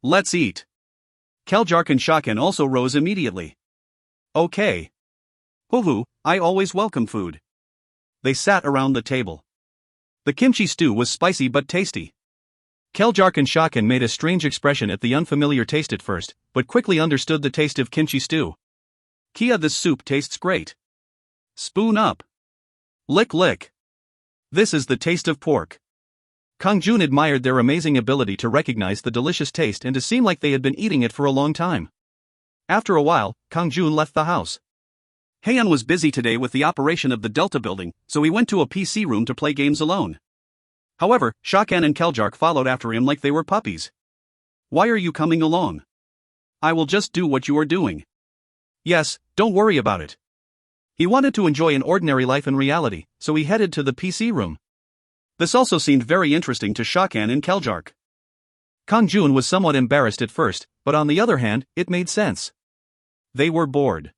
Let's eat. Kjelljark and Shaken also rose immediately. Okay. Hoo-hoo, I always welcome food. They sat around the table. The kimchi stew was spicy but tasty. Kjelljark and Shaken made a strange expression at the unfamiliar taste at first, but quickly understood the taste of kimchi stew. Kia, this soup tastes great. Spoon up. Lick lick. This is the taste of pork. Kang-jun admired their amazing ability to recognize the delicious taste and to seem like they had been eating it for a long time. After a while, Kang-jun left the house. Haeun was busy today with the operation of the Delta building, so he went to a PC room to play games alone. However, Shaken and Kjelljark followed after him like they were puppies. Why are you coming along? I will just do what you are doing. Yes, don't worry about it. He wanted to enjoy an ordinary life in reality, so he headed to the PC room. This also seemed very interesting to Shaken and Kjelljark. Kang-jun was somewhat embarrassed at first, but on the other hand, it made sense. They were bored.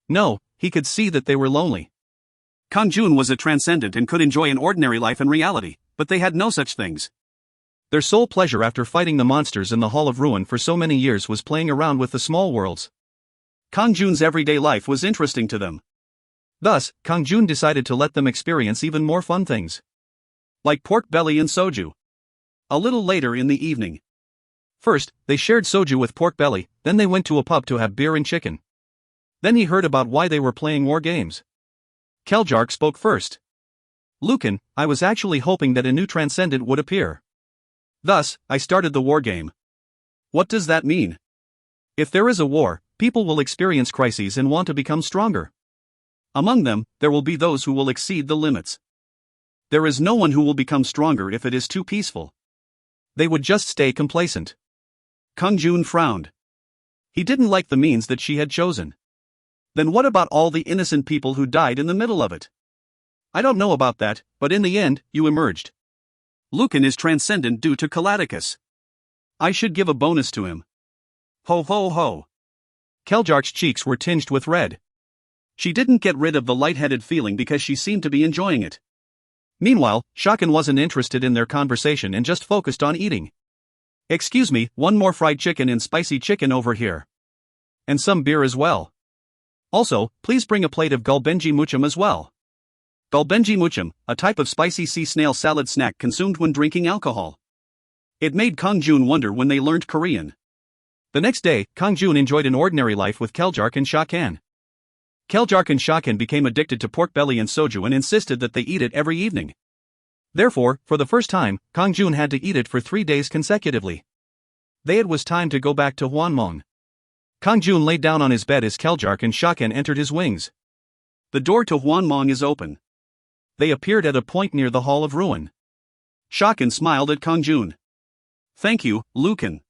No, he could see that they were lonely. Kang-jun was a transcendent and could enjoy an ordinary life in reality, but they had no such things. Their sole pleasure after fighting the monsters in the Hall of Ruin for so many years was playing around with the small worlds. Kang-jun's everyday life was interesting to them. Thus, Kang-jun decided to let them experience even more fun things. Like pork belly and soju. A little later in the evening. First, they shared soju with pork belly, then they went to a pub to have beer and chicken. Then he heard about why they were playing war games. Kjelljark spoke first. Lucan, I was actually hoping that a new transcendent would appear. Thus, I started the war game. What does that mean? If there is a war, people will experience crises and want to become stronger. Among them, there will be those who will exceed the limits. There is no one who will become stronger if it is too peaceful. They would just stay complacent. Kang-jun frowned. He didn't like the means that she had chosen. Then what about all the innocent people who died in the middle of it? I don't know about that, but in the end, you emerged. Lucan is transcendent due to Calaticus. I should give a bonus to him. Ho ho ho. Kjelljark's cheeks were tinged with red. She didn't get rid of the lightheaded feeling because she seemed to be enjoying it. Meanwhile, Shaken wasn't interested in their conversation and just focused on eating. Excuse me, one more fried chicken and spicy chicken over here. And some beer as well. Also, please bring a plate of gulbenji muchum as well. Gulbenji muchum, a type of spicy sea snail salad snack consumed when drinking alcohol. It made Kang-jun wonder when they learned Korean. The next day, Kang-jun enjoyed an ordinary life with Kjelljark and Shaken. Kjelljark and Shaken became addicted to pork belly and soju and insisted that they eat it every evening. Therefore, for the first time, Kang-jun had to eat it for 3 days consecutively. It was time to go back to Hwanmong. Kang-jun lay down on his bed as Kjelljark and Shaken entered his wings. The door to Hwanmong is open. They appeared at a point near the Hall of Ruin. Shaken smiled at Kang-jun. Thank you, Lucan.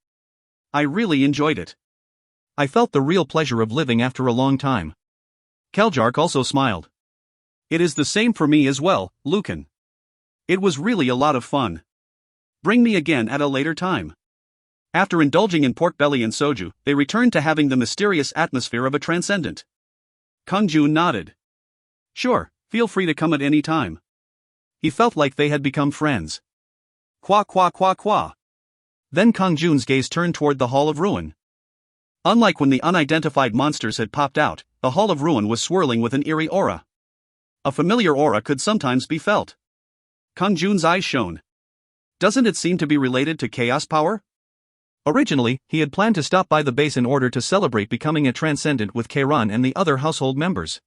I really enjoyed it. I felt the real pleasure of living after a long time. Kjelljark also smiled. It is the same for me as well, Lucan. It was really a lot of fun. Bring me again at a later time. After indulging in pork belly and soju, they returned to having the mysterious atmosphere of a transcendent. Kang-jun nodded. Sure, feel free to come at any time. He felt like they had become friends. Qua qua qua qua. Then Kang-jun's gaze turned toward the Hall of Ruin. Unlike when the unidentified monsters had popped out, the Hall of Ruin was swirling with an eerie aura. A familiar aura could sometimes be felt. Kang-jun's eyes shone. Doesn't it seem to be related to chaos power? Originally, he had planned to stop by the base in order to celebrate becoming a transcendent with Keiran and the other household members.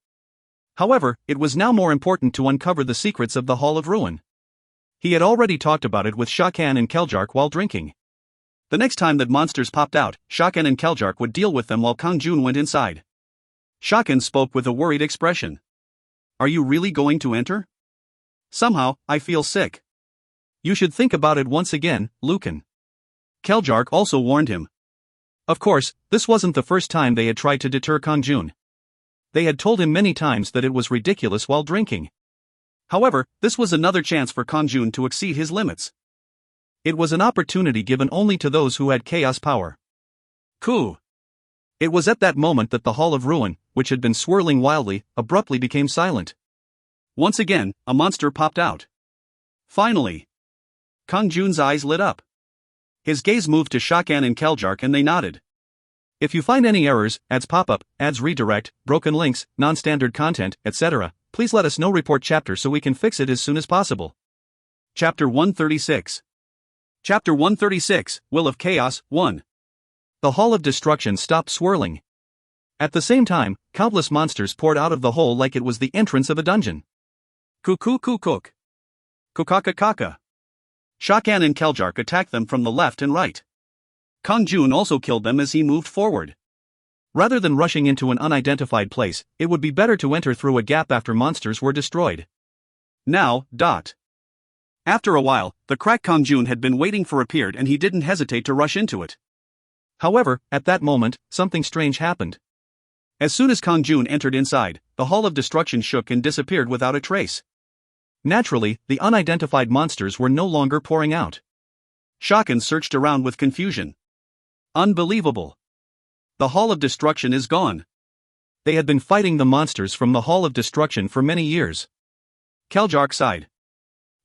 However, it was now more important to uncover the secrets of the Hall of Ruin. He had already talked about it with Shaken and Kjelljark while drinking. The next time that monsters popped out, Shaken and Kjelljark would deal with them while Kang-jun went inside. Shaken spoke with a worried expression. Are you really going to enter? Somehow, I feel sick. You should think about it once again, Lucan. Kjelljark also warned him. Of course, this wasn't the first time they had tried to deter Kang-jun. They had told him many times that it was ridiculous while drinking. However, this was another chance for Kang-jun to exceed his limits. It was an opportunity given only to those who had chaos power. Cool. It was at that moment that the Hall of Ruin, which had been swirling wildly, abruptly became silent. Once again, a monster popped out. Finally. Kang-jun's eyes lit up. His gaze moved to Shakan and Keljark and they nodded. If you find any errors, ads pop up, ads redirect, broken links, non-standard content, etc., please let us know. Report chapter so we can fix it as soon as possible. Chapter 136. Chapter 136, Will of Chaos, 1. The Hall of Destruction stopped swirling. At the same time, countless monsters poured out of the hole like it was the entrance of a dungeon. Kuk. Kukaka. Shakan and Keljark attacked them from the left and right. Kang-jun also killed them as he moved forward. Rather than rushing into an unidentified place, it would be better to enter through a gap after monsters were destroyed. Now. After a while, the crack Kang-jun had been waiting for appeared and he didn't hesitate to rush into it. However, at that moment, something strange happened. As soon as Kang-jun entered inside, the Hall of Destruction shook and disappeared without a trace. Naturally, the unidentified monsters were no longer pouring out. Shakan searched around with confusion. Unbelievable. The Hall of Destruction is gone. They had been fighting the monsters from the Hall of Destruction for many years. Keljark sighed.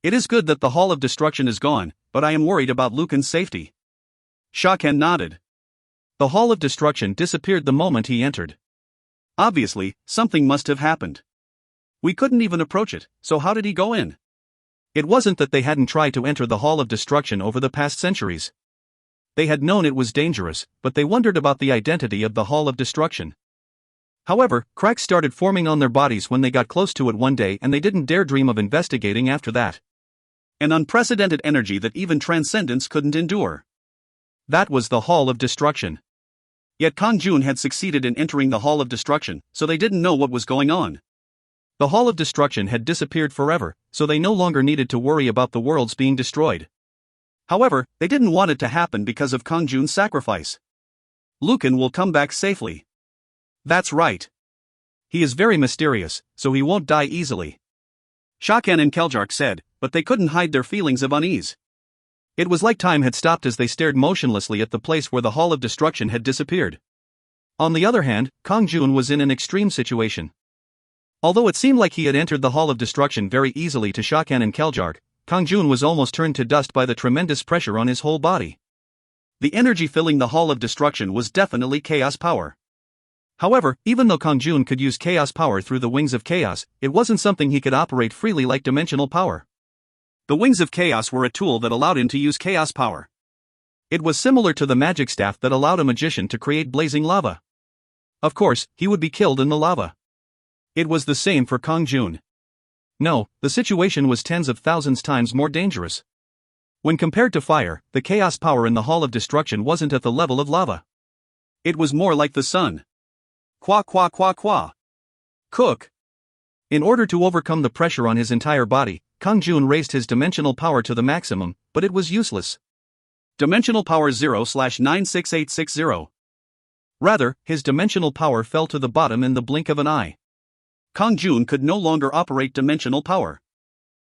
It is good that the Hall of Destruction is gone, but I am worried about Lucan's safety. Shakan nodded. The Hall of Destruction disappeared the moment he entered. Obviously, something must have happened. We couldn't even approach it, so how did he go in? It wasn't that they hadn't tried to enter the Hall of Destruction over the past centuries. They had known it was dangerous, but they wondered about the identity of the Hall of Destruction. However, cracks started forming on their bodies when they got close to it one day and they didn't dare dream of investigating after that. An unprecedented energy that even Transcendence couldn't endure. That was the Hall of Destruction. Yet Kang-jun had succeeded in entering the Hall of Destruction, so they didn't know what was going on. The Hall of Destruction had disappeared forever, so they no longer needed to worry about the worlds being destroyed. However, they didn't want it to happen because of Kang-jun's sacrifice. Lucan will come back safely. That's right. He is very mysterious, so he won't die easily. Shakan and Keljark said, but they couldn't hide their feelings of unease. It was like time had stopped as they stared motionlessly at the place where the Hall of Destruction had disappeared. On the other hand, Kang-jun was in an extreme situation. Although it seemed like he had entered the Hall of Destruction very easily to Shakan and Keljark, Kang-jun was almost turned to dust by the tremendous pressure on his whole body. The energy filling the Hall of Destruction was definitely chaos power. However, even though Kang-jun could use chaos power through the Wings of Chaos, it wasn't something he could operate freely like dimensional power. The Wings of Chaos were a tool that allowed him to use chaos power. It was similar to the magic staff that allowed a magician to create blazing lava. Of course, he would be killed in the lava. It was the same for Kang-jun. No, the situation was tens of thousands times more dangerous. When compared to fire, the chaos power in the Hall of Destruction wasn't at the level of lava. It was more like the sun. Qua. Cook. In order to overcome the pressure on his entire body, Kang-jun raised his dimensional power to the maximum, but it was useless. Dimensional power 0/96860. Rather, his dimensional power fell to the bottom in the blink of an eye. Kang-jun could no longer operate dimensional power.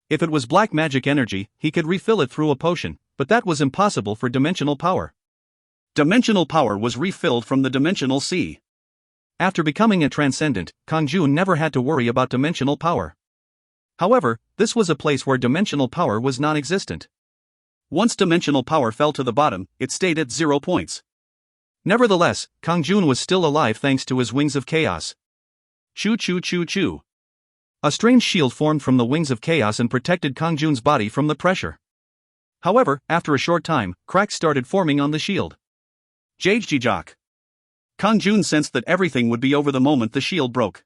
If it was black magic energy, he could refill it through a potion, but that was impossible for dimensional power. Dimensional power was refilled from the dimensional sea. After becoming a transcendent, Kang-jun never had to worry about dimensional power. However, this was a place where dimensional power was non-existent. Once dimensional power fell to the bottom, it stayed at 0 points. Nevertheless, Kang-jun was still alive thanks to his Wings of Chaos. Choo. A strange shield formed from the Wings of Chaos and protected Kang-jun's body from the pressure. However, after a short time, cracks started forming on the shield. Jajjijok. Kang-jun sensed that everything would be over the moment the shield broke.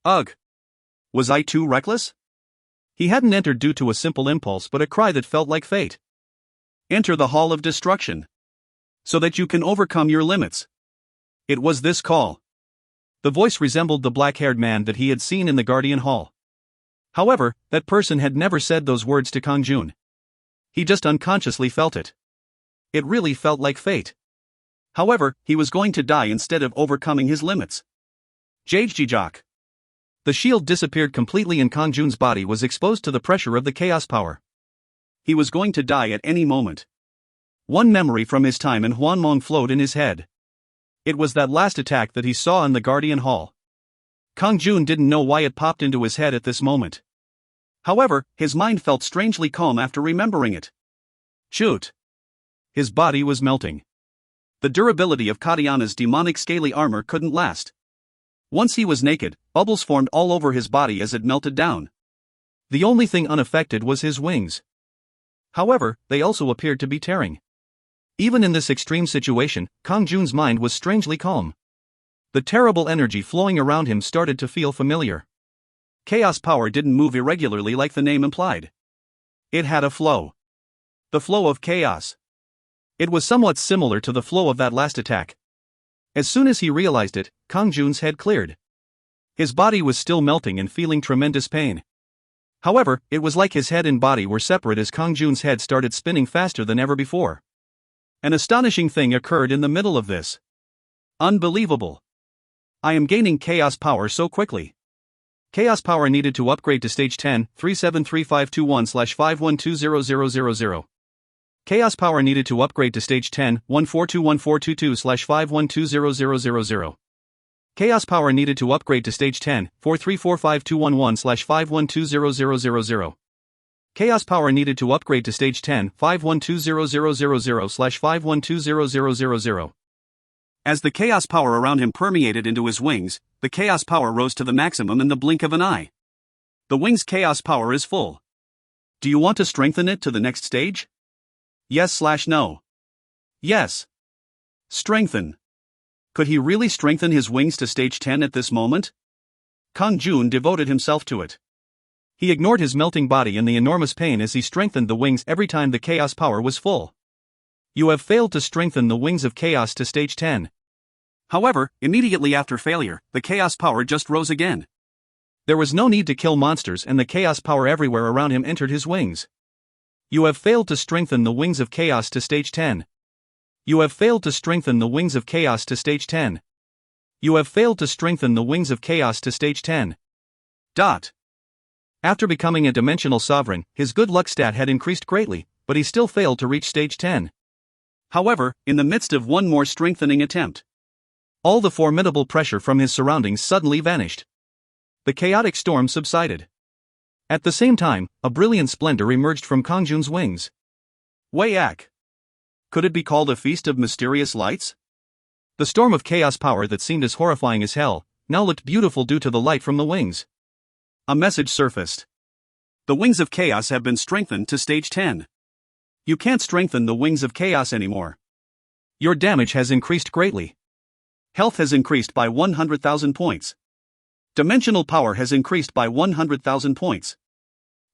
Ugh. Was I too reckless? He hadn't entered due to a simple impulse but a cry that felt like fate. Enter the Hall of Destruction. So that you can overcome your limits. It was this call. The voice resembled the black-haired man that he had seen in the Guardian Hall. However, that person had never said those words to Kang-jun. He just unconsciously felt it. It really felt like fate. However, he was going to die instead of overcoming his limits. Jajjijok. The shield disappeared completely and Kang-jun's body was exposed to the pressure of the chaos power. He was going to die at any moment. One memory from his time in Hwanmong flowed in his head. It was that last attack that he saw in the Guardian Hall. Kang-jun didn't know why it popped into his head at this moment. However, his mind felt strangely calm after remembering it. Shoot. His body was melting. The durability of Katayana's demonic scaly armor couldn't last. Once he was naked, bubbles formed all over his body as it melted down. The only thing unaffected was his wings. However, they also appeared to be tearing. Even in this extreme situation, Kang-jun's mind was strangely calm. The terrible energy flowing around him started to feel familiar. Chaos power didn't move irregularly like the name implied. It had a flow. The flow of chaos. It was somewhat similar to the flow of that last attack. As soon as he realized it, Kang-jun's head cleared. His body was still melting and feeling tremendous pain. However, it was like his head and body were separate as Kang-jun's head started spinning faster than ever before. An astonishing thing occurred in the middle of this. Unbelievable. I am gaining chaos power so quickly. Chaos power needed to upgrade to stage 10, 373521/51200000. Chaos power needed to upgrade to stage 10, 1421422/51200000. Chaos power needed to upgrade to stage 10, 434521/51200000. Chaos power needed to upgrade to stage 10, 51200000/51200000. As the chaos power around him permeated into his wings, the chaos power rose to the maximum in the blink of an eye. The wing's chaos power is full. Do you want to strengthen it to the next stage? Yes/no. Yes. Strengthen. Could he really strengthen his wings to stage 10 at this moment? Kang-jun devoted himself to it. He ignored his melting body and the enormous pain as he strengthened the wings every time the chaos power was full. You have failed to strengthen the wings of chaos to stage 10. However, immediately after failure, the chaos power just rose again. There was no need to kill monsters and the chaos power everywhere around him entered his wings. You have failed to strengthen the wings of chaos to stage 10. You have failed to strengthen the wings of chaos to stage 10. You have failed to strengthen the wings of chaos to stage 10. After becoming a dimensional sovereign, his good luck stat had increased greatly, but he still failed to reach stage 10. However, in the midst of one more strengthening attempt, all the formidable pressure from his surroundings suddenly vanished. The chaotic storm subsided. At the same time, a brilliant splendor emerged from Kang-jun's wings. Wayak. Could it be called a feast of mysterious lights? The storm of chaos power that seemed as horrifying as hell, now looked beautiful due to the light from the wings. A message surfaced. The wings of chaos have been strengthened to stage 10. You can't strengthen the wings of chaos anymore. Your damage has increased greatly. Health has increased by 100,000 points. Dimensional power has increased by 100,000 points.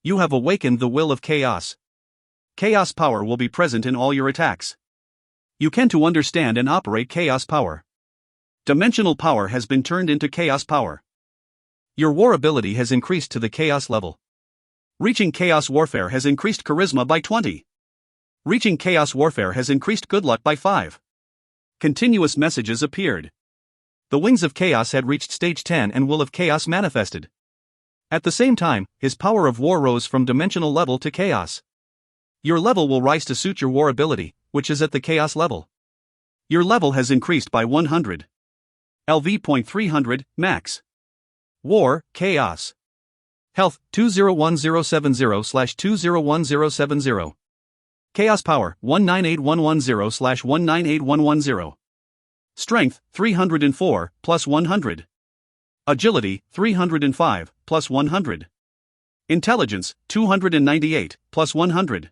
You have awakened the will of chaos. Chaos power will be present in all your attacks. You can to understand and operate chaos power. Dimensional power has been turned into chaos power. Your war ability has increased to the chaos level. Reaching chaos warfare has increased charisma by 20. Reaching chaos warfare has increased good luck by 5. Continuous messages appeared. The wings of chaos had reached stage 10 and will of chaos manifested. At the same time, his power of war rose from dimensional level to chaos. Your level will rise to suit your war ability, which is at the chaos level. Your level has increased by 100. LV.300, max. War, chaos. Health, 201070/201070. Chaos power, 198110/198110. Strength, 304, plus 100. Agility, 305, plus 100. Intelligence, 298, plus 100.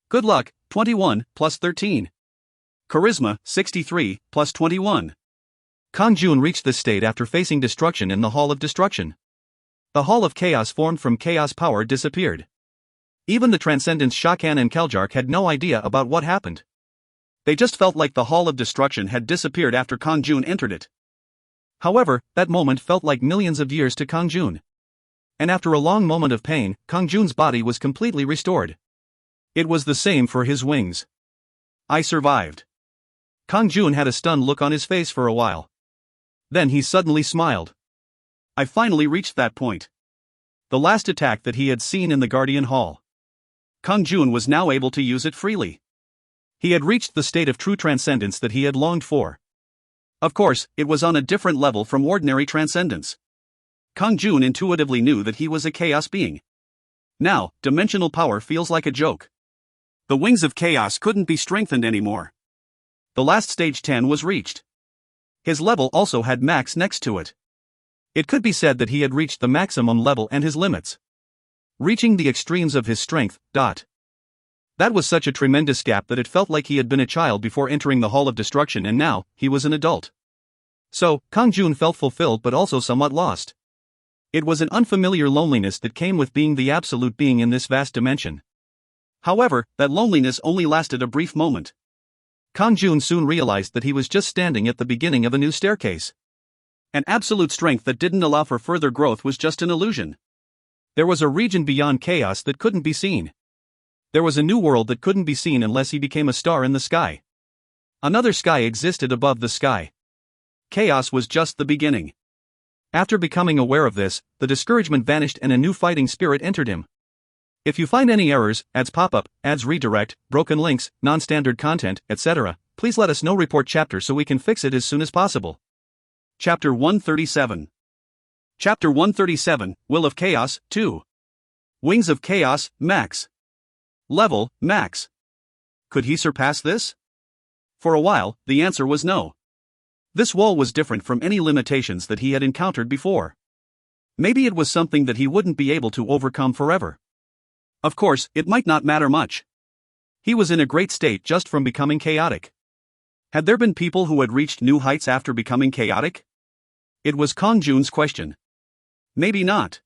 Good luck, 21, plus 13. Charisma, 63, plus 21. Kang-jun reached this state after facing destruction in the Hall of Destruction. The Hall of Chaos formed from chaos power disappeared. Even the Transcendents Shakan and Keljark had no idea about what happened. They just felt like the Hall of Destruction had disappeared after Kang-jun entered it. However, that moment felt like millions of years to Kang-jun. And after a long moment of pain, Kang-jun's body was completely restored. It was the same for his wings. I survived. Kang-jun had a stunned look on his face for a while. Then he suddenly smiled. I finally reached that point. The last attack that he had seen in the Guardian Hall. Kang-jun was now able to use it freely. He had reached the state of true transcendence that he had longed for. Of course, it was on a different level from ordinary transcendence. Kang-jun intuitively knew that he was a chaos being. Now, dimensional power feels like a joke. The wings of chaos couldn't be strengthened anymore. The last stage 10 was reached. His level also had max next to it. It could be said that he had reached the maximum level and his limits. Reaching the extremes of his strength. That was such a tremendous gap that it felt like he had been a child before entering the Hall of Destruction and now, he was an adult. So, Kang-jun felt fulfilled but also somewhat lost. It was an unfamiliar loneliness that came with being the absolute being in this vast dimension. However, that loneliness only lasted a brief moment. Kang-jun soon realized that he was just standing at the beginning of a new staircase. An absolute strength that didn't allow for further growth was just an illusion. There was a region beyond chaos that couldn't be seen. There was a new world that couldn't be seen unless he became a star in the sky. Another sky existed above the sky. Chaos was just the beginning. After becoming aware of this, the discouragement vanished and a new fighting spirit entered him. If you find any errors, ads pop up, ads redirect, broken links, non-standard content, etc., please let us know. Report chapter so we can fix it as soon as possible. Chapter 137. Chapter 137, Will of Chaos, 2. Wings of Chaos, Max. Level, Max. Could he surpass this? For a while, the answer was no. This wall was different from any limitations that he had encountered before. Maybe it was something that he wouldn't be able to overcome forever. Of course, it might not matter much. He was in a great state just from becoming chaotic. Had there been people who had reached new heights after becoming chaotic? It was Kang-jun's question. Maybe not.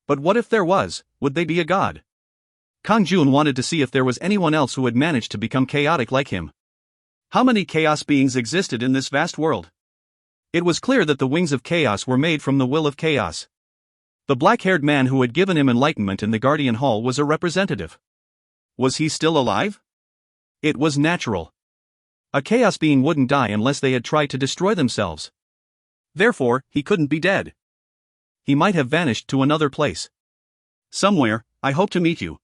But what if there was? Would they be a god? Kang-jun wanted to see if there was anyone else who had managed to become chaotic like him. How many chaos beings existed in this vast world? It was clear that the wings of chaos were made from the will of chaos. The black-haired man who had given him enlightenment in the Guardian Hall was a representative. Was he still alive? It was natural. A chaos being wouldn't die unless they had tried to destroy themselves. Therefore, he couldn't be dead. He might have vanished to another place. Somewhere, I hope to meet you.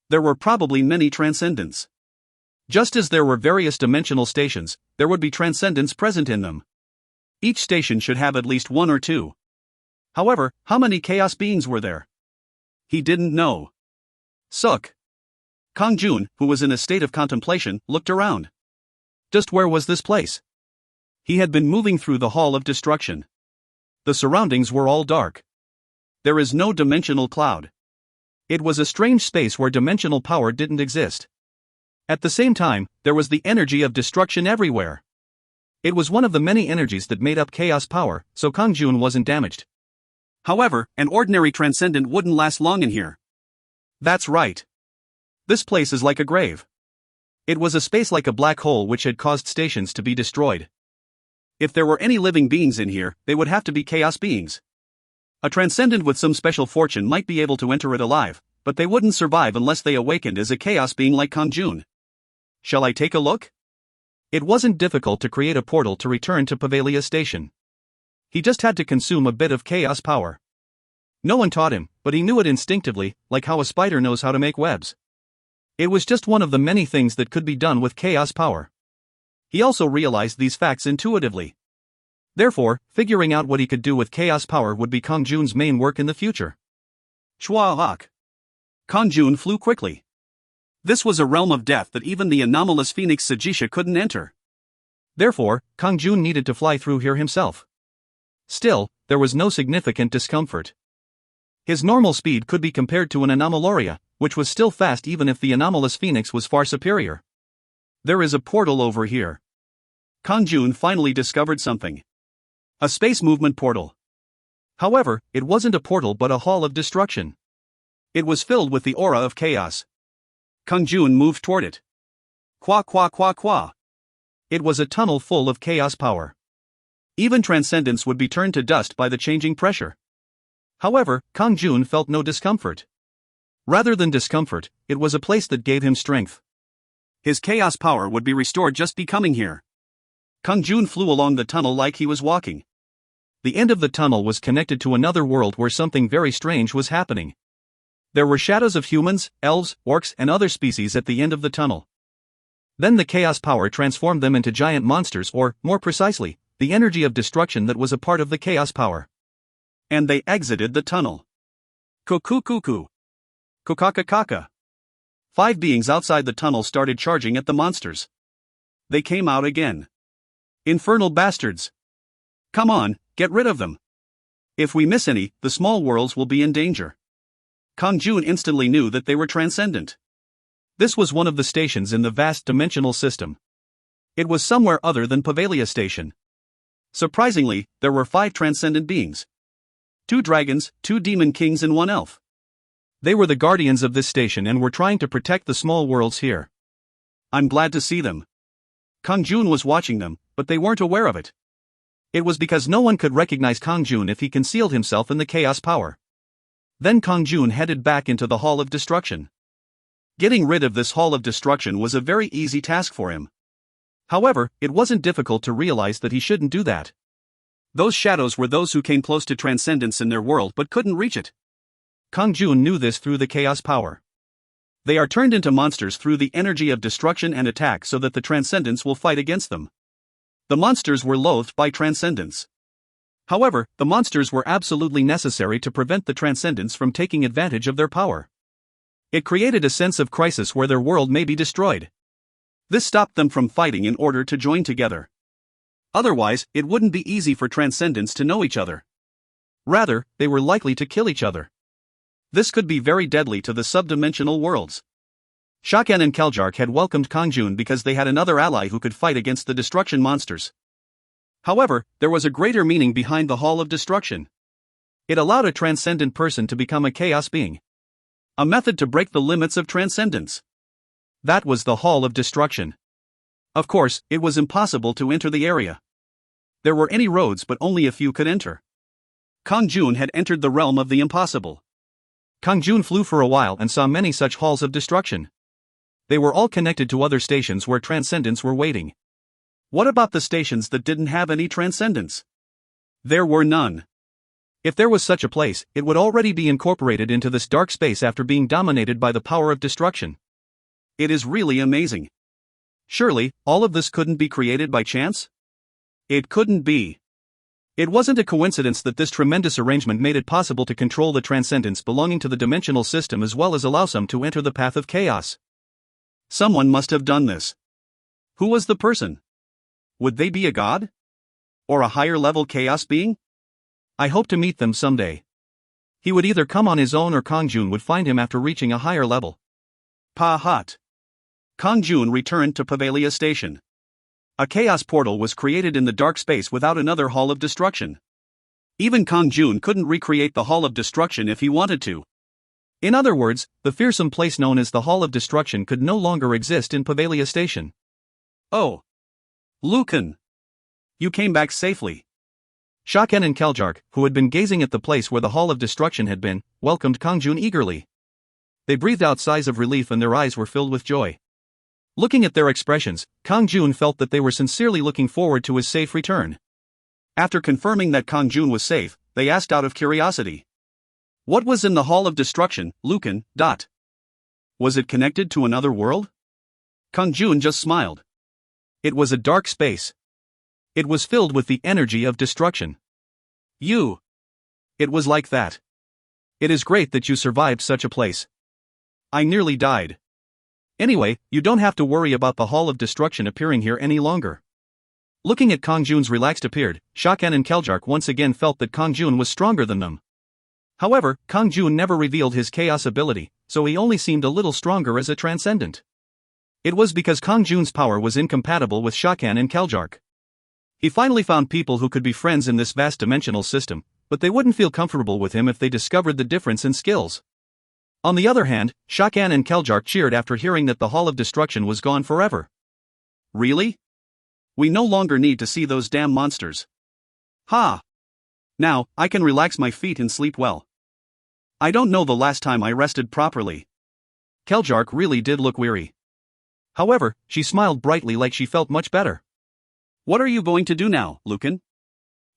There were probably many transcendents. Just as there were various dimensional stations, there would be transcendents present in them. Each station should have at least one or two. However, how many chaos beings were there? He didn't know. Suk. Kang-jun, who was in a state of contemplation, looked around. Just where was this place? He had been moving through the Hall of Destruction. The surroundings were all dark. There is no dimensional cloud. It was a strange space where dimensional power didn't exist. At the same time, there was the energy of destruction everywhere. It was one of the many energies that made up chaos power, so Kang-jun wasn't damaged. However, an ordinary transcendent wouldn't last long in here. That's right. This place is like a grave. It was a space like a black hole which had caused stations to be destroyed. If there were any living beings in here, they would have to be chaos beings. A transcendent with some special fortune might be able to enter it alive, but they wouldn't survive unless they awakened as a chaos being like Kang-jun. Shall I take a look? It wasn't difficult to create a portal to return to Pavelia Station. He just had to consume a bit of chaos power. No one taught him, but he knew it instinctively, like how a spider knows how to make webs. It was just one of the many things that could be done with chaos power. He also realized these facts intuitively. Therefore, figuring out what he could do with chaos power would be Kang-jun's main work in the future. Chua-hak. Kang-jun flew quickly. This was a realm of death that even the anomalous phoenix Sagisha couldn't enter. Therefore, Kang-jun needed to fly through here himself. Still, there was no significant discomfort. His normal speed could be compared to an anomaloria, which was still fast even if the anomalous phoenix was far superior. There is a portal over here. Kang-jun finally discovered something. A space movement portal. However, it wasn't a portal but a hall of destruction. It was filled with the aura of chaos. Kang-jun moved toward it. Qua qua qua qua. It was a tunnel full of chaos power. Even transcendence would be turned to dust by the changing pressure. However, Kang-jun felt no discomfort. Rather than discomfort, it was a place that gave him strength. His chaos power would be restored just becoming here. Kang-jun flew along the tunnel like he was walking. The end of the tunnel was connected to another world where something very strange was happening. There were shadows of humans, elves, orcs, and other species at the end of the tunnel. Then the chaos power transformed them into giant monsters or, more precisely, the energy of destruction that was a part of the chaos power. And they exited the tunnel. Kuku-kuku. Kukaka-kaka. 5 beings outside the tunnel started charging at the monsters. They came out again. Infernal bastards! Come on, get rid of them. If we miss any, the small worlds will be in danger. Kang-jun instantly knew that they were transcendent. This was one of the stations in the vast dimensional system. It was somewhere other than Pavalia Station. Surprisingly, there were 5 transcendent beings. 2 dragons, 2 demon kings and 1 elf. They were the guardians of this station and were trying to protect the small worlds here. I'm glad to see them. Kang-jun was watching them, but they weren't aware of it. It was because no one could recognize Kang-jun if he concealed himself in the chaos power. Then Kang-jun headed back into the Hall of Destruction. Getting rid of this Hall of Destruction was a very easy task for him. However, it wasn't difficult to realize that he shouldn't do that. Those shadows were those who came close to transcendence in their world but couldn't reach it. Kang-jun knew this through the chaos power. They are turned into monsters through the energy of destruction and attack so that the transcendents will fight against them. The monsters were loathed by transcendents. However, the monsters were absolutely necessary to prevent the transcendents from taking advantage of their power. It created a sense of crisis where their world may be destroyed. This stopped them from fighting in order to join together. Otherwise, it wouldn't be easy for transcendents to know each other. Rather, they were likely to kill each other. This could be very deadly to the subdimensional worlds. Shakan and Keljark had welcomed Kang-jun because they had another ally who could fight against the destruction monsters. However, there was a greater meaning behind the Hall of Destruction. It allowed a transcendent person to become a chaos being. A method to break the limits of transcendence. That was the Hall of Destruction. Of course, it was impossible to enter the area. There were any roads but only a few could enter. Kang-jun had entered the realm of the impossible. Kang-jun flew for a while and saw many such halls of destruction. They were all connected to other stations where transcendents were waiting. What about the stations that didn't have any transcendents? There were none. If there was such a place, it would already be incorporated into this dark space after being dominated by the power of destruction. It is really amazing. Surely, all of this couldn't be created by chance? It couldn't be. It wasn't a coincidence that this tremendous arrangement made it possible to control the transcendents belonging to the dimensional system as well as allow some to enter the path of chaos. Someone must have done this. Who was the person? Would they be a god? Or a higher-level chaos being? I hope to meet them someday. He would either come on his own or Kang-jun would find him after reaching a higher level. Pa-hot. Kang-jun returned to Pavalia Station. A chaos portal was created in the dark space without another Hall of Destruction. Even Kang-jun couldn't recreate the Hall of Destruction if he wanted to. In other words, the fearsome place known as the Hall of Destruction could no longer exist in Pavalia Station. Oh. Lucan. You came back safely. Shaken and Keljark, who had been gazing at the place where the Hall of Destruction had been, welcomed Kang-jun eagerly. They breathed out sighs of relief and their eyes were filled with joy. Looking at their expressions, Kang-jun felt that they were sincerely looking forward to his safe return. After confirming that Kang-jun was safe, they asked out of curiosity. What was in the Hall of Destruction, Lucan? Was it connected to another world? Kang-jun just smiled. It was a dark space. It was filled with the energy of destruction. It was like that. It is great that you survived such a place. I nearly died. Anyway, you don't have to worry about the Hall of Destruction appearing here any longer. Looking at Kang-jun's relaxed appeared, Shakan and Keljark once again felt that Kang-jun was stronger than them. However, Kang-jun never revealed his chaos ability, so he only seemed a little stronger as a transcendent. It was because Kang-jun's power was incompatible with Shakan and Keljark. He finally found people who could be friends in this vast dimensional system, but they wouldn't feel comfortable with him if they discovered the difference in skills. On the other hand, Shakan and Keljark cheered after hearing that the Hall of Destruction was gone forever. Really? We no longer need to see those damn monsters. Ha! Now, I can relax my feet and sleep well. I don't know the last time I rested properly. Keljark really did look weary. However, she smiled brightly like she felt much better. What are you going to do now, Lucan?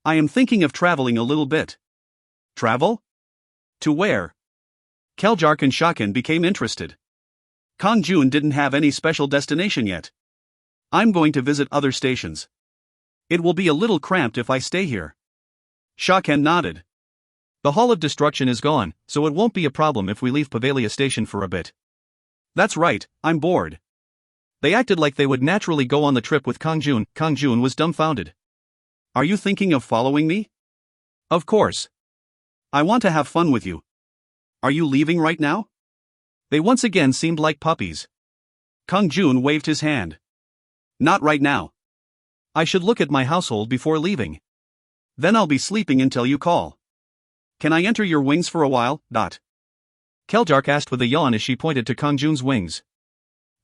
I am thinking of traveling a little bit. Travel? To where? Keljark and Shakan became interested. Kang-jun didn't have any special destination yet. I'm going to visit other stations. It will be a little cramped if I stay here. Shakan nodded. The Hall of Destruction is gone, so it won't be a problem if we leave Pavalia Station for a bit. That's right, I'm bored. They acted like they would naturally go on the trip with Kang-jun. Kang-jun was dumbfounded. Are you thinking of following me? Of course. I want to have fun with you. Are you leaving right now? They once again seemed like puppies. Kang-jun waved his hand. Not right now. I should look at my household before leaving. Then I'll be sleeping until you call. Can I enter your wings for a while? Kjelljark asked with a yawn as she pointed to Kang-jun's wings.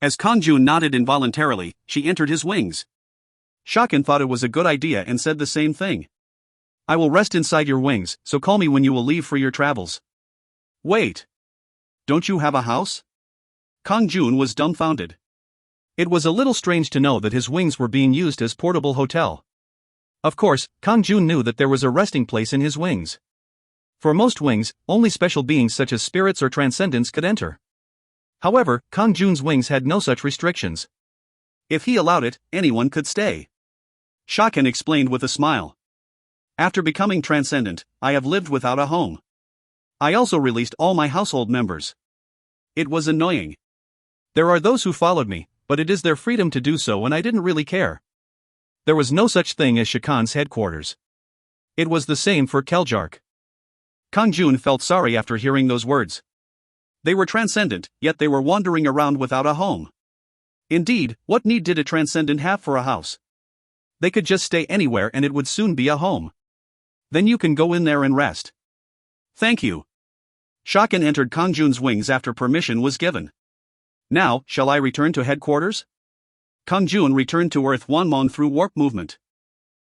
As Kang-jun nodded involuntarily, she entered his wings. Shaken thought it was a good idea and said the same thing. I will rest inside your wings, so call me when you will leave for your travels. Wait. Don't you have a house? Kang-jun was dumbfounded. It was a little strange to know that his wings were being used as portable hotel. Of course, Kang-jun knew that there was a resting place in his wings. For most wings, only special beings such as spirits or transcendents could enter. However, Kang-jun's wings had no such restrictions. If he allowed it, anyone could stay. Shaken explained with a smile. After becoming transcendent, I have lived without a home. I also released all my household members. It was annoying. There are those who followed me, but it is their freedom to do so and I didn't really care. There was no such thing as Shakan's headquarters. It was the same for Kjelljark. Kang-jun felt sorry after hearing those words. They were transcendent, yet they were wandering around without a home. Indeed, what need did a transcendent have for a house? They could just stay anywhere and it would soon be a home. Then you can go in there and rest. Thank you. Shaken entered Kang-jun's wings after permission was given. Now, shall I return to headquarters? Kang-jun returned to Earth Hwanmong through warp movement.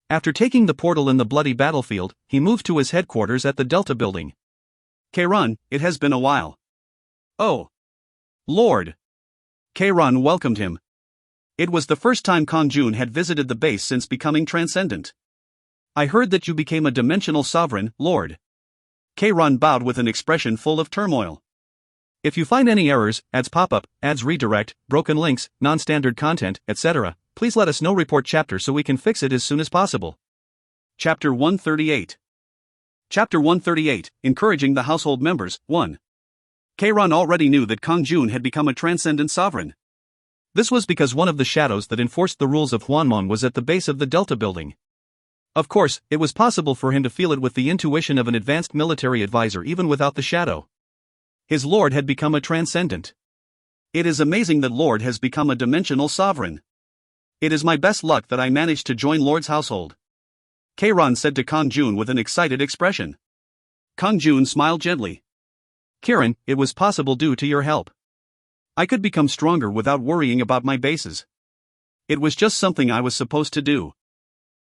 After taking the portal in the bloody battlefield, he moved to his headquarters at the Delta building. Kjelljark, it has been a while. Oh. Lord. Kjelljark welcomed him. It was the first time Kang-jun had visited the base since becoming transcendent. I heard that you became a dimensional sovereign, Lord. Kjelljark bowed with an expression full of turmoil. If you find any errors, ads pop up, ads redirect, broken links, non-standard content, etc., please let us know. Report chapter so we can fix it as soon as possible. Chapter 138. Chapter 138, Encouraging the Household Members, 1. Kjelljark already knew that Kang-jun had become a transcendent sovereign. This was because one of the shadows that enforced the rules of Hwanmong was at the base of the Delta building. Of course, it was possible for him to feel it with the intuition of an advanced military advisor even without the shadow. His lord had become a transcendent. It is amazing that Lord has become a dimensional sovereign. It is my best luck that I managed to join Lord's household. Kjelljark said to Kang-jun with an excited expression. Kang-jun smiled gently. Kiran, it was possible due to your help. I could become stronger without worrying about my bases. It was just something I was supposed to do.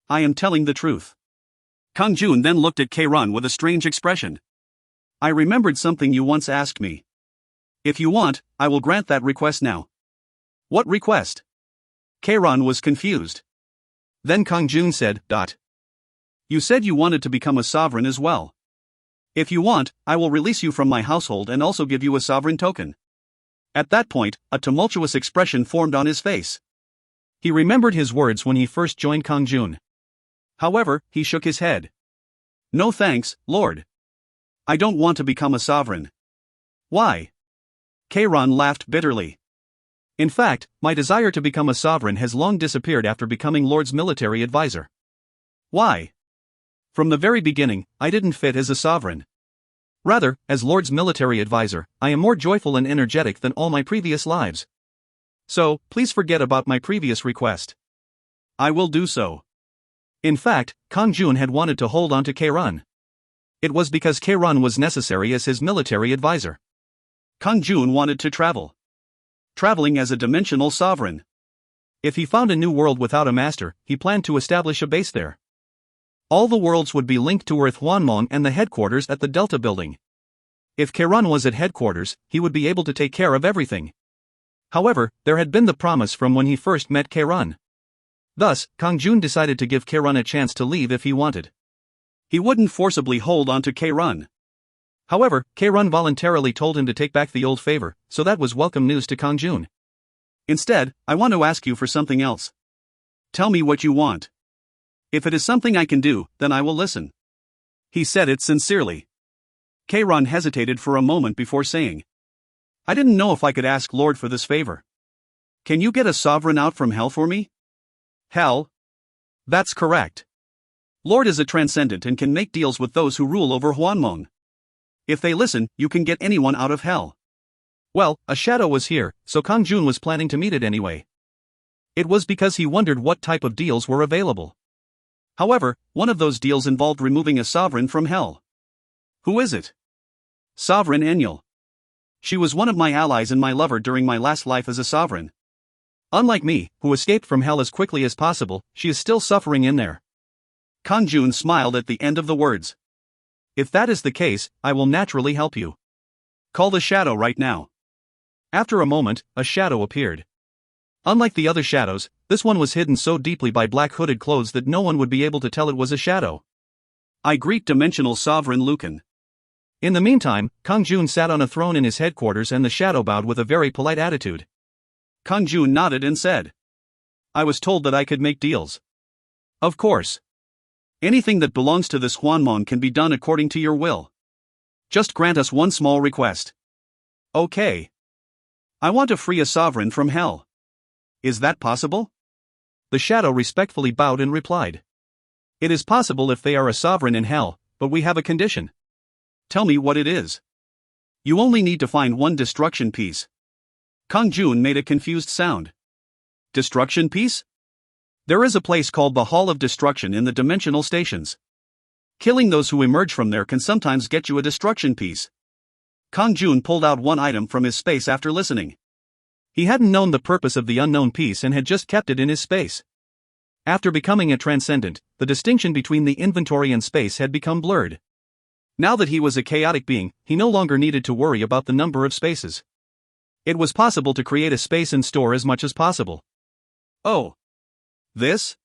I am telling the truth. Kang-jun then looked at Kjelljark with a strange expression. I remembered something you once asked me. If you want, I will grant that request now. What request? Kjelljark was confused. Then Kang-jun said, You said you wanted to become a sovereign as well. If you want, I will release you from my household and also give you a sovereign token. At that point, a tumultuous expression formed on his face. He remembered his words when he first joined Kang-jun. However, he shook his head. No thanks, Lord. I don't want to become a sovereign. Why? Kjelljark laughed bitterly. In fact, my desire to become a sovereign has long disappeared after becoming Lord's military advisor. Why? From the very beginning, I didn't fit as a sovereign. Rather, as Lord's military advisor, I am more joyful and energetic than all my previous lives. So, please forget about my previous request. I will do so. In fact, Kang-jun had wanted to hold on to Kjelljark. It was because Kjelljark was necessary as his military advisor. Kang-jun wanted to travel. Traveling as a dimensional sovereign. If he found a new world without a master, he planned to establish a base there. All the worlds would be linked to Earth Hwanmong and the headquarters at the Delta building. If Kjelljark was at headquarters, he would be able to take care of everything. However, there had been the promise from when he first met Kjelljark. Thus, Kang-jun decided to give Kjelljark a chance to leave if he wanted. He wouldn't forcibly hold on to Kjelljark. However, Kjelljark voluntarily told him to take back the old favor, so that was welcome news to Kang-jun. Instead, I want to ask you for something else. Tell me what you want. If it is something I can do, then I will listen. He said it sincerely. Kjelljark hesitated for a moment before saying. I didn't know if I could ask Lord for this favor. Can you get a sovereign out from hell for me? Hell? That's correct. Lord is a transcendent and can make deals with those who rule over Hwanmong. If they listen, you can get anyone out of hell. Well, a shadow was here, so Kang-jun was planning to meet it anyway. It was because he wondered what type of deals were available. However, one of those deals involved removing a sovereign from hell. Who is it? Sovereign Enyel. She was one of my allies and my lover during my last life as a sovereign. Unlike me, who escaped from hell as quickly as possible, she is still suffering in there. Kang-jun smiled at the end of the words. If that is the case, I will naturally help you. Call the shadow right now. After a moment, a shadow appeared. Unlike the other shadows, this one was hidden so deeply by black hooded clothes that no one would be able to tell it was a shadow. I greet Dimensional Sovereign Lucan. In the meantime, Kang-jun sat on a throne in his headquarters and the shadow bowed with a very polite attitude. Kang-jun nodded and said, I was told that I could make deals. Of course. Anything that belongs to this Hwanmong can be done according to your will. Just grant us one small request. Okay. I want to free a sovereign from hell. Is that possible? The shadow respectfully bowed and replied. It is possible if they are a sovereign in hell, but we have a condition. Tell me what it is. You only need to find one destruction piece. Kang-jun made a confused sound. Destruction piece? There is a place called the Hall of Destruction in the Dimensional Stations. Killing those who emerge from there can sometimes get you a destruction piece. Kang-jun pulled out one item from his space after listening. He hadn't known the purpose of the unknown piece and had just kept it in his space. After becoming a transcendent, the distinction between the inventory and space had become blurred. Now that he was a chaotic being, he no longer needed to worry about the number of spaces. It was possible to create a space and store as much as possible. Oh. This?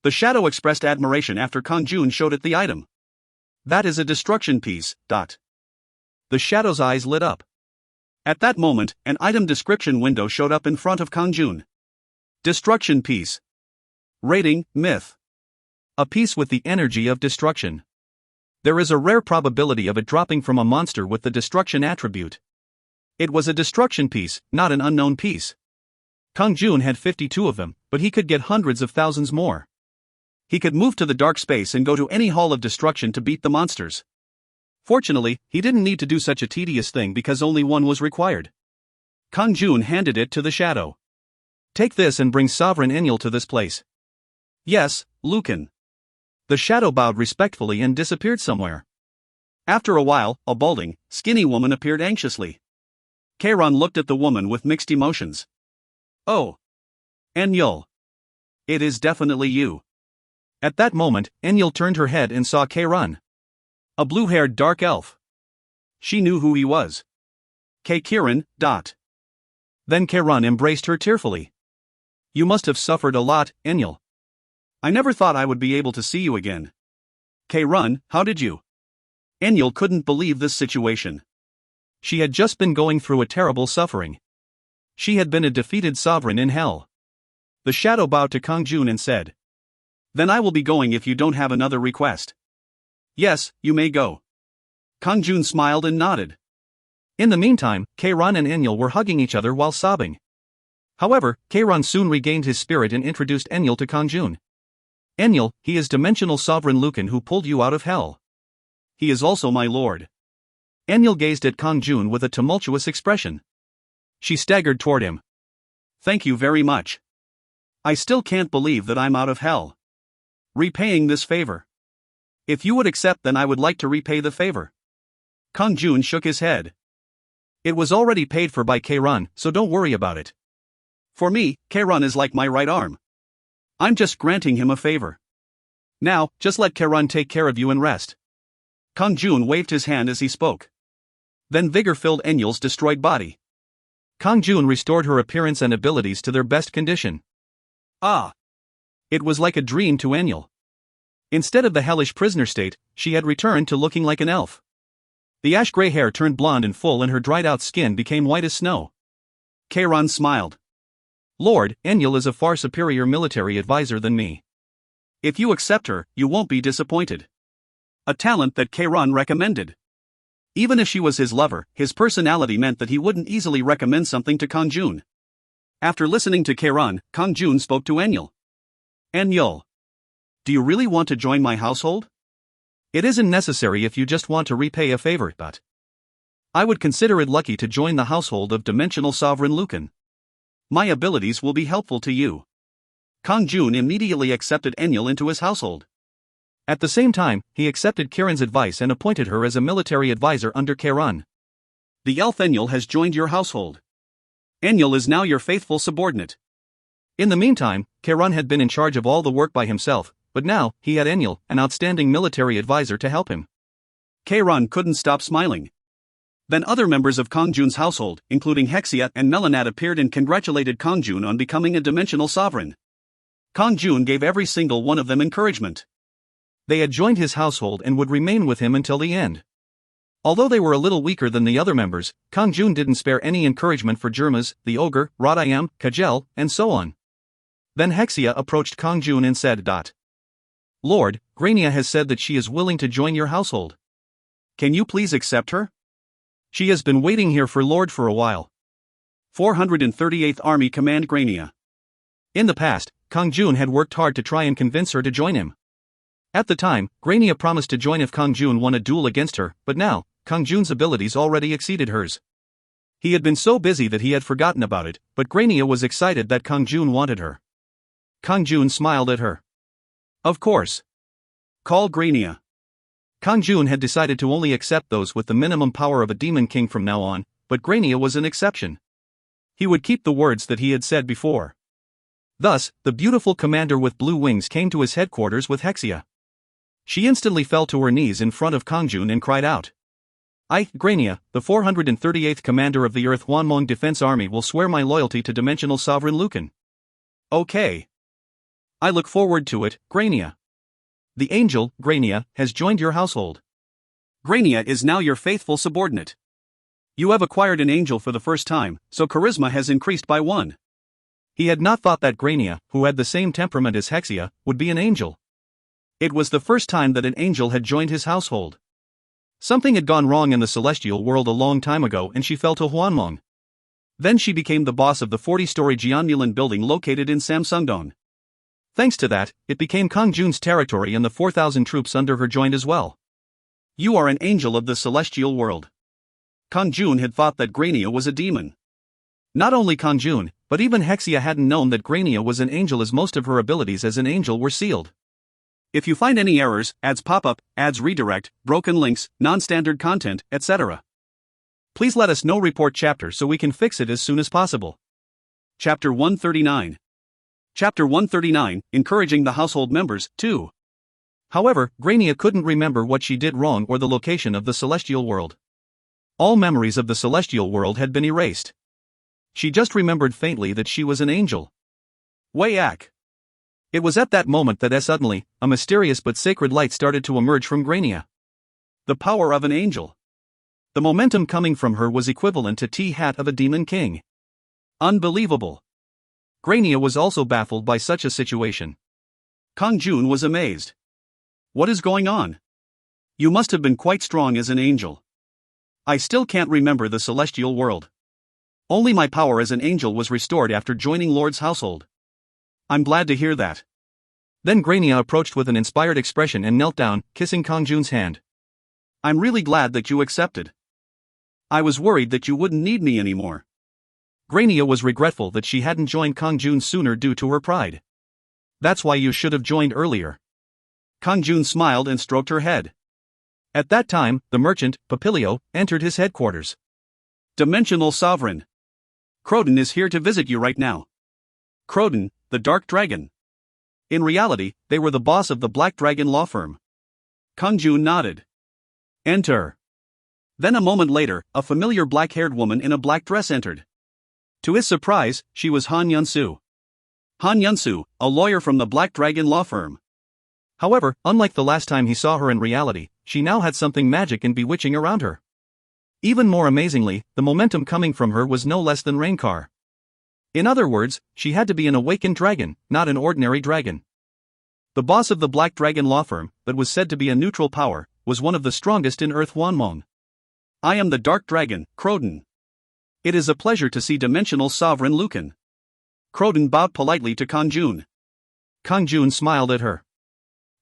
The shadow expressed admiration after Kang-jun showed it the item. That is a destruction piece. The shadow's eyes lit up. At that moment, an item description window showed up in front of Kang-jun. Destruction piece. Rating, myth. A piece with the energy of destruction. There is a rare probability of it dropping from a monster with the destruction attribute. It was a destruction piece, not an unknown piece. Kang-jun had 52 of them, but he could get hundreds of thousands more. He could move to the dark space and go to any hall of destruction to beat the monsters. Fortunately, he didn't need to do such a tedious thing because only one was required. Kang-jun handed it to the shadow. Take this and bring Sovereign Enyel to this place. Yes, Lucan. The shadow bowed respectfully and disappeared somewhere. After a while, a balding, skinny woman appeared anxiously. Kairon looked at the woman with mixed emotions. Oh. Enyel. It is definitely you. At that moment, Enyel turned her head and saw Kairon. A blue-haired dark elf. She knew who he was. Kiran. Then Kairon embraced her tearfully. You must have suffered a lot, Enyel. I never thought I would be able to see you again. Kairon, how did you? Enyel couldn't believe this situation. She had just been going through a terrible suffering. She had been a defeated sovereign in hell. The shadow bowed to Kang-jun and said, Then I will be going if you don't have another request. Yes, you may go. Kang-jun smiled and nodded. In the meantime, Kairon and Enyel were hugging each other while sobbing. However, Kairon soon regained his spirit and introduced Enyel to Kang-jun. Enyel, he is Dimensional Sovereign Lucan who pulled you out of hell. He is also my lord. Enyel gazed at Kang-jun with a tumultuous expression. She staggered toward him. Thank you very much. I still can't believe that I'm out of hell. Repaying this favor. If you would accept, then I would like to repay the favor. Kang-jun shook his head. It was already paid for by Kairon, so don't worry about it. For me, Kairon is like my right arm. I'm just granting him a favor. Now, just let Kairon take care of you and rest. Kang-jun waved his hand as he spoke. Then vigor filled Enyel's destroyed body. Kang-jun restored her appearance and abilities to their best condition. Ah! It was like a dream to Enyel. Instead of the hellish prisoner state, she had returned to looking like an elf. The ash-gray hair turned blonde and full and her dried-out skin became white as snow. Kairon smiled. Lord, Enyel is a far superior military advisor than me. If you accept her, you won't be disappointed. A talent that Kairon recommended. Even if she was his lover, his personality meant that he wouldn't easily recommend something to Kang-jun. After listening to Kang, Kang-jun spoke to Enyul. Enyul. Do you really want to join my household? It isn't necessary if you just want to repay a favor, but I would consider it lucky to join the household of Dimensional Sovereign Lucan. My abilities will be helpful to you. Kang-jun immediately accepted Enyul into his household. At the same time, he accepted Karen's advice and appointed her as a military advisor under Karen. The elf Enyul has joined your household. Enyul is now your faithful subordinate. In the meantime, Karen had been in charge of all the work by himself, but now, he had Enyul, an outstanding military advisor, to help him. Karen couldn't stop smiling. Then other members of Kang-jun's household, including Hexia and Melanat, appeared and congratulated Kang-jun on becoming a dimensional sovereign. Kang-jun gave every single one of them encouragement. They had joined his household and would remain with him until the end. Although they were a little weaker than the other members, Kang-jun didn't spare any encouragement for Jermas, the ogre, Radayam, Kajel, and so on. Then Hexia approached Kang-jun and said, Lord, Grania has said that she is willing to join your household. Can you please accept her? She has been waiting here for Lord for a while. 438th Army Command Grania. In the past, Kang-jun had worked hard to try and convince her to join him. At the time, Grania promised to join if Kang-jun won a duel against her, but now, Kang-jun's abilities already exceeded hers. He had been so busy that he had forgotten about it, but Grania was excited that Kang-jun wanted her. Kang-jun smiled at her. Of course. Call Grania. Kang-jun had decided to only accept those with the minimum power of a demon king from now on, but Grania was an exception. He would keep the words that he had said before. Thus, the beautiful commander with blue wings came to his headquarters with Hexia. She instantly fell to her knees in front of Kang-jun and cried out. I, Grania, the 438th commander of the Earth Hwanmong Defense Army, will swear my loyalty to Dimensional Sovereign Lucan. Okay. I look forward to it, Grania. The angel, Grania, has joined your household. Grania is now your faithful subordinate. You have acquired an angel for the first time, so charisma has increased by 1. He had not thought that Grania, who had the same temperament as Hexia, would be an angel. It was the first time that an angel had joined his household. Something had gone wrong in the celestial world a long time ago and she fell to Hwanmong. Then she became the boss of the 40-story Jeonmulan building located in Samsungdong. Thanks to that, it became Kang-jun's territory and the 4,000 troops under her joined as well. You are an angel of the celestial world. Kang-jun had thought that Grania was a demon. Not only Kang-jun, but even Hexia hadn't known that Grania was an angel, as most of her abilities as an angel were sealed. If you find any errors, ads pop up, ads redirect, broken links, non-standard content, etc., please let us know. Report chapter so we can fix it as soon as possible. Chapter 139. Chapter 139, Encouraging the Household Members, 2. However, Grania couldn't remember what she did wrong or the location of the celestial world. All memories of the celestial world had been erased. She just remembered faintly that she was an angel. Wayak. It was at that moment that suddenly, a mysterious but sacred light started to emerge from Grania. The power of an angel. The momentum coming from her was equivalent to T-hat of a demon king. Unbelievable. Grania was also baffled by such a situation. Kang-jun was amazed. What is going on? You must have been quite strong as an angel. I still can't remember the celestial world. Only my power as an angel was restored after joining Lord's household. I'm glad to hear that. Then Grania approached with an inspired expression and knelt down, kissing Kang-jun's hand. I'm really glad that you accepted. I was worried that you wouldn't need me anymore. Grania was regretful that she hadn't joined Kang-jun sooner due to her pride. That's why you should have joined earlier. Kang-jun smiled and stroked her head. At that time, the merchant, Papilio, entered his headquarters. Dimensional Sovereign. Croden is here to visit you right now. Croden, the Dark Dragon. In reality, they were the boss of the Black Dragon law firm. Kang-jun nodded. Enter. Then a moment later, a familiar black-haired woman in a black dress entered. To his surprise, she was Han Yun-soo. Han Yun-soo, a lawyer from the Black Dragon law firm. However, unlike the last time he saw her in reality, she now had something magic and bewitching around her. Even more amazingly, the momentum coming from her was no less than Rainkar. In other words, she had to be an awakened dragon, not an ordinary dragon. The boss of the Black Dragon law firm, that was said to be a neutral power, was one of the strongest in Earth Hwanmong. I am the Dark Dragon, Crowden. It is a pleasure to see Dimensional Sovereign Lucan. Crowden bowed politely to Kang-jun. Kang-jun smiled at her.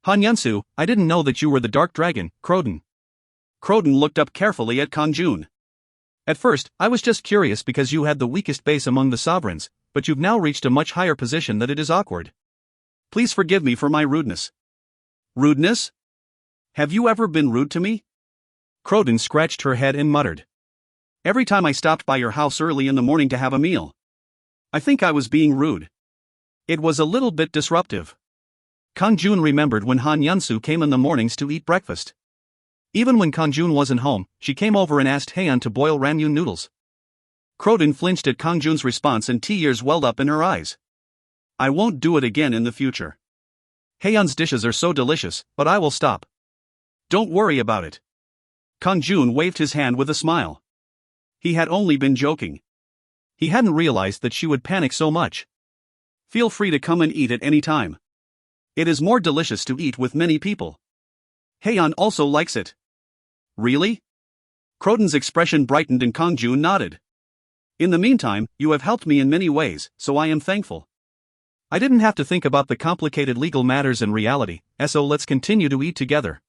Hwanmong, I didn't know that you were the Dark Dragon, Crowden. Crowden looked up carefully at Kang-jun. At first, I was just curious because you had the weakest base among the sovereigns, but you've now reached a much higher position that it is awkward. Please forgive me for my rudeness. Rudeness? Have you ever been rude to me? Crowden scratched her head and muttered. Every time I stopped by your house early in the morning to have a meal. I think I was being rude. It was a little bit disruptive. Kang-jun remembered when Hwanmong came in the mornings to eat breakfast. Even when Kang-jun wasn't home, she came over and asked Hwan to boil ramyun noodles. Crowden flinched at Kang-jun's response and tears welled up in her eyes. I won't do it again in the future. Hwan's dishes are so delicious, but I will stop. Don't worry about it. Kang-jun waved his hand with a smile. He had only been joking. He hadn't realized that she would panic so much. Feel free to come and eat at any time. It is more delicious to eat with many people. Hwan also likes it. Really? Crowden's expression brightened and Kang-jun nodded. In the meantime, you have helped me in many ways, so I am thankful. I didn't have to think about the complicated legal matters in reality, so let's continue to eat together.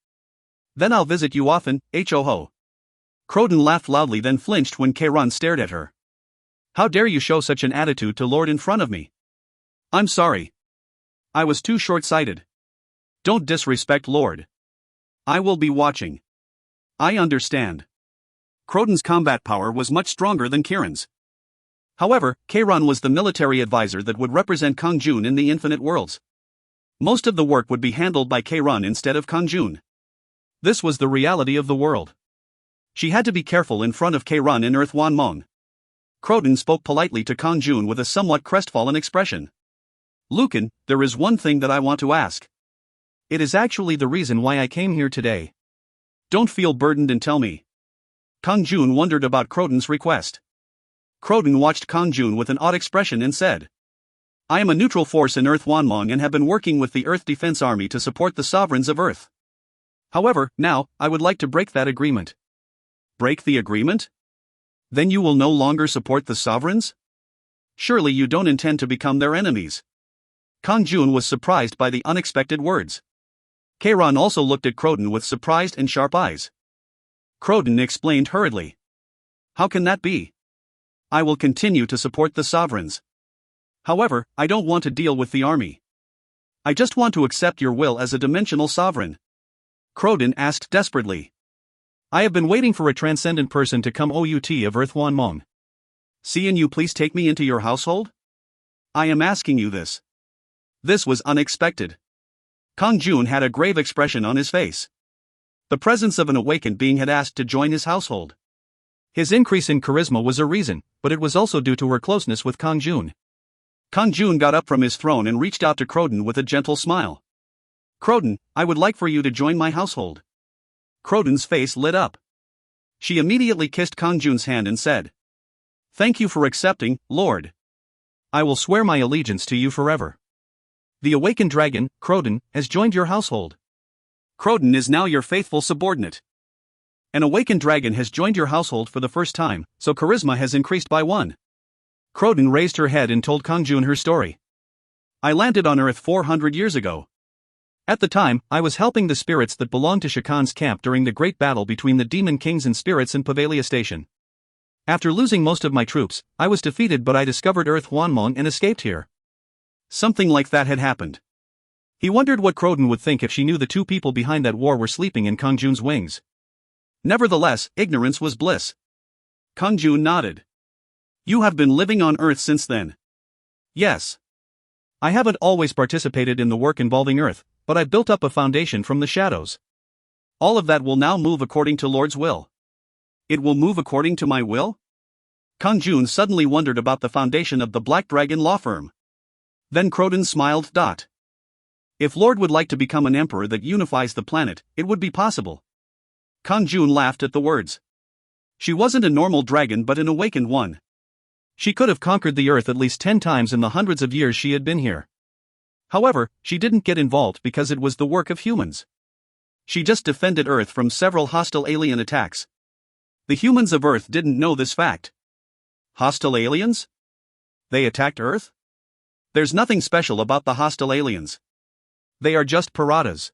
Then I'll visit you often, ho. Crowden laughed loudly then flinched when Kang stared at her. How dare you show such an attitude to Lord in front of me? I'm sorry. I was too short-sighted. Don't disrespect Lord. I will be watching. I understand. Crowden's combat power was much stronger than Kieran's. However, Kang was the military advisor that would represent Kang-jun in the Infinite Worlds. Most of the work would be handled by Kang instead of Kang-jun. This was the reality of the world. She had to be careful in front of Kang in Earth Hwanmong. Crowden spoke politely to Kang-jun with a somewhat crestfallen expression. Lucan, there is one thing that I want to ask. It is actually the reason why I came here today. Don't feel burdened and tell me. Kang-jun wondered about Crowden's request. Crowden watched Kang-jun with an odd expression and said, I am a neutral force in Earth Hwanmong and have been working with the Earth Defense Army to support the sovereigns of Earth. However, now, I would like to break that agreement. Break the agreement? Then you will no longer support the sovereigns? Surely you don't intend to become their enemies. Kang-jun was surprised by the unexpected words. Kang also looked at Crowden with surprised and sharp eyes. Crowden explained hurriedly. How can that be? I will continue to support the sovereigns. However, I don't want to deal with the army. I just want to accept your will as a dimensional sovereign. Crowden asked desperately. I have been waiting for a transcendent person to come out of Earth Hwanmong. Can you please take me into your household? I am asking you this. This was unexpected. Kang-jun had a grave expression on his face. The presence of an awakened being had asked to join his household. His increase in charisma was a reason, but it was also due to her closeness with Kang-jun. Kang-jun got up from his throne and reached out to Crowden with a gentle smile. Crowden, I would like for you to join my household. Crowden's face lit up. She immediately kissed Kang-jun's hand and said, Thank you for accepting, Lord. I will swear my allegiance to you forever. The awakened dragon, Crowden, has joined your household. Crowden is now your faithful subordinate. An awakened dragon has joined your household for the first time, so charisma has increased by 1. Crowden raised her head and told Kang-jun her story. I landed on Earth 400 years ago. At the time, I was helping the spirits that belonged to Shakan's camp during the great battle between the demon kings and spirits in Pavalia Station. After losing most of my troops, I was defeated, but I discovered Earth Hwanmong and escaped here. Something like that had happened. He wondered what Crowden would think if she knew the two people behind that war were sleeping in Kang-jun's wings. Nevertheless, ignorance was bliss. Kang-jun nodded. You have been living on Earth since then. Yes. I haven't always participated in the work involving Earth, but I built up a foundation from the shadows. All of that will now move according to Lord's will. It will move according to my will? Kang-jun suddenly wondered about the foundation of the Black Dragon law firm. Then Crowden smiled. If Lord would like to become an emperor that unifies the planet, it would be possible. Kang-jun laughed at the words. She wasn't a normal dragon but an awakened one. She could have conquered the Earth at least 10 times in the hundreds of years she had been here. However, she didn't get involved because it was the work of humans. She just defended Earth from several hostile alien attacks. The humans of Earth didn't know this fact. Hostile aliens? They attacked Earth? There's nothing special about the hostile aliens. They are just piratas.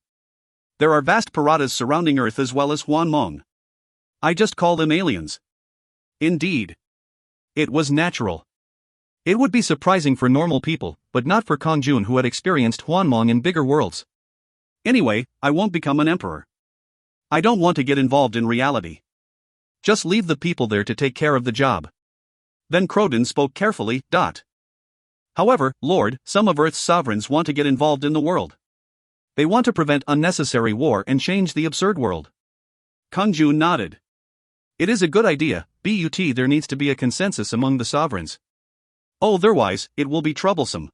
There are vast piratas surrounding Earth as well as Hwanmong. I just call them aliens. Indeed. It was natural. It would be surprising for normal people, but not for Kang-jun, who had experienced Hwanmong in bigger worlds. Anyway, I won't become an emperor. I don't want to get involved in reality. Just leave the people there to take care of the job. Then Kang-jun spoke carefully. However, Lord, some of Earth's sovereigns want to get involved in the world. They want to prevent unnecessary war and change the absurd world. Kang-jun nodded. It is a good idea, but there needs to be a consensus among the sovereigns. Otherwise, it will be troublesome.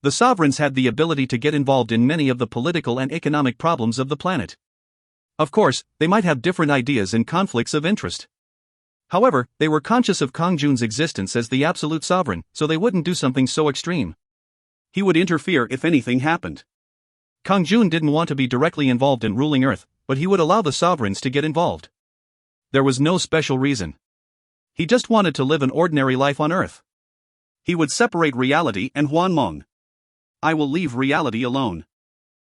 The sovereigns had the ability to get involved in many of the political and economic problems of the planet. Of course, they might have different ideas and conflicts of interest. However, they were conscious of Kang-jun's existence as the absolute sovereign, so they wouldn't do something so extreme. He would interfere if anything happened. Kang-jun didn't want to be directly involved in ruling Earth, but he would allow the sovereigns to get involved. There was no special reason. He just wanted to live an ordinary life on Earth. He would separate reality and Hwanmong. I will leave reality alone.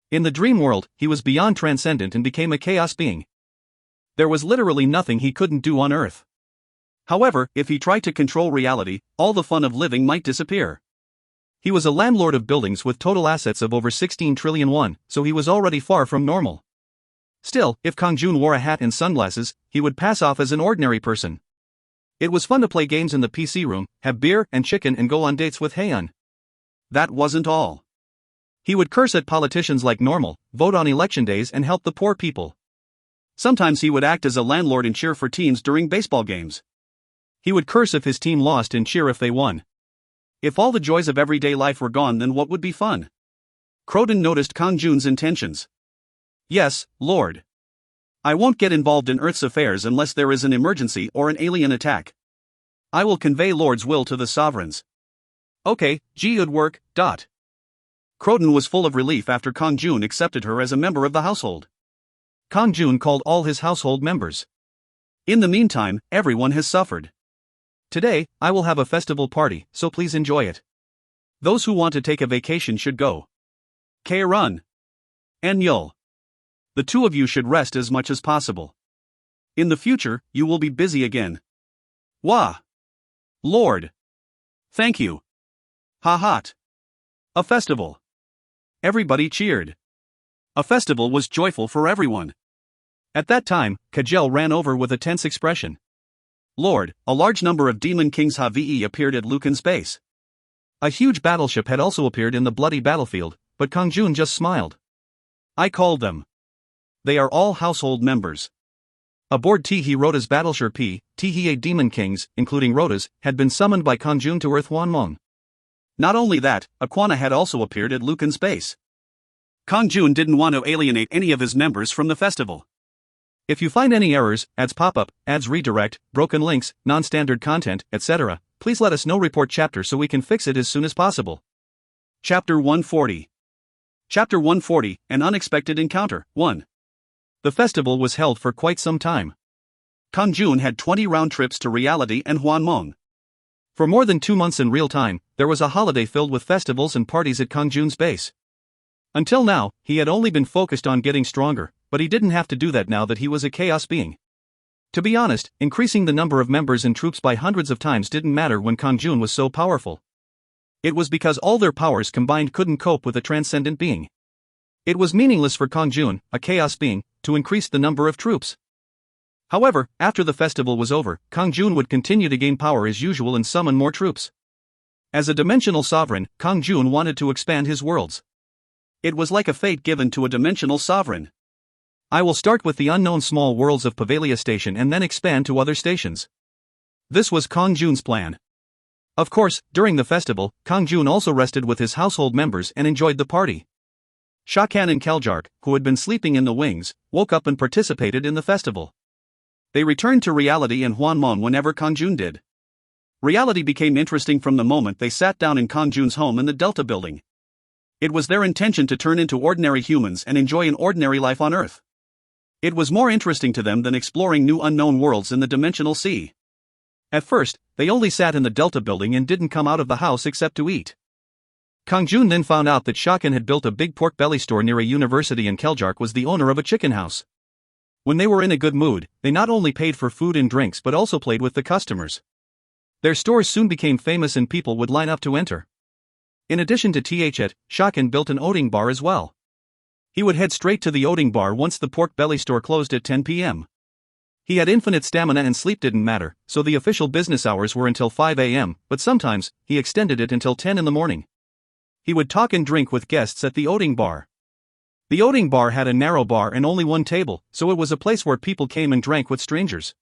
In the dream world, he was beyond transcendent and became a chaos being. There was literally nothing he couldn't do on Earth. However, if he tried to control reality, all the fun of living might disappear. He was a landlord of buildings with total assets of over 16 trillion won, so he was already far from normal. Still, if Kang-jun wore a hat and sunglasses, he would pass off as an ordinary person. It was fun to play games in the PC room, have beer and chicken and go on dates with Hyeon. That wasn't all. He would curse at politicians like normal, vote on election days and help the poor people. Sometimes he would act as a landlord and cheer for teams during baseball games. He would curse if his team lost and cheer if they won. If all the joys of everyday life were gone, then what would be fun? Kang-jun noticed Kang-jun's intentions. Yes, Lord. I won't get involved in Earth's affairs unless there is an emergency or an alien attack. I will convey Lord's will to the sovereigns. Okay, good work. Kang-jun was full of relief after Kang-jun accepted her as a member of the household. Kang-jun called all his household members. In the meantime, everyone has suffered. Today, I will have a festival party, so please enjoy it. Those who want to take a vacation should go. Kae-run and Yul. The two of you should rest as much as possible. In the future, you will be busy again. Wah! Lord! Thank you. Ha-hot! A festival. Everybody cheered. A festival was joyful for everyone. At that time, Kajel ran over with a tense expression. Lord, a large number of Demon Kings Havi appeared at Lucan's base. A huge battleship had also appeared in the bloody battlefield, but Kang-jun just smiled. I called them. They are all household members. Aboard T-He Rota's battleship T-He Demon Kings, including Rota's, had been summoned by Kang-jun to Earth Hwanmong. Not only that, Aquana had also appeared at Lucan's base. Kang-jun didn't want to alienate any of his members from the festival. If you find any errors, ads pop-up, ads redirect, broken links, non-standard content, etc., please let us know. Report chapter so we can fix it as soon as possible. Chapter 140. Chapter 140, An Unexpected Encounter, 1. The festival was held for quite some time. Kang-jun had 20 round trips to reality and Hwanmong. For more than 2 months in real time, there was a holiday filled with festivals and parties at Kang-jun's base. Until now, he had only been focused on getting stronger, but he didn't have to do that now that he was a chaos being. To be honest, increasing the number of members and troops by hundreds of times didn't matter when Kang-jun was so powerful. It was because all their powers combined couldn't cope with a transcendent being. It was meaningless for Kang-jun, a chaos being, to increase the number of troops. However, after the festival was over, Kang-jun would continue to gain power as usual and summon more troops. As a dimensional sovereign, Kang-jun wanted to expand his worlds. It was like a fate given to a dimensional sovereign. I will start with the unknown small worlds of Pavalia Station and then expand to other stations. This was Kang-jun's plan. Of course, during the festival, Kang-jun also rested with his household members and enjoyed the party. Shakan and Keljark, who had been sleeping in the wings, woke up and participated in the festival. They returned to reality and Hwanmong whenever Kang-jun did. Reality became interesting from the moment they sat down in Kang-jun's home in the Delta building. It was their intention to turn into ordinary humans and enjoy an ordinary life on Earth. It was more interesting to them than exploring new unknown worlds in the dimensional sea. At first, they only sat in the Delta building and didn't come out of the house except to eat. Kang-jun then found out that Shakan had built a big pork belly store near a university and Kjelljark was the owner of a chicken house. When they were in a good mood, they not only paid for food and drinks but also played with the customers. Their stores soon became famous and people would line up to enter. In addition to Th, Shakan built an Oding bar as well. He would head straight to the Oding bar once the pork belly store closed at 10 p.m. He had infinite stamina and sleep didn't matter, so the official business hours were until 5 a.m., but sometimes, he extended it until 10 in the morning. He would talk and drink with guests at the Oding bar. The Oding bar had a narrow bar and only one table, so it was a place where people came and drank with strangers.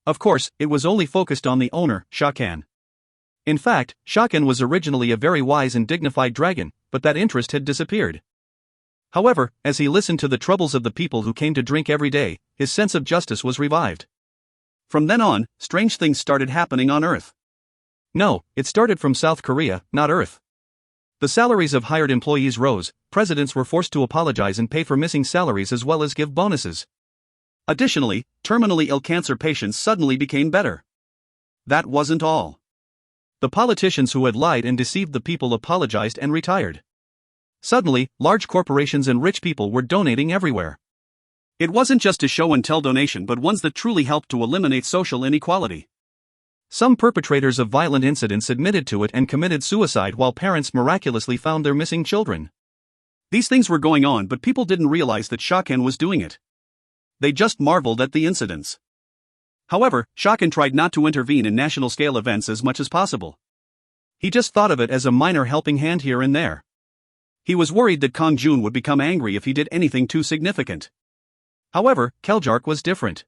Of course, it was only focused on the owner, Shakan. In fact, Shakan was originally a very wise and dignified dragon, but that interest had disappeared. However, as he listened to the troubles of the people who came to drink every day, his sense of justice was revived. From then on, strange things started happening on Earth. No, it started from South Korea, not Earth. The salaries of hired employees rose, presidents were forced to apologize and pay for missing salaries as well as give bonuses. Additionally, terminally ill cancer patients suddenly became better. That wasn't all. The politicians who had lied and deceived the people apologized and retired. Suddenly, large corporations and rich people were donating everywhere. It wasn't just a show and tell donation but ones that truly helped to eliminate social inequality. Some perpetrators of violent incidents admitted to it and committed suicide while parents miraculously found their missing children. These things were going on but people didn't realize that Shakan was doing it. They just marveled at the incidents. However, Shakan tried not to intervene in national-scale events as much as possible. He just thought of it as a minor helping hand here and there. He was worried that Kang-jun would become angry if he did anything too significant. However, Kjelljark was different.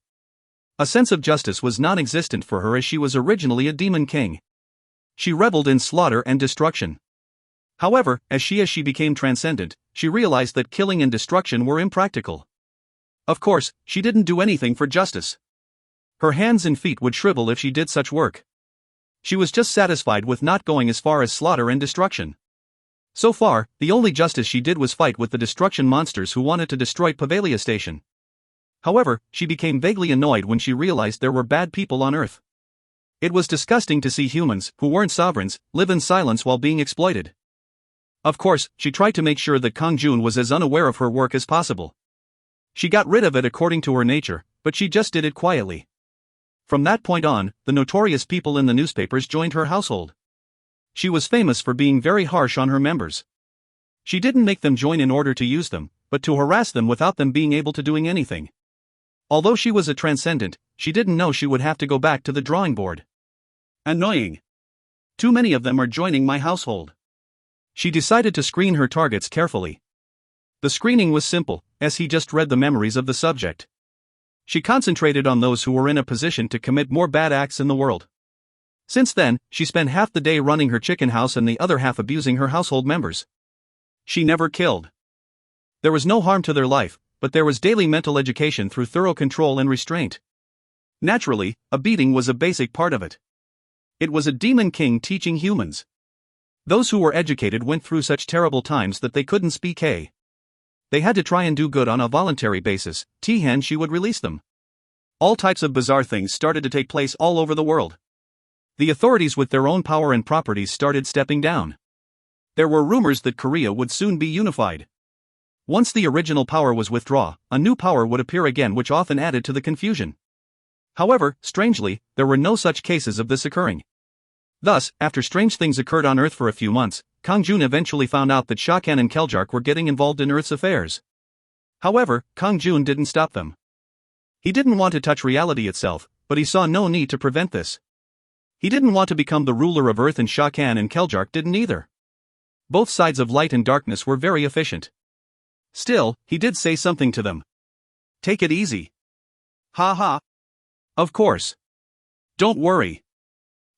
A sense of justice was non-existent for her as she was originally a demon king. She reveled in slaughter and destruction. However, as she became transcendent, she realized that killing and destruction were impractical. Of course, she didn't do anything for justice. Her hands and feet would shrivel if she did such work. She was just satisfied with not going as far as slaughter and destruction. So far, the only justice she did was fight with the destruction monsters who wanted to destroy Pavalia Station. However, she became vaguely annoyed when she realized there were bad people on Earth. It was disgusting to see humans, who weren't sovereigns, live in silence while being exploited. Of course, she tried to make sure that Kang-jun was as unaware of her work as possible. She got rid of it according to her nature, but she just did it quietly. From that point on, the notorious people in the newspapers joined her household. She was famous for being very harsh on her members. She didn't make them join in order to use them, but to harass them without them being able to doing anything. Although she was a transcendent, she didn't know she would have to go back to the drawing board. Annoying. Too many of them are joining my household. She decided to screen her targets carefully. The screening was simple, as he just read the memories of the subject. She concentrated on those who were in a position to commit more bad acts in the world. Since then, she spent half the day running her chicken house and the other half abusing her household members. She never killed. There was no harm to their life, but there was daily mental education through thorough control and restraint. Naturally, a beating was a basic part of it. It was a demon king teaching humans. Those who were educated went through such terrible times that they couldn't speak. They had to try and do good on a voluntary basis, Tihan she would release them. All types of bizarre things started to take place all over the world. The authorities with their own power and properties started stepping down. There were rumors that Korea would soon be unified. Once the original power was withdrawn, a new power would appear again which often added to the confusion. However, strangely, there were no such cases of this occurring. Thus, after strange things occurred on Earth for a few months, Kang-jun eventually found out that Shakan and Kjelljark were getting involved in Earth's affairs. However, Kang-jun didn't stop them. He didn't want to touch reality itself, but he saw no need to prevent this. He didn't want to become the ruler of Earth and Shakan and Kjelljark didn't either. Both sides of light and darkness were very efficient. Still, he did say something to them. Take it easy. Ha ha. Of course. Don't worry.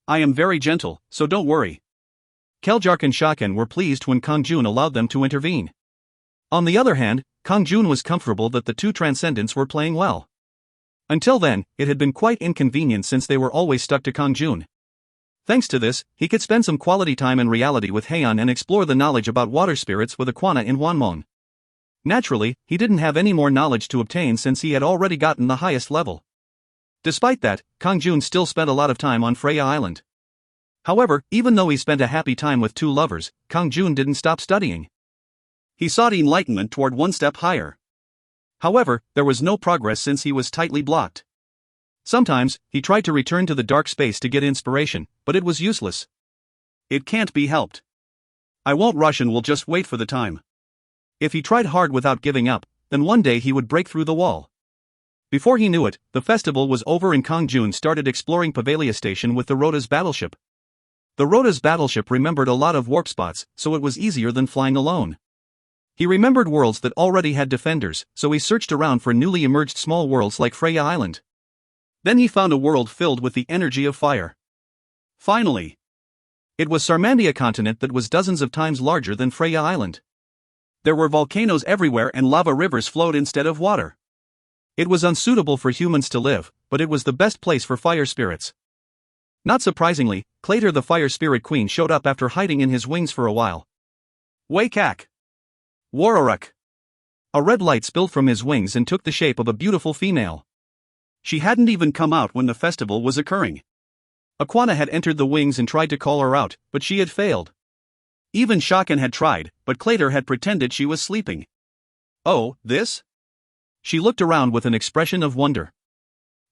I am very gentle, so don't worry. Kjelljark and Shakan were pleased when Kang-jun allowed them to intervene. On the other hand, Kang-jun was comfortable that the two transcendents were playing well. Until then, it had been quite inconvenient since they were always stuck to Kang-jun. Thanks to this, he could spend some quality time in reality with Heian and explore the knowledge about water spirits with Aquana in Hwanmong. Naturally, he didn't have any more knowledge to obtain since he had already gotten the highest level. Despite that, Kang-jun still spent a lot of time on Freya Island. However, even though he spent a happy time with two lovers, Kang-jun didn't stop studying. He sought enlightenment toward one step higher. However, there was no progress since he was tightly blocked. Sometimes, he tried to return to the dark space to get inspiration, but it was useless. It can't be helped. I won't rush and will just wait for the time. If he tried hard without giving up, then one day he would break through the wall. Before he knew it, the festival was over and Kang-jun started exploring Pavalia Station with the Rhoda's battleship. The Rhoda's battleship remembered a lot of warp spots, so it was easier than flying alone. He remembered worlds that already had defenders, so he searched around for newly emerged small worlds like Freya Island. Then he found a world filled with the energy of fire. Finally! It was Sarmandia continent that was dozens of times larger than Freya Island. There were volcanoes everywhere and lava rivers flowed instead of water. It was unsuitable for humans to live, but it was the best place for fire spirits. Not surprisingly, Clater the Fire Spirit Queen showed up after hiding in his wings for a while. Waykak! Wararuk! A red light spilled from his wings and took the shape of a beautiful female. She hadn't even come out when the festival was occurring. Aquana had entered the wings and tried to call her out, but she had failed. Even Shaken had tried, but Clater had pretended she was sleeping. Oh, this? She looked around with an expression of wonder.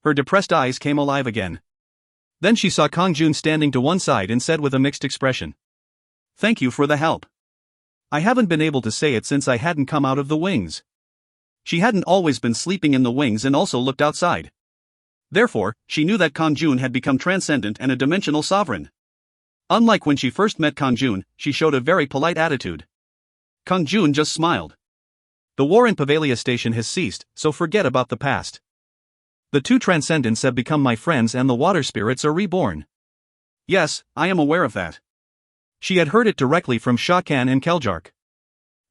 Her depressed eyes came alive again. Then she saw Kang-jun standing to one side and said with a mixed expression, "Thank you for the help. I haven't been able to say it since I hadn't come out of the wings." She hadn't always been sleeping in the wings and also looked outside. Therefore, she knew that Kang-jun had become transcendent and a dimensional sovereign. Unlike when she first met Kang-jun, she showed a very polite attitude. Kang-jun just smiled. The war in Pavalia Station has ceased, so forget about the past. The two transcendents have become my friends and the water spirits are reborn. Yes, I am aware of that. She had heard it directly from Shakan and Keljark.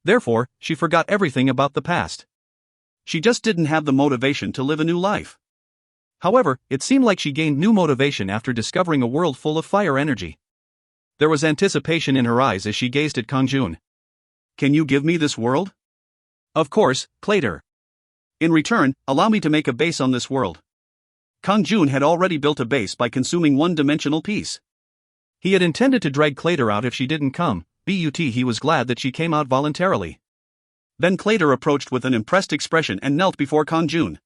Therefore, she forgot everything about the past. She just didn't have the motivation to live a new life. However, it seemed like she gained new motivation after discovering a world full of fire energy. There was anticipation in her eyes as she gazed at Kang-jun. Can you give me this world? Of course, Clater. In return, allow me to make a base on this world. Kang-jun had already built a base by consuming one-dimensional piece. He had intended to drag Clater out if she didn't come, but he was glad that she came out voluntarily. Then Clater approached with an impressed expression and knelt before Kang-jun.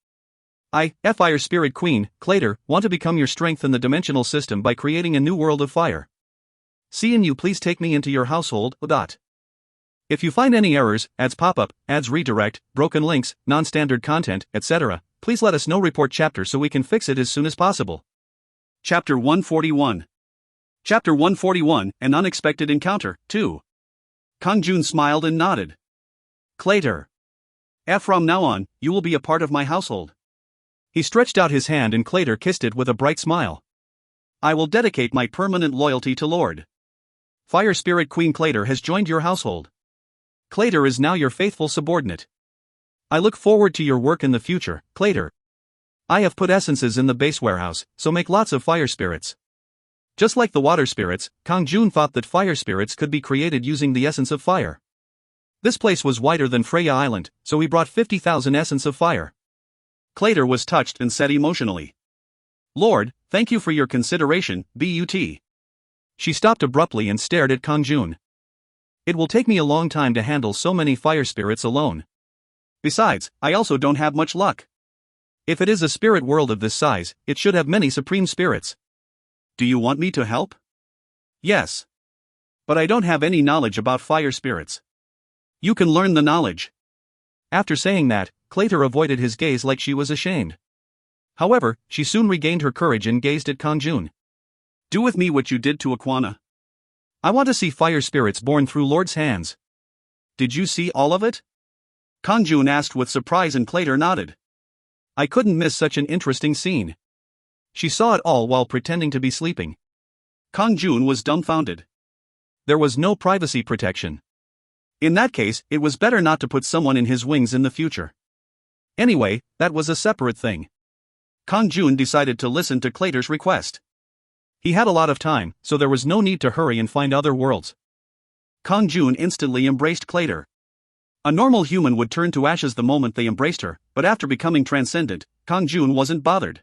I, Fire Spirit Queen, Clater, want to become your strength in the dimensional system by creating a new world of fire. Can you please take me into your household? If you find any errors, ads pop up, ads redirect, broken links, non-standard content, etc., please let us know. Report chapter so we can fix it as soon as possible. Chapter 141. Chapter 141, An Unexpected Encounter, 2. Kang-jun smiled and nodded. Clater. From now on, you will be a part of my household. He stretched out his hand and Clater kissed it with a bright smile. I will dedicate my permanent loyalty to Lord. Fire Spirit Queen Clater has joined your household. Clater is now your faithful subordinate. I look forward to your work in the future, Clater. I have put essences in the base warehouse, so make lots of fire spirits. Just like the water spirits, Kang-jun thought that fire spirits could be created using the essence of fire. This place was wider than Freya Island, so he brought 50,000 essence of fire. Clater was touched and said emotionally, "Lord, thank you for your consideration, but." She stopped abruptly and stared at Kang-jun. It will take me a long time to handle so many fire spirits alone. Besides, I also don't have much luck. If it is a spirit world of this size, it should have many supreme spirits. Do you want me to help? Yes. But I don't have any knowledge about fire spirits. You can learn the knowledge. After saying that, Clater avoided his gaze like she was ashamed. However, she soon regained her courage and gazed at Kang-jun. Do with me what you did to Aquana. I want to see fire spirits born through Lord's hands. Did you see all of it? Kang-jun asked with surprise and Clater nodded. I couldn't miss such an interesting scene. She saw it all while pretending to be sleeping. Kang-jun was dumbfounded. There was no privacy protection. In that case, it was better not to put someone in his wings in the future. Anyway, that was a separate thing. Kang-jun decided to listen to Clater's request. He had a lot of time, so there was no need to hurry and find other worlds. Kang-jun instantly embraced Clater. A normal human would turn to ashes the moment they embraced her, but after becoming transcendent, Kang-jun wasn't bothered.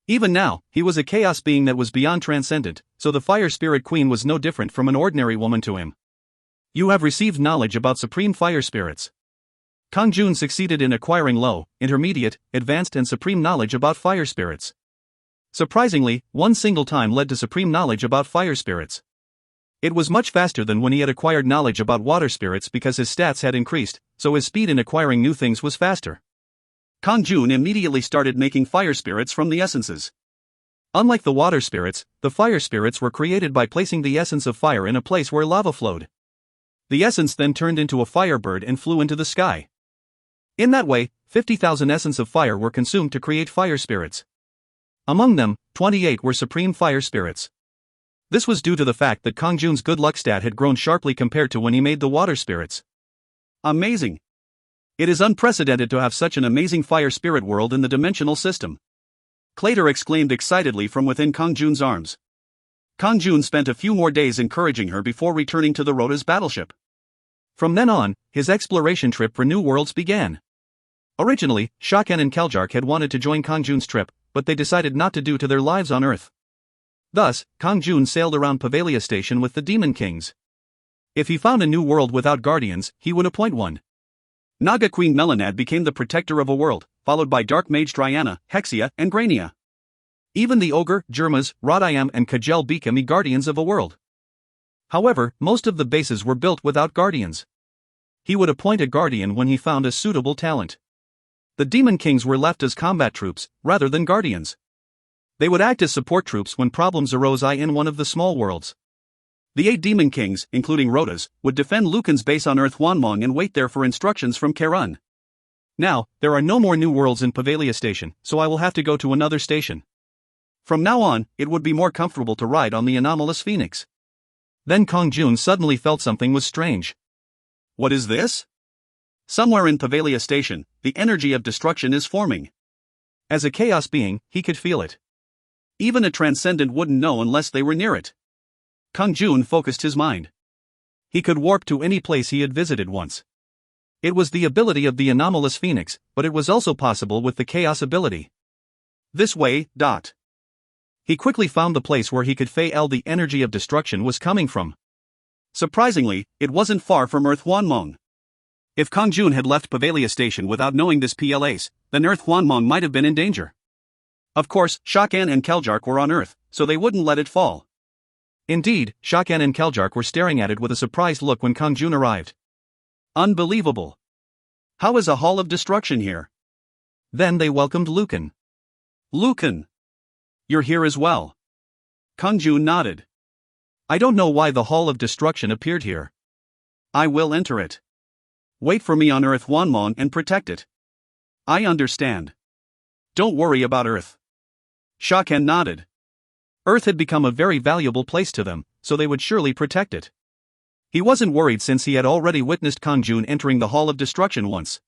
Even now, he was a chaos being that was beyond transcendent, so the Fire Spirit Queen was no different from an ordinary woman to him. You have received knowledge about supreme fire spirits. Kang-jun succeeded in acquiring low, intermediate, advanced and supreme knowledge about fire spirits. Surprisingly, one single time led to supreme knowledge about fire spirits. It was much faster than when he had acquired knowledge about water spirits because his stats had increased, so his speed in acquiring new things was faster. Kang-jun immediately started making fire spirits from the essences. Unlike the water spirits, the fire spirits were created by placing the essence of fire in a place where lava flowed. The essence then turned into a firebird and flew into the sky. In that way, 50,000 essence of fire were consumed to create fire spirits. Among them, 28 were supreme fire spirits. This was due to the fact that Kang-jun's good luck stat had grown sharply compared to when he made the water spirits. Amazing! It is unprecedented to have such an amazing fire spirit world in the dimensional system. Clater exclaimed excitedly from within Kang-jun's arms. Kang-jun spent a few more days encouraging her before returning to the Rhoda's battleship. From then on, his exploration trip for new worlds began. Originally, Shakan and Keljark had wanted to join Kang-jun's trip, but they decided not to due to their lives on Earth. Thus, Kang-jun sailed around Pavalia Station with the Demon Kings. If he found a new world without guardians, he would appoint one. Naga Queen Melanad became the protector of a world, followed by Dark Mage Dryana, Hexia, and Grania. Even the Ogre, Jermas, Rodayam and Kajel became guardians of a world. However, most of the bases were built without guardians. He would appoint a guardian when he found a suitable talent. The Demon Kings were left as combat troops, rather than guardians. They would act as support troops when problems arose in one of the small worlds. The 8 Demon Kings, including Rhoda's, would defend Lucan's base on Earth Hwanmong and wait there for instructions from Kerun. Now, there are no more new worlds in Pavalia Station, so I will have to go to another station. From now on, it would be more comfortable to ride on the anomalous Phoenix. Then Kang-jun suddenly felt something was strange. What is this? Somewhere in Pavalia Station, the energy of destruction is forming. As a chaos being, he could feel it. Even a transcendent wouldn't know unless they were near it. Kang-jun focused his mind. He could warp to any place he had visited once. It was the ability of the anomalous Phoenix, but it was also possible with the chaos ability. This way. He quickly found the place where he could feel the energy of destruction was coming from. Surprisingly, it wasn't far from Earth Hwanmong. If Kang-jun had left Pavalia Station without knowing this place, then Earth Hwanmong might have been in danger. Of course, Shakan and Keljark were on Earth, so they wouldn't let it fall. Indeed, Shakan and Keljark were staring at it with a surprised look when Kang-jun arrived. Unbelievable. How is a Hall of Destruction here? Then they welcomed Lucan. Lucan. You're here as well. Kang-jun nodded. I don't know why the Hall of Destruction appeared here. I will enter it. Wait for me on Earth Hwanmong and protect it. I understand. Don't worry about Earth. Shakan nodded. Earth had become a very valuable place to them, so they would surely protect it. He wasn't worried since he had already witnessed Kang-jun entering the Hall of Destruction once.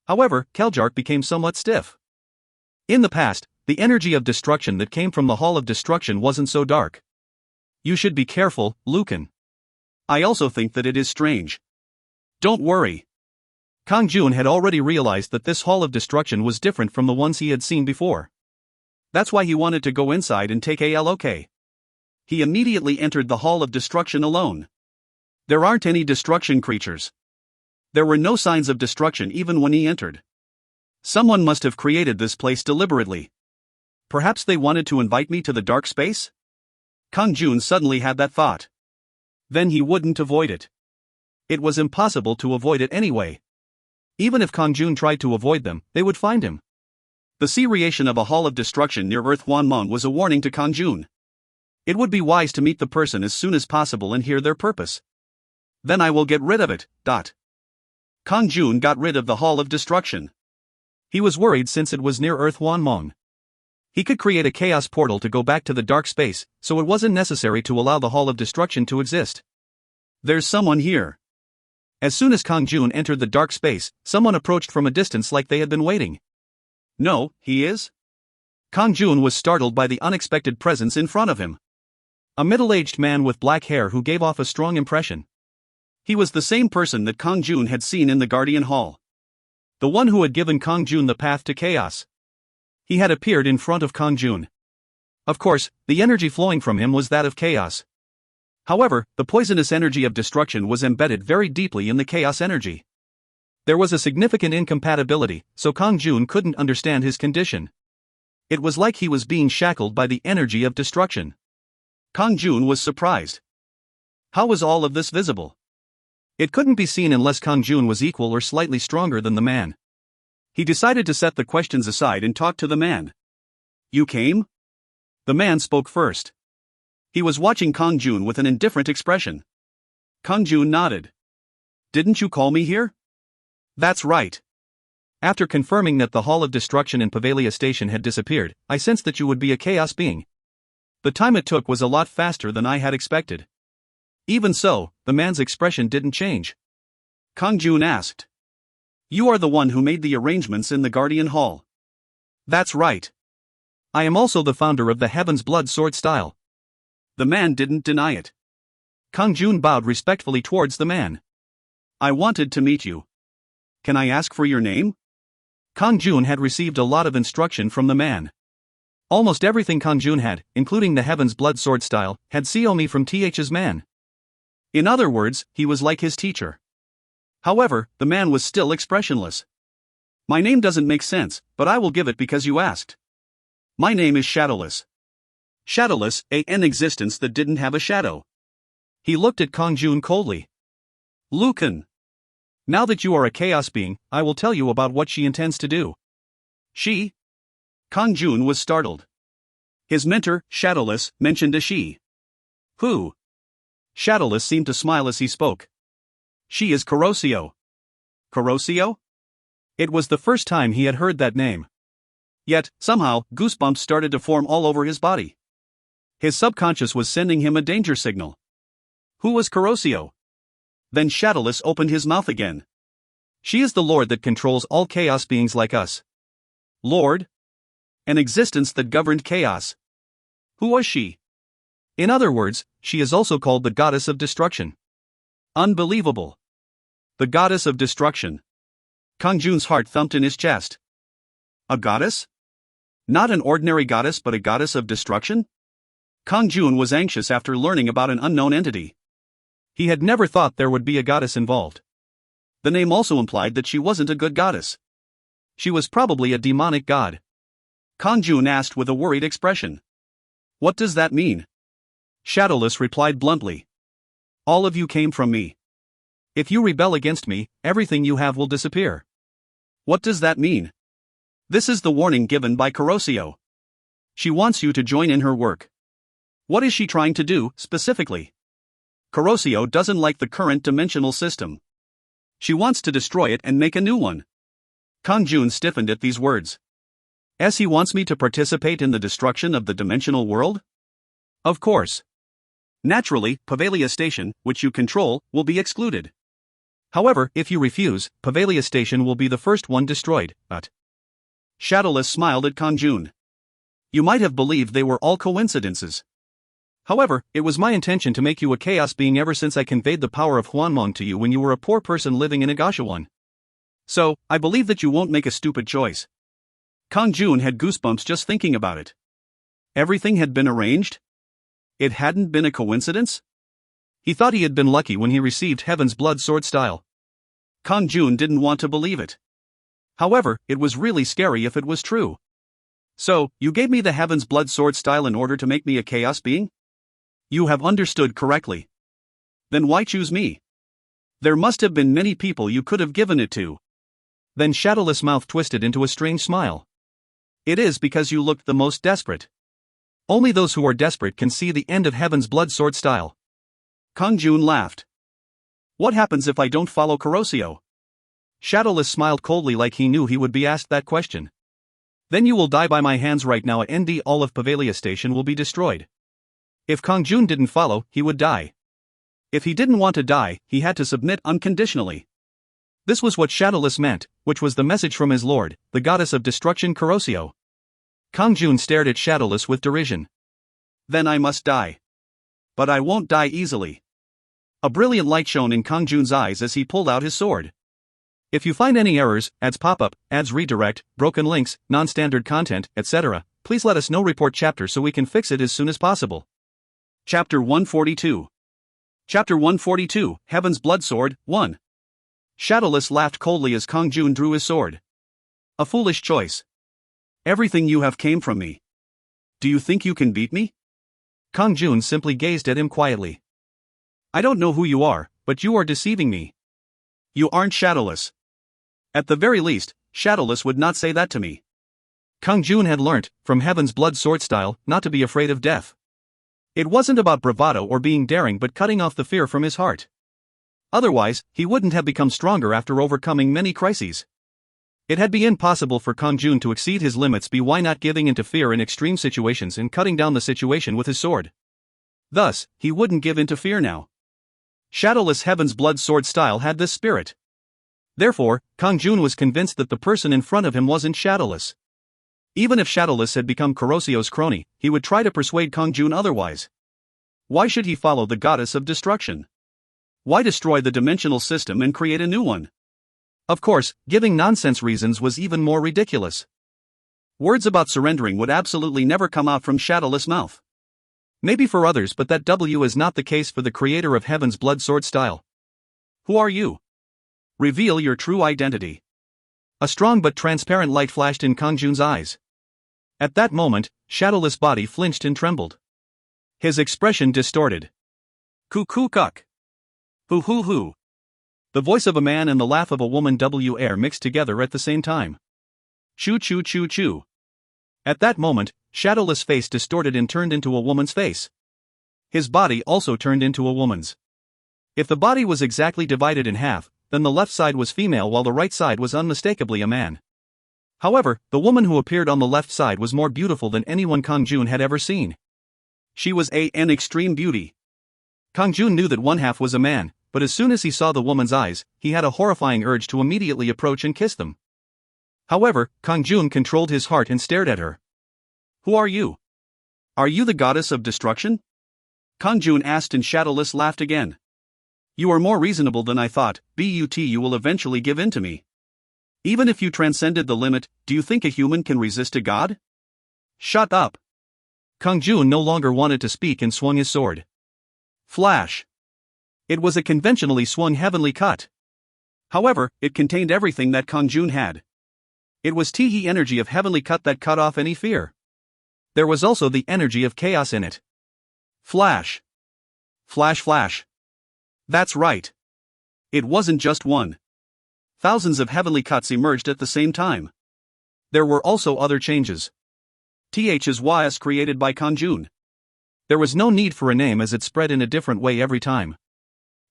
However, Keljark became somewhat stiff. In the past, the energy of destruction that came from the Hall of Destruction wasn't so dark. You should be careful, Lucan. I also think that it is strange. Don't worry. Kang-jun had already realized that this Hall of Destruction was different from the ones he had seen before. That's why he wanted to go inside and take a look. He immediately entered the Hall of Destruction alone. There aren't any destruction creatures. There were no signs of destruction even when he entered. Someone must have created this place deliberately. Perhaps they wanted to invite me to the dark space? Kang-jun suddenly had that thought. Then he wouldn't avoid it. It was impossible to avoid it anyway. Even if Kang-jun tried to avoid them, they would find him. The creation of a Hall of Destruction near Earth Hwanmong was a warning to Kang-jun. It would be wise to meet the person as soon as possible and hear their purpose. Then I will get rid of it. Kang-jun got rid of the Hall of Destruction. He was worried since it was near Earth Hwanmong. He could create a chaos portal to go back to the dark space, so it wasn't necessary to allow the Hall of Destruction to exist. There's someone here. As soon as Kang-jun entered the dark space, someone approached from a distance like they had been waiting. No, he is? Kang-jun was startled by the unexpected presence in front of him. A middle-aged man with black hair who gave off a strong impression. He was the same person that Kang-jun had seen in the Guardian Hall. The one who had given Kang-jun the path to chaos. He had appeared in front of Kang-jun. Of course, the energy flowing from him was that of chaos. However, the poisonous energy of destruction was embedded very deeply in the chaos energy. There was a significant incompatibility, so Kang-jun couldn't understand his condition. It was like he was being shackled by the energy of destruction. Kang-jun was surprised. How was all of this visible? It couldn't be seen unless Kang-jun was equal or slightly stronger than the man. He decided to set the questions aside and talk to the man. You came? The man spoke first. He was watching Kang-jun with an indifferent expression. Kang-jun nodded. Didn't you call me here? That's right. After confirming that the Hall of Destruction in Pavalia Station had disappeared, I sensed that you would be a chaos being. The time it took was a lot faster than I had expected. Even so, the man's expression didn't change. Kang-jun asked. You are the one who made the arrangements in the Guardian Hall. That's right. I am also the founder of the Heaven's Blood Sword style. The man didn't deny it. Kang-jun bowed respectfully towards the man. I wanted to meet you. Can I ask for your name? Kang-jun had received a lot of instruction from the man. Almost everything Kang-jun had, including the Heaven's Blood Sword style, had Xiaomi from TH's man. In other words, he was like his teacher. However, the man was still expressionless. My name doesn't make sense, but I will give it because you asked. My name is Shadowless. Shadowless, an existence that didn't have a shadow. He looked at Kang-jun coldly. Lucan. Now that you are a chaos being, I will tell you about what she intends to do. She? Kang-jun was startled. His mentor, Shadowless, mentioned a she. Who? Shadowless seemed to smile as he spoke. She is Kurosio. Kurosio? It was the first time he had heard that name. Yet, somehow, goosebumps started to form all over his body. His subconscious was sending him a danger signal. Who was Kurosio? Then Shadowless opened his mouth again. She is the Lord that controls all chaos beings like us. Lord? An existence that governed chaos. Who was she? In other words, she is also called the Goddess of Destruction. Unbelievable. The Goddess of Destruction. Kang-jun's heart thumped in his chest. A goddess? Not an ordinary goddess but a goddess of destruction? Kang-jun was anxious after learning about an unknown entity. He had never thought there would be a goddess involved. The name also implied that she wasn't a good goddess. She was probably a demonic god. Kang-jun asked with a worried expression. What does that mean? Shadowless replied bluntly. All of you came from me. If you rebel against me, everything you have will disappear. What does that mean? This is the warning given by Kurosio. She wants you to join in her work. What is she trying to do, specifically? Kurosio doesn't like the current dimensional system. She wants to destroy it and make a new one. Kang-jun stiffened at these words. As he wants me to participate in the destruction of the dimensional world? Of course. Naturally, Pavalia Station, which you control, will be excluded. However, if you refuse, Pavalia Station will be the first one destroyed, Shadowless smiled at Kang-jun. You might have believed they were all coincidences. However, it was my intention to make you a chaos being ever since I conveyed the power of Hwanmong to you when you were a poor person living in Agashawan. So, I believe that you won't make a stupid choice. Kang-jun had goosebumps just thinking about it. Everything had been arranged? It hadn't been a coincidence? He thought he had been lucky when he received Heaven's Blood Sword style. Kang-jun didn't want to believe it. However, it was really scary if it was true. So, you gave me the Heaven's Blood Sword style in order to make me a chaos being? You have understood correctly. Then why choose me? There must have been many people you could have given it to. Then Shadowless' mouth twisted into a strange smile. It is because you looked the most desperate. Only those who are desperate can see the end of Heaven's Blood Sword style. Kang-jun laughed. What happens if I don't follow Kurosio? Shadowless smiled coldly like he knew he would be asked that question. Then you will die by my hands right now and all of Pavalia Station will be destroyed. If Kang-jun didn't follow, he would die. If he didn't want to die, he had to submit unconditionally. This was what Shadowless meant, which was the message from his lord, the goddess of destruction Kurosio. Kang-jun stared at Shadowless with derision. Then I must die. But I won't die easily. A brilliant light shone in Kang-jun's eyes as he pulled out his sword. If you find any errors, ads pop up, ads redirect, broken links, non-standard content, etc., please let us know. Report chapter so we can fix it as soon as possible. Chapter 142. Chapter 142, Heaven's Blood Sword, 1. Shadowless laughed coldly as Kang-jun drew his sword. A foolish choice. Everything you have came from me. Do you think you can beat me? Kang-jun simply gazed at him quietly. I don't know who you are, but you are deceiving me. You aren't Shadowless. At the very least, Shadowless would not say that to me. Kang-jun had learnt, from Heaven's Blood Sword style, not to be afraid of death. It wasn't about bravado or being daring but cutting off the fear from his heart. Otherwise, he wouldn't have become stronger after overcoming many crises. It had been impossible for Kang-jun to exceed his limits. Why not giving into fear in extreme situations and cutting down the situation with his sword? Thus, he wouldn't give into fear now. Shadowless Heaven's Blood Sword style had this spirit. Therefore, Kang-jun was convinced that the person in front of him wasn't Shadowless. Even if Shadowless had become Kurosio's crony, he would try to persuade Kang-jun otherwise. Why should he follow the goddess of destruction? Why destroy the dimensional system and create a new one? Of course, giving nonsense reasons was even more ridiculous. Words about surrendering would absolutely never come out from Shadowless' mouth. Maybe for others, but that is not the case for the creator of Heaven's Blood Sword style. Who are you? Reveal your true identity. A strong but transparent light flashed in Kang-jun's eyes. At that moment, Shadowless' body flinched and trembled. His expression distorted. Cuck. Hoo. The voice of a man and the laugh of a woman air mixed together at the same time. Choo. At that moment, Shadowless' face distorted and turned into a woman's face. His body also turned into a woman's. If the body was exactly divided in half, then the left side was female while the right side was unmistakably a man. However, the woman who appeared on the left side was more beautiful than anyone Kang-jun had ever seen. She was an extreme beauty. Kang-jun knew that one half was a man, but as soon as he saw the woman's eyes, he had a horrifying urge to immediately approach and kiss them. However, Kang-jun controlled his heart and stared at her. Who are you? Are you the goddess of destruction? Kang-jun asked and Shadowless laughed again. You are more reasonable than I thought, but you will eventually give in to me. Even if you transcended the limit, do you think a human can resist a god? Shut up. Kang-jun no longer wanted to speak and swung his sword. Flash. It was a conventionally swung heavenly cut. However, it contained everything that Kang-jun had. It was the energy of heavenly cut that cut off any fear. There was also the energy of chaos in it. Flash. Flash. That's right. It wasn't just one. Thousands of heavenly cuts emerged at the same time. There were also other changes. Was created by Kang-jun. There was no need for a name as it spread in a different way every time.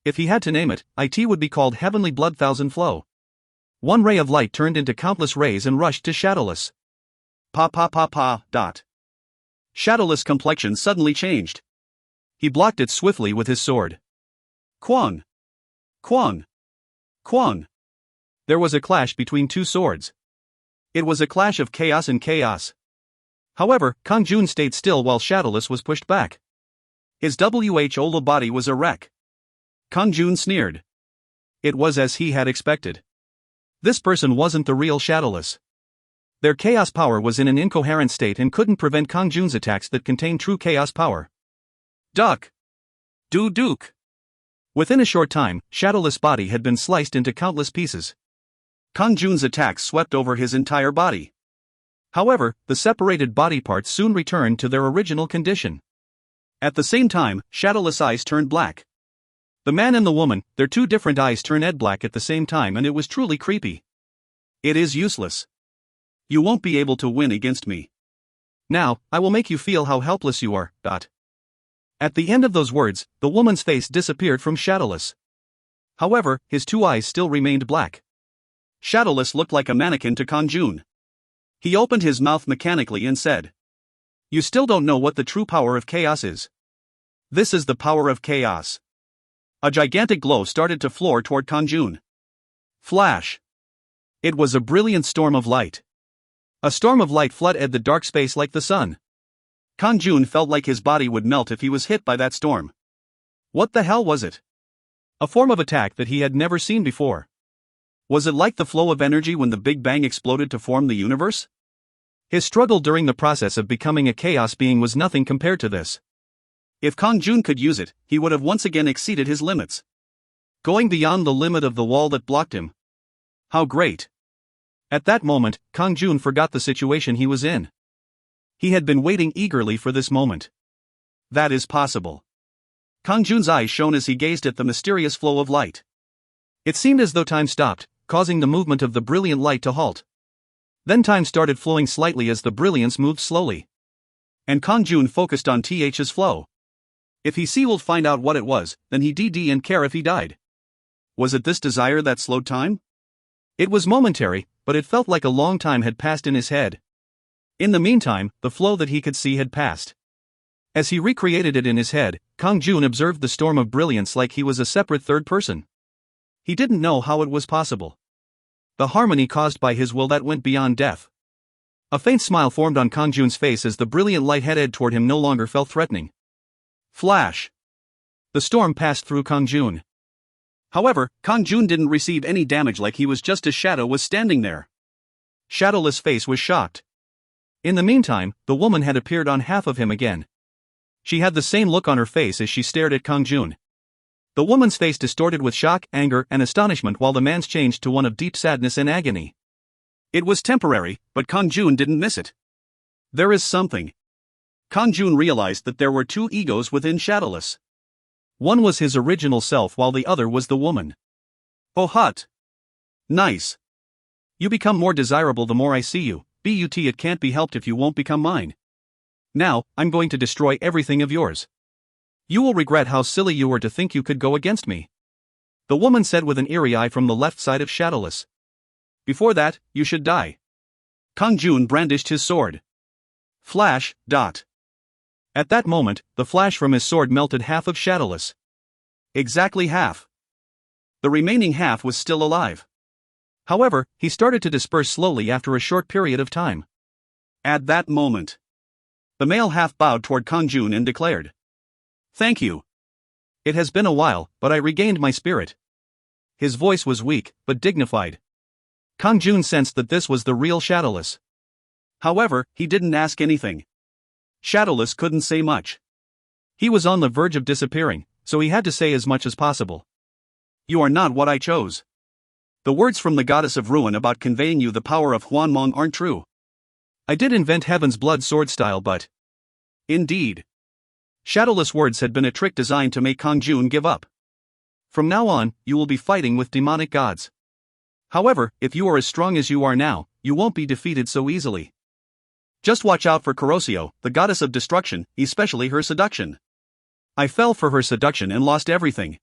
If he had to name it, it would be called Heavenly Blood Thousand Flow. One ray of light turned into countless rays and rushed to Shadowless. Dot. Shadowless' complexion suddenly changed. He blocked it swiftly with his sword. Kwang. There was a clash between two swords. It was a clash of chaos and chaos. However, Kang-jun stayed still while Shadowless was pushed back. His whole body was a wreck. Kang-jun sneered. It was as he had expected. This person wasn't the real Shadowless. Their chaos power was in an incoherent state and couldn't prevent Kang-jun's attacks that contained true chaos power. Duck. Duke. Within a short time, Shadowless' body had been sliced into countless pieces. Kang-jun's attacks swept over his entire body. However, the separated body parts soon returned to their original condition. At the same time, Shadowless' eyes turned black. The man and the woman, their two different eyes turned black at the same time, and it was truly creepy. It is useless. You won't be able to win against me. Now, I will make you feel how helpless you are. At the end of those words, the woman's face disappeared from Shadowless. However, his two eyes still remained black. Shadowless looked like a mannequin to Kang-jun. He opened his mouth mechanically and said, "You still don't know what the true power of chaos is. This is the power of chaos." A gigantic glow started to flow toward Kang-jun. Flash. It was a brilliant storm of light. A storm of light flooded the dark space like the sun. Kang-jun felt like his body would melt if he was hit by that storm. What the hell was it? A form of attack that he had never seen before. Was it like the flow of energy when the Big Bang exploded to form the universe? His struggle during the process of becoming a chaos being was nothing compared to this. If Kang-jun could use it, he would have once again exceeded his limits, going beyond the limit of the wall that blocked him. How great! At that moment, Kang-jun forgot the situation he was in. He had been waiting eagerly for this moment. That is possible. Kang-jun's eyes shone as he gazed at the mysterious flow of light. It seemed as though time stopped, causing the movement of the brilliant light to halt. Then time started flowing slightly as the brilliance moved slowly. And Kang-jun focused on TH's flow. If he will find out what it was, then he didn't care if he died. Was it this desire that slowed time? It was momentary, but it felt like a long time had passed in his head. In the meantime, the flow that he could see had passed. As he recreated it in his head, Kang-jun observed the storm of brilliance like he was a separate third person. He didn't know how it was possible. The harmony caused by his will that went beyond death. A faint smile formed on Kang-jun's face as the brilliant light headed toward him no longer felt threatening. Flash! The storm passed through Kang-jun. However, Kang-jun didn't receive any damage, like he was just a shadow was standing there. Shadowless face was shocked. In the meantime, the woman had appeared on half of him again. She had the same look on her face as she stared at Kang-jun. The woman's face distorted with shock, anger, and astonishment, while the man's changed to one of deep sadness and agony. It was temporary, but Kang-jun didn't miss it. There is something. Kang-jun realized that there were two egos within Shadowless. One was his original self while the other was the woman. Oh hot. Nice. You become more desirable the more I see you, but it can't be helped if you won't become mine. Now, I'm going to destroy everything of yours. You will regret how silly you were to think you could go against me. The woman said with an eerie eye from the left side of Shadowless. Before that, you should die. Kang-jun brandished his sword. Flash, dot. At that moment, the flash from his sword melted half of Shadowless. Exactly half. The remaining half was still alive. However, he started to disperse slowly after a short period of time. At that moment, the male half bowed toward Kang-jun and declared, "Thank you. It has been a while, but I regained my spirit." His voice was weak, but dignified. Kang-jun sensed that this was the real Shadowless. However, he didn't ask anything. Shadowless couldn't say much. He was on the verge of disappearing, so he had to say as much as possible. You are not what I chose. The words from the goddess of ruin about conveying you the power of Hwanmong aren't true. I did invent Heaven's Blood sword style, but... Indeed. Shadowless words had been a trick designed to make Kang-jun give up. From now on, you will be fighting with demonic gods. However, if you are as strong as you are now, you won't be defeated so easily. Just watch out for Kurosio, the goddess of destruction, especially her seduction. I fell for her seduction and lost everything.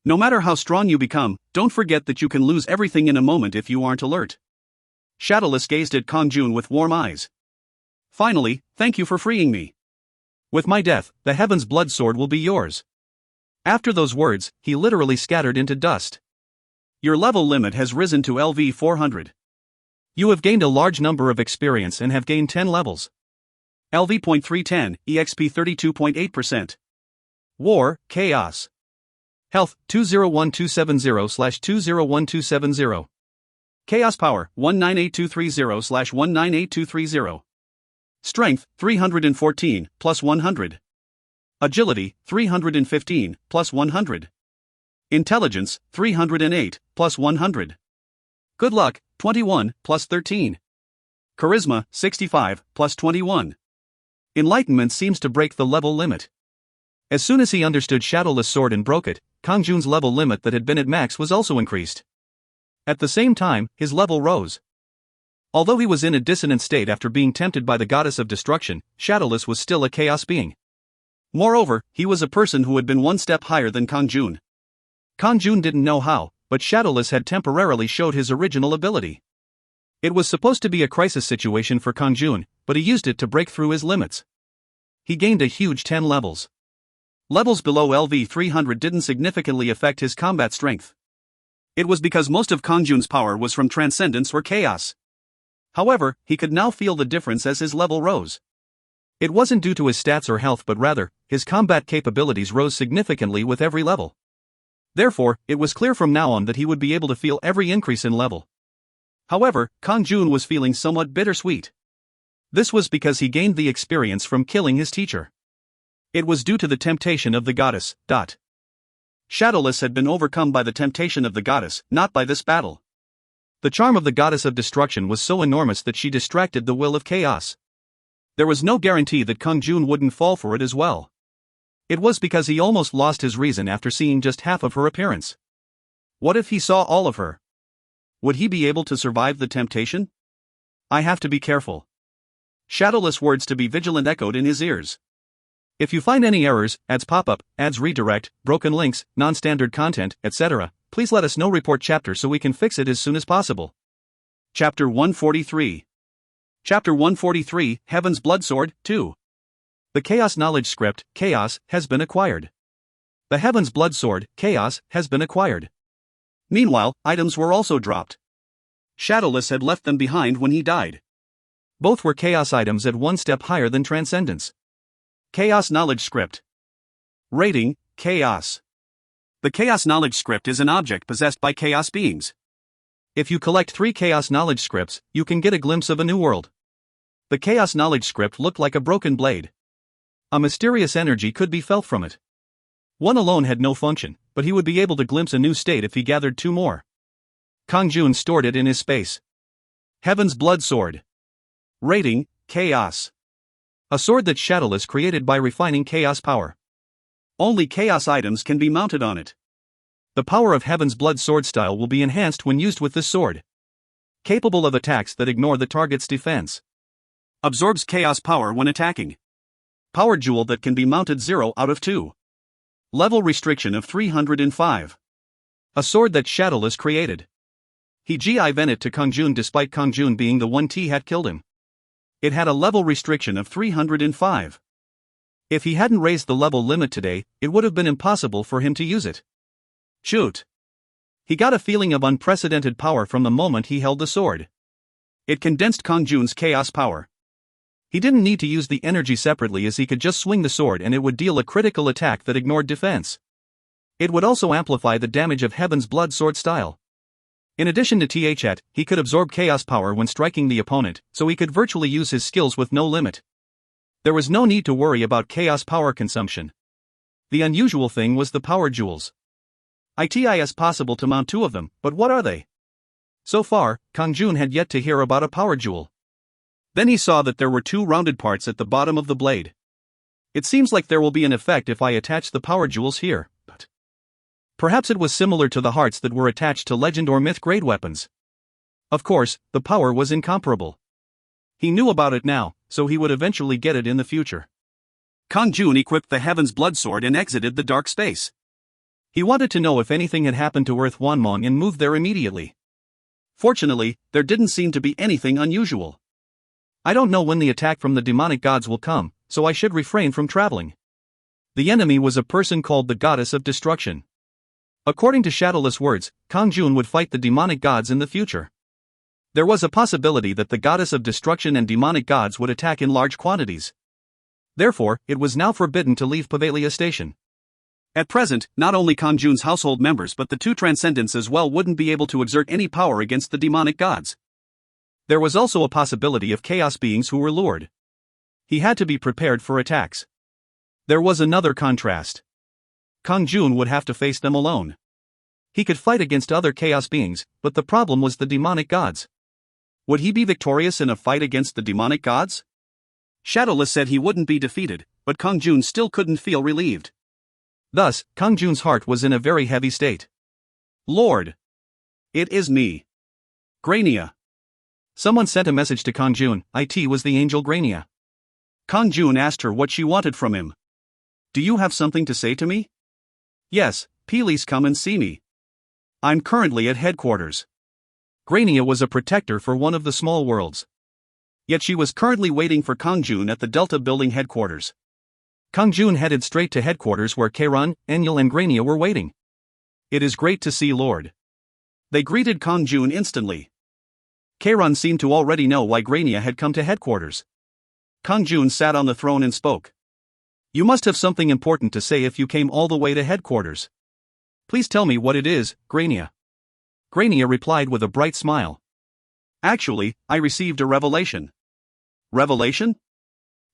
No matter how strong you become, don't forget that you can lose everything in a moment if you aren't alert. Shadowless gazed at Kang-jun with warm eyes. Finally, thank you for freeing me. With my death, the Heaven's Blood sword will be yours. After those words, he literally scattered into dust. Your level limit has risen to LV 400. You have gained a large number of experience and have gained 10 levels. LV.310, EXP 32.8%. War, Chaos. Health, 201270/201270. Chaos Power, 198230/198230. Strength, 314, plus 100. Agility, 315, plus 100. Intelligence, 308, plus 100. Good luck, 21, plus 13. Charisma, 65, plus 21. Enlightenment seems to break the level limit. As soon as he understood Shadowless sword and broke it, Kang-jun's level limit that had been at max was also increased. At the same time, his level rose. Although he was in a dissonant state after being tempted by the goddess of destruction, Shadowless was still a chaos being. Moreover, he was a person who had been one step higher than Kang-jun. Kang-jun didn't know how, but Shadowless had temporarily showed his original ability. It was supposed to be a crisis situation for Kang-jun, but he used it to break through his limits. He gained a huge 10 levels. Levels below LV 300 didn't significantly affect his combat strength. It was because most of Kang-jun's power was from transcendence or chaos. However, he could now feel the difference as his level rose. It wasn't due to his stats or health, but rather, his combat capabilities rose significantly with every level. Therefore, it was clear from now on that he would be able to feel every increase in level. However, Kang-jun was feeling somewhat bittersweet. This was because he gained the experience from killing his teacher. It was due to the temptation of the goddess. Shadowless had been overcome by the temptation of the goddess, not by this battle. The charm of the goddess of destruction was so enormous that she distracted the will of chaos. There was no guarantee that Kang-jun wouldn't fall for it as well. It was because he almost lost his reason after seeing just half of her appearance. What if he saw all of her? Would he be able to survive the temptation? I have to be careful. Shadowless words to be vigilant echoed in his ears. If you find any errors, ads pop-up, ads redirect, broken links, non-standard content, etc., please let us know. Report chapter so we can fix it as soon as possible. Chapter 143. Chapter 143, Heaven's Blood Sword, 2. The Chaos Knowledge Script, Chaos, has been acquired. The Heaven's Blood Sword, Chaos, has been acquired. Meanwhile, items were also dropped. Shadowless had left them behind when he died. Both were Chaos items at one step higher than Transcendence. Chaos Knowledge Script. Rating, Chaos. The Chaos Knowledge Script is an object possessed by Chaos beings. If you collect 3 Chaos Knowledge Scripts, you can get a glimpse of a new world. The Chaos Knowledge Script looked like a broken blade. A mysterious energy could be felt from it. One alone had no function, but he would be able to glimpse a new state if he gathered 2 more. Kang-jun stored it in his space. Heaven's Blood Sword. Rating, Chaos. A sword that Shadowless created by refining Chaos power. Only Chaos items can be mounted on it. The power of Heaven's Blood Sword style will be enhanced when used with this sword. Capable of attacks that ignore the target's defense. Absorbs Chaos power when attacking. Power jewel that can be mounted 0 out of 2. Level restriction of 305. A sword that Shadowless created. He vented to Kang-jun despite Kang-jun being the one T had killed him. It had a level restriction of 305. If he hadn't raised the level limit today, it would have been impossible for him to use it. Shoot. He got a feeling of unprecedented power from the moment he held the sword. It condensed Kang-jun's Chaos power. He didn't need to use the energy separately as he could just swing the sword and it would deal a critical attack that ignored defense. It would also amplify the damage of Heaven's Blood Sword style. In addition to that, he could absorb Chaos power when striking the opponent, so he could virtually use his skills with no limit. There was no need to worry about Chaos power consumption. The unusual thing was the power jewels. It is possible to mount 2 of them, but what are they? So far, Kang-jun had yet to hear about a power jewel. Then he saw that there were 2 rounded parts at the bottom of the blade. It seems like there will be an effect if I attach the power jewels here, but perhaps it was similar to the hearts that were attached to legend or myth grade weapons. Of course, the power was incomparable. He knew about it now, so he would eventually get it in the future. Kang-jun equipped the Heaven's Blood Sword and exited the dark space. He wanted to know if anything had happened to Earth Hwanmong and moved there immediately. Fortunately, there didn't seem to be anything unusual. I don't know when the attack from the demonic gods will come, so I should refrain from traveling. The enemy was a person called the Goddess of Destruction. According to Shadowless words, Kang-jun would fight the demonic gods in the future. There was a possibility that the Goddess of Destruction and demonic gods would attack in large quantities. Therefore, it was now forbidden to leave Pavalia Station. At present, not only Kang-jun's household members but the 2 Transcendents as well wouldn't be able to exert any power against the demonic gods. There was also a possibility of Chaos beings who were lured. He had to be prepared for attacks. There was another contrast. Kang-jun would have to face them alone. He could fight against other Chaos beings, but the problem was the demonic gods. Would he be victorious in a fight against the demonic gods? Shadowless said he wouldn't be defeated, but Kang-jun still couldn't feel relieved. Thus, Kang-jun's heart was in a very heavy state. Lord! It is me. Grania. Someone sent a message to Kang-jun. It was the angel Grania. Kang-jun asked her what she wanted from him. Do you have something to say to me? Yes, please come and see me. I'm currently at headquarters. Grania was a protector for one of the small worlds. Yet she was currently waiting for Kang-jun at the Delta Building headquarters. Kang-jun headed straight to headquarters where Kairon, Enyel and Grania were waiting. It is great to see Lord. They greeted Kang-jun instantly. Kairon seemed to already know why Grania had come to headquarters. Kang-jun sat on the throne and spoke. You must have something important to say if you came all the way to headquarters. Please tell me what it is, Grania. Grania replied with a bright smile. Actually, I received a revelation. Revelation?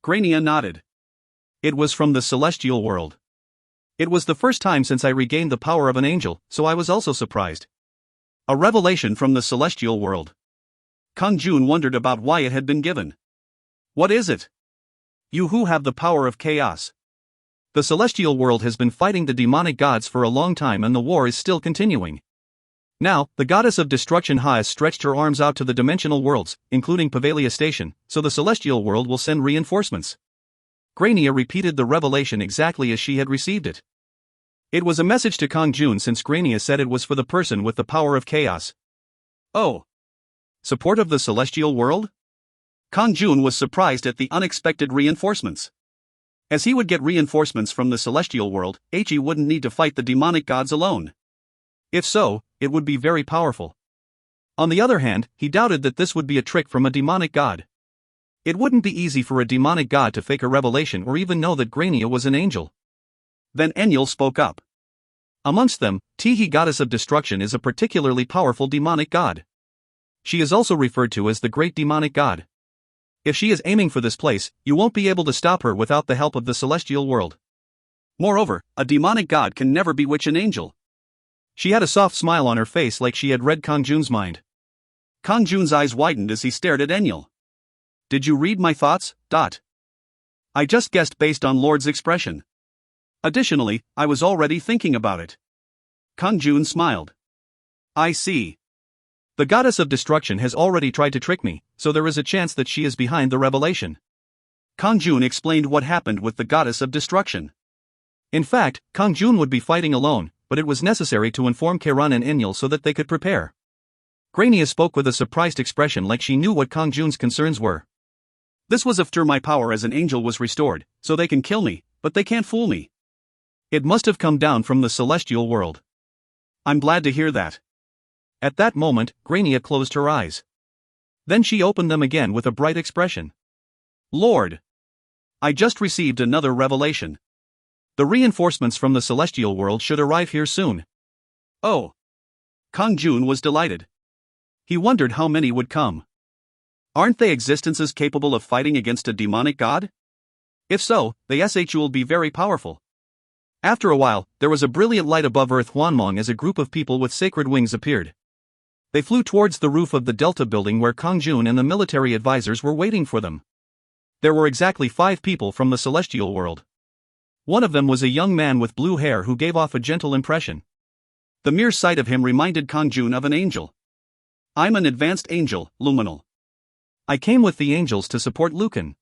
Grania nodded. It was from the celestial world. It was the first time since I regained the power of an angel, so I was also surprised. A revelation from the celestial world. Kang-jun wondered about why it had been given. What is it? You who have the power of chaos. The celestial world has been fighting the demonic gods for a long time and the war is still continuing. Now, the goddess of destruction Ha has stretched her arms out to the dimensional worlds, including Pavalia Station, so the celestial world will send reinforcements. Grania repeated the revelation exactly as she had received it. It was a message to Kang-jun since Grania said it was for the person with the power of chaos. Oh. Support of the celestial world? Kang-jun was surprised at the unexpected reinforcements. As he would get reinforcements from the celestial world, he wouldn't need to fight the demonic gods alone. If so, it would be very powerful. On the other hand, he doubted that this would be a trick from a demonic god. It wouldn't be easy for a demonic god to fake a revelation or even know that Grania was an angel. Then Enlil spoke up. Amongst them, Tihi, goddess of destruction, is a particularly powerful demonic god. She is also referred to as the great demonic god. If she is aiming for this place, you won't be able to stop her without the help of the celestial world. Moreover, a demonic god can never bewitch an angel. She had a soft smile on her face like she had read Kang-jun's mind. Kang-jun's eyes widened as he stared at Enlil. Did you read my thoughts? I just guessed based on Lord's expression. Additionally, I was already thinking about it. Kang-jun smiled. I see. The goddess of destruction has already tried to trick me, so there is a chance that she is behind the revelation. Kang-jun explained what happened with the goddess of destruction. In fact, Kang-jun would be fighting alone, but it was necessary to inform Keiran and Enlil so that they could prepare. Grania spoke with a surprised expression like she knew what Kang-jun's concerns were. This was after my power as an angel was restored, so they can kill me, but they can't fool me. It must have come down from the celestial world. I'm glad to hear that. At that moment, Grania closed her eyes. Then she opened them again with a bright expression. Lord! I just received another revelation. The reinforcements from the celestial world should arrive here soon. Oh! Kang-jun was delighted. He wondered how many would come. Aren't they existences capable of fighting against a demonic god? If so, the SH will be very powerful. After a while, there was a brilliant light above Earth Hwanmong as a group of people with sacred wings appeared. They flew towards the roof of the Delta building where Kang-jun and the military advisors were waiting for them. There were exactly 5 people from the celestial world. One of them was a young man with blue hair who gave off a gentle impression. The mere sight of him reminded Kang-jun of an angel. I'm an advanced angel, Luminal. I came with the angels to support Lucan.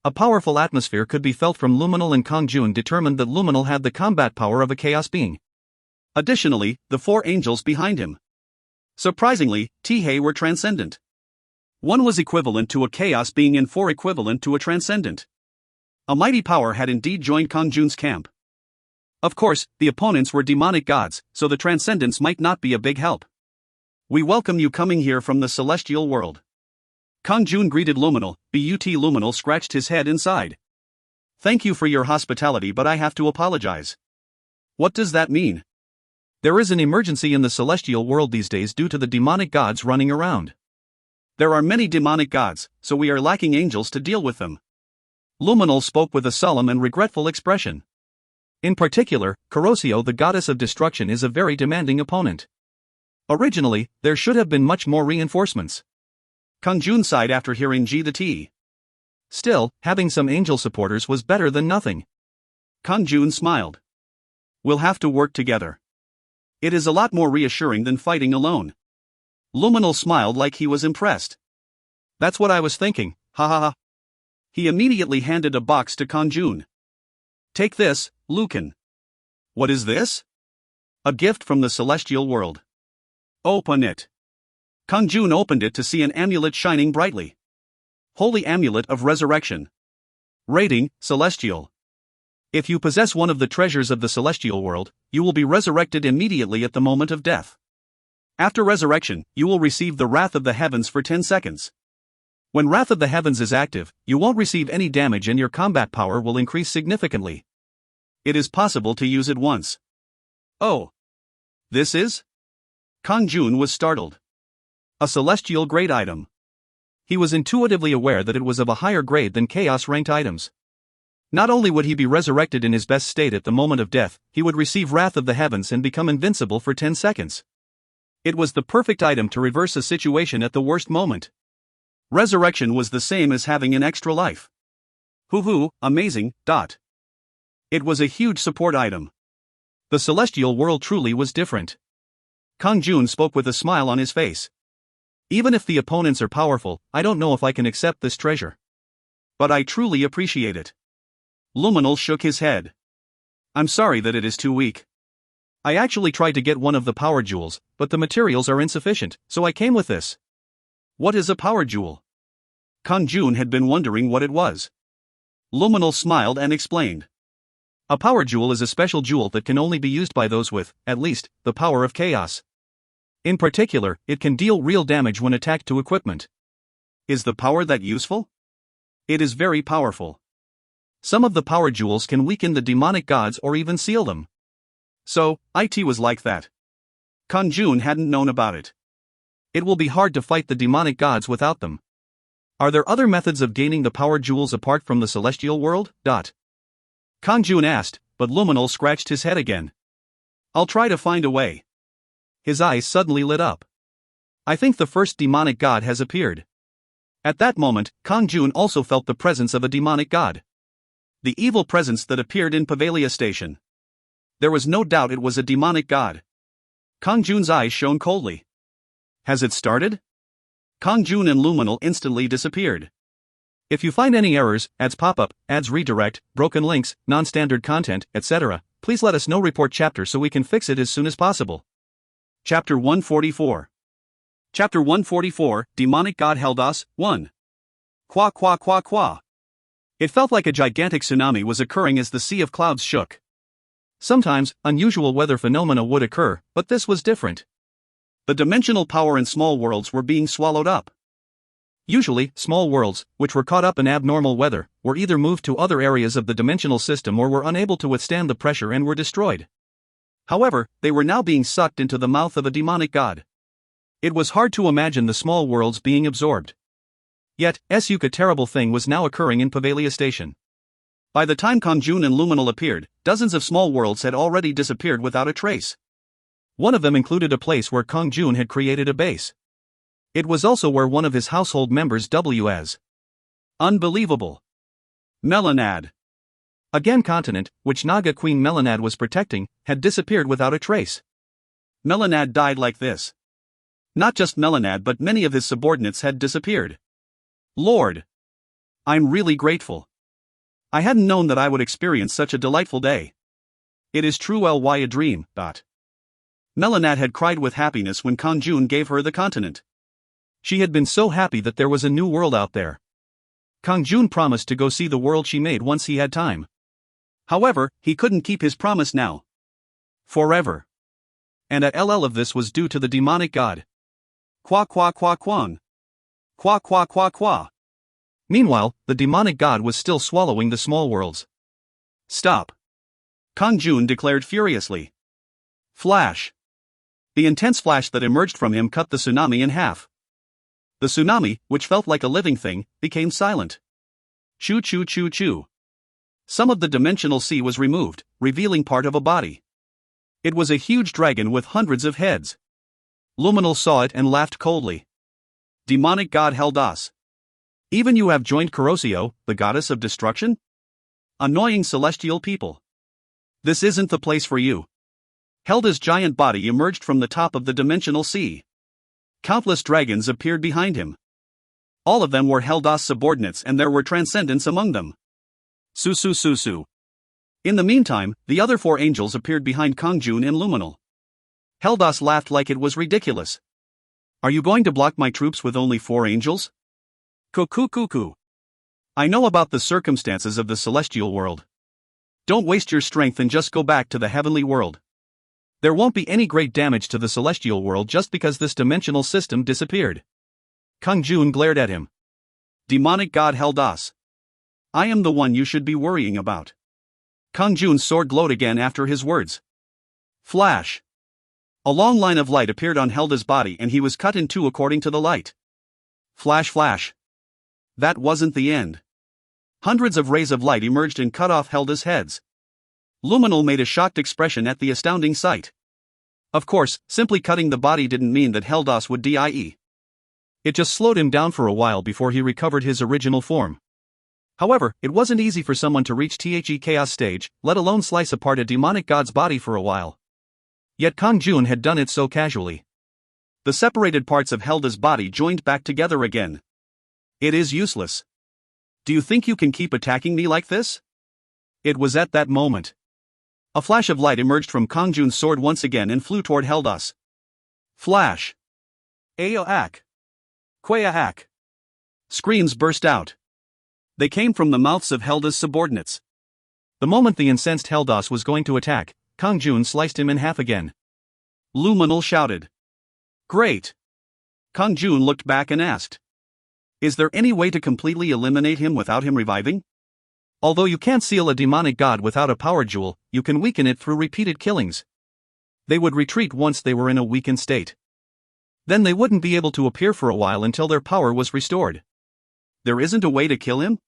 A powerful atmosphere could be felt from Luminal, and Kang-jun determined that Luminal had the combat power of a chaos being. Additionally, the 4 angels behind him. Surprisingly, Tihei were transcendent. One was equivalent to a chaos being and 4 equivalent to a transcendent. A mighty power had indeed joined Kang-jun's camp. Of course, the opponents were demonic gods, so the transcendents might not be a big help. We welcome you coming here from the celestial world. Kang-jun greeted Luminal. Luminal scratched his head inside. Thank you for your hospitality, but I have to apologize. What does that mean? There is an emergency in the celestial world these days due to the demonic gods running around. There are many demonic gods, so we are lacking angels to deal with them. Luminal spoke with a solemn and regretful expression. In particular, Corrosio, the goddess of destruction, is a very demanding opponent. Originally, there should have been much more reinforcements. Kang-jun sighed after hearing the T. Still, having some angel supporters was better than nothing. Kang-jun smiled. We'll have to work together. It is a lot more reassuring than fighting alone. Luminal smiled like he was impressed. That's what I was thinking, ha ha ha. He immediately handed a box to Kang-jun. Take this, Lucan. What is this? A gift from the celestial world. Open it. Kang-jun opened it to see an amulet shining brightly. Holy Amulet of Resurrection. Rating, Celestial. If you possess one of the treasures of the celestial world, you will be resurrected immediately at the moment of death. After resurrection, you will receive the Wrath of the Heavens for 10 seconds. When Wrath of the Heavens is active, you won't receive any damage and your combat power will increase significantly. It is possible to use it once. Oh. This is? Kang-jun was startled. A celestial grade item. He was intuitively aware that it was of a higher grade than chaos-ranked items. Not only would he be resurrected in his best state at the moment of death, he would receive Wrath of the Heavens and become invincible for 10 seconds. It was the perfect item to reverse a situation at the worst moment. Resurrection was the same as having an extra life. Hoo-hoo, amazing. It was a huge support item. The celestial world truly was different. Kang-jun spoke with a smile on his face. Even if the opponents are powerful, I don't know if I can accept this treasure. But I truly appreciate it. Luminal shook his head. I'm sorry that it is too weak. I actually tried to get one of the power jewels, but the materials are insufficient, so I came with this. What is a power jewel? Kang-jun had been wondering what it was. Luminal smiled and explained. A power jewel is a special jewel that can only be used by those with, at least, the power of chaos. In particular, it can deal real damage when attacked to equipment. Is the power that useful? It is very powerful. Some of the power jewels can weaken the demonic gods or even seal them. So, it was like that. Kang-jun hadn't known about it. It will be hard to fight the demonic gods without them. Are there other methods of gaining the power jewels apart from the celestial world? Kang-jun asked, but Luminal scratched his head again. I'll try to find a way. His eyes suddenly lit up. I think the first demonic god has appeared. At that moment, Kang-jun also felt the presence of a demonic god. The evil presence that appeared in Pavalia Station. There was no doubt it was a demonic god. Kang-jun's eyes shone coldly. Has it started? Kang-jun and Luminal instantly disappeared. If you find any errors, ads pop up, ads redirect, broken links, non-standard content, etc., please let us know. Report chapter so we can fix it as soon as possible. Chapter 144. Chapter 144, Demonic God held us, 1. Qua qua qua qua. It felt like a gigantic tsunami was occurring as the sea of clouds shook. Sometimes, unusual weather phenomena would occur, but this was different. The dimensional power in small worlds were being swallowed up. Usually, small worlds, which were caught up in abnormal weather, were either moved to other areas of the dimensional system or were unable to withstand the pressure and were destroyed. However, they were now being sucked into the mouth of a demonic god. It was hard to imagine the small worlds being absorbed. Yet, a terrible thing was now occurring in Pavalia Station. By the time Kang-jun and Luminal appeared, dozens of small worlds had already disappeared without a trace. One of them included a place where Kang-jun had created a base. It was also where one of his household members was. Unbelievable. Melanad. Again, continent, which Naga Queen Melanad was protecting, had disappeared without a trace. Melanad died like this. Not just Melanad but many of his subordinates had disappeared. Lord. I'm really grateful. I hadn't known that I would experience such a delightful day. It is true ly a dream. Melanad had cried with happiness when Kang-jun gave her the continent. She had been so happy that there was a new world out there. Kang-jun promised to go see the world she made once he had time. However, he couldn't keep his promise now. Forever. And a ll of this was due to the demonic god. Qua qua qua quang. Qua qua qua qua. Meanwhile, the demonic god was still swallowing the small worlds. Stop. Kang-jun declared furiously. Flash. The intense flash that emerged from him cut the tsunami in half. The tsunami, which felt like a living thing, became silent. Choo choo choo choo. Some of the dimensional sea was removed, revealing part of a body. It was a huge dragon with hundreds of heads. Luminal saw it and laughed coldly. Demonic god held us. Even you have joined Corrosio, the goddess of destruction? Annoying celestial people. This isn't the place for you. Helda's giant body emerged from the top of the dimensional sea. Countless dragons appeared behind him. All of them were Helda's subordinates and there were transcendents among them. Susu Susu. In the meantime, the other 4 angels appeared behind Kang-jun and Luminal. Heldas laughed like it was ridiculous. Are you going to block my troops with only 4 angels? Cuckoo cuckoo. I know about the circumstances of the celestial world. Don't waste your strength and just go back to the heavenly world. There won't be any great damage to the celestial world just because this dimensional system disappeared. Kang-jun glared at him. Demonic god held us. I am the one you should be worrying about. Kang-jun's sword glowed again after his words. Flash. A long line of light appeared on Helda's body and he was cut in two according to the light. Flash flash. That wasn't the end. Hundreds of rays of light emerged and cut off Helda's heads. Luminal made a shocked expression at the astounding sight. Of course, simply cutting the body didn't mean that Heldas would die. It just slowed him down for a while before he recovered his original form. However, it wasn't easy for someone to reach the chaos stage, let alone slice apart a demonic god's body for a while. Yet Kang-jun had done it so casually. The separated parts of Helda's body joined back together again. It is useless. Do you think you can keep attacking me like this? It was at that moment. A flash of light emerged from Kang-jun's sword once again and flew toward Heldas. Flash! Ayo-ak! Kwaya-ak! Screams burst out. They came from the mouths of Helda's subordinates. The moment the incensed Heldas was going to attack, Kang-jun sliced him in half again. Luminal shouted. Great! Kang-jun looked back and asked. Is there any way to completely eliminate him without him reviving? Although you can't seal a demonic god without a power jewel, you can weaken it through repeated killings. They would retreat once they were in a weakened state. Then they wouldn't be able to appear for a while until their power was restored. There isn't a way to kill him?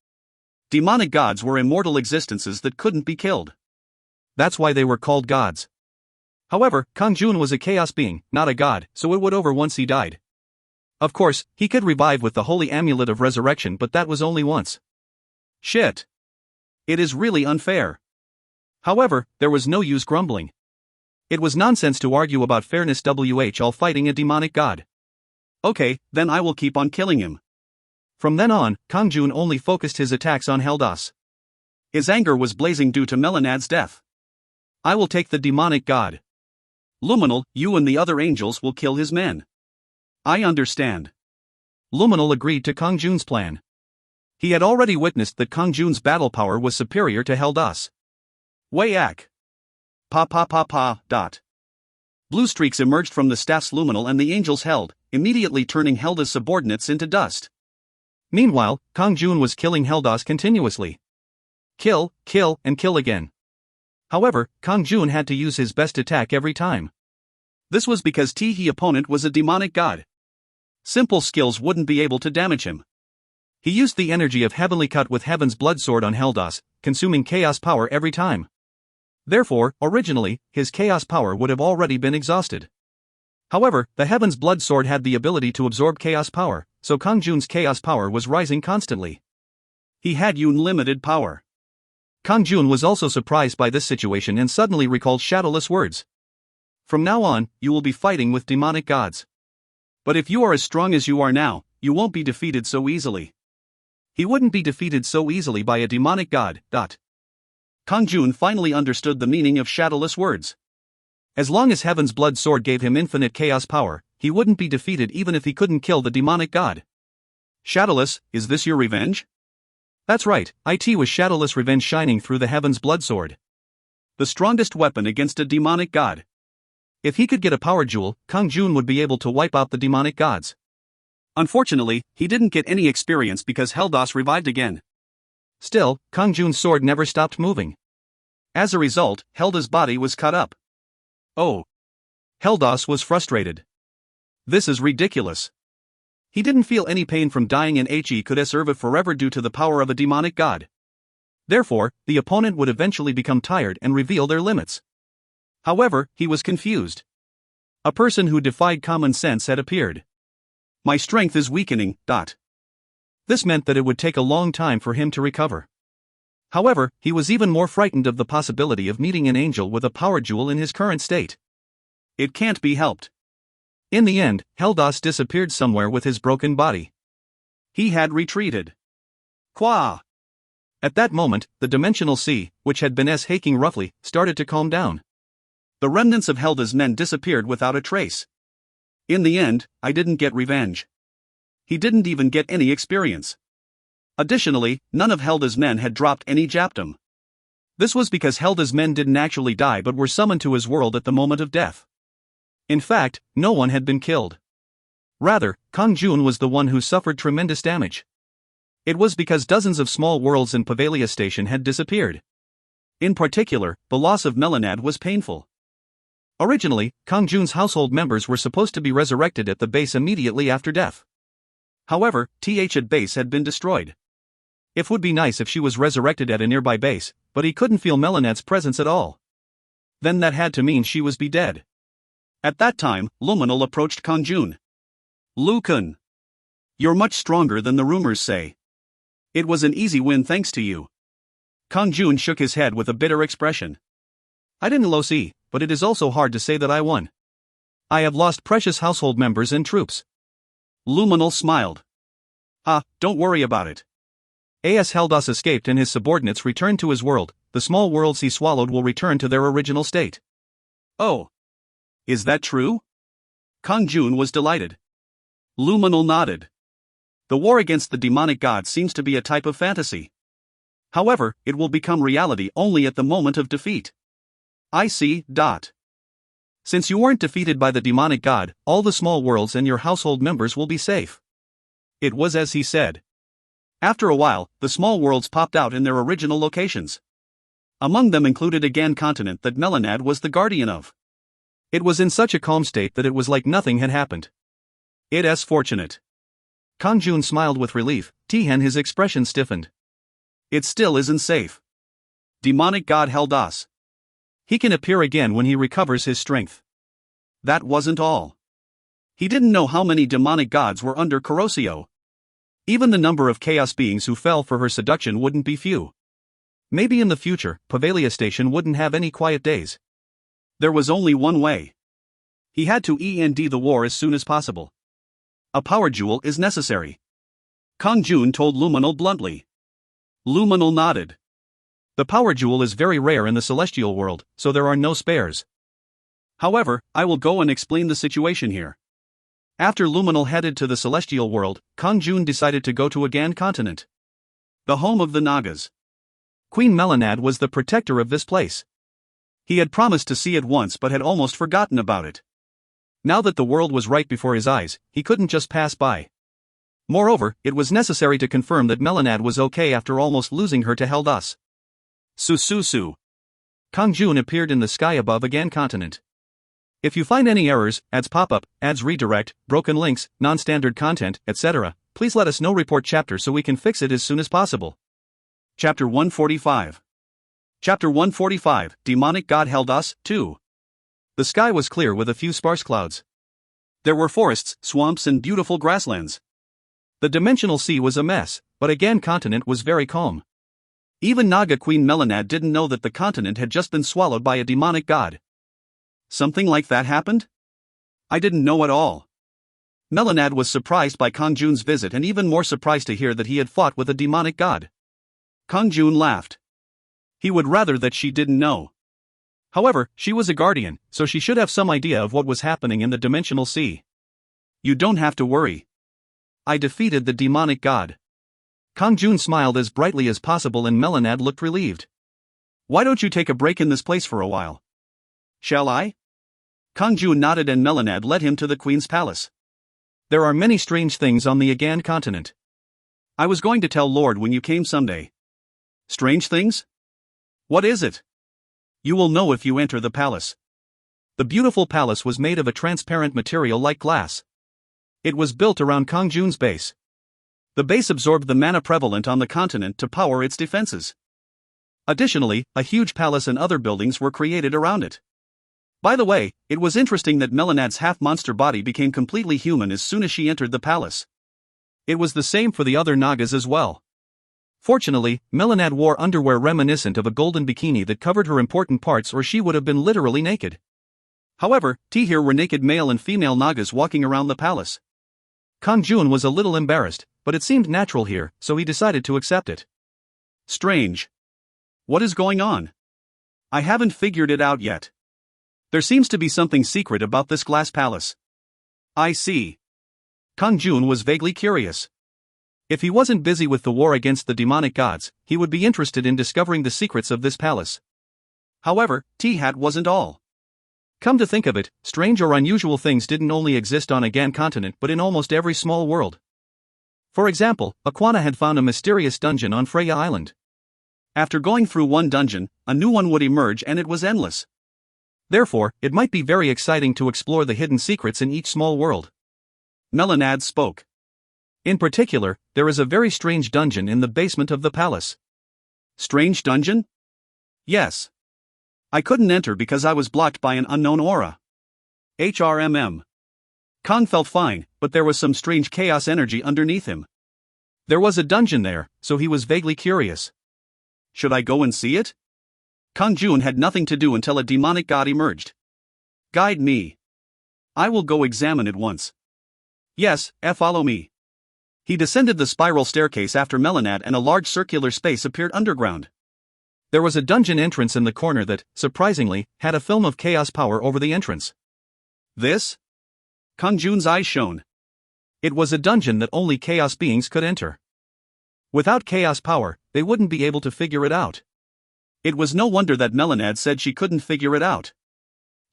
Demonic gods were immortal existences that couldn't be killed. That's why they were called gods. However, Kang-jun was a chaos being, not a god, so it would over once he died. Of course, he could revive with the holy amulet of resurrection, but that was only once. Shit. It is really unfair. However, there was no use grumbling. It was nonsense to argue about fairness while fighting a demonic god. Okay, then I will keep on killing him. From then on, Kang-jun only focused his attacks on Heldas. His anger was blazing due to Melanad's death. I will take the demonic god. Luminal, you and the other angels will kill his men. I understand. Luminal agreed to Kang-jun's plan. He had already witnessed that Kang-jun's battle power was superior to Heldas. Wayak. Dot. Blue streaks emerged from the staffs Luminal and the angels held, immediately turning Helda's subordinates into dust. Meanwhile, Kang-jun was killing Heldas continuously. Kill, kill, and kill again. However, Kang-jun had to use his best attack every time. This was because his opponent was a demonic god. Simple skills wouldn't be able to damage him. He used the energy of Heavenly Cut with Heaven's Blood Sword on Heldas, consuming chaos power every time. Therefore, originally, his chaos power would have already been exhausted. However, the Heaven's Blood Sword had the ability to absorb chaos power, so Kang-jun's chaos power was rising constantly. He had unlimited power. Kang-jun was also surprised by this situation and suddenly recalled shadowless words. From now on, you will be fighting with demonic gods. But if you are as strong as you are now, you won't be defeated so easily. He wouldn't be defeated so easily by a demonic god. Kang-jun finally understood the meaning of shadowless words. As long as Heaven's Blood Sword gave him infinite chaos power, he wouldn't be defeated even if he couldn't kill the demonic god. Shadowless, is this your revenge? That's right, it was shadowless revenge shining through the Heaven's Blood Sword. The strongest weapon against a demonic god. If he could get a power jewel, Kang-jun would be able to wipe out the demonic gods. Unfortunately, he didn't get any experience because Heldas revived again. Still, Kang-jun's sword never stopped moving. As a result, Helda's body was cut up. Oh. Heldas was frustrated. This is ridiculous. He didn't feel any pain from dying and he could survive forever due to the power of a demonic god. Therefore, the opponent would eventually become tired and reveal their limits. However, he was confused. A person who defied common sense had appeared. My strength is weakening. This meant that it would take a long time for him to recover. However, he was even more frightened of the possibility of meeting an angel with a power jewel in his current state. It can't be helped. In the end, Heldas disappeared somewhere with his broken body. He had retreated. Qua! At that moment, the dimensional sea, which had been shaking roughly, started to calm down. The remnants of Helda's men disappeared without a trace. In the end, I didn't get revenge. He didn't even get any experience. Additionally, none of Helda's men had dropped any Japtum. This was because Helda's men didn't actually die but were summoned to his world at the moment of death. In fact, no one had been killed. Rather, Kang-jun was the one who suffered tremendous damage. It was because dozens of small worlds in Pavalia Station had disappeared. In particular, the loss of Melanad was painful. Originally, Kang-jun's household members were supposed to be resurrected at the base immediately after death. However, at base had been destroyed. It would be nice if she was resurrected at a nearby base, but he couldn't feel Melanad's presence at all. Then that had to mean she was be dead. At that time, Luminal approached Kang-jun. "Lu-kun. You're much stronger than the rumors say. It was an easy win thanks to you." Kang-jun shook his head with a bitter expression. "I didn't lose, but it is also hard to say that I won. I have lost precious household members and troops." Luminal smiled. Don't worry about it. As Heldas escaped and his subordinates returned to his world, the small worlds he swallowed will return to their original state. "Oh. Is that true?" Kang-jun was delighted. Luminal nodded. The war against the demonic god seems to be a type of fantasy. However, it will become reality only at the moment of defeat. I see. Since you weren't defeated by the demonic god, all the small worlds and your household members will be safe. It was as he said. After a while, the small worlds popped out in their original locations. Among them included a Gan continent that Melanad was the guardian of. It was in such a calm state that it was like nothing had happened. It's fortunate. Kang-jun smiled with relief, and his expression stiffened. It still isn't safe. Demonic god Heldas. He can appear again when he recovers his strength. That wasn't all. He didn't know how many demonic gods were under Corrosio. Even the number of chaos beings who fell for her seduction wouldn't be few. Maybe in the future, Pavalia Station wouldn't have any quiet days. There was only one way. He had to end the war as soon as possible. A power jewel is necessary. Kang-jun told Luminal bluntly. Luminal nodded. The power jewel is very rare in the celestial world, so there are no spares. However, I will go and explain the situation here. After Luminal headed to the celestial world, Kang-jun decided to go to a Gan continent, the home of the Nagas. Queen Melanad was the protector of this place. He had promised to see it once but had almost forgotten about it. Now that the world was right before his eyes, he couldn't just pass by. Moreover, it was necessary to confirm that Melanad was okay after almost losing her to Heldas. Su. Kang-jun appeared in the sky above a Gan continent. If you find any errors, ads pop up, ads redirect, broken links, non-standard content, etc., please let us know. Report chapter so we can fix it as soon as possible. Chapter 145. Chapter 145, Demonic God Heldas, 2. The sky was clear with a few sparse clouds. There were forests, swamps and beautiful grasslands. The dimensional sea was a mess, but a Gan continent was very calm. Even Naga Queen Melanad didn't know that the continent had just been swallowed by a demonic god. Something like that happened? I didn't know at all. Melanad was surprised by Kang-jun's visit and even more surprised to hear that he had fought with a demonic god. Kang-jun laughed. He would rather that she didn't know. However, she was a guardian, so she should have some idea of what was happening in the dimensional sea. You don't have to worry. I defeated the demonic god. Kang-jun smiled as brightly as possible and Melanad looked relieved. Why don't you take a break in this place for a while? Shall I? Kang-jun nodded and Melanad led him to the queen's palace. There are many strange things on the Agan continent. I was going to tell Lord when you came someday. Strange things? What is it? You will know if you enter the palace. The beautiful palace was made of a transparent material like glass. It was built around Kang-jun's base. The base absorbed the mana prevalent on the continent to power its defenses. Additionally, a huge palace and other buildings were created around it. By the way, it was interesting that Melanad's half-monster body became completely human as soon as she entered the palace. It was the same for the other Nagas as well. Fortunately, Melanad wore underwear reminiscent of a golden bikini that covered her important parts or she would have been literally naked. However, here were naked male and female Nagas walking around the palace. Kang-jun was a little embarrassed, but it seemed natural here, so he decided to accept it. Strange. What is going on? I haven't figured it out yet. There seems to be something secret about this glass palace. I see. Kang-jun was vaguely curious. If he wasn't busy with the war against the demonic gods, he would be interested in discovering the secrets of this palace. However, T-Hat wasn't all. Come to think of it, strange or unusual things didn't only exist on Agan continent but in almost every small world. For example, Aquana had found a mysterious dungeon on Freya Island. After going through one dungeon, a new one would emerge and it was endless. Therefore, it might be very exciting to explore the hidden secrets in each small world. Melanad spoke. In particular, there is a very strange dungeon in the basement of the palace. Strange dungeon? Yes. I couldn't enter because I was blocked by an unknown aura. HRMM. Kang felt fine, but there was some strange chaos energy underneath him. There was a dungeon there, so he was vaguely curious. Should I go and see it? Kang-jun had nothing to do until a demonic god emerged. Guide me. I will go examine it once. Yes, follow me. He descended the spiral staircase after Melanad and a large circular space appeared underground. There was a dungeon entrance in the corner that, surprisingly, had a film of chaos power over the entrance. This? Kang-jun's eyes shone. It was a dungeon that only chaos beings could enter. Without chaos power, they wouldn't be able to figure it out. It was no wonder that Melanad said she couldn't figure it out.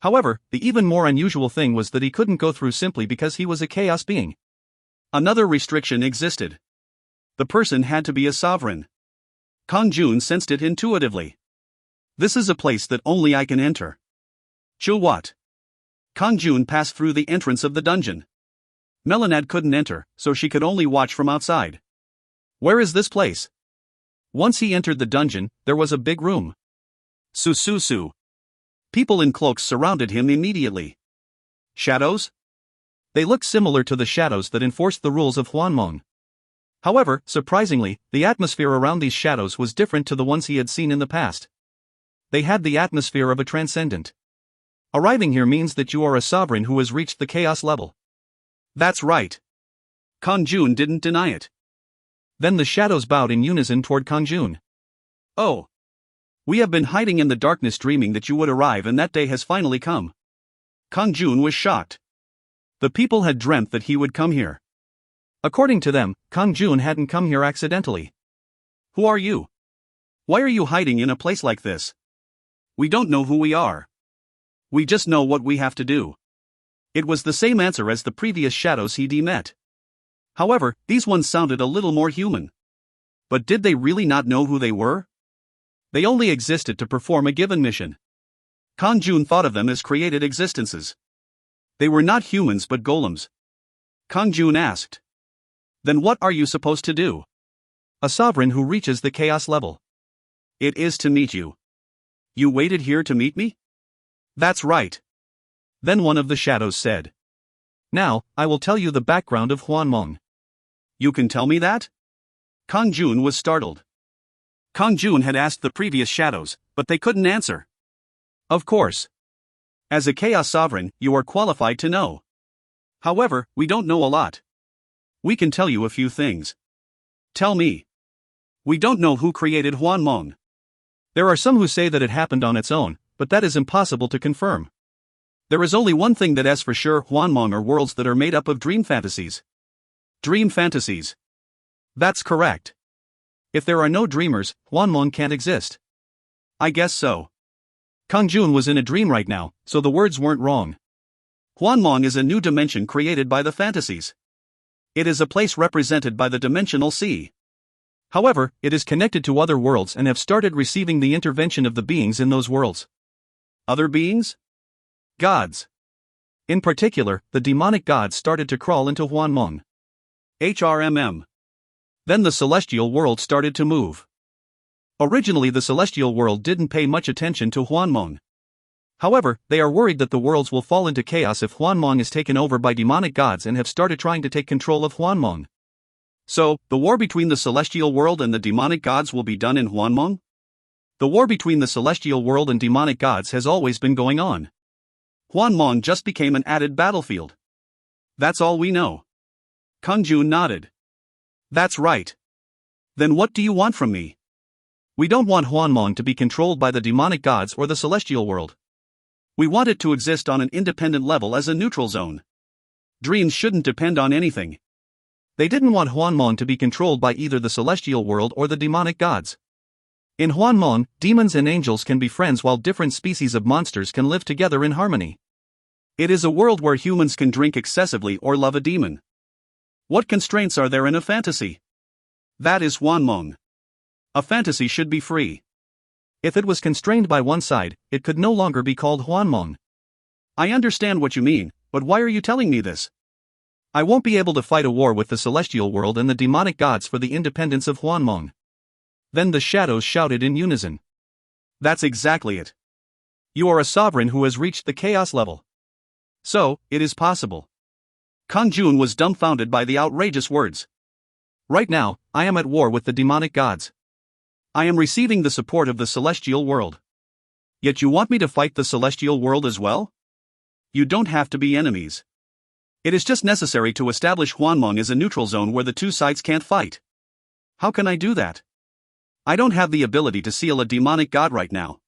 However, the even more unusual thing was that he couldn't go through simply because he was a chaos being. Another restriction existed. The person had to be a sovereign. Kang-jun sensed it intuitively. This is a place that only I can enter. Chill what? Kang-jun passed through the entrance of the dungeon. Melanad couldn't enter, so she could only watch from outside. Where is this place? Once he entered the dungeon, there was a big room. Su. People in cloaks surrounded him immediately. Shadows? They looked similar to the shadows that enforced the rules of Hwanmong. However, surprisingly, the atmosphere around these shadows was different to the ones he had seen in the past. They had the atmosphere of a transcendent. Arriving here means that you are a sovereign who has reached the chaos level. That's right. Kang-jun didn't deny it. Then the shadows bowed in unison toward Kang-jun. Oh. We have been hiding in the darkness dreaming that you would arrive, and that day has finally come. Kang-jun was shocked. The people had dreamt that he would come here. According to them, Kang-jun hadn't come here accidentally. Who are you? Why are you hiding in a place like this? We don't know who we are. We just know what we have to do. It was the same answer as the previous shadows he'd met. However, these ones sounded a little more human. But did they really not know who they were? They only existed to perform a given mission. Kang-jun thought of them as created existences. They were not humans but golems. Kang-jun asked. Then what are you supposed to do? A sovereign who reaches the chaos level. It is to meet you. You waited here to meet me? That's right. Then one of the shadows said. Now, I will tell you the background of Hwanmong. You can tell me that? Kang-jun was startled. Kang-jun had asked the previous shadows, but they couldn't answer. Of course. As a chaos sovereign, you are qualified to know. However, we don't know a lot. We can tell you a few things. Tell me. We don't know who created Hwanmong. There are some who say that it happened on its own, but that is impossible to confirm. There is only one thing that is for sure: Hwanmong are worlds that are made up of dream fantasies. Dream fantasies. That's correct. If there are no dreamers, Hwanmong can't exist. I guess so. Kang-jun was in a dream right now, so the words weren't wrong. Hwanmong is a new dimension created by the fantasies. It is a place represented by the dimensional sea. However, it is connected to other worlds and have started receiving the intervention of the beings in those worlds. Other beings? Gods. In particular, the demonic gods started to crawl into Hwanmong. HRMM. Then the celestial world started to move. Originally, the celestial world didn't pay much attention to Hwanmong. However, they are worried that the worlds will fall into chaos if Hwanmong is taken over by demonic gods and have started trying to take control of Hwanmong. So, the war between the celestial world and the demonic gods will be done in Hwanmong? The war between the celestial world and demonic gods has always been going on. Hwanmong just became an added battlefield. That's all we know. Kang-jun nodded. That's right. Then what do you want from me? We don't want Hwanmong to be controlled by the demonic gods or the celestial world. We want it to exist on an independent level as a neutral zone. Dreams shouldn't depend on anything. They didn't want Hwanmong to be controlled by either the celestial world or the demonic gods. In Hwanmong, demons and angels can be friends while different species of monsters can live together in harmony. It is a world where humans can drink excessively or love a demon. What constraints are there in a fantasy? That is Hwanmong. A fantasy should be free. If it was constrained by one side, it could no longer be called Hwanmong. I understand what you mean, but why are you telling me this? I won't be able to fight a war with the celestial world and the demonic gods for the independence of Hwanmong. Then the shadows shouted in unison. That's exactly it. You are a sovereign who has reached the chaos level. So, it is possible. Kang-jun was dumbfounded by the outrageous words. Right now, I am at war with the demonic gods. I am receiving the support of the celestial world. Yet you want me to fight the celestial world as well? You don't have to be enemies. It is just necessary to establish Hwanmong as a neutral zone where the two sides can't fight. How can I do that? I don't have the ability to seal a demonic god right now.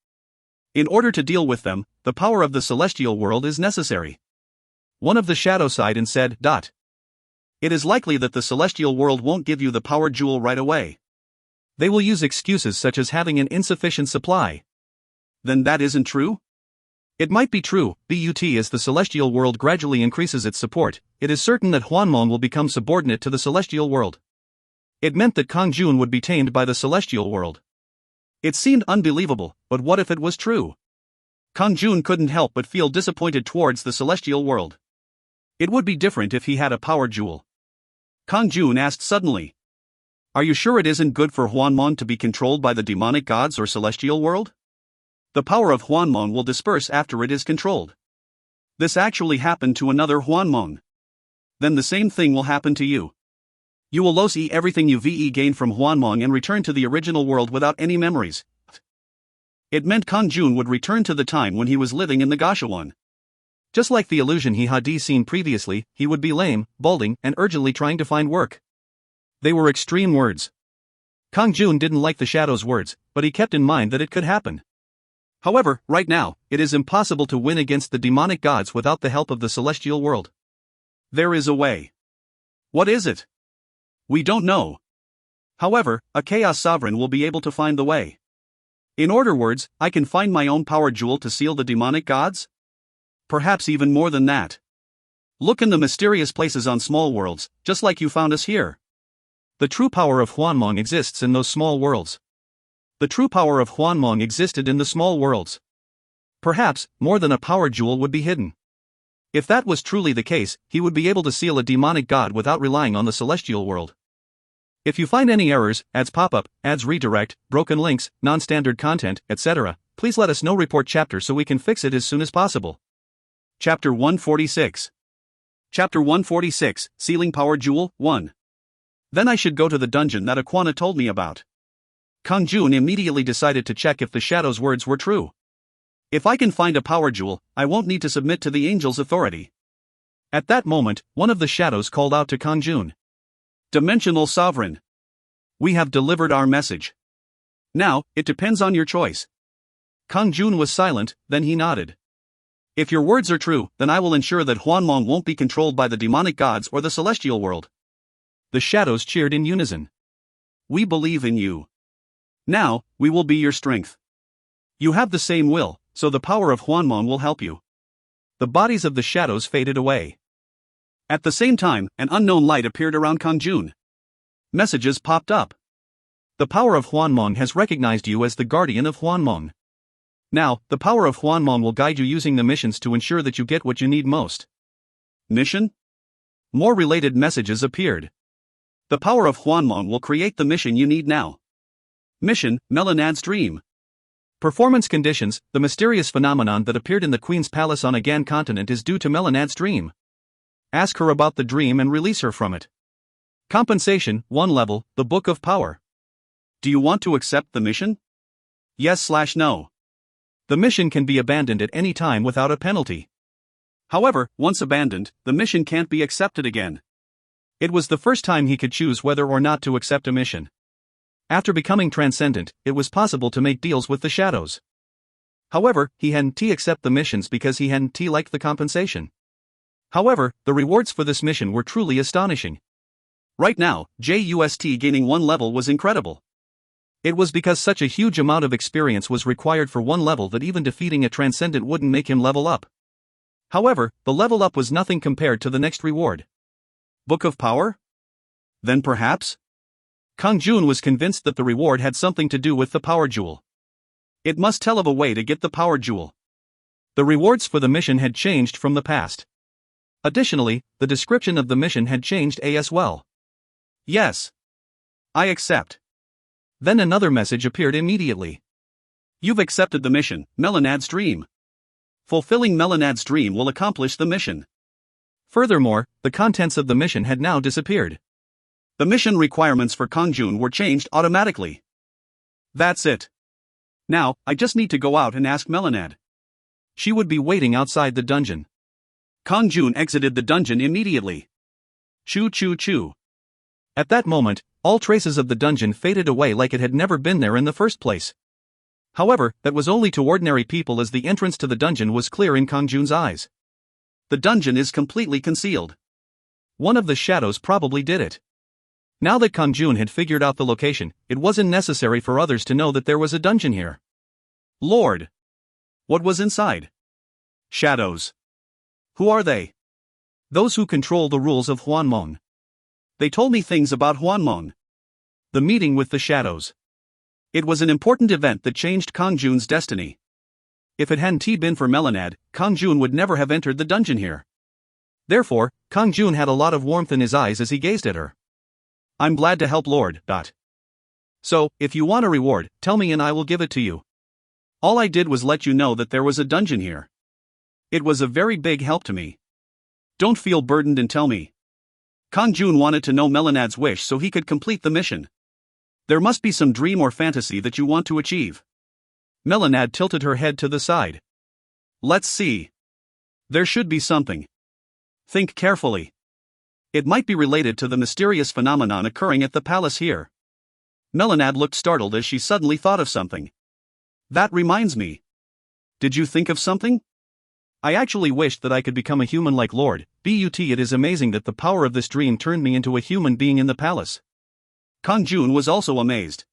In order to deal with them, the power of the celestial world is necessary. One of the shadow sighed and said, It is likely that the celestial world won't give you the power jewel right away. They will use excuses such as having an insufficient supply. Then that isn't true? It might be true, but as the celestial world gradually increases its support, it is certain that Hwanmong will become subordinate to the celestial world. It meant that Kang-jun would be tamed by the celestial world. It seemed unbelievable, but what if it was true? Kang-jun couldn't help but feel disappointed towards the celestial world. It would be different if he had a power jewel. Kang-jun asked suddenly. Are you sure it isn't good for Hwanmong to be controlled by the demonic gods or celestial world? The power of Hwanmong will disperse after it is controlled. This actually happened to another Hwanmong. Then the same thing will happen to you. You will lose everything you gained from Hwanmong and return to the original world without any memories. It meant Kang-jun would return to the time when he was living in the Gashawon. Just like the illusion he had seen previously, he would be lame, balding, and urgently trying to find work. They were extreme words. Kang-jun didn't like the shadow's words, but he kept in mind that it could happen. However, right now, it is impossible to win against the demonic gods without the help of the celestial world. There is a way. What is it? We don't know. However, a chaos sovereign will be able to find the way. In other words, I can find my own power jewel to seal the demonic gods? Perhaps even more than that. Look in the mysterious places on small worlds, just like you found us here. The true power of Hwanmong exists in those small worlds. The true power of Hwanmong existed in the small worlds. Perhaps, more than a power jewel would be hidden. If that was truly the case, he would be able to seal a demonic god without relying on the celestial world. If you find any errors, ads pop up, ads redirect, broken links, non-standard content, etc., please let us know. Report chapter so we can fix it as soon as possible. Chapter 146. Chapter 146, Sealing Power Jewel, 1. Then I should go to the dungeon that Aquana told me about. Kang-jun immediately decided to check if the shadow's words were true. If I can find a power jewel, I won't need to submit to the angel's authority. At that moment, one of the shadows called out to Kang-jun. Dimensional Sovereign. We have delivered our message. Now, it depends on your choice. Kang-jun was silent, then he nodded. If your words are true, then I will ensure that Hwanmong won't be controlled by the demonic gods or the celestial world. The shadows cheered in unison. We believe in you. Now, we will be your strength. You have the same will, so the power of Hwanmong will help you. The bodies of the shadows faded away. At the same time, an unknown light appeared around Kang-jun. Messages popped up. The power of Hwanmong has recognized you as the guardian of Hwanmong. Now, the power of Hwanmong will guide you using the missions to ensure that you get what you need most. Mission? More related messages appeared. The power of Hwanmong will create the mission you need now. Mission, Melanad's Dream. Performance conditions, the mysterious phenomenon that appeared in the Queen's Palace on Agan continent is due to Melanad's dream. Ask her about the dream and release her from it. Compensation, 1 level, the Book of Power. Do you want to accept the mission? Yes/no. The mission can be abandoned at any time without a penalty. However, once abandoned, the mission can't be accepted again. It was the first time he could choose whether or not to accept a mission. After becoming transcendent, it was possible to make deals with the shadows. However, he hadn't accept the missions because he hadn't liked the compensation. However, the rewards for this mission were truly astonishing. Right now, just gaining 1 level was incredible. It was because such a huge amount of experience was required for 1 level that even defeating a transcendent wouldn't make him level up. However, the level up was nothing compared to the next reward. Book of Power? Then perhaps? Kang-jun was convinced that the reward had something to do with the power jewel. It must tell of a way to get the power jewel. The rewards for the mission had changed from the past. Additionally, the description of the mission had changed as well. Yes. I accept. Then another message appeared immediately. You've accepted the mission, Melanad's dream. Fulfilling Melanad's dream will accomplish the mission. Furthermore, the contents of the mission had now disappeared. The mission requirements for Kang-jun were changed automatically. That's it. Now, I just need to go out and ask Melanad. She would be waiting outside the dungeon. Kang-jun exited the dungeon immediately. Choo choo choo. At that moment, all traces of the dungeon faded away like it had never been there in the first place. However, that was only to ordinary people, as the entrance to the dungeon was clear in Kang-jun's eyes. The dungeon is completely concealed. One of the shadows probably did it. Now that Kang-jun had figured out the location, it wasn't necessary for others to know that there was a dungeon here. Lord! What was inside? Shadows. Who are they? Those who control the rules of Hwanmong. They told me things about Hwanmong. The meeting with the shadows. It was an important event that changed Kang-jun's destiny. If it hadn't been for Melanad, Kang-jun would never have entered the dungeon here. Therefore, Kang-jun had a lot of warmth in his eyes as he gazed at her. I'm glad to help, Lord. So, if you want a reward, tell me and I will give it to you. All I did was let you know that there was a dungeon here. It was a very big help to me. Don't feel burdened and tell me. Kang-jun wanted to know Melanad's wish so he could complete the mission. There must be some dream or fantasy that you want to achieve. Melanad tilted her head to the side. Let's see. There should be something. Think carefully. It might be related to the mysterious phenomenon occurring at the palace here. Melanad looked startled as she suddenly thought of something. That reminds me. Did you think of something? I actually wished that I could become a human like Lord, but it is amazing that the power of this dream turned me into a human being in the palace. Kang-jun was also amazed.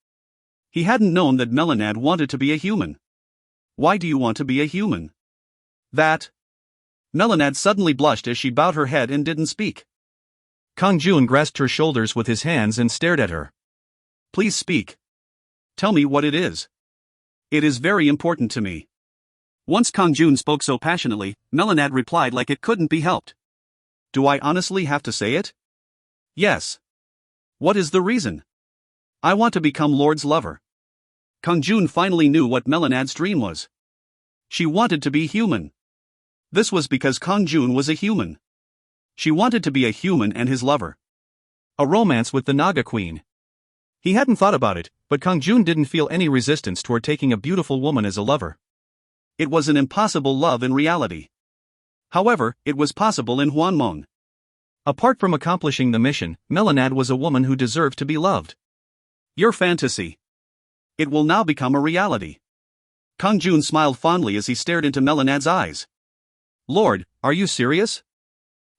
He hadn't known that Melanad wanted to be a human. Why do you want to be a human? That. Melanad suddenly blushed as she bowed her head and didn't speak. Kang-jun grasped her shoulders with his hands and stared at her. Please speak. Tell me what it is. It is very important to me. Once Kang-jun spoke so passionately, Melanad replied like it couldn't be helped. Do I honestly have to say it? Yes. What is the reason? I want to become Lord's lover. Kang-jun finally knew what Melanad's dream was. She wanted to be human. This was because Kang-jun was a human. She wanted to be a human and his lover. A romance with the Naga Queen. He hadn't thought about it, but Kang-jun didn't feel any resistance toward taking a beautiful woman as a lover. It was an impossible love in reality. However, it was possible in Hwanmong. Apart from accomplishing the mission, Melanad was a woman who deserved to be loved. Your fantasy. It will now become a reality. Kang-jun smiled fondly as he stared into Melanad's eyes. Lord, are you serious?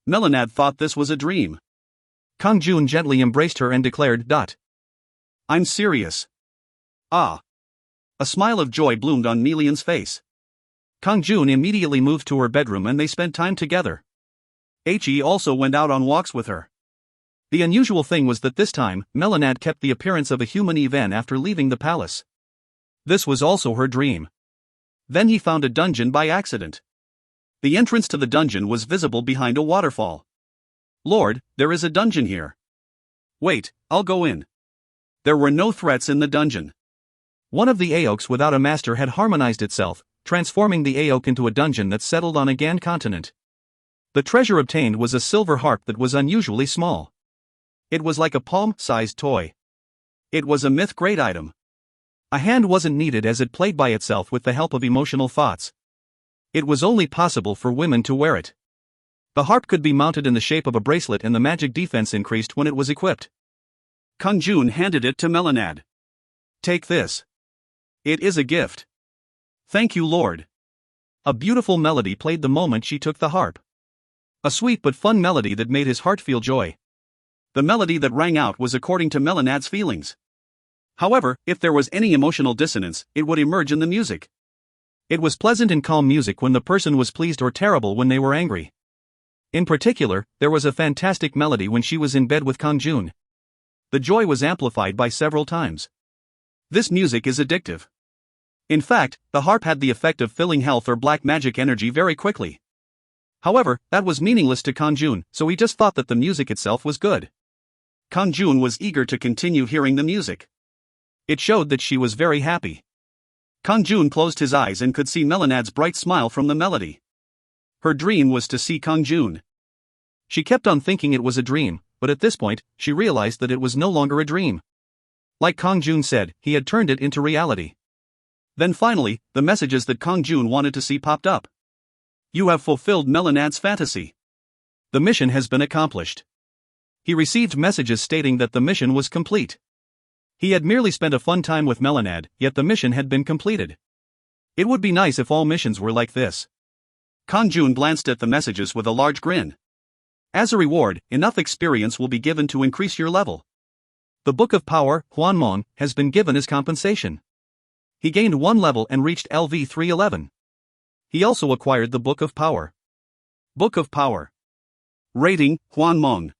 Melanad thought this was a dream. Kang-jun gently embraced her and declared, I'm serious. Ah. A smile of joy bloomed on Melian's face. Kang-jun immediately moved to her bedroom and they spent time together. He also went out on walks with her. The unusual thing was that this time, Melanad kept the appearance of a human even after leaving the palace. This was also her dream. Then he found a dungeon by accident. The entrance to the dungeon was visible behind a waterfall. Lord, there is a dungeon here. Wait, I'll go in. There were no threats in the dungeon. One of the Aoks without a master had harmonized itself, transforming the Aok into a dungeon that settled on a Gan continent. The treasure obtained was a silver harp that was unusually small. It was like a palm-sized toy. It was a myth-grade item. A hand wasn't needed as it played by itself with the help of emotional thoughts. It was only possible for women to wear it. The harp could be mounted in the shape of a bracelet and the magic defense increased when it was equipped. Kang-jun handed it to Melanad. Take this. It is a gift. Thank you, Lord. A beautiful melody played the moment she took the harp. A sweet but fun melody that made his heart feel joy. The melody that rang out was according to Melanad's feelings. However, if there was any emotional dissonance, it would emerge in the music. It was pleasant and calm music when the person was pleased or terrible when they were angry. In particular, there was a fantastic melody when she was in bed with Kang-jun. The joy was amplified by several times. This music is addictive. In fact, the harp had the effect of filling health or black magic energy very quickly. However, that was meaningless to Kang-jun, so he just thought that the music itself was good. Kang-jun was eager to continue hearing the music. It showed that she was very happy. Kang-jun closed his eyes and could see Melanad's bright smile from the melody. Her dream was to see Kang-jun. She kept on thinking it was a dream, but at this point, she realized that it was no longer a dream. Like Kang-jun said, he had turned it into reality. Then finally, the messages that Kang-jun wanted to see popped up. You have fulfilled Melanad's fantasy. The mission has been accomplished. He received messages stating that the mission was complete. He had merely spent a fun time with Melanad, yet the mission had been completed. It would be nice if all missions were like this. Kang-jun glanced at the messages with a large grin. As a reward, enough experience will be given to increase your level. The Book of Power, Hwanmong, has been given as compensation. He gained 1 level and reached LV 311. He also acquired the Book of Power. Book of Power. Rating, Hwanmong.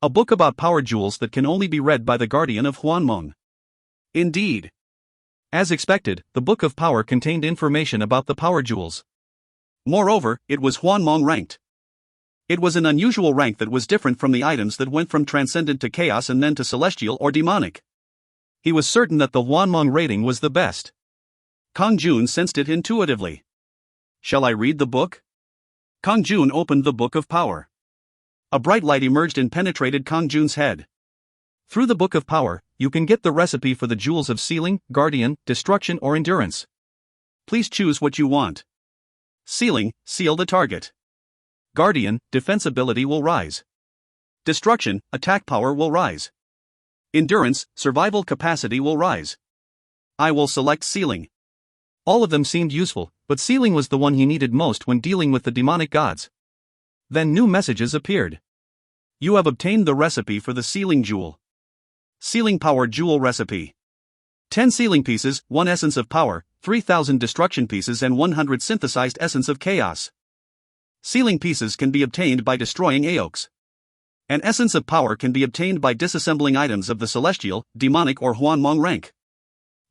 A book about power jewels that can only be read by the guardian of Hwanmong. Indeed. As expected, the Book of Power contained information about the power jewels. Moreover, it was Hwanmong ranked. It was an unusual rank that was different from the items that went from transcendent to chaos and then to celestial or demonic. He was certain that the Hwanmong rating was the best. Kang-jun sensed it intuitively. Shall I read the book? Kang-jun opened the Book of Power. A bright light emerged and penetrated Kang-jun's head. Through the Book of Power, you can get the recipe for the jewels of Sealing, Guardian, Destruction or Endurance. Please choose what you want. Sealing, seal the target. Guardian, defense ability will rise. Destruction, attack power will rise. Endurance, survival capacity will rise. I will select Sealing. All of them seemed useful, but Sealing was the one he needed most when dealing with the demonic gods. Then new messages appeared. You have obtained the recipe for the Sealing Jewel. Sealing Power Jewel Recipe. 10 sealing pieces, 1 essence of power, 3,000 destruction pieces and 100 synthesized essence of chaos. Sealing pieces can be obtained by destroying Aokes. An essence of power can be obtained by disassembling items of the celestial, demonic or Hwanmong rank.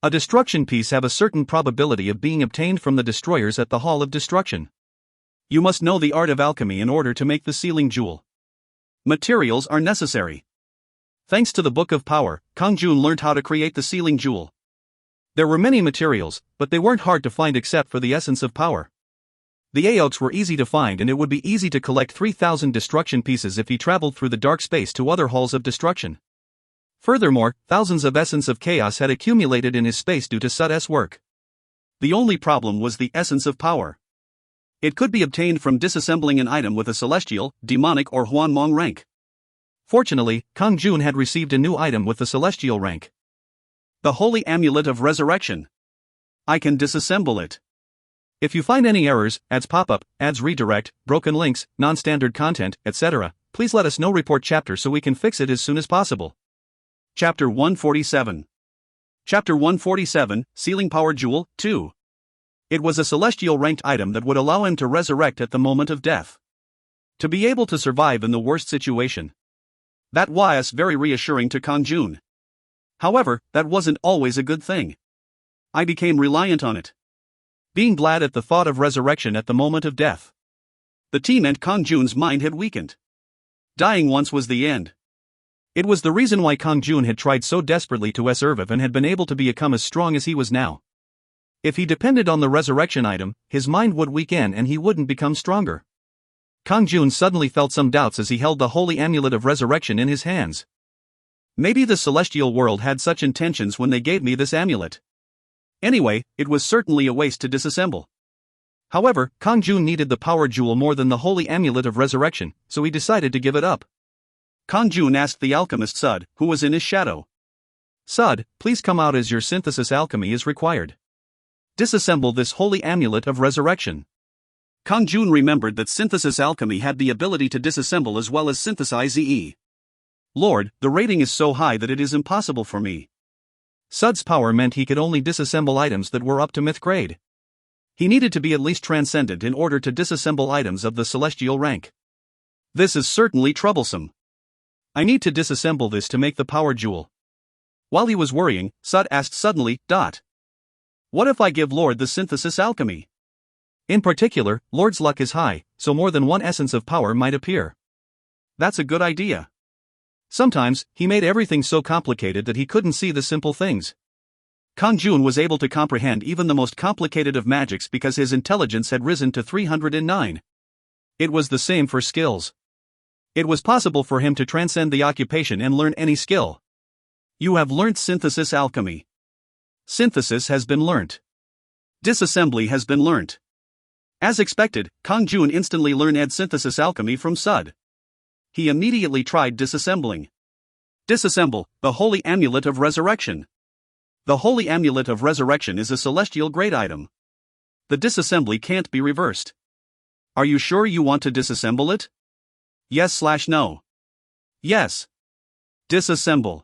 A destruction piece have a certain probability of being obtained from the destroyers at the Hall of Destruction. You must know the art of alchemy in order to make the sealing jewel. Materials are necessary. Thanks to the Book of Power, Kang-jun learned how to create the sealing jewel. There were many materials, but they weren't hard to find except for the essence of power. The Aokes were easy to find and it would be easy to collect 3,000 destruction pieces if he traveled through the dark space to other halls of destruction. Furthermore, thousands of essence of chaos had accumulated in his space due to Sud's work. The only problem was the essence of power. It could be obtained from disassembling an item with a celestial, demonic or Hwanmong rank. Fortunately, Kang-jun had received a new item with the celestial rank. The Holy Amulet of Resurrection. I can disassemble it. If you find any errors, ads pop-up, ads redirect, broken links, non-standard content, etc., please let us know. Report chapter so we can fix it as soon as possible. Chapter 147. Chapter 147, Sealing Power Jewel, 2. It was a celestial ranked item that would allow him to resurrect at the moment of death. To be able to survive in the worst situation. That was very reassuring to Kang-jun. However, that wasn't always a good thing. I became reliant on it. Being glad at the thought of resurrection at the moment of death. The team and Kang-jun's mind had weakened. Dying once was the end. It was the reason why Kang-jun had tried so desperately to survive and had been able to become as strong as he was now. If he depended on the resurrection item, his mind would weaken and he wouldn't become stronger. Kang-jun suddenly felt some doubts as he held the Holy Amulet of Resurrection in his hands. Maybe the celestial world had such intentions when they gave me this amulet. Anyway, it was certainly a waste to disassemble. However, Kang-jun needed the power jewel more than the Holy Amulet of Resurrection, so he decided to give it up. Kang-jun asked the alchemist Sud, who was in his shadow. Sud, please come out as your synthesis alchemy is required. Disassemble this Holy Amulet of Resurrection. Kang-jun remembered that synthesis alchemy had the ability to disassemble as well as synthesize ZE. Lord, the rating is so high that it is impossible for me. Sud's power meant he could only disassemble items that were up to myth grade. He needed to be at least transcendent in order to disassemble items of the celestial rank. This is certainly troublesome. I need to disassemble this to make the power jewel. While he was worrying, Sud asked suddenly, What if I give Lord the synthesis alchemy? In particular, Lord's luck is high, so more than one essence of power might appear. That's a good idea. Sometimes, he made everything so complicated that he couldn't see the simple things. Kang-jun was able to comprehend even the most complicated of magics because his intelligence had risen to 309. It was the same for skills. It was possible for him to transcend the occupation and learn any skill. You have learnt synthesis alchemy. Synthesis has been learnt. Disassembly has been learnt. As expected, Kang-jun instantly learned synthesis alchemy from Sud. He immediately tried disassembling. Disassemble, the Holy Amulet of Resurrection. The Holy Amulet of Resurrection is a celestial grade item. The disassembly can't be reversed. Are you sure you want to disassemble it? Yes/no. Yes. Disassemble.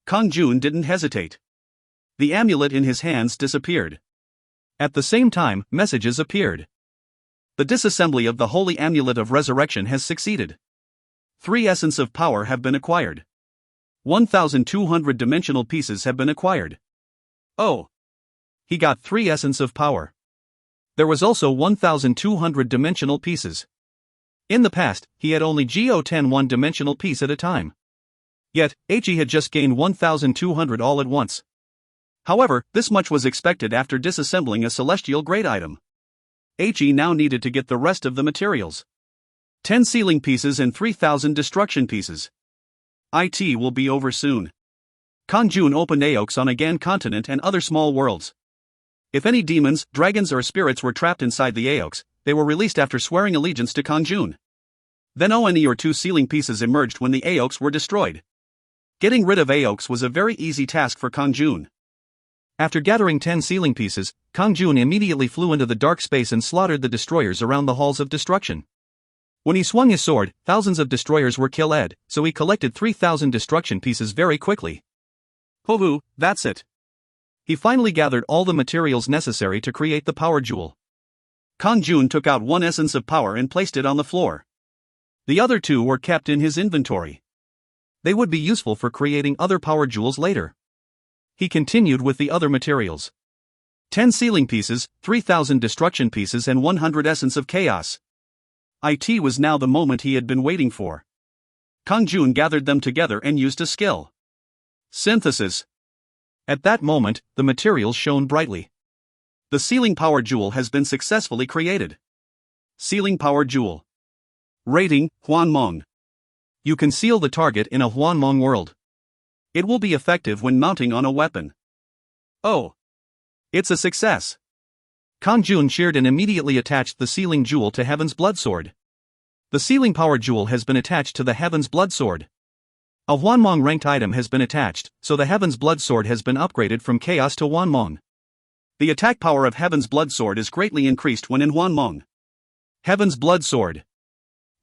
Kang-jun didn't hesitate. The amulet in his hands disappeared. At the same time, messages appeared. The disassembly of the Holy Amulet of Resurrection has succeeded. 3 essence of power have been acquired. 1,200 dimensional pieces have been acquired. Oh! He got 3 essence of power. There was also 1,200 dimensional pieces. In the past, he had only GO10 one-dimensional piece at a time. Yet, he had just gained 1,200 all at once. However, this much was expected after disassembling a celestial grade item. He now needed to get the rest of the materials. 10 sealing pieces and 3,000 destruction pieces. It will be over soon. Kang-jun opened Aoks on a Gan continent and other small worlds. If any demons, dragons or spirits were trapped inside the Aoks, they were released after swearing allegiance to Kang-jun. Then only or 2 sealing pieces emerged when the Aoks were destroyed. Getting rid of Aoks was a very easy task for Kang-jun. After gathering 10 sealing pieces, Kang-jun immediately flew into the dark space and slaughtered the destroyers around the halls of destruction. When he swung his sword, thousands of destroyers were killed, so he collected 3,000 destruction pieces very quickly. Hoo-hoo, that's it. He finally gathered all the materials necessary to create the power jewel. Kang-jun took out 1 essence of power and placed it on the floor. The other 2 were kept in his inventory. They would be useful for creating other power jewels later. He continued with the other materials. 10 sealing pieces, 3,000 destruction pieces and 100 essence of chaos. It was now the moment he had been waiting for. Kang-jun gathered them together and used a skill. Synthesis. At that moment, the materials shone brightly. The sealing power jewel has been successfully created. Sealing power jewel. Rating, Hwanmong. You can seal the target in a Hwanmong world. It will be effective when mounting on a weapon. Oh! It's a success. Kang-jun cheered and immediately attached the sealing jewel to Heaven's Blood Sword. The sealing power jewel has been attached to the Heaven's Blood Sword. A Hwanmong ranked item has been attached, so the Heaven's Blood Sword has been upgraded from Chaos to Hwanmong. The attack power of Heaven's Blood Sword is greatly increased when in Hwanmong. Heaven's Blood Sword.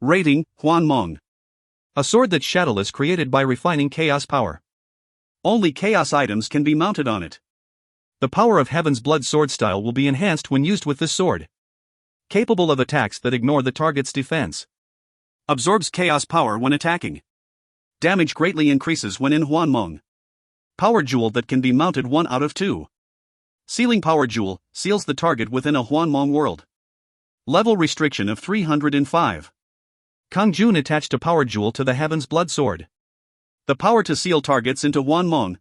Rating, Hwanmong. A sword that's shadowless created by refining chaos power. Only chaos items can be mounted on it. The power of Heaven's Blood Sword style will be enhanced when used with this sword. Capable of attacks that ignore the target's defense. Absorbs chaos power when attacking. Damage greatly increases when in Hwanmong. Power jewel that can be mounted 1 out of 2. Sealing power jewel, seals the target within a Hwanmong world. Level restriction of 305. Kang-jun attached a power jewel to the Heaven's Blood Sword. The power to seal targets into Hwanmong.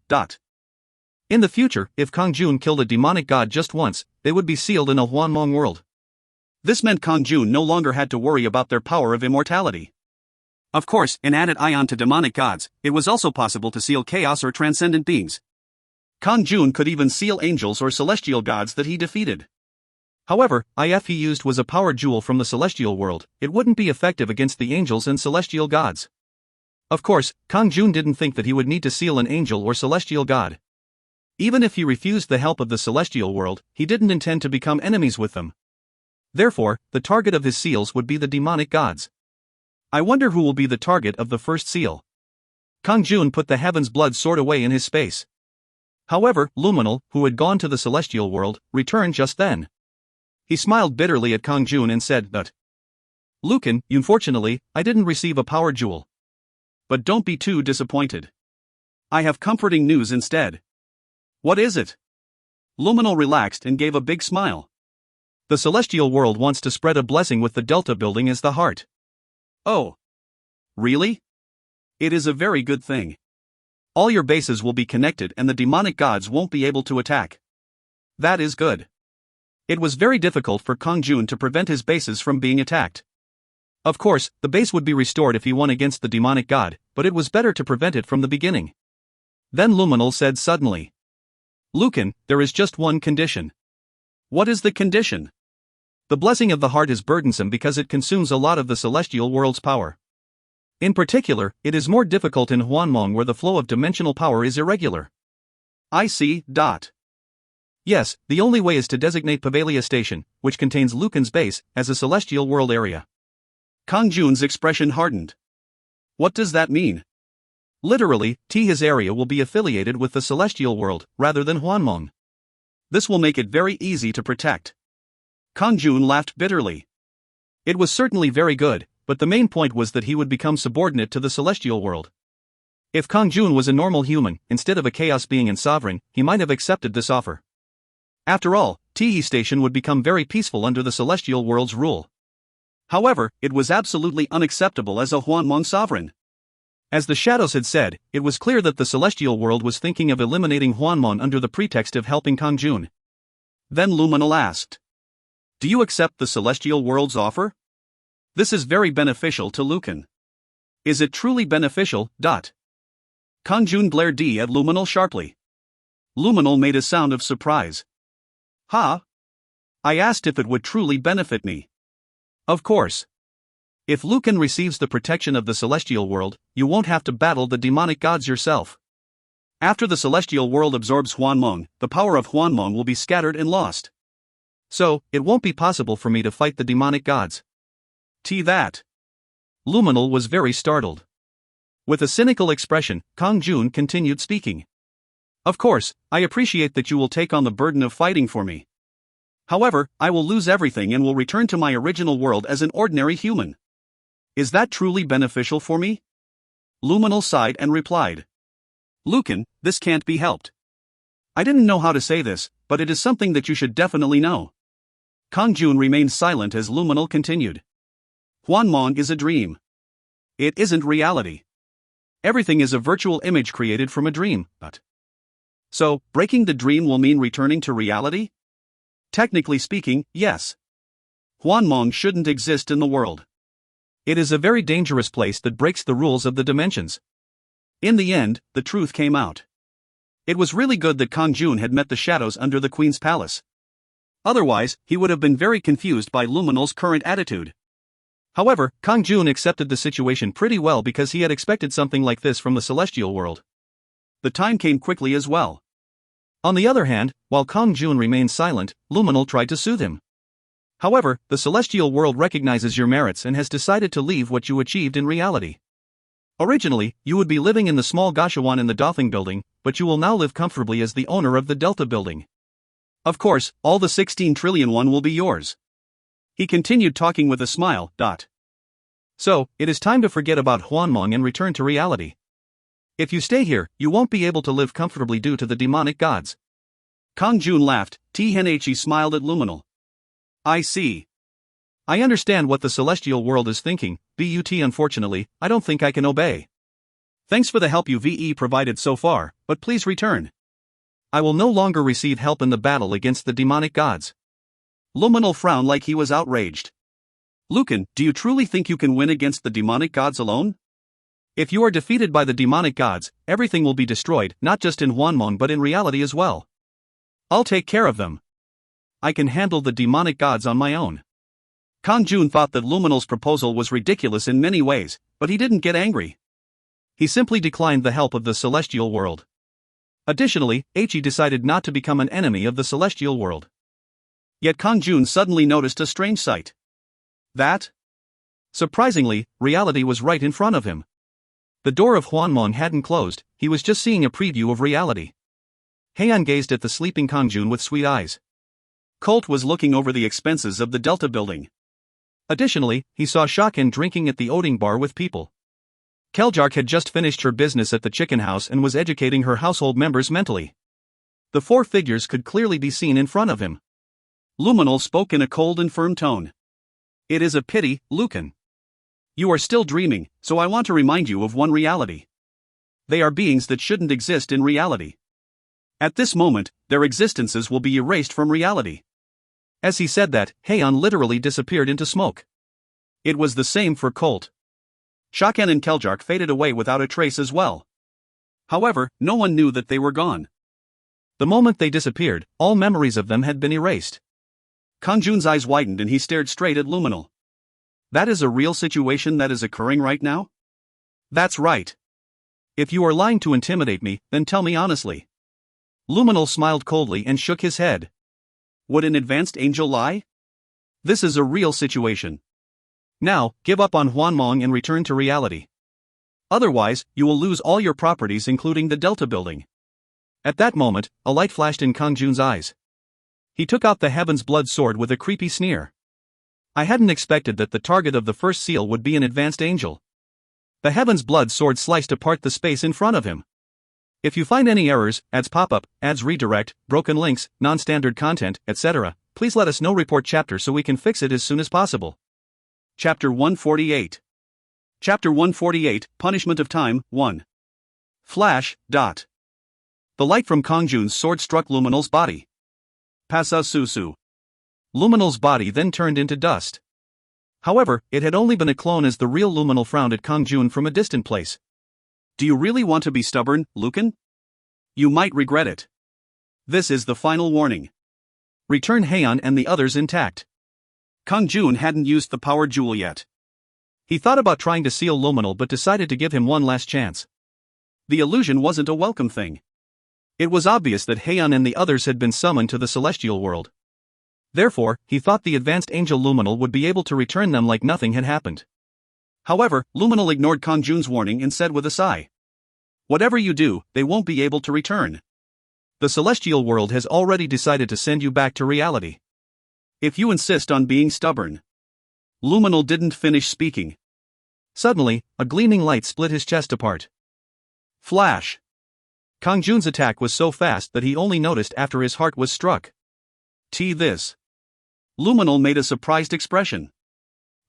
In the future, if Kang-jun killed a demonic god just once, they would be sealed in a Hwanmong world. This meant Kang-jun no longer had to worry about their power of immortality. Of course, an added ion to demonic gods, it was also possible to seal chaos or transcendent beings. Kang-jun could even seal angels or celestial gods that he defeated. However, if he used was a power jewel from the celestial world, it wouldn't be effective against the angels and celestial gods. Of course, Kang-jun didn't think that he would need to seal an angel or celestial god. Even if he refused the help of the celestial world, he didn't intend to become enemies with them. Therefore, the target of his seals would be the demonic gods. I wonder who will be the target of the first seal. Kang-jun put the Heaven's Blood Sword away in his space. However, Luminal, who had gone to the celestial world, returned just then. He smiled bitterly at Kang-jun and said, "But Lucan, unfortunately, I didn't receive a power jewel." But don't be too disappointed. I have comforting news instead. What is it? Luminal relaxed and gave a big smile. The celestial world wants to spread a blessing with the Delta building as the heart. Oh. Really? It is a very good thing. All your bases will be connected and the demonic gods won't be able to attack. That is good. It was very difficult for Kang-jun to prevent his bases from being attacked. Of course, the base would be restored if he won against the demonic god, but it was better to prevent it from the beginning. Then Luminal said suddenly. Lucan, there is just one condition. What is the condition? The blessing of the heart is burdensome because it consumes a lot of the celestial world's power. In particular, it is more difficult in Hwanmong where the flow of dimensional power is irregular. I see. Yes, the only way is to designate Pavalia Station, which contains Lucan's base, as a celestial world area. Kang-jun's expression hardened. What does that mean? Literally, his area will be affiliated with the celestial world, rather than Hwanmong. This will make it very easy to protect. Kang-jun laughed bitterly. It was certainly very good, but the main point was that he would become subordinate to the celestial world. If Kang-jun was a normal human, instead of a chaos being and sovereign, he might have accepted this offer. After all, Tihi Station would become very peaceful under the celestial world's rule. However, it was absolutely unacceptable as a Hwanmong sovereign. As the shadows had said, it was clear that the celestial world was thinking of eliminating Hwanmong under the pretext of helping Kang-jun. Then Luminal asked. Do you accept the celestial world's offer? This is very beneficial to Lucan. Is it truly beneficial? Kang-jun glared at Luminal sharply. Luminal made a sound of surprise. Huh? I asked if it would truly benefit me. Of course. If Lucan receives the protection of the celestial world, you won't have to battle the demonic gods yourself. After the celestial world absorbs Hwanmong, the power of Hwanmong will be scattered and lost. So, it won't be possible for me to fight the demonic gods. That. Luminal was very startled. With a cynical expression, Kang-jun continued speaking. Of course, I appreciate that you will take on the burden of fighting for me. However, I will lose everything and will return to my original world as an ordinary human. Is that truly beneficial for me? Luminal sighed and replied. Lucan, this can't be helped. I didn't know how to say this, but it is something that you should definitely know. Kang-jun remained silent as Luminal continued. Hwanmong is a dream. It isn't reality. Everything is a virtual image created from a dream, but. So, breaking the dream will mean returning to reality? Technically speaking, yes. Hwanmong shouldn't exist in the world. It is a very dangerous place that breaks the rules of the dimensions. In the end, the truth came out. It was really good that Kang-jun had met the shadows under the Queen's palace. Otherwise, he would have been very confused by Luminal's current attitude. However, Kang-jun accepted the situation pretty well because he had expected something like this from the celestial world. The time came quickly as well. On the other hand, while Kang-jun remained silent, Luminal tried to soothe him. However, the celestial world recognizes your merits and has decided to leave what you achieved in reality. Originally, you would be living in the small Gashuan in the Dothing building, but you will now live comfortably as the owner of the Delta building. Of course, all the 16 trillion won will be yours. He continued talking with a smile. So, it is time to forget about Hwanmong and return to reality. If you stay here, you won't be able to live comfortably due to the demonic gods. Kang-jun laughed. He smiled at Luminal. I see. I understand what the celestial world is thinking, but unfortunately, I don't think I can obey. Thanks for the help you've provided so far, but please return. I will no longer receive help in the battle against the demonic gods. Luminal frowned like he was outraged. Lucan, do you truly think you can win against the demonic gods alone? If you are defeated by the demonic gods, everything will be destroyed, not just in Hwanmong but in reality as well. I'll take care of them. I can handle the demonic gods on my own. Kang-jun thought that Luminal's proposal was ridiculous in many ways, but he didn't get angry. He simply declined the help of the celestial world. Additionally, He decided not to become an enemy of the celestial world. Yet Kang-jun suddenly noticed a strange sight. Surprisingly, reality was right in front of him. The door of Hwanmong hadn't closed, he was just seeing a preview of reality. Heian gazed at the sleeping Kang-jun with sweet eyes. Colt was looking over the expenses of the Delta building. Additionally, he saw Shakin drinking at the Oding bar with people. Keljark had just finished her business at the chicken house and was educating her household members mentally. The four figures could clearly be seen in front of him. Luminal spoke in a cold and firm tone. It is a pity, Lucan. You are still dreaming, so I want to remind you of one reality. They are beings that shouldn't exist in reality. At this moment, their existences will be erased from reality. As he said that, Hwan literally disappeared into smoke. It was the same for Colt. Shaken and Keljark faded away without a trace as well. However, no one knew that they were gone. The moment they disappeared, all memories of them had been erased. Kang-jun's eyes widened and he stared straight at Luminal. That is a real situation that is occurring right now? That's right. If you are lying to intimidate me, then tell me honestly. Luminal smiled coldly and shook his head. Would an advanced angel lie? This is a real situation. Now, give up on Hwanmong and return to reality. Otherwise, you will lose all your properties including the Delta building. At that moment, a light flashed in Kang-jun's eyes. He took out the Heaven's Blood sword with a creepy sneer. I hadn't expected that the target of the first seal would be an advanced angel. The Heaven's Blood sword sliced apart the space in front of him. If you find any errors, ads pop up, ads redirect, broken links, non-standard content, etc., please let us know. Report chapter so we can fix it as soon as possible. Chapter 148. Chapter 148, Punishment of Time, 1. Flash, dot. The light from Kang-jun's sword struck Luminal's body. Pasa Susu. Luminal's body then turned into dust. However, it had only been a clone as the real Luminal frowned at Kang-jun from a distant place. Do you really want to be stubborn, Lucan? You might regret it. This is the final warning. Return Hwan and the others intact. Kang-jun hadn't used the power jewel yet. He thought about trying to seal Luminal but decided to give him one last chance. The illusion wasn't a welcome thing. It was obvious that Hwan and the others had been summoned to the celestial world. Therefore, he thought the advanced angel Luminal would be able to return them like nothing had happened. However, Luminal ignored Kang-jun's warning and said with a sigh. Whatever you do, they won't be able to return. The celestial world has already decided to send you back to reality. If you insist on being stubborn. Luminal didn't finish speaking. Suddenly, a gleaming light split his chest apart. Flash. Kang-jun's attack was so fast that he only noticed after his heart was struck. This. Luminal made a surprised expression.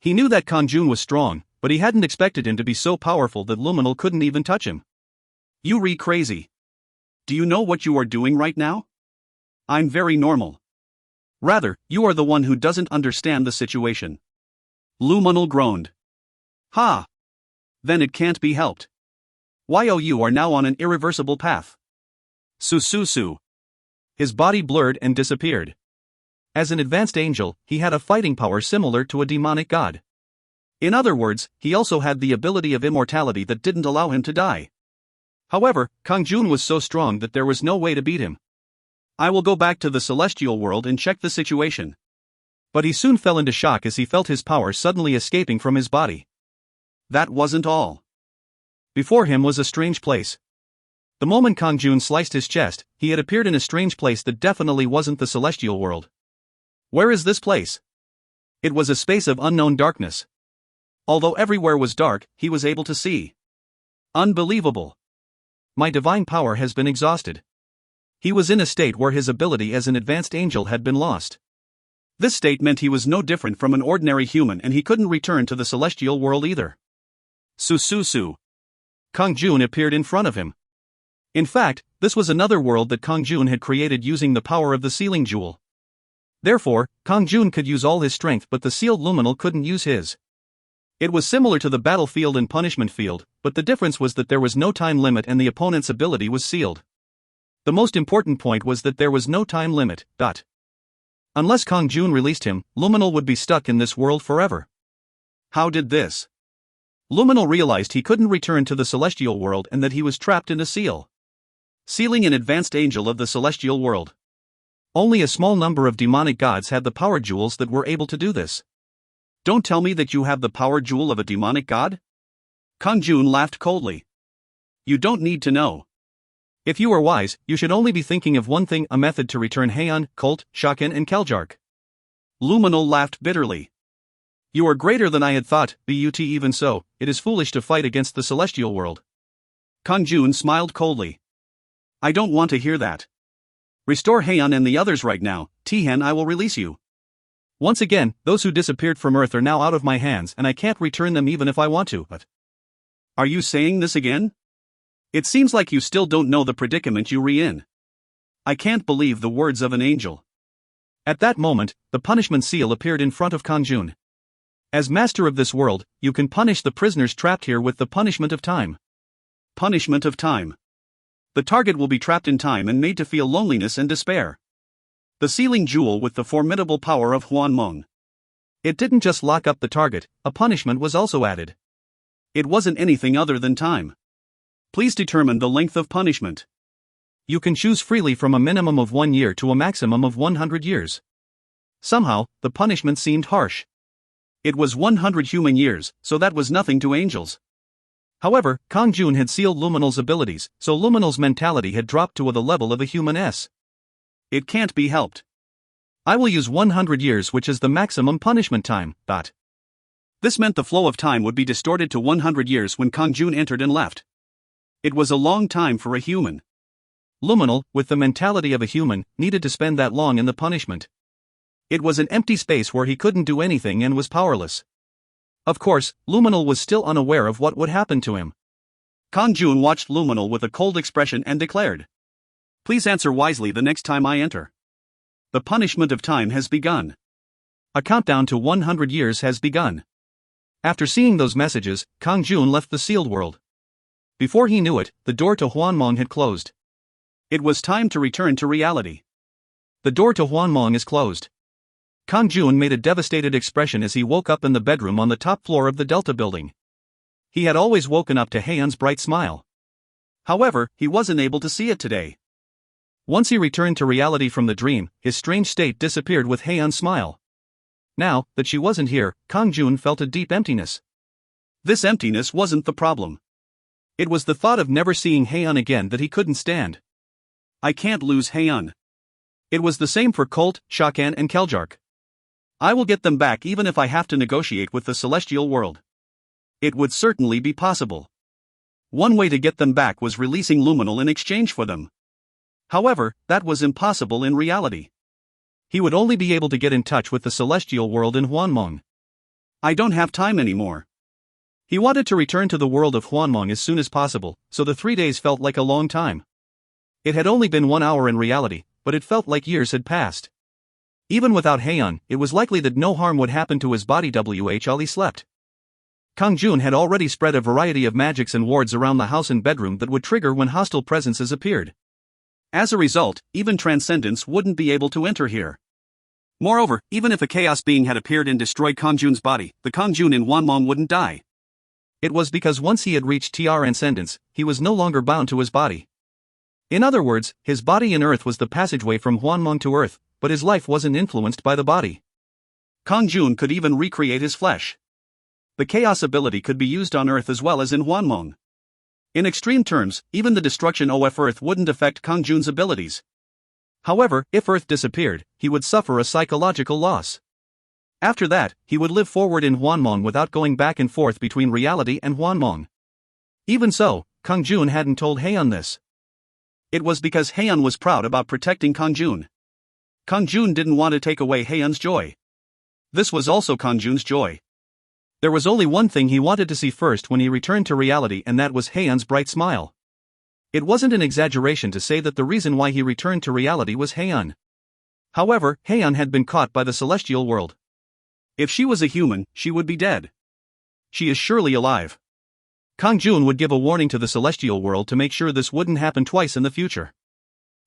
He knew that Kang-jun was strong, but he hadn't expected him to be so powerful that Luminal couldn't even touch him. You crazy. Do you know what you are doing right now? I'm very normal. Rather, you are the one who doesn't understand the situation. Luminal groaned. Ha! Then it can't be helped. You are now on an irreversible path. Sususu. His body blurred and disappeared. As an advanced angel, he had a fighting power similar to a demonic god. In other words, he also had the ability of immortality that didn't allow him to die. However, Kang-jun was so strong that there was no way to beat him. I will go back to the celestial world and check the situation. But he soon fell into shock as he felt his power suddenly escaping from his body. That wasn't all. Before him was a strange place. The moment Kang-jun sliced his chest, he had appeared in a strange place that definitely wasn't the celestial world. Where is this place? It was a space of unknown darkness. Although everywhere was dark, he was able to see. Unbelievable. My divine power has been exhausted. He was in a state where his ability as an advanced angel had been lost. This state meant he was no different from an ordinary human and he couldn't return to the celestial world either. Sususu. Kang-jun appeared in front of him. In fact, this was another world that Kang-jun had created using the power of the sealing jewel. Therefore, Kang-jun could use all his strength but the sealed Luminal couldn't use his. It was similar to the battlefield and punishment field, but the difference was that there was no time limit and the opponent's ability was sealed. The most important point was that there was no time limit. Unless Kang-jun released him, Luminal would be stuck in this world forever. How did this? Luminal realized he couldn't return to the celestial world and that he was trapped in a seal. Sealing an advanced angel of the celestial world. Only a small number of demonic gods had the power jewels that were able to do this. Don't tell me that you have the power jewel of a demonic god? Kang-jun laughed coldly. You don't need to know. If you are wise, you should only be thinking of one thing: a method to return Hwan, Colt, Shaken and Keljark. Luminal laughed bitterly. You are greater than I had thought, but even so, it is foolish to fight against the celestial world. Kang-jun smiled coldly. I don't want to hear that. Restore Heian and the others right now, Tihan. I will release you. Once again, those who disappeared from Earth are now out of my hands and I can't return them even if I want to, but... Are you saying this again? It seems like you still don't know the predicament you're in. I can't believe the words of an angel. At that moment, the punishment seal appeared in front of Kang-jun. As master of this world, you can punish the prisoners trapped here with the punishment of time. Punishment of time. The target will be trapped in time and made to feel loneliness and despair. The sealing jewel with the formidable power of Hwanmong. It didn't just lock up the target, a punishment was also added. It wasn't anything other than time. Please determine the length of punishment. You can choose freely from a minimum of 1 year to a maximum of 100 years. Somehow, the punishment seemed harsh. It was 100 human years, so that was nothing to angels. However, Kang-jun had sealed Luminal's abilities, so Luminal's mentality had dropped to the level of a human S. It can't be helped. I will use 100 years, which is the maximum punishment time, but... This meant the flow of time would be distorted to 100 years when Kang-jun entered and left. It was a long time for a human. Luminal, with the mentality of a human, needed to spend that long in the punishment. It was an empty space where he couldn't do anything and was powerless. Of course, Luminal was still unaware of what would happen to him. Kang-jun watched Luminal with a cold expression and declared, "Please answer wisely the next time I enter. The punishment of time has begun." A countdown to 100 years has begun. After seeing those messages, Kang-jun left the sealed world. Before he knew it, the door to Hwanmong had closed. It was time to return to reality. The door to Hwanmong is closed. Kang-jun made a devastated expression as he woke up in the bedroom on the top floor of the Delta building. He had always woken up to Heian's bright smile. However, he wasn't able to see it today. Once he returned to reality from the dream, his strange state disappeared with Heian's smile. Now that she wasn't here, Kang-jun felt a deep emptiness. This emptiness wasn't the problem. It was the thought of never seeing Heian again that he couldn't stand. I can't lose Heian. It was the same for Colt, Shakan and Keljark. I will get them back even if I have to negotiate with the celestial world. It would certainly be possible. One way to get them back was releasing Luminal in exchange for them. However, that was impossible in reality. He would only be able to get in touch with the celestial world in Hwanmong. I don't have time anymore. He wanted to return to the world of Hwanmong as soon as possible, so the 3 days felt like a long time. It had only been 1 hour in reality, but it felt like years had passed. Even without Heian, it was likely that no harm would happen to his body while he slept. Kang-jun had already spread a variety of magics and wards around the house and bedroom that would trigger when hostile presences appeared. As a result, even Transcendence wouldn't be able to enter here. Moreover, even if a chaos being had appeared and destroyed Kang-jun's body, the Kang-jun in Hwanmong wouldn't die. It was because once he had reached Transcendence, he was no longer bound to his body. In other words, his body in Earth was the passageway from Hwanmong to Earth, but his life wasn't influenced by the body. Kang-jun could even recreate his flesh. The chaos ability could be used on Earth as well as in Hwanmong. In extreme terms, even the destruction of Earth wouldn't affect Kang-jun's abilities. However, if Earth disappeared, he would suffer a psychological loss. After that, he would live forward in Hwanmong without going back and forth between reality and Hwanmong. Even so, Kang-jun hadn't told Heian this. It was because Heian was proud about protecting Kang-jun. Kang-jun didn't want to take away Heian's joy. This was also Kang-jun's joy. There was only one thing he wanted to see first when he returned to reality, and that was Heian's bright smile. It wasn't an exaggeration to say that the reason why he returned to reality was Heian. However, Heian had been caught by the celestial world. If she was a human, she would be dead. She is surely alive. Kang-jun would give a warning to the celestial world to make sure this wouldn't happen twice in the future.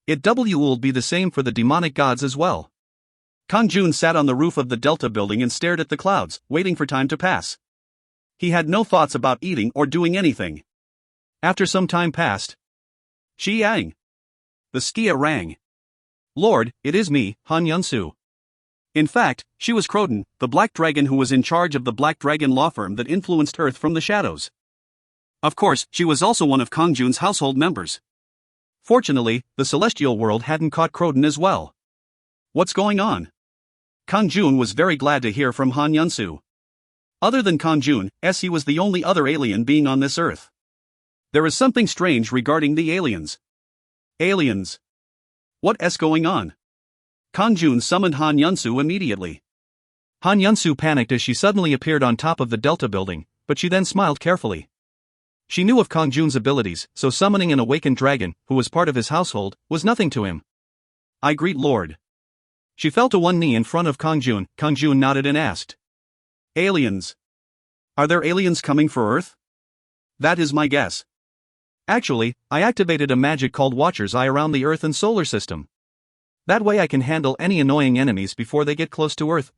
It will be the same for the demonic gods as well. Kang-jun sat on the roof of the Delta building and stared at the clouds, waiting for time to pass. He had no thoughts about eating or doing anything. After some time passed, Xiang. The skia rang. "Lord, it is me, Han Yunsu." In fact, she was Croton, the Black Dragon who was in charge of the Black Dragon law firm that influenced Earth from the shadows. Of course, she was also one of Kang-jun's household members. Fortunately, the celestial world hadn't caught Croton as well. What's going on? Kang-jun was very glad to hear from Han Yunsu. Other than Kang-jun, he was the only other alien being on this Earth. There is something strange regarding the aliens. Aliens. What's going on? Kang-jun summoned Han Yunsu immediately. Han Yunsu panicked as she suddenly appeared on top of the Delta building, but she then smiled carefully. She knew of Kang-jun's abilities, so summoning an awakened dragon, who was part of his household, was nothing to him. I greet Lord. She fell to one knee in front of Kang-jun. Kang-jun nodded and asked. Aliens. Are there aliens coming for Earth? That is my guess. Actually, I activated a magic called Watcher's Eye around the Earth and solar system. That way I can handle any annoying enemies before they get close to Earth.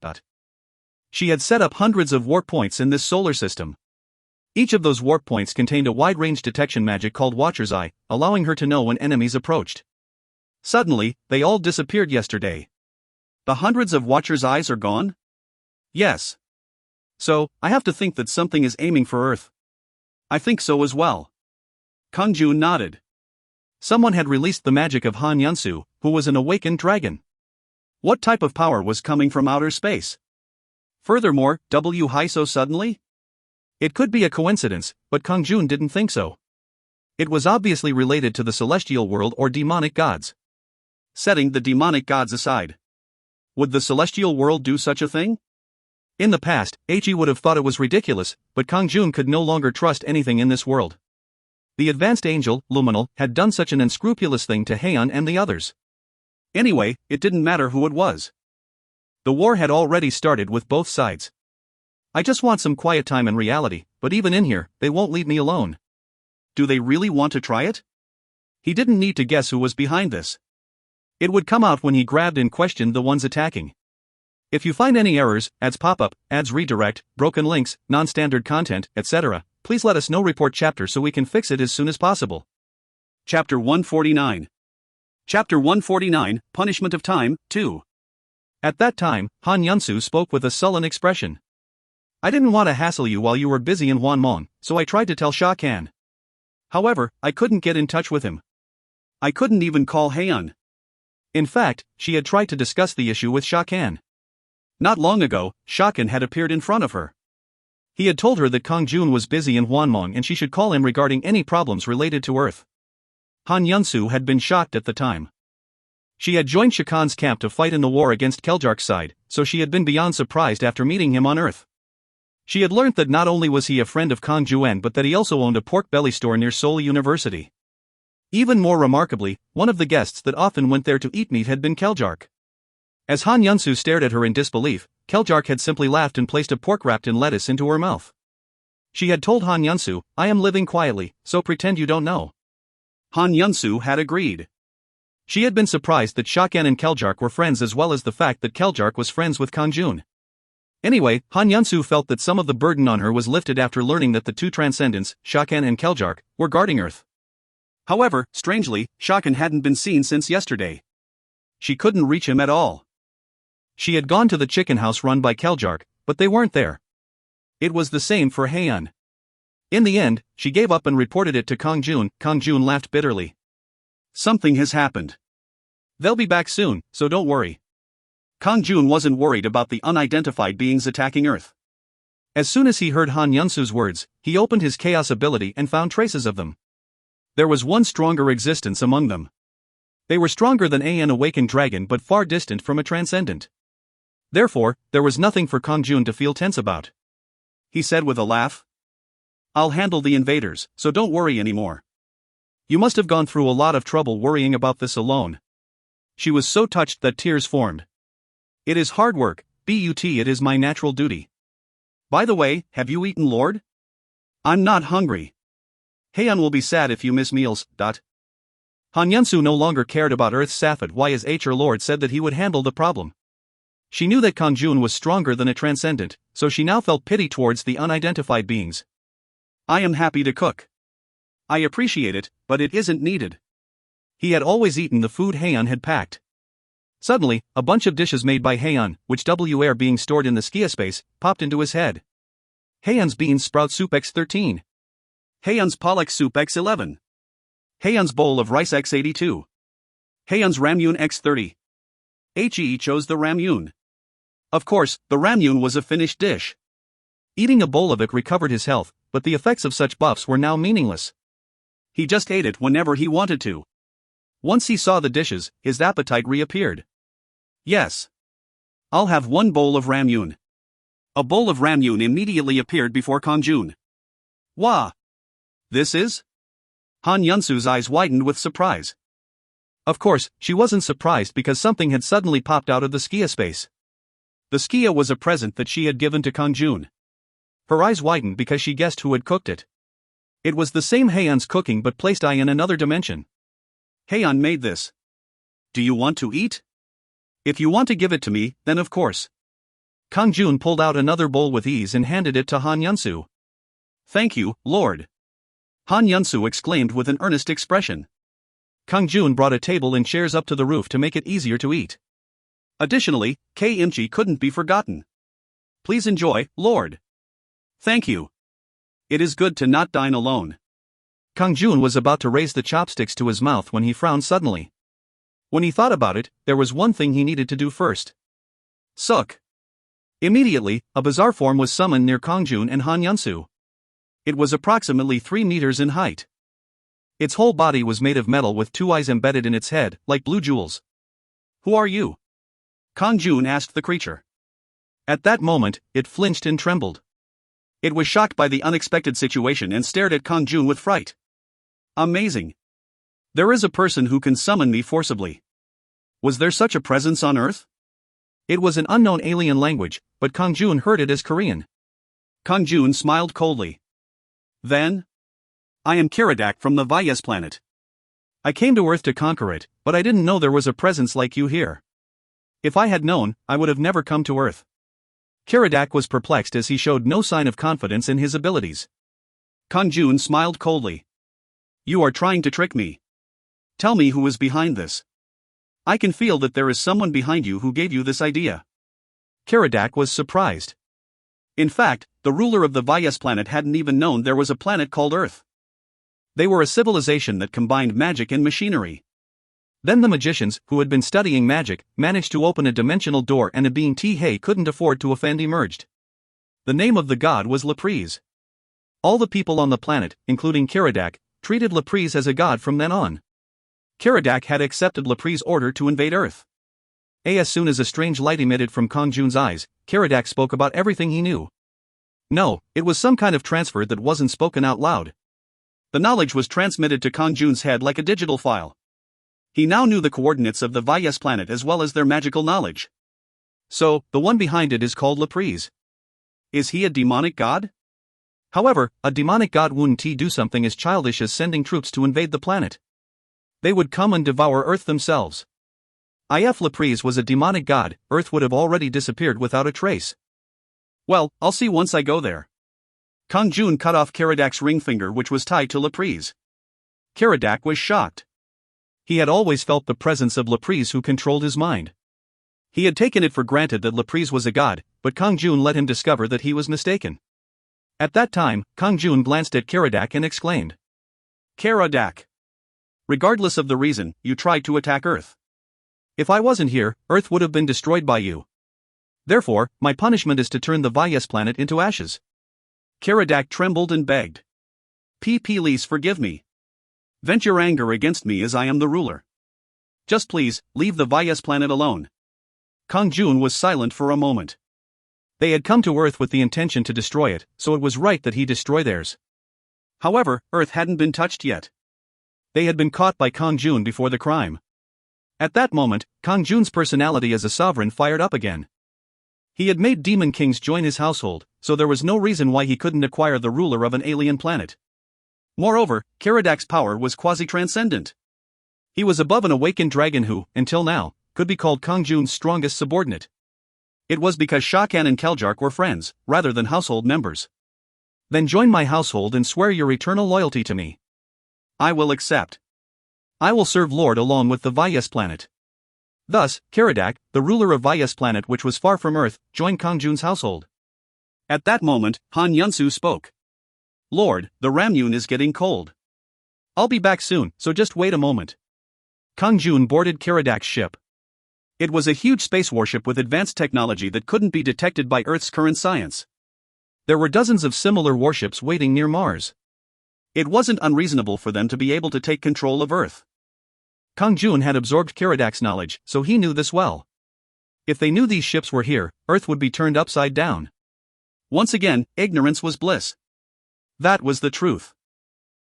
She had set up hundreds of warp points in this solar system. Each of those warp points contained a wide-range detection magic called Watcher's Eye, allowing her to know when enemies approached. Suddenly, they all disappeared yesterday. The hundreds of Watcher's Eyes are gone? Yes. So, I have to think that something is aiming for Earth. I think so as well. Kang-jun nodded. Someone had released the magic of Han Yunsu, who was an awakened dragon. What type of power was coming from outer space? Furthermore, why so suddenly? It could be a coincidence, but Kang-jun didn't think so. It was obviously related to the celestial world or demonic gods. Setting the demonic gods aside. Would the celestial world do such a thing? In the past, He would have thought it was ridiculous, but Kang-jun could no longer trust anything in this world. The advanced angel, Luminal, had done such an unscrupulous thing to Hwan and the others. Anyway, it didn't matter who it was. The war had already started with both sides. I just want some quiet time in reality, but even in here, they won't leave me alone. Do they really want to try it? He didn't need to guess who was behind this. It would come out when he grabbed and questioned the ones attacking. If you find any errors, ads pop up, ads redirect, broken links, non-standard content, etc., please let us know. Report chapter so we can fix it as soon as possible. Chapter 149. Chapter 149, Punishment of Time, 2. At that time, Han Yunsu spoke with a sullen expression. I didn't want to hassle you while you were busy in Hwanmong, so I tried to tell Sha Kan. However, I couldn't get in touch with him. I couldn't even call Hwan. In fact, she had tried to discuss the issue with Sha Kan. Not long ago, Sha Kan had appeared in front of her. He had told her that Kang-jun was busy in Hwanmong and she should call him regarding any problems related to Earth. Han Yunsu had been shocked at the time. She had joined Shakan's camp to fight in the war against Keljark's side, so she had been beyond surprised after meeting him on Earth. She had learnt that not only was he a friend of Kang-jun but that he also owned a pork belly store near Seoul University. Even more remarkably, one of the guests that often went there to eat meat had been Keljark. As Han Yunsu stared at her in disbelief, Keljark had simply laughed and placed a pork wrapped in lettuce into her mouth. She had told Han Yunsu, I am living quietly, so pretend you don't know. Han Yunsu had agreed. She had been surprised that Sha Kan and Keljark were friends as well as the fact that Keljark was friends with Kang-jun. Anyway, Han Yunsu felt that some of the burden on her was lifted after learning that the two transcendents, Sha Kan and Keljark, were guarding Earth. However, strangely, Sha Kan hadn't been seen since yesterday. She couldn't reach him at all. She had gone to the chicken house run by Keljark, but they weren't there. It was the same for Hwan. In the end, she gave up and reported it to Kang-jun. Kang-jun laughed bitterly. Something has happened. They'll be back soon, so don't worry. Kang-jun wasn't worried about the unidentified beings attacking Earth. As soon as he heard Han Yunsu's words, he opened his chaos ability and found traces of them. There was one stronger existence among them. They were stronger than an awakened dragon but far distant from a transcendent. Therefore, there was nothing for Kang-jun to feel tense about. He said with a laugh. I'll handle the invaders, so don't worry anymore. You must have gone through a lot of trouble worrying about this alone. She was so touched that tears formed. It is hard work, but it is my natural duty. By the way, have you eaten, Lord? I'm not hungry. Hwan will be sad if you miss meals. Han Yunsu no longer cared about Earth's Safed his Lord said that he would handle the problem. She knew that Kang-jun was stronger than a transcendent, so she now felt pity towards the unidentified beings. I am happy to cook. I appreciate it, but it isn't needed. He had always eaten the food Hwan had packed. Suddenly, a bunch of dishes made by Hwan, which were being stored in the skia space, popped into his head. Hwan's bean sprout soup x13. Hwan's pollock soup x11. Hwan's bowl of rice x82. Hwan's ramyun x30. He chose the ramyun. Of course, the ramyun was a finished dish. Eating a bowl of it recovered his health, but the effects of such buffs were now meaningless. He just ate it whenever he wanted to. Once he saw the dishes, his appetite reappeared. Yes. I'll have one bowl of ramyun. A bowl of ramyun immediately appeared before Kang-jun. Wah! This is? Han Yunsu's eyes widened with surprise. Of course, she wasn't surprised because something had suddenly popped out of the skia space. The skia was a present that she had given to Kang-jun. Her eyes widened because she guessed who had cooked it. It was the same Haeun's cooking but placed in another dimension. Haeun made this. Do you want to eat? If you want to give it to me, then of course. Kang-jun pulled out another bowl with ease and handed it to Han Yunsu. Thank you, Lord. Han Yunsu exclaimed with an earnest expression. Kang-jun brought a table and chairs up to the roof to make it easier to eat. Additionally, kimchi couldn't be forgotten. Please enjoy, Lord. Thank you. It is good to not dine alone. Kang-jun was about to raise the chopsticks to his mouth when he frowned suddenly. When he thought about it, there was one thing he needed to do first. Suk. Immediately, a bizarre form was summoned near Kang-jun and Han Yunsu. It was approximately 3 meters in height. Its whole body was made of metal with 2 eyes embedded in its head, like blue jewels. Who are you? Kang-jun asked the creature. At that moment, it flinched and trembled. It was shocked by the unexpected situation and stared at Kang-jun with fright. Amazing. There is a person who can summon me forcibly. Was there such a presence on Earth? It was an unknown alien language, but Kang-jun heard it as Korean. Kang-jun smiled coldly. Then? I am Karadak from the Vyas planet. I came to Earth to conquer it, but I didn't know there was a presence like you here. If I had known, I would have never come to Earth. Karadak was perplexed as he showed no sign of confidence in his abilities. Kang-jun smiled coldly. You are trying to trick me. Tell me who is behind this. I can feel that there is someone behind you who gave you this idea. Karadak was surprised. In fact, the ruler of the Vyas planet hadn't even known there was a planet called Earth. They were a civilization that combined magic and machinery. Then the magicians, who had been studying magic, managed to open a dimensional door and a being T-Hay couldn't afford to offend emerged. The name of the god was Laprise. All the people on the planet, including Karadak, treated Laprise as a god from then on. Karadak had accepted Laprise's order to invade Earth. As soon as a strange light emitted from Kang-jun's eyes, Karadak spoke about everything he knew. No, it was some kind of transfer that wasn't spoken out loud. The knowledge was transmitted to Kang-jun's head like a digital file. He now knew the coordinates of the Vyas planet as well as their magical knowledge. So, the one behind it is called Laprise. Is he a demonic god? However, a demonic god wouldn't do something as childish as sending troops to invade the planet. They would come and devour Earth themselves. If Laprise was a demonic god, Earth would have already disappeared without a trace. Well, I'll see once I go there. Kang-jun cut off Karadak's ring finger which was tied to Laprise. Karadak was shocked. He had always felt the presence of Laprise who controlled his mind. He had taken it for granted that Laprise was a god, but Kang-jun let him discover that he was mistaken. At that time, Kang-jun glanced at Karadak and exclaimed. Karadak! Regardless of the reason, you tried to attack Earth. If I wasn't here, Earth would have been destroyed by you. Therefore, my punishment is to turn the Vyas planet into ashes. Karadak trembled and begged. Please forgive me. Vent your anger against me as I am the ruler. Just please, leave the Vyas planet alone. Kang-jun was silent for a moment. They had come to Earth with the intention to destroy it, so it was right that he destroy theirs. However, Earth hadn't been touched yet. They had been caught by Kang-jun before the crime. At that moment, Kang-jun's personality as a sovereign fired up again. He had made demon kings join his household, so there was no reason why he couldn't acquire the ruler of an alien planet. Moreover, Karadak's power was quasi-transcendent. He was above an awakened dragon who, until now, could be called Kang-jun's strongest subordinate. It was because Shakan and Keljark were friends, rather than household members. Then join my household and swear your eternal loyalty to me. I will accept. I will serve Lord along with the Vyas planet. Thus, Karadak, the ruler of Vyas planet which was far from Earth, joined Kang-jun's household. At that moment, Han Yunsu spoke. Lord, the ramyun is getting cold. I'll be back soon, so just wait a moment. Kang-jun boarded Karadak's ship. It was a huge space warship with advanced technology that couldn't be detected by Earth's current science. There were dozens of similar warships waiting near Mars. It wasn't unreasonable for them to be able to take control of Earth. Kang-jun had absorbed Kiradak's knowledge, so he knew this well. If they knew these ships were here, Earth would be turned upside down. Once again, ignorance was bliss. That was the truth.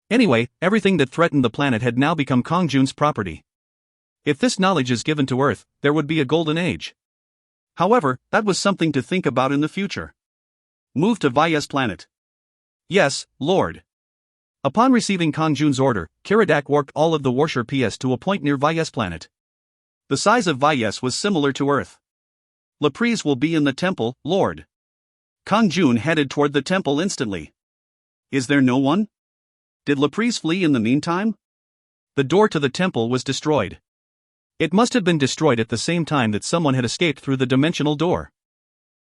Anyway, everything that threatened the planet had now become Kang-jun's property. If this knowledge is given to Earth, there would be a golden age. However, that was something to think about in the future. Move to Vyas planet. Yes, Lord. Upon receiving Kang-jun's order, Kiradak warped all of the Warshur PS to a point near Vyas planet. The size of Vyas was similar to Earth. Laprise will be in the temple, Lord. Kang-jun headed toward the temple instantly. Is there no one? Did Laprise flee in the meantime? The door to the temple was destroyed. It must have been destroyed at the same time that someone had escaped through the dimensional door.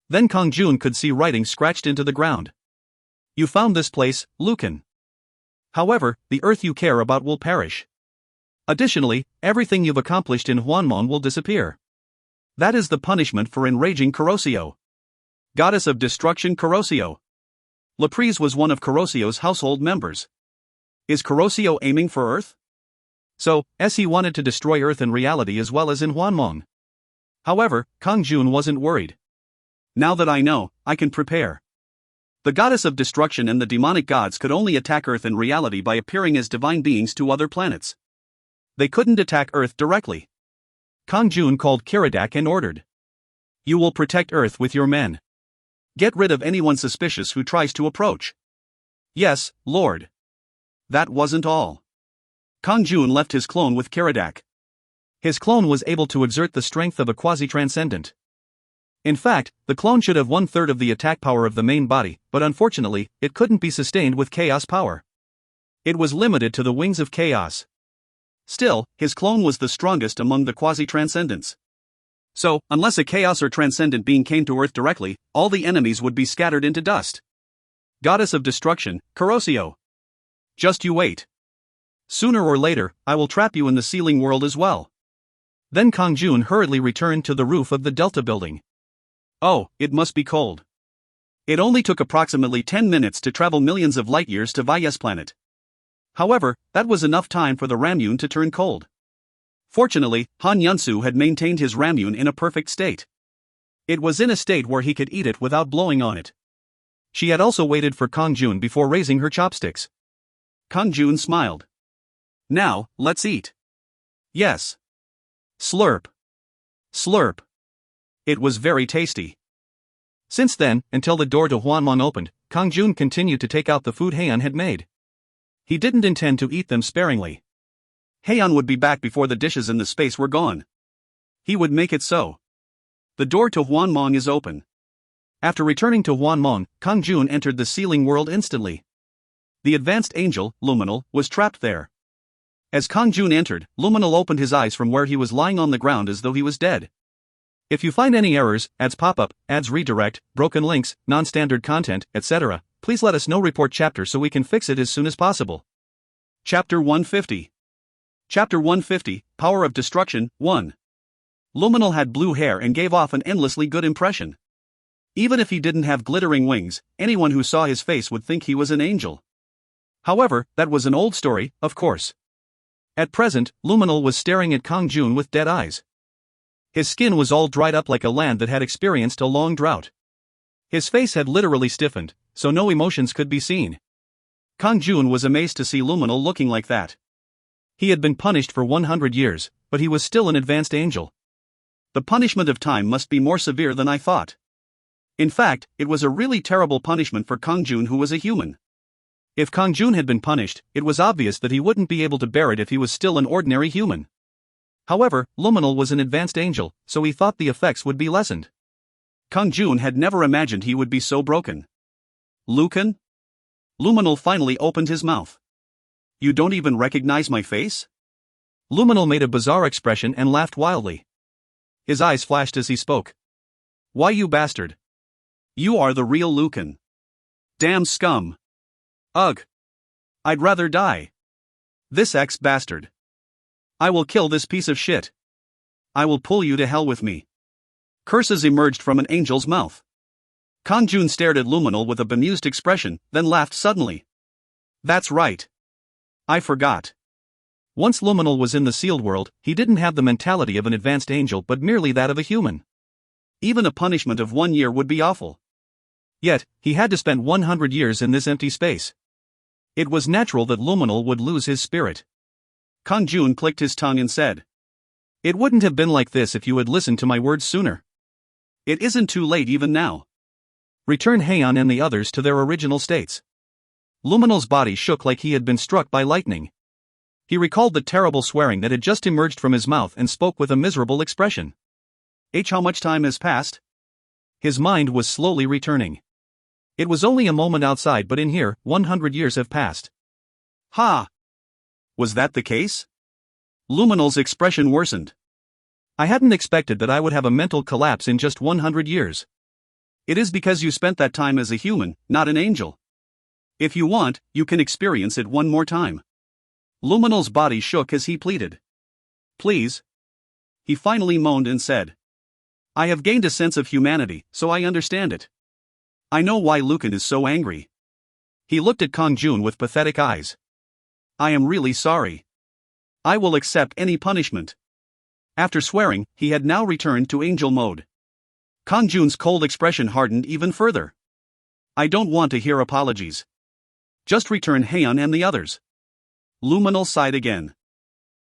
Then Kang-jun could see writing scratched into the ground. You found this place, Lucan. However, the Earth you care about will perish. Additionally, everything you've accomplished in Hwanmong will disappear. That is the punishment for enraging Kurosio. Goddess of Destruction Kurosio. Laprise was one of Kurosio's household members. Is Kurosio aiming for Earth? So, he wanted to destroy Earth in reality as well as in Hwanmong. However, Kang-jun wasn't worried. Now that I know, I can prepare. The goddess of destruction and the demonic gods could only attack Earth in reality by appearing as divine beings to other planets. They couldn't attack Earth directly. Kang-jun called Kiradak and ordered. You will protect Earth with your men. Get rid of anyone suspicious who tries to approach. Yes, Lord. That wasn't all. Kang-jun left his clone with Kiradak. His clone was able to exert the strength of a quasi-transcendent. In fact, the clone should have 1/3 of the attack power of the main body, but unfortunately, it couldn't be sustained with chaos power. It was limited to the wings of chaos. Still, his clone was the strongest among the quasi-transcendents. So, unless a chaos or transcendent being came to Earth directly, all the enemies would be scattered into dust. Goddess of Destruction, Kurosio. Just you wait. Sooner or later, I will trap you in the ceiling world as well. Then Kang-jun hurriedly returned to the roof of the Delta building. Oh, it must be cold. It only took approximately 10 minutes to travel millions of light years to Vyas planet. However, that was enough time for the Ramune to turn cold. Fortunately, Han Yunsu had maintained his Ramune in a perfect state. It was in a state where he could eat it without blowing on it. She had also waited for Kang-jun before raising her chopsticks. Kang-jun smiled. Now, let's eat. Yes. Slurp. Slurp. It was very tasty. Since then, until the door to Hwanmong opened, Kang-jun continued to take out the food Heian had made. He didn't intend to eat them sparingly. Heian would be back before the dishes in the space were gone. He would make it so. The door to Hwanmong is open. After returning to Hwanmong, Kang-jun entered the ceiling world instantly. The advanced angel, Luminal, was trapped there. As Kang-jun entered, Luminal opened his eyes from where he was lying on the ground as though he was dead. If you find any errors, ads pop up, ads redirect, broken links, non-standard content, etc., please let us know. Report chapter so we can fix it as soon as possible. Chapter 150. Chapter 150, Power of Destruction, 1. Luminal had blue hair and gave off an endlessly good impression. Even if he didn't have glittering wings, anyone who saw his face would think he was an angel. However, that was an old story, of course. At present, Luminal was staring at Kang-jun with dead eyes. His skin was all dried up like a land that had experienced a long drought. His face had literally stiffened, so no emotions could be seen. Kang-jun was amazed to see Luminal looking like that. He had been punished for 100 years, but he was still an advanced angel. The punishment of time must be more severe than I thought. In fact, it was a really terrible punishment for Kang-jun, who was a human. If Kang-jun had been punished, it was obvious that he wouldn't be able to bear it if he was still an ordinary human. However, Luminal was an advanced angel, so he thought the effects would be lessened. Kang-jun had never imagined he would be so broken. Lucan? Luminal finally opened his mouth. You don't even recognize my face? Luminal made a bizarre expression and laughed wildly. His eyes flashed as he spoke. Why, you bastard? You are the real Lucan. Damn scum. Ugh. I'd rather die. This ex-bastard. I will kill this piece of shit. I will pull you to hell with me. Curses emerged from an angel's mouth. Kang-jun stared at Luminal with a bemused expression, then laughed suddenly. That's right. I forgot. Once Luminal was in the sealed world, he didn't have the mentality of an advanced angel but merely that of a human. Even a punishment of 1 year would be awful. Yet, he had to spend 100 years in this empty space. It was natural that Luminal would lose his spirit. Kang-jun clicked his tongue and said, "It wouldn't have been like this if you had listened to my words sooner. It isn't too late even now. Return Heian and the others to their original states." Luminal's body shook like he had been struck by lightning. He recalled the terrible swearing that had just emerged from his mouth and spoke with a miserable expression. How much time has passed? His mind was slowly returning. It was only a moment outside, but in here, 100 years have passed. Ha! Was that the case? Luminal's expression worsened. I hadn't expected that I would have a mental collapse in just 100 years. It is because you spent that time as a human, not an angel. If you want, you can experience it one more time. Luminal's body shook as he pleaded. Please. He finally moaned and said, I have gained a sense of humanity, so I understand it. I know why Lucan is so angry. He looked at Kang-jun with pathetic eyes. I am really sorry. I will accept any punishment. After swearing, he had now returned to angel mode. Kang-jun's cold expression hardened even further. I don't want to hear apologies. Just return Heian and the others. Luminal sighed again.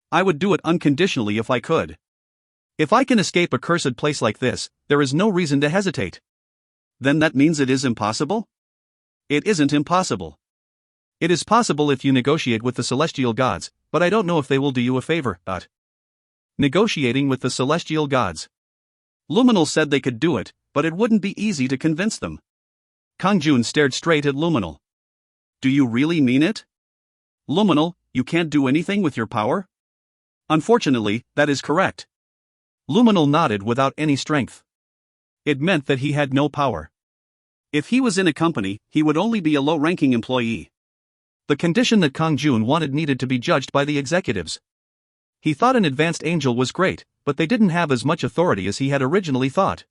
I would do it unconditionally if I could. If I can escape a cursed place like this, there is no reason to hesitate. Then that means it is impossible? It isn't impossible. It is possible if you negotiate with the celestial gods, but I don't know if they will do you a favor. Negotiating with the celestial gods. Luminal said they could do it, but it wouldn't be easy to convince them. Kang-jun stared straight at Luminal. Do you really mean it? Luminal, you can't do anything with your power? Unfortunately, that is correct. Luminal nodded without any strength. It meant that he had no power. If he was in a company, he would only be a low-ranking employee. The condition that Kang-jun wanted needed to be judged by the executives. He thought an advanced angel was great, but they didn't have as much authority as he had originally thought.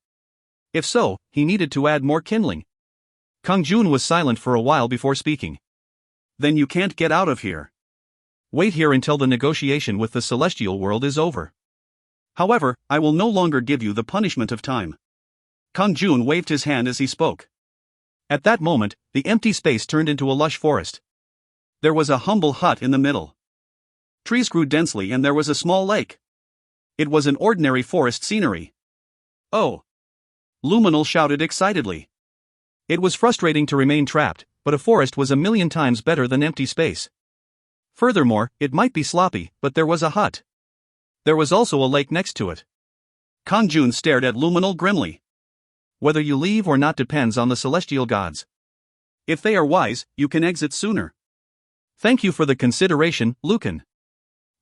If so, he needed to add more kindling. Kang-jun was silent for a while before speaking. Then you can't get out of here. Wait here until the negotiation with the celestial world is over. However, I will no longer give you the punishment of time. Kang-jun waved his hand as he spoke. At that moment, the empty space turned into a lush forest. There was a humble hut in the middle. Trees grew densely and there was a small lake. It was an ordinary forest scenery. Oh! Luminal shouted excitedly. It was frustrating to remain trapped, but a forest was 1,000,000 times better than empty space. Furthermore, it might be sloppy, but there was a hut. There was also a lake next to it. Kang-jun stared at Luminal grimly. Whether you leave or not depends on the celestial gods. If they are wise, you can exit sooner. Thank you for the consideration, Lucan.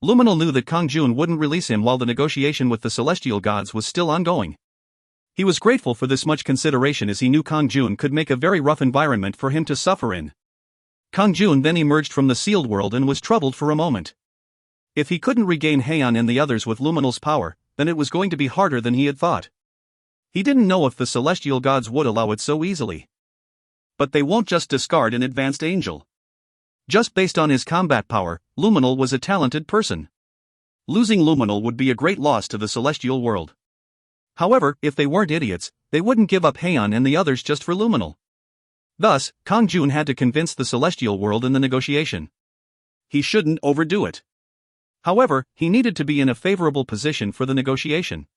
Luminal knew that Kang-jun wouldn't release him while the negotiation with the celestial gods was still ongoing. He was grateful for this much consideration as he knew Kang-jun could make a very rough environment for him to suffer in. Kang-jun then emerged from the sealed world and was troubled for a moment. If he couldn't regain Heian and the others with Luminal's power, then it was going to be harder than he had thought. He didn't know if the celestial gods would allow it so easily. But they won't just discard an advanced angel. Just based on his combat power, Luminal was a talented person. Losing Luminal would be a great loss to the celestial world. However, if they weren't idiots, they wouldn't give up Heian and the others just for Luminal. Thus, Kang-jun had to convince the celestial world in the negotiation. He shouldn't overdo it. However, he needed to be in a favorable position for the negotiation.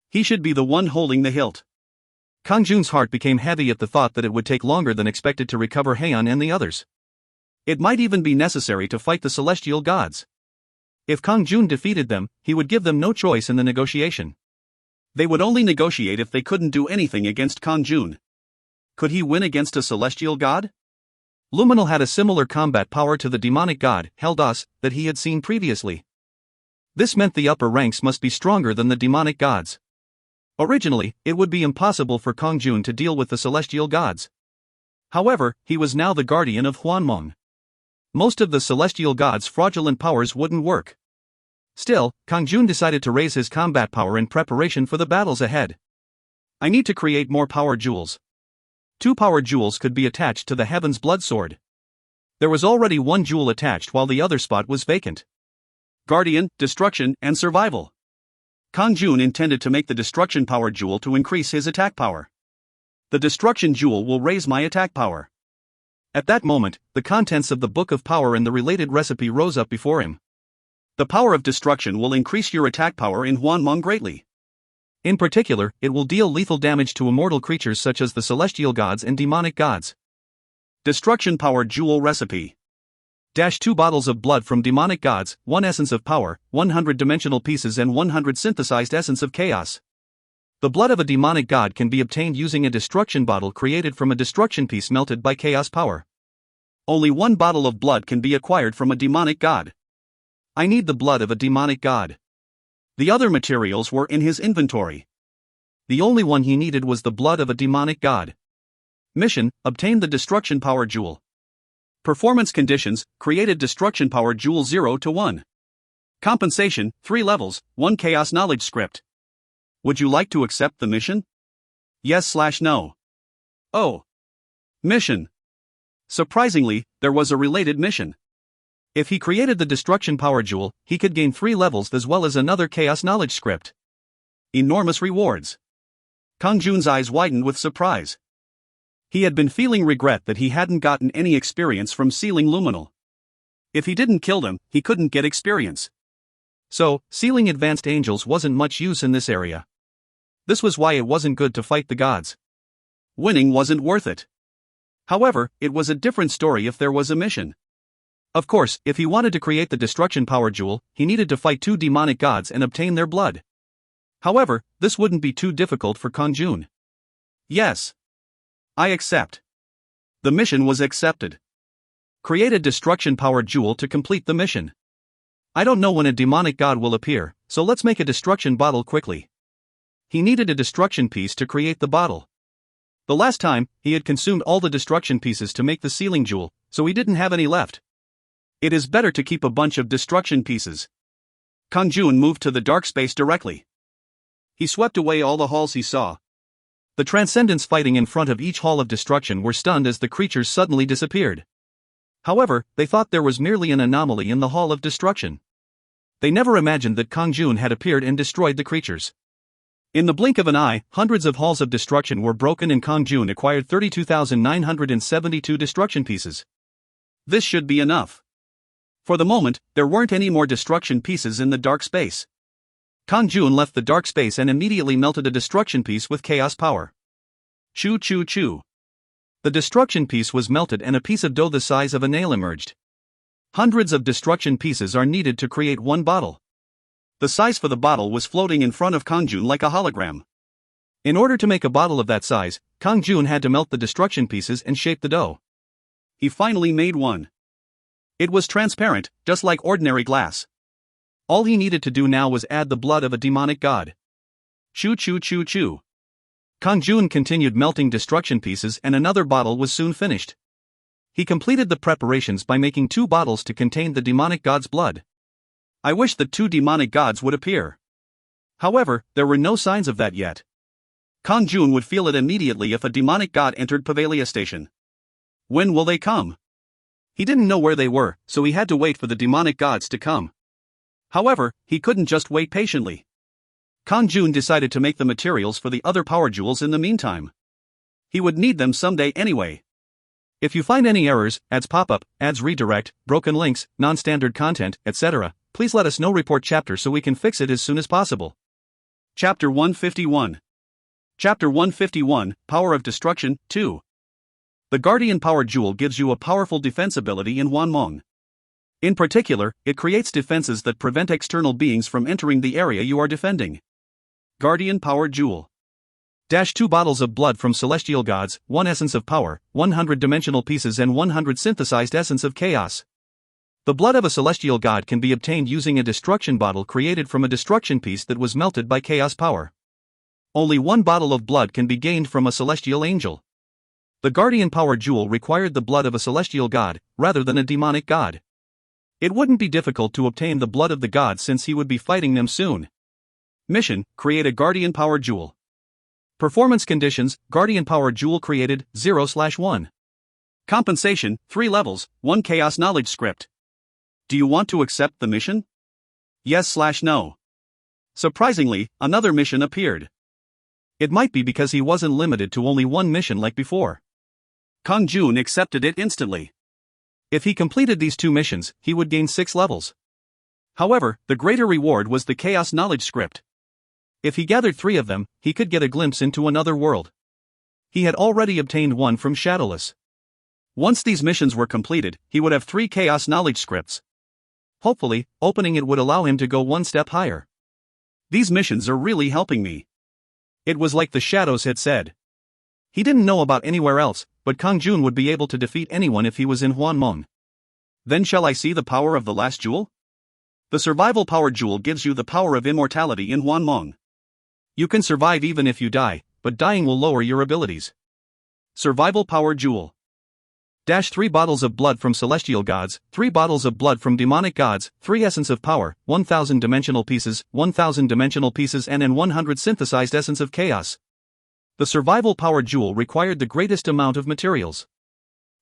He should be the one holding the hilt. Kang-jun's heart became heavy at the thought that it would take longer than expected to recover Heian and the others. It might even be necessary to fight the celestial gods. If Kang-jun defeated them, he would give them no choice in the negotiation. They would only negotiate if they couldn't do anything against Kang-jun. Could he win against a celestial god? Luminal had a similar combat power to the demonic god, Heldas, that he had seen previously. This meant the upper ranks must be stronger than the demonic gods. Originally, it would be impossible for Kang-jun to deal with the celestial gods. However, he was now the guardian of Hwanmong. Most of the celestial gods' fraudulent powers wouldn't work. Still, Kang-jun decided to raise his combat power in preparation for the battles ahead. I need to create more power jewels. 2 power jewels could be attached to the Heaven's Blood Sword. There was already 1 jewel attached while the other spot was vacant. Guardian, Destruction, and Survival. Kang-jun intended to make the Destruction Power Jewel to increase his attack power. The Destruction Jewel will raise my attack power. At that moment, the contents of the Book of Power and the related recipe rose up before him. The power of destruction will increase your attack power in Hwanmong greatly. In particular, it will deal lethal damage to immortal creatures such as the celestial gods and demonic gods. Destruction Power Jewel Recipe. 2 bottles of blood from demonic gods, 1 essence of power, 100 dimensional pieces and 100 synthesized essence of chaos. The blood of a demonic god can be obtained using a destruction bottle created from a destruction piece melted by chaos power. Only 1 bottle of blood can be acquired from a demonic god. I need the blood of a demonic god. The other materials were in his inventory. The only one he needed was the blood of a demonic god. Mission: obtain the Destruction Power Jewel. Performance conditions: created Destruction Power Jewel 0 to 1. Compensation: 3 levels, 1 Chaos Knowledge Script. Would you like to accept the mission? Yes/no. Oh. Mission. Surprisingly, there was a related mission. If he created the Destruction Power Jewel, he could gain 3 levels as well as another Chaos Knowledge Script. Enormous rewards. Kang-jun's eyes widened with surprise. He had been feeling regret that he hadn't gotten any experience from sealing luminal. If he didn't kill them, he couldn't get experience. So, sealing advanced angels wasn't much use in this area. This was why it wasn't good to fight the gods. Winning wasn't worth it. However, it was a different story if there was a mission. Of course, if he wanted to create the Destruction Power Jewel, he needed to fight 2 demonic gods and obtain their blood. However, this wouldn't be too difficult for Kang-jun. Yes. I accept. The mission was accepted. Create a Destruction Power Jewel to complete the mission. I don't know when a demonic god will appear, so let's make a destruction bottle quickly. He needed a destruction piece to create the bottle. The last time, he had consumed all the destruction pieces to make the sealing jewel, so he didn't have any left. It is better to keep a bunch of destruction pieces. Kang-jun moved to the dark space directly. He swept away all the halls he saw. The Transcendents fighting in front of each hall of destruction were stunned as the creatures suddenly disappeared. However, they thought there was merely an anomaly in the Hall of Destruction. They never imagined that Kang-jun had appeared and destroyed the creatures. In the blink of an eye, hundreds of halls of destruction were broken and Kang-jun acquired 32,972 destruction pieces. This should be enough. For the moment, there weren't any more destruction pieces in the dark space. Kang-jun left the dark space and immediately melted a destruction piece with chaos power. Choo choo choo. The destruction piece was melted and a piece of dough the size of a nail emerged. Hundreds of destruction pieces are needed to create 1 bottle. The size for the bottle was floating in front of Kang-jun like a hologram. In order to make a bottle of that size, Kang-jun had to melt the destruction pieces and shape the dough. He finally made one. It was transparent, just like ordinary glass. All he needed to do now was add the blood of a demonic god. Choo choo choo choo. Kang-jun continued melting destruction pieces and another bottle was soon finished. He completed the preparations by making 2 bottles to contain the demonic god's blood. I wish the 2 demonic gods would appear. However, there were no signs of that yet. Kang-jun would feel it immediately if a demonic god entered Pavalia Station. When will they come? He didn't know where they were, so he had to wait for the demonic gods to come. However, he couldn't just wait patiently. Kang-jun decided to make the materials for the other power jewels in the meantime. He would need them someday anyway. If you find any errors, ads pop up, ads redirect, broken links, non-standard content, etc., please let us know. Report chapter so we can fix it as soon as possible. Chapter 151. Chapter 151, Power of Destruction, 2. The Guardian Power Jewel gives you a powerful defense ability in Hwanmong. In particular, it creates defenses that prevent external beings from entering the area you are defending. Guardian Power Jewel. 2 bottles of blood from celestial gods, 1 essence of power, 100 dimensional pieces and 100 synthesized essence of chaos. The blood of a celestial god can be obtained using a destruction bottle created from a destruction piece that was melted by chaos power. Only 1 bottle of blood can be gained from a celestial angel. The Guardian Power Jewel required the blood of a celestial god, rather than a demonic god. It wouldn't be difficult to obtain the blood of the gods since he would be fighting them soon. Mission: create a Guardian Power Jewel. Performance conditions: Guardian Power Jewel created, 0/1. Compensation: 3 levels, 1 Chaos Knowledge Script. Do you want to accept the mission? Yes/no. Surprisingly, another mission appeared. It might be because he wasn't limited to only one mission like before. Kang-jun accepted it instantly. If he completed these 2 missions, he would gain 6 levels. However, the greater reward was the Chaos Knowledge Script. If he gathered 3 of them, he could get a glimpse into another world. He had already obtained one from Shadowless. Once these missions were completed, he would have 3 Chaos Knowledge Scripts. Hopefully, opening it would allow him to go one step higher. These missions are really helping me. It was like the shadows had said. He didn't know about anywhere else, but Kang-jun would be able to defeat anyone if he was in Hwanmong. Then shall I see the power of the last jewel? The survival power jewel gives you the power of immortality in Hwanmong. You can survive even if you die, but dying will lower your abilities. Survival power jewel. 3 bottles of blood from celestial gods, 3 bottles of blood from demonic gods, 3 essence of power, 1000 dimensional pieces, 1000 dimensional pieces and 100 synthesized essence of chaos. The survival power jewel required the greatest amount of materials.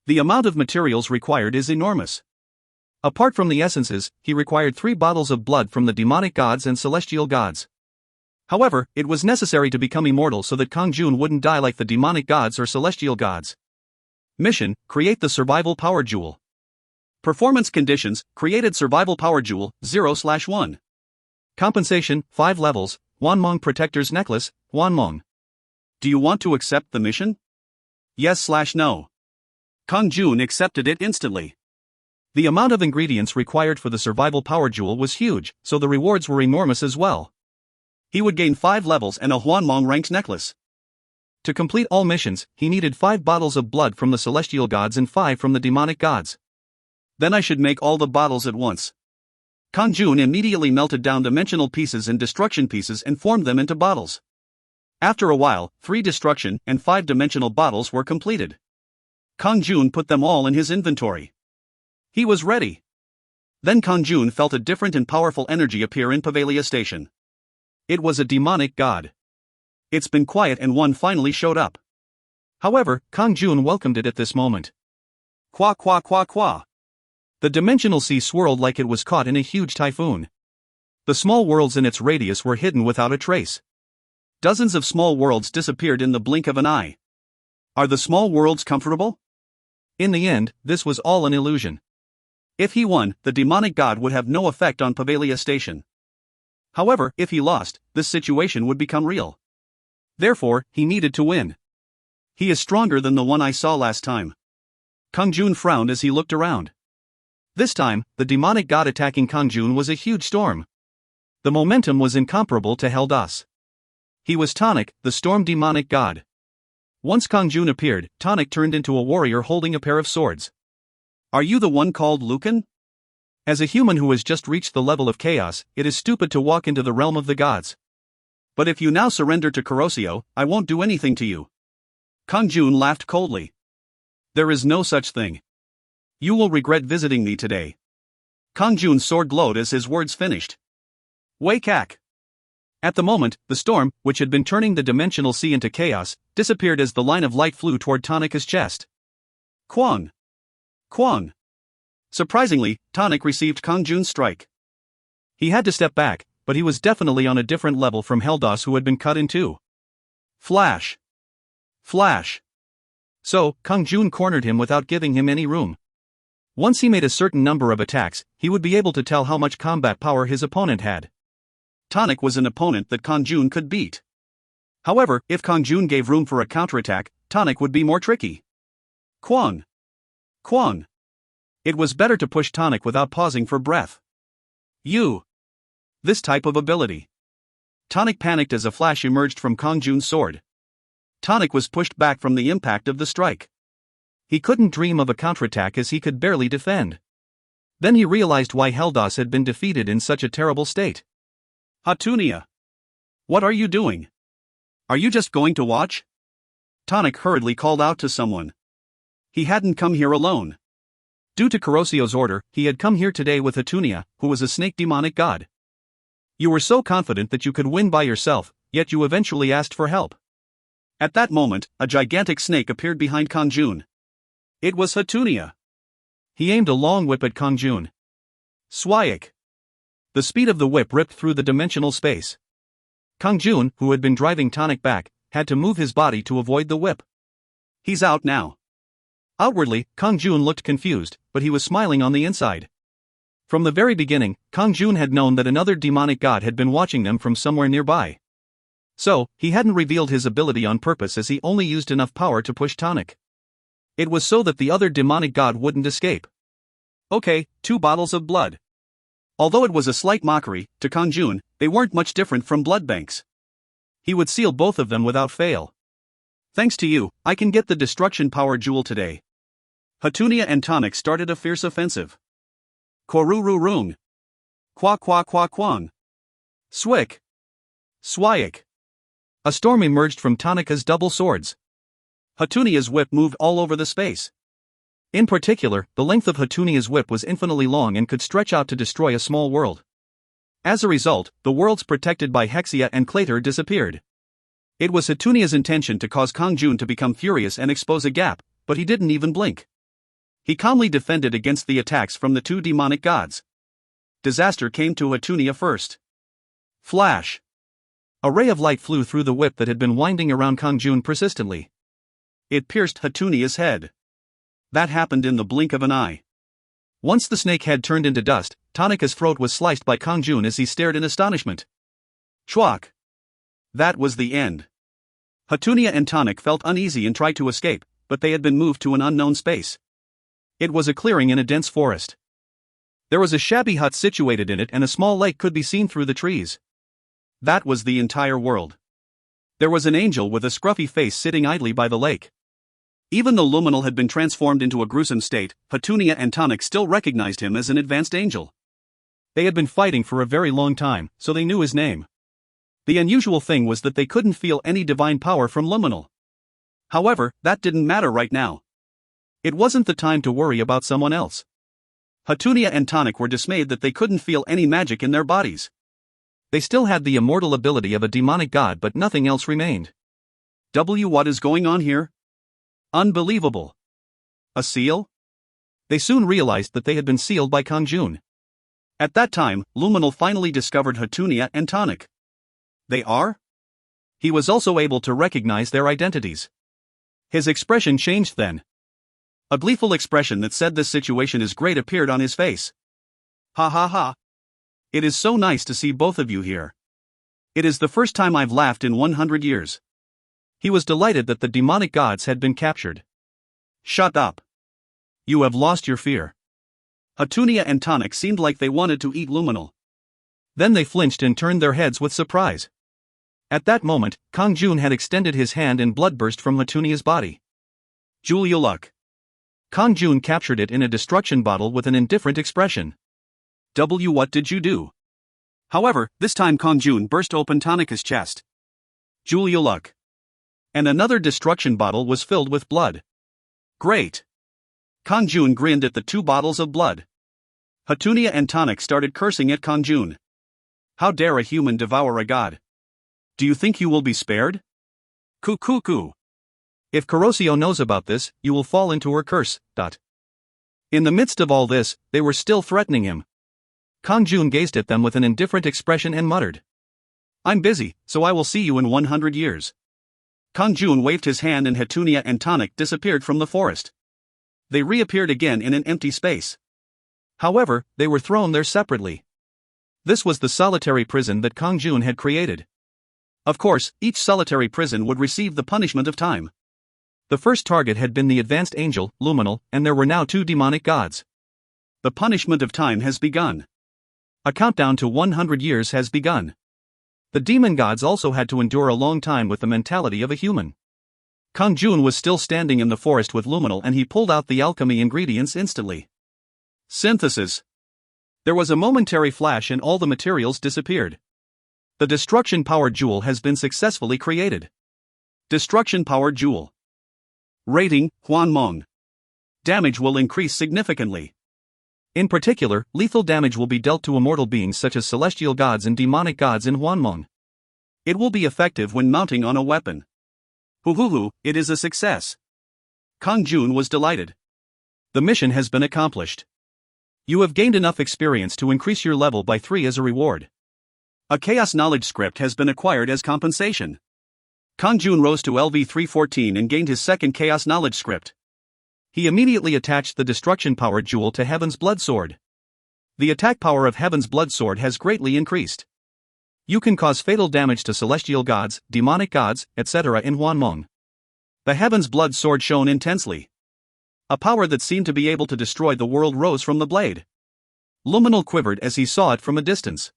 The amount of materials required is enormous. Apart from the essences, he required 3 bottles of blood from the demonic gods and celestial gods. However, it was necessary to become immortal so that Kang-jun wouldn't die like the demonic gods or celestial gods. Mission: create the survival power jewel. Performance conditions: created survival power jewel 0/1. Compensation: 5 levels, Hwanmong Protector's Necklace, Hwanmong. Do you want to accept the mission? Yes/no. Kang-jun accepted it instantly. The amount of ingredients required for the survival power jewel was huge, so the rewards were enormous as well. He would gain 5 levels and a Hwanmong ranked necklace. To complete all missions, he needed 5 bottles of blood from the celestial gods and 5 from the demonic gods. Then I should make all the bottles at once. Kang-jun immediately melted down dimensional pieces and destruction pieces and formed them into bottles. After a while, 3 destruction and 5 dimensional bottles were completed. Kang-jun put them all in his inventory. He was ready. Then Kang-jun felt a different and powerful energy appear in Pavalia Station. It was a demonic god. It's been quiet and one finally showed up. However, Kang-jun welcomed it at this moment. Qua qua qua qua. The dimensional sea swirled like it was caught in a huge typhoon. The small worlds in its radius were hidden without a trace. Dozens of small worlds disappeared in the blink of an eye. Are the small worlds comfortable? In the end, this was all an illusion. If he won, the demonic god would have no effect on Pavalia Station. However, if he lost, this situation would become real. Therefore, he needed to win. He is stronger than the one I saw last time. Kang-jun frowned as he looked around. This time, the demonic god attacking Kang-jun was a huge storm. The momentum was incomparable to Heldas. He was Tonic, the storm demonic god. Once Kang-jun appeared, Tonic turned into a warrior holding a pair of swords. Are you the one called Lucan? As a human who has just reached the level of chaos, it is stupid to walk into the realm of the gods. But if you now surrender to Kurosio, I won't do anything to you. Kang-jun laughed coldly. There is no such thing. You will regret visiting me today. Kang-jun's sword glowed as his words finished. Wei-kak. At the moment, the storm, which had been turning the dimensional sea into chaos, disappeared as the line of light flew toward Tonic's chest. Kwang. Kwang. Surprisingly, Tonic received Kang-jun's strike. He had to step back, but he was definitely on a different level from Heldas, who had been cut in two. Flash. Flash. So, Kang-jun cornered him without giving him any room. Once he made a certain number of attacks, he would be able to tell how much combat power his opponent had. Tonic was an opponent that Kang-jun could beat. However, if Kang-jun gave room for a counterattack, Tonic would be more tricky. Kwang. Kwang. It was better to push Tonic without pausing for breath. This type of ability. Tonic panicked as a flash emerged from Kang-jun's sword. Tonic was pushed back from the impact of the strike. He couldn't dream of a counterattack as he could barely defend. Then he realized why Heldas had been defeated in such a terrible state. Hatunia. What are you doing? Are you just going to watch? Tonic hurriedly called out to someone. He hadn't come here alone. Due to Kurosio's order, he had come here today with Hatunia, who was a snake demonic god. You were so confident that you could win by yourself, yet you eventually asked for help. At that moment, a gigantic snake appeared behind Kang-jun. It was Hatunia. He aimed a long whip at Kang-jun. Swayik. The speed of the whip ripped through the dimensional space. Kang-jun, who had been driving Tonic back, had to move his body to avoid the whip. He's out now. Outwardly, Kang-jun looked confused, but he was smiling on the inside. From the very beginning, Kang-jun had known that another demonic god had been watching them from somewhere nearby. So, he hadn't revealed his ability on purpose, as he only used enough power to push Tonic. It was so that the other demonic god wouldn't escape. Okay, 2 bottles of blood. Although it was a slight mockery, to Kang-jun, they weren't much different from blood banks. He would seal both of them without fail. Thanks to you, I can get the destruction power jewel today. Hatunia and Tonic started a fierce offensive. Korururung. Kwa kwa kwa kwang. Swick. Swayik. A storm emerged from Tonica's double swords. Hatunia's whip moved all over the space. In particular, the length of Hatunia's whip was infinitely long and could stretch out to destroy a small world. As a result, the worlds protected by Hexia and Clater disappeared. It was Hatunia's intention to cause Kang-jun to become furious and expose a gap, but he didn't even blink. He calmly defended against the attacks from the 2 demonic gods. Disaster came to Hatunia first. Flash. A ray of light flew through the whip that had been winding around Kang-jun persistently. It pierced Hatunia's head. That happened in the blink of an eye. Once the snake head turned into dust, Tonica's throat was sliced by Kang-jun as he stared in astonishment. Chwak. That was the end. Hatunia and Tonic felt uneasy and tried to escape, but they had been moved to an unknown space. It was a clearing in a dense forest. There was a shabby hut situated in it, and a small lake could be seen through the trees. That was the entire world. There was an angel with a scruffy face sitting idly by the lake. Even though Luminal had been transformed into a gruesome state, Hatunia and Tonic still recognized him as an advanced angel. They had been fighting for a very long time, so they knew his name. The unusual thing was that they couldn't feel any divine power from Luminal. However, that didn't matter right now. It wasn't the time to worry about someone else. Hatunia and Tonic were dismayed that they couldn't feel any magic in their bodies. They still had the immortal ability of a demonic god, but nothing else remained. What is going on here? Unbelievable. A seal? They soon realized that they had been sealed by Kang-jun. At that time, Luminal finally discovered Hatunia and Tonic. They are? He was also able to recognize their identities. His expression changed then. A gleeful expression that said this situation is great appeared on his face. Ha ha ha. It is so nice to see both of you here. It is the first time I've laughed in 100 years. He was delighted that the demonic gods had been captured. Shut up. You have lost your fear. Hatunia and Tonic seemed like they wanted to eat Luminal. Then they flinched and turned their heads with surprise. At that moment, Kang-jun had extended his hand and blood burst from Hatunia's body. Julia luck. Kang-jun captured it in a destruction bottle with an indifferent expression. What did you do? However, this time Kang-jun burst open Tonica's chest. Julia luck. And another destruction bottle was filled with blood. Great. Kang-jun grinned at the 2 bottles of blood. Hatunia and Tonic started cursing at Kang-jun. How dare a human devour a god? Do you think you will be spared? Ku. If Kuroshio knows about this, you will fall into her curse. In the midst of all this, they were still threatening him. Kang-jun gazed at them with an indifferent expression and muttered. I'm busy, so I will see you in 100 years. Kang-jun waved his hand and Hatunia and Tonic disappeared from the forest. They reappeared again in an empty space. However, they were thrown there separately. This was the solitary prison that Kang-jun had created. Of course, each solitary prison would receive the punishment of time. The first target had been the advanced angel, Luminal, and there were now 2 demonic gods. The punishment of time has begun. A countdown to 100 years has begun. The demon gods also had to endure a long time with the mentality of a human. Kang-jun was still standing in the forest with Luminal, and he pulled out the alchemy ingredients instantly. Synthesis. There was a momentary flash and all the materials disappeared. The destruction power jewel has been successfully created. Destruction power jewel. Rating, Hwanmong. Damage will increase significantly. In particular, lethal damage will be dealt to immortal beings such as celestial gods and demonic gods in Hwanmong. It will be effective when mounting on a weapon. It is a success. Kang-jun was delighted. The mission has been accomplished. You have gained enough experience to increase your level by 3 as a reward. A Chaos Knowledge script has been acquired as compensation. Kang-jun rose to LV 314 and gained his second Chaos Knowledge script. He immediately attached the Destruction Power Jewel to Heaven's Blood Sword. The attack power of Heaven's Blood Sword has greatly increased. You can cause fatal damage to celestial gods, demonic gods, etc. in Hwanmong. The Heaven's Blood Sword shone intensely. A power that seemed to be able to destroy the world rose from the blade. Luminal quivered as he saw it from a distance.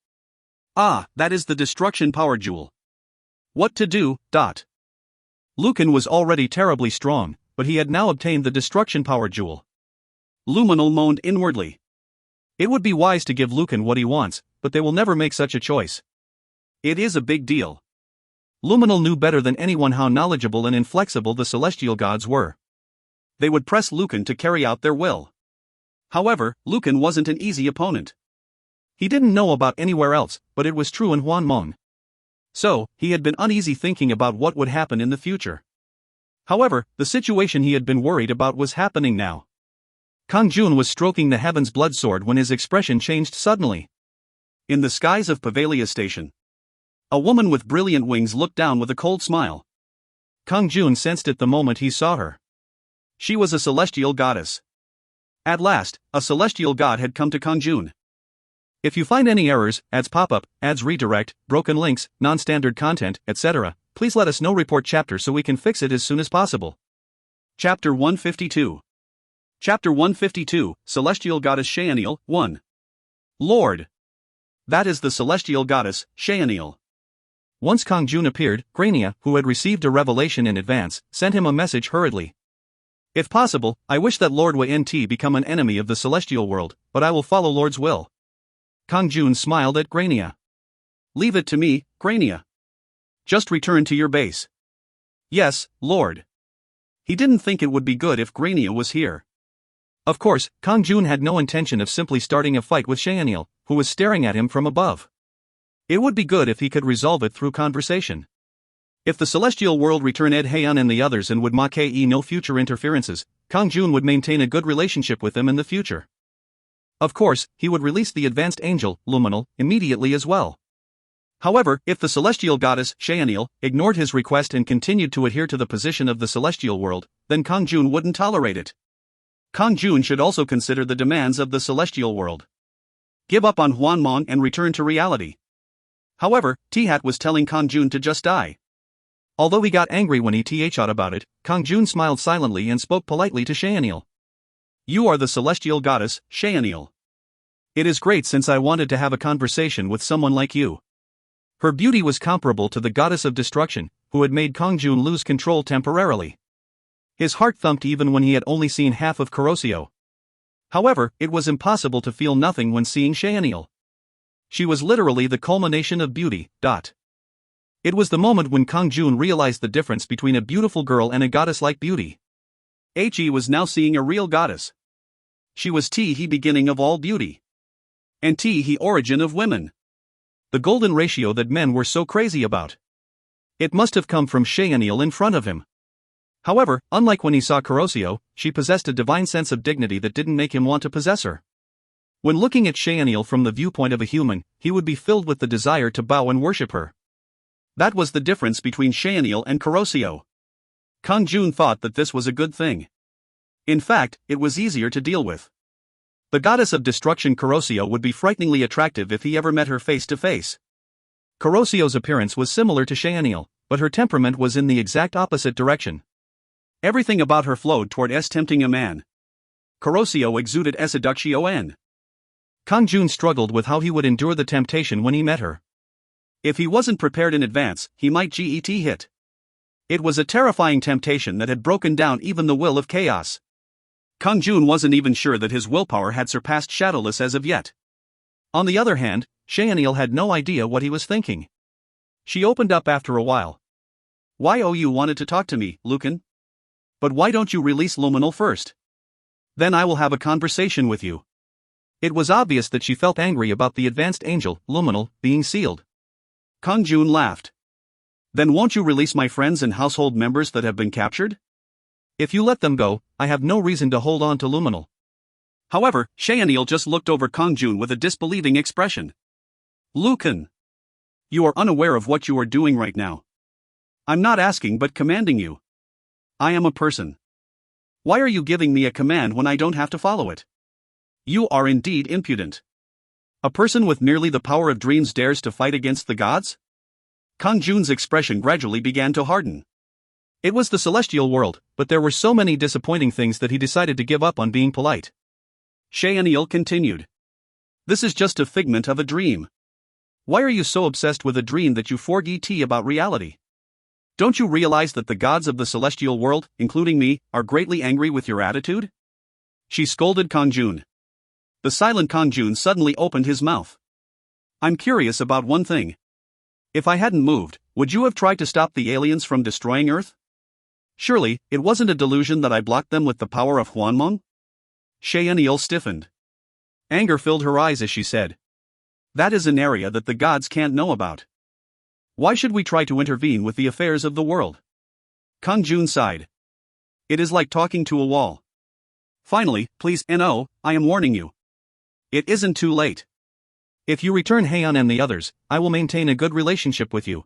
Ah, that is the Destruction Power Jewel. What to do? Lucan was already terribly strong, but he had now obtained the Destruction Power Jewel. Luminal moaned inwardly. It would be wise to give Lucan what he wants, but they will never make such a choice. It is a big deal. Luminal knew better than anyone how knowledgeable and inflexible the celestial gods were. They would press Lucan to carry out their will. However, Lucan wasn't an easy opponent. He didn't know about anywhere else, but it was true in Hwanmong. So, he had been uneasy thinking about what would happen in the future. However, the situation he had been worried about was happening now. Kang-jun was stroking the Heaven's Blood Sword when his expression changed suddenly. In the skies of Pavalia Station, a woman with brilliant wings looked down with a cold smile. Kang-jun sensed it the moment he saw her. She was a celestial goddess. At last, a celestial god had come to Kang-jun. If you find any errors, ads pop-up, ads redirect, broken links, non-standard content, etc., please let us know. Report chapter so we can fix it as soon as possible. Chapter 152. Chapter 152, Celestial Goddess Shaeniel, 1. Lord. That is the celestial goddess, Shaeniel. Once Kang-jun appeared, Grania, who had received a revelation in advance, sent him a message hurriedly. If possible, I wish that Lord Nt become an enemy of the celestial world, but I will follow Lord's will. Kang-jun smiled at Grania. Leave it to me, Grania. Just return to your base. Yes, Lord. He didn't think it would be good if Grania was here. Of course, Kang-jun had no intention of simply starting a fight with Shaeniel, who was staring at him from above. It would be good if he could resolve it through conversation. If the celestial world returned Ed Heian and the others and would make no future interferences, Kang-jun would maintain a good relationship with them in the future. Of course, he would release the advanced angel, Luminal, immediately as well. However, if the celestial goddess, Shaeniel, ignored his request and continued to adhere to the position of the celestial world, then Kang-jun wouldn't tolerate it. Kang-jun should also consider the demands of the celestial world. Give up on Hwanmong and return to reality. However, T-Hat was telling Kang-jun to just die. Although he got angry when he thought about it, Kang-jun smiled silently and spoke politely to Shaeniel. You are the celestial goddess, Shaeniel. It is great since I wanted to have a conversation with someone like you. Her beauty was comparable to the goddess of destruction, who had made Kang-jun lose control temporarily. His heart thumped even when he had only seen half of Kurosio. However, it was impossible to feel nothing when seeing Shaeniel. She was literally the culmination of beauty. It was the moment when Kang-jun realized the difference between a beautiful girl and a goddess-like beauty. He was now seeing a real goddess. She was he beginning of all beauty. And he origin of women. The golden ratio that men were so crazy about. It must have come from Shaeniel in front of him. However, unlike when he saw Kurosio, she possessed a divine sense of dignity that didn't make him want to possess her. When looking at Shaeniel from the viewpoint of a human, he would be filled with the desire to bow and worship her. That was the difference between Shaeniel and Kurosio. Kang-jun thought that this was a good thing. In fact, it was easier to deal with. The goddess of destruction Kurosio would be frighteningly attractive if he ever met her face to face. Kurosio's appearance was similar to Shaeniel, but her temperament was in the exact opposite direction. Everything about her flowed toward tempting a man. Kurosio exuded seduction. Kang-jun struggled with how he would endure the temptation when he met her. If he wasn't prepared in advance, he might get hit. It was a terrifying temptation that had broken down even the will of chaos. Kang-jun wasn't even sure that his willpower had surpassed Shadowless as of yet. On the other hand, Shaeniel had no idea what he was thinking. She opened up after a while. Why you wanted to talk to me, Lucan? But why don't you release Luminal first? Then I will have a conversation with you. It was obvious that she felt angry about the advanced angel, Luminal, being sealed. Kang-jun laughed. Then won't you release my friends and household members that have been captured? If you let them go, I have no reason to hold on to Luminal. However, Shaenil just looked over Kang-jun with a disbelieving expression. Lucan. You are unaware of what you are doing right now. I'm not asking but commanding you. I am a person. Why are you giving me a command when I don't have to follow it? You are indeed impudent. A person with merely the power of dreams dares to fight against the gods? Kang-jun's expression gradually began to harden. It was the celestial world, but there were so many disappointing things that he decided to give up on being polite. Shaenil continued. This is just a figment of a dream. Why are you so obsessed with a dream that you forget about reality? Don't you realize that the gods of the celestial world, including me, are greatly angry with your attitude? She scolded Kang-jun. The silent Kang-jun suddenly opened his mouth. I'm curious about one thing. If I hadn't moved, would you have tried to stop the aliens from destroying Earth? Surely, it wasn't a delusion that I blocked them with the power of Hwanmong? Shaenil stiffened. Anger filled her eyes as she said. That is an area that the gods can't know about. Why should we try to intervene with the affairs of the world? Kang-jun sighed. It is like talking to a wall. Finally, please, I am warning you. It isn't too late. If you return Heian and the others, I will maintain a good relationship with you.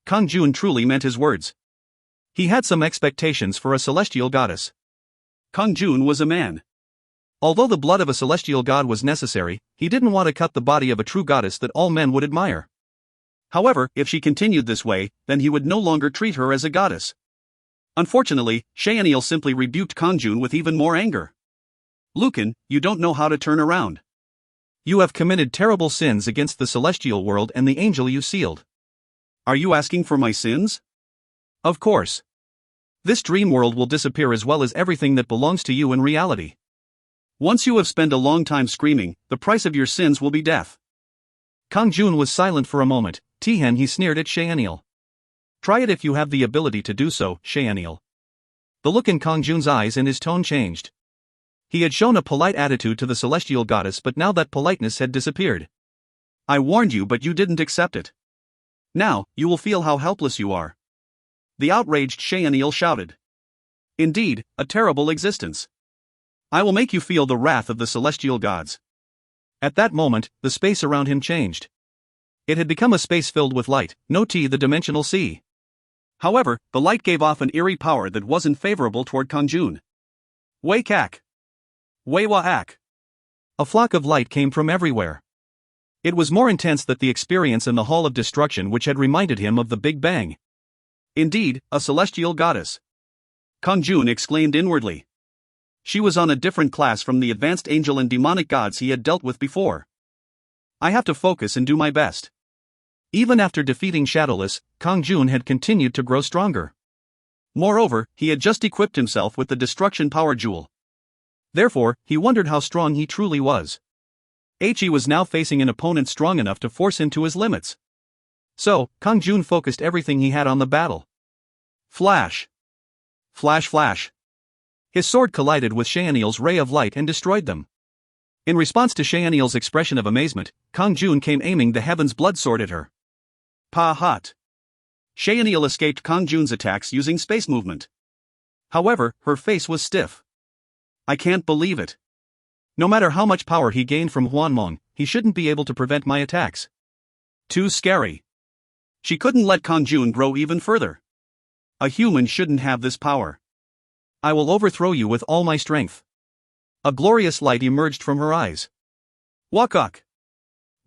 Kang-jun truly meant his words. He had some expectations for a celestial goddess. Kang-jun was a man. Although the blood of a celestial god was necessary, he didn't want to cut the body of a true goddess that all men would admire. However, if she continued this way, then he would no longer treat her as a goddess. Unfortunately, Shaenil simply rebuked Kang-jun with even more anger. Lucan, you don't know how to turn around. You have committed terrible sins against the celestial world and the angel you sealed. Are you asking for my sins? Of course. This dream world will disappear as well as everything that belongs to you in reality. Once you have spent a long time screaming, the price of your sins will be death. Kang-jun was silent for a moment. Tihen he sneered at Shaenil. Try it if you have the ability to do so, Shaenil. The look in Kang-jun's eyes and his tone changed. He had shown a polite attitude to the celestial goddess, but now that politeness had disappeared. I warned you, but you didn't accept it. Now, you will feel how helpless you are. The outraged Shaenil shouted. Indeed, a terrible existence. I will make you feel the wrath of the celestial gods. At that moment, the space around him changed. It had become a space filled with light, the dimensional sea. However, the light gave off an eerie power that wasn't favorable toward Kang-jun. Wei kak. Wei wa ak. A flock of light came from everywhere. It was more intense than the experience in the Hall of Destruction, which had reminded him of the Big Bang. Indeed, a celestial goddess. Kang-jun exclaimed inwardly. She was on a different class from the advanced angel and demonic gods he had dealt with before. I have to focus and do my best. Even after defeating Shadowless, Kang-jun had continued to grow stronger. Moreover, he had just equipped himself with the Destruction Power Jewel. Therefore, he wondered how strong he truly was. He was now facing an opponent strong enough to force him to his limits. So, Kang-jun focused everything he had on the battle. Flash. Flash flash. His sword collided with Shaenil's ray of light and destroyed them. In response to Shaenil's expression of amazement, Kang-jun came aiming the Heaven's Blood Sword at her. Pa hot. Shaenil escaped Kang-jun's attacks using space movement. However, her face was stiff. I can't believe it. No matter how much power he gained from Hwanmong, he shouldn't be able to prevent my attacks. Too scary. She couldn't let Kang-jun grow even further. A human shouldn't have this power. I will overthrow you with all my strength. A glorious light emerged from her eyes. Wakak.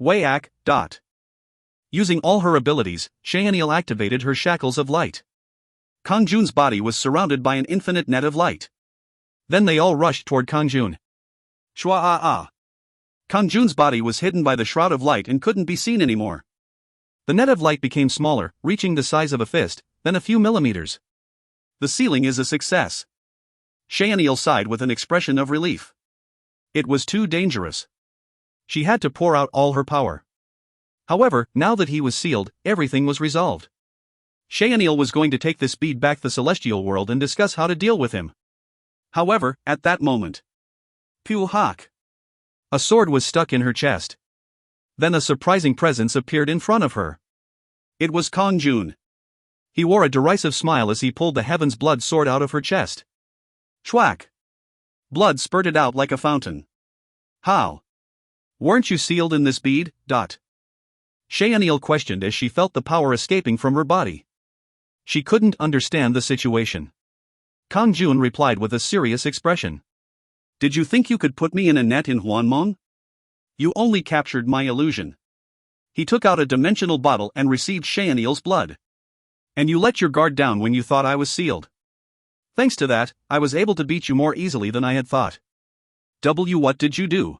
Wayak. Using all her abilities, Shaenil activated her shackles of light. Kang-jun's body was surrounded by an infinite net of light. Then they all rushed toward Kang-jun. Shwa-ah-ah. Kang-jun's body was hidden by the shroud of light and couldn't be seen anymore. The net of light became smaller, reaching the size of a fist, then a few millimeters. The ceiling is a success. Shaenil sighed with an expression of relief. It was too dangerous. She had to pour out all her power. However, now that he was sealed, everything was resolved. Shaenil was going to take this bead back the celestial world and discuss how to deal with him. However, at that moment, Pu hak. A sword was stuck in her chest. Then a surprising presence appeared in front of her. It was Kang-jun. He wore a derisive smile as he pulled the Heaven's Blood Sword out of her chest. Schwack. Blood spurted out like a fountain. How? Weren't you sealed in this bead? Shaeniel questioned as she felt the power escaping from her body. She couldn't understand the situation. Kang-jun replied with a serious expression. Did you think you could put me in a net in Hwanmong? You only captured my illusion. He took out a dimensional bottle and received Shaeniel's blood. And you let your guard down when you thought I was sealed. Thanks to that, I was able to beat you more easily than I had thought. What did you do?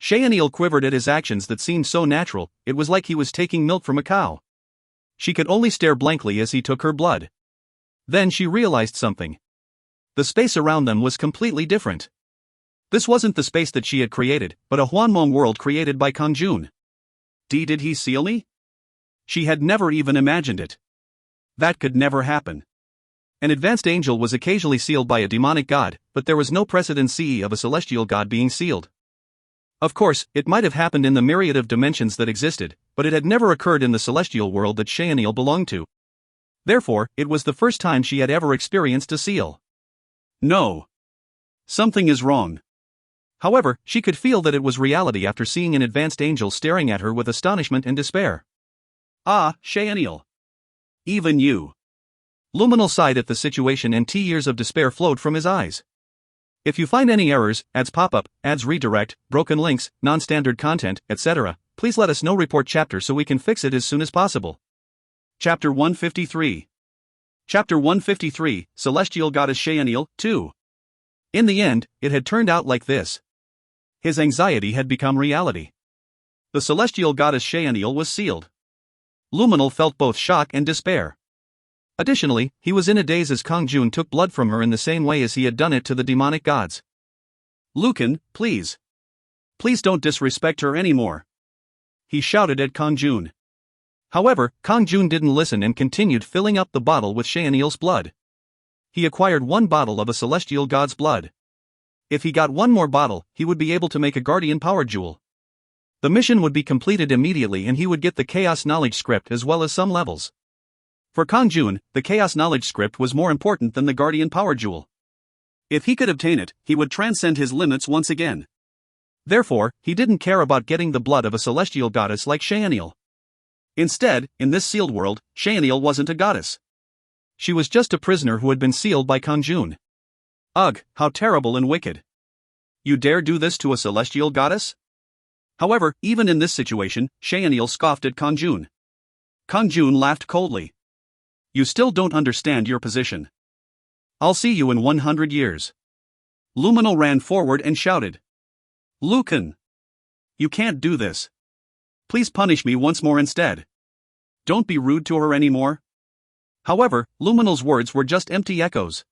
Shaeniel quivered at his actions that seemed so natural, it was like he was taking milk from a cow. She could only stare blankly as he took her blood. Then she realized something. The space around them was completely different. This wasn't the space that she had created, but a Hwanmong world created by Kang-jun. Did he seal me? She had never even imagined it. That could never happen. An advanced angel was occasionally sealed by a demonic god, but there was no precedent of a celestial god being sealed. Of course, it might have happened in the myriad of dimensions that existed, but it had never occurred in the celestial world that Shaeniel belonged to. Therefore, it was the first time she had ever experienced a seal. No. Something is wrong. However, she could feel that it was reality after seeing an advanced angel staring at her with astonishment and despair. Ah, Shaeniel. Even you. Luminal sighed at the situation and tears of despair flowed from his eyes. If you find any errors, ads pop-up, ads redirect, broken links, non-standard content, etc., please let us know. Report chapter so we can fix it as soon as possible. Chapter 153. Chapter 153, Celestial Goddess Shaeniel, 2. In the end, it had turned out like this. His anxiety had become reality. The Celestial Goddess Shaeniel was sealed. Luminal felt both shock and despair. Additionally, he was in a daze as Kang-jun took blood from her in the same way as he had done it to the demonic gods. Lucan, please. Please don't disrespect her anymore. He shouted at Kang-jun. However, Kang-jun didn't listen and continued filling up the bottle with Shaeniel's blood. He acquired one bottle of a celestial god's blood. If he got one more bottle, he would be able to make a guardian power jewel. The mission would be completed immediately and he would get the Chaos Knowledge script as well as some levels. For Kang-jun, the Chaos Knowledge script was more important than the Guardian Power Jewel. If he could obtain it, he would transcend his limits once again. Therefore, he didn't care about getting the blood of a celestial goddess like Shaeniel. Instead, in this sealed world, Shaeniel wasn't a goddess. She was just a prisoner who had been sealed by Kang-jun. Ugh, how terrible and wicked. You dare do this to a celestial goddess? However, even in this situation, Shaeniel scoffed at Kang-jun. Kang-jun laughed coldly. You still don't understand your position. I'll see you in 100 years. Luminal ran forward and shouted. Lucan! You can't do this. Please punish me once more instead. Don't be rude to her anymore. However, Luminal's words were just empty echoes.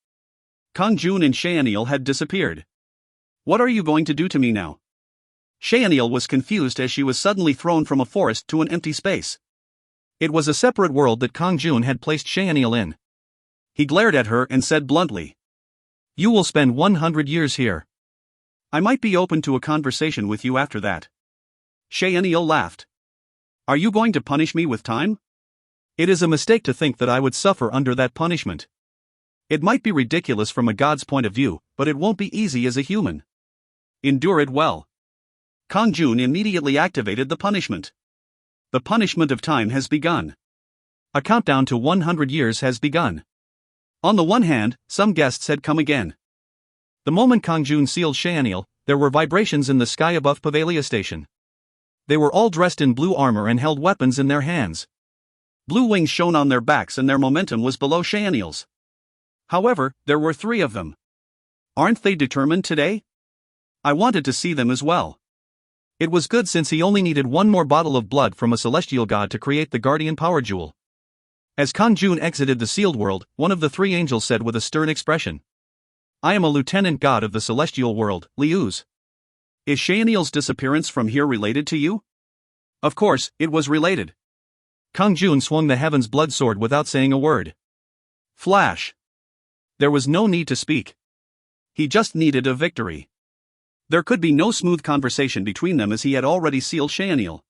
Kang-jun and Shaeniel had disappeared. What are you going to do to me now? Shaeniel was confused as she was suddenly thrown from a forest to an empty space. It was a separate world that Kang-jun had placed Shaeniel in. He glared at her and said bluntly. You will spend 100 years here. I might be open to a conversation with you after that. Shaeniel laughed. Are you going to punish me with time? It is a mistake to think that I would suffer under that punishment. It might be ridiculous from a god's point of view, but it won't be easy as a human. Endure it well. Kang-jun immediately activated the punishment. The punishment of time has begun. A countdown to 100 years has begun. On the one hand, some guests had come again. The moment Kang-jun sealed Shaeniel, there were vibrations in the sky above Pavalia Station. They were all dressed in blue armor and held weapons in their hands. Blue wings shone on their backs and their momentum was below Shaeniel's. However, there were 3 of them. Aren't they determined today? I wanted to see them as well. It was good since he only needed one more bottle of blood from a celestial god to create the Guardian Power Jewel. As Kang-jun exited the sealed world, one of the 3 angels said with a stern expression. I am a lieutenant god of the celestial world, Liu's. Is Shaeniel's disappearance from here related to you? Of course, it was related. Kang-jun swung the Heaven's Blood Sword without saying a word. Flash. There was no need to speak. He just needed a victory. There could be no smooth conversation between them as he had already sealed Shaeniel.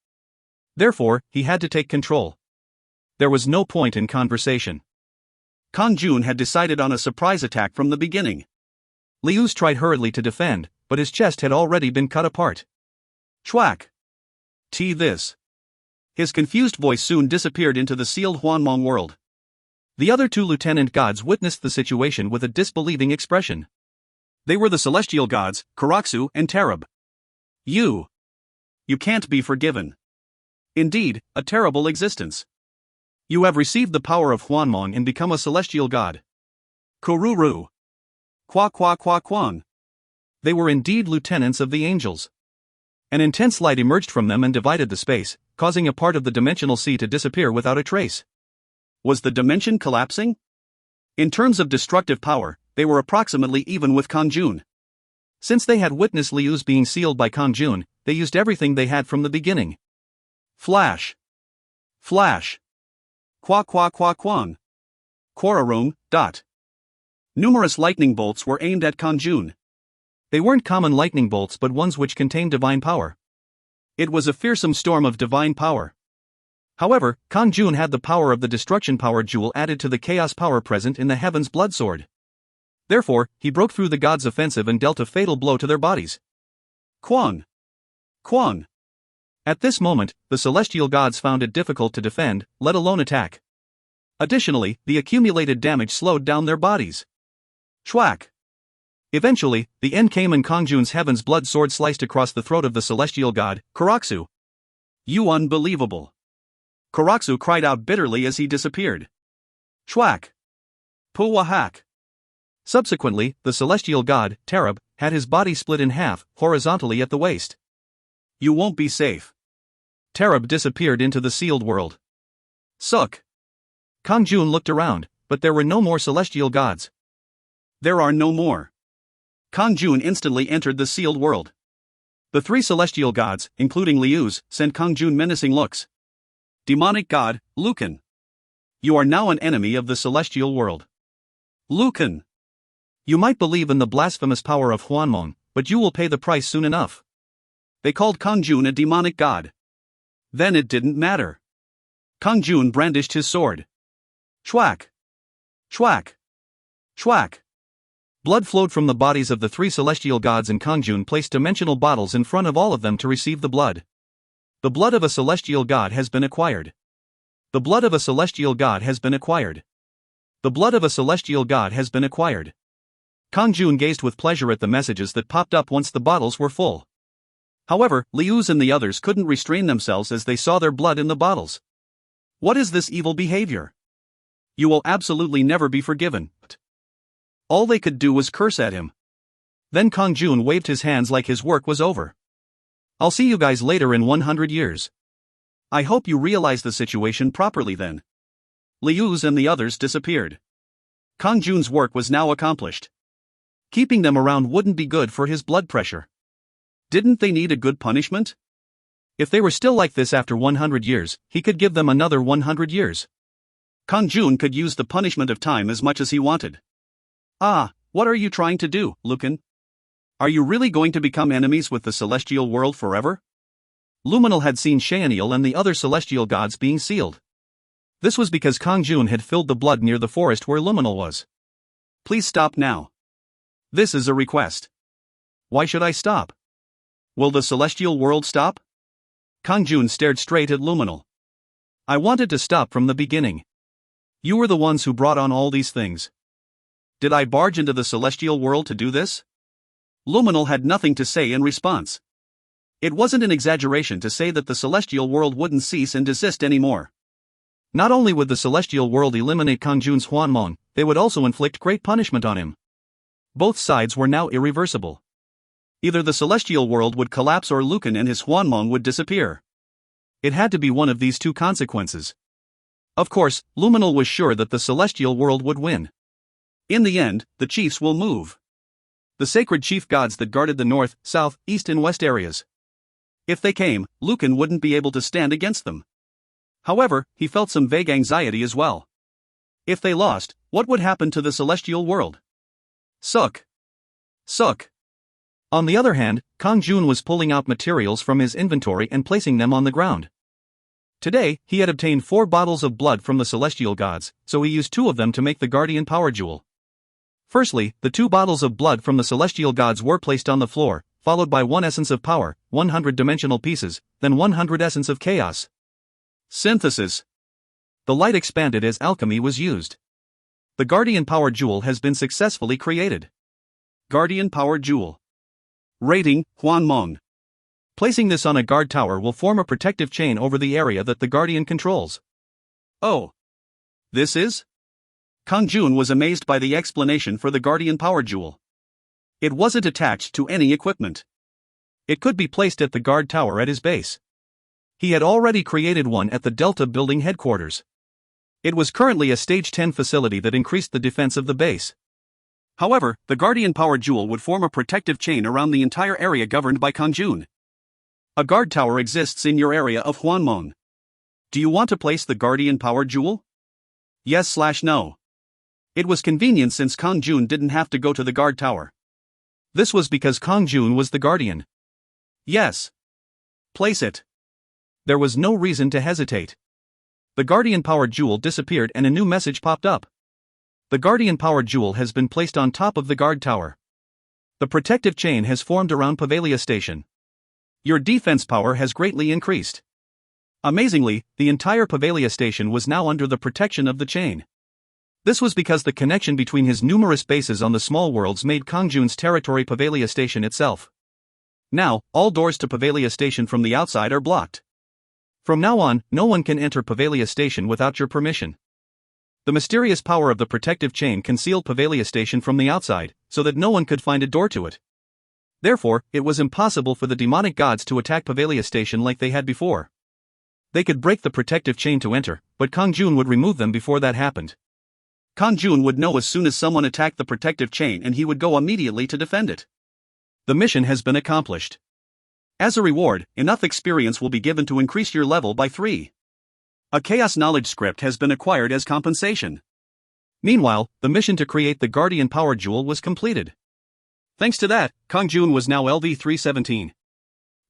Therefore, he had to take control. There was no point in conversation. Kang-jun had decided on a surprise attack from the beginning. Liu's tried hurriedly to defend, but his chest had already been cut apart. Chwack! This. His confused voice soon disappeared into the sealed Hwanmong world. The other two lieutenant gods witnessed the situation with a disbelieving expression. They were the celestial gods, Karaksu and Terab. You can't be forgiven. Indeed, a terrible existence. You have received the power of Hwanmong and become a celestial god. Kururu. Kwang. They were indeed lieutenants of the angels. An intense light emerged from them and divided the space, causing a part of the dimensional sea to disappear without a trace. Was the dimension collapsing? In terms of destructive power, they were approximately even with Kang-jun. Since they had witnessed Liu's being sealed by Kang-jun, they used everything they had from the beginning. Flash. Kwang. Quararum. Numerous lightning bolts were aimed at Kang-jun. They weren't common lightning bolts but ones which contained divine power. It was a fearsome storm of divine power. However, Kang-jun had the power of the destruction power jewel added to the chaos power present in the heaven's blood sword. Therefore, he broke through the gods' offensive and dealt a fatal blow to their bodies. Kwang. At this moment, the celestial gods found it difficult to defend, let alone attack. Additionally, the accumulated damage slowed down their bodies. Chwack. Eventually, the end came and Kang-jun's heaven's blood sword sliced across the throat of the celestial god, Karaksu. You unbelievable. Karaksu cried out bitterly as he disappeared. Chwack. Puwahak. Subsequently, the celestial god, Terab, had his body split in half, horizontally at the waist. You won't be safe. Terab disappeared into the sealed world. Suk. Kang-jun looked around, but there were no more celestial gods. There are no more. Kang-jun instantly entered the sealed world. The three celestial gods, including Liu's, sent Kang-jun menacing looks. Demonic god, Lucan. You are now an enemy of the celestial world. Lucan. You might believe in the blasphemous power of Hwanmong, but you will pay the price soon enough. They called Kang-jun a demonic god. Then it didn't matter. Kang-jun brandished his sword. Chwack. Blood flowed from the bodies of the three celestial gods and Kang-jun placed dimensional bottles in front of all of them to receive the blood. The blood of a celestial god has been acquired. The blood of a celestial god has been acquired. The blood of a celestial god has been acquired. Kang-jun gazed with pleasure at the messages that popped up once the bottles were full. However, Liu's and the others couldn't restrain themselves as they saw their blood in the bottles. What is this evil behavior? You will absolutely never be forgiven. All they could do was curse at him. Then Kang-jun waved his hands like his work was over. I'll see you guys later in 100 years. I hope you realize the situation properly then. Liu's and the others disappeared. Kang-jun's work was now accomplished. Keeping them around wouldn't be good for his blood pressure. Didn't they need a good punishment? If they were still like this after 100 years, he could give them another 100 years. Kang-jun could use the punishment of time as much as he wanted. What are you trying to do, Lucan? Are you really going to become enemies with the celestial world forever? Luminal had seen Shaeniel and the other celestial gods being sealed. This was because Kang-jun had filled the blood near the forest where Luminal was. Please stop now. This is a request. Why should I stop? Will the celestial world stop? Kang-jun stared straight at Luminal. I wanted to stop from the beginning. You were the ones who brought on all these things. Did I barge into the celestial world to do this? Luminal had nothing to say in response. It wasn't an exaggeration to say that the celestial world wouldn't cease and desist anymore. Not only would the celestial world eliminate Kang-jun's Hwanmong, they would also inflict great punishment on him. Both sides were now irreversible. Either the celestial world would collapse or Lucan and his Hwanmong would disappear. It had to be one of these two consequences. Of course, Luminal was sure that the celestial world would win. In the end, the chiefs will move. The sacred chief gods that guarded the north, south, east and west areas. If they came, Lucan wouldn't be able to stand against them. However, he felt some vague anxiety as well. If they lost, what would happen to the celestial world? Suk. On the other hand, Kang-jun was pulling out materials from his inventory and placing them on the ground. Today, he had obtained 4 bottles of blood from the celestial gods, so he used 2 of them to make the guardian power jewel. Firstly, the 2 bottles of blood from the celestial gods were placed on the floor, followed by 1 essence of power, 100 dimensional pieces, then 100 essence of chaos. Synthesis. The light expanded as alchemy was used. The Guardian Power Jewel has been successfully created. Guardian Power Jewel. Rating, Hwanmong. Placing this on a guard tower will form a protective chain over the area that the Guardian controls. Oh. This is? Kang-jun was amazed by the explanation for the Guardian Power Jewel. It wasn't attached to any equipment. It could be placed at the guard tower at his base. He had already created one at the Delta Building headquarters. It was currently a Stage 10 facility that increased the defense of the base. However, the Guardian Power Jewel would form a protective chain around the entire area governed by Kang-jun. A guard tower exists in your area of Hwanmong. Do you want to place the Guardian Power Jewel? Yes/no. It was convenient since Kang-jun didn't have to go to the guard tower. This was because Kang-jun was the Guardian. Yes. Place it. There was no reason to hesitate. The Guardian Power Jewel disappeared and a new message popped up. The Guardian Power Jewel has been placed on top of the guard tower. The protective chain has formed around Pavalia Station. Your defense power has greatly increased. Amazingly, the entire Pavalia Station was now under the protection of the chain. This was because the connection between his numerous bases on the small worlds made Kang-jun's territory Pavalia Station itself. Now, all doors to Pavalia Station from the outside are blocked. From now on, no one can enter Pavalia Station without your permission. The mysterious power of the protective chain concealed Pavalia Station from the outside, so that no one could find a door to it. Therefore, it was impossible for the demonic gods to attack Pavalia Station like they had before. They could break the protective chain to enter, but Kang-jun would remove them before that happened. Kang-jun would know as soon as someone attacked the protective chain and he would go immediately to defend it. The mission has been accomplished. As a reward, enough experience will be given to increase your level by 3. A Chaos Knowledge script has been acquired as compensation. Meanwhile, the mission to create the Guardian Power Jewel was completed. Thanks to that, Kang-jun was now LV-317.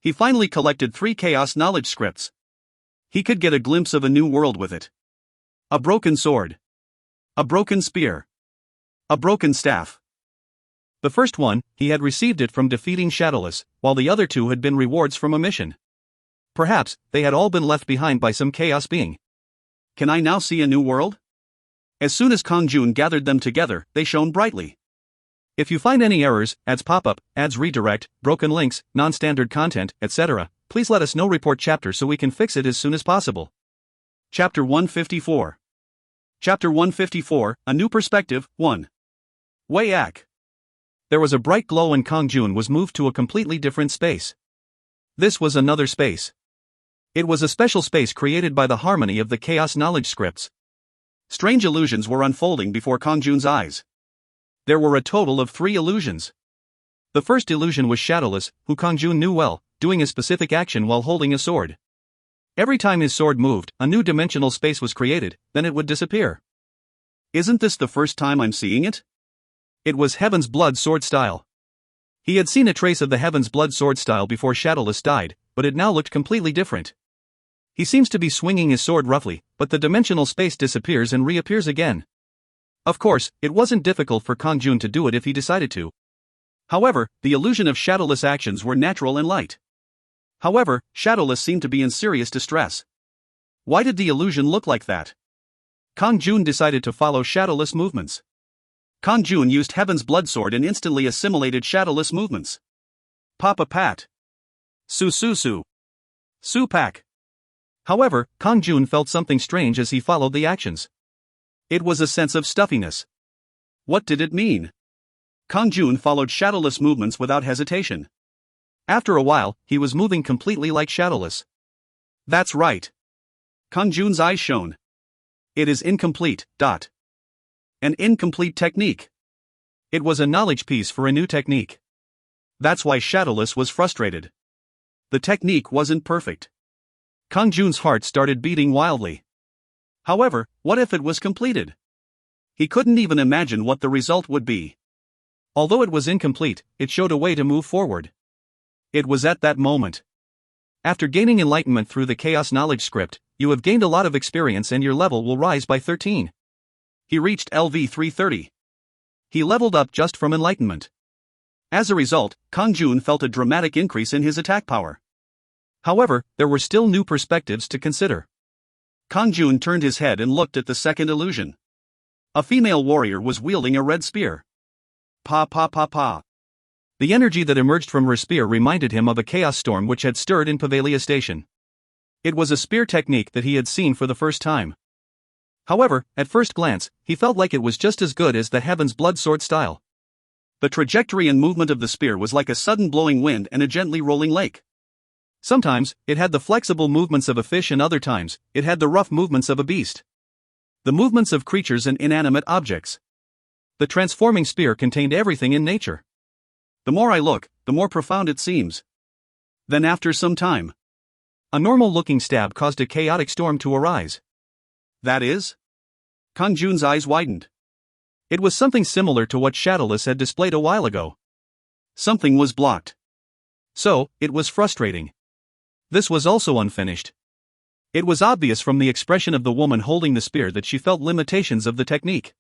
He finally collected 3 Chaos Knowledge scripts. He could get a glimpse of a new world with it. A broken sword. A broken spear. A broken staff. The first one, he had received it from defeating Shadowless, while the other 2 had been rewards from a mission. Perhaps, they had all been left behind by some chaos being. Can I now see a new world? As soon as Kang-jun gathered them together, they shone brightly. If you find any errors, ads pop up, ads redirect, broken links, non-standard content, etc., please let us know. Report chapter so we can fix it as soon as possible. Chapter 154. Chapter 154, A New Perspective, 1. Way-ak. There was a bright glow and Kang-jun was moved to a completely different space. This was another space. It was a special space created by the harmony of the Chaos Knowledge scripts. Strange illusions were unfolding before Kang-jun's eyes. There were a total of 3 illusions. The first illusion was Shadowless, who Kang-jun knew well, doing a specific action while holding a sword. Every time his sword moved, a new dimensional space was created, then it would disappear. Isn't this the first time I'm seeing it? It was Heaven's Blood sword style. He had seen a trace of the Heaven's Blood sword style before Shadowless died, but it now looked completely different. He seems to be swinging his sword roughly, but the dimensional space disappears and reappears again. Of course, it wasn't difficult for Kang-jun to do it if he decided to. However, the illusion of Shadowless actions were natural and light. However, Shadowless seemed to be in serious distress. Why did the illusion look like that? Kang-jun decided to follow Shadowless movements. Kang-jun used Heaven's Blood sword and instantly assimilated Shadowless movements. Papa Pat. Su. Su-pak. However, Kang-jun felt something strange as he followed the actions. It was a sense of stuffiness. What did it mean? Kang-jun followed Shadowless movements without hesitation. After a while, he was moving completely like Shadowless. That's right. Kang-jun's eyes shone. It is incomplete. An incomplete technique. It was a knowledge piece for a new technique. That's why Shadowless was frustrated. The technique wasn't perfect. Kang-jun's heart started beating wildly. However, what if it was completed? He couldn't even imagine what the result would be. Although it was incomplete, it showed a way to move forward. It was at that moment. After gaining enlightenment through the Chaos Knowledge script, you have gained a lot of experience and your level will rise by 13. He reached LV 330. he leveled up just from enlightenment. As a result, Kang-jun felt a dramatic increase in his attack power. However, there were still new perspectives to consider. Kang-jun turned his head and looked at the second illusion. A female warrior was wielding a red spear. Pa pa pa pa. The energy that emerged from her spear reminded him of a chaos storm which had stirred in Pavalia Station. It was a spear technique that he had seen for the first time. However, at first glance, he felt like it was just as good as the Heaven's Blood sword style. The trajectory and movement of the spear was like a sudden blowing wind and a gently rolling lake. Sometimes, it had the flexible movements of a fish, and other times, it had the rough movements of a beast. The movements of creatures and inanimate objects. The transforming spear contained everything in nature. The more I look, the more profound it seems. Then after some time, a normal-looking stab caused a chaotic storm to arise. That is? Kang-jun's eyes widened. It was something similar to what Shadowless had displayed a while ago. Something was blocked. So, it was frustrating. This was also unfinished. It was obvious from the expression of the woman holding the spear that she felt limitations of the technique.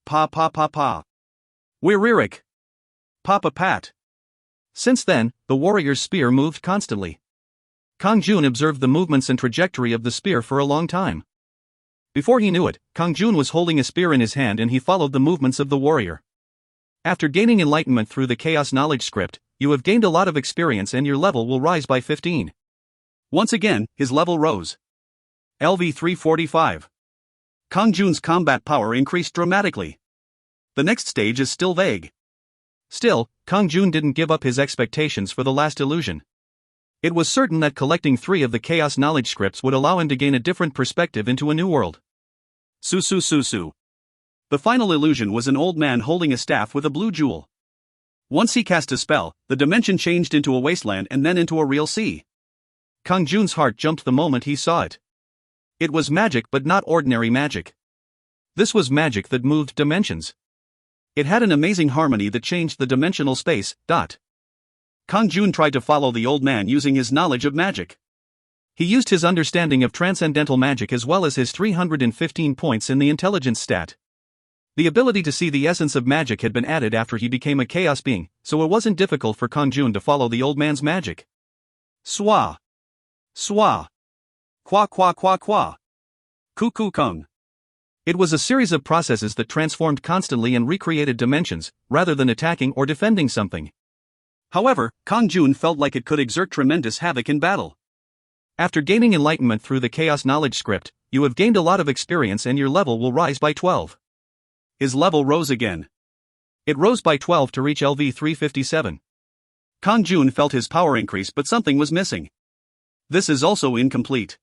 Pa pa pa pa. Wiririk. Papa pat. Since then, the warrior's spear moved constantly. Kang-jun observed the movements and trajectory of the spear for a long time. Before he knew it, Kang-jun was holding a spear in his hand and he followed the movements of the warrior. After gaining enlightenment through the Chaos Knowledge script, you have gained a lot of experience and your level will rise by 15. Once again, his level rose. LV 345. Kang-jun's combat power increased dramatically. The next stage is still vague. Still, Kang-jun didn't give up his expectations for the last illusion. It was certain that collecting 3 of the Chaos Knowledge scripts would allow him to gain a different perspective into a new world. Susu Susu. The final illusion was an old man holding a staff with a blue jewel. Once he cast a spell, the dimension changed into a wasteland and then into a real sea. Kang-jun's heart jumped the moment he saw it. It was magic, but not ordinary magic. This was magic that moved dimensions. It had an amazing harmony that changed the dimensional space. Kang-jun tried to follow the old man using his knowledge of magic. He used his understanding of transcendental magic as well as his 315 points in the intelligence stat. The ability to see the essence of magic had been added after he became a chaos being, so it wasn't difficult for Kang-jun to follow the old man's magic. Swa. Swa. Kwa kwa kwa kwa. Kuku kung. It was a series of processes that transformed constantly and recreated dimensions, rather than attacking or defending something. However, Kang-jun felt like it could exert tremendous havoc in battle. After gaining enlightenment through the Chaos Knowledge script, you have gained a lot of experience and your level will rise by 12. His level rose again. It rose by 12 to reach LV 357. Kang-jun felt his power increase, but something was missing. This is also incomplete.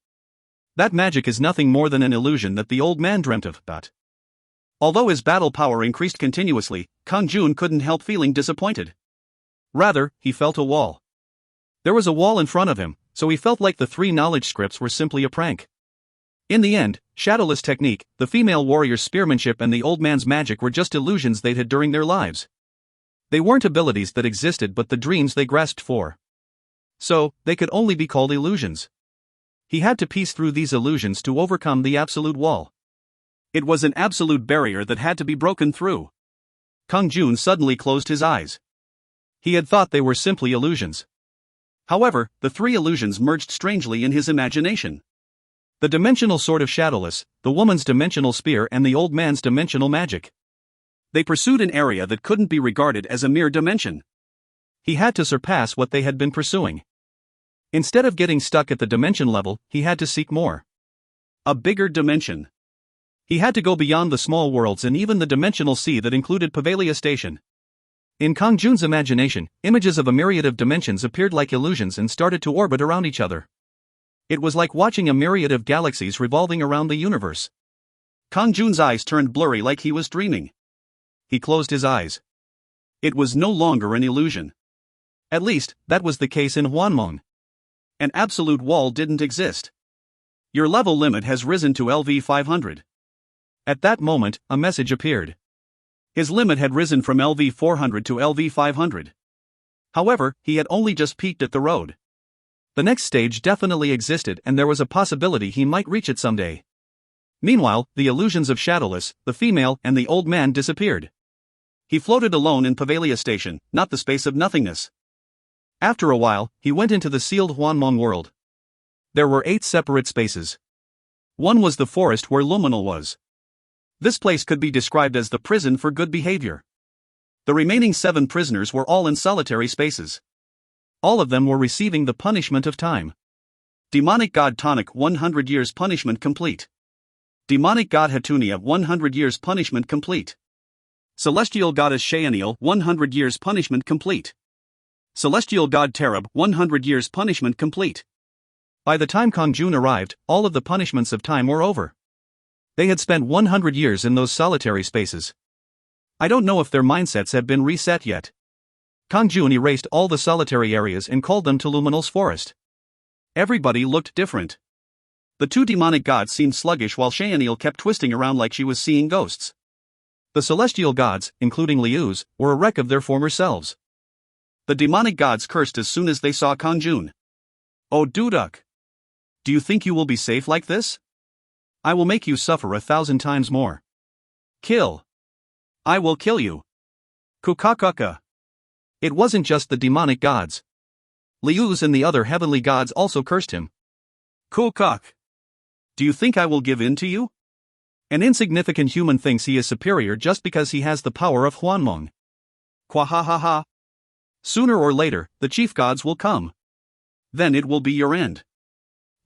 That magic is nothing more than an illusion that the old man dreamt of. Although his battle power increased continuously, Kang-jun couldn't help feeling disappointed. Rather, he felt a wall. There was a wall in front of him, so he felt like the 3 knowledge scripts were simply a prank. In the end, Shadowless technique, the female warrior's spearmanship and the old man's magic were just illusions they'd had during their lives. They weren't abilities that existed but the dreams they grasped for. So, they could only be called illusions. He had to piece through these illusions to overcome the absolute wall. It was an absolute barrier that had to be broken through. Kang-jun suddenly closed his eyes. He had thought they were simply illusions. However, the 3 illusions merged strangely in his imagination. The dimensional sword of Shadowless, the woman's dimensional spear and the old man's dimensional magic. They pursued an area that couldn't be regarded as a mere dimension. He had to surpass what they had been pursuing. Instead of getting stuck at the dimension level, he had to seek more. A bigger dimension. He had to go beyond the small worlds and even the dimensional sea that included Pavalia Station. In Kang-jun's imagination, images of a myriad of dimensions appeared like illusions and started to orbit around each other. It was like watching a myriad of galaxies revolving around the universe. Kang-jun's eyes turned blurry like he was dreaming. He closed his eyes. It was no longer an illusion. At least, that was the case in Hwanmong. An absolute wall didn't exist. Your level limit has risen to LV 500. At that moment, a message appeared. His limit had risen from LV 400 to LV 500. However, he had only just peeked at the road. The next stage definitely existed and there was a possibility he might reach it someday. Meanwhile, the illusions of Shadowless, the female and the old man disappeared. He floated alone in Pavalia Station, not the space of nothingness. After a while, he went into the sealed Hwanmong world. There were 8 separate spaces. One was the forest where Luminal was. This place could be described as the prison for good behavior. The remaining 7 prisoners were all in solitary spaces. All of them were receiving the punishment of time. Demonic God Tonic 100 years punishment complete. Demonic God Hetunia 100 years punishment complete. Celestial Goddess Shaeniel 100 years punishment complete. Celestial God Terab 100 years punishment complete. By the time Kang-jun arrived, all of the punishments of time were over. They had spent 100 years in those solitary spaces. I don't know if their mindsets have been reset yet. Kang-jun erased all the solitary areas and called them to Luminal's forest. Everybody looked different. The 2 demonic gods seemed sluggish while Shaeniel kept twisting around like she was seeing ghosts. The celestial gods, including Liu's, were a wreck of their former selves. The demonic gods cursed as soon as they saw Kang-jun. Oh Duduk! Do you think you will be safe like this? I will make you suffer 1,000 times more. Kill! I will kill you! Kukakaka! It wasn't just the demonic gods. Liu's and the other heavenly gods also cursed him. Kukak! Do you think I will give in to you? An insignificant human thinks he is superior just because he has the power of Hwanmong. Kwahahaha! Sooner or later, the chief gods will come. Then it will be your end.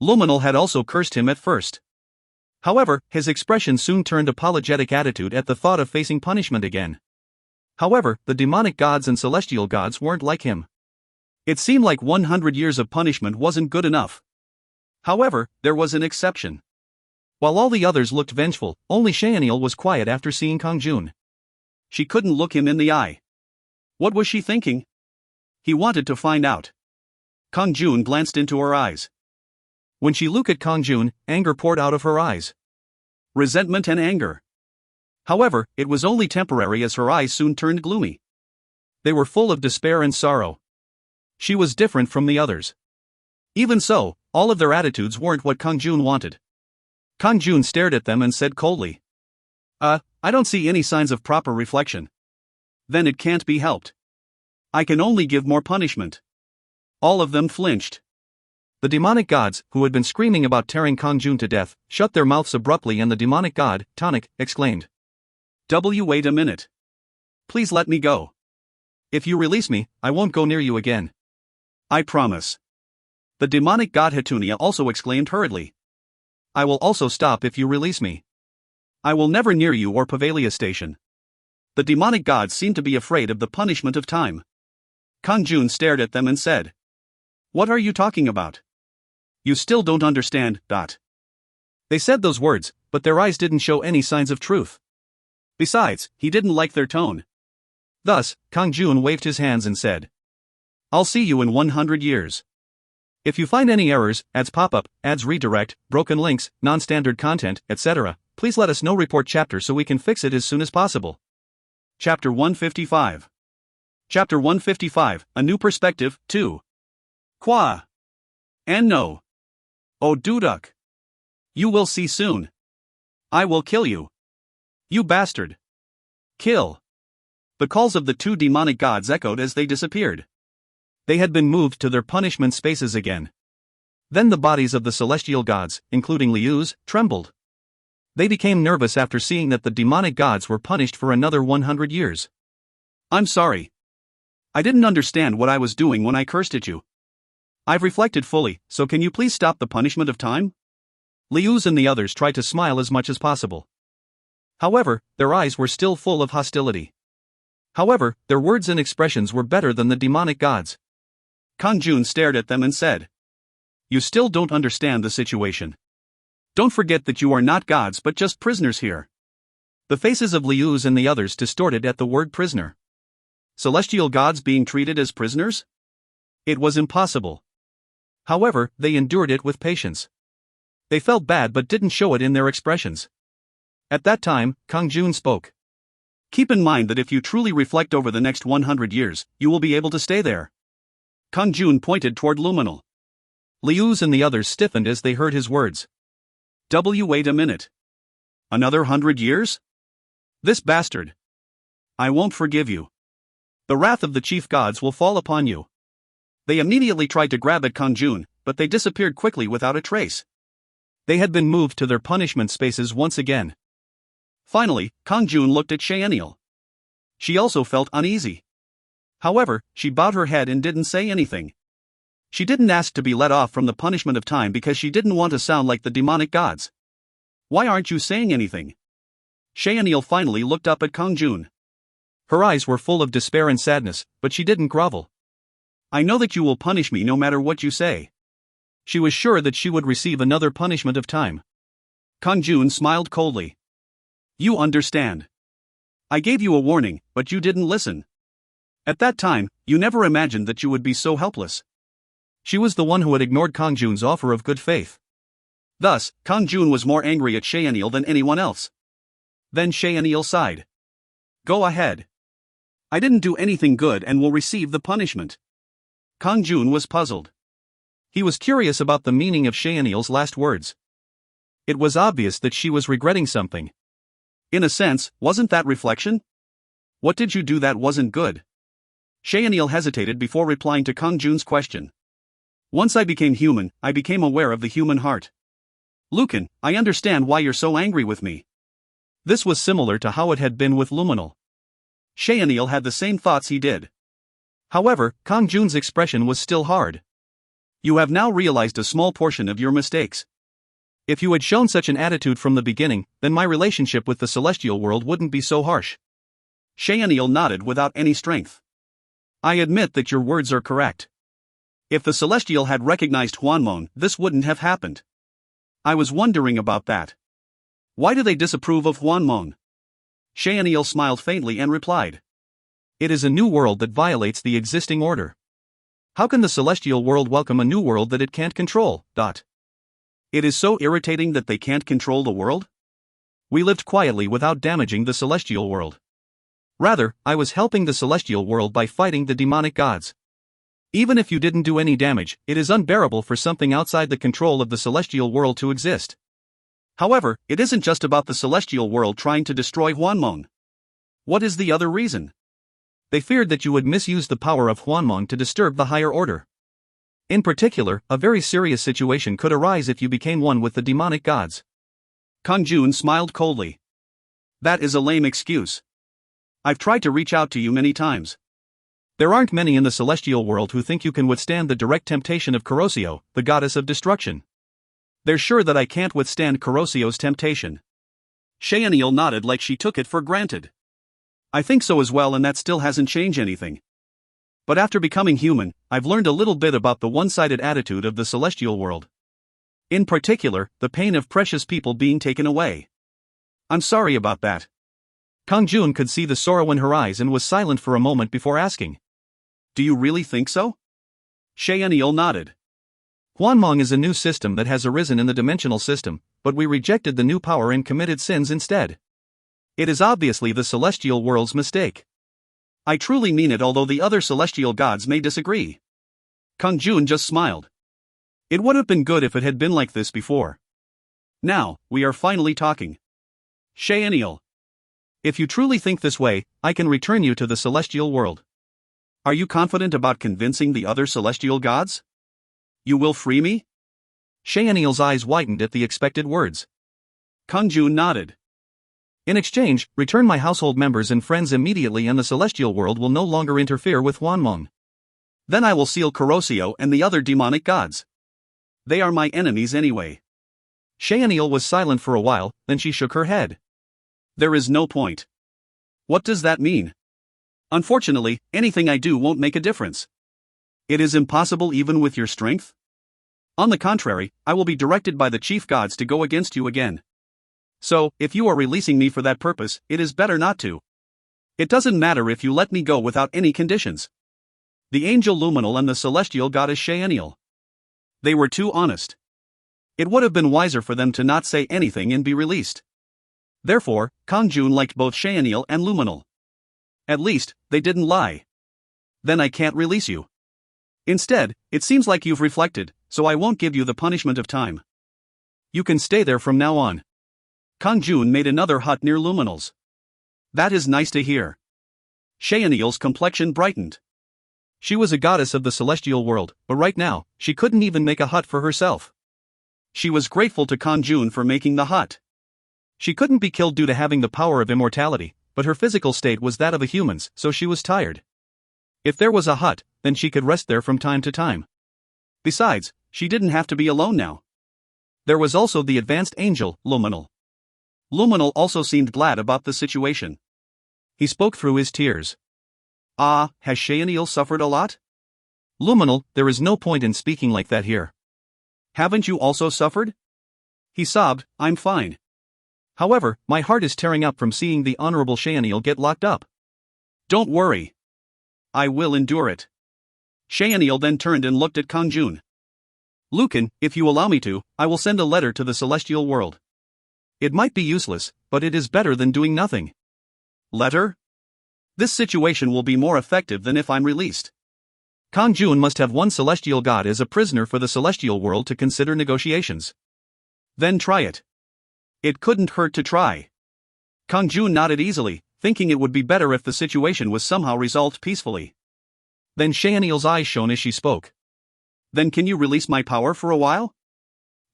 Luminal had also cursed him at first. However, his expression soon turned apologetic attitude at the thought of facing punishment again. However, the demonic gods and celestial gods weren't like him. It seemed like 100 years of punishment wasn't good enough. However, there was an exception. While all the others looked vengeful, only Shaeniel was quiet after seeing Kang-jun. She couldn't look him in the eye. What was she thinking? He wanted to find out. Kang-jun glanced into her eyes. When she looked at Kang-jun, anger poured out of her eyes. Resentment and anger. However, it was only temporary as her eyes soon turned gloomy. They were full of despair and sorrow. She was different from the others. Even so, all of their attitudes weren't what Kang-jun wanted. Kang-jun stared at them and said coldly, I don't see any signs of proper reflection. Then it can't be helped. I can only give more punishment. All of them flinched. The demonic gods, who had been screaming about tearing Kang-jun to death, shut their mouths abruptly and the demonic god, Tonic, exclaimed, Wait a minute. Please let me go. If you release me, I won't go near you again. I promise. The demonic god Hetunia also exclaimed hurriedly. I will also stop if you release me. I will never near you or Pavalia Station. The demonic gods seemed to be afraid of the punishment of time. Kang-jun stared at them and said, What are you talking about? You still don't understand, . They said those words, but their eyes didn't show any signs of truth. Besides, he didn't like their tone. Thus, Kang-jun waved his hands and said, I'll see you in 100 years. If you find any errors, ads pop-up, ads redirect, broken links, non-standard content, etc., please let us know. Report chapter so we can fix it as soon as possible. Chapter 155. Chapter 155, A New Perspective, 2. Qua. And no. Oh Duduk. You will see soon. I will kill you. You bastard. Kill. The calls of the 2 demonic gods echoed as they disappeared. They had been moved to their punishment spaces again. Then the bodies of the celestial gods, including Liu's, trembled. They became nervous after seeing that the demonic gods were punished for another 100 years. I'm sorry. I didn't understand what I was doing when I cursed at you. I've reflected fully, so can you please stop the punishment of time? Liu's and the others tried to smile as much as possible. However, their eyes were still full of hostility. However, their words and expressions were better than the demonic gods. Kang-jun stared at them and said, You still don't understand the situation. Don't forget that you are not gods but just prisoners here. The faces of Liu's and the others distorted at the word prisoner. Celestial gods being treated as prisoners? It was impossible. However, they endured it with patience. They felt bad but didn't show it in their expressions. At that time, Kang-jun spoke. Keep in mind that if you truly reflect over the next 100 years, you will be able to stay there. Kang-jun pointed toward Luminal. Liu's and the others stiffened as they heard his words. Wait a minute. Another 100 years? This bastard. I won't forgive you. The wrath of the chief gods will fall upon you. They immediately tried to grab at Kang-jun, but they disappeared quickly without a trace. They had been moved to their punishment spaces once again. Finally, Kang-jun looked at Shaeniel. She also felt uneasy. However, she bowed her head and didn't say anything. She didn't ask to be let off from the punishment of time because she didn't want to sound like the demonic gods. Why aren't you saying anything? Shaeniel finally looked up at Kang-jun. Her eyes were full of despair and sadness, but she didn't grovel. I know that you will punish me no matter what you say. She was sure that she would receive another punishment of time. Kang-jun smiled coldly. You understand. I gave you a warning, but you didn't listen. At that time, you never imagined that you would be so helpless. She was the one who had ignored Kang-jun's offer of good faith. Thus, Kang-jun was more angry at Shaeniel than anyone else. Then Shaeniel sighed. Go ahead. I didn't do anything good and will receive the punishment. Kang-jun was puzzled. He was curious about the meaning of Shaeniel's last words. It was obvious that she was regretting something. In a sense, wasn't that reflection? What did you do that wasn't good? Shaeniel hesitated before replying to Kang-jun's question. Once I became human, I became aware of the human heart. Lucan, I understand why you're so angry with me. This was similar to how it had been with Luminal. Shaeniel had the same thoughts he did. However, Kang-jun's expression was still hard. You have now realized a small portion of your mistakes. If you had shown such an attitude from the beginning, then my relationship with the celestial world wouldn't be so harsh. Shaeniel nodded without any strength. I admit that your words are correct. If the celestial had recognized Hwanmong, this wouldn't have happened. I was wondering about that. Why do they disapprove of Hwanmong? Shaeniel smiled faintly and replied. It is a new world that violates the existing order. How can the celestial world welcome a new world that it can't control? It is so irritating that they can't control the world? We lived quietly without damaging the celestial world. Rather, I was helping the celestial world by fighting the demonic gods. Even if you didn't do any damage, it is unbearable for something outside the control of the celestial world to exist. However, it isn't just about the celestial world trying to destroy Hwanmong. What is the other reason? They feared that you would misuse the power of Hwanmong to disturb the higher order. In particular, a very serious situation could arise if you became one with the demonic gods. Kang-jun smiled coldly. That is a lame excuse. I've tried to reach out to you many times. There aren't many in the celestial world who think you can withstand the direct temptation of Kurosio, the goddess of destruction. They're sure that I can't withstand Kurosio's temptation. Shaeniel nodded like she took it for granted. I think so as well, and that still hasn't changed anything. But after becoming human, I've learned a little bit about the one-sided attitude of the celestial world. In particular, the pain of precious people being taken away. I'm sorry about that. Kang-jun could see the sorrow in her eyes and was silent for a moment before asking. Do you really think so? Shaeniel nodded. Hwanmong is a new system that has arisen in the dimensional system, but we rejected the new power and committed sins instead. It is obviously the celestial world's mistake. I truly mean it, although the other celestial gods may disagree. Kang-jun just smiled. It would have been good if it had been like this before. Now, we are finally talking. Shaeniel. If you truly think this way, I can return you to the celestial world. Are you confident about convincing the other celestial gods? You will free me? Shaeniel's eyes widened at the expected words. Kang-jun nodded. In exchange, return my household members and friends immediately, and the celestial world will no longer interfere with Hwanmong. Then I will seal Kurosio and the other demonic gods. They are my enemies anyway. Shaeniel was silent for a while, then she shook her head. There is no point. What does that mean? Unfortunately, anything I do won't make a difference. It is impossible even with your strength? On the contrary, I will be directed by the chief gods to go against you again. So, if you are releasing me for that purpose, it is better not to. It doesn't matter if you let me go without any conditions. The angel Luminal and the celestial goddess Shaeniel. They were too honest. It would have been wiser for them to not say anything and be released. Therefore, Kang-jun liked both Shaeniel and Luminal. At least, they didn't lie. Then I can't release you. Instead, it seems like you've reflected, so I won't give you the punishment of time. You can stay there from now on. Kang-jun made another hut near Luminal's. That is nice to hear. Shaeniel's complexion brightened. She was a goddess of the celestial world, but right now, she couldn't even make a hut for herself. She was grateful to Kang-jun for making the hut. She couldn't be killed due to having the power of immortality, but her physical state was that of a human's, so she was tired. If there was a hut, then she could rest there from time to time. Besides, she didn't have to be alone now. There was also the advanced angel, Luminal. Luminal also seemed glad about the situation. He spoke through his tears. Ah, has Shaeniel suffered a lot? Luminal, there is no point in speaking like that here. Haven't you also suffered? He sobbed, I'm fine. However, my heart is tearing up from seeing the Honorable Shaeniel get locked up. Don't worry. I will endure it. Shaeniel then turned and looked at Kang-jun. Lucan, if you allow me to, I will send a letter to the celestial world. It might be useless, but it is better than doing nothing. Letter? This situation will be more effective than if I'm released. Kang-jun must have one celestial god as a prisoner for the celestial world to consider negotiations. Then try it. It couldn't hurt to try. Kang-jun nodded easily, thinking it would be better if the situation was somehow resolved peacefully. Then Shaeniel's eyes shone as she spoke. Then can you release my power for a while?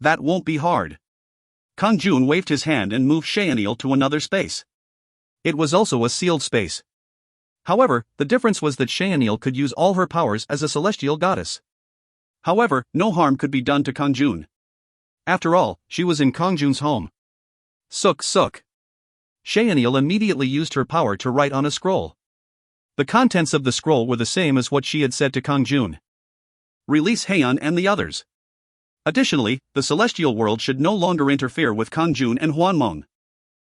That won't be hard. Kang-jun waved his hand and moved Shaeniel to another space. It was also a sealed space. However, the difference was that Shaeniel could use all her powers as a celestial goddess. However, no harm could be done to Kang-jun. After all, she was in Kang-jun's home. Suk suk. Shaeniel immediately used her power to write on a scroll. The contents of the scroll were the same as what she had said to Kang-jun. Release Hwan and the others. Additionally, the celestial world should no longer interfere with Kang-jun and Hwanmong.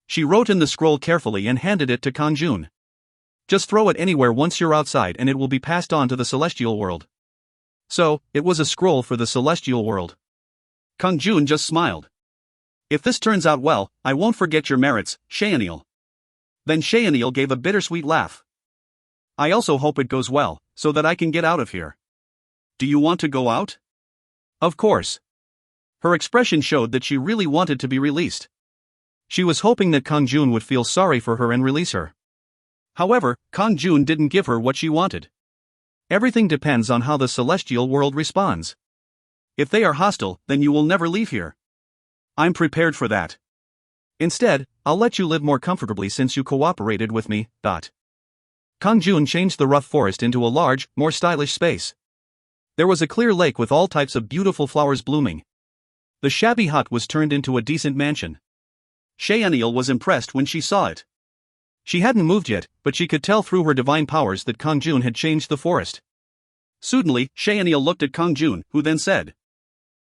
She wrote in the scroll carefully and handed it to Kang-jun. Just throw it anywhere once you're outside and it will be passed on to the celestial world. So, it was a scroll for the celestial world. Kang-jun just smiled. If this turns out well, I won't forget your merits, Shaeniel. Then Shaeniel gave a bittersweet laugh. I also hope it goes well, so that I can get out of here. Do you want to go out? Of course. Her expression showed that she really wanted to be released. She was hoping that Kang-jun would feel sorry for her and release her. However, Kang-jun didn't give her what she wanted. Everything depends on how the celestial world responds. If they are hostile, then you will never leave here. I'm prepared for that. Instead, I'll let you live more comfortably since you cooperated with me. Kang-jun changed the rough forest into a large, more stylish space. There was a clear lake with all types of beautiful flowers blooming. The shabby hut was turned into a decent mansion. Shaeniel was impressed when she saw it. She hadn't moved yet, but she could tell through her divine powers that Kang-jun had changed the forest. Suddenly, Shaeniel looked at Kang-jun, who then said,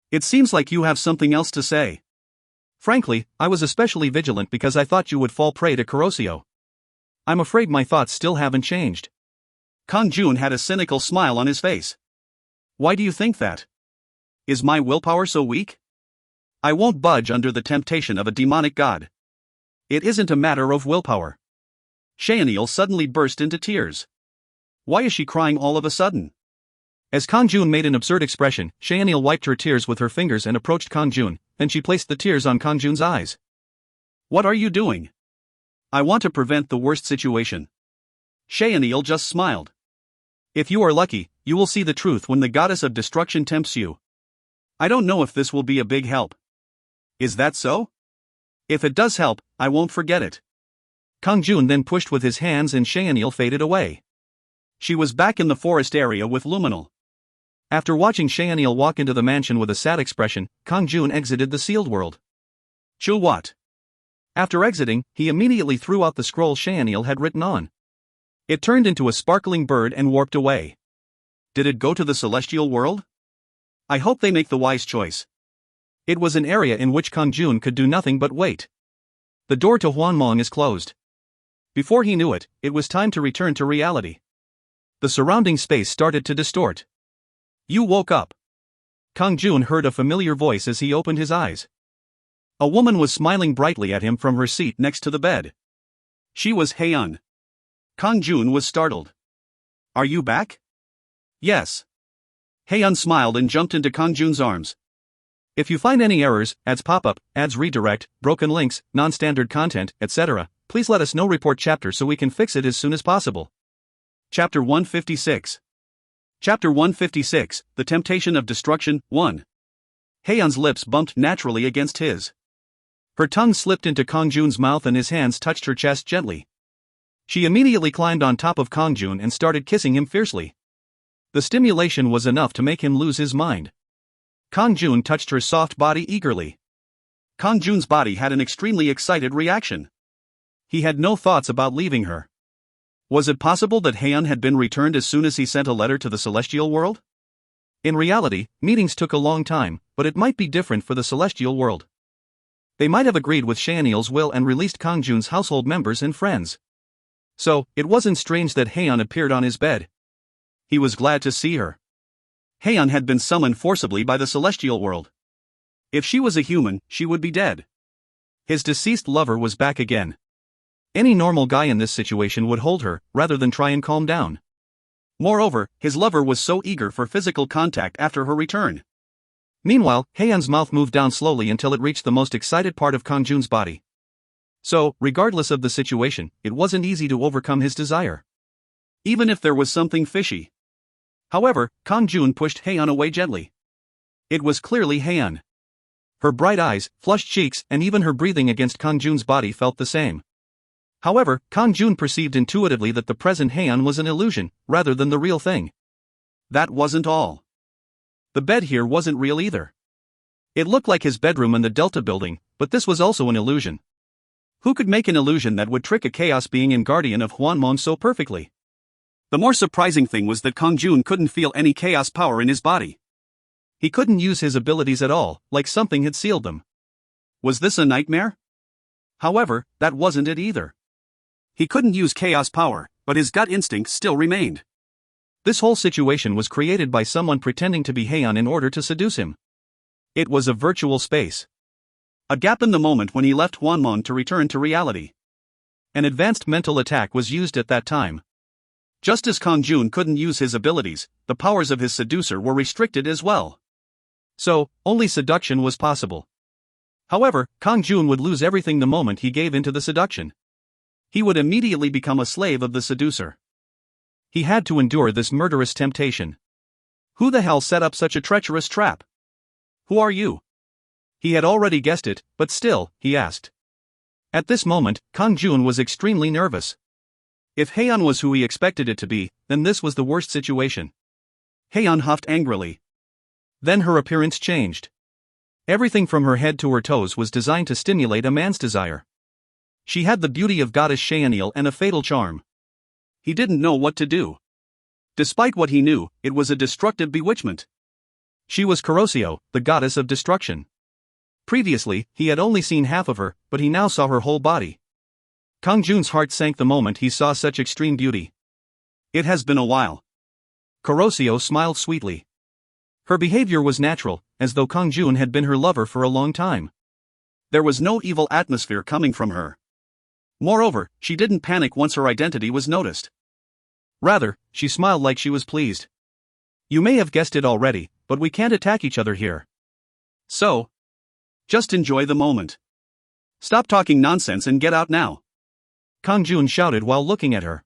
"It seems like you have something else to say." Frankly, I was especially vigilant because I thought you would fall prey to Kurosio. I'm afraid my thoughts still haven't changed. Kang-jun had a cynical smile on his face. Why do you think that? Is my willpower so weak? I won't budge under the temptation of a demonic god. It isn't a matter of willpower. Shaeniel suddenly burst into tears. Why is she crying all of a sudden? As Kang-jun made an absurd expression, Shaeniel wiped her tears with her fingers and approached Kang-jun, then she placed the tears on Kang-jun's eyes. What are you doing? I want to prevent the worst situation. Shaeniel just smiled. If you are lucky, you will see the truth when the goddess of destruction tempts you. I don't know if this will be a big help. Is that so? If it does help, I won't forget it. Kang-jun then pushed with his hands and Shaeniel faded away. She was back in the forest area with Luminal. After watching Shaeniel walk into the mansion with a sad expression, Kang-jun exited the sealed world. Chill what? After exiting, he immediately threw out the scroll Shaeniel had written on. It turned into a sparkling bird and warped away. Did it go to the celestial world? I hope they make the wise choice. It was an area in which Kang-jun could do nothing but wait. The door to Hwanmong is closed. Before he knew it, it was time to return to reality. The surrounding space started to distort. You woke up. Kang-jun heard a familiar voice as he opened his eyes. A woman was smiling brightly at him from her seat next to the bed. She was Hwan. Kang-jun was startled. Are you back? Yes. Hwan smiled and jumped into Kang-jun's arms. If you find any errors, ads pop up, ads redirect, broken links, non-standard content, etc., please let us know. Report chapter so we can fix it as soon as possible. Chapter 156. Chapter 156, The Temptation of Destruction, 1. Haeyeon's lips bumped naturally against his. Her tongue slipped into Kang-jun's mouth and his hands touched her chest gently. She immediately climbed on top of Kang-jun and started kissing him fiercely. The stimulation was enough to make him lose his mind. Kang-jun touched her soft body eagerly. Kang-jun's body had an extremely excited reaction. He had no thoughts about leaving her. Was it possible that Haeyeon had been returned as soon as he sent a letter to the celestial world? In reality, meetings took a long time, but it might be different for the celestial world. They might have agreed with Shaniel's will and released Kang-jun's household members and friends. So, it wasn't strange that Haeyeon appeared on his bed. He was glad to see her. Haeyeon had been summoned forcibly by the celestial world. If she was a human, she would be dead. His deceased lover was back again. Any normal guy in this situation would hold her, rather than try and calm down. Moreover, his lover was so eager for physical contact after her return. Meanwhile, Haeyeon's mouth moved down slowly until it reached the most excited part of Kang-jun's body. So, regardless of the situation, it wasn't easy to overcome his desire. Even if there was something fishy. However, Kang-jun pushed Haeyeon away gently. It was clearly Haeyeon. Her bright eyes, flushed cheeks, and even her breathing against Kang-jun's body felt the same. However, Kang-jun perceived intuitively that the present Haeyeon was an illusion, rather than the real thing. That wasn't all. The bed here wasn't real either. It looked like his bedroom in the Delta building, but this was also an illusion. Who could make an illusion that would trick a chaos being and guardian of Hwanmong so perfectly? The more surprising thing was that Kang-jun couldn't feel any chaos power in his body. He couldn't use his abilities at all, like something had sealed them. Was this a nightmare? However, that wasn't it either. He couldn't use chaos power, but his gut instinct still remained. This whole situation was created by someone pretending to be Haeyeon in order to seduce him. It was a virtual space. A gap in the moment when he left Hwanmong to return to reality. An advanced mental attack was used at that time. Just as Kang-jun couldn't use his abilities, the powers of his seducer were restricted as well. So, only seduction was possible. However, Kang-jun would lose everything the moment he gave into the seduction. He would immediately become a slave of the seducer. He had to endure this murderous temptation. Who the hell set up such a treacherous trap? Who are you? He had already guessed it, but still, he asked. At this moment, Kang-jun was extremely nervous. If Haeyeon was who he expected it to be, then this was the worst situation. Haeyeon huffed angrily. Then her appearance changed. Everything from her head to her toes was designed to stimulate a man's desire. She had the beauty of goddess Shaniel and a fatal charm. He didn't know what to do. Despite what he knew, it was a destructive bewitchment. She was Kuroseo, the goddess of destruction. Previously, he had only seen half of her, but he now saw her whole body. Kang-jun's heart sank the moment he saw such extreme beauty. It has been a while. Kuroseo smiled sweetly. Her behavior was natural, as though Kang-jun had been her lover for a long time. There was no evil atmosphere coming from her. Moreover, she didn't panic once her identity was noticed. Rather, she smiled like she was pleased. You may have guessed it already, but we can't attack each other here. So, just enjoy the moment. Stop talking nonsense and get out now. Kang-jun shouted while looking at her.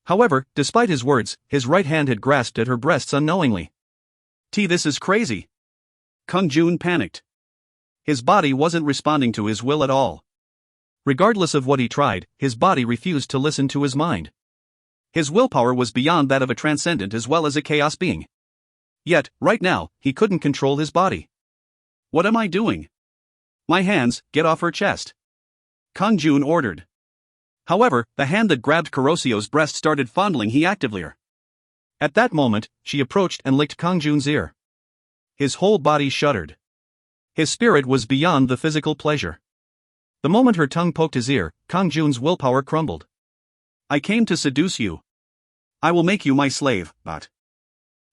However, despite his words, his right hand had grasped at her breasts unknowingly. This is crazy. Kang-jun panicked. His body wasn't responding to his will at all. Regardless of what he tried, his body refused to listen to his mind. His willpower was beyond that of a transcendent as well as a chaos being. Yet, right now, he couldn't control his body. What am I doing? My hands, get off her chest. Kang-jun ordered. However, the hand that grabbed Kuroseo's breast started fondling he actively her. At that moment, she approached and licked Kang-jun's ear. His whole body shuddered. His spirit was beyond the physical pleasure. The moment her tongue poked his ear, Kang-jun's willpower crumbled. I came to seduce you. I will make you my slave, but...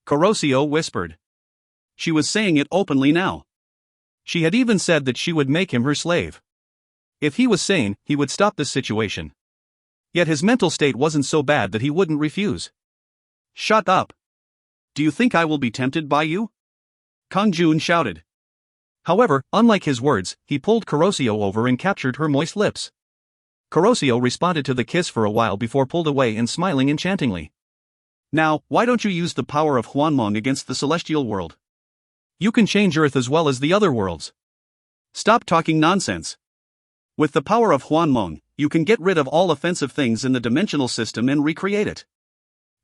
Kuroseo whispered. She was saying it openly now. She had even said that she would make him her slave. If he was sane, he would stop this situation. Yet his mental state wasn't so bad that he wouldn't refuse. Shut up. Do you think I will be tempted by you? Kang-jun shouted. However, unlike his words, he pulled Kuroseo over and captured her moist lips. Kuroseo responded to the kiss for a while before pulled away and smiling enchantingly. Now, why don't you use the power of Hwanmong against the celestial world? You can change Earth as well as the other worlds. Stop talking nonsense. With the power of Hwanmong, you can get rid of all offensive things in the dimensional system and recreate it.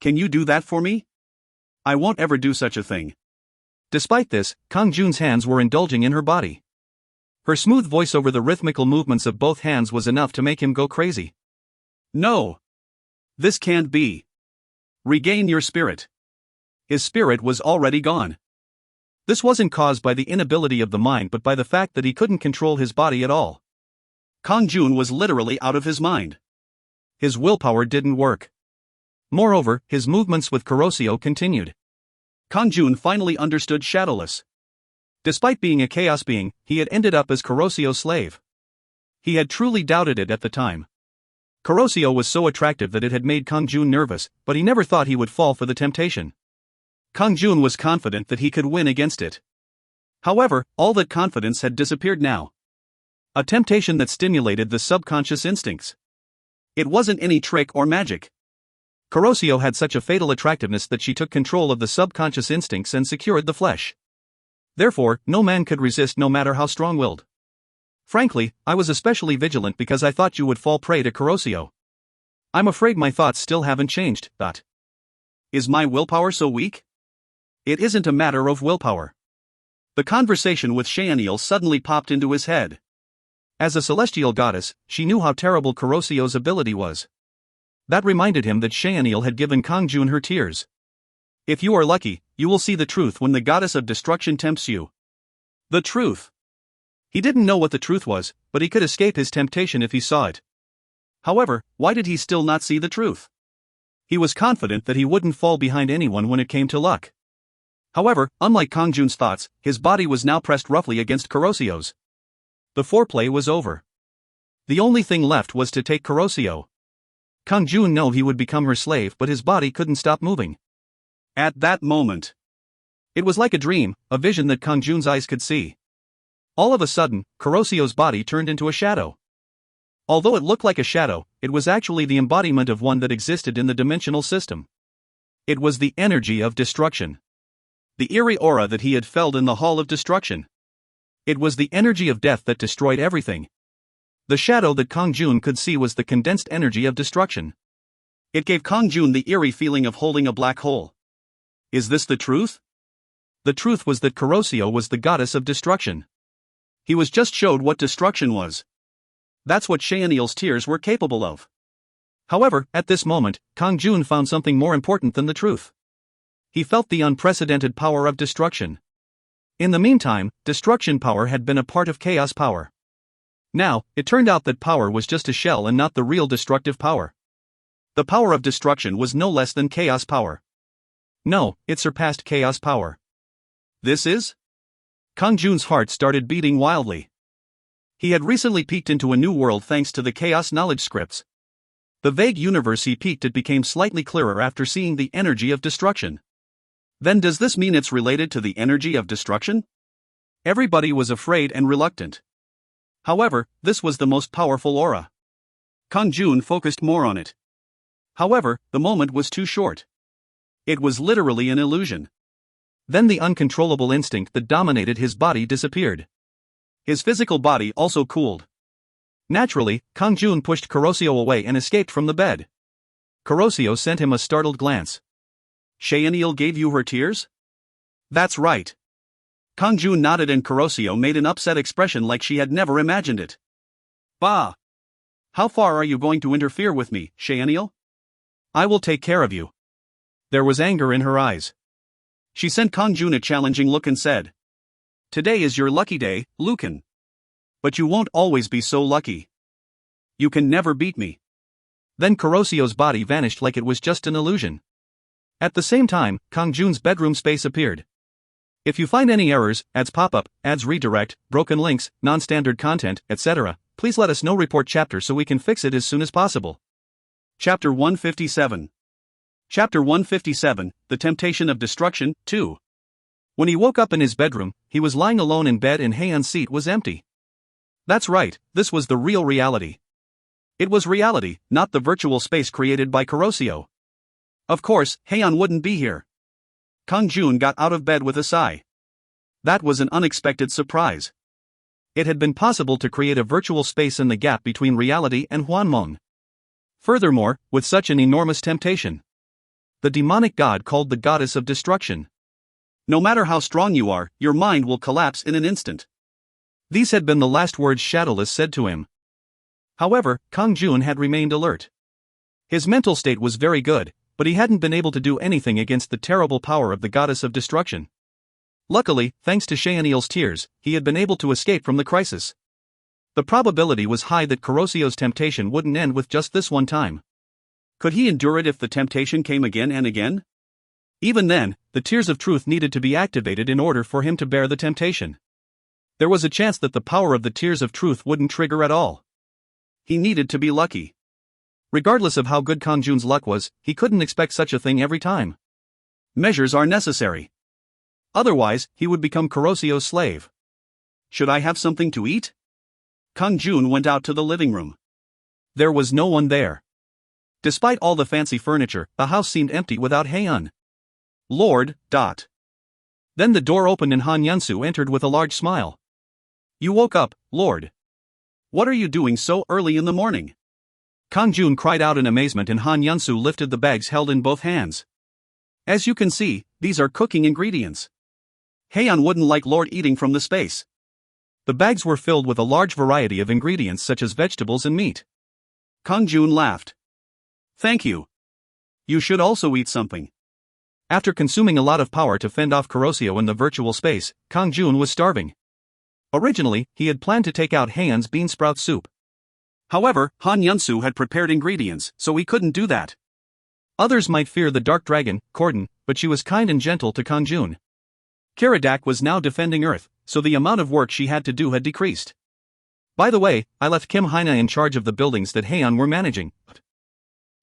Can you do that for me? I won't ever do such a thing. Despite this, Kang-jun's hands were indulging in her body. Her smooth voice over the rhythmical movements of both hands was enough to make him go crazy. No. This can't be. Regain your spirit. His spirit was already gone. This wasn't caused by the inability of the mind but by the fact that he couldn't control his body at all. Kang-jun was literally out of his mind. His willpower didn't work. Moreover, his movements with Kurosio continued. Kang-jun finally understood Shadowless. Despite being a chaos being, he had ended up as Kurosio's slave. He had truly doubted it at the time. Kurosio was so attractive that it had made Kang-jun nervous, but he never thought he would fall for the temptation. Kang-jun was confident that he could win against it. However, all that confidence had disappeared now. A temptation that stimulated the subconscious instincts. It wasn't any trick or magic. Kurosio had such a fatal attractiveness that she took control of the subconscious instincts and secured the flesh. Therefore, no man could resist no matter how strong-willed. Frankly, I was especially vigilant because I thought you would fall prey to Kurosio. I'm afraid my thoughts still haven't changed. Is my willpower so weak? It isn't a matter of willpower. The conversation with Shaniel suddenly popped into his head. As a celestial goddess, she knew how terrible Kurosio's ability was. That reminded him that Shaniel had given Kang-jun her tears. If you are lucky, you will see the truth when the goddess of destruction tempts you. The truth. He didn't know what the truth was, but he could escape his temptation if he saw it. However, why did he still not see the truth? He was confident that he wouldn't fall behind anyone when it came to luck. However, unlike Kang-jun's thoughts, his body was now pressed roughly against Kurosio's. The foreplay was over. The only thing left was to take Kurosio. Kang-jun knew he would become her slave, but his body couldn't stop moving. At that moment, it was like a dream, a vision that Kang-jun's eyes could see. All of a sudden, Kurosio's body turned into a shadow. Although it looked like a shadow, it was actually the embodiment of one that existed in the dimensional system. It was the energy of destruction. The eerie aura that he had felt in the Hall of Destruction. It was the energy of death that destroyed everything. The shadow that Kang-jun could see was the condensed energy of destruction. It gave Kang-jun the eerie feeling of holding a black hole. Is this the truth? The truth was that Kurosio was the goddess of destruction. He was just showed what destruction was. That's what Shaniel's tears were capable of. However, at this moment, Kang-jun found something more important than the truth. He felt the unprecedented power of destruction. In the meantime, destruction power had been a part of chaos power. Now, it turned out that power was just a shell and not the real destructive power. The power of destruction was no less than chaos power. No, it surpassed chaos power. This is? Kang-jun's heart started beating wildly. He had recently peeked into a new world thanks to the chaos knowledge scripts. The vague universe he peeked at became slightly clearer after seeing the energy of destruction. Then does this mean it's related to the energy of destruction? Everybody was afraid and reluctant. However, this was the most powerful aura. Kang-jun focused more on it. However, the moment was too short. It was literally an illusion. Then the uncontrollable instinct that dominated his body disappeared. His physical body also cooled. Naturally, Kang-jun pushed Kurosio away and escaped from the bed. Kurosio sent him a startled glance. Shaniel gave you her tears? That's right. Kang-jun nodded and Kurosio made an upset expression like she had never imagined it. Bah! How far are you going to interfere with me, Shaniel? I will take care of you. There was anger in her eyes. She sent Kang-jun a challenging look and said, Today is your lucky day, Lucan. But you won't always be so lucky. You can never beat me. Then Kurosio's body vanished like it was just an illusion. At the same time, Kang-jun's bedroom space appeared. If you find any errors, ads pop-up, ads redirect, broken links, non-standard content, etc., please let us know. Report chapter so we can fix it as soon as possible. Chapter 157. Chapter 157, The Temptation of Destruction, 2. When he woke up in his bedroom, he was lying alone in bed and Haeun's seat was empty. That's right, this was the real reality. It was reality, not the virtual space created by Kurosio. Of course, Hwan wouldn't be here. Kang-jun got out of bed with a sigh. That was an unexpected surprise. It had been possible to create a virtual space in the gap between reality and Hwanmong. Furthermore, with such an enormous temptation. The demonic god called the goddess of destruction. No matter how strong you are, your mind will collapse in an instant. These had been the last words Shadowless said to him. However, Kang-jun had remained alert. His mental state was very good, but he hadn't been able to do anything against the terrible power of the goddess of destruction. Luckily, thanks to Cheonil's tears, he had been able to escape from the crisis. The probability was high that Kurosio's temptation wouldn't end with just this one time. Could he endure it if the temptation came again and again? Even then, the tears of truth needed to be activated in order for him to bear the temptation. There was a chance that the power of the tears of truth wouldn't trigger at all. He needed to be lucky. Regardless of how good Kang-jun's luck was, he couldn't expect such a thing every time. Measures are necessary. Otherwise, he would become Kurosio's slave. Should I have something to eat? Kang-jun went out to the living room. There was no one there. Despite all the fancy furniture, the house seemed empty without Hwan. Lord. Then the door opened and Han Yunsu entered with a large smile. You woke up, Lord. What are you doing so early in the morning? Kang-jun cried out in amazement and Han Yunsu lifted the bags held in both hands. As you can see, these are cooking ingredients. Hwan wouldn't like Lord eating from the space. The bags were filled with a large variety of ingredients such as vegetables and meat. Kang-jun laughed. Thank you. You should also eat something. After consuming a lot of power to fend off Kurosio in the virtual space, Kang-jun was starving. Originally, he had planned to take out Hwan's bean sprout soup. However, Han Yunsu had prepared ingredients, so he couldn't do that. Others might fear the dark dragon, Corden, but she was kind and gentle to Kang-jun. Karadak was now defending Earth, so the amount of work she had to do had decreased. By the way, I left Kim Haina in charge of the buildings that Hwan were managing.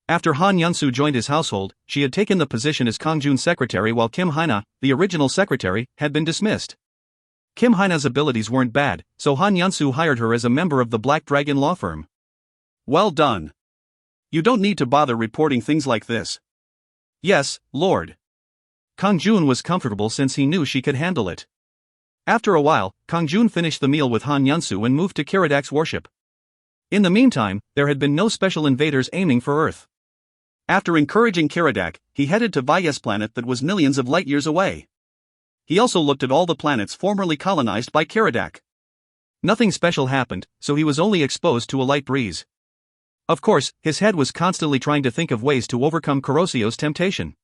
After Han Yunsu joined his household, she had taken the position as Kang-jun's secretary while Kim Haina, the original secretary, had been dismissed. Kim Haina's abilities weren't bad, so Han Yunsu hired her as a member of the Black Dragon law firm. Well done. You don't need to bother reporting things like this. Yes, Lord. Kang-jun was comfortable since he knew she could handle it. After a while, Kang-jun finished the meal with Han Yunsu and moved to Karadak's warship. In the meantime, there had been no special invaders aiming for Earth. After encouraging Karadak, he headed to Vyas planet that was millions of light years away. He also looked at all the planets formerly colonized by Karadak. Nothing special happened, so he was only exposed to a light breeze. Of course, his head was constantly trying to think of ways to overcome Kurosio's temptation.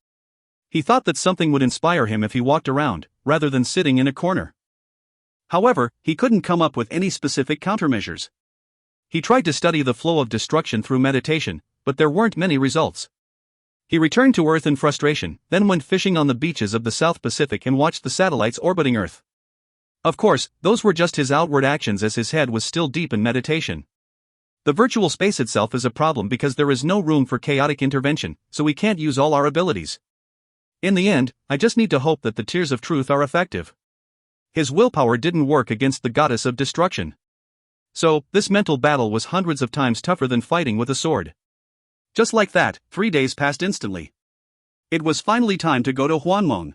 He thought that something would inspire him if he walked around, rather than sitting in a corner. However, he couldn't come up with any specific countermeasures. He tried to study the flow of destruction through meditation, but there weren't many results. He returned to Earth in frustration, then went fishing on the beaches of the South Pacific and watched the satellites orbiting Earth. Of course, those were just his outward actions as his head was still deep in meditation. The virtual space itself is a problem because there is no room for chaotic intervention, so we can't use all our abilities. In the end, I just need to hope that the tears of truth are effective. His willpower didn't work against the goddess of destruction. So, this mental battle was hundreds of times tougher than fighting with a sword. Just like that, 3 days passed instantly. It was finally time to go to Hwanmong.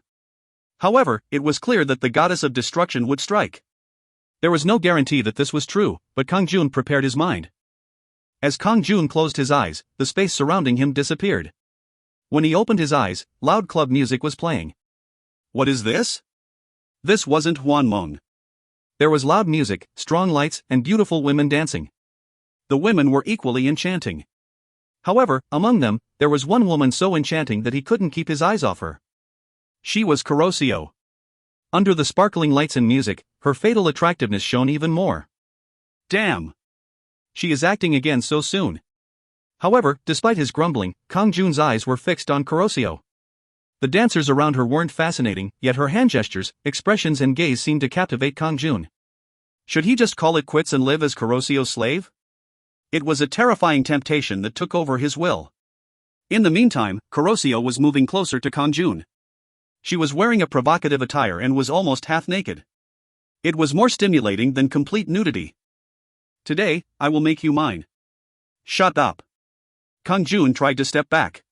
However, it was clear that the goddess of destruction would strike. There was no guarantee that this was true, but Kang-jun prepared his mind. As Kang-jun closed his eyes, the space surrounding him disappeared. When he opened his eyes, loud club music was playing. What is this? This wasn't Hwanmong. There was loud music, strong lights, and beautiful women dancing. The women were equally enchanting. However, among them, there was one woman so enchanting that he couldn't keep his eyes off her. She was Kurosio. Under the sparkling lights and music, her fatal attractiveness shone even more. Damn! She is acting again so soon. However, despite his grumbling, Kang-jun's eyes were fixed on Kurosio. The dancers around her weren't fascinating, yet her hand gestures, expressions and gaze seemed to captivate Kang-jun. Should he just call it quits and live as Kurosio's slave? It was a terrifying temptation that took over his will. In the meantime, Kurosio was moving closer to Kang-jun. She was wearing a provocative attire and was almost half naked. It was more stimulating than complete nudity. Today, I will make you mine. Shut up. Kang-jun tried to step back.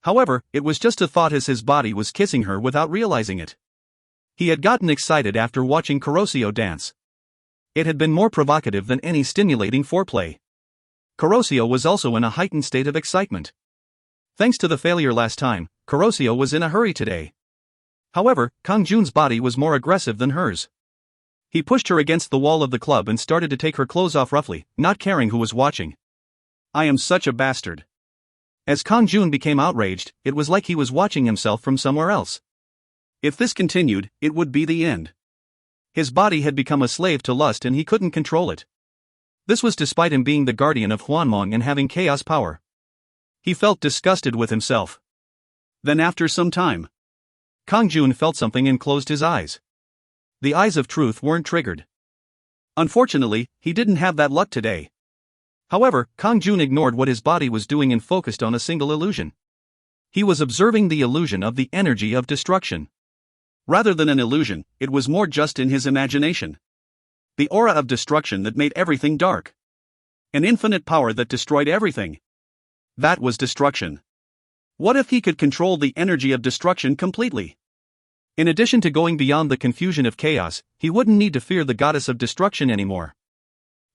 However, it was just a thought as his body was kissing her without realizing it. He had gotten excited after watching Kurosio dance. It had been more provocative than any stimulating foreplay. Kurosio was also in a heightened state of excitement. Thanks to the failure last time, Kurosio was in a hurry today. However, Kang-jun's body was more aggressive than hers. He pushed her against the wall of the club and started to take her clothes off roughly, not caring who was watching. I am such a bastard. As Kang-jun became outraged, it was like he was watching himself from somewhere else. If this continued, it would be the end. His body had become a slave to lust and he couldn't control it. This was despite him being the guardian of Hwanmong and having chaos power. He felt disgusted with himself. Then after some time, Kang-jun felt something and closed his eyes. The eyes of truth weren't triggered. Unfortunately, he didn't have that luck today. However, Kang-jun ignored what his body was doing and focused on a single illusion. He was observing the illusion of the energy of destruction. Rather than an illusion, it was more just in his imagination. The aura of destruction that made everything dark. An infinite power that destroyed everything. That was destruction. What if he could control the energy of destruction completely? In addition to going beyond the confusion of chaos, he wouldn't need to fear the goddess of destruction anymore.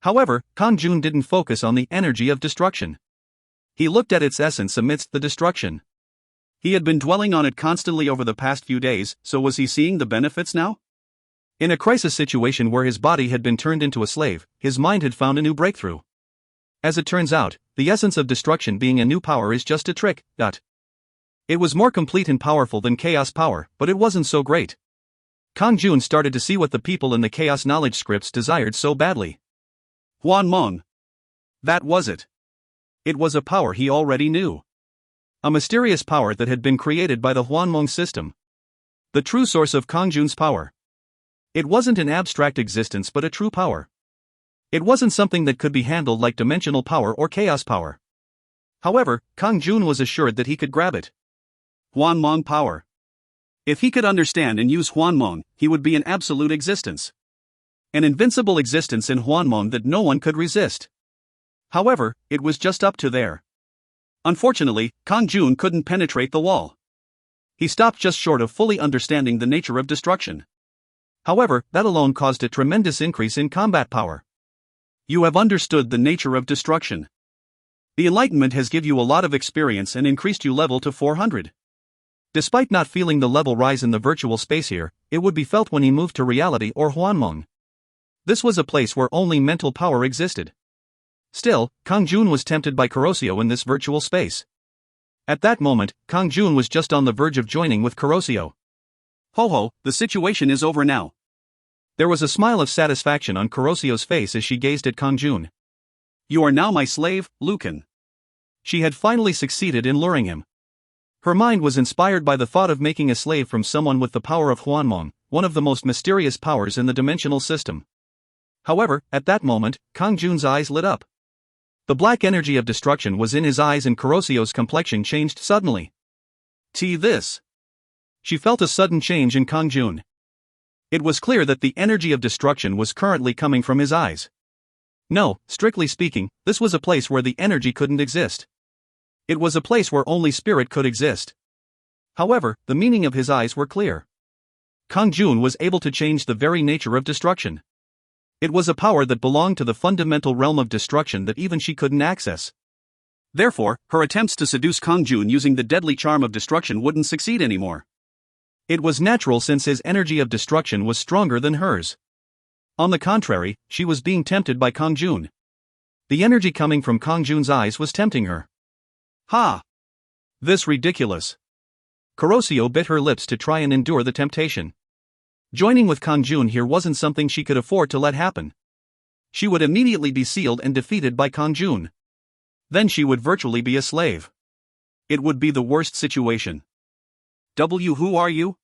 However, Kang-jun didn't focus on the energy of destruction. He looked at its essence amidst the destruction. He had been dwelling on it constantly over the past few days, so was he seeing the benefits now? In a crisis situation where his body had been turned into a slave, his mind had found a new breakthrough. As it turns out, the essence of destruction being a new power is just a trick. It was more complete and powerful than chaos power, but it wasn't so great. Kang-jun started to see what the people in the chaos knowledge scripts desired so badly. Hwanmong. That was it. It was a power he already knew. A mysterious power that had been created by the Hwanmong system. The true source of Kang-jun's power. It wasn't an abstract existence but a true power. It wasn't something that could be handled like dimensional power or chaos power. However, Kang-jun was assured that he could grab it. Hwanmong power. If he could understand and use Hwanmong, he would be an absolute existence. An invincible existence in Hwanmong that no one could resist. However, it was just up to there. Unfortunately, Kang-jun couldn't penetrate the wall. He stopped just short of fully understanding the nature of destruction. However, that alone caused a tremendous increase in combat power. You have understood the nature of destruction. The enlightenment has given you a lot of experience and increased you level to 400. Despite not feeling the level rise in the virtual space here, it would be felt when he moved to reality or Hwanmong. This was a place where only mental power existed. Still, Kang-jun was tempted by Kurosio in this virtual space. At that moment, Kang-jun was just on the verge of joining with Kurosio. Ho, the situation is over now. There was a smile of satisfaction on Kurosio's face as she gazed at Kang-jun. You are now my slave, Lucan. She had finally succeeded in luring him. Her mind was inspired by the thought of making a slave from someone with the power of Hwanmong, one of the most mysterious powers in the dimensional system. However, at that moment, Kang-jun's eyes lit up. The black energy of destruction was in his eyes and Kurosio's complexion changed suddenly. This. She felt a sudden change in Kang-jun. It was clear that the energy of destruction was currently coming from his eyes. No, strictly speaking, this was a place where the energy couldn't exist. It was a place where only spirit could exist. However, the meaning of his eyes were clear. Kang-jun was able to change the very nature of destruction. It was a power that belonged to the fundamental realm of destruction that even she couldn't access. Therefore, her attempts to seduce Kang-jun using the deadly charm of destruction wouldn't succeed anymore. It was natural since his energy of destruction was stronger than hers. On the contrary, she was being tempted by Kang-jun. The energy coming from Kang-jun's eyes was tempting her. Ha! This ridiculous. Kurosio bit her lips to try and endure the temptation. Joining with Kang-jun here wasn't something she could afford to let happen. She would immediately be sealed and defeated by Kang-jun. Then she would virtually be a slave. It would be the worst situation. Who are you?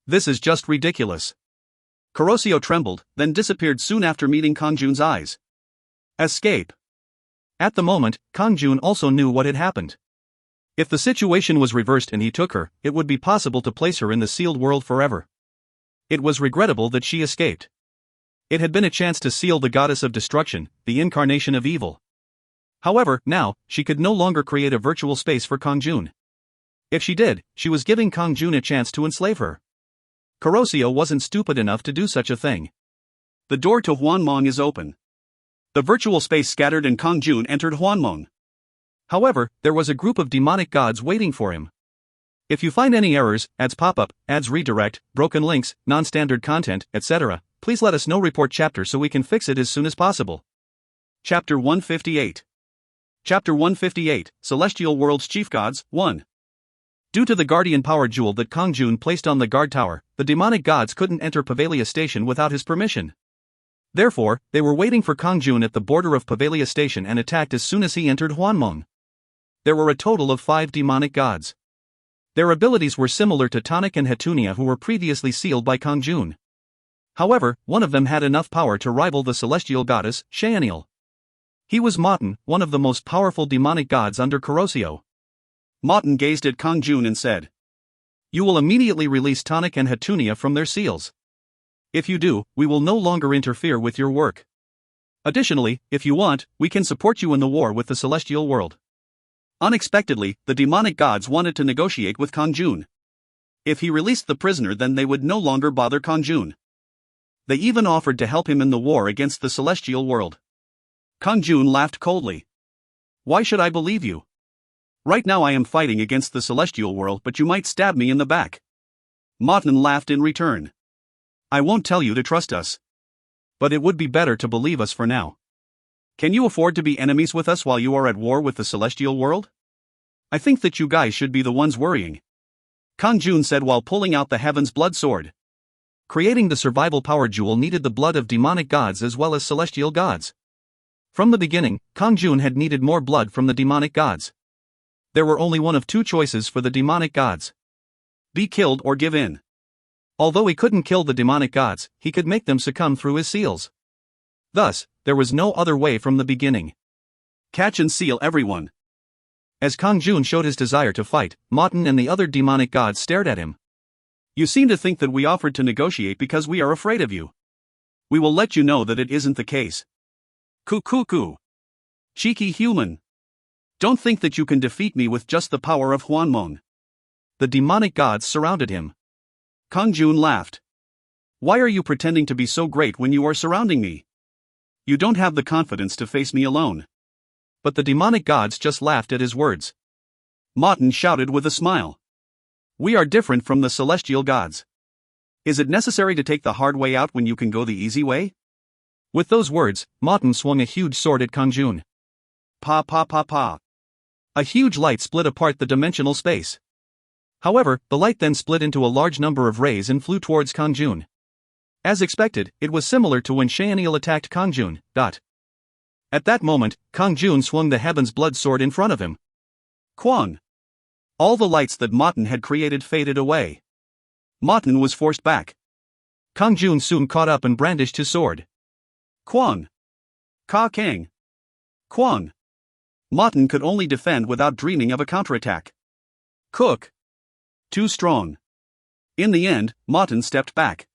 This is just ridiculous. Kurosio trembled, then disappeared soon after meeting Kang-jun's eyes. Escape. At the moment, Kang-jun also knew what had happened. If the situation was reversed and he took her, it would be possible to place her in the sealed world forever. It was regrettable that she escaped. It had been a chance to seal the goddess of destruction, the incarnation of evil. However, now, she could no longer create a virtual space for Kang-jun. If she did, she was giving Kang-jun a chance to enslave her. Kuroshio wasn't stupid enough to do such a thing. The door to Hwanmong is open. The virtual space scattered and Kang-jun entered Hwanmong. However, there was a group of demonic gods waiting for him. If you find any errors, ads pop up, ads redirect, broken links, non-standard content, etc., please let us know. Report chapter so we can fix it as soon as possible. Chapter 158. Chapter 158, Celestial World's Chief Gods, 1. Due to the guardian power jewel that Kang-jun placed on the guard tower, the demonic gods couldn't enter Pavalia Station without his permission. Therefore, they were waiting for Kang-jun at the border of Pavalia Station and attacked as soon as he entered Hwanmong. There were a total of 5 demonic gods. Their abilities were similar to Tonic and Hetunia, who were previously sealed by Kang-jun. However, one of them had enough power to rival the celestial goddess, Shaenil. He was Moten, one of the most powerful demonic gods under Kuroshio. Moten gazed at Kang-jun and said, "You will immediately release Tonic and Hetunia from their seals. If you do, we will no longer interfere with your work. Additionally, if you want, we can support you in the war with the celestial world." Unexpectedly, the demonic gods wanted to negotiate with Kang-jun. If he released the prisoner, then they would no longer bother Kang-jun. They even offered to help him in the war against the celestial world. Kang-jun laughed coldly. "Why should I believe you? Right now I am fighting against the celestial world, but you might stab me in the back." Moten laughed in return. "I won't tell you to trust us. But it would be better to believe us for now. Can you afford to be enemies with us while you are at war with the celestial world? I think that you guys should be the ones worrying," Kang-jun said while pulling out the Heaven's Blood Sword. Creating the survival power jewel needed the blood of demonic gods as well as celestial gods. From the beginning, Kang-jun had needed more blood from the demonic gods. There were only one of 2 choices for the demonic gods: be killed or give in. Although he couldn't kill the demonic gods, he could make them succumb through his seals. Thus, there was no other way from the beginning. Catch and seal everyone. As Kang-jun showed his desire to fight, Moten and the other demonic gods stared at him. "You seem to think that we offered to negotiate because we are afraid of you. We will let you know that it isn't the case. Cuckoo. Cheeky human. Don't think that you can defeat me with just the power of Hwanmong." The demonic gods surrounded him. Kang-jun laughed. "Why are you pretending to be so great when you are surrounding me? You don't have the confidence to face me alone." But the demonic gods just laughed at his words. Moten shouted with a smile. "We are different from the celestial gods. Is it necessary to take the hard way out when you can go the easy way?" With those words, Moten swung a huge sword at Kang-jun. Pa. A huge light split apart the dimensional space. However, the light then split into a large number of rays and flew towards Kang-jun. As expected, it was similar to when Shaenil attacked Kang-jun. At that moment, Kang-jun swung the Heaven's Blood Sword in front of him. Kwang! All the lights that Moten had created faded away. Moten was forced back. Kang-jun soon caught up and brandished his sword. Kwang! Kang! Kwang! Moten could only defend without dreaming of a counterattack. Cook! Too strong. In the end, Moten stepped back.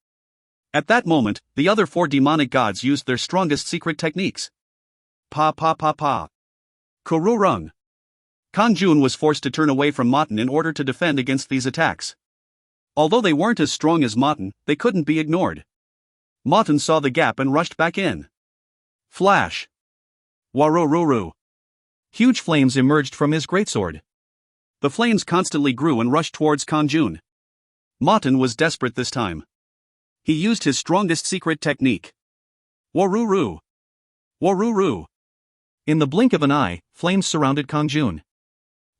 At that moment, the other 4 demonic gods used their strongest secret techniques. Pa. Kururung. Kang-jun was forced to turn away from Moten in order to defend against these attacks. Although they weren't as strong as Moten, they couldn't be ignored. Moten saw the gap and rushed back in. Flash. Warururu. Huge flames emerged from his greatsword. The flames constantly grew and rushed towards Kang-jun. Moten was desperate this time. He used his strongest secret technique. Waruru. In the blink of an eye, flames surrounded Kang-jun.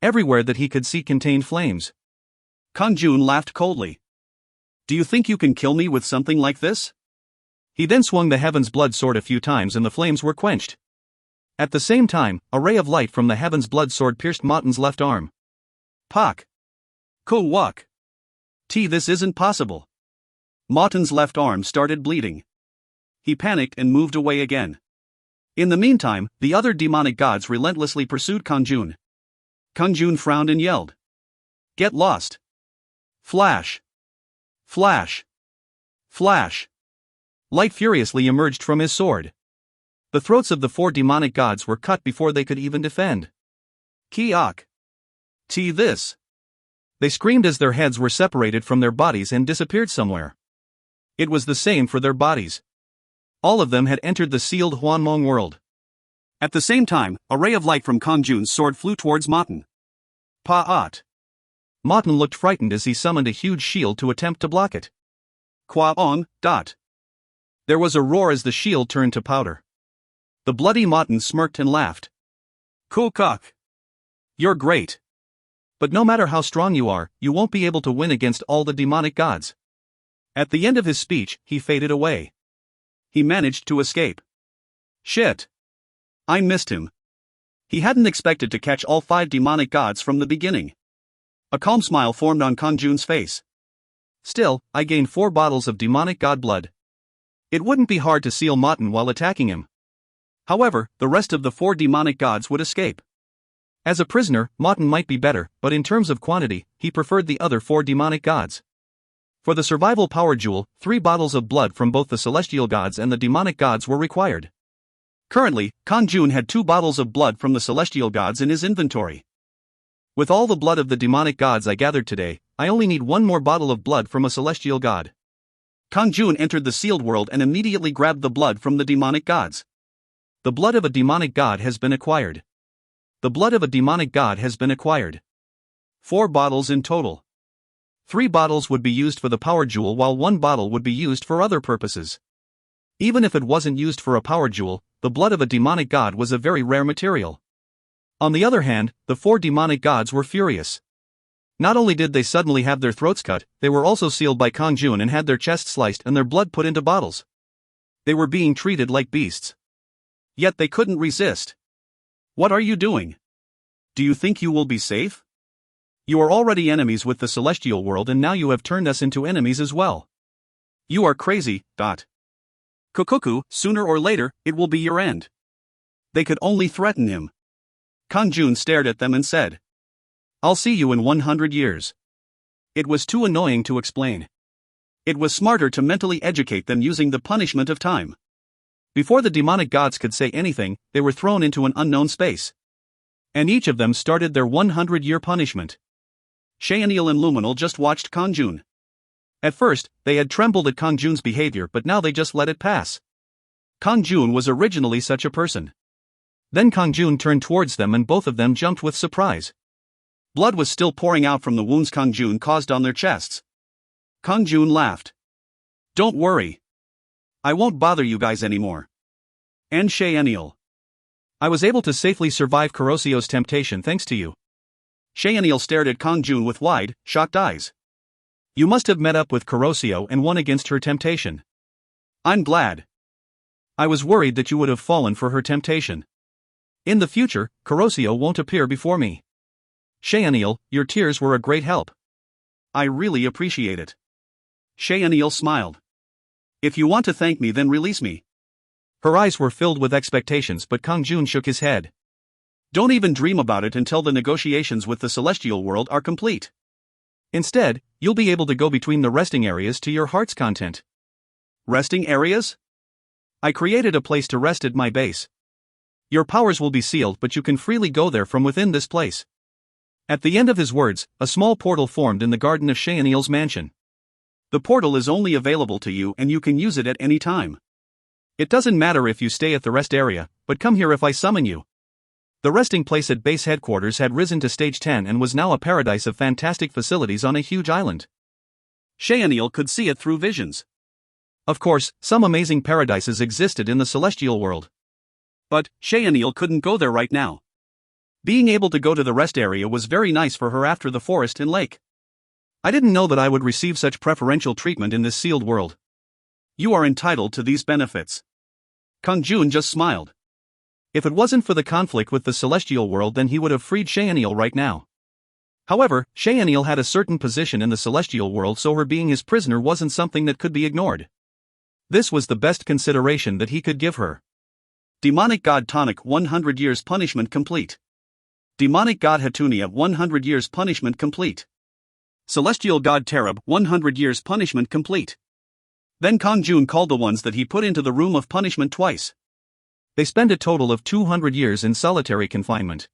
Everywhere that he could see contained flames. Kang-jun laughed coldly. "Do you think you can kill me with something like this?" He then swung the Heaven's Blood Sword a few times and the flames were quenched. At the same time, a ray of light from the Heaven's Blood Sword pierced Moten's left arm. Pak! Ko-wuk! This isn't possible. Moten's left arm started bleeding. He panicked and moved away again. In the meantime, the other demonic gods relentlessly pursued Kang-jun. Kang-jun frowned and yelled. "Get lost!" Flash! Flash! Flash! Light furiously emerged from his sword. The throats of the 4 demonic gods were cut before they could even defend. Kiok! This! They screamed as their heads were separated from their bodies and disappeared somewhere. It was the same for their bodies. All of them had entered the sealed Hwanmong world. At the same time, a ray of light from Kang-jun's sword flew towards Moten. Pa-at. Moten looked frightened as he summoned a huge shield to attempt to block it. Kwa-on. There was a roar as the shield turned to powder. The bloody Moten smirked and laughed. Kuk. You're great. But no matter how strong you are, you won't be able to win against all the demonic gods. At the end of his speech, he faded away. He managed to escape. Shit. I missed him. He hadn't expected to catch all 5 demonic gods from the beginning. A calm smile formed on Kang-jun's face. Still, I gained 4 bottles of demonic god blood. It wouldn't be hard to seal Moten while attacking him. However, the rest of the 4 demonic gods would escape. As a prisoner, Moten might be better, but in terms of quantity, he preferred the other 4 demonic gods. For the survival power jewel, 3 bottles of blood from both the celestial gods and the demonic gods were required. Currently, Kang-jun had 2 bottles of blood from the celestial gods in his inventory. With all the blood of the demonic gods I gathered today, I only need 1 more bottle of blood from a celestial god. Kang-jun entered the sealed world and immediately grabbed the blood from the demonic gods. The blood of a demonic god has been acquired. The blood of a demonic god has been acquired. 4 bottles in total. 3 bottles would be used for the power jewel while 1 bottle would be used for other purposes. Even if it wasn't used for a power jewel, the blood of a demonic god was a very rare material. On the other hand, the 4 demonic gods were furious. Not only did they suddenly have their throats cut, they were also sealed by Kang-jun and had their chests sliced and their blood put into bottles. They were being treated like beasts. Yet they couldn't resist. What are you doing? Do you think you will be safe? You are already enemies with the celestial world and now you have turned us into enemies as well. You are crazy. Kukuku, sooner or later, it will be your end. They could only threaten him. Kang-jun stared at them and said, I'll see you in 100 years. It was too annoying to explain. It was smarter to mentally educate them using the punishment of time. Before the demonic gods could say anything, they were thrown into an unknown space. And each of them started their 100-year punishment. Shaenil and Luminal just watched Kang-jun. At first, they had trembled at Kang-jun's behavior but now they just let it pass. Kang-jun was originally such a person. Then Kang-jun turned towards them and both of them jumped with surprise. Blood was still pouring out from the wounds Kang-jun caused on their chests. Kang-jun laughed. Don't worry. I won't bother you guys anymore. And Shaenil. I was able to safely survive Kurosio's temptation thanks to you. Shaenil stared at Kang-jun with wide, shocked eyes. You must have met up with Kurosio and won against her temptation. I'm glad. I was worried that you would have fallen for her temptation. In the future, Kurosio won't appear before me. Shaenil, your tears were a great help. I really appreciate it. Shaenil smiled. If you want to thank me then release me. Her eyes were filled with expectations but Kang-jun shook his head. Don't even dream about it until the negotiations with the celestial world are complete. Instead, you'll be able to go between the resting areas to your heart's content. Resting areas? I created a place to rest at my base. Your powers will be sealed but you can freely go there from within this place. At the end of his words, a small portal formed in the garden of Shaenil's mansion. The portal is only available to you and you can use it at any time. It doesn't matter if you stay at the rest area, but come here if I summon you. The resting place at base headquarters had risen to stage 10 and was now a paradise of fantastic facilities on a huge island. Shaenil could see it through visions. Of course, some amazing paradises existed in the celestial world. But Shaenil couldn't go there right now. Being able to go to the rest area was very nice for her after the forest and lake. I didn't know that I would receive such preferential treatment in this sealed world. You are entitled to these benefits. Kang-jun just smiled. If it wasn't for the conflict with the celestial world then he would have freed Shaenil right now. However, Shaenil had a certain position in the celestial world so her being his prisoner wasn't something that could be ignored. This was the best consideration that he could give her. Demonic God Tonic 100 years punishment complete. Demonic God Hatunia 100 years punishment complete. Celestial God Terab 100 years punishment complete. Then Kang-jun called the ones that he put into the room of punishment twice. They spent a total of 200 years in solitary confinement.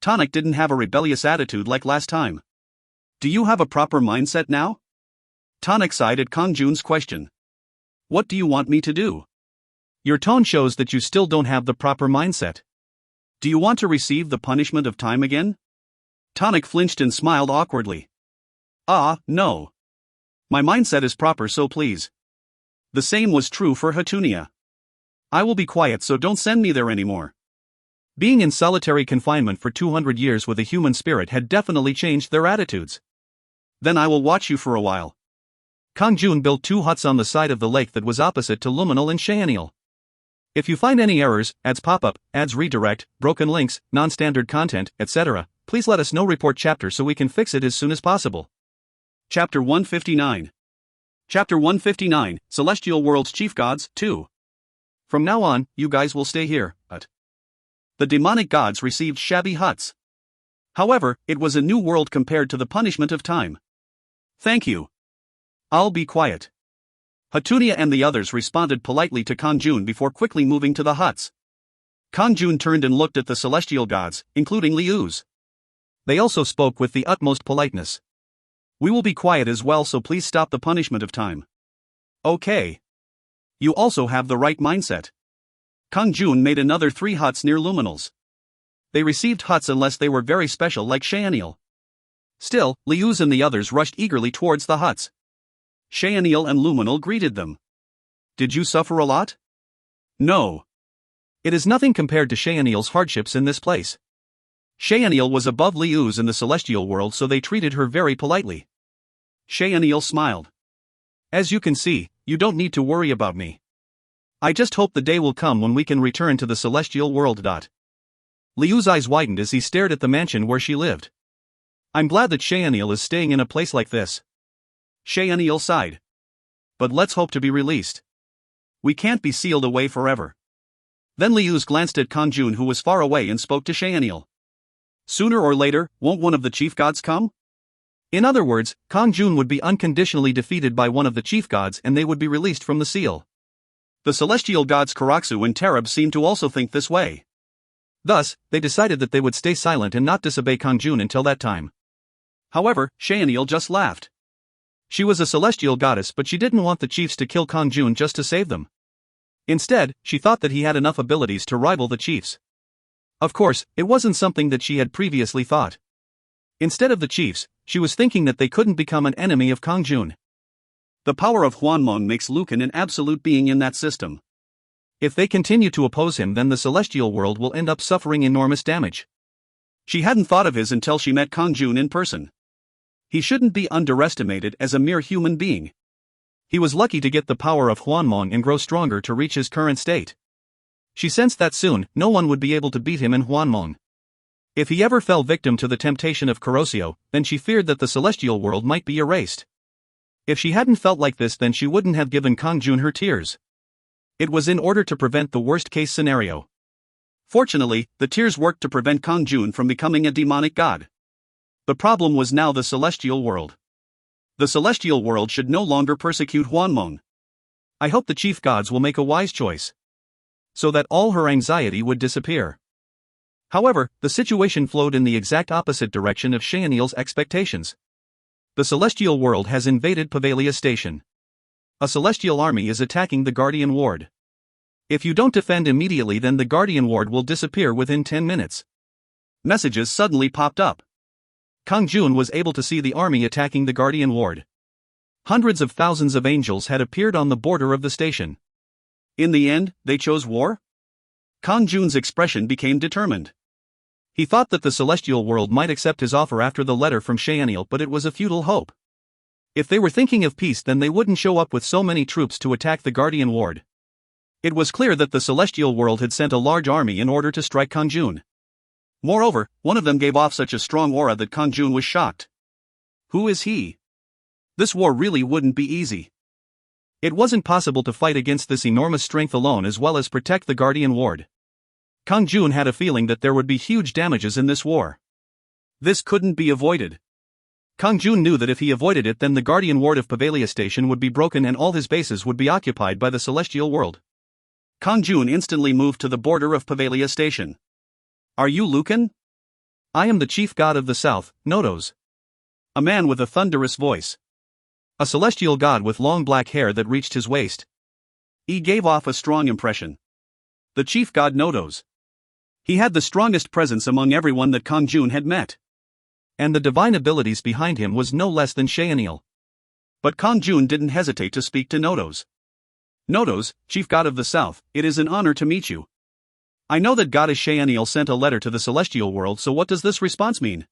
Tonic didn't have a rebellious attitude like last time. Do you have a proper mindset now? Tonic sighed at Kang-jun's question. What do you want me to do? Your tone shows that you still don't have the proper mindset. Do you want to receive the punishment of time again? Tonic flinched and smiled awkwardly. No. My mindset is proper, so please. The same was true for Hatunia. I will be quiet, so don't send me there anymore. Being in solitary confinement for 200 years with a human spirit had definitely changed their attitudes. Then I will watch you for a while. Kang-jun built 2 huts on the side of the lake that was opposite to Luminal and Shaenil. If you find any errors, ads pop up, ads redirect, broken links, non-standard content, etc., please let us know. Report chapter so we can fix it as soon as possible. Chapter 159. Chapter 159, Celestial World's Chief Gods, 2. From now on, you guys will stay here, but the demonic gods received shabby huts. However, it was a new world compared to the punishment of time. Thank you. I'll be quiet. Hatunia and the others responded politely to Kang-jun before quickly moving to the huts. Kang-jun turned and looked at the celestial gods, including Liu's. They also spoke with the utmost politeness. We will be quiet as well, so please stop the punishment of time. Okay. You also have the right mindset. Kang-jun made another 3 huts near Luminal's. They received huts unless they were very special like Shaenil. Still, Liu's and the others rushed eagerly towards the huts. Shaenil and Luminal greeted them. Did you suffer a lot? No. It is nothing compared to Shaenil's hardships in this place. Shaenil was above Liu's in the celestial world, so they treated her very politely. Shaenil smiled. As you can see, you don't need to worry about me. I just hope the day will come when we can return to the celestial world. Liu's eyes widened as he stared at the mansion where she lived. I'm glad that Shaenil is staying in a place like this. Shaenil sighed. But let's hope to be released. We can't be sealed away forever. Then Liu's glanced at Kang-jun, who was far away, and spoke to Shaenil. Sooner or later, won't one of the chief gods come? In other words, Kang-jun would be unconditionally defeated by one of the chief gods and they would be released from the seal. The celestial gods Karaksu and Tarab seemed to also think this way. Thus, they decided that they would stay silent and not disobey Kang-jun until that time. However, Shaenil just laughed. She was a celestial goddess, but she didn't want the chiefs to kill Kang-jun just to save them. Instead, she thought that he had enough abilities to rival the chiefs. Of course, it wasn't something that she had previously thought. Instead of the chiefs, she was thinking that they couldn't become an enemy of Kang-jun. The power of Hwanmong makes Lucan an absolute being in that system. If they continue to oppose him, then the celestial world will end up suffering enormous damage. She hadn't thought of his until she met Kang-jun in person. He shouldn't be underestimated as a mere human being. He was lucky to get the power of Hwanmong and grow stronger to reach his current state. She sensed that soon, no one would be able to beat him in Hwanmong. If he ever fell victim to the temptation of Corrosio, then she feared that the celestial world might be erased. If she hadn't felt like this, then she wouldn't have given Kang-jun her tears. It was in order to prevent the worst-case scenario. Fortunately, the tears worked to prevent Kang-jun from becoming a demonic god. The problem was now the celestial world. The celestial world should no longer persecute Hwanmong. I hope the chief gods will make a wise choice, so that all her anxiety would disappear. However, the situation flowed in the exact opposite direction of Shaenil's expectations. The celestial world has invaded Pavalia Station. A celestial army is attacking the Guardian Ward. If you don't defend immediately, then the Guardian Ward will disappear within 10 minutes. Messages suddenly popped up. Kang-jun was able to see the army attacking the Guardian Ward. Hundreds of thousands of angels had appeared on the border of the station. In the end, they chose war? Kang-jun's expression became determined. He thought that the celestial world might accept his offer after the letter from Shaenil, but it was a futile hope. If they were thinking of peace, then they wouldn't show up with so many troops to attack the Guardian Ward. It was clear that the celestial world had sent a large army in order to strike Kang-jun. Moreover, one of them gave off such a strong aura that Kang-jun was shocked. Who is he? This war really wouldn't be easy. It wasn't possible to fight against this enormous strength alone as well as protect the Guardian Ward. Kang-jun had a feeling that there would be huge damages in this war. This couldn't be avoided. Kang-jun knew that if he avoided it, then the Guardian Ward of Pavalia Station would be broken and all his bases would be occupied by the celestial world. Kang-jun instantly moved to the border of Pavalia Station. Are you Lucan? I am the chief god of the south, Nodos. A man with a thunderous voice. A celestial god with long black hair that reached his waist. He gave off a strong impression. The chief god Nodos. He had the strongest presence among everyone that Kang-jun had met. And the divine abilities behind him was no less than Hwanmong. But Kang-jun didn't hesitate to speak to Nodos. Nodos, chief god of the south, it is an honor to meet you. I know that goddess Hwanmong sent a letter to the celestial world, so what does this response mean?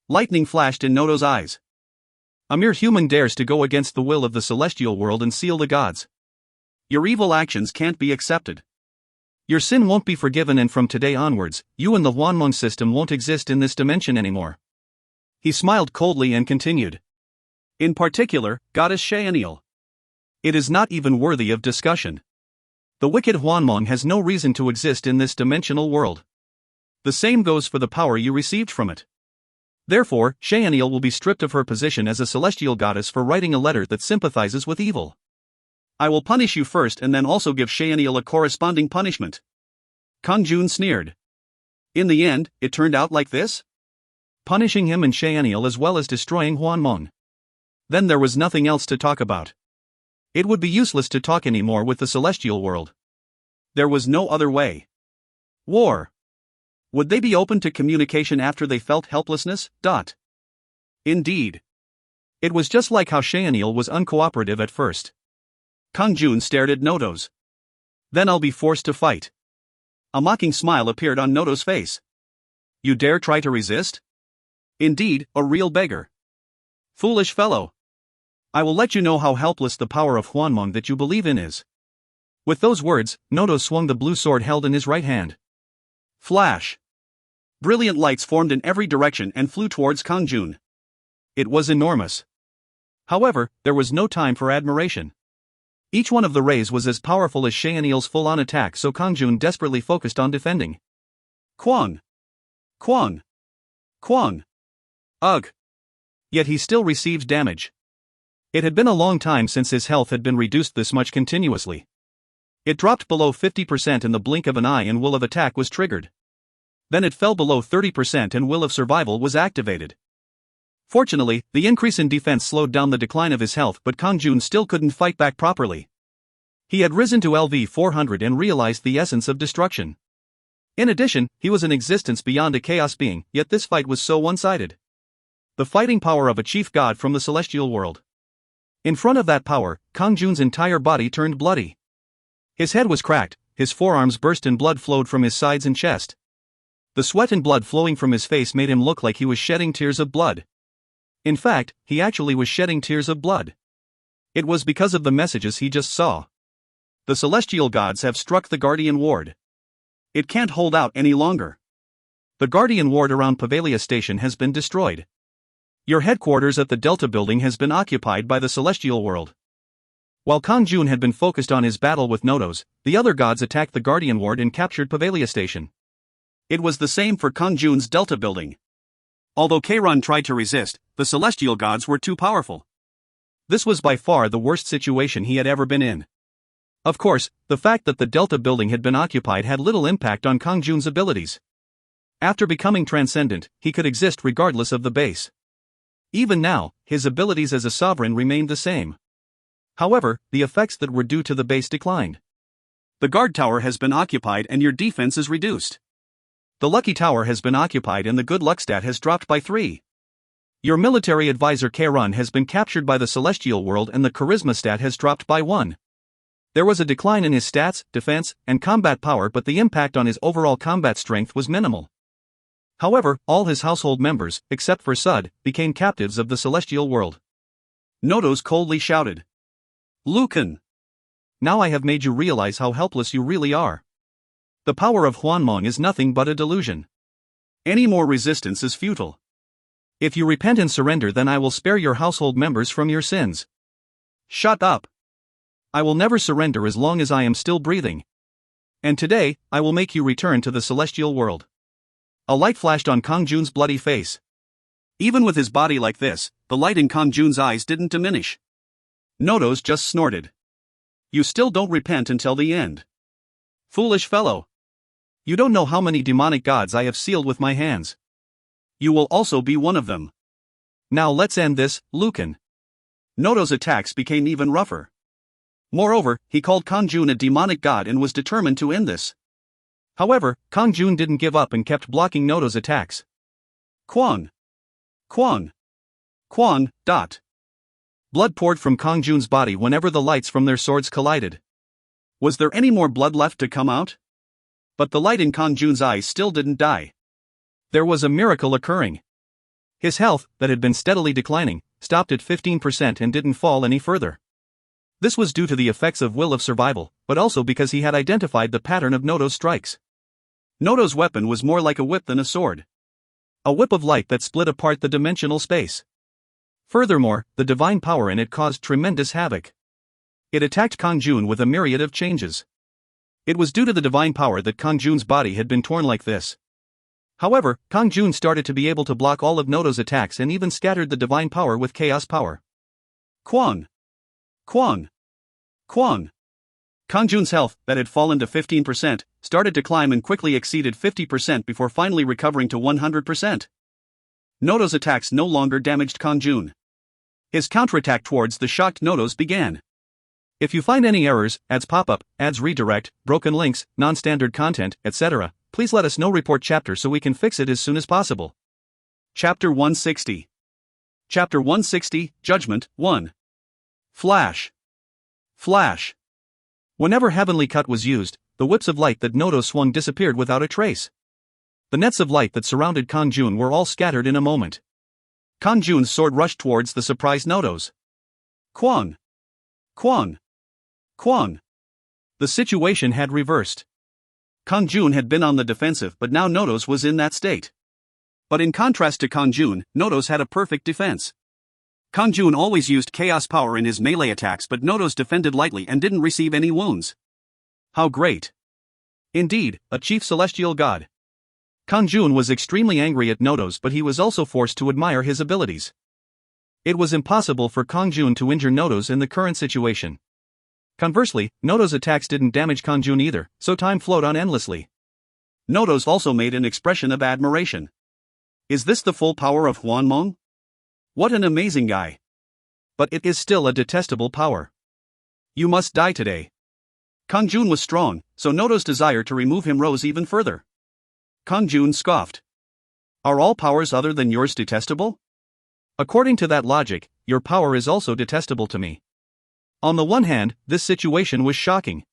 Lightning flashed in Nodos' eyes. A mere human dares to go against the will of the celestial world and seal the gods. Your evil actions can't be accepted. Your sin won't be forgiven, and from today onwards, you and the Hwanmong system won't exist in this dimension anymore. He smiled coldly and continued. In particular, goddess Hwanmong. It is not even worthy of discussion. The wicked Hwanmong has no reason to exist in this dimensional world. The same goes for the power you received from it. Therefore, Hwanmong will be stripped of her position as a celestial goddess for writing a letter that sympathizes with evil. I will punish you first and then also give Hwanmong a corresponding punishment. Kang-jun sneered. In the end, it turned out like this? Punishing him and Hwanmong as well as destroying Hwanmong. Then there was nothing else to talk about. It would be useless to talk anymore with the celestial world. There was no other way. War. Would they be open to communication after they felt helplessness? Indeed. It was just like how Hwanmong was uncooperative at first. Kang-jun stared at Nodos. Then I'll be forced to fight. A mocking smile appeared on Nodos' face. You dare try to resist? Indeed, a real beggar. Foolish fellow. I will let you know how helpless the power of Hwanmong that you believe in is. With those words, Nodos swung the blue sword held in his right hand. Flash. Brilliant lights formed in every direction and flew towards Kang-jun. It was enormous. However, there was no time for admiration. Each one of the rays was as powerful as Hwanmong's full-on attack, so Kang-jun desperately focused on defending. Kwang! Kwang! Kwang! Ugh! Yet he still received damage. It had been a long time since his health had been reduced this much continuously. It dropped below 50% in the blink of an eye and will of attack was triggered. Then it fell below 30% and will of survival was activated. Fortunately, the increase in defense slowed down the decline of his health, but Kang-jun still couldn't fight back properly. He had risen to LV 400 and realized the essence of destruction. In addition, he was an existence beyond a chaos being, yet this fight was so one-sided. The fighting power of a chief god from the celestial world. In front of that power, Kang-jun's entire body turned bloody. His head was cracked, his forearms burst and blood flowed from his sides and chest. The sweat and blood flowing from his face made him look like he was shedding tears of blood. In fact, he actually was shedding tears of blood. It was because of the messages he just saw. The celestial gods have struck the Guardian Ward. It can't hold out any longer. The Guardian Ward around Pavalia Station has been destroyed. Your headquarters at the Delta Building has been occupied by the celestial world. While Kang-jun had been focused on his battle with Nodos, the other gods attacked the Guardian Ward and captured Pavalia Station. It was the same for Kang-jun's Delta Building. Although Kairon tried to resist, the celestial gods were too powerful. This was by far the worst situation he had ever been in. Of course, the fact that the Delta Building had been occupied had little impact on Kang-jun's abilities. After becoming transcendent, he could exist regardless of the base. Even now, his abilities as a sovereign remained the same. However, the effects that were due to the base declined. The guard tower has been occupied and your defense is reduced. The lucky tower has been occupied and the good luck stat has dropped by 3. Your military advisor Kairon has been captured by the celestial world and the charisma stat has dropped by 1. There was a decline in his stats, defense, and combat power, but the impact on his overall combat strength was minimal. However, all his household members, except for Sud, became captives of the celestial world. Nodos coldly shouted. Lucan! Now I have made you realize how helpless you really are. The power of Hwanmong is nothing but a delusion. Any more resistance is futile. If you repent and surrender, then I will spare your household members from your sins. Shut up. I will never surrender as long as I am still breathing. And today, I will make you return to the celestial world. A light flashed on Kang-jun's bloody face. Even with his body like this, the light in Kang-jun's eyes didn't diminish. Nodos just snorted. You still don't repent until the end. Foolish fellow. You don't know how many demonic gods I have sealed with my hands. You will also be one of them. Now let's end this, Lucan. Noto's attacks became even rougher. Moreover, he called Kang-jun a demonic god and was determined to end this. However, Kang-jun didn't give up and kept blocking Noto's attacks. Kwang. Kwang. Kwang. Blood poured from Kang-jun's body whenever the lights from their swords collided. Was there any more blood left to come out? But the light in Kang-jun's eyes still didn't die. There was a miracle occurring. His health, that had been steadily declining, stopped at 15% and didn't fall any further. This was due to the effects of will of survival, but also because he had identified the pattern of Noto's strikes. Noto's weapon was more like a whip than a sword. A whip of light that split apart the dimensional space. Furthermore, the divine power in it caused tremendous havoc. It attacked Kang-jun with a myriad of changes. It was due to the divine power that Kang-jun's body had been torn like this. However, Kang-jun started to be able to block all of Noto's attacks and even scattered the divine power with chaos power. Kwang. Kwang. Kwang. Kang-jun's health, that had fallen to 15%, started to climb and quickly exceeded 50% before finally recovering to 100%. Noto's attacks no longer damaged Kang-jun. His counterattack towards the shocked Notos began. If you find any errors, ads pop up, ads redirect, broken links, non-standard content, etc., please let us know. Report chapter so we can fix it as soon as possible. Chapter 160. Chapter 160, Judgment 1. Flash. Flash. Whenever Heavenly Cut was used, the whips of light that Noto swung disappeared without a trace. The nets of light that surrounded Kang-jun were all scattered in a moment. Kang-jun's sword rushed towards the surprised Notos. Kwang. Kwang. Kwang. The situation had reversed. Kang-jun had been on the defensive, but now Notos was in that state. But in contrast to Kang-jun, Notos had a perfect defense. Kang-jun always used chaos power in his melee attacks, but Notos defended lightly and didn't receive any wounds. How great! Indeed, a chief celestial god. Kang-jun was extremely angry at Notos, but he was also forced to admire his abilities. It was impossible for Kang-jun to injure Notos in the current situation. Conversely, Noto's attacks didn't damage Kang-jun either, so time flowed on endlessly. Notos also made an expression of admiration. Is this the full power of Hwanmong? What an amazing guy! But it is still a detestable power. You must die today. Kang-jun was strong, so Noto's desire to remove him rose even further. Kang-jun scoffed. Are all powers other than yours detestable? According to that logic, your power is also detestable to me. On the one hand, this situation was shocking.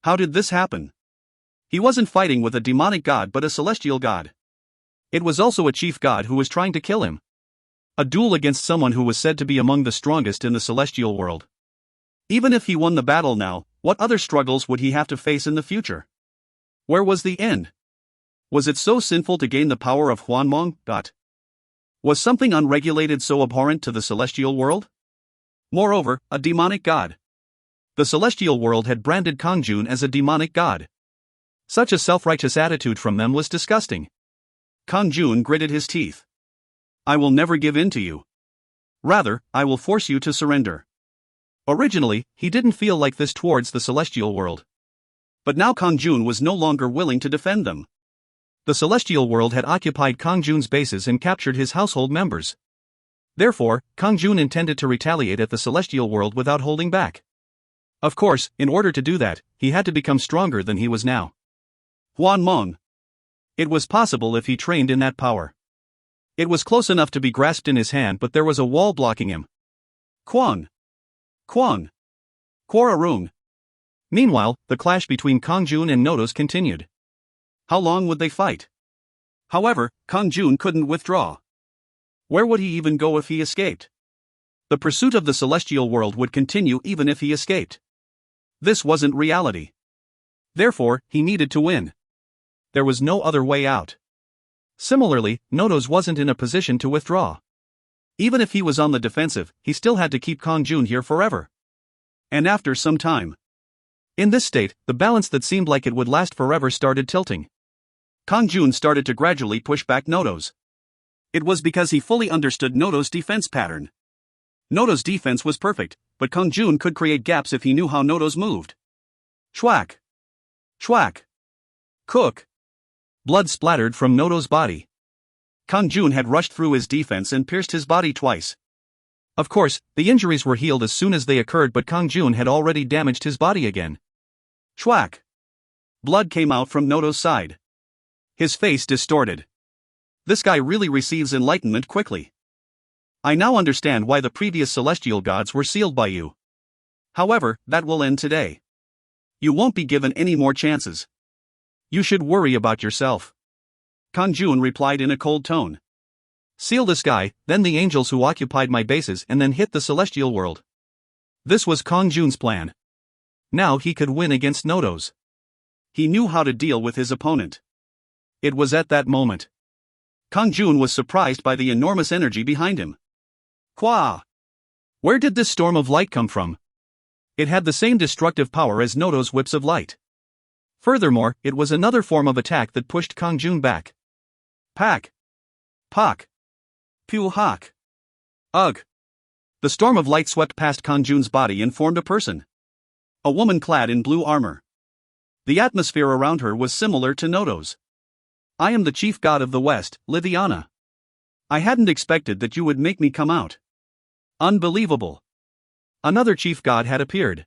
How did this happen? He wasn't fighting with a demonic god but a celestial god. It was also a chief god who was trying to kill him. A duel against someone who was said to be among the strongest in the celestial world. Even if he won the battle now, what other struggles would he have to face in the future? Where was the end? Was it so sinful to gain the power of Hwanmong? Was something unregulated so abhorrent to the celestial world? Moreover, a demonic god. The celestial world had branded Kang-jun as a demonic god. Such a self-righteous attitude from them was disgusting. Kang-jun gritted his teeth. I will never give in to you. Rather, I will force you to surrender. Originally, he didn't feel like this towards the celestial world. But now Kang-jun was no longer willing to defend them. The celestial world had occupied Kang-jun's bases and captured his household members. Therefore, Kang-jun intended to retaliate at the celestial world without holding back. Of course, in order to do that, he had to become stronger than he was now. Hwanmong. It was possible if he trained in that power. It was close enough to be grasped in his hand, but there was a wall blocking him. Kwang. Kwang. Kwararung. Meanwhile, the clash between Kang-jun and Notos continued. How long would they fight? However, Kang-jun couldn't withdraw. Where would he even go if he escaped? The pursuit of the celestial world would continue even if he escaped. This wasn't reality. Therefore, he needed to win. There was no other way out. Similarly, Notos wasn't in a position to withdraw. Even if he was on the defensive, he still had to keep Kang-jun here forever. And after some time. In this state, the balance that seemed like it would last forever started tilting. Kang-jun started to gradually push back Notos. It was because he fully understood Notos' defense pattern. Notos' defense was perfect, but Kang-jun could create gaps if he knew how Notos moved. Chwack. Chwack. Cook. Blood splattered from Notos' body. Kang-jun had rushed through his defense and pierced his body twice. Of course, the injuries were healed as soon as they occurred, but Kang-jun had already damaged his body again. Chwack! Blood came out from Nodo's side. His face distorted. This guy really receives enlightenment quickly. I now understand why the previous celestial gods were sealed by you. However, that will end today. You won't be given any more chances. You should worry about yourself. Kang-jun replied in a cold tone. Seal this guy, then the angels who occupied my bases, and then hit the celestial world. This was Kang-jun's plan. Now he could win against Nodo's. He knew how to deal with his opponent. It was at that moment. Kang-jun was surprised by the enormous energy behind him. Qua! Where did this storm of light come from? It had the same destructive power as Nodo's whips of light. Furthermore, it was another form of attack that pushed Kang-jun back. Pak! Pak! Pew hak! Ugh! The storm of light swept past Kang-jun's body and formed a person. A woman clad in blue armor. The atmosphere around her was similar to Nodo's. I am the chief god of the West, Liviana. I hadn't expected that you would make me come out. Unbelievable. Another chief god had appeared.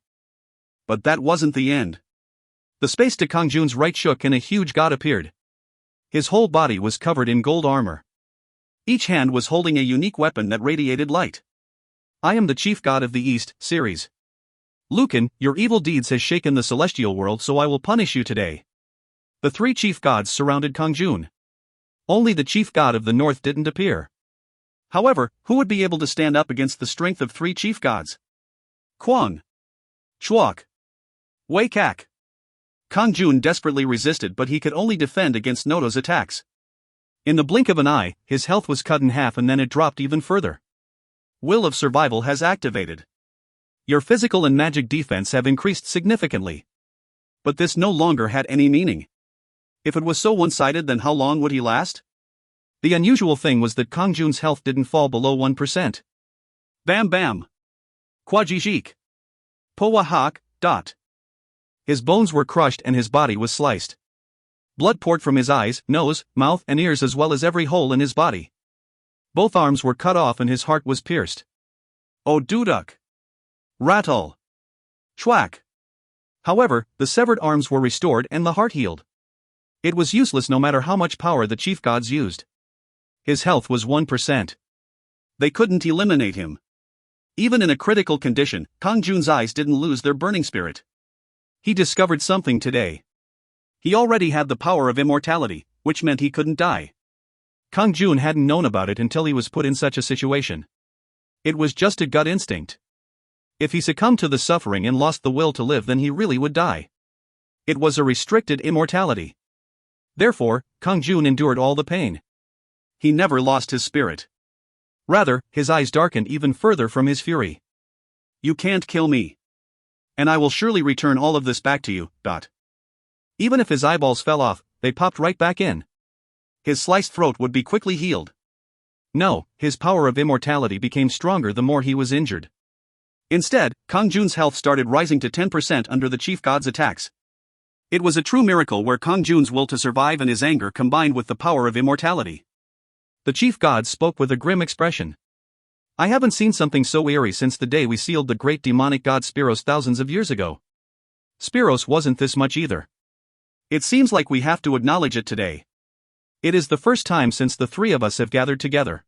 But that wasn't the end. The space to Kang-jun's right shook and a huge god appeared. His whole body was covered in gold armor. Each hand was holding a unique weapon that radiated light. I am the chief god of the East, series. Lucan, your evil deeds has shaken the celestial world, so I will punish you today. The three chief gods surrounded Kang-jun. Only the chief god of the North didn't appear. However, who would be able to stand up against the strength of three chief gods? Kwang! Chwak! Wei Kak! Kang-jun desperately resisted, but he could only defend against Nodo's attacks. In the blink of an eye, his health was cut in half and then it dropped even further. Will of survival has activated. Your physical and magic defense have increased significantly. But this no longer had any meaning. If it was so one-sided, then how long would he last? The unusual thing was that Kang-jun's health didn't fall below 1%. Bam bam! Kwajijik! Powahak, dot. His bones were crushed and his body was sliced. Blood poured from his eyes, nose, mouth, and ears, as well as every hole in his body. Both arms were cut off and his heart was pierced. Oh duduk! Rattle! Chwack! However, the severed arms were restored and the heart healed. It was useless no matter how much power the chief gods used. His health was 1%. They couldn't eliminate him. Even in a critical condition, Kang-jun's eyes didn't lose their burning spirit. He discovered something today. He already had the power of immortality, which meant he couldn't die. Kang-jun hadn't known about it until he was put in such a situation. It was just a gut instinct. If he succumbed to the suffering and lost the will to live, then he really would die. It was a restricted immortality. Therefore, Kang-jun endured all the pain. He never lost his spirit. Rather, his eyes darkened even further from his fury. You can't kill me. And I will surely return all of this back to you, dot. Even if his eyeballs fell off, they popped right back in. His sliced throat would be quickly healed. No, his power of immortality became stronger the more he was injured. Instead, Kang-jun's health started rising to 10% under the chief god's attacks. It was a true miracle where Kang-jun's will to survive and his anger combined with the power of immortality. The chief god spoke with a grim expression. I haven't seen something so eerie since the day we sealed the great demonic god Spiros thousands of years ago. Spiros wasn't this much either. It seems like we have to acknowledge it today. It is the first time since the three of us have gathered together.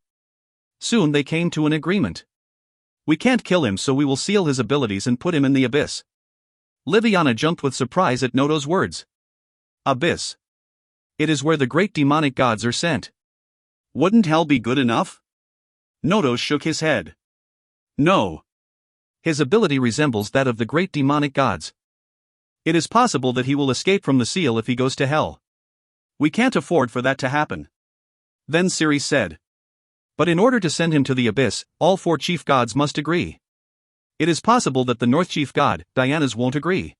Soon they came to an agreement. We can't kill him, so we will seal his abilities and put him in the abyss. Liviana jumped with surprise at Nodo's words. Abyss. It is where the great demonic gods are sent. Wouldn't hell be good enough? Nodo shook his head. No. His ability resembles that of the great demonic gods. It is possible that he will escape from the seal if he goes to hell. We can't afford for that to happen. Then Ceres said. But in order to send him to the abyss, all four chief gods must agree. It is possible that the North Chief God, Diana's, won't agree.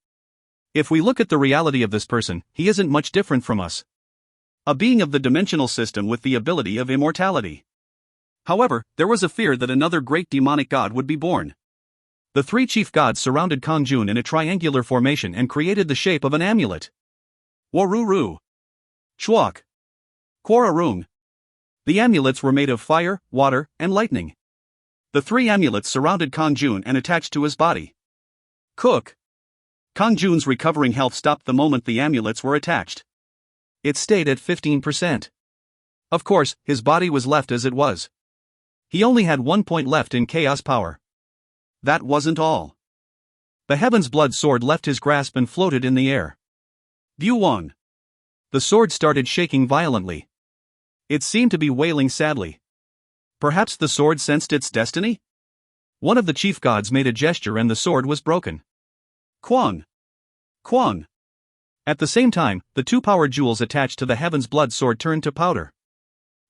If we look at the reality of this person, he isn't much different from us. A being of the dimensional system with the ability of immortality. However, there was a fear that another great demonic god would be born. The three chief gods surrounded Kang-jun in a triangular formation and created the shape of an amulet. Waruru. Chwak. Kwararung. The amulets were made of fire, water, and lightning. The 3 amulets surrounded Kang-jun and attached to his body. Cook! Kang-jun's recovering health stopped the moment the amulets were attached. It stayed at 15%. Of course, his body was left as it was. He only had 1 point left in chaos power. That wasn't all. The Heaven's Blood sword left his grasp and floated in the air. View 1. The sword started shaking violently. It seemed to be wailing sadly. Perhaps the sword sensed its destiny? One of the chief gods made a gesture and the sword was broken. Kwang! Kwang! At the same time, the 2 power jewels attached to the Heaven's Blood sword turned to powder.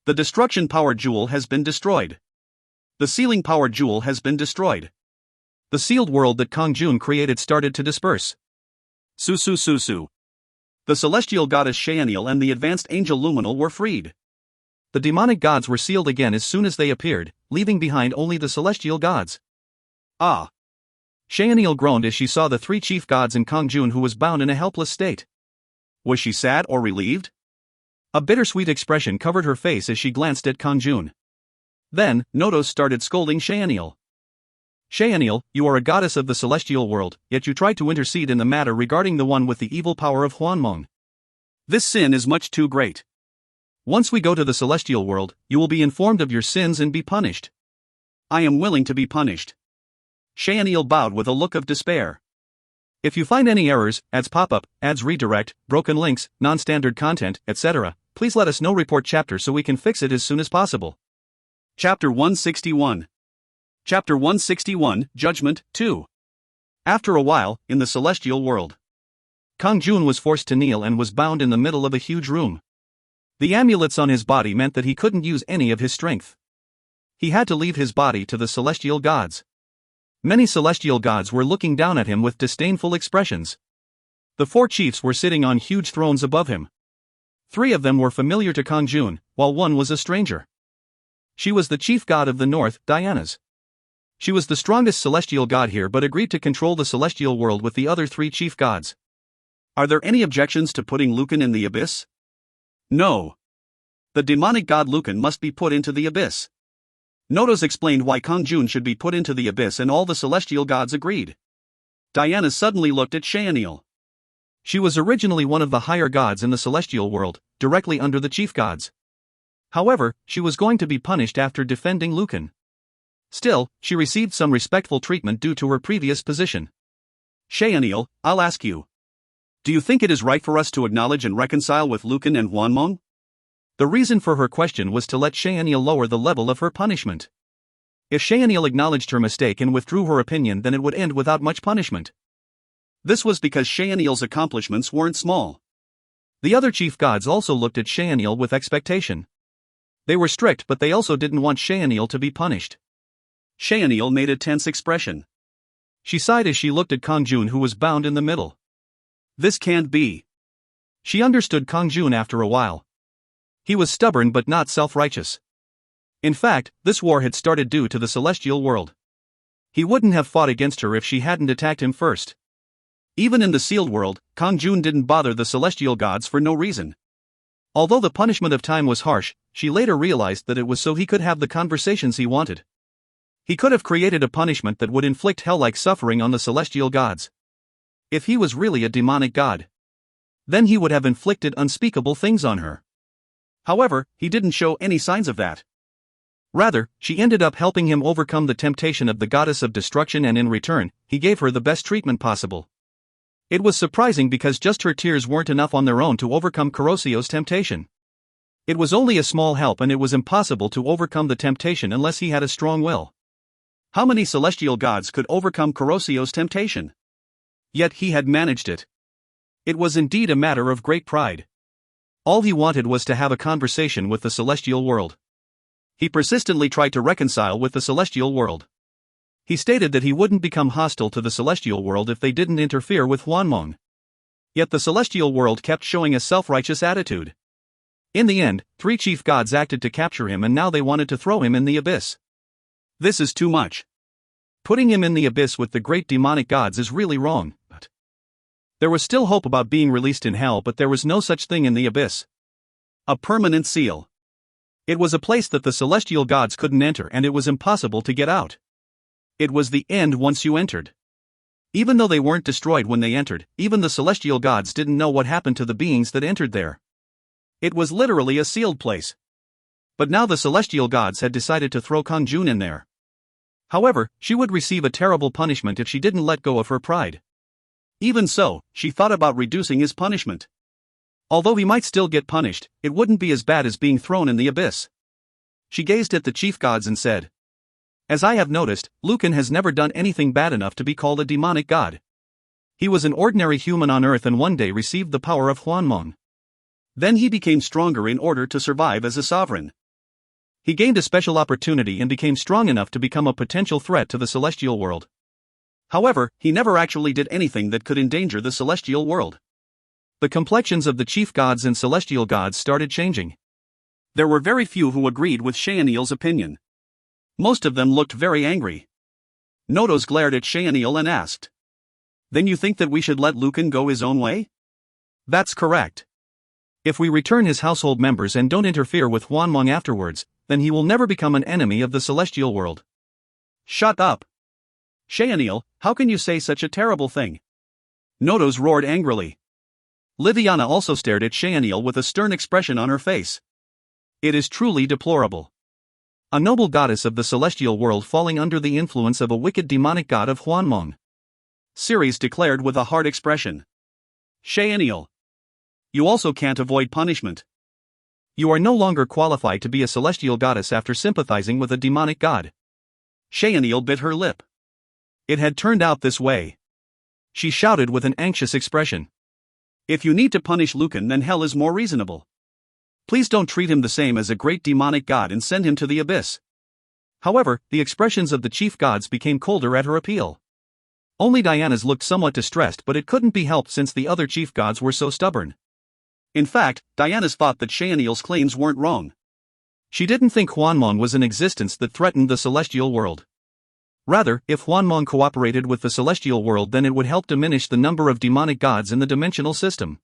The destruction power jewel has been destroyed. The sealing power jewel has been destroyed. The sealed world that Kang-jun created started to disperse. Su. The celestial goddess Shaniel and the advanced angel Luminal were freed. The demonic gods were sealed again as soon as they appeared, leaving behind only the celestial gods. Ah! Shaniel groaned as she saw the 3 chief gods and Kang-jun, who was bound in a helpless state. Was she sad or relieved? A bittersweet expression covered her face as she glanced at Kang-jun. Then, Notos started scolding Shaniel. Shaniel, you are a goddess of the celestial world, yet you tried to intercede in the matter regarding the one with the evil power of Hwanmong. This sin is much too great. Once we go to the celestial world, you will be informed of your sins and be punished. I am willing to be punished. Shaniel bowed with a look of despair. If you find any errors, ads pop up, ads redirect, broken links, non-standard content, etc., please let us know. Report chapter so we can fix it as soon as possible. Chapter 161. Chapter 161, Judgment 2. After a while, in the celestial world, Kang-jun was forced to kneel and was bound in the middle of a huge room. The amulets on his body meant that he couldn't use any of his strength. He had to leave his body to the celestial gods. Many celestial gods were looking down at him with disdainful expressions. The 4 chiefs were sitting on huge thrones above him. 3 of them were familiar to Kang-jun, while 1 was a stranger. She was the chief god of the north, Diana's. She was the strongest celestial god here but agreed to control the celestial world with the other 3 chief gods. Are there any objections to putting Lucan in the abyss? No. The demonic god Lucan must be put into the abyss. Notos explained why Kang-jun should be put into the abyss and all the celestial gods agreed. Diana suddenly looked at Shaniel. She was originally one of the higher gods in the celestial world, directly under the chief gods. However, she was going to be punished after defending Lucan. Still, she received some respectful treatment due to her previous position. Shaniel, I'll ask you. Do you think it is right for us to acknowledge and reconcile with Lucan and Hwanmong? The reason for her question was to let Shaniel lower the level of her punishment. If Shaniel acknowledged her mistake and withdrew her opinion, then it would end without much punishment. This was because Shaniel's accomplishments weren't small. The other chief gods also looked at Shaniel with expectation. They were strict, but they also didn't want Shaniel to be punished. Shaniel made a tense expression. She sighed as she looked at Kang-jun, who was bound in the middle. This can't be. She understood Kang-jun after a while. He was stubborn but not self-righteous. In fact, this war had started due to the celestial world. He wouldn't have fought against her if she hadn't attacked him first. Even in the sealed world, Kang-jun didn't bother the celestial gods for no reason. Although the punishment of time was harsh, she later realized that it was so he could have the conversations he wanted. He could have created a punishment that would inflict hell-like suffering on the celestial gods. If he was really a demonic god, then he would have inflicted unspeakable things on her. However, he didn't show any signs of that. Rather, she ended up helping him overcome the temptation of the goddess of destruction, and in return, he gave her the best treatment possible. It was surprising because just her tears weren't enough on their own to overcome Kurosio's temptation. It was only a small help, and it was impossible to overcome the temptation unless he had a strong will. How many celestial gods could overcome Kurosio's temptation? Yet he had managed it. It was indeed a matter of great pride. All he wanted was to have a conversation with the celestial world. He persistently tried to reconcile with the celestial world. He stated that he wouldn't become hostile to the celestial world if they didn't interfere with Hwanmong. Yet the celestial world kept showing a self-righteous attitude. In the end, 3 chief gods acted to capture him, and now they wanted to throw him in the abyss. This is too much. Putting him in the abyss with the great demonic gods is really wrong. But there was still hope about being released in hell, but there was no such thing in the abyss. A permanent seal. It was a place that the celestial gods couldn't enter, and it was impossible to get out. It was the end once you entered. Even though they weren't destroyed when they entered, even the celestial gods didn't know what happened to the beings that entered there. It was literally a sealed place. But now the celestial gods had decided to throw Kang-jun in there. However, she would receive a terrible punishment if she didn't let go of her pride. Even so, she thought about reducing his punishment. Although he might still get punished, it wouldn't be as bad as being thrown in the abyss. She gazed at the chief gods and said, "As I have noticed, Lucan has never done anything bad enough to be called a demonic god. He was an ordinary human on earth and one day received the power of Hwanmong. Then he became stronger in order to survive as a sovereign. He gained a special opportunity and became strong enough to become a potential threat to the celestial world. However, he never actually did anything that could endanger the celestial world." The complexions of the chief gods and celestial gods started changing. There were very few who agreed with Shaenil's opinion. Most of them looked very angry. Nodos glared at Shaenil and asked, "Then you think that we should let Lucan go his own way?" "That's correct. If we return his household members and don't interfere with Hwanmong afterwards, then he will never become an enemy of the celestial world." "Shut up! Shaenil, how can you say such a terrible thing?" Nodos roared angrily. Liviana also stared at Shaenil with a stern expression on her face. "It is truly deplorable. A noble goddess of the celestial world falling under the influence of a wicked demonic god of Hwanmong." Ceres declared with a hard expression. "Shaenil, you also can't avoid punishment. You are no longer qualified to be a celestial goddess after sympathizing with a demonic god." Shaenil bit her lip. It had turned out this way. She shouted with an anxious expression, "If you need to punish Lucan, then hell is more reasonable. Please don't treat him the same as a great demonic god and send him to the abyss." However, the expressions of the chief gods became colder at her appeal. Only Diana's looked somewhat distressed, but it couldn't be helped since the other chief gods were so stubborn. In fact, Diana's thought that Shaenil's claims weren't wrong. She didn't think Hwanmong was an existence that threatened the celestial world. Rather, if Hwanmong cooperated with the celestial world, then it would help diminish the number of demonic gods in the dimensional system.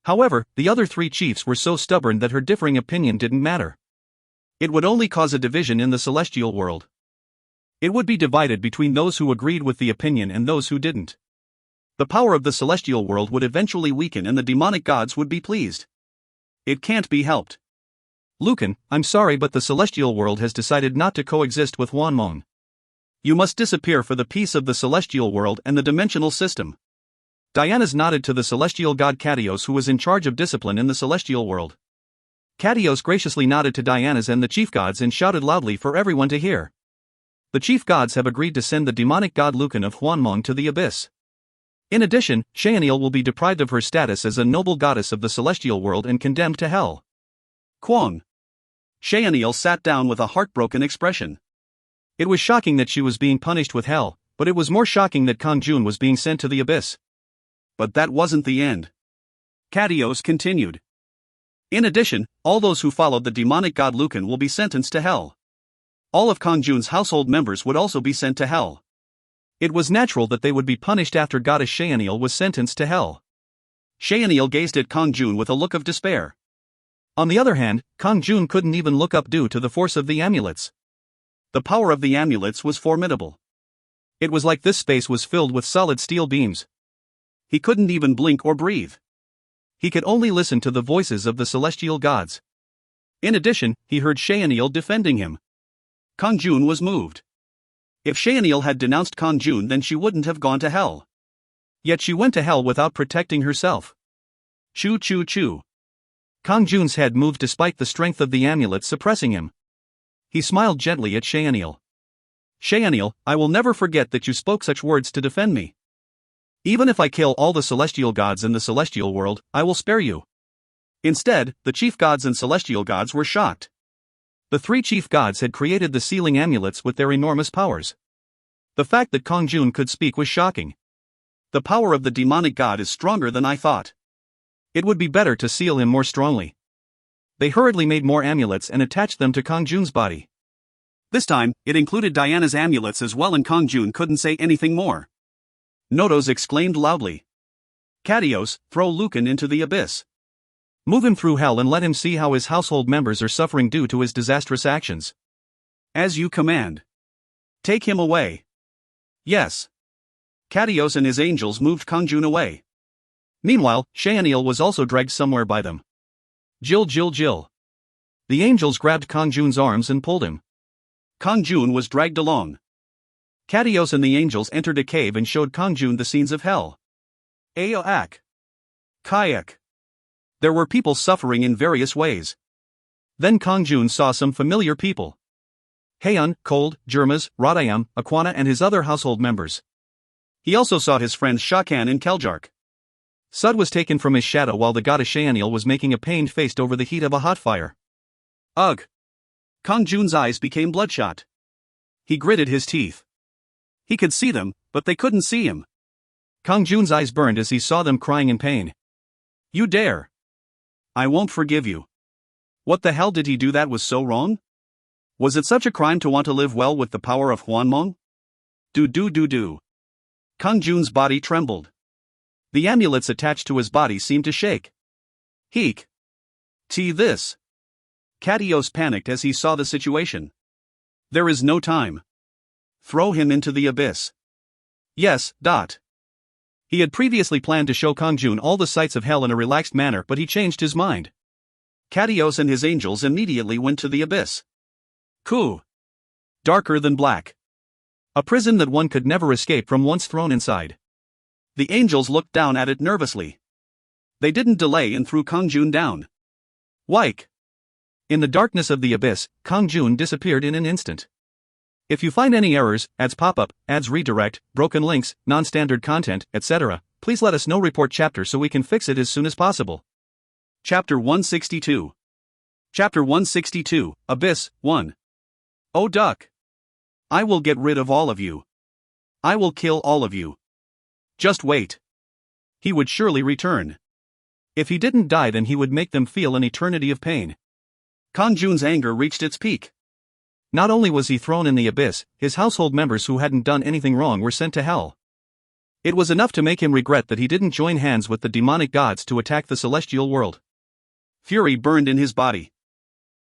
However, the other three chiefs were so stubborn that her differing opinion didn't matter. It would only cause a division in the celestial world. It would be divided between those who agreed with the opinion and those who didn't. The power of the celestial world would eventually weaken and the demonic gods would be pleased. It can't be helped. "Lucan, I'm sorry, but the celestial world has decided not to coexist with Hwanmong. You must disappear for the peace of the celestial world and the dimensional system." Diana's nodded to the celestial god Katios, who was in charge of discipline in the celestial world. Katios graciously nodded to Diana's and the chief gods and shouted loudly for everyone to hear. The chief gods have agreed to send the demonic god Lucan of Hwanmong to the abyss. In addition, Shaenil will be deprived of her status as a noble goddess of the celestial world and condemned to hell. Kwang. Shaenil sat down with a heartbroken expression. It was shocking that she was being punished with hell, but it was more shocking that Kang-jun was being sent to the abyss. But that wasn't the end. Katios continued. In addition, all those who followed the demonic god Lucan will be sentenced to hell. All of Kang-jun's household members would also be sent to hell. It was natural that they would be punished after goddess Shaenil was sentenced to hell. Shaenil gazed at Kang-jun with a look of despair. On the other hand, Kang-jun couldn't even look up due to the force of the amulets. The power of the amulets was formidable. It was like this space was filled with solid steel beams. He couldn't even blink or breathe. He could only listen to the voices of the celestial gods. In addition, he heard Shaenil defending him. Kang-jun was moved. If Shaenil had denounced Kang-jun, then she wouldn't have gone to hell. Yet she went to hell without protecting herself. Choo choo choo. Kang-jun's head moved despite the strength of the amulet suppressing him. He smiled gently at Shaenil. "Shaenil, I will never forget that you spoke such words to defend me. Even if I kill all the celestial gods in the celestial world, I will spare you." Instead, the chief gods and celestial gods were shocked. The three chief gods had created the sealing amulets with their enormous powers. The fact that Kang-jun could speak was shocking. "The power of the demonic god is stronger than I thought. It would be better to seal him more strongly." They hurriedly made more amulets and attached them to Kang-jun's body. This time, it included Diana's amulets as well, and Kang-jun couldn't say anything more. Nodos exclaimed loudly. "Katios, throw Lucan into the abyss." Move him through hell and let him see how his household members are suffering due to his disastrous actions. As you command. Take him away. Yes. Katios and his angels moved Kang-jun away. Meanwhile, Shaenil was also dragged somewhere by them. Jill. The angels grabbed Kang-jun's arms and pulled him. Kang-jun was dragged along. Katios and the angels entered a cave and showed Kang-jun the scenes of hell. Aoak. Kayak. There were people suffering in various ways. Then Kang-jun saw some familiar people. Haeun, Cold, Jermas, Radayam, Aquana and his other household members. He also saw his friends Shakan and Keljark. Sud was taken from his shadow while the goddess Shaenil was making a pained face over the heat of a hot fire. Ugh! Kang-jun's eyes became bloodshot. He gritted his teeth. He could see them, but they couldn't see him. Kang-jun's eyes burned as he saw them crying in pain. You dare! I won't forgive you. What the hell did he do that was so wrong? Was it such a crime to want to live well with the power of Hwanmong? Do. Kang-jun's body trembled. The amulets attached to his body seemed to shake. Heek! This! Katios panicked as he saw the situation. There is no time. Throw him into the abyss. Yes. He had previously planned to show Kang-jun all the sights of hell in a relaxed manner, but he changed his mind. Katios and his angels immediately went to the abyss. Darker than black. A prison that one could never escape from once thrown inside. The angels looked down at it nervously. They didn't delay and threw Kang-jun down. Wike! In the darkness of the abyss, Kang-jun disappeared in an instant. If you find any errors, ads pop up, ads redirect, broken links, non-standard content, etc., please let us know. Report chapter so we can fix it as soon as possible. Chapter 162. Chapter 162, Abyss, 1. Oh duck! I will get rid of all of you. I will kill all of you. Just wait. He would surely return. If he didn't die, then he would make them feel an eternity of pain. Kang-jun's anger reached its peak. Not only was he thrown in the abyss, his household members who hadn't done anything wrong were sent to hell. It was enough to make him regret that he didn't join hands with the demonic gods to attack the celestial world. Fury burned in his body.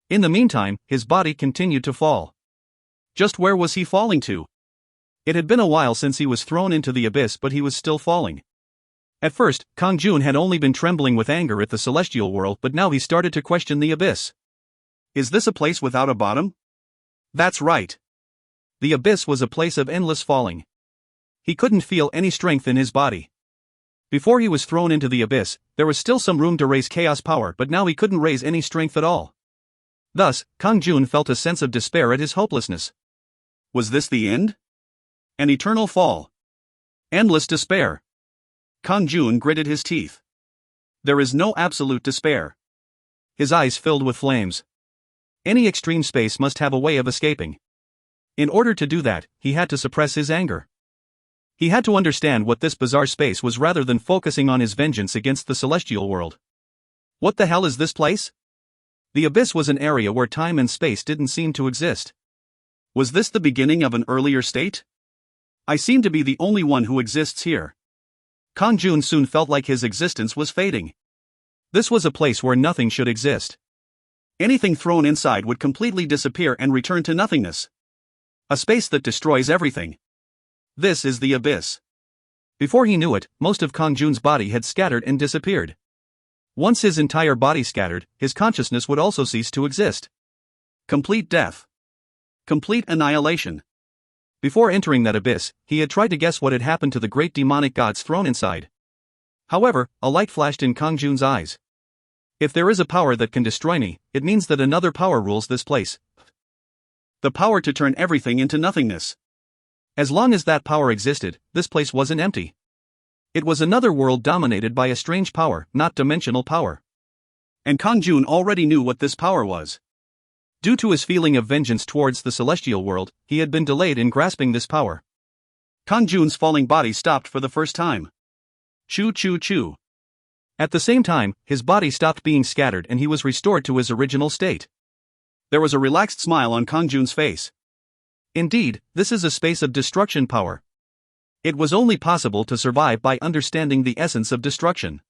In the meantime, his body continued to fall. Just where was he falling to? It had been a while since he was thrown into the abyss, but he was still falling. At first, Kang-jun had only been trembling with anger at the celestial world, but now he started to question the abyss. Is this a place without a bottom? That's right. The abyss was a place of endless falling. He couldn't feel any strength in his body. Before he was thrown into the abyss, there was still some room to raise chaos power, but now he couldn't raise any strength at all. Thus, Kang-jun felt a sense of despair at his hopelessness. Was this the end? An eternal fall. Endless despair. Kang-jun gritted his teeth. There is no absolute despair. His eyes filled with flames. Any extreme space must have a way of escaping. In order to do that, he had to suppress his anger. He had to understand what this bizarre space was rather than focusing on his vengeance against the celestial world. What the hell is this place? The abyss was an area where time and space didn't seem to exist. Was this the beginning of an earlier state? I seem to be the only one who exists here. Kang-jun soon felt like his existence was fading. This was a place where nothing should exist. Anything thrown inside would completely disappear and return to nothingness. A space that destroys everything. This is the abyss. Before he knew it, most of Kang-jun's body had scattered and disappeared. Once his entire body scattered, his consciousness would also cease to exist. Complete death. Complete annihilation. Before entering that abyss, he had tried to guess what had happened to the great demonic gods thrown inside. However, a light flashed in Kang-jun's eyes. If there is a power that can destroy me, it means that another power rules this place. The power to turn everything into nothingness. As long as that power existed, this place wasn't empty. It was another world dominated by a strange power, not dimensional power. And Kang-jun already knew what this power was. Due to his feeling of vengeance towards the celestial world, he had been delayed in grasping this power. Kang-jun's falling body stopped for the first time. Choo. At the same time, his body stopped being scattered and he was restored to his original state. There was a relaxed smile on Kang-jun's face. Indeed, this is a space of destruction power. It was only possible to survive by understanding the essence of destruction.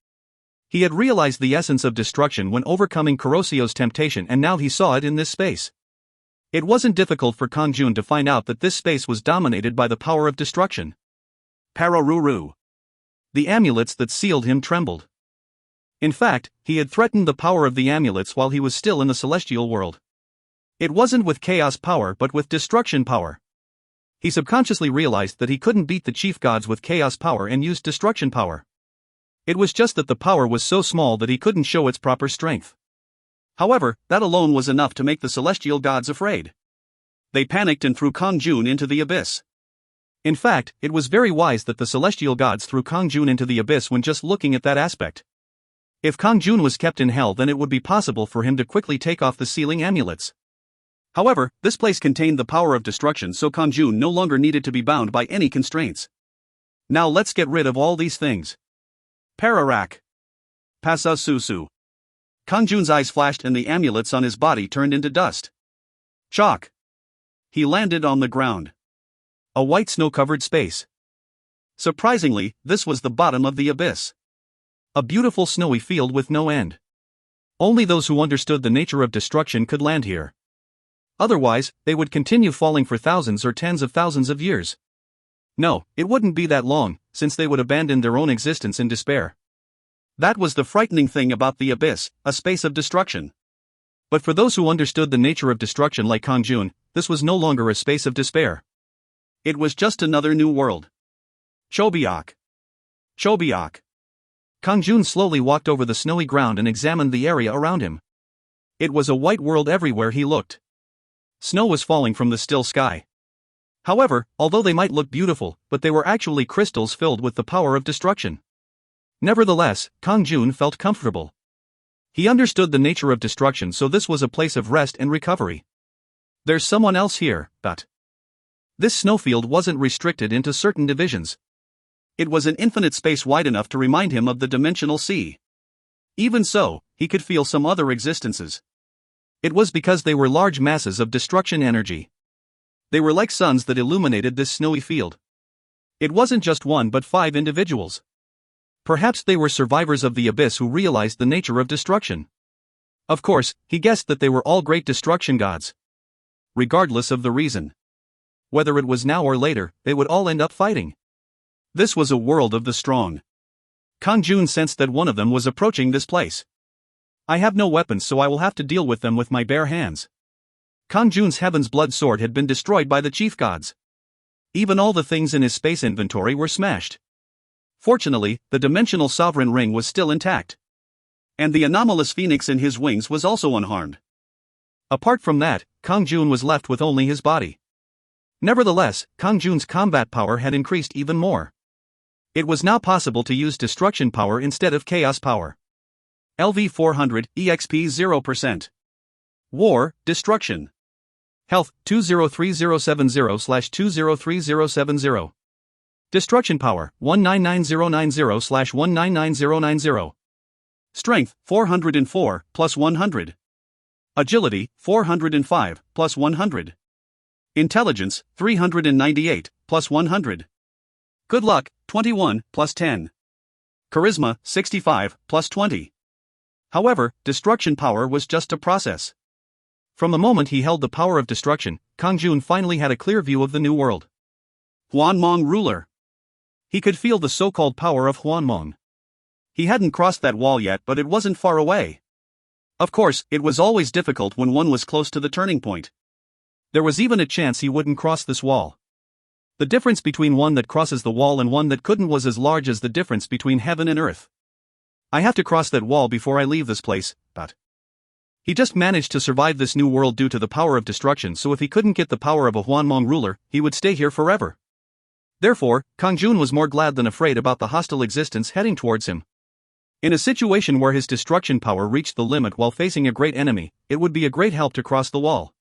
He had realized the essence of destruction when overcoming Kurosio's temptation, and now he saw it in this space. It wasn't difficult for Kang-jun to find out that this space was dominated by the power of destruction. Pararuru. The amulets that sealed him trembled. In fact, he had threatened the power of the amulets while he was still in the celestial world. It wasn't with chaos power but with destruction power. He subconsciously realized that he couldn't beat the chief gods with chaos power and used destruction power. It was just that the power was so small that he couldn't show its proper strength. However, that alone was enough to make the celestial gods afraid. They panicked and threw Kang-jun into the abyss. In fact, it was very wise that the celestial gods threw Kang-jun into the abyss when just looking at that aspect. If Kang-jun was kept in hell, then it would be possible for him to quickly take off the sealing amulets. However, this place contained the power of destruction, so Kang-jun no longer needed to be bound by any constraints. Now let's get rid of all these things. Pararak. Pasa Susu. Kang-jun's eyes flashed and the amulets on his body turned into dust. Chalk. He landed on the ground. A white snow-covered space. Surprisingly, this was the bottom of the abyss. A beautiful snowy field with no end. Only those who understood the nature of destruction could land here. Otherwise, they would continue falling for thousands or tens of thousands of years. No, it wouldn't be that long, since they would abandon their own existence in despair. That was the frightening thing about the abyss, a space of destruction. But for those who understood the nature of destruction like Kang-jun, this was no longer a space of despair. It was just another new world. Chobiak. Chobiak. Kang-jun slowly walked over the snowy ground and examined the area around him. It was a white world everywhere he looked. Snow was falling from the still sky. However, although they might look beautiful, but they were actually crystals filled with the power of destruction. Nevertheless, Kang-jun felt comfortable. He understood the nature of destruction, so this was a place of rest and recovery. There's someone else here, but this snowfield wasn't restricted into certain divisions. It was an infinite space wide enough to remind him of the dimensional sea. Even so, he could feel some other existences. It was because they were large masses of destruction energy. They were like suns that illuminated this snowy field. It wasn't just one but 5 individuals. Perhaps they were survivors of the abyss who realized the nature of destruction. Of course, he guessed that they were all great destruction gods. Regardless of the reason. Whether it was now or later, they would all end up fighting. This was a world of the strong. Kang-jun sensed that one of them was approaching this place. I have no weapons, so I will have to deal with them with my bare hands. Kang-jun's Heaven's Blood sword had been destroyed by the chief gods. Even all the things in his space inventory were smashed. Fortunately, the dimensional sovereign ring was still intact. And the anomalous phoenix in his wings was also unharmed. Apart from that, Kang-jun was left with only his body. Nevertheless, Kang-jun's combat power had increased even more. It was now possible to use destruction power instead of chaos power. LV 400, EXP 0%. War, destruction. Health, 203070/203070. Destruction power, 199090/199090. Strength, 404, plus 100. Agility, 405, plus 100. Intelligence, 398, plus 100. Good luck, 21, plus 10. Charisma, 65, plus 20. However, destruction power was just a process. From the moment he held the power of destruction, Kang-jun finally had a clear view of the new world. Hwanmong ruler. He could feel the so-called power of Hwanmong. He hadn't crossed that wall yet, but it wasn't far away. Of course, it was always difficult when one was close to the turning point. There was even a chance he wouldn't cross this wall. The difference between one that crosses the wall and one that couldn't was as large as the difference between heaven and earth. I have to cross that wall before I leave this place, but he just managed to survive this new world due to the power of destruction, so if he couldn't get the power of a Hwanmong ruler, he would stay here forever. Therefore, Kang-jun was more glad than afraid about the hostile existence heading towards him. In a situation where his destruction power reached the limit while facing a great enemy, it would be a great help to cross the wall.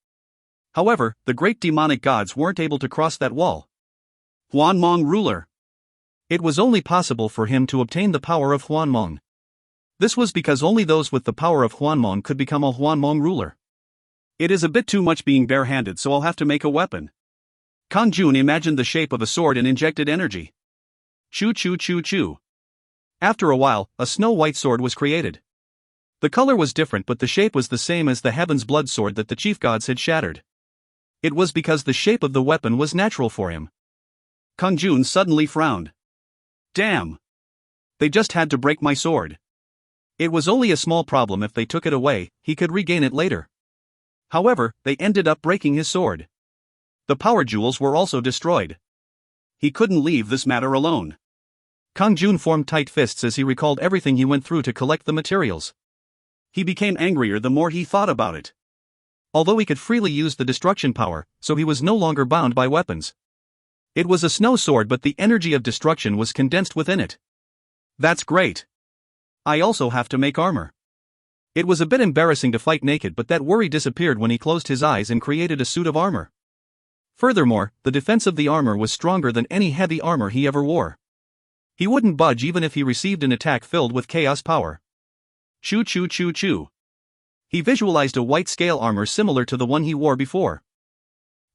However, the great demonic gods weren't able to cross that wall. Hwanmong ruler. It was only possible for him to obtain the power of Hwanmong. This was because only those with the power of Hwanmong could become a Hwanmong ruler. It is a bit too much being barehanded, so I'll have to make a weapon. Kang-jun imagined the shape of a sword and injected energy. Choo choo choo choo. After a while, a snow-white sword was created. The color was different but the shape was the same as the Heaven's Blood sword that the chief gods had shattered. It was because the shape of the weapon was natural for him. Kang-jun suddenly frowned. Damn! They just had to break my sword. It was only a small problem if they took it away, he could regain it later. However, they ended up breaking his sword. The power jewels were also destroyed. He couldn't leave this matter alone. Kang-jun formed tight fists as he recalled everything he went through to collect the materials. He became angrier the more he thought about it. Although he could freely use the destruction power, so he was no longer bound by weapons. It was a snow sword but the energy of destruction was condensed within it. That's great. I also have to make armor. It was a bit embarrassing to fight naked but that worry disappeared when he closed his eyes and created a suit of armor. Furthermore, the defense of the armor was stronger than any heavy armor he ever wore. He wouldn't budge even if he received an attack filled with chaos power. Choo choo choo choo. He visualized a white scale armor similar to the one he wore before.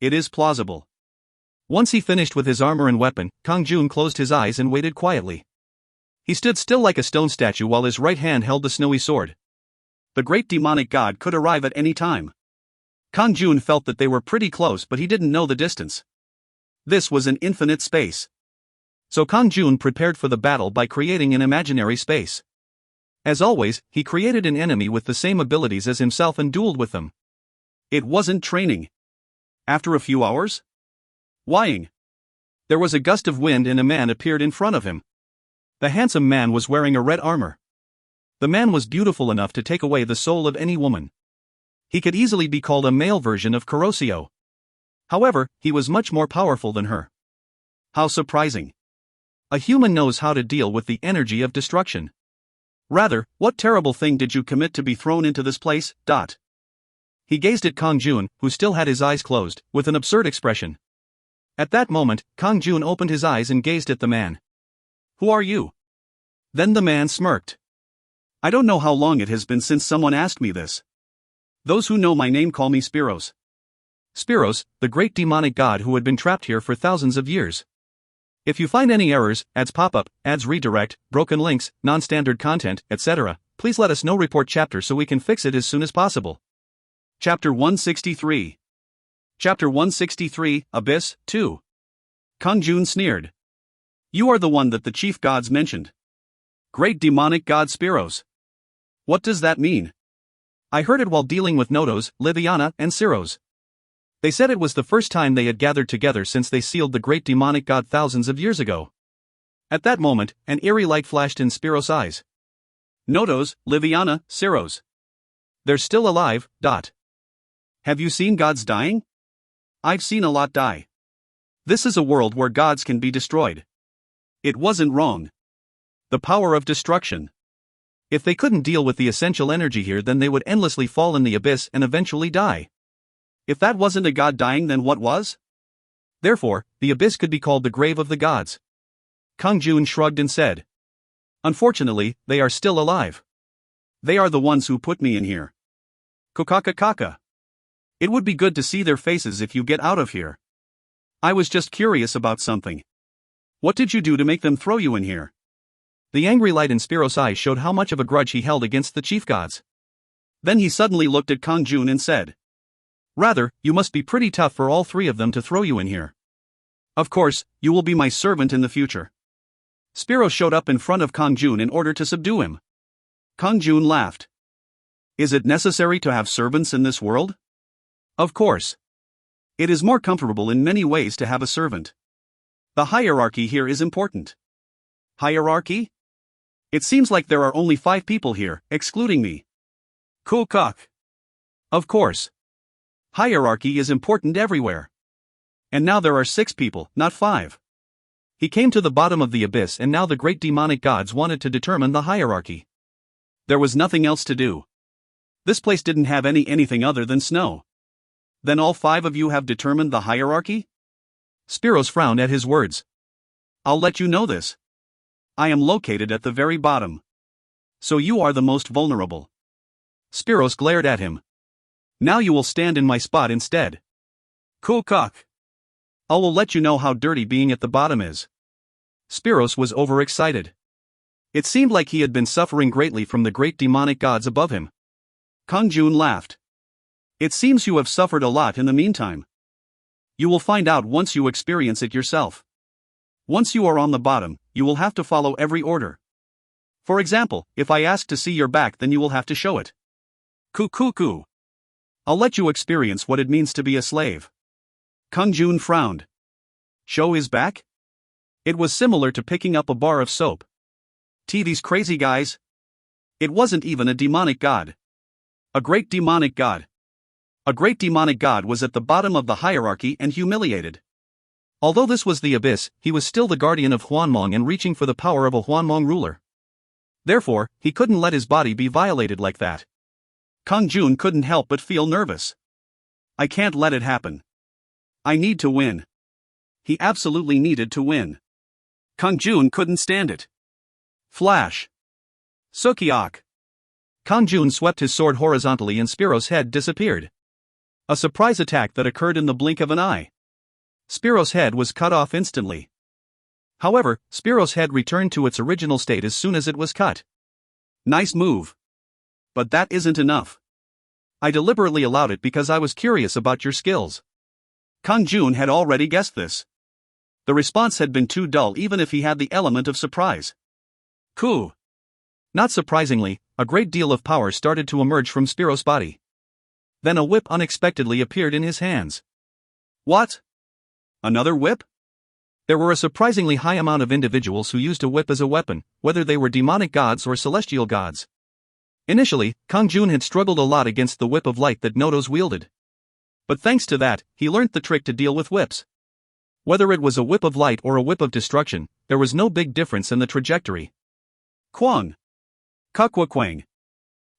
It is plausible. Once he finished with his armor and weapon, Kang-jun closed his eyes and waited quietly. He stood still like a stone statue while his right hand held the snowy sword. The great demonic god could arrive at any time. Kang-jun felt that they were pretty close but he didn't know the distance. This was an infinite space. So Kang-jun prepared for the battle by creating an imaginary space. As always, he created an enemy with the same abilities as himself and dueled with them. It wasn't training. After a few hours? Whying? There was a gust of wind and a man appeared in front of him. The handsome man was wearing a red armor. The man was beautiful enough to take away the soul of any woman. He could easily be called a male version of Kuroshio. However, he was much more powerful than her. How surprising. A human knows how to deal with the energy of destruction. Rather, what terrible thing did you commit to be thrown into this place? He gazed at Kang-jun, who still had his eyes closed, with an absurd expression. At that moment, Kang-jun opened his eyes and gazed at the man. Who are you? Then the man smirked. I don't know how long it has been since someone asked me this. Those who know my name call me Spiros. Spiros, the great demonic god who had been trapped here for thousands of years. If you find any errors, ads pop up, ads redirect, broken links, non-standard content, etc., please let us know. Report chapter so we can fix it as soon as possible. Chapter 163. Chapter 163, Abyss, 2. Kang-jun sneered. You are the one that the chief gods mentioned. Great demonic god Spiros. What does that mean? I heard it while dealing with Nodos, Liviana, and Siros. They said it was the first time they had gathered together since they sealed the great demonic god thousands of years ago. At that moment, an eerie light flashed in Spiros' eyes. Nodos, Liviana, Siros. They're still alive. Have you seen gods dying? I've seen a lot die. This is a world where gods can be destroyed. It wasn't wrong. The power of destruction. If they couldn't deal with the essential energy here, then they would endlessly fall in the abyss and eventually die. If that wasn't a god dying, then what was? Therefore, the abyss could be called the grave of the gods. Kang-jun shrugged and said. Unfortunately, they are still alive. They are the ones who put me in here. Kokaka. It would be good to see their faces if you get out of here. I was just curious about something. What did you do to make them throw you in here? The angry light in Spiros' eyes showed how much of a grudge he held against the chief gods. Then he suddenly looked at Kang-jun and said. Rather, you must be pretty tough for all three of them to throw you in here. Of course, you will be my servant in the future. Spiros showed up in front of Kang-jun in order to subdue him. Kang-jun laughed. Is it necessary to have servants in this world? Of course. It is more comfortable in many ways to have a servant. The hierarchy here is important. Hierarchy? It seems like there are only 5 people here, excluding me. Cool cock. Of course. Hierarchy is important everywhere. And now there are 6 people, not 5. He came to the bottom of the abyss and now the great demonic gods wanted to determine the hierarchy. There was nothing else to do. This place didn't have anything other than snow. Then all 5 of you have determined the hierarchy? Spiros frowned at his words. I'll let you know this. I am located at the very bottom. So you are the most vulnerable. Spiros glared at him. Now you will stand in my spot instead. Cool cock. I will let you know how dirty being at the bottom is. Spiros was overexcited. It seemed like he had been suffering greatly from the great demonic gods above him. Kang-jun laughed. It seems you have suffered a lot in the meantime. You will find out once you experience it yourself. Once you are on the bottom, you will have to follow every order. For example, if I ask to see your back, then you will have to show it. Coo. I'll let you experience what it means to be a slave. Kang-jun frowned. Show his back? It was similar to picking up a bar of soap. These crazy guys? It wasn't even a demonic god. A great demonic god. A great demonic god was at the bottom of the hierarchy and humiliated. Although this was the abyss, he was still the guardian of Hwanmong and reaching for the power of a Hwanmong ruler. Therefore, he couldn't let his body be violated like that. Kang-jun couldn't help but feel nervous. I can't let it happen. I need to win. He absolutely needed to win. Kang-jun couldn't stand it. Flash. Sukiok. Kang-jun swept his sword horizontally and Spiro's head disappeared. A surprise attack that occurred in the blink of an eye. Spiro's head was cut off instantly. However, Spiro's head returned to its original state as soon as it was cut. Nice move. But that isn't enough. I deliberately allowed it because I was curious about your skills. Kang-jun had already guessed this. The response had been too dull even if he had the element of surprise. Cool. Not surprisingly, a great deal of power started to emerge from Spiro's body. Then a whip unexpectedly appeared in his hands. What? Another whip? There were a surprisingly high amount of individuals who used a whip as a weapon, whether they were demonic gods or celestial gods. Initially, Kang-jun had struggled a lot against the whip of light that Notos wielded. But thanks to that, he learnt the trick to deal with whips. Whether it was a whip of light or a whip of destruction, there was no big difference in the trajectory. Kwang. Kukwakwang.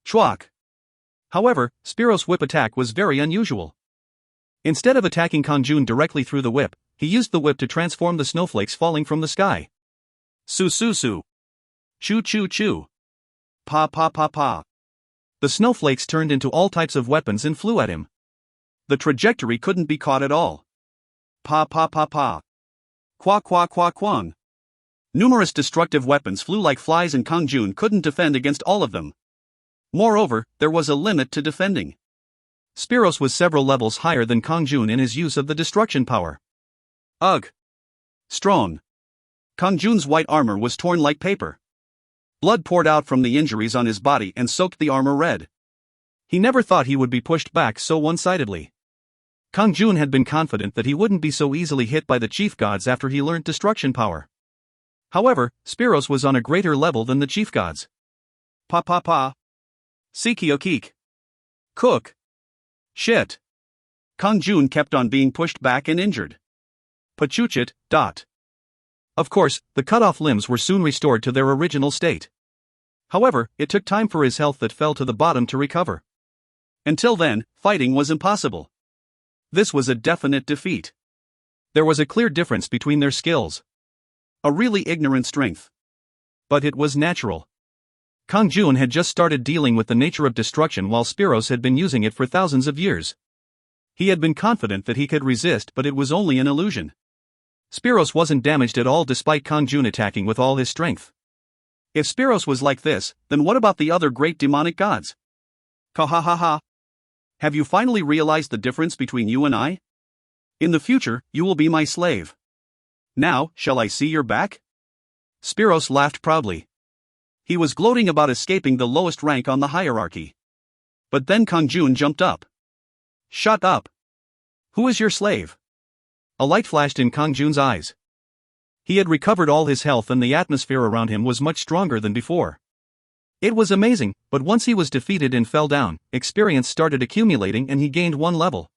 Chwak. However, Spiro's whip attack was very unusual. Instead of attacking Kang-jun directly through the whip, he used the whip to transform the snowflakes falling from the sky. Su. Chu. Pa. The snowflakes turned into all types of weapons and flew at him. The trajectory couldn't be caught at all. Pa. Kwang. Numerous destructive weapons flew like flies and Kang-jun couldn't defend against all of them. Moreover, there was a limit to defending. Spiros was several levels higher than Kang-jun in his use of the destruction power. Ugh. Strong. Kang-jun's white armor was torn like paper. Blood poured out from the injuries on his body and soaked the armor red. He never thought he would be pushed back so one-sidedly. Kang-jun had been confident that he wouldn't be so easily hit by the chief gods after he learned destruction power. However, Spiros was on a greater level than the chief gods. Pa. Sikiokik. Cook. Shit. Kang-jun kept on being pushed back and injured. Pachuchit. Of course, the cut-off limbs were soon restored to their original state. However, it took time for his health that fell to the bottom to recover. Until then, fighting was impossible. This was a definite defeat. There was a clear difference between their skills. A really ignorant strength. But it was natural. Kang-jun had just started dealing with the nature of destruction while Spiros had been using it for thousands of years. He had been confident that he could resist, but it was only an illusion. Spiros wasn't damaged at all despite Kang-jun attacking with all his strength. If Spiros was like this, then what about the other great demonic gods? Ha. Have you finally realized the difference between you and I? In the future, you will be my slave. Now, shall I see your back? Spiros laughed proudly. He was gloating about escaping the lowest rank on the hierarchy. But then Kang-jun jumped up. Shut up. Who is your slave? A light flashed in Kang-jun's eyes. He had recovered all his health and the atmosphere around him was much stronger than before. It was amazing, but once he was defeated and fell down, experience started accumulating and he gained 1 level.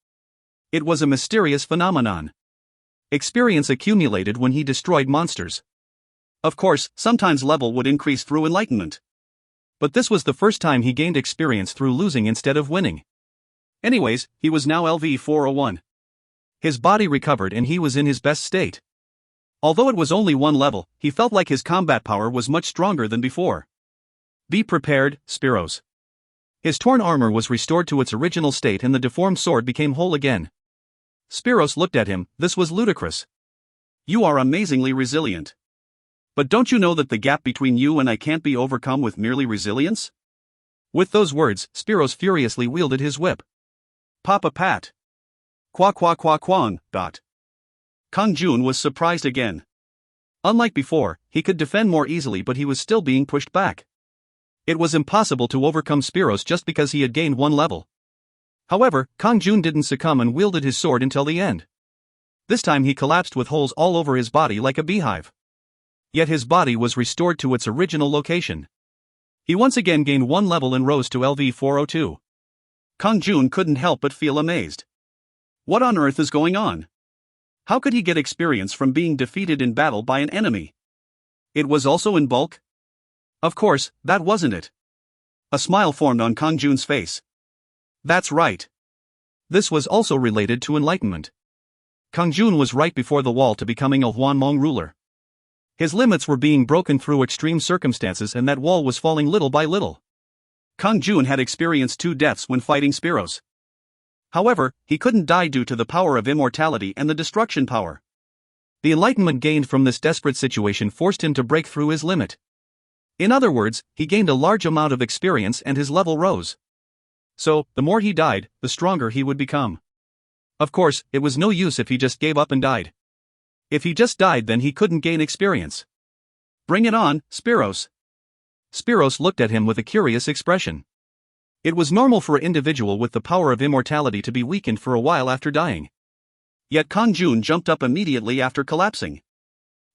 It was a mysterious phenomenon. Experience accumulated when he destroyed monsters. Of course, sometimes level would increase through enlightenment. But this was the first time he gained experience through losing instead of winning. Anyways, he was now LV 401. His body recovered and he was in his best state. Although it was only 1 level, he felt like his combat power was much stronger than before. Be prepared, Spiros. His torn armor was restored to its original state and the deformed sword became whole again. Spiros looked at him. This was ludicrous. You are amazingly resilient. But don't you know that the gap between you and I can't be overcome with merely resilience? With those words, Spiros furiously wielded his whip. Papa pat. Qua qua qua quang, dot. Kang-jun was surprised again. Unlike before, he could defend more easily, but he was still being pushed back. It was impossible to overcome Spiros just because he had gained one level. However, Kang-jun didn't succumb and wielded his sword until the end. This time he collapsed with holes all over his body like a beehive. Yet his body was restored to its original location. He once again gained one level and rose to LV 402. Kang-jun couldn't help but feel amazed. What on earth is going on? How could he get experience from being defeated in battle by an enemy? It was also in bulk? Of course, that wasn't it. A smile formed on Kang-jun's face. That's right. This was also related to enlightenment. Kang-jun was right before the wall to becoming a Hwanmong ruler. His limits were being broken through extreme circumstances, and that wall was falling little by little. Kang-jun had experienced 2 deaths when fighting Spiros. However, he couldn't die due to the power of immortality and the destruction power. The enlightenment gained from this desperate situation forced him to break through his limit. In other words, he gained a large amount of experience and his level rose. So, the more he died, the stronger he would become. Of course, it was no use if he just gave up and died. If he just died, then he couldn't gain experience. Bring it on, Spiros. Spiros looked at him with a curious expression. It was normal for an individual with the power of immortality to be weakened for a while after dying. Yet Kang-jun jumped up immediately after collapsing.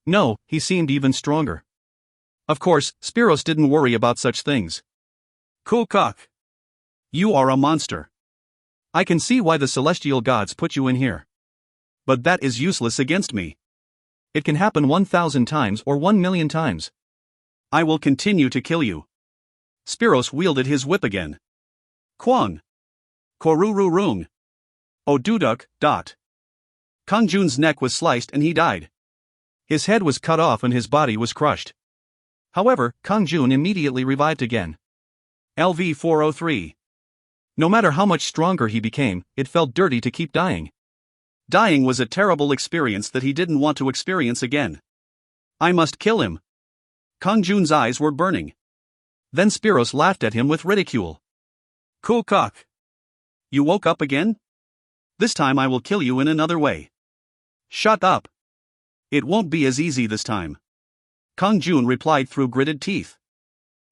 No, he seemed even stronger. Of course, Spiros didn't worry about such things. Cool cock. You are a monster. I can see why the celestial gods put you in here. But that is useless against me. It can happen 1,000 times or 1,000,000 times. I will continue to kill you. Spiros wielded his whip again. Kwang. Korururung. Oduduk, dot. Kang-jun's neck was sliced and he died. His head was cut off and his body was crushed. However, Kang-jun immediately revived again. LV 403. No matter how much stronger he became, it felt dirty to keep dying. Dying was a terrible experience that he didn't want to experience again. I must kill him. Kang-jun's eyes were burning. Then Spiros laughed at him with ridicule. Cool cock. You woke up again? This time I will kill you in another way. Shut up. It won't be as easy this time. Kang-jun replied through gritted teeth.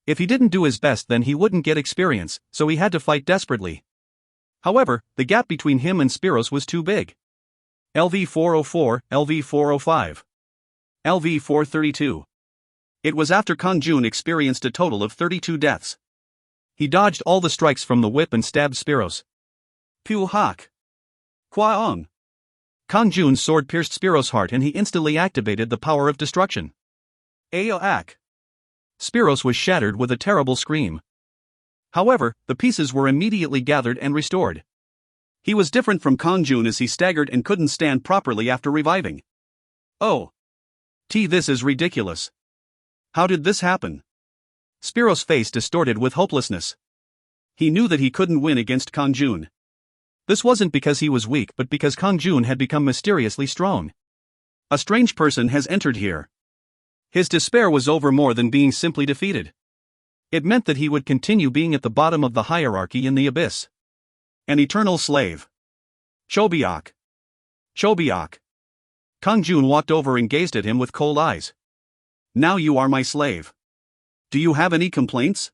If he didn't do his best, then he wouldn't get experience, so he had to fight desperately. However, the gap between him and Spiros was too big. LV 404, LV 405. LV 432. It was after Kang-jun experienced a total of 32 deaths. He dodged all the strikes from the whip and stabbed Spiros. Pu hak. Kwaong. Kang-jun's sword pierced Spiros' heart and he instantly activated the power of destruction. Aoak. Spiros was shattered with a terrible scream. However, the pieces were immediately gathered and restored. He was different from Kang-jun as he staggered and couldn't stand properly after reviving. Oh. This is ridiculous. How did this happen? Spiros' face distorted with hopelessness. He knew that he couldn't win against Kang-jun. This wasn't because he was weak but because Kang-jun had become mysteriously strong. A strange person has entered here. His despair was over more than being simply defeated. It meant that he would continue being at the bottom of the hierarchy in the abyss. An eternal slave. Chobiak. Chobiak. Kang-jun walked over and gazed at him with cold eyes. Now you are my slave. Do you have any complaints?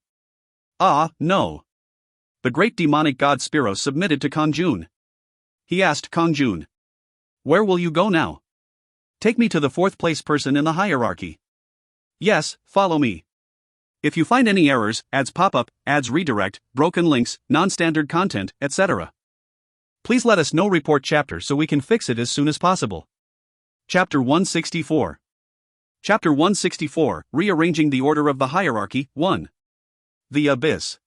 No. The great demonic god Spiros submitted to Kang-jun. He asked Kang-jun. Where will you go now? Take me to the 4th place person in the hierarchy. Yes, follow me. If you find any errors, ads pop up, ads redirect, broken links, non-standard content, etc. Please let us know. Report chapter so we can fix it as soon as possible. Chapter 164. Chapter 164, Rearranging the Order of the Hierarchy, 1. The Abyss.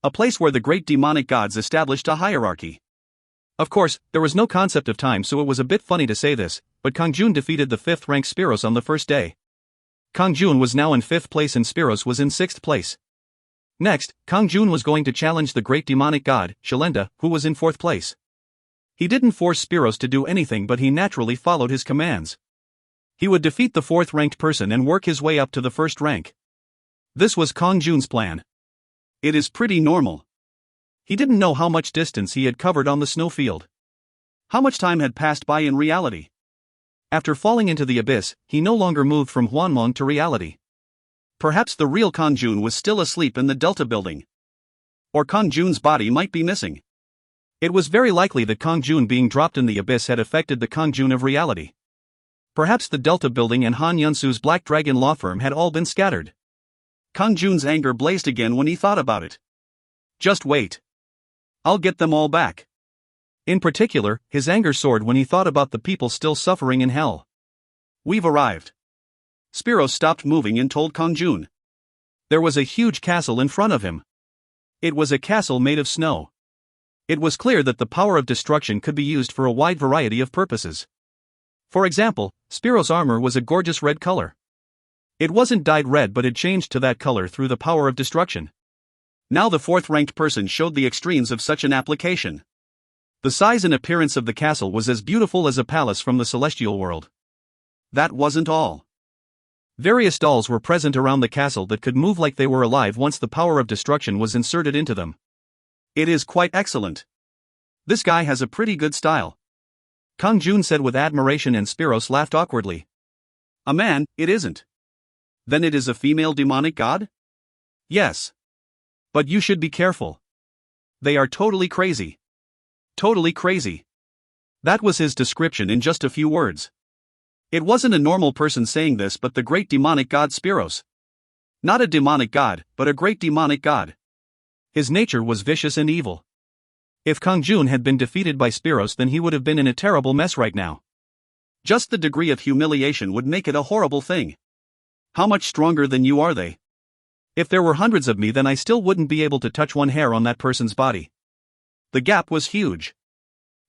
A place where the great demonic gods established a hierarchy. Of course, there was no concept of time, so it was a bit funny to say this, but Kang-jun defeated the 5th-ranked Spiros on the first day. Kang-jun was now in 5th place and Spiros was in 6th place. Next, Kang-jun was going to challenge the great demonic god, Shalenda, who was in 4th place. He didn't force Spiros to do anything, but he naturally followed his commands. He would defeat the fourth-ranked person and work his way up to the first rank. This was Kang-jun's plan. It is pretty normal. He didn't know how much distance he had covered on the snowfield. How much time had passed by in reality? After falling into the abyss, he no longer moved from Hwanmong to reality. Perhaps the real Kang-jun was still asleep in the Delta building. Or Kang-jun's body might be missing. It was very likely that Kang-jun being dropped in the abyss had affected the Kang-jun of reality. Perhaps the Delta building and Han Yunsu's Black Dragon law firm had all been scattered. Kang-jun's anger blazed again when he thought about it. Just wait. I'll get them all back. In particular, his anger soared when he thought about the people still suffering in hell. We've arrived. Spiros stopped moving and told Kang-jun. There was a huge castle in front of him. It was a castle made of snow. It was clear that the power of destruction could be used for a wide variety of purposes. For example, Spiros' armor was a gorgeous red color. It wasn't dyed red but had changed to that color through the power of destruction. Now the fourth-ranked person showed the extremes of such an application. The size and appearance of the castle was as beautiful as a palace from the celestial world. That wasn't all. Various dolls were present around the castle that could move like they were alive once the power of destruction was inserted into them. It is quite excellent. This guy has a pretty good style. Kang-jun said with admiration, and Spiros laughed awkwardly. A man, it isn't. Then it is a female demonic god? Yes. But you should be careful. They are totally crazy. Totally crazy. That was his description in just a few words. It wasn't a normal person saying this but the great demonic god Spiros. Not a demonic god, but a great demonic god. His nature was vicious and evil. If Kang-jun had been defeated by Spiros, then he would have been in a terrible mess right now. Just the degree of humiliation would make it a horrible thing. How much stronger than you are they? If there were hundreds of me, then I still wouldn't be able to touch one hair on that person's body. The gap was huge.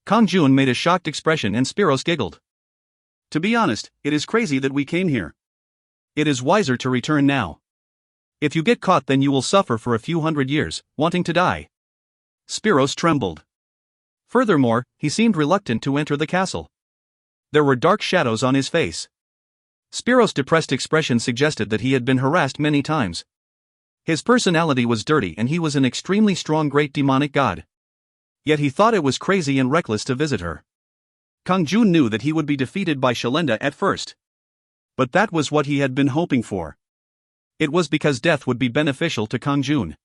Kang-jun made a shocked expression and Spiros giggled. To be honest, it is crazy that we came here. It is wiser to return now. If you get caught, then you will suffer for a few hundred years, wanting to die. Spiros trembled. Furthermore, he seemed reluctant to enter the castle. There were dark shadows on his face. Spiros' depressed expression suggested that he had been harassed many times. His personality was dirty and he was an extremely strong great demonic god. Yet he thought it was crazy and reckless to visit her. Kang-jun knew that he would be defeated by Shalenda at first. But that was what he had been hoping for. It was because death would be beneficial to Kang-jun.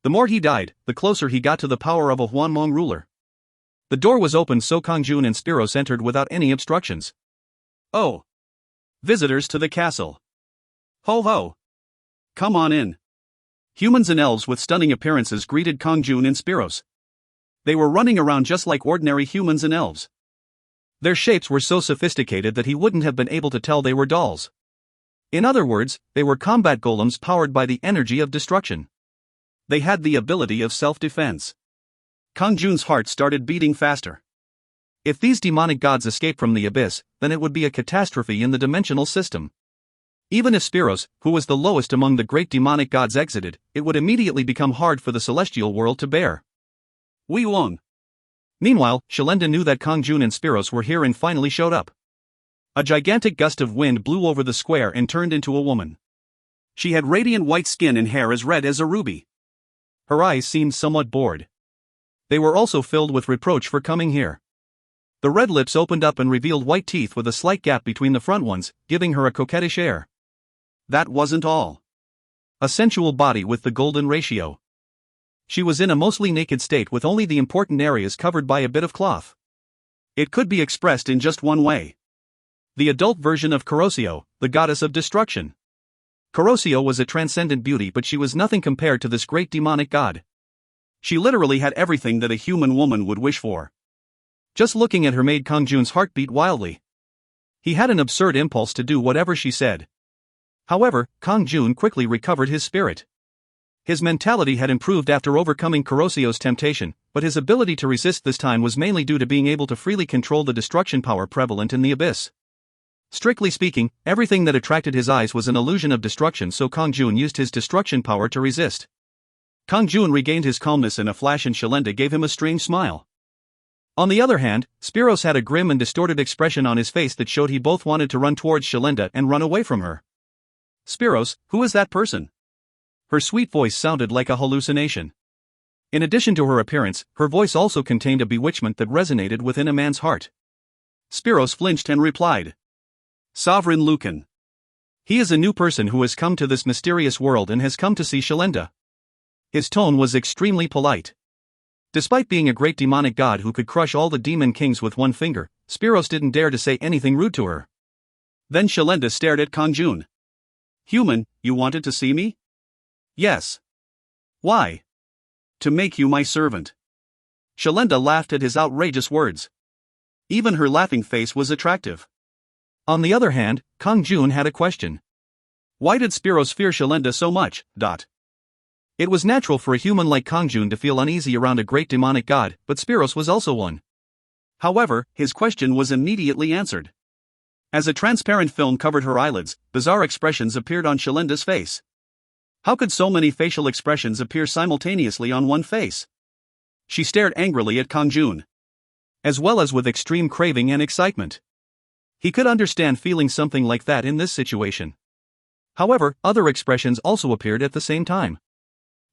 The more he died, the closer he got to the power of a Hwanmong ruler. The door was opened so Kang-jun and Spiros entered without any obstructions. Oh! Visitors to the castle. Ho ho! Come on in. Humans and elves with stunning appearances greeted Kang-jun and Spiros. They were running around just like ordinary humans and elves. Their shapes were so sophisticated that he wouldn't have been able to tell they were dolls. In other words, they were combat golems powered by the energy of destruction. They had the ability of self-defense. Kang-jun's heart started beating faster. If these demonic gods escaped from the abyss, then it would be a catastrophe in the dimensional system. Even if Spiros, who was the lowest among the great demonic gods, exited, it would immediately become hard for the celestial world to bear. We won. Meanwhile, Shalenda knew that Kang-jun and Spiros were here and finally showed up. A gigantic gust of wind blew over the square and turned into a woman. She had radiant white skin and hair as red as a ruby. Her eyes seemed somewhat bored. They were also filled with reproach for coming here. The red lips opened up and revealed white teeth with a slight gap between the front ones, giving her a coquettish air. That wasn't all. A sensual body with the golden ratio. She was in a mostly naked state with only the important areas covered by a bit of cloth. It could be expressed in just one way. The adult version of Corosio, the goddess of destruction. Corosio was a transcendent beauty, but she was nothing compared to this great demonic god. She literally had everything that a human woman would wish for. Just looking at her made Kang-jun's heart beat wildly. He had an absurd impulse to do whatever she said. However, Kang-jun quickly recovered his spirit. His mentality had improved after overcoming Corosio's temptation, but his ability to resist this time was mainly due to being able to freely control the destruction power prevalent in the abyss. Strictly speaking, everything that attracted his eyes was an illusion of destruction, so Kang-jun used his destruction power to resist. Kang-jun regained his calmness in a flash and Shalenda gave him a strange smile. On the other hand, Spiros had a grim and distorted expression on his face that showed he both wanted to run towards Shalenda and run away from her. Spiros, who is that person? Her sweet voice sounded like a hallucination. In addition to her appearance, her voice also contained a bewitchment that resonated within a man's heart. Spiros flinched and replied. Sovereign Lucan. He is a new person who has come to this mysterious world and has come to see Shalenda. His tone was extremely polite. Despite being a great demonic god who could crush all the demon kings with one finger, Spiros didn't dare to say anything rude to her. Then Shalenda stared at Kang-jun. Human, you wanted to see me? Yes. Why? To make you my servant. Shalenda laughed at his outrageous words. Even her laughing face was attractive. On the other hand, Kang-jun had a question. Why did Spiros fear Shalenda so much? It was natural for a human like Kang-jun to feel uneasy around a great demonic god, but Spiros was also one. However, his question was immediately answered. As a transparent film covered her eyelids, bizarre expressions appeared on Shalenda's face. How could so many facial expressions appear simultaneously on one face? She stared angrily at Kang-jun, as well as with extreme craving and excitement. He could understand feeling something like that in this situation. However, other expressions also appeared at the same time.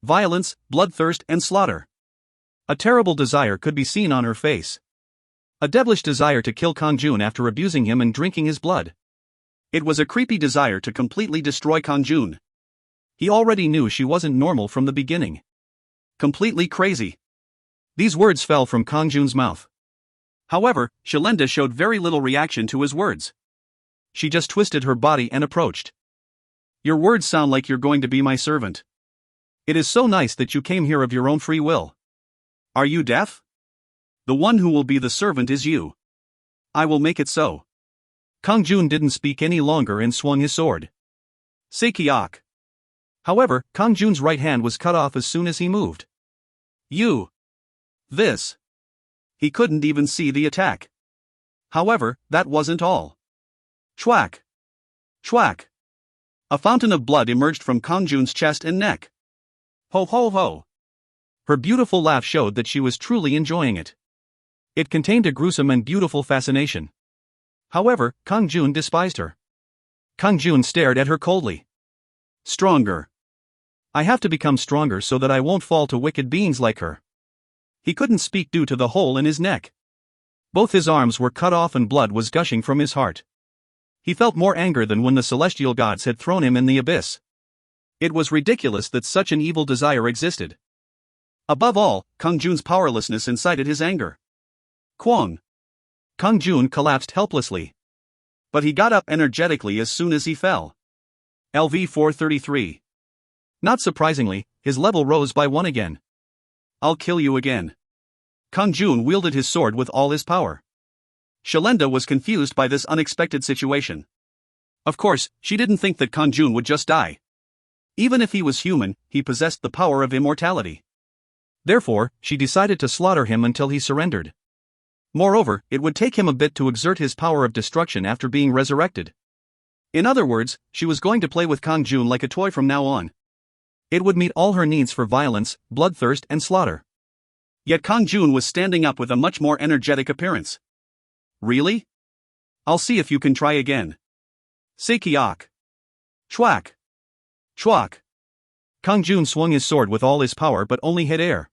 Violence, bloodthirst, and slaughter. A terrible desire could be seen on her face. A devilish desire to kill Kang-jun after abusing him and drinking his blood. It was a creepy desire to completely destroy Kang-jun. He already knew she wasn't normal from the beginning. Completely crazy. These words fell from Kang-jun's mouth. However, Shalenda showed very little reaction to his words. She just twisted her body and approached. Your words sound like you're going to be my servant. It is so nice that you came here of your own free will. Are you deaf? The one who will be the servant is you. I will make it so. Kang-jun didn't speak any longer and swung his sword. Sekiak. However, Kang-jun's right hand was cut off as soon as he moved. You. This. He couldn't even see the attack. However, that wasn't all. Chwack. Chwack. A fountain of blood emerged from Kang-jun's chest and neck. Ho ho ho. Her beautiful laugh showed that she was truly enjoying it. It contained a gruesome and beautiful fascination. However, Kang-jun despised her. Kang-jun stared at her coldly. Stronger. I have to become stronger so that I won't fall to wicked beings like her. He couldn't speak due to the hole in his neck. Both his arms were cut off and blood was gushing from his heart. He felt more anger than when the celestial gods had thrown him in the abyss. It was ridiculous that such an evil desire existed. Above all, Kang-jun's powerlessness incited his anger. Kwang. Kang-jun collapsed helplessly. But he got up energetically as soon as he fell. LV 433. Not surprisingly, his level rose by 1 again. I'll kill you again. Kang-jun wielded his sword with all his power. Shalenda was confused by this unexpected situation. Of course, she didn't think that Kang-jun would just die. Even if he was human, he possessed the power of immortality. Therefore, she decided to slaughter him until he surrendered. Moreover, it would take him a bit to exert his power of destruction after being resurrected. In other words, she was going to play with Kang-jun like a toy from now on. It would meet all her needs for violence, bloodthirst, and slaughter. Yet Kang-jun was standing up with a much more energetic appearance. Really? I'll see if you can try again. Sekiak. Chwack. Chwack. Kang-jun swung his sword with all his power but only hit air.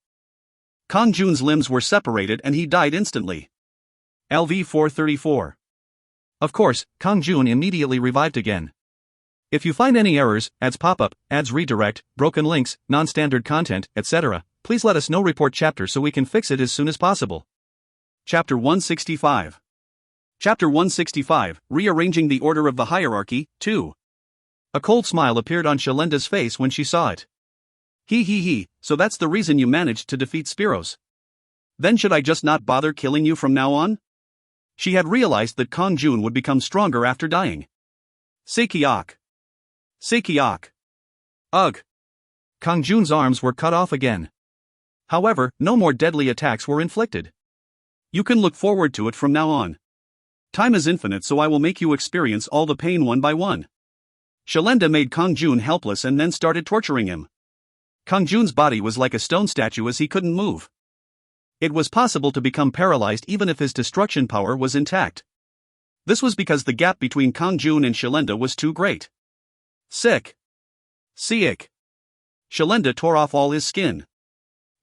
Kang-jun's limbs were separated and he died instantly. LV 434. Of course, Kang-jun immediately revived again. If you find any errors, ads pop-up, ads redirect, broken links, non-standard content, etc., please let us know. Report chapter so we can fix it as soon as possible. Chapter 165. Chapter 165, Rearranging the Order of the Hierarchy, 2. A cold smile appeared on Shalenda's face when she saw it. He, so that's the reason you managed to defeat Spiros. Then should I just not bother killing you from now on? She had realized that Kang-jun would become stronger after dying. Sekiak. Sekiak. Ugh. Kang-jun's arms were cut off again. However, no more deadly attacks were inflicted. You can look forward to it from now on. Time is infinite, so I will make you experience all the pain one by one. Shalenda made Kang-jun helpless and then started torturing him. Kang-jun's body was like a stone statue as he couldn't move. It was possible to become paralyzed even if his destruction power was intact. This was because the gap between Kang-jun and Shalenda was too great. Sick. Sick. Shalenda tore off all his skin.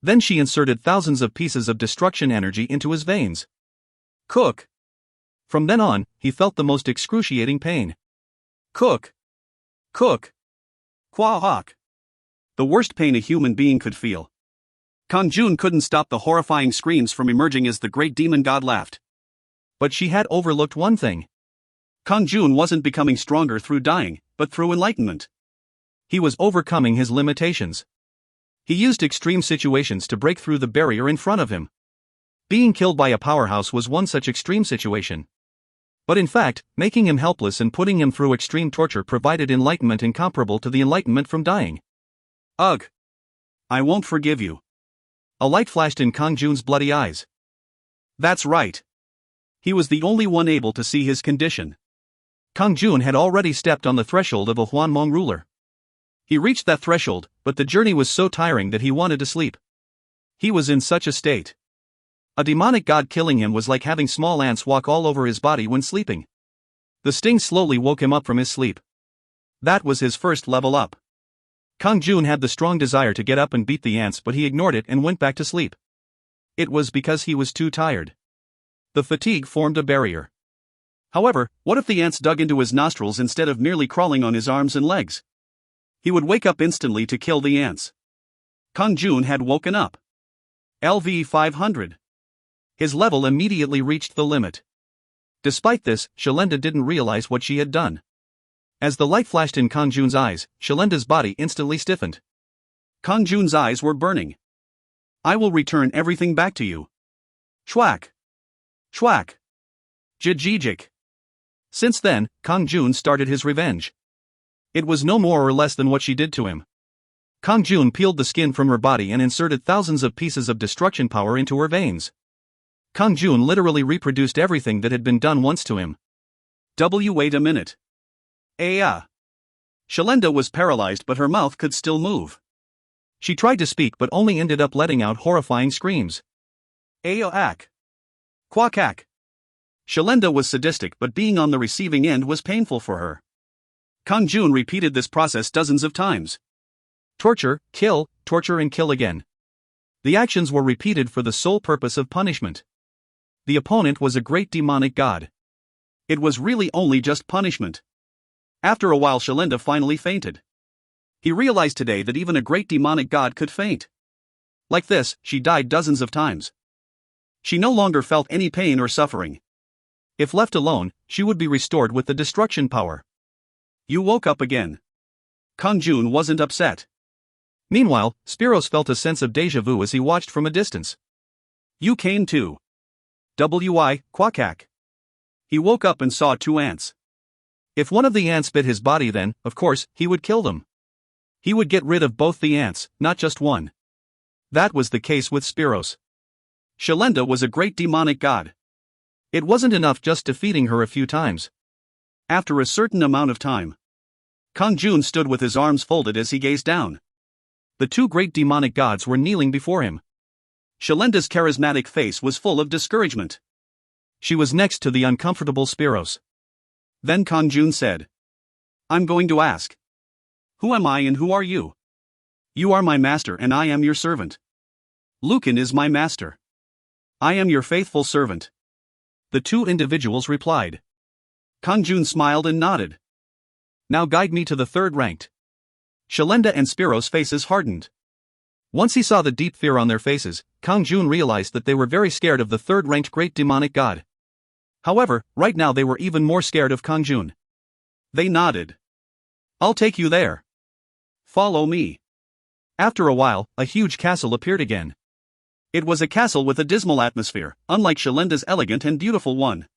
Then she inserted thousands of pieces of destruction energy into his veins. Cook. From then on, he felt the most excruciating pain. Cook. Cook. Quahawk. The worst pain a human being could feel. Kang-jun couldn't stop the horrifying screams from emerging as the great demon god laughed. But she had overlooked one thing. Kang-jun wasn't becoming stronger through dying, but through enlightenment. He was overcoming his limitations. He used extreme situations to break through the barrier in front of him. Being killed by a powerhouse was one such extreme situation. But in fact, making him helpless and putting him through extreme torture provided enlightenment incomparable to the enlightenment from dying. Ugh. I won't forgive you. A light flashed in Kang-jun's bloody eyes. That's right. He was the only one able to see his condition. Kang-jun had already stepped on the threshold of a Hwanmong ruler. He reached that threshold, but the journey was so tiring that he wanted to sleep. He was in such a state. A demonic god killing him was like having small ants walk all over his body when sleeping. The sting slowly woke him up from his sleep. That was his first level up. Kang-jun had the strong desire to get up and beat the ants, but he ignored it and went back to sleep. It was because he was too tired. The fatigue formed a barrier. However, what if the ants dug into his nostrils instead of merely crawling on his arms and legs? He would wake up instantly to kill the ants. Kang-jun had woken up. LV 500. His level immediately reached the limit. Despite this, Shalenda didn't realize what she had done. As the light flashed in Kang-jun's eyes, Shalenda's body instantly stiffened. Kang-jun's eyes were burning. I will return everything back to you. Chwack. Chwack. Jijijik. Since then, Kang-jun started his revenge. It was no more or less than what she did to him. Kang-jun peeled the skin from her body and inserted thousands of pieces of destruction power into her veins. Kang-jun literally reproduced everything that had been done once to him. Wait a minute. Shalenda was paralyzed, but her mouth could still move. She tried to speak but only ended up letting out horrifying screams. Aak. Quackak. Shalenda was sadistic, but being on the receiving end was painful for her. Kang-jun repeated this process dozens of times. Torture, and kill again. The actions were repeated for the sole purpose of punishment. The opponent was a great demonic god. It was really only just punishment. After a while, Shalenda finally fainted. He realized today that even a great demonic god could faint. Like this, she died dozens of times. She no longer felt any pain or suffering. If left alone, she would be restored with the destruction power. You woke up again. Kang-jun wasn't upset. Meanwhile, Spiros felt a sense of déjà vu as he watched from a distance. You came too. Quackak. He woke up and saw two ants. If one of the ants bit his body, then, of course, he would kill them. He would get rid of both the ants, not just one. That was the case with Spiros. Shalenda was a great demonic god. It wasn't enough just defeating her a few times. After a certain amount of time, Kang-jun stood with his arms folded as he gazed down. The two great demonic gods were kneeling before him. Shalenda's charismatic face was full of discouragement. She was next to the uncomfortable Spiros. Then Kang-jun said, I'm going to ask. Who am I and who are you? You are my master and I am your servant. Lucan is my master. I am your faithful servant. The two individuals replied. Kang-jun smiled and nodded. Now guide me to the third ranked. Shalenda and Spiros' faces hardened. Once he saw the deep fear on their faces, Kang-jun realized that they were very scared of the third-ranked great demonic god. However, right now they were even more scared of Kang-jun. They nodded. I'll take you there. Follow me. After a while, a huge castle appeared again. It was a castle with a dismal atmosphere, unlike Shalenda's elegant and beautiful one.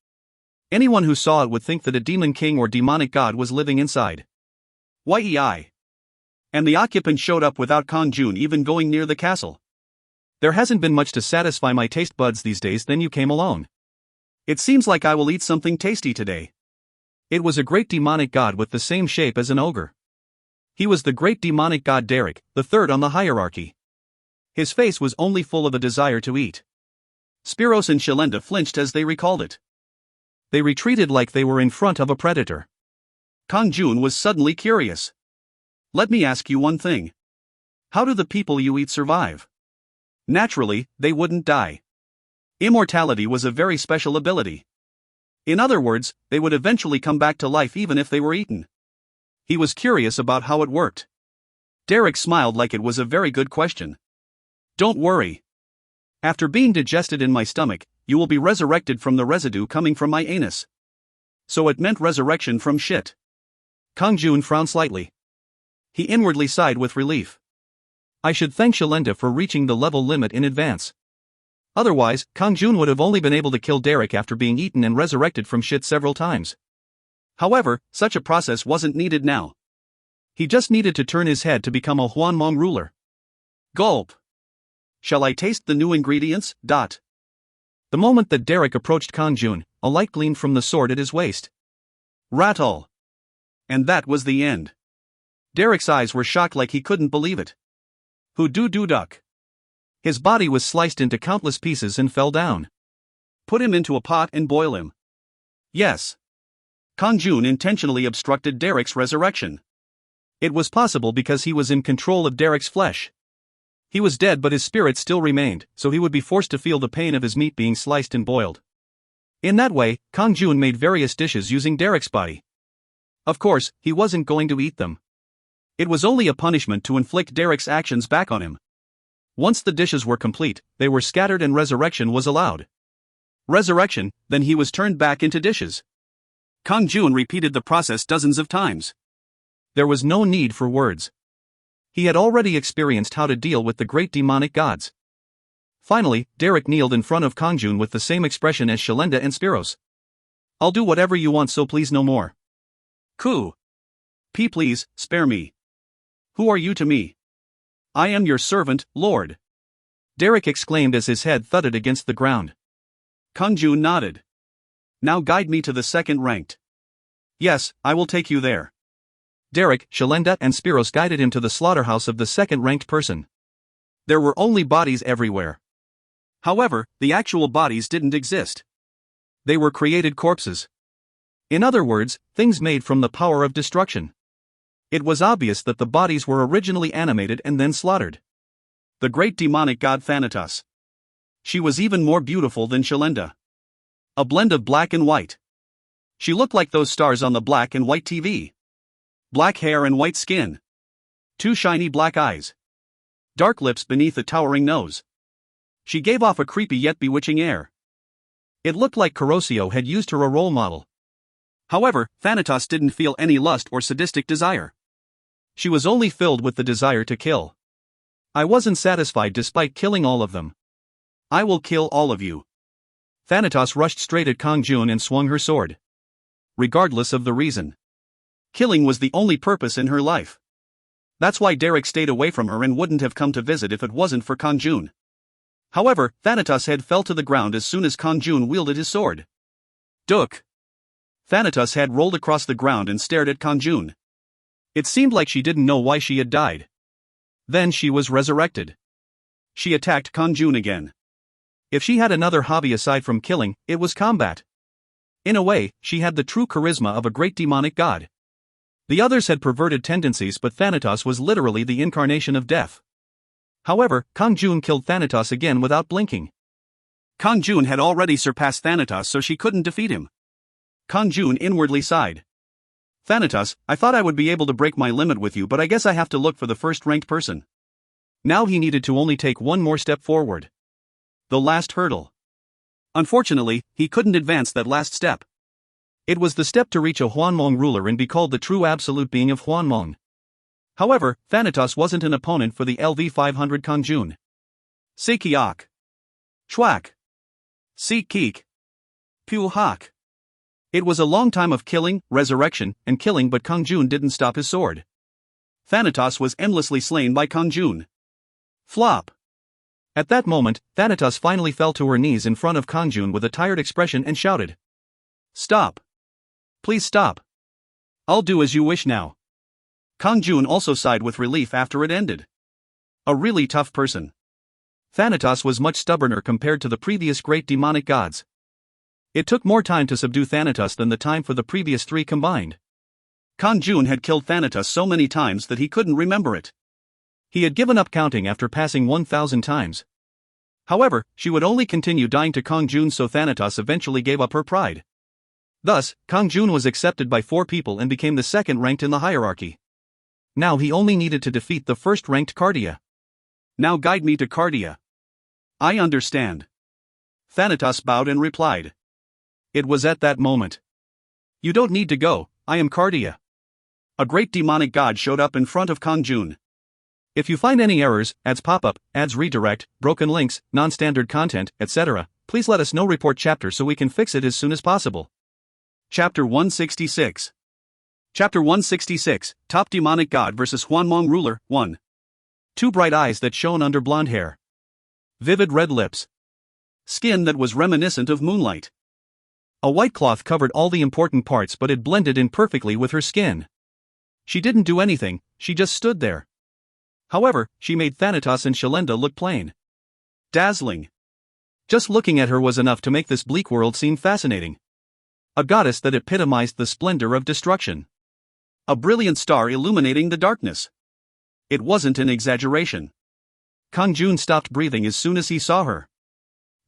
Anyone who saw it would think that a demon king or demonic god was living inside. Yei. And the occupant showed up without Kang-jun even going near the castle. There hasn't been much to satisfy my taste buds these days, then you came alone. It seems like I will eat something tasty today. It was a great demonic god with the same shape as an ogre. He was the great demonic god Derek, the third on the hierarchy. His face was only full of a desire to eat. Spiros and Shalenda flinched as they recalled it. They retreated like they were in front of a predator. Kang-jun was suddenly curious. Let me ask you one thing. How do the people you eat survive? Naturally, they wouldn't die. Immortality was a very special ability. In other words, they would eventually come back to life even if they were eaten. He was curious about how it worked. Derek smiled like it was a very good question. Don't worry. After being digested in my stomach, you will be resurrected from the residue coming from my anus. So it meant resurrection from shit. Kang-jun frowned slightly. He inwardly sighed with relief. I should thank Shalenda for reaching the level limit in advance. Otherwise, Kang-jun would have only been able to kill Derek after being eaten and resurrected from shit several times. However, such a process wasn't needed now. He just needed to turn his head to become a Hwanmong ruler. Gulp. Shall I taste the new ingredients? The moment that Derek approached Kang-jun, a light gleamed from the sword at his waist. Rattle. And that was the end. Derek's eyes were shocked like he couldn't believe it. Duck. His body was sliced into countless pieces and fell down. Put him into a pot and boil him. Yes. Kang-jun intentionally obstructed Derek's resurrection. It was possible because he was in control of Derek's flesh. He was dead but his spirit still remained, so he would be forced to feel the pain of his meat being sliced and boiled. In that way, Kang-jun made various dishes using Derek's body. Of course, he wasn't going to eat them. It was only a punishment to inflict Derek's actions back on him. Once the dishes were complete, they were scattered and resurrection was allowed. Resurrection, then he was turned back into dishes. Kang-jun repeated the process dozens of times. There was no need for words. He had already experienced how to deal with the great demonic gods. Finally, Derek kneeled in front of Kang-jun with the same expression as Shalenda and Spiros. I'll do whatever you want, so please no more. Please, spare me. Who are you to me? I am your servant, Lord. Derek exclaimed as his head thudded against the ground. Kang-jun nodded. Now guide me to the second ranked. Yes, I will take you there. Derek, Shalenda and Spiros guided him to the slaughterhouse of the second-ranked person. There were only bodies everywhere. However, the actual bodies didn't exist. They were created corpses. In other words, things made from the power of destruction. It was obvious that the bodies were originally animated and then slaughtered. The great demonic god Thanatos. She was even more beautiful than Shalenda. A blend of black and white. She looked like those stars on the black and white TV. Black hair and white skin. 2 shiny black eyes. Dark lips beneath a towering nose. She gave off a creepy yet bewitching air. It looked like Kuroshio had used her a role model. However, Thanatos didn't feel any lust or sadistic desire. She was only filled with the desire to kill. I wasn't satisfied despite killing all of them. I will kill all of you. Thanatos rushed straight at Kang-jun and swung her sword. Regardless of the reason. Killing was the only purpose in her life. That's why Derek stayed away from her and wouldn't have come to visit if it wasn't for Kang-jun. However, Thanatos' head fell to the ground as soon as Kang-jun wielded his sword. Duck. Thanatos' head rolled across the ground and stared at Kang-jun. It seemed like she didn't know why she had died. Then she was resurrected. She attacked Kang-jun again. If she had another hobby aside from killing, it was combat. In a way, she had the true charisma of a great demonic god. The others had perverted tendencies, but Thanatos was literally the incarnation of death. However, Kang-jun killed Thanatos again without blinking. Kang-jun had already surpassed Thanatos, so she couldn't defeat him. Kang-jun inwardly sighed. Thanatos, I thought I would be able to break my limit with you, but I guess I have to look for the first-ranked person. Now he needed to only take one more step forward. The last hurdle. Unfortunately, he couldn't advance that last step. It was the step to reach a Hwanmong ruler and be called the true absolute being of Hwanmong. However, Thanatos wasn't an opponent for the LV500 Kang-jun. Sekiak. Chwak. Seek. Pu-hak. It was a long time of killing, resurrection, and killing, but Kang-jun didn't stop his sword. Thanatos was endlessly slain by Kang-jun. Flop. At that moment, Thanatos finally fell to her knees in front of Kang-jun with a tired expression and shouted. Stop. Please stop. I'll do as you wish now. Kang-jun also sighed with relief after it ended. A really tough person. Thanatos was much stubborner compared to the previous great demonic gods. It took more time to subdue Thanatos than the time for the previous three combined. Kang-jun had killed Thanatos so many times that he couldn't remember it. He had given up counting after passing 1,000 times. However, she would only continue dying to Kang-jun, so Thanatos eventually gave up her pride. Thus, Kang-jun was accepted by 4 people and became the second ranked in the hierarchy. Now he only needed to defeat the first ranked Cardia. Now guide me to Cardia. I understand. Thanatos bowed and replied. It was at that moment. You don't need to go, I am Cardia. A great demonic god showed up in front of Kang-jun. If you find any errors, ads pop-up, ads redirect, broken links, non-standard content, etc., please let us know. Report chapter so we can fix it as soon as possible. Chapter 166. Chapter 166, Top Demonic God vs. Hwanmong Ruler, 1. 2 bright eyes that shone under blonde hair. Vivid red lips. Skin that was reminiscent of moonlight. A white cloth covered all the important parts, but it blended in perfectly with her skin. She didn't do anything, she just stood there. However, she made Thanatos and Shalenda look plain. Dazzling. Just looking at her was enough to make this bleak world seem fascinating. A goddess that epitomized the splendor of destruction. A brilliant star illuminating the darkness. It wasn't an exaggeration. Kang-jun stopped breathing as soon as he saw her.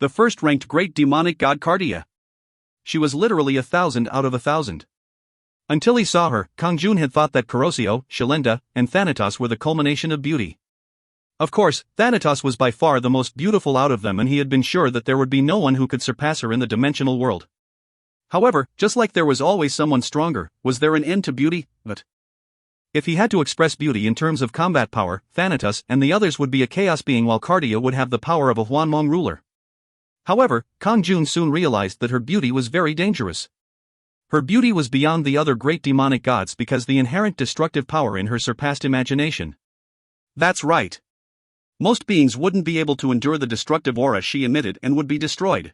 The first-ranked great demonic god Cardia. She was literally 1,000 out of 1,000. Until he saw her, Kang-jun had thought that Corosio, Shalenda, and Thanatos were the culmination of beauty. Of course, Thanatos was by far the most beautiful out of them, and he had been sure that there would be no one who could surpass her in the dimensional world. However, just like there was always someone stronger, was there an end to beauty? But if he had to express beauty in terms of combat power, Thanatos and the others would be a chaos being, while Cardia would have the power of a Hwanmong ruler. However, Kang-jun soon realized that her beauty was very dangerous. Her beauty was beyond the other great demonic gods because the inherent destructive power in her surpassed imagination. That's right. Most beings wouldn't be able to endure the destructive aura she emitted and would be destroyed.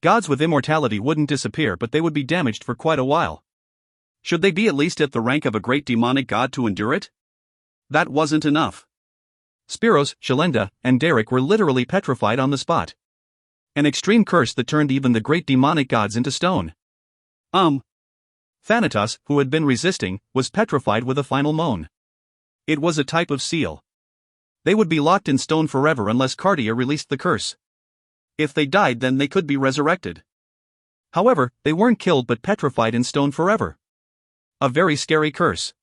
Gods with immortality wouldn't disappear, but they would be damaged for quite a while. Should they be at least at the rank of a great demonic god to endure it? That wasn't enough. Spiros, Shalenda, and Derek were literally petrified on the spot. An extreme curse that turned even the great demonic gods into stone. Thanatos, who had been resisting, was petrified with a final moan. It was a type of seal. They would be locked in stone forever unless Cardia released the curse. If they died, then they could be resurrected. However, they weren't killed but petrified in stone forever. A very scary curse.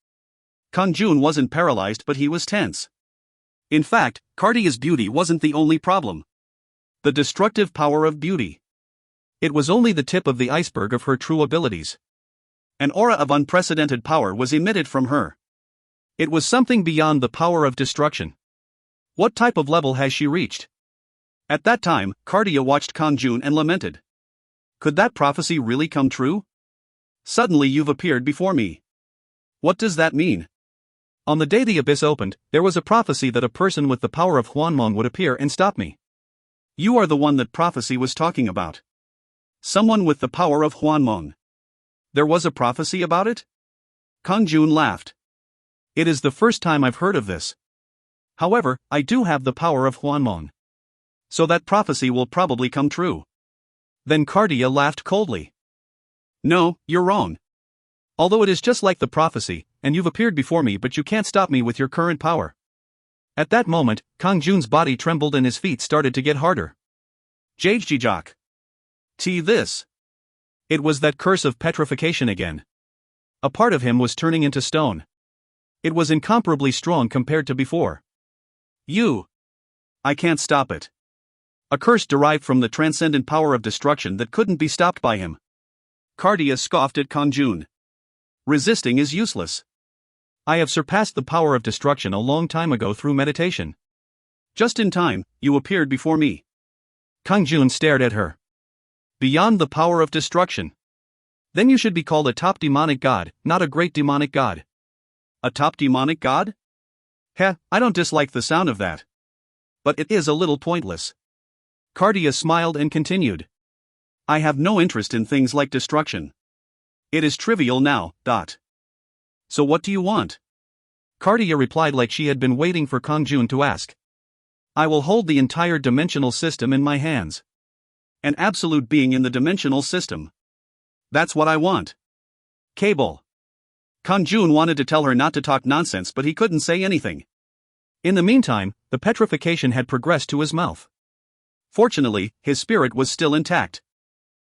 Kang-jun wasn't paralyzed, but he was tense. In fact, Cardia's beauty wasn't the only problem. The destructive power of beauty. It was only the tip of the iceberg of her true abilities. An aura of unprecedented power was emitted from her. It was something beyond the power of destruction. What type of level has she reached? At that time, Cardia watched Kang-jun and lamented. Could that prophecy really come true? Suddenly you've appeared before me. What does that mean? On the day the abyss opened, there was a prophecy that a person with the power of Hwanmong would appear and stop me. You are the one that prophecy was talking about. Someone with the power of Hwanmong. There was a prophecy about it? Kang-jun laughed. It is the first time I've heard of this. However, I do have the power of Hwanmong. So that prophecy will probably come true. Then Cardia laughed coldly. No, you're wrong. Although it is just like the prophecy, and you've appeared before me, but you can't stop me with your current power. At that moment, Kang-jun's body trembled and his feet started to get harder. Jajjijok. This. It was that curse of petrification again. A part of him was turning into stone. It was incomparably strong compared to before. I can't stop it. A curse derived from the transcendent power of destruction that couldn't be stopped by him. Cardia scoffed at Kang-jun. Resisting is useless. I have surpassed the power of destruction a long time ago through meditation. Just in time, you appeared before me. Kang-jun stared at her. Beyond the power of destruction. Then you should be called a top demonic god, not a great demonic god. A top demonic god? I don't dislike the sound of that. But it is a little pointless. Cardia smiled and continued. I have no interest in things like destruction. It is trivial now. So what do you want? Cardia replied like she had been waiting for Kang-jun to ask. I will hold the entire dimensional system in my hands. An absolute being in the dimensional system. That's what I want. Cable. Kang-jun wanted to tell her not to talk nonsense, but he couldn't say anything. In the meantime, the petrification had progressed to his mouth. Fortunately, his spirit was still intact.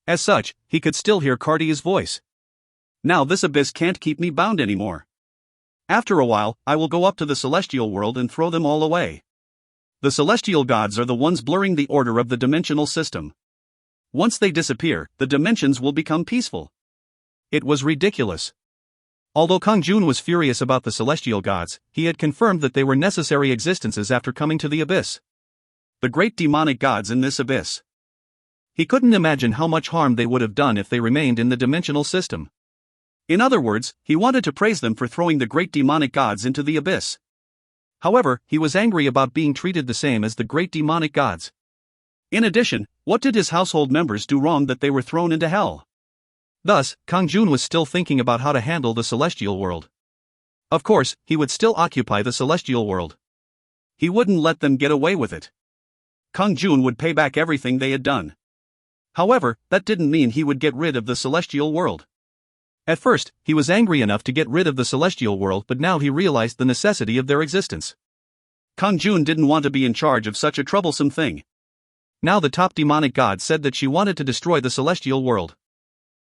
As such, he could still hear Cartia's voice. Now this abyss can't keep me bound anymore. After a while, I will go up to the celestial world and throw them all away. The celestial gods are the ones blurring the order of the dimensional system. Once they disappear, the dimensions will become peaceful. It was ridiculous. Although Kang-jun was furious about the celestial gods, he had confirmed that they were necessary existences after coming to the abyss. The great demonic gods in this abyss. He couldn't imagine how much harm they would have done if they remained in the dimensional system. In other words, he wanted to praise them for throwing the great demonic gods into the abyss. However, he was angry about being treated the same as the great demonic gods. In addition, what did his household members do wrong that they were thrown into hell? Thus, Kang-jun was still thinking about how to handle the celestial world. Of course, he would still occupy the celestial world. He wouldn't let them get away with it. Kang-jun would pay back everything they had done. However, that didn't mean he would get rid of the celestial world. At first, he was angry enough to get rid of the celestial world, but now he realized the necessity of their existence. Kang-jun didn't want to be in charge of such a troublesome thing. Now the top demonic god said that she wanted to destroy the celestial world.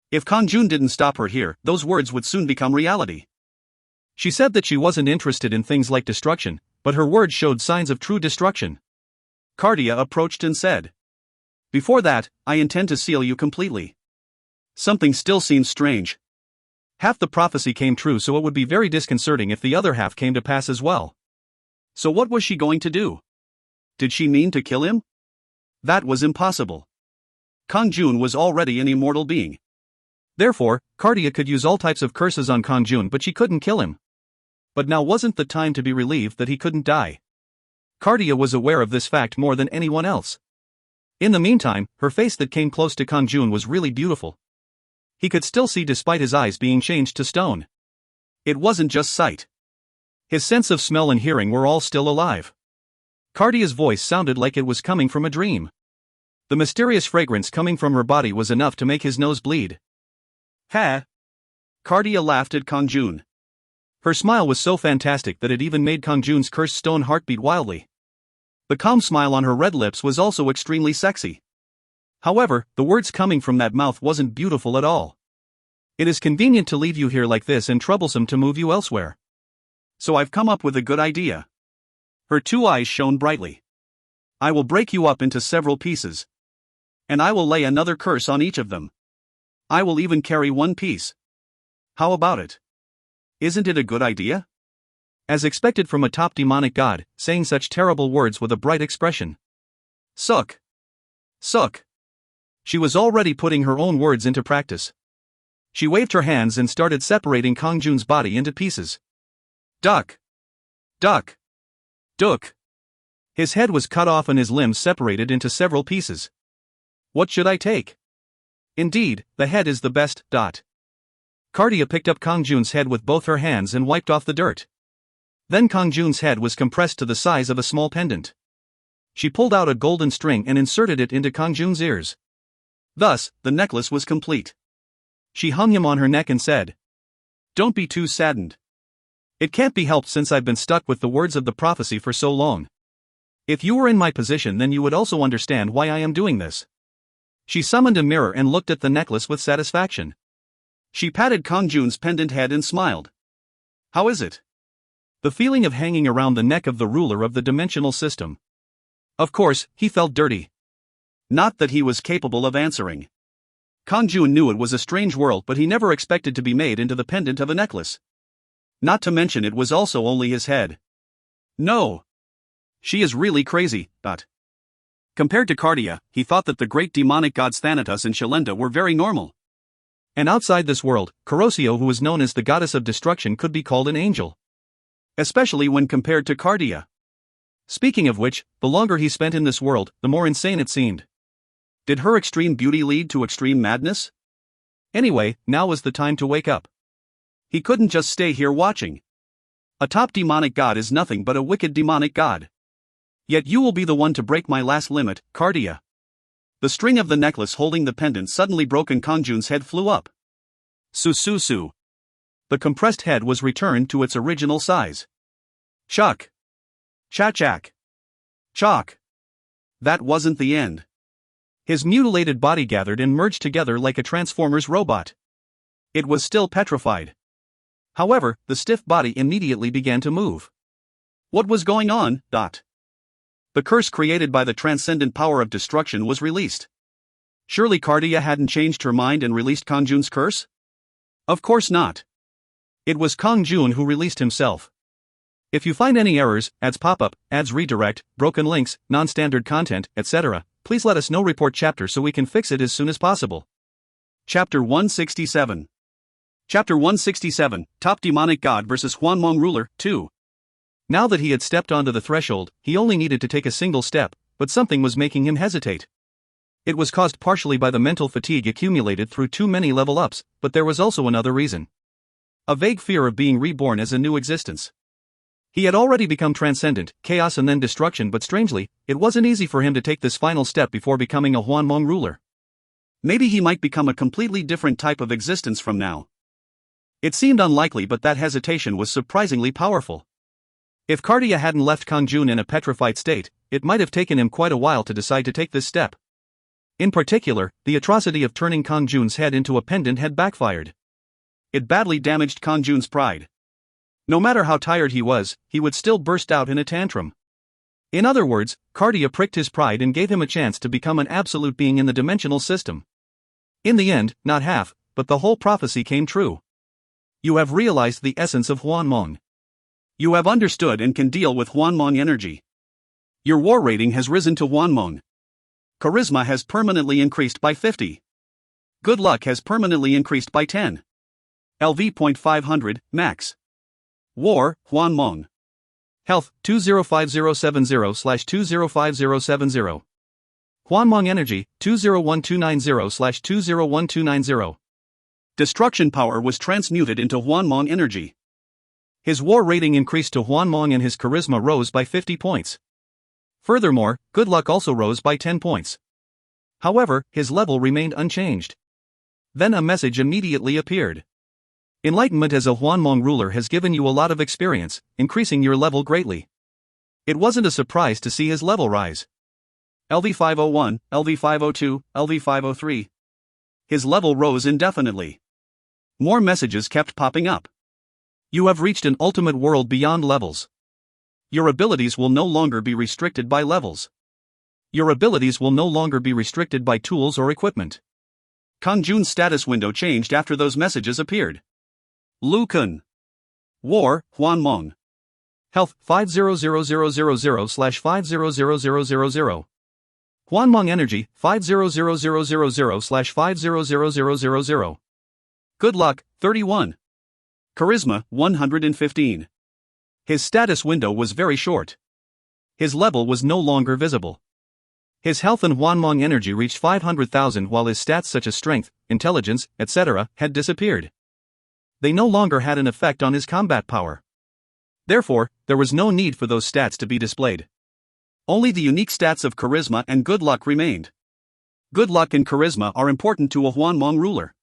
If Kang-jun didn't stop her here, those words would soon become reality. She said that she wasn't interested in things like destruction, but her words showed signs of true destruction. Cartia approached and said, "Before that, I intend to seal you completely." Something still seems strange. Half the prophecy came true, so it would be very disconcerting if the other half came to pass as well. So what was she going to do? Did she mean to kill him? That was impossible. Kang-jun was already an immortal being. Therefore, Cartia could use all types of curses on Kang-jun, but she couldn't kill him. But now wasn't the time to be relieved that he couldn't die. Cartia was aware of this fact more than anyone else. In the meantime, her face that came close to Kang-jun was really beautiful. He could still see despite his eyes being changed to stone. It wasn't just sight. His sense of smell and hearing were all still alive. Cartia's voice sounded like it was coming from a dream. The mysterious fragrance coming from her body was enough to make his nose bleed. Ha! Cartia laughed at Kang-jun. Her smile was so fantastic that it even made Kang-jun's cursed stone heart beat wildly. The calm smile on her red lips was also extremely sexy. However, the words coming from that mouth wasn't beautiful at all. It is convenient to leave you here like this and troublesome to move you elsewhere. So I've come up with a good idea. Her two eyes shone brightly. I will break you up into several pieces. And I will lay another curse on each of them. I will even carry one piece. How about it? Isn't it a good idea? As expected from a top demonic god, saying such terrible words with a bright expression. Suck. Suck. She was already putting her own words into practice. She waved her hands and started separating Kang-jun's body into pieces. Duck. Duck. Duck. His head was cut off and his limbs separated into several pieces. What should I take? Indeed, the head is the best. Cartia picked up Kang-jun's head with both her hands and wiped off the dirt. Then Kang-jun's head was compressed to the size of a small pendant. She pulled out a golden string and inserted it into Kang-jun's ears. Thus, the necklace was complete. She hung him on her neck and said, "Don't be too saddened. It can't be helped since I've been stuck with the words of the prophecy for so long. If you were in my position, then you would also understand why I am doing this." She summoned a mirror and looked at the necklace with satisfaction. She patted Kang-jun's pendant head and smiled. "How is it?" The feeling of hanging around the neck of the ruler of the dimensional system. Of course, he felt dirty. Not that he was capable of answering. Kang-jun knew it was a strange world, but he never expected to be made into the pendant of a necklace. Not to mention it was also only his head. No. She is really crazy, but compared to Cartia, he thought that the great demonic gods Thanatos and Shalenda were very normal. And outside this world, Corosio, who was known as the goddess of destruction, could be called an angel. Especially when compared to Cartia. Speaking of which, the longer he spent in this world, the more insane it seemed. Did her extreme beauty lead to extreme madness? Anyway, now was the time to wake up. He couldn't just stay here watching. A top demonic god is nothing but a wicked demonic god. Yet you will be the one to break my last limit, Cardia. The string of the necklace holding the pendant suddenly broke and Kang-jun's head flew up. Su. The compressed head was returned to its original size. Chuck. Chak. Chalk. That wasn't the end. His mutilated body gathered and merged together like a Transformers robot. It was still petrified. However, the stiff body immediately began to move. What was going on? The curse created by the transcendent power of destruction was released. Surely Cardia hadn't changed her mind and released Kang-jun's curse? Of course not. It was Kang-jun who released himself. If you find any errors, ads pop-up, ads redirect, broken links, non-standard content, etc., please let us know. Report chapter so we can fix it as soon as possible. Chapter 167. Chapter 167, Top Demonic God vs. Hwanmong Ruler, 2. Now that he had stepped onto the threshold, he only needed to take a single step, but something was making him hesitate. It was caused partially by the mental fatigue accumulated through too many level-ups, but there was also another reason. A vague fear of being reborn as a new existence. He had already become transcendent, chaos and then destruction, but strangely, it wasn't easy for him to take this final step before becoming a Hwanmong ruler. Maybe he might become a completely different type of existence from now. It seemed unlikely, but that hesitation was surprisingly powerful. If Cardia hadn't left Kang-jun in a petrified state, it might have taken him quite a while to decide to take this step. In particular, the atrocity of turning Kang-jun's head into a pendant had backfired. It badly damaged Kang-jun's pride. No matter how tired he would still burst out in a tantrum. In other words, Cardia pricked his pride and gave him a chance to become an absolute being in the dimensional system. In the end, not half, but the whole prophecy came true. You have realized the essence of Hwanmong. You have understood and can deal with Hwanmong energy. Your war rating has risen to Hwanmong. Charisma has permanently increased by 50. Good luck has permanently increased by 10. LV.500, max. War, Hwanmong. Health, 205070/205070. Hwanmong energy, 201290/201290. Destruction power was transmuted into Hwanmong energy. His war rating increased to Hwanmong and his charisma rose by 50 points. Furthermore, good luck also rose by 10 points. However, his level remained unchanged. Then a message immediately appeared. Enlightenment as a Hwanmong ruler has given you a lot of experience, increasing your level greatly. It wasn't a surprise to see his level rise. LV501, LV502, LV503. His level rose indefinitely. More messages kept popping up. You have reached an ultimate world beyond levels. Your abilities will no longer be restricted by levels. Your abilities will no longer be restricted by tools or equipment. Kang-jun's status window changed after those messages appeared. Lu Kun. War, Hwanmong. Health, 500000/500000. Hwanmong energy, 500000/500000. Good luck, 31. Charisma, 115. His status window was very short. His level was no longer visible. His health and Hwanmong energy reached 500,000 while his stats such as strength, intelligence, etc. had disappeared. They no longer had an effect on his combat power. Therefore, there was no need for those stats to be displayed. Only the unique stats of charisma and good luck remained. Good luck and charisma are important to a Hwanmong ruler.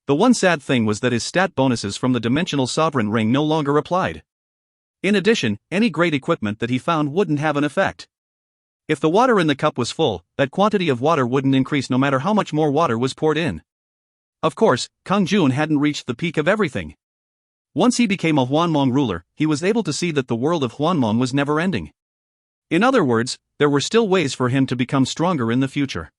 The one sad thing was that his stat bonuses from the Dimensional Sovereign Ring no longer applied. In addition, any great equipment that he found wouldn't have an effect. If the water in the cup was full, that quantity of water wouldn't increase no matter how much more water was poured in. Of course, Kang-jun hadn't reached the peak of everything. Once he became a Hwanmong ruler, he was able to see that the world of Hwanmong was never ending. In other words, there were still ways for him to become stronger in the future.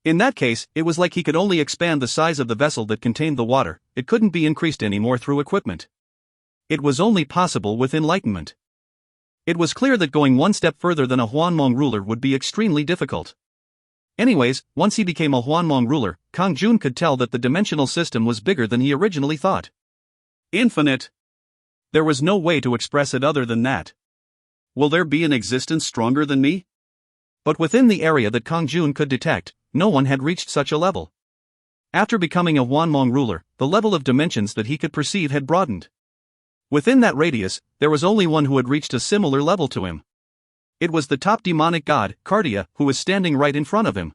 In that case, it was like he could only expand the size of the vessel that contained the water, it couldn't be increased anymore through equipment. It was only possible with enlightenment. It was clear that going one step further than a Hwanmong ruler would be extremely difficult. Anyways, once he became a Hwanmong ruler, Kang-jun could tell that the dimensional system was bigger than he originally thought. Infinite. There was no way to express it other than that. Will there be an existence stronger than me? But within the area that Kang-jun could detect, no one had reached such a level. After becoming a Hwanmong ruler, the level of dimensions that he could perceive had broadened. Within that radius, there was only one who had reached a similar level to him. It was the top demonic god, Cardia, who was standing right in front of him.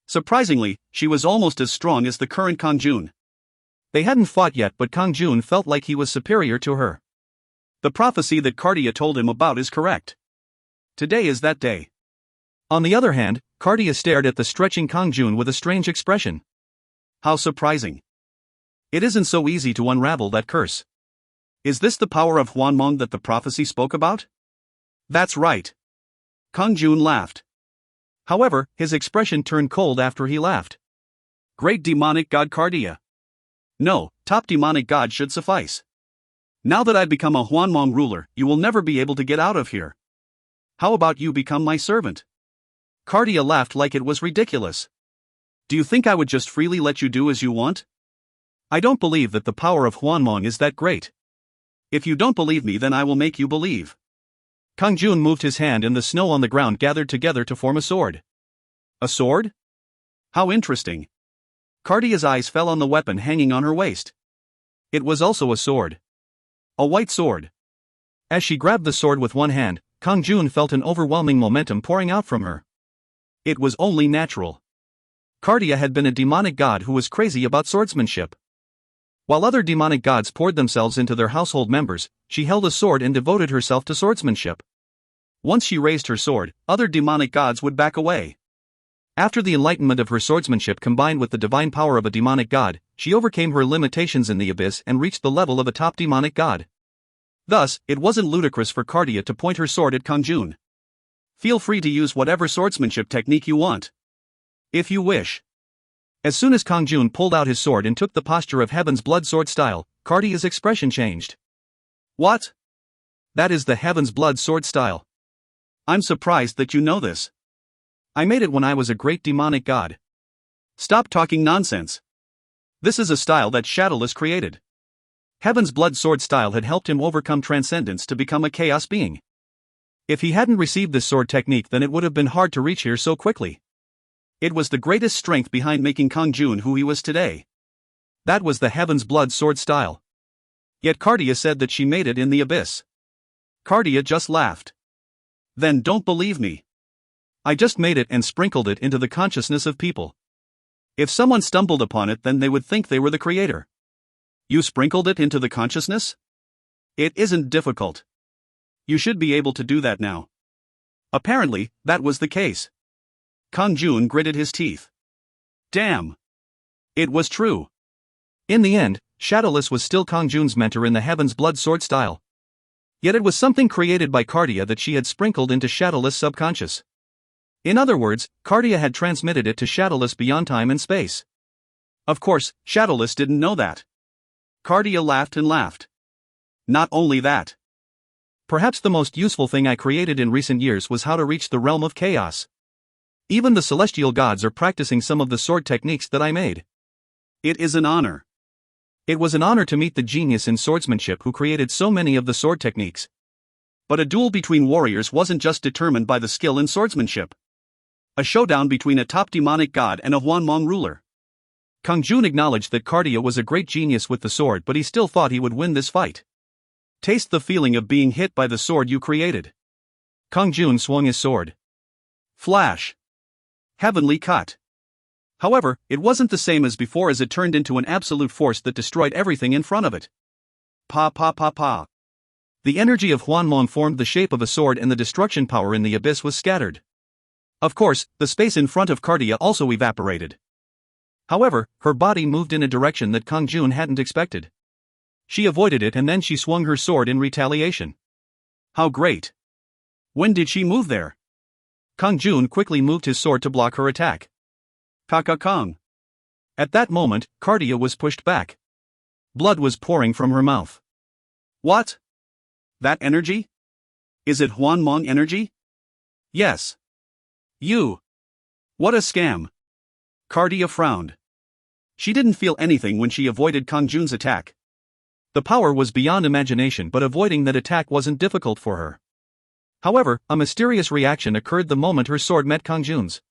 Surprisingly, she was almost as strong as the current Kang-jun. They hadn't fought yet, but Kang-jun felt like he was superior to her. The prophecy that Cardia told him about is correct. Today is that day. On the other hand, Cardia stared at the stretching Kang-jun with a strange expression. How surprising. It isn't so easy to unravel that curse. Is this the power of Hwanmong that the prophecy spoke about? That's right. Kang-jun laughed. However, his expression turned cold after he laughed. Great demonic god Cardia. No, top demonic god should suffice. Now that I've become a Hwanmong ruler, you will never be able to get out of here. How about you become my servant? Cardia laughed like it was ridiculous. Do you think I would just freely let you do as you want? I don't believe that the power of Hwanmong is that great. If you don't believe me, then I will make you believe. Kang-jun moved his hand, and the snow on the ground gathered together to form a sword. A sword? How interesting. Cardia's eyes fell on the weapon hanging on her waist. It was also a sword. A white sword. As she grabbed the sword with one hand, Kang-jun felt an overwhelming momentum pouring out from her. It was only natural. Cardia had been a demonic god who was crazy about swordsmanship. While other demonic gods poured themselves into their household members, she held a sword and devoted herself to swordsmanship. Once she raised her sword, other demonic gods would back away. After the enlightenment of her swordsmanship combined with the divine power of a demonic god, she overcame her limitations in the abyss and reached the level of a top demonic god. Thus, it wasn't ludicrous for Cardia to point her sword at Kang-jun. Feel free to use whatever swordsmanship technique you want. If you wish. As soon as Kang-jun pulled out his sword and took the posture of Heaven's Blood sword style, Cardia's expression changed. What? That is the Heaven's Blood sword style. I'm surprised that you know this. I made it when I was a great demonic god. Stop talking nonsense. This is a style that Shadowless created. Heaven's Blood sword style had helped him overcome transcendence to become a chaos being. If he hadn't received this sword technique, then it would have been hard to reach here so quickly. It was the greatest strength behind making Kang-jun who he was today. That was the Heaven's Blood sword style. Yet Cardia said that she made it in the abyss. Cardia just laughed. Then don't believe me. I just made it and sprinkled it into the consciousness of people. If someone stumbled upon it, then they would think they were the creator. You sprinkled it into the consciousness? It isn't difficult. You should be able to do that now. Apparently, that was the case. Kang-jun gritted his teeth. Damn. It was true. In the end, Shadowless was still Kang-jun's mentor in the Heaven's Blood sword style. Yet it was something created by Cardia that she had sprinkled into Shadowless' subconscious. In other words, Cardia had transmitted it to Shadowless beyond time and space. Of course, Shadowless didn't know that. Cardia laughed and laughed. Not only that. Perhaps the most useful thing I created in recent years was how to reach the realm of chaos. Even the celestial gods are practicing some of the sword techniques that I made. It is an honor. It was an honor to meet the genius in swordsmanship who created so many of the sword techniques. But a duel between warriors wasn't just determined by the skill in swordsmanship. A showdown between a top demonic god and a Hwanmong ruler. Kang-jun acknowledged that Cardia was a great genius with the sword, but he still thought he would win this fight. Taste the feeling of being hit by the sword you created. Kang-jun swung his sword. Flash. Heavenly cut. However, it wasn't the same as before, as it turned into an absolute force that destroyed everything in front of it. Pa pa pa pa. The energy of Hwanmong formed the shape of a sword, and the destruction power in the abyss was scattered. Of course, the space in front of Cardia also evaporated. However, her body moved in a direction that Kang-jun hadn't expected. She avoided it, and then she swung her sword in retaliation. How great. When did she move there? Kang-jun quickly moved his sword to block her attack. Kaka-kong. At that moment, Cardia was pushed back. Blood was pouring from her mouth. What? That energy? Is it Hwanmong energy? Yes. You. What a scam. Cardia frowned. She didn't feel anything when she avoided Kang-jun's attack. The power was beyond imagination, but avoiding that attack wasn't difficult for her. However, a mysterious reaction occurred the moment her sword met Kang-jun's.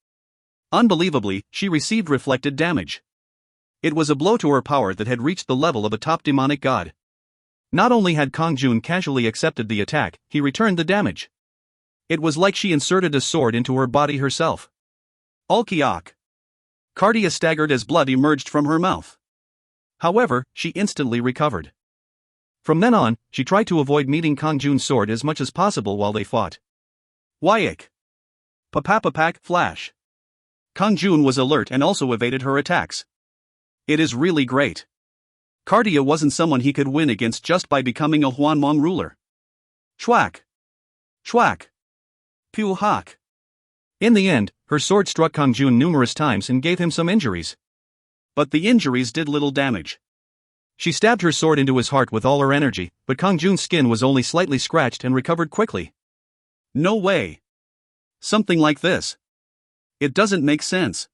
Unbelievably, she received reflected damage. It was a blow to her power that had reached the level of a top demonic god. Not only had Kang-jun casually accepted the attack, he returned the damage. It was like she inserted a sword into her body herself. Ulkiak. Cardia staggered as blood emerged from her mouth. However, she instantly recovered. From then on, she tried to avoid meeting Kang-jun's sword as much as possible while they fought. Wyack. Papapapak flash. Kang-jun was alert and also evaded her attacks. It is really great. Cardia wasn't someone he could win against just by becoming a Hwanmong ruler. Chwack. Chwack. Pew hak. In the end, her sword struck Kang-jun numerous times and gave him some injuries. But the injuries did little damage. She stabbed her sword into his heart with all her energy, but Kang-jun's skin was only slightly scratched and recovered quickly. No way. Something like this. It doesn't make sense.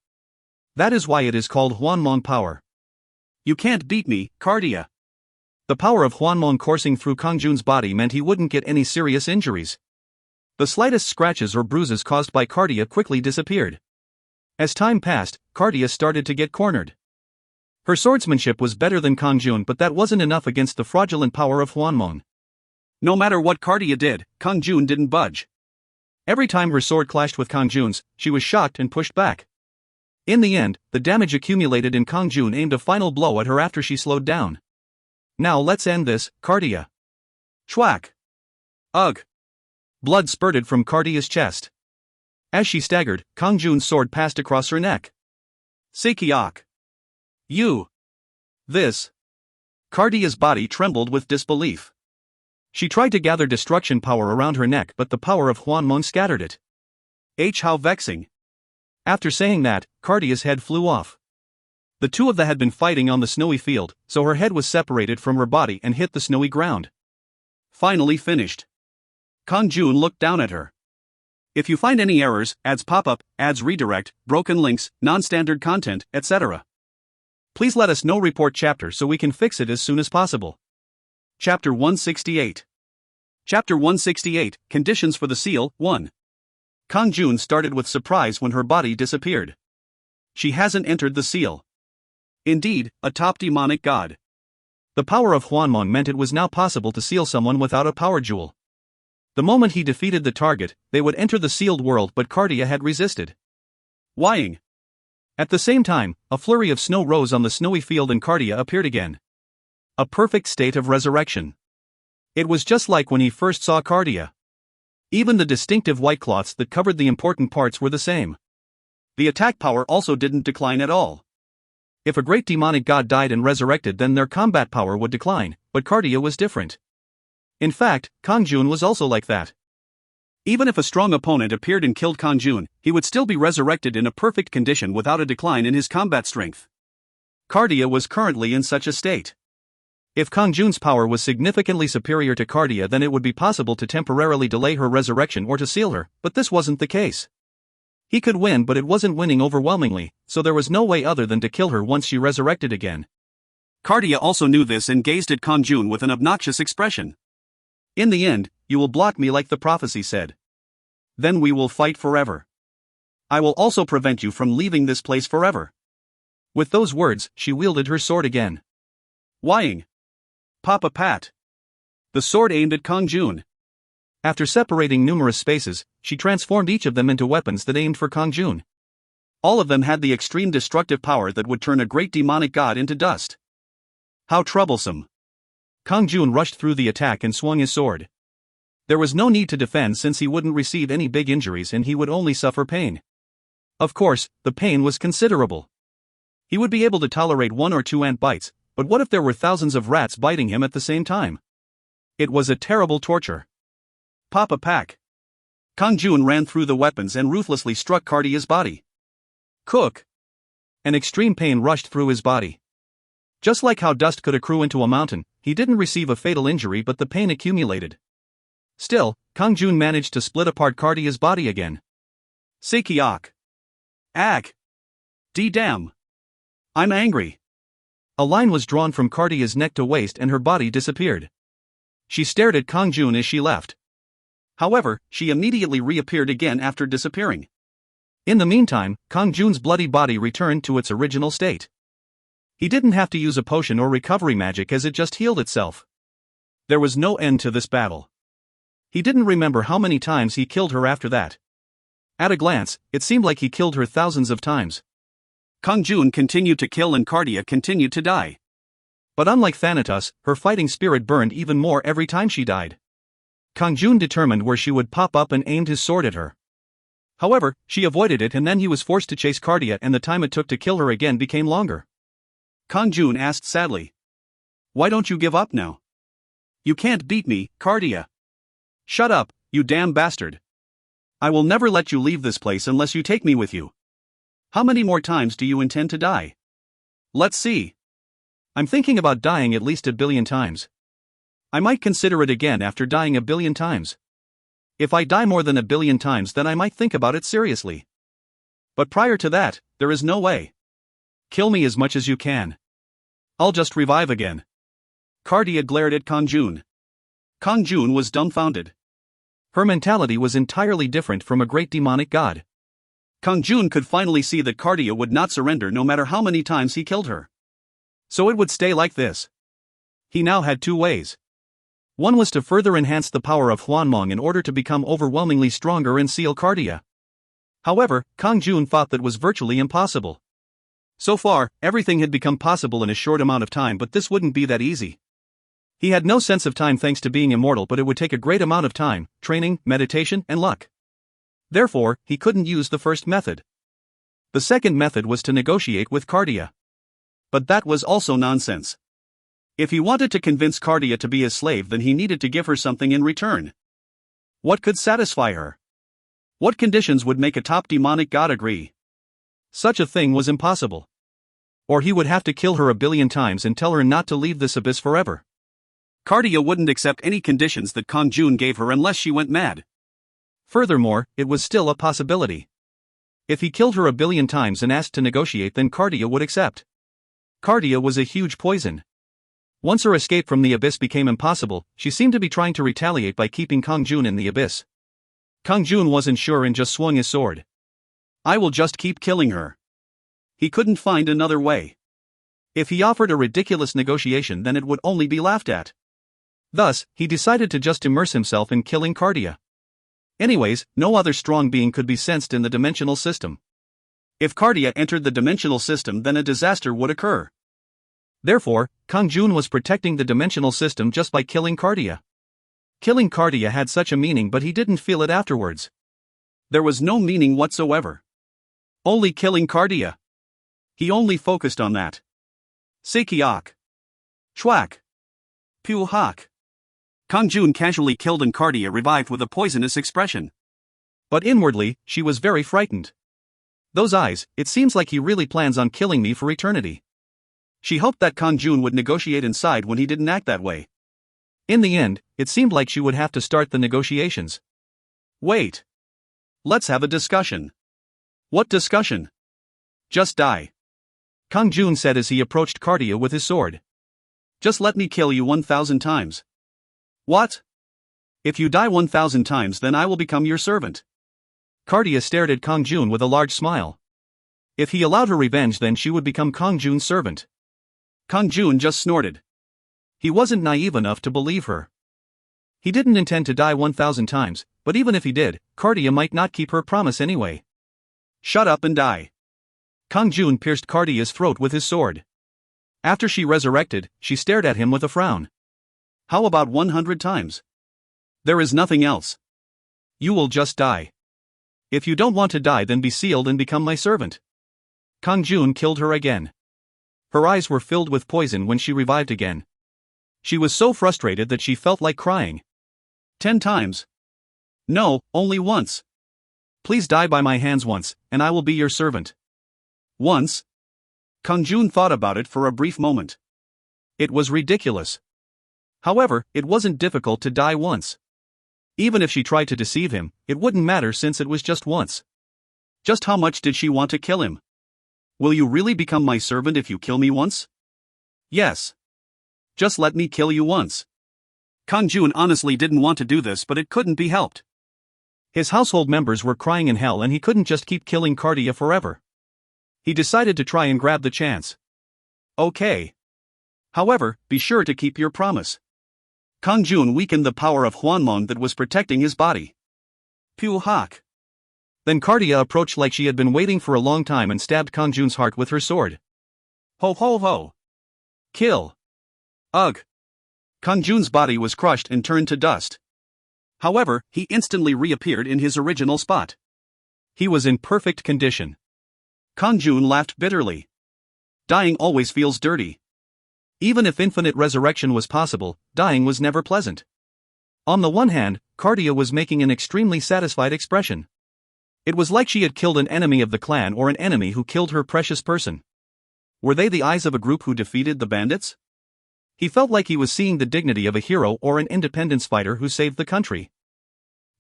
That is why it is called Hwanmong power. You can't beat me, Cardia. The power of Hwanmong coursing through Kang-jun's body meant he wouldn't get any serious injuries. The slightest scratches or bruises caused by Cardia quickly disappeared. As time passed, Cardia started to get cornered. Her swordsmanship was better than Kang-jun, but that wasn't enough against the fraudulent power of Hwanmong. No matter what Cardia did, Kang-jun didn't budge. Every time her sword clashed with Kang-jun's, she was shocked and pushed back. In the end, the damage accumulated and Kang-jun aimed a final blow at her after she slowed down. Now let's end this, Cardia. Chwack. Ugh. Blood spurted from Cardia's chest. As she staggered, Kang-jun's sword passed across her neck. Sekiak. You. This. Cardia's body trembled with disbelief. She tried to gather destruction power around her neck, but the power of Hwanmong scattered it. How vexing. After saying that, Cardia's head flew off. The two of them had been fighting on the snowy field, so her head was separated from her body and hit the snowy ground. Finally finished. Kang-jun looked down at her. If you find any errors, ads pop up, ads redirect, broken links, non-standard content, etc., please let us know. Report chapter so we can fix it as soon as possible. Chapter 168. Chapter 168, Conditions for the Seal, 1. Kang-jun started with surprise when her body disappeared. She hasn't entered the seal. Indeed, a top demonic god. The power of Hwanmong meant it was now possible to seal someone without a power jewel. The moment he defeated the target, they would enter the sealed world, but Cardia had resisted. Wying. At the same time, a flurry of snow rose on the snowy field and Cardia appeared again. A perfect state of resurrection. It was just like when he first saw Cardia. Even the distinctive white cloths that covered the important parts were the same. The attack power also didn't decline at all. If a great demonic god died and resurrected, then their combat power would decline, but Cardia was different. In fact, Kang-jun was also like that. Even if a strong opponent appeared and killed Kang-jun, he would still be resurrected in a perfect condition without a decline in his combat strength. Cardia was currently in such a state. If Kang-jun's power was significantly superior to Cardia, then it would be possible to temporarily delay her resurrection or to seal her, but this wasn't the case. He could win, but it wasn't winning overwhelmingly, so there was no way other than to kill her once she resurrected again. Cardia also knew this and gazed at Kang-jun with an obnoxious expression. In the end, you will block me like the prophecy said. Then we will fight forever. I will also prevent you from leaving this place forever. With those words, she wielded her sword again. Wying. Papa Pat. The sword aimed at Kang-jun. After separating numerous spaces, she transformed each of them into weapons that aimed for Kang-jun. All of them had the extreme destructive power that would turn a great demonic god into dust. How troublesome. Kang-jun rushed through the attack and swung his sword. There was no need to defend since he wouldn't receive any big injuries and he would only suffer pain. Of course, the pain was considerable. He would be able to tolerate 1 or 2 ant bites, but what if there were thousands of rats biting him at the same time? It was a terrible torture. Papa Pack. Kang-jun ran through the weapons and ruthlessly struck Cardia's body. Cook. An extreme pain rushed through his body. Just like how dust could accrue into a mountain, he didn't receive a fatal injury but the pain accumulated. Still, Kang-jun managed to split apart Cardia's body again. Sekiak. Ak. D-damn. I'm angry. A line was drawn from Cardia's neck to waist and her body disappeared. She stared at Kang-jun as she left. However, she immediately reappeared again after disappearing. In the meantime, Kang-jun's bloody body returned to its original state. He didn't have to use a potion or recovery magic as it just healed itself. There was no end to this battle. He didn't remember how many times he killed her after that. At a glance, it seemed like he killed her thousands of times. Kang-jun continued to kill and Cardia continued to die. But unlike Thanatos, her fighting spirit burned even more every time she died. Kang-jun determined where she would pop up and aimed his sword at her. However, she avoided it and then he was forced to chase Cardia and the time it took to kill her again became longer. Kang-jun asked sadly. Why don't you give up now? You can't beat me, Cardia. Shut up, you damn bastard. I will never let you leave this place unless you take me with you. How many more times do you intend to die? Let's see. I'm thinking about dying at least 1 billion times. I might consider it again after dying 1 billion times. If I die more than 1 billion times, then I might think about it seriously. But prior to that, there is no way. Kill me as much as you can. I'll just revive again. Cardia glared at Kang-jun. Kang-jun was dumbfounded. Her mentality was entirely different from a great demonic god. Kang-jun could finally see that Cardia would not surrender no matter how many times he killed her. So it would stay like this. He now had 2 ways. One was to further enhance the power of Hwanmong in order to become overwhelmingly stronger and seal Cardia. However, Kang-jun thought that was virtually impossible. So far, everything had become possible in a short amount of time, but this wouldn't be that easy. He had no sense of time thanks to being immortal, but it would take a great amount of time, training, meditation, and luck. Therefore, he couldn't use the first method. The second method was to negotiate with Cardia. But that was also nonsense. If he wanted to convince Cardia to be his slave, then he needed to give her something in return. What could satisfy her? What conditions would make a top demonic god agree? Such a thing was impossible. Or he would have to kill her 1 billion times and tell her not to leave this abyss forever. Cardia wouldn't accept any conditions that Kang-jun gave her unless she went mad. Furthermore, it was still a possibility. If he killed her 1 billion times and asked to negotiate, then Cardia would accept. Cardia was a huge poison. Once her escape from the abyss became impossible, she seemed to be trying to retaliate by keeping Kang-jun in the abyss. Kang-jun wasn't sure and just swung his sword. I will just keep killing her. He couldn't find another way. If he offered a ridiculous negotiation, then it would only be laughed at. Thus, he decided to just immerse himself in killing Cardia. Anyways, no other strong being could be sensed in the dimensional system. If Cardia entered the dimensional system, then a disaster would occur. Therefore, Kang-jun was protecting the dimensional system just by killing Cardia. Killing Cardia had such a meaning, but he didn't feel it afterwards. There was no meaning whatsoever. Only killing Cardia. He only focused on that. Sekiak. Chwak. Puhak. Kang-jun casually killed and Cardia revived with a poisonous expression. But inwardly, she was very frightened. Those eyes, it seems like he really plans on killing me for eternity. She hoped that Kang-jun would negotiate inside when he didn't act that way. In the end, it seemed like she would have to start the negotiations. Wait. Let's have a discussion. What discussion? Just die. Kang-jun said as he approached Cardia with his sword. Just let me kill you 1,000 times. What? If you die 1,000 times, then I will become your servant. Cardia stared at Kang-jun with a large smile. If he allowed her revenge, then she would become Kang-jun's servant. Kang-jun just snorted. He wasn't naive enough to believe her. He didn't intend to die 1,000 times, but even if he did, Cardia might not keep her promise anyway. Shut up and die. Kang-jun pierced Cardia's throat with his sword. After she resurrected, she stared at him with a frown. How about 100 times? There is nothing else. You will just die. If you don't want to die, then be sealed and become my servant. Kang-jun killed her again. Her eyes were filled with poison when she revived again. She was so frustrated that she felt like crying. 10 times. No, only once. Please die by my hands once, and I will be your servant. Once? Kang-jun thought about it for a brief moment. It was ridiculous. However, it wasn't difficult to die once. Even if she tried to deceive him, it wouldn't matter since it was just once. Just how much did she want to kill him? Will you really become my servant if you kill me once? Yes. Just let me kill you once. Kang-jun honestly didn't want to do this, but it couldn't be helped. His household members were crying in hell and he couldn't just keep killing Cardia forever. He decided to try and grab the chance. Okay. However, be sure to keep your promise. Kang-jun weakened the power of Hwanmong that was protecting his body. Pu hak. Then Cardia approached like she had been waiting for a long time and stabbed Kang-jun's heart with her sword. Ho ho ho. Kill. Ugh. Kang-jun's body was crushed and turned to dust. However, he instantly reappeared in his original spot. He was in perfect condition. Kang-jun laughed bitterly. Dying always feels dirty. Even if infinite resurrection was possible, dying was never pleasant. On the one hand, Cardia was making an extremely satisfied expression. It was like she had killed an enemy of the clan or an enemy who killed her precious person. Were they the eyes of a group who defeated the bandits? He felt like he was seeing the dignity of a hero or an independence fighter who saved the country.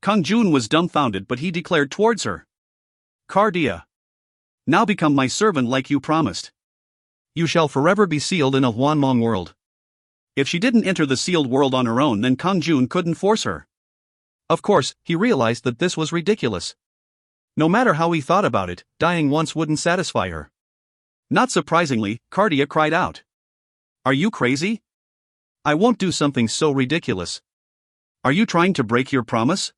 Kang-jun was dumbfounded, but he declared towards her. Cardia. Now become my servant like you promised. You shall forever be sealed in a Hwanmong world. If she didn't enter the sealed world on her own, then Kang-jun couldn't force her. Of course, he realized that this was ridiculous. No matter how he thought about it, dying once wouldn't satisfy her. Not surprisingly, Cardia cried out. Are you crazy? I won't do something so ridiculous. Are you trying to break your promise?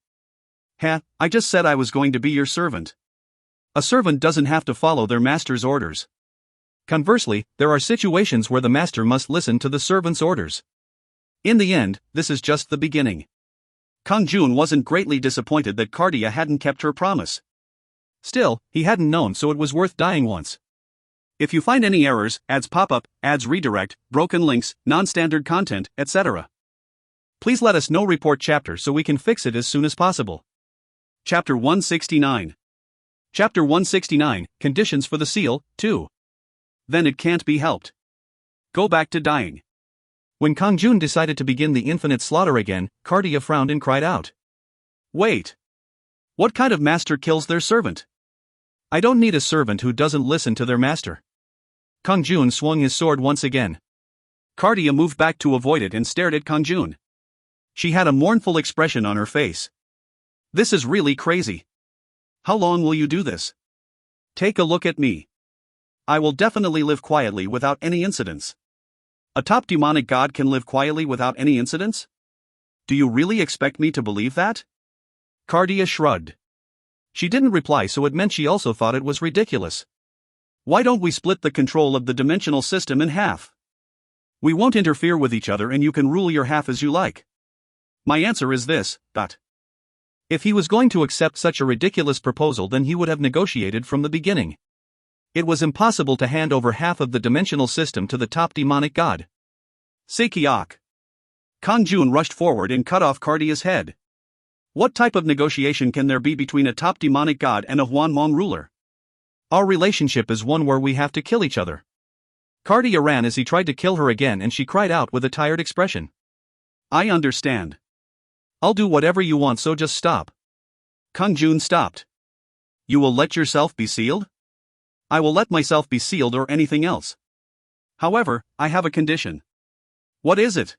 I just said I was going to be your servant. A servant doesn't have to follow their master's orders. Conversely, there are situations where the master must listen to the servant's orders. In the end, this is just the beginning. Kang-jun wasn't greatly disappointed that Cardia hadn't kept her promise. Still, he hadn't known, so it was worth dying once. If you find any errors, ads pop up, ads redirect, broken links, non-standard content, etc., please let us know. Report chapter so we can fix it as soon as possible. Chapter 169. Chapter 169, Conditions for the Seal, 2. Then it can't be helped. Go back to dying. When Kang-jun decided to begin the infinite slaughter again, Cardia frowned and cried out. Wait. What kind of master kills their servant? I don't need a servant who doesn't listen to their master. Kang-jun swung his sword once again. Cardia moved back to avoid it and stared at Kang-jun. She had a mournful expression on her face. This is really crazy. How long will you do this? Take a look at me. I will definitely live quietly without any incidents. A top demonic god can live quietly without any incidents? Do you really expect me to believe that? Cardia shrugged. She didn't reply, so it meant she also thought it was ridiculous. Why don't we split the control of the dimensional system in half? We won't interfere with each other and you can rule your half as you like. My answer is this, but if he was going to accept such a ridiculous proposal, then he would have negotiated from the beginning. It was impossible to hand over half of the dimensional system to the top demonic god. Sekiak. Kang-jun rushed forward and cut off Cardia's head. What type of negotiation can there be between a top demonic god and a Hwanmong ruler? Our relationship is one where we have to kill each other. Cardia ran as he tried to kill her again, and she cried out with a tired expression. I understand. I'll do whatever you want, so just stop. Kang-jun stopped. You will let yourself be sealed? I will let myself be sealed or anything else. However, I have a condition. What is it?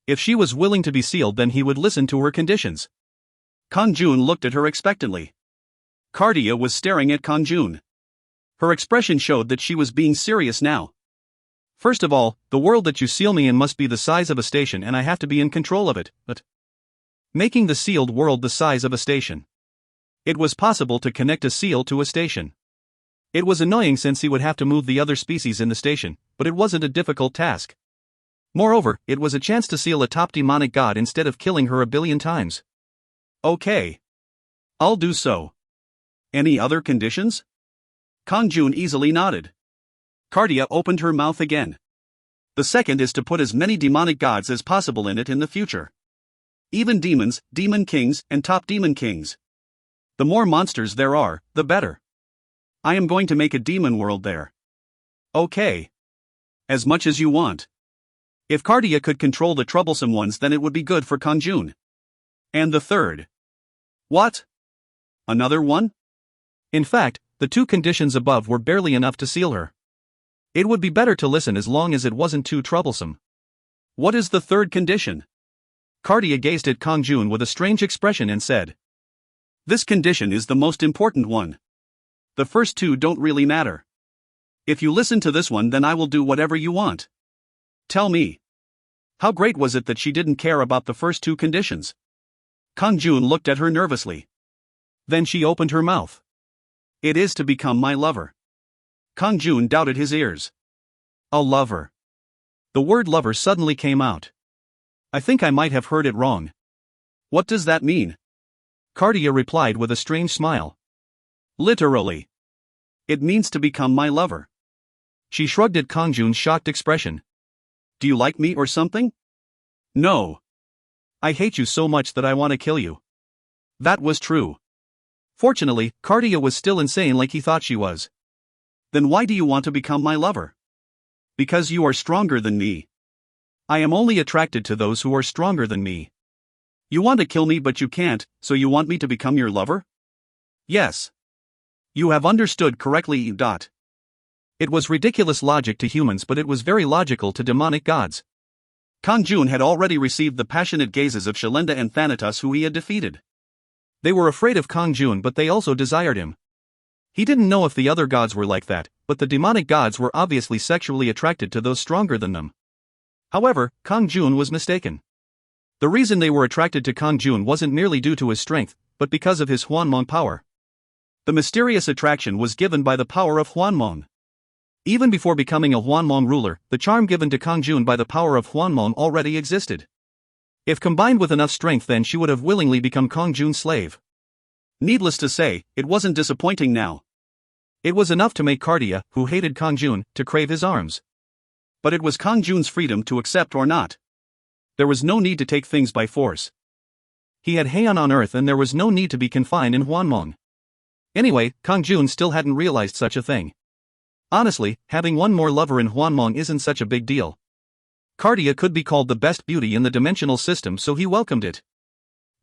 If she was willing to be sealed, then he would listen to her conditions. Kang-jun looked at her expectantly. Cardia was staring at Kang-jun. Her expression showed that she was being serious now. First of all, the world that you seal me in must be the size of a station and I have to be in control of it, but making the sealed world the size of a station. It was possible to connect a seal to a station. It was annoying since he would have to move the other species in the station, but it wasn't a difficult task. Moreover, it was a chance to seal a top demonic god instead of killing her a billion times. Okay. I'll do so. Any other conditions? Kang-jun easily nodded. Cardia opened her mouth again. The second is to put as many demonic gods as possible in it in the future. Even demons, demon kings, and top demon kings. The more monsters there are, the better. I am going to make a demon world there. Okay. As much as you want. If Cardia could control the troublesome ones, then it would be good for Kang-jun. And the third. What? Another one? In fact, the two conditions above were barely enough to seal her. It would be better to listen as long as it wasn't too troublesome. What is the third condition? Cardia gazed at Kang-jun with a strange expression and said. This condition is the most important one. The first two don't really matter. If you listen to this one, then I will do whatever you want. Tell me. How great was it that she didn't care about the first two conditions? Kang-jun looked at her nervously. Then she opened her mouth. It is to become my lover. Kang-jun doubted his ears. A lover. The word lover suddenly came out. I think I might have heard it wrong. What does that mean? Cardia replied with a strange smile. Literally. It means to become my lover. She shrugged at Kang-jun's shocked expression. Do you like me or something? No. I hate you so much that I want to kill you. That was true. Fortunately, Cardia was still insane like he thought she was. Then why do you want to become my lover? Because you are stronger than me. I am only attracted to those who are stronger than me. You want to kill me but you can't, so you want me to become your lover? Yes. You have understood correctly. It was ridiculous logic to humans, but it was very logical to demonic gods. Kang-jun had already received the passionate gazes of Shalenda and Thanatos, who he had defeated. They were afraid of Kang-jun, but they also desired him. He didn't know if the other gods were like that, but the demonic gods were obviously sexually attracted to those stronger than them. However, Kang-jun was mistaken. The reason they were attracted to Kang-jun wasn't merely due to his strength, but because of his Hwanmong power. The mysterious attraction was given by the power of Hwanmong. Even before becoming a Hwanmong ruler, the charm given to Kang-jun by the power of Hwanmong already existed. If combined with enough strength, then she would have willingly become Kang-jun's slave. Needless to say, it wasn't disappointing now. It was enough to make Cardia, who hated Kang-jun, to crave his arms. But it was Kang-jun's freedom to accept or not. There was no need to take things by force. He had Heian on Earth and there was no need to be confined in Hwanmong. Anyway, Kang-jun still hadn't realized such a thing. Honestly, having one more lover in Hwanmong isn't such a big deal. Cardia could be called the best beauty in the dimensional system, so he welcomed it.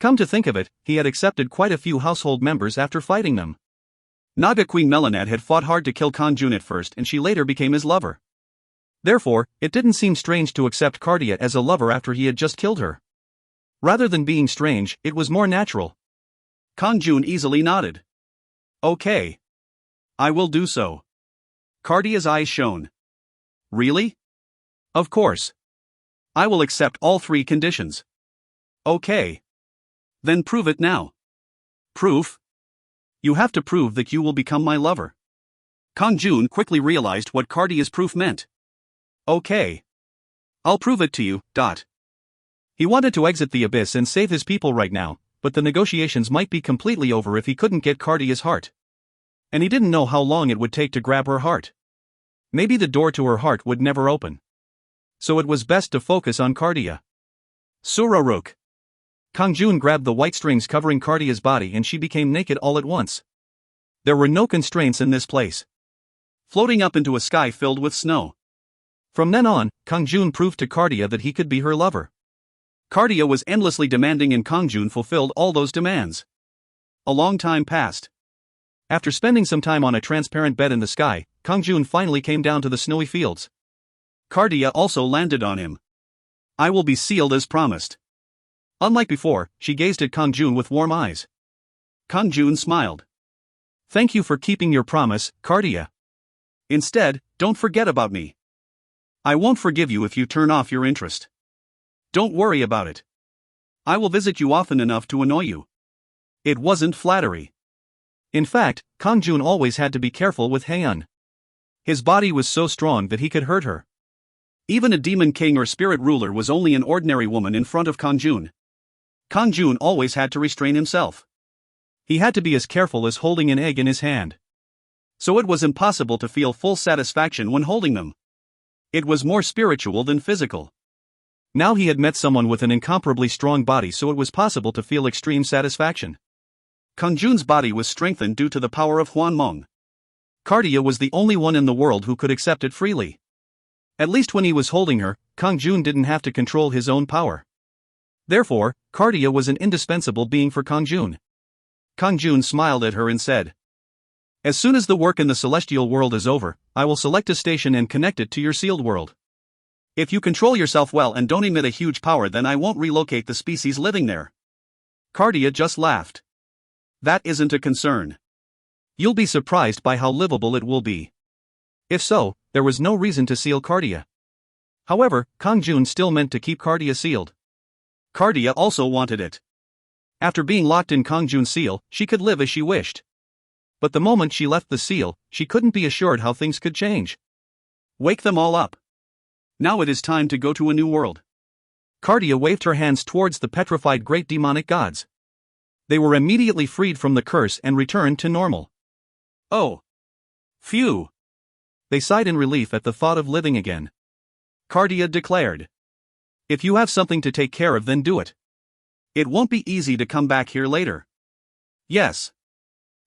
Come to think of it, he had accepted quite a few household members after fighting them. Naga Queen Melanad had fought hard to kill Kang-jun at first, and she later became his lover. Therefore, it didn't seem strange to accept Cardia as a lover after he had just killed her. Rather than being strange, it was more natural. Kang-jun easily nodded. Okay. I will do so. Cardia's eyes shone. Really? Of course. I will accept all three conditions. Okay. Then prove it now. Proof? You have to prove that you will become my lover. Kang-jun quickly realized what Cardia's proof meant. Okay. I'll prove it to you. He wanted to exit the abyss and save his people right now, but the negotiations might be completely over if he couldn't get Cardia's heart. And he didn't know how long it would take to grab her heart. Maybe the door to her heart would never open. So it was best to focus on Cardia. Suraruk. Kang-jun grabbed the white strings covering Cardia's body and she became naked all at once. There were no constraints in this place. Floating up into a sky filled with snow. From then on, Kang-jun proved to Cardia that he could be her lover. Cardia was endlessly demanding and Kang-jun fulfilled all those demands. A long time passed. After spending some time on a transparent bed in the sky, Kang-jun finally came down to the snowy fields. Cardia also landed on him. I will be sealed as promised. Unlike before, she gazed at Kang-jun with warm eyes. Kang-jun smiled. Thank you for keeping your promise, Cardia. Instead, don't forget about me. I won't forgive you if you turn off your interest. Don't worry about it. I will visit you often enough to annoy you. It wasn't flattery. In fact, Kang-jun always had to be careful with Heian. His body was so strong that he could hurt her. Even a demon king or spirit ruler was only an ordinary woman in front of Kang-jun. Kang-jun always had to restrain himself. He had to be as careful as holding an egg in his hand. So it was impossible to feel full satisfaction when holding them. It was more spiritual than physical. Now he had met someone with an incomparably strong body, so it was possible to feel extreme satisfaction. Kang-jun's body was strengthened due to the power of Hwanmong. Cardia was the only one in the world who could accept it freely. At least when he was holding her, Kang-jun didn't have to control his own power. Therefore, Cardia was an indispensable being for Kang-jun. Kang-jun smiled at her and said, As soon as the work in the celestial world is over, I will select a station and connect it to your sealed world. If you control yourself well and don't emit a huge power, then I won't relocate the species living there. Cardia just laughed. That isn't a concern. You'll be surprised by how livable it will be. If so, there was no reason to seal Cardia. However, Kang-jun still meant to keep Cardia sealed. Cardia also wanted it. After being locked in Kang-jun's seal, she could live as she wished. But the moment she left the seal, she couldn't be assured how things could change. Wake them all up. Now it is time to go to a new world. Cardia waved her hands towards the petrified great demonic gods. They were immediately freed from the curse and returned to normal. Oh. Phew. They sighed in relief at the thought of living again. Cardia declared. If you have something to take care of, then do it. It won't be easy to come back here later. Yes.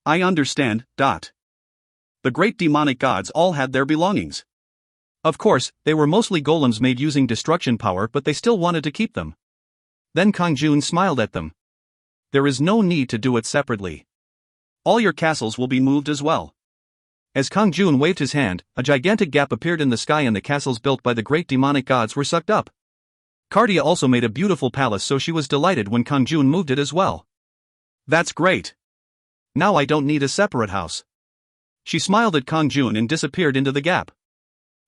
I understand. The great demonic gods all had their belongings. Of course, they were mostly golems made using destruction power, but they still wanted to keep them. Then Kang-jun smiled at them. There is no need to do it separately. All your castles will be moved as well. As Kang-jun waved his hand, a gigantic gap appeared in the sky and the castles built by the great demonic gods were sucked up. Cardia also made a beautiful palace, so she was delighted when Kang-jun moved it as well. That's great. Now I don't need a separate house. She smiled at Kang-jun and disappeared into the gap.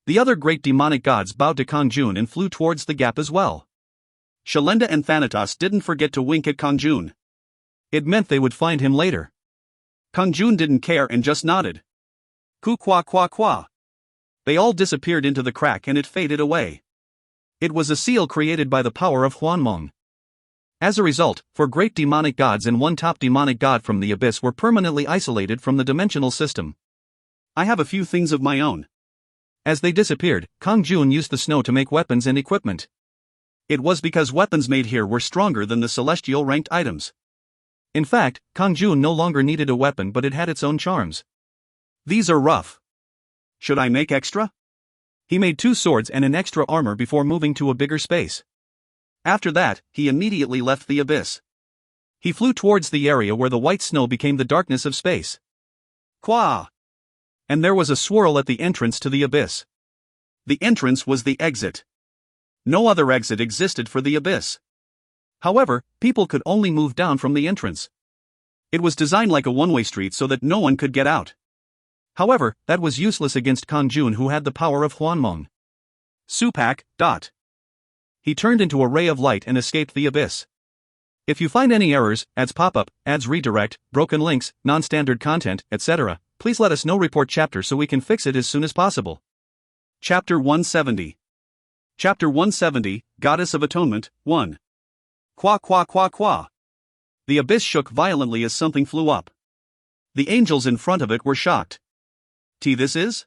The other great demonic gods bowed to Kang-jun and flew towards the gap as well. Shalenda and Thanatos didn't forget to wink at Kang-jun. It meant they would find him later. Kang-jun didn't care and just nodded. Ku kwa kwa kwa. They all disappeared into the crack and it faded away. It was a seal created by the power of Hwanmong. As a result, 4 great demonic gods and 1 top demonic god from the abyss were permanently isolated from the dimensional system. I have a few things of my own. As they disappeared, Kang-jun used the snow to make weapons and equipment. It was because weapons made here were stronger than the celestial ranked items. In fact, Kang-jun no longer needed a weapon, but it had its own charms. These are rough. Should I make extra? He made 2 swords and an extra armor before moving to a bigger space. After that, he immediately left the abyss. He flew towards the area where the white snow became the darkness of space. Qua! And there was a swirl at the entrance to the abyss. The entrance was the exit. No other exit existed for the abyss. However, people could only move down from the entrance. It was designed like a one-way street so that no one could get out. However, that was useless against Kang-jun, who had the power of Hwanmong. Supak. He turned into a ray of light and escaped the abyss. If you find any errors, ads pop-up, ads redirect, broken links, non-standard content, etc., please let us know. Report chapter so we can fix it as soon as possible. Chapter 170. Chapter 170, Goddess of Atonement, 1. Qua qua qua qua. The abyss shook violently as something flew up. The angels in front of it were shocked. This is?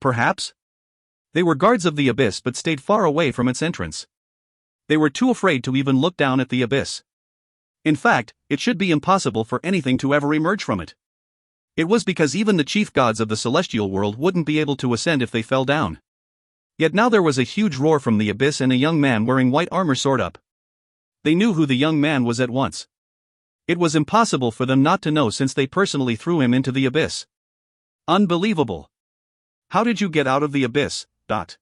Perhaps? They were guards of the abyss but stayed far away from its entrance. They were too afraid to even look down at the abyss. In fact, it should be impossible for anything to ever emerge from it. It was because even the chief gods of the celestial world wouldn't be able to ascend if they fell down. Yet now there was a huge roar from the abyss and a young man wearing white armor soared up. They knew who the young man was at once. It was impossible for them not to know since they personally threw him into the abyss. Unbelievable. How did you get out of the abyss? The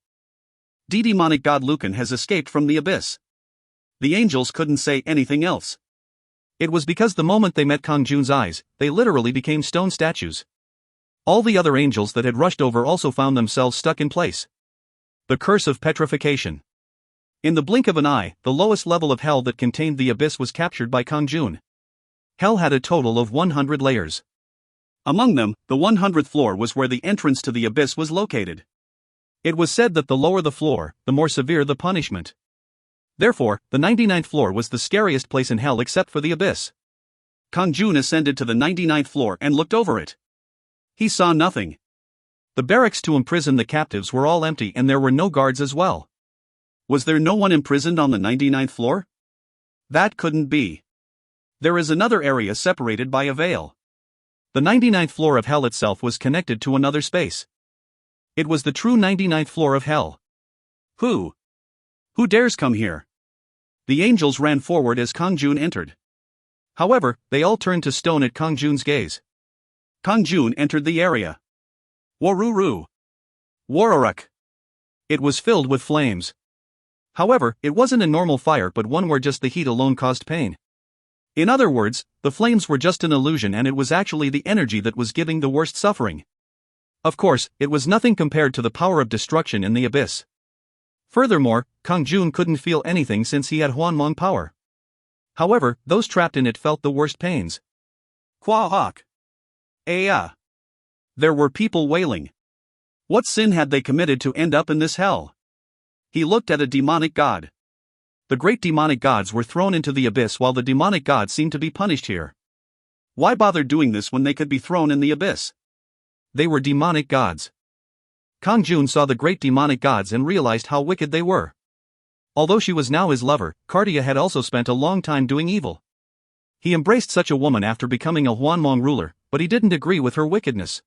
demonic god Lucan has escaped from the abyss. The angels couldn't say anything else. It was because the moment they met Kang-jun's eyes, they literally became stone statues. All the other angels that had rushed over also found themselves stuck in place. The curse of petrification. In the blink of an eye, the lowest level of hell that contained the abyss was captured by Kang-jun. Hell had a total of 100 layers. Among them, the 100th floor was where the entrance to the abyss was located. It was said that the lower the floor, the more severe the punishment. Therefore, the 99th floor was the scariest place in hell except for the abyss. Kang-jun ascended to the 99th floor and looked over it. He saw nothing. The barracks to imprison the captives were all empty and there were no guards as well. Was there no one imprisoned on the 99th floor? That couldn't be. There is another area separated by a veil. The 99th floor of hell itself was connected to another space. It was the true 99th floor of hell. Who dares come here? The angels ran forward as Kang-jun entered. However, they all turned to stone at Kang-jun's gaze. Kang-jun entered the area. Waruru. Wararak. It was filled with flames. However, it wasn't a normal fire but one where just the heat alone caused pain. In other words, the flames were just an illusion and it was actually the energy that was giving the worst suffering. Of course, it was nothing compared to the power of destruction in the abyss. Furthermore, Kang-jun couldn't feel anything since he had Hwanmong power. However, those trapped in it felt the worst pains. Quahak. Aya. There were people wailing. What sin had they committed to end up in this hell? He looked at a demonic god. The great demonic gods were thrown into the abyss while the demonic gods seemed to be punished here. Why bother doing this when they could be thrown in the abyss? They were demonic gods. Kang-jun saw the great demonic gods and realized how wicked they were. Although she was now his lover, Cartia had also spent a long time doing evil. He embraced such a woman after becoming a Hwanmong ruler, but he didn't agree with her wickedness.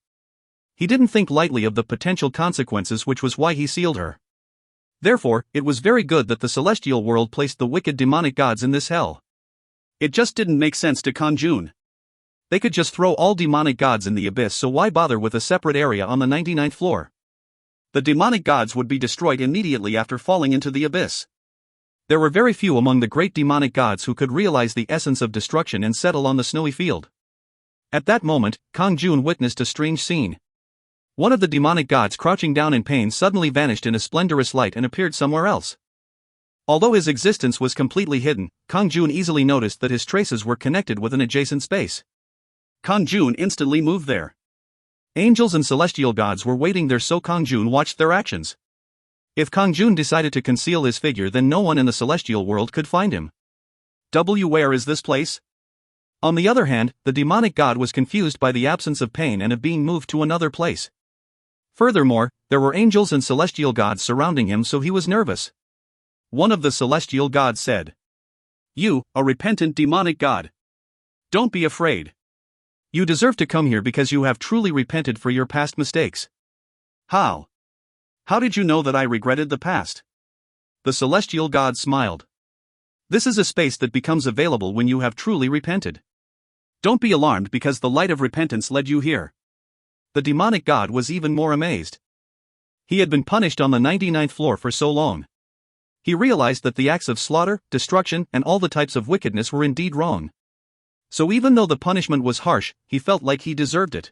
He didn't think lightly of the potential consequences, which was why he sealed her. Therefore, it was very good that the celestial world placed the wicked demonic gods in this hell. It just didn't make sense to Kang-jun. They could just throw all demonic gods in the abyss, so why bother with a separate area on the 99th floor? The demonic gods would be destroyed immediately after falling into the abyss. There were very few among the great demonic gods who could realize the essence of destruction and settle on the snowy field. At that moment, Kang-jun witnessed a strange scene. One of the demonic gods crouching down in pain suddenly vanished in a splendorous light and appeared somewhere else. Although his existence was completely hidden, Kang-jun easily noticed that his traces were connected with an adjacent space. Kang-jun instantly moved there. Angels and celestial gods were waiting there, so Kang-jun watched their actions. If Kang-jun decided to conceal his figure, then no one in the celestial world could find him. Where is this place? On the other hand, the demonic god was confused by the absence of pain and of being moved to another place. Furthermore, there were angels and celestial gods surrounding him, so he was nervous. One of the celestial gods said, "You, a repentant demonic god. Don't be afraid. You deserve to come here because you have truly repented for your past mistakes." How? How did you know that I regretted the past? The celestial god smiled. This is a space that becomes available when you have truly repented. Don't be alarmed because the light of repentance led you here. The demonic god was even more amazed. He had been punished on the 99th floor for so long. He realized that the acts of slaughter, destruction, and all the types of wickedness were indeed wrong. So even though the punishment was harsh, he felt like he deserved it.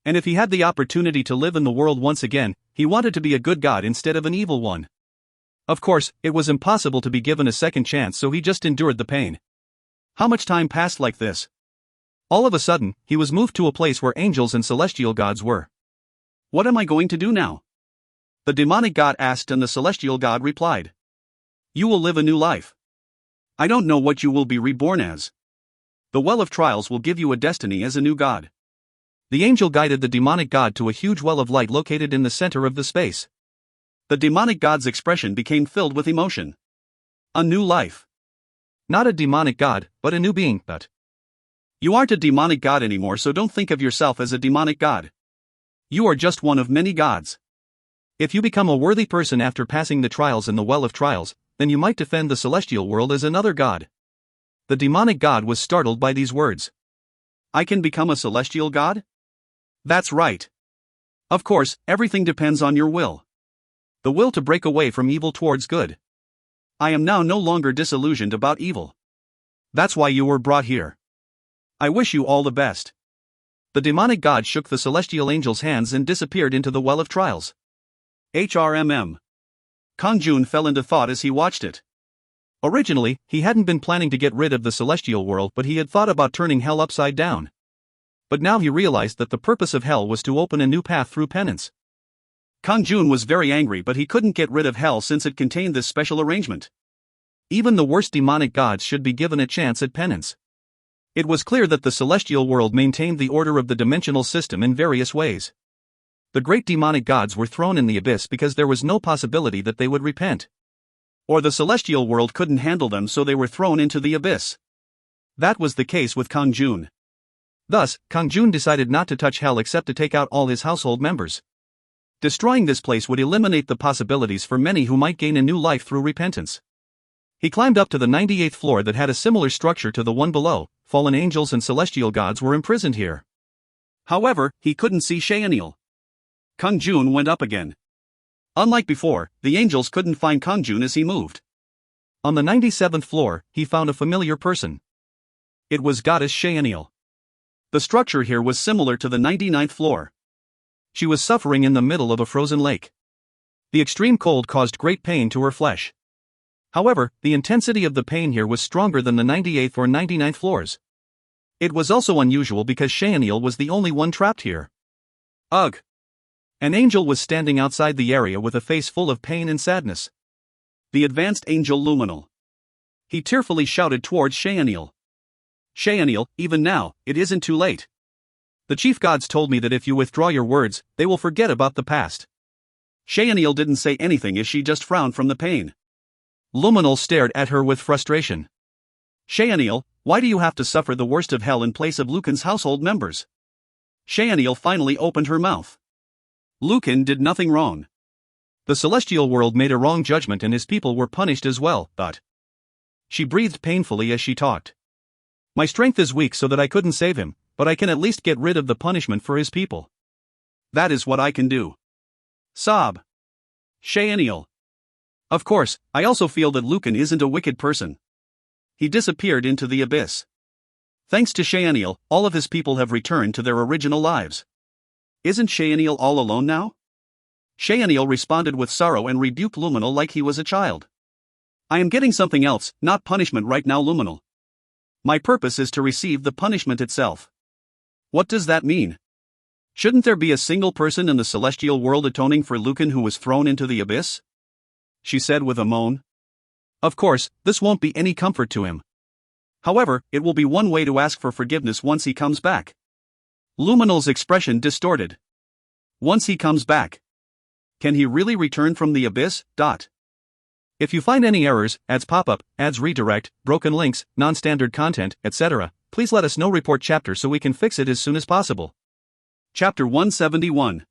And if he had the opportunity to live in the world once again, he wanted to be a good god instead of an evil one. Of course, it was impossible to be given a second chance, so he just endured the pain. How much time passed like this? All of a sudden, he was moved to a place where angels and celestial gods were. What am I going to do now? The demonic god asked, and the celestial god replied, "You will live a new life. I don't know what you will be reborn as. The well of trials will give you a destiny as a new god." The angel guided the demonic god to a huge well of light located in the center of the space. The demonic god's expression became filled with emotion. A new life. Not a demonic god, but a new being. But you aren't a demonic god anymore, so don't think of yourself as a demonic god. You are just one of many gods. If you become a worthy person after passing the trials in the well of trials, then you might defend the celestial world as another god. The demonic god was startled by these words. I can become a celestial god? That's right. Of course, everything depends on your will. The will to break away from evil towards good. I am now no longer disillusioned about evil. That's why you were brought here. I wish you all the best. The demonic god shook the celestial angel's hands and disappeared into the well of trials. HRMM. Kang-jun fell into thought as he watched it. Originally, he hadn't been planning to get rid of the celestial world, but he had thought about turning hell upside down. But now he realized that the purpose of hell was to open a new path through penance. Kang-jun was very angry, but he couldn't get rid of hell since it contained this special arrangement. Even the worst demonic gods should be given a chance at penance. It was clear that the celestial world maintained the order of the dimensional system in various ways. The great demonic gods were thrown in the abyss because there was no possibility that they would repent. Or the celestial world couldn't handle them, so they were thrown into the abyss. That was the case with Kang-jun. Thus, Kang-jun decided not to touch hell except to take out all his household members. Destroying this place would eliminate the possibilities for many who might gain a new life through repentance. He climbed up to the 98th floor that had a similar structure to the one below. Fallen angels and celestial gods were imprisoned here. However, he couldn't see Shaenil. Kang-jun went up again. Unlike before, the angels couldn't find Kang-jun as he moved. On the 97th floor, he found a familiar person. It was goddess Shaenil. The structure here was similar to the 99th floor. She was suffering in the middle of a frozen lake. The extreme cold caused great pain to her flesh. However, the intensity of the pain here was stronger than the 98th or 99th floors. It was also unusual because Shaenil was the only one trapped here. Ugh! An angel was standing outside the area with a face full of pain and sadness. The advanced angel Luminal. He tearfully shouted towards Shaenil. Shaenil, even now, it isn't too late. The chief gods told me that if you withdraw your words, they will forget about the past. Shaenil didn't say anything as she just frowned from the pain. Luminal stared at her with frustration. Shaenil, why do you have to suffer the worst of hell in place of Lucan's household members? Shaenil finally opened her mouth. Lucan did nothing wrong. The celestial world made a wrong judgment and his people were punished as well, but... She breathed painfully as she talked. My strength is weak so that I couldn't save him, but I can at least get rid of the punishment for his people. That is what I can do. Sob. Shaenil. Of course, I also feel that Lucan isn't a wicked person. He disappeared into the abyss. Thanks to Shaenil, all of his people have returned to their original lives. Isn't Shaenil all alone now? Shaenil responded with sorrow and rebuked Luminal like he was a child. I am getting something else, not punishment right now, Luminal. My purpose is to receive the punishment itself. What does that mean? Shouldn't there be a single person in the celestial world atoning for Lucan who was thrown into the abyss? She said with a moan. Of course, this won't be any comfort to him. However, it will be one way to ask for forgiveness once he comes back. Luminal's expression distorted. Once he comes back. Can he really return from the abyss? If you find any errors, ads pop up, ads redirect, broken links, non-standard content, etc., please let us know. Report chapter so we can fix it as soon as possible. Chapter 171.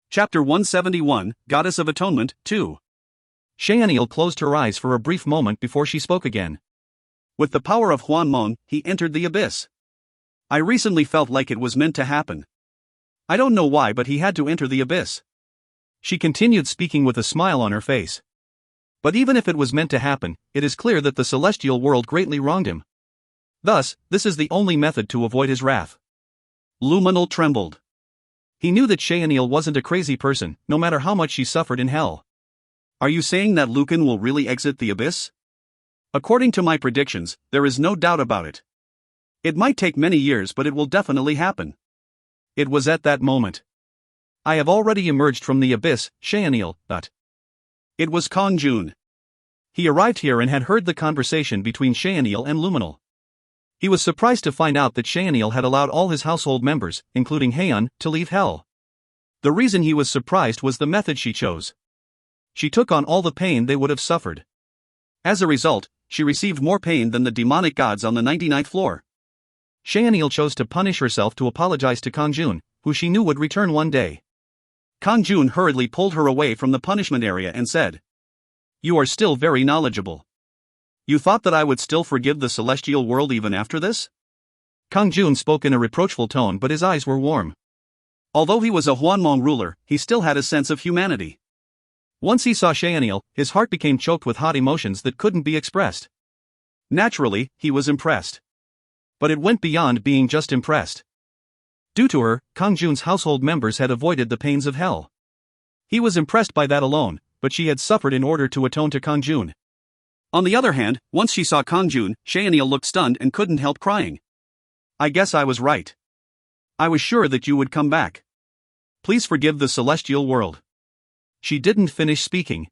Chapter 171, Goddess of Atonement, 2. Shaenil closed her eyes for a brief moment before she spoke again. With the power of Hwanmong, he entered the abyss. I recently felt like it was meant to happen. I don't know why, but he had to enter the abyss. She continued speaking with a smile on her face. But even if it was meant to happen, it is clear that the celestial world greatly wronged him. Thus, this is the only method to avoid his wrath. Luminal trembled. He knew that Shaenil wasn't a crazy person, no matter how much she suffered in hell. Are you saying that Lucan will really exit the abyss? According to my predictions, there is no doubt about it. It might take many years, but it will definitely happen. It was at that moment. I have already emerged from the abyss, Shaenil, but... It was Kang-jun. He arrived here and had heard the conversation between Shaenil and Luminal. He was surprised to find out that Shaenil had allowed all his household members, including Hwan, to leave hell. The reason he was surprised was the method she chose. She took on all the pain they would have suffered. As a result, she received more pain than the demonic gods on the 99th floor. Shaenil chose to punish herself to apologize to Kang-jun, who she knew would return one day. Kang-jun hurriedly pulled her away from the punishment area and said, "You are still very knowledgeable. You thought that I would still forgive the celestial world even after this?" Kang-jun spoke in a reproachful tone, but his eyes were warm. Although he was a Hwanmong ruler, he still had a sense of humanity. Once he saw Shaenil, his heart became choked with hot emotions that couldn't be expressed. Naturally, he was impressed. But it went beyond being just impressed. Due to her, Kang-jun's household members had avoided the pains of hell. He was impressed by that alone, but she had suffered in order to atone to Kang-jun. On the other hand, once she saw Kang-jun, Shaenil looked stunned and couldn't help crying. I guess I was right. I was sure that you would come back. Please forgive the celestial world. She didn't finish speaking.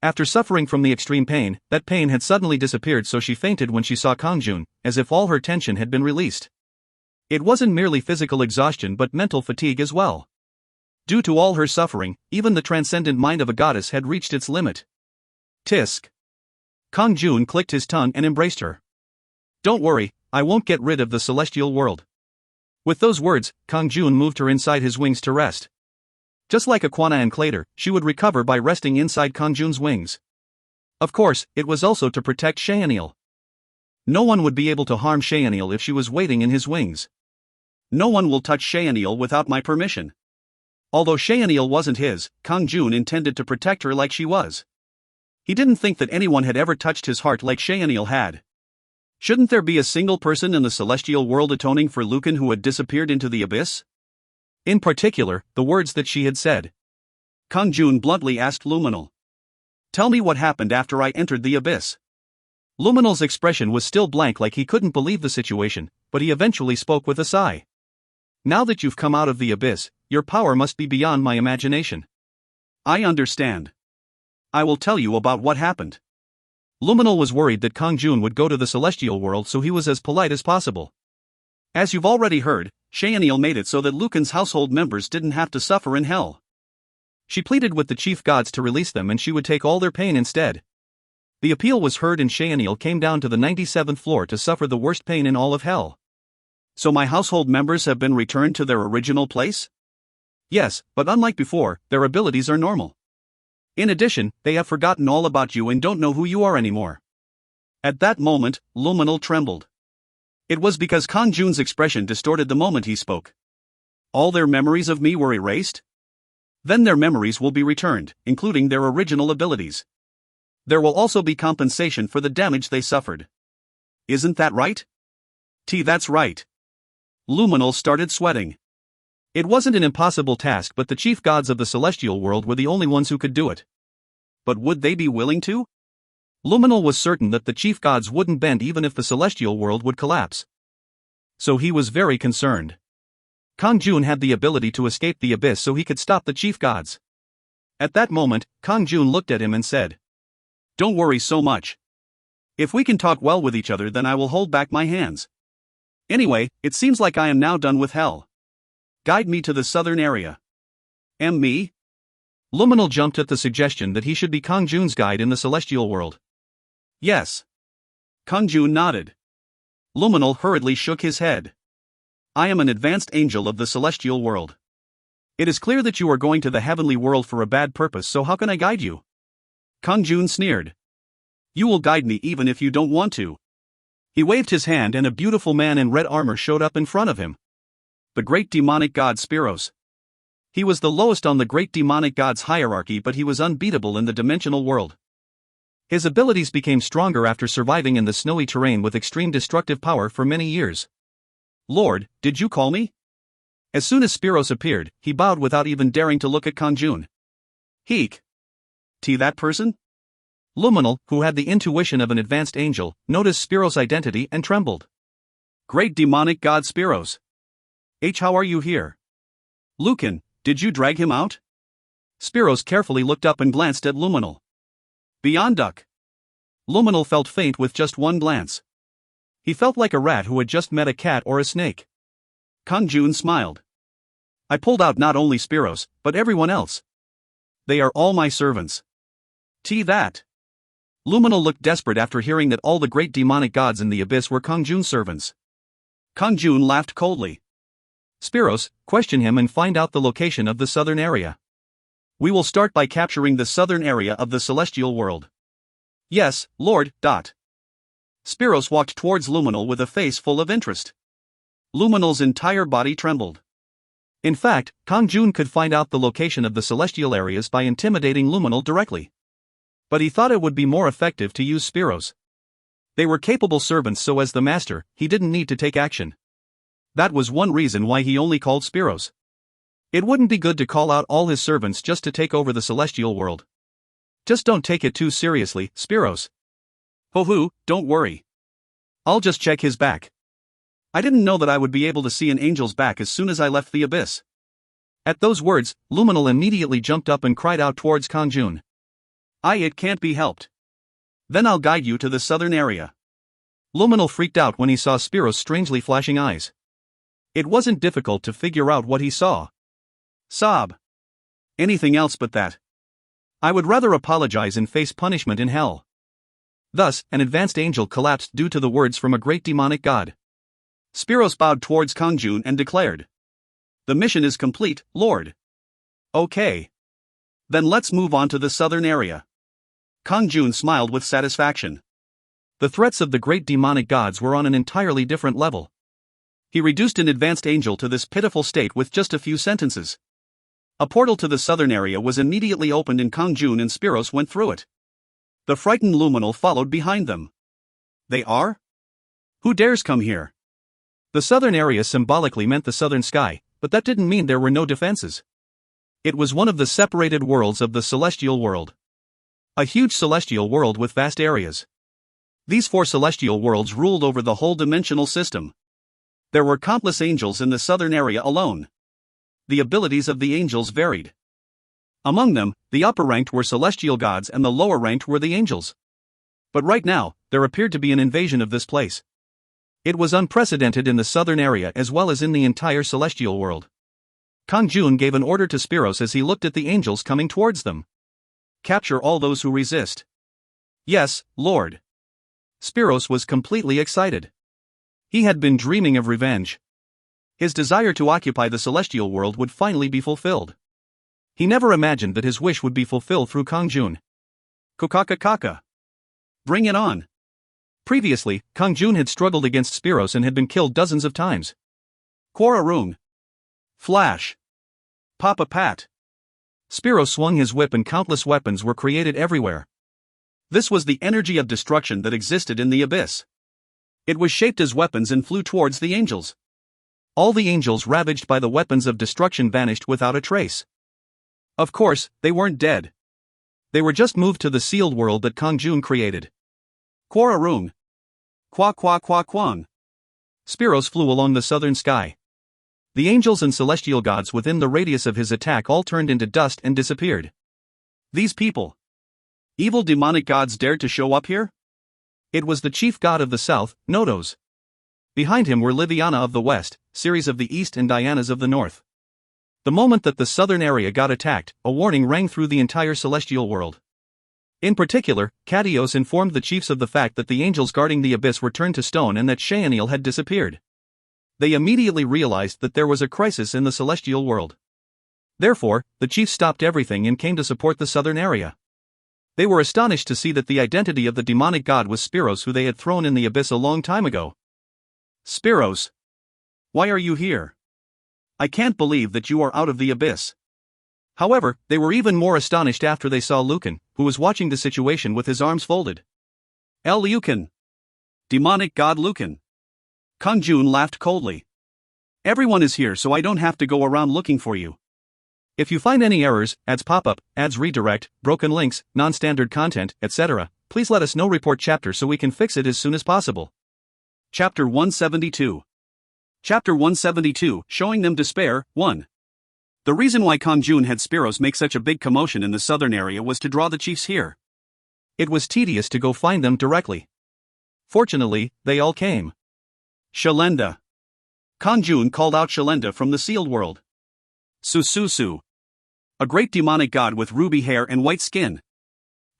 After suffering from the extreme pain, that pain had suddenly disappeared, so she fainted when she saw Kang-jun, as if all her tension had been released. It wasn't merely physical exhaustion but mental fatigue as well. Due to all her suffering, even the transcendent mind of a goddess had reached its limit. Tisk. Kang-jun clicked his tongue and embraced her. Don't worry, I won't get rid of the celestial world. With those words, Kang-jun moved her inside his wings to rest. Just like Aquana and Clater, she would recover by resting inside Kang-jun's wings. Of course, it was also to protect Shaenil. No one would be able to harm Shaenil if she was waiting in his wings. No one will touch Shaenil without my permission. Although Shaenil wasn't his, Kang-jun intended to protect her like she was. He didn't think that anyone had ever touched his heart like Shaenil had. Shouldn't there be a single person in the celestial world atoning for Lucan who had disappeared into the abyss? In particular, the words that she had said. Kang-jun bluntly asked Luminal. Tell me what happened after I entered the abyss. Luminal's expression was still blank, like he couldn't believe the situation, but he eventually spoke with a sigh. Now that you've come out of the abyss, your power must be beyond my imagination. I understand. I will tell you about what happened. Luminal was worried that Kang-jun would go to the celestial world, so he was as polite as possible. As you've already heard, Hwanmong made it so that Lucan's household members didn't have to suffer in hell. She pleaded with the chief gods to release them and she would take all their pain instead. The appeal was heard and Hwanmong came down to the 97th floor to suffer the worst pain in all of hell. So my household members have been returned to their original place? Yes, but unlike before, their abilities are normal. In addition, they have forgotten all about you and don't know who you are anymore. At that moment, Luminal trembled. It was because Kang-jun's expression distorted the moment he spoke. All their memories of me were erased? Then their memories will be returned, including their original abilities. There will also be compensation for the damage they suffered. Isn't that right? That's right. Luminal started sweating. It wasn't an impossible task, but the chief gods of the celestial world were the only ones who could do it. But would they be willing to? Luminal was certain that the chief gods wouldn't bend even if the celestial world would collapse. So he was very concerned. Kang-jun had the ability to escape the abyss, so he could stop the chief gods. At that moment, Kang-jun looked at him and said, Don't worry so much. If we can talk well with each other, then I will hold back my hands. Anyway, it seems like I am now done with hell. Guide me to the southern area. Me? Luminal jumped at the suggestion that he should be Kang-jun's guide in the celestial world. Yes. Kang-jun nodded. Luminal hurriedly shook his head. I am an advanced angel of the celestial world. It is clear that you are going to the heavenly world for a bad purpose, so how can I guide you? Kang-jun sneered. You will guide me even if you don't want to. He waved his hand and a beautiful man in red armor showed up in front of him. The great demonic god Spiros. He was the lowest on the great demonic god's hierarchy, but he was unbeatable in the dimensional world. His abilities became stronger after surviving in the snowy terrain with extreme destructive power for many years. Lord, did you call me? As soon as Spiros appeared, he bowed without even daring to look at Kang-jun. Heek. That person? Luminal, who had the intuition of an advanced angel, noticed Spiros' identity and trembled. Great demonic god Spiros. How are you here? Lucan, did you drag him out? Spiros carefully looked up and glanced at Luminal. Beyond duck. Luminal felt faint with just one glance. He felt like a rat who had just met a cat or a snake. Kang-jun smiled. I pulled out not only Spiros, but everyone else. They are all my servants. That. Luminal looked desperate after hearing that all the great demonic gods in the abyss were Kang-jun's servants. Kang-jun laughed coldly. Spiros, question him and find out the location of the southern area. We will start by capturing the southern area of the celestial world. Yes, Lord. Spiros walked towards Luminal with a face full of interest. Luminal's entire body trembled. In fact, Kang-jun could find out the location of the celestial areas by intimidating Luminal directly. But he thought it would be more effective to use Spiros. They were capable servants, so as the master, he didn't need to take action. That was one reason why he only called Spiros. It wouldn't be good to call out all his servants just to take over the celestial world. Just don't take it too seriously, Spiros. Don't worry. I'll just check his back. I didn't know that I would be able to see an angel's back as soon as I left the abyss. At those words, Luminal immediately jumped up and cried out towards Kang-jun. It can't be helped. Then I'll guide you to the southern area. Luminal freaked out when he saw Spiros' strangely flashing eyes. It wasn't difficult to figure out what he saw. Sob. Anything else but that. I would rather apologize and face punishment in hell. Thus, an advanced angel collapsed due to the words from a great demonic god. Spiros bowed towards Kang-jun and declared. The mission is complete, Lord. Okay. Then let's move on to the southern area. Kang-jun smiled with satisfaction. The threats of the great demonic gods were on an entirely different level. He reduced an advanced angel to this pitiful state with just a few sentences. A portal to the southern area was immediately opened and Kang-jun and Spiros went through it. The frightened Luminal followed behind them. They are? Who dares come here? The southern area symbolically meant the southern sky, but that didn't mean there were no defenses. It was one of the separated worlds of the celestial world. A huge celestial world with vast areas. These 4 celestial worlds ruled over the whole dimensional system. There were countless angels in the southern area alone. The abilities of the angels varied. Among them, the upper-ranked were celestial gods and the lower-ranked were the angels. But right now, there appeared to be an invasion of this place. It was unprecedented in the southern area as well as in the entire celestial world. Kang-jun gave an order to Spiros as he looked at the angels coming towards them. Capture all those who resist. Yes, Lord. Spiros was completely excited. He had been dreaming of revenge. His desire to occupy the celestial world would finally be fulfilled. He never imagined that his wish would be fulfilled through Kang-jun. Kaka. Bring it on. Previously, Kang-jun had struggled against Spiros and had been killed dozens of times. Quararung. Flash. Papa Pat. Spiros swung his whip and countless weapons were created everywhere. This was the energy of destruction that existed in the abyss. It was shaped as weapons and flew towards the angels. All the angels ravaged by the weapons of destruction vanished without a trace. Of course, they weren't dead. They were just moved to the sealed world that Kang-jun created. Quararung. Kwang. Spiros flew along the southern sky. The angels and celestial gods within the radius of his attack all turned into dust and disappeared. These people. Evil demonic gods dared to show up here? It was the chief god of the south, Nodos. Behind him were Liviana of the west, Ceres of the east and Dianas of the north. The moment that the southern area got attacked, a warning rang through the entire celestial world. In particular, Katios informed the chiefs of the fact that the angels guarding the abyss were turned to stone and that Shaenil had disappeared. They immediately realized that there was a crisis in the celestial world. Therefore, the chiefs stopped everything and came to support the southern area. They were astonished to see that the identity of the demonic god was Spiros, who they had thrown in the abyss a long time ago. Spiros. Why are you here? I can't believe that you are out of the abyss. However, they were even more astonished after they saw Lucan, who was watching the situation with his arms folded. Lucan. Demonic god Lucan. Kang-jun laughed coldly. Everyone is here, so I don't have to go around looking for you. If you find any errors, ads pop up, ads redirect, broken links, non-standard content, etc., please let us know. Report chapter so we can fix it as soon as possible. Chapter 172. Chapter 172, Showing Them Despair, 1. The reason why Kang-jun had Spiros make such a big commotion in the southern area was to draw the chiefs here. It was tedious to go find them directly. Fortunately, they all came. Shalenda. Kang-jun called out Shalenda from the sealed world. Sususu. A great demonic god with ruby hair and white skin.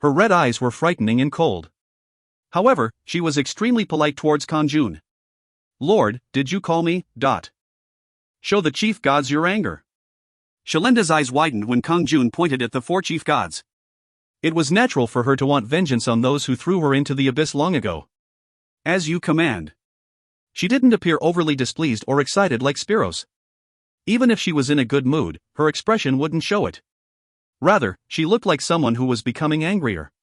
Her red eyes were frightening and cold. However, she was extremely polite towards Kang-jun. Lord, did you call me? Show the chief gods your anger. Shalenda's eyes widened when Kang-jun pointed at the 4 chief gods. It was natural for her to want vengeance on those who threw her into the abyss long ago. As you command. She didn't appear overly displeased or excited like Spiros. Even if she was in a good mood, her expression wouldn't show it. Rather, she looked like someone who was becoming angrier.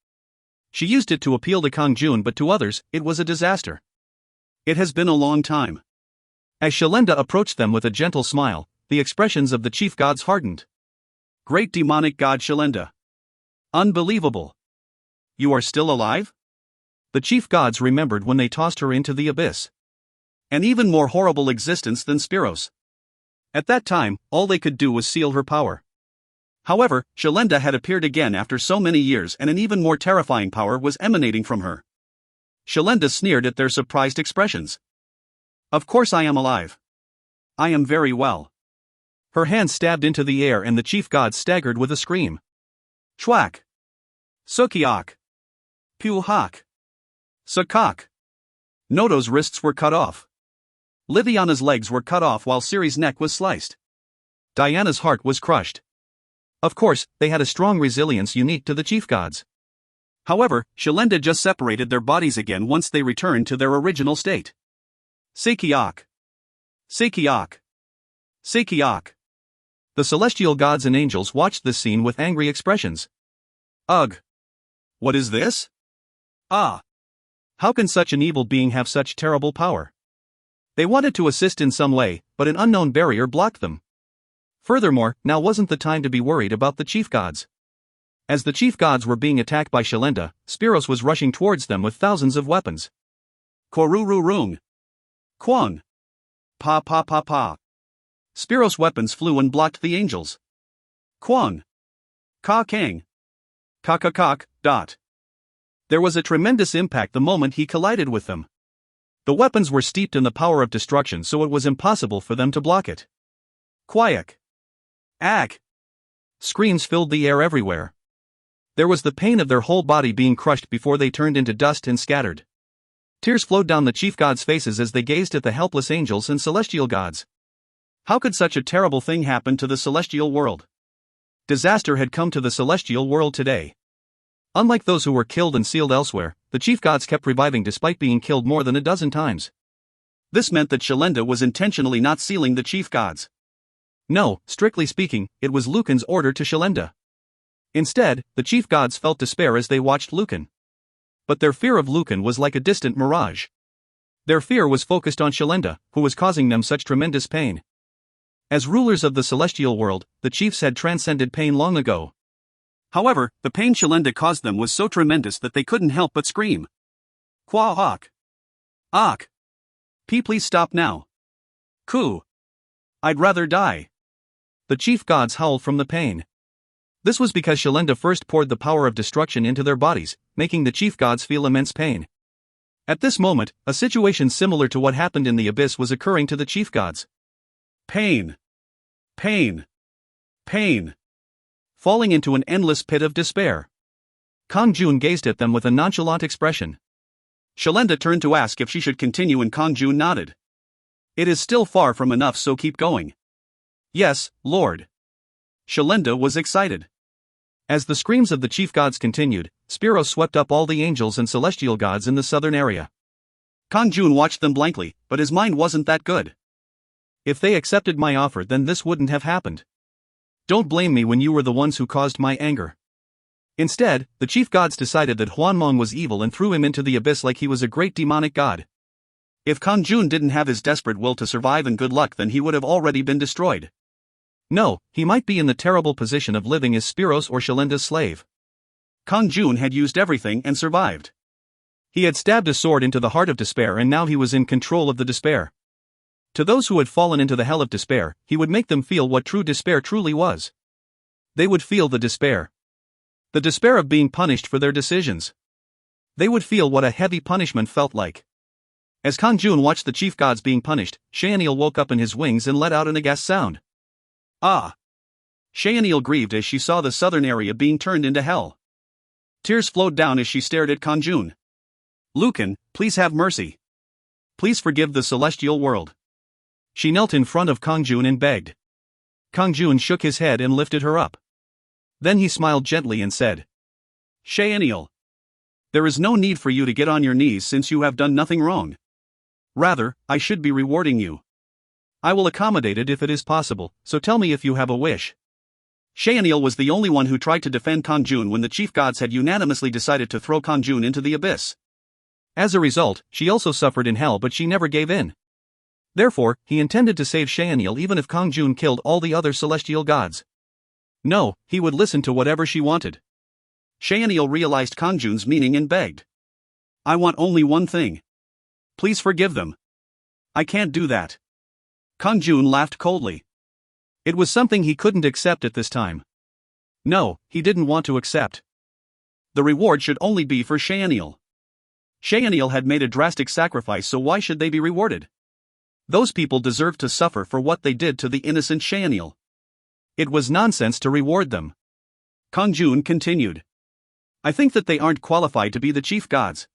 She used it to appeal to Kang-jun, but to others, it was a disaster. It has been a long time. As Shalenda approached them with a gentle smile, the expressions of the chief gods hardened. Great demonic god Shalenda. Unbelievable. You are still alive? The chief gods remembered when they tossed her into the abyss. An even more horrible existence than Spiros. At that time, all they could do was seal her power. However, Shalenda had appeared again after so many years and an even more terrifying power was emanating from her. Shalenda sneered at their surprised expressions. Of course I am alive. I am very well. Her hand stabbed into the air and the chief god staggered with a scream. Chwak. Sukiak. Puhak. Sakak. Nodo's wrists were cut off. Liviana's legs were cut off while Ceres' neck was sliced. Diana's heart was crushed. Of course, they had a strong resilience unique to the chief gods. However, Shalenda just separated their bodies again once they returned to their original state. Sekiak. Sekiak. Sekiak. The celestial gods and angels watched this scene with angry expressions. Ugh. What is this? Ah. How can such an evil being have such terrible power? They wanted to assist in some way, but an unknown barrier blocked them. Furthermore, now wasn't the time to be worried about the chief gods. As the chief gods were being attacked by Shalenda, Spiros was rushing towards them with thousands of weapons. Korururung. Kwang. Pa pa pa pa. Spiros' weapons flew and blocked the angels. Kwang. Ka Kang. Kakakak. Dot. There was a tremendous impact the moment he collided with them. The weapons were steeped in the power of destruction, so it was impossible for them to block it. Kwayak. Ak. Screams filled the air everywhere. There was the pain of their whole body being crushed before they turned into dust and scattered. Tears flowed down the chief gods' faces as they gazed at the helpless angels and celestial gods. How could such a terrible thing happen to the celestial world? Disaster had come to the celestial world today. Unlike those who were killed and sealed elsewhere, the chief gods kept reviving despite being killed more than a dozen times. This meant that Shalenda was intentionally not sealing the chief gods. No, strictly speaking, it was Lucan's order to Shalenda. Instead, the chief gods felt despair as they watched Lucan. But their fear of Lucan was like a distant mirage. Their fear was focused on Shalenda, who was causing them such tremendous pain. As rulers of the celestial world, the chiefs had transcended pain long ago. However, the pain Shalenda caused them was so tremendous that they couldn't help but scream. Kwa hak. Ak. Please stop now. Ku. I'd rather die. The chief gods howled from the pain. This was because Shalenda first poured the power of destruction into their bodies, making the chief gods feel immense pain. At this moment, a situation similar to what happened in the abyss was occurring to the chief gods. Pain. Pain. Pain. Falling into an endless pit of despair. Kang-jun gazed at them with a nonchalant expression. Shalenda turned to ask if she should continue and Kang-jun nodded. It is still far from enough, so keep going. Yes, Lord. Shalenda was excited. As the screams of the chief gods continued, Spiros swept up all the angels and celestial gods in the southern area. Kang-jun watched them blankly, but his mind wasn't that good. If they accepted my offer, then this wouldn't have happened. Don't blame me when you were the ones who caused my anger. Instead, the chief gods decided that Hwanmong was evil and threw him into the abyss like he was a great demonic god. If Kang-jun didn't have his desperate will to survive and good luck, then he would have already been destroyed. No, he might be in the terrible position of living as Spiros or Shalenda's slave. Kang-jun had used everything and survived. He had stabbed a sword into the heart of despair, and now he was in control of the despair. To those who had fallen into the hell of despair, he would make them feel what true despair truly was. They would feel the despair. The despair of being punished for their decisions. They would feel what a heavy punishment felt like. As Kang-jun watched the chief gods being punished, Shaenil woke up in his wings and let out an aghast sound. Ah! Shaenil grieved as she saw the southern area being turned into hell. Tears flowed down as she stared at Kang-jun. Lucan, please have mercy. Please forgive the celestial world. She knelt in front of Kang-jun and begged. Kang-jun shook his head and lifted her up. Then he smiled gently and said, Shaenil, there is no need for you to get on your knees since you have done nothing wrong. Rather, I should be rewarding you. I will accommodate it if it is possible, so tell me if you have a wish. Shaenil was the only one who tried to defend Kang-jun when the chief gods had unanimously decided to throw Kang-jun into the abyss. As a result, she also suffered in hell, but she never gave in. Therefore, he intended to save Shaenil even if Kang-jun killed all the other celestial gods. No, he would listen to whatever she wanted. Shaenil realized Kang-jun's meaning and begged. I want only one thing. Please forgive them. I can't do that. Kang-jun laughed coldly. It was something he couldn't accept at this time. No, he didn't want to accept. The reward should only be for Shaenil. Shaenil had made a drastic sacrifice, so why should they be rewarded? Those people deserved to suffer for what they did to the innocent Shaenil. It was nonsense to reward them. Kang-jun continued. I think that they aren't qualified to be the chief gods.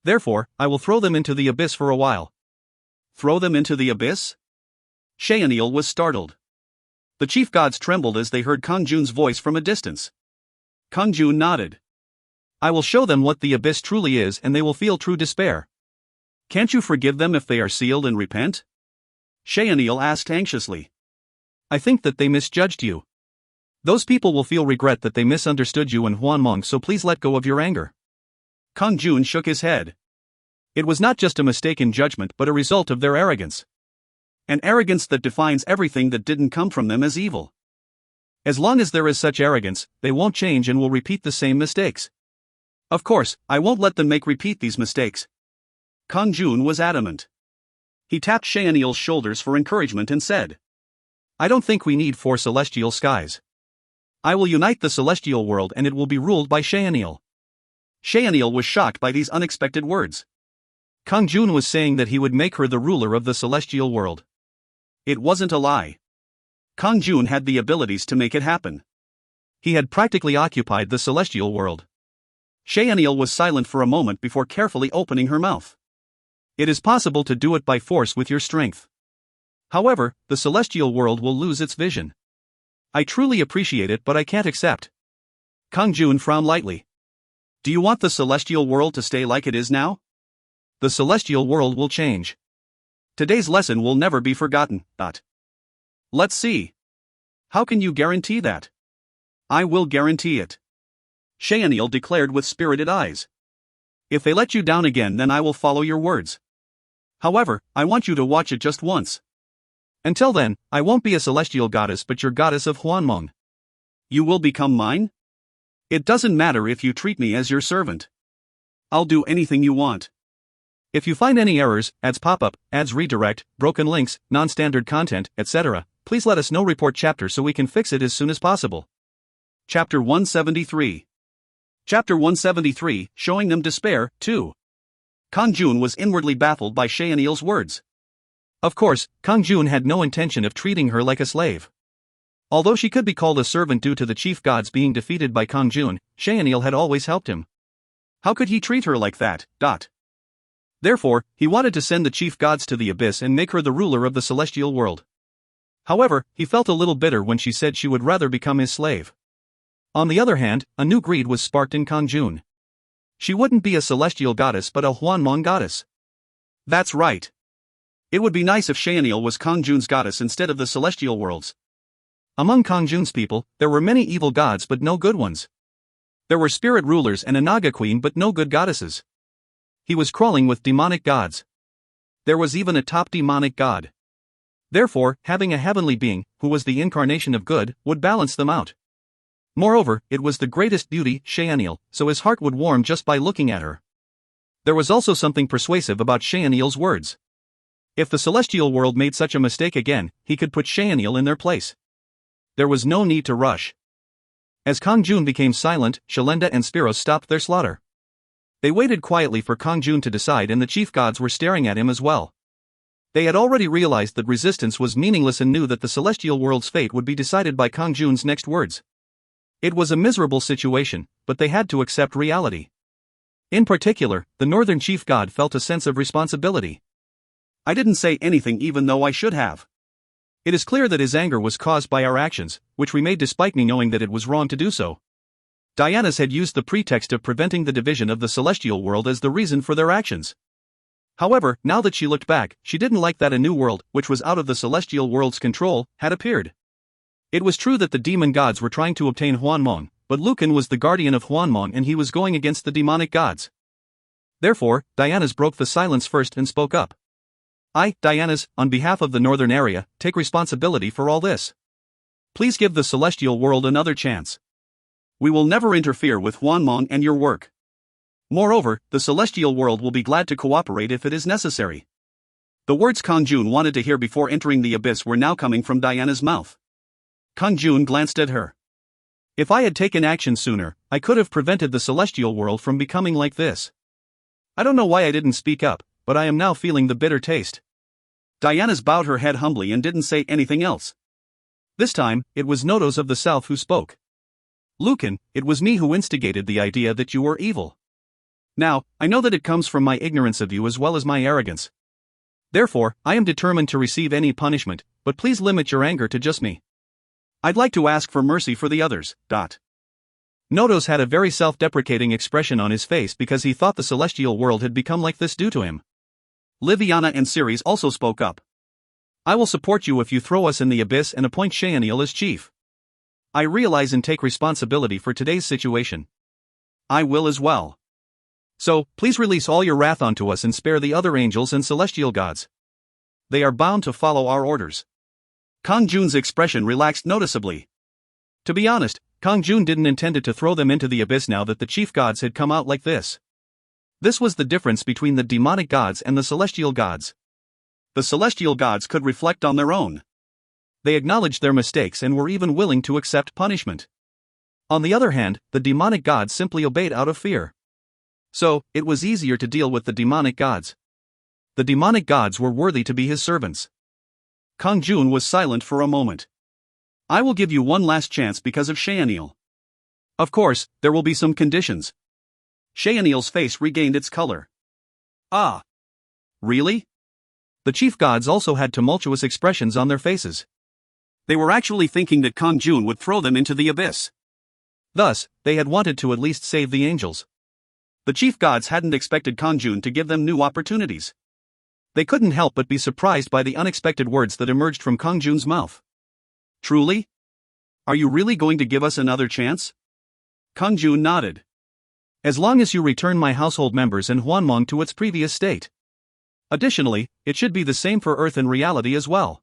Therefore, I will throw them into the abyss for a while. Throw them into the abyss? Shaenil was startled. The chief gods trembled as they heard Kang-jun's voice from a distance. Kang-jun nodded. I will show them what the abyss truly is, and they will feel true despair. Can't you forgive them if they are sealed and repent? Shaenil asked anxiously. I think that they misjudged you. Those people will feel regret that they misunderstood you and Hwanmong, so please let go of your anger. Kang-jun shook his head. It was not just a mistaken judgment but a result of their arrogance. An arrogance that defines everything that didn't come from them as evil. As long as there is such arrogance, they won't change and will repeat the same mistakes. Of course, I won't let them repeat these mistakes. Kang-jun was adamant. He tapped Shaenil's shoulders for encouragement and said, I don't think we need 4 celestial skies. I will unite the celestial world and it will be ruled by Shaenil. Shaenil was shocked by these unexpected words. Kang-jun was saying that he would make her the ruler of the celestial world. It wasn't a lie. Kang-jun had the abilities to make it happen. He had practically occupied the celestial world. Shaenil was silent for a moment before carefully opening her mouth. It is possible to do it by force with your strength. However, the celestial world will lose its vision. I truly appreciate it, but I can't accept. Kang-jun frowned lightly. Do you want the celestial world to stay like it is now? The celestial world will change. Today's lesson will never be forgotten. Let's see. How can you guarantee that? I will guarantee it. Shaenil declared with spirited eyes. If they let you down again, then I will follow your words. However, I want you to watch it just once. Until then, I won't be a celestial goddess but your goddess of Hwanmong. You will become mine? It doesn't matter if you treat me as your servant. I'll do anything you want. If you find any errors, ads pop up, ads redirect, broken links, non-standard content, etc., please let us know. Report chapter so we can fix it as soon as possible. Chapter 173. Chapter 173, Showing Them Despair, 2. Kang-jun was inwardly baffled by Shaenil's words. Of course, Kang-jun had no intention of treating her like a slave. Although she could be called a servant due to the chief gods being defeated by Kang-jun, Shaenil had always helped him. How could he treat her like that? Therefore, he wanted to send the chief gods to the abyss and make her the ruler of the celestial world. However, he felt a little bitter when she said she would rather become his slave. On the other hand, a new greed was sparked in Kang-jun. She wouldn't be a celestial goddess but a Hwanmong goddess. That's right. It would be nice if Shaenil was Kang-jun's goddess instead of the celestial world's. Among Kang-jun's people, there were many evil gods but no good ones. There were spirit rulers and a Naga queen but no good goddesses. He was crawling with demonic gods. There was even a top demonic god. Therefore, having a heavenly being, who was the incarnation of good, would balance them out. Moreover, it was the greatest beauty, Shaenil, so his heart would warm just by looking at her. There was also something persuasive about Shaenil's words. If the celestial world made such a mistake again, he could put Shaenil in their place. There was no need to rush. As Kang-jun became silent, Shalenda and Spiros stopped their slaughter. They waited quietly for Kang-jun to decide, and the chief gods were staring at him as well. They had already realized that resistance was meaningless and knew that the celestial world's fate would be decided by Kang-jun's next words. It was a miserable situation, but they had to accept reality. In particular, the northern chief god felt a sense of responsibility. I didn't say anything even though I should have. It is clear that his anger was caused by our actions, which we made despite me knowing that it was wrong to do so. Diana's had used the pretext of preventing the division of the celestial world as the reason for their actions. However, now that she looked back, she didn't like that a new world, which was out of the celestial world's control, had appeared. It was true that the demon gods were trying to obtain Hwanmong, but Lucan was the guardian of Hwanmong and he was going against the demonic gods. Therefore, Diana's broke the silence first and spoke up. I, Diana's, on behalf of the northern area, take responsibility for all this. Please give the celestial world another chance. We will never interfere with Hwanmong and your work. Moreover, the celestial world will be glad to cooperate if it is necessary. The words Kang-jun wanted to hear before entering the abyss were now coming from Diana's mouth. Kang-jun glanced at her. If I had taken action sooner, I could have prevented the celestial world from becoming like this. I don't know why I didn't speak up, but I am now feeling the bitter taste. Diana's bowed her head humbly and didn't say anything else. This time, it was Nodos of the South who spoke. Lucan, it was me who instigated the idea that you were evil. Now, I know that it comes from my ignorance of you as well as my arrogance. Therefore, I am determined to receive any punishment, but please limit your anger to just me. I'd like to ask for mercy for the others. Nodos had a very self-deprecating expression on his face because he thought the celestial world had become like this due to him. Liviana and Ceres also spoke up. I will support you if you throw us in the abyss and appoint Shaenil as chief. I realize and take responsibility for today's situation. I will as well. So, please release all your wrath onto us and spare the other angels and celestial gods. They are bound to follow our orders. Kang-jun's expression relaxed noticeably. To be honest, Kang-jun didn't intend to throw them into the abyss now that the chief gods had come out like this. This was the difference between the demonic gods and the celestial gods. The celestial gods could reflect on their own. They acknowledged their mistakes and were even willing to accept punishment. On the other hand, the demonic gods simply obeyed out of fear. So, it was easier to deal with the demonic gods. The demonic gods were worthy to be his servants. Kang-jun was silent for a moment. I will give you one last chance because of Shaenil. Of course, there will be some conditions. Shaenil's face regained its color. Ah. Really? The chief gods also had tumultuous expressions on their faces. They were actually thinking that Kang-jun would throw them into the abyss. Thus, they had wanted to at least save the angels. The chief gods hadn't expected Kang-jun to give them new opportunities. They couldn't help but be surprised by the unexpected words that emerged from Kang-jun's mouth. Truly? Are you really going to give us another chance? Kang-jun nodded. As long as you return my household members and Hwanmong to its previous state. Additionally, it should be the same for Earth and reality as well.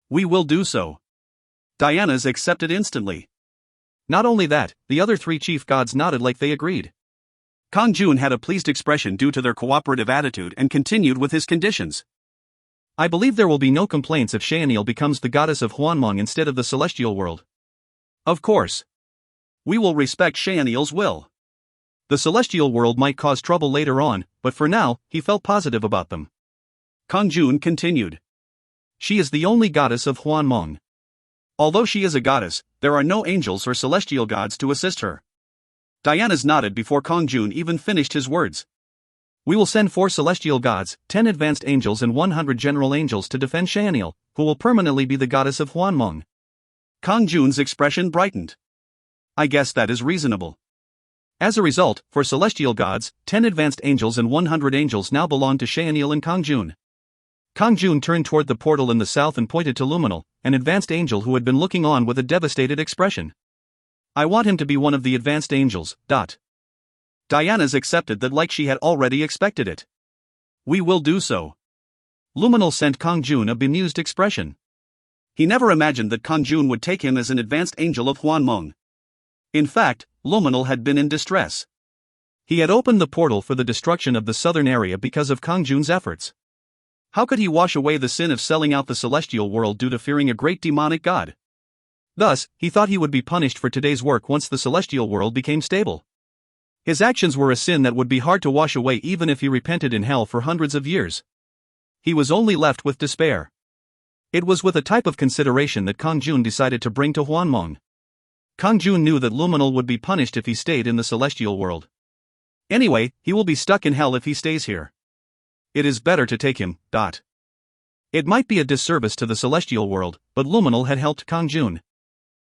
We will do so. Diana's accepted instantly. Not only that, the other three chief gods nodded like they agreed. Kang-jun had a pleased expression due to their cooperative attitude and continued with his conditions. I believe there will be no complaints if Shaenil becomes the goddess of Hwanmong instead of the celestial world. Of course. We will respect Shaenil's will. The celestial world might cause trouble later on, but for now, he felt positive about them. Kang-jun continued. She is the only goddess of Hwanmong. Although she is a goddess, there are no angels or celestial gods to assist her. Diana's nodded before Kang-jun even finished his words. We will send 4 celestial gods, 10 advanced angels and 100 general angels to defend Shaenil, who will permanently be the goddess of Hwanmong. Kang-jun's expression brightened. I guess that is reasonable. As a result, for celestial gods, 10 advanced angels and 100 angels now belong to Shaenil and Kang-jun. Kang-jun turned toward the portal in the south and pointed to Luminal, an advanced angel who had been looking on with a devastated expression. I want him to be one of the advanced angels. Diana's accepted that like she had already expected it. We will do so. Luminal sent Kang-jun a bemused expression. He never imagined that Kang-jun would take him as an advanced angel of Hwanmong. In fact, Luminal had been in distress. He had opened the portal for the destruction of the southern area because of Kang-jun's efforts. How could he wash away the sin of selling out the celestial world due to fearing a great demonic god? Thus, he thought he would be punished for today's work once the celestial world became stable. His actions were a sin that would be hard to wash away even if he repented in hell for hundreds of years. He was only left with despair. It was with a type of consideration that Kang-jun decided to bring to Hwanmong. Kang-jun knew that Luminal would be punished if he stayed in the celestial world. Anyway, he will be stuck in hell if he stays here. It is better to take him. It might be a disservice to the celestial world, but Luminal had helped Kang-jun.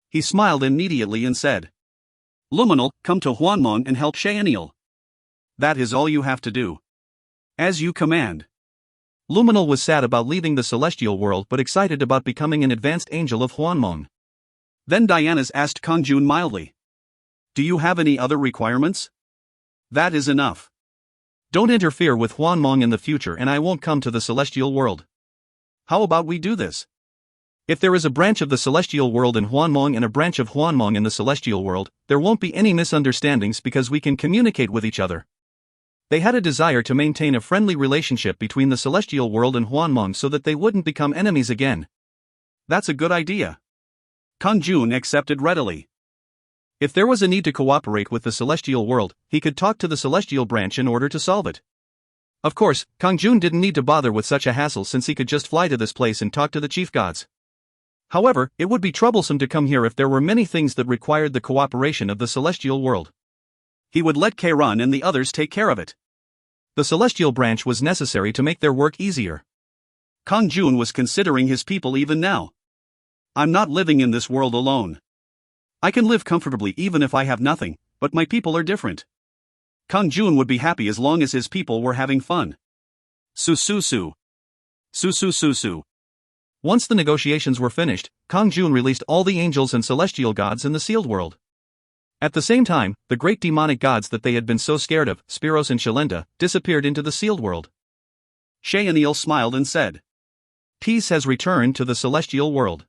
He smiled immediately and said, Luminal, come to Hwanmong and help Shaenil. That is all you have to do. As you command. Luminal was sad about leaving the celestial world but excited about becoming an advanced angel of Hwanmong. Then Diana's asked Kang-jun mildly. Do you have any other requirements? That is enough. Don't interfere with Hwanmong in the future and I won't come to the celestial world. How about we do this? If there is a branch of the celestial world in Hwanmong and a branch of Hwanmong in the celestial world, there won't be any misunderstandings because we can communicate with each other. They had a desire to maintain a friendly relationship between the celestial world and Hwanmong so that they wouldn't become enemies again. That's a good idea. Kang-jun accepted readily. If there was a need to cooperate with the celestial world, he could talk to the celestial branch in order to solve it. Of course, Kang-jun didn't need to bother with such a hassle since he could just fly to this place and talk to the chief gods. However, it would be troublesome to come here if there were many things that required the cooperation of the celestial world. He would let Kairon and the others take care of it. The celestial branch was necessary to make their work easier. Kang-jun was considering his people even now. I'm not living in this world alone. I can live comfortably even if I have nothing, but my people are different. Kang-jun would be happy as long as his people were having fun. Su-su-su. Su-su-su-su. Once the negotiations were finished, Kang-jun released all the angels and celestial gods in the sealed world. At the same time, the great demonic gods that they had been so scared of, Spiros and Shalenda, disappeared into the sealed world. Shaenil smiled and said, Peace has returned to the celestial world.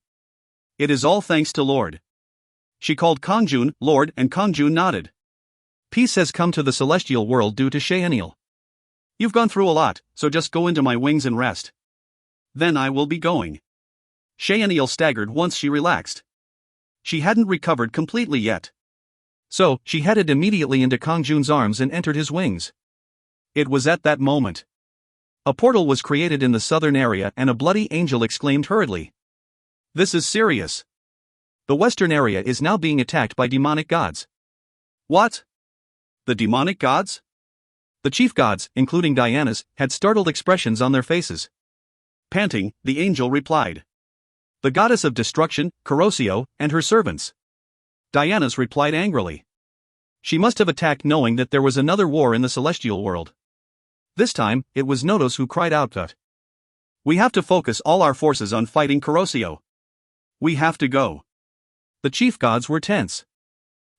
It is all thanks to Lord. She called Kang-jun Lord, and Kang-jun nodded. Peace has come to the celestial world due to Hwanmong. You've gone through a lot, so just go into my wings and rest. Then I will be going. Hwanmong staggered once she relaxed. She hadn't recovered completely yet. So, she headed immediately into Kang-jun's arms and entered his wings. It was at that moment. A portal was created in the southern area and a bloody angel exclaimed hurriedly. This is serious. The western area is now being attacked by demonic gods. What? The demonic gods? The chief gods, including Diana's, had startled expressions on their faces. Panting, the angel replied. The goddess of destruction, Kurosio, and her servants. Diana's replied angrily. She must have attacked knowing that there was another war in the celestial world. This time, it was Notos who cried out that. We have to focus all our forces on fighting Kurosio. We have to go. The chief gods were tense.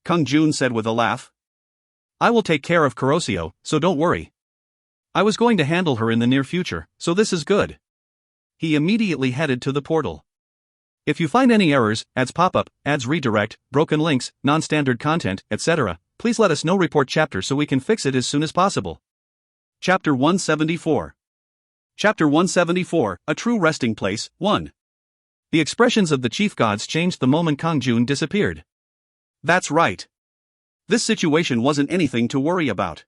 Kang-jun said with a laugh. I will take care of Kurosio, so don't worry. I was going to handle her in the near future, so this is good. He immediately headed to the portal. If you find any errors, ads pop-up, ads redirect, broken links, non-standard content, etc., please let us know. Report chapter so we can fix it as soon as possible. Chapter 174. Chapter 174, A True Resting Place, 1. The expressions of the chief gods changed the moment Kang-jun disappeared. That's right. This situation wasn't anything to worry about.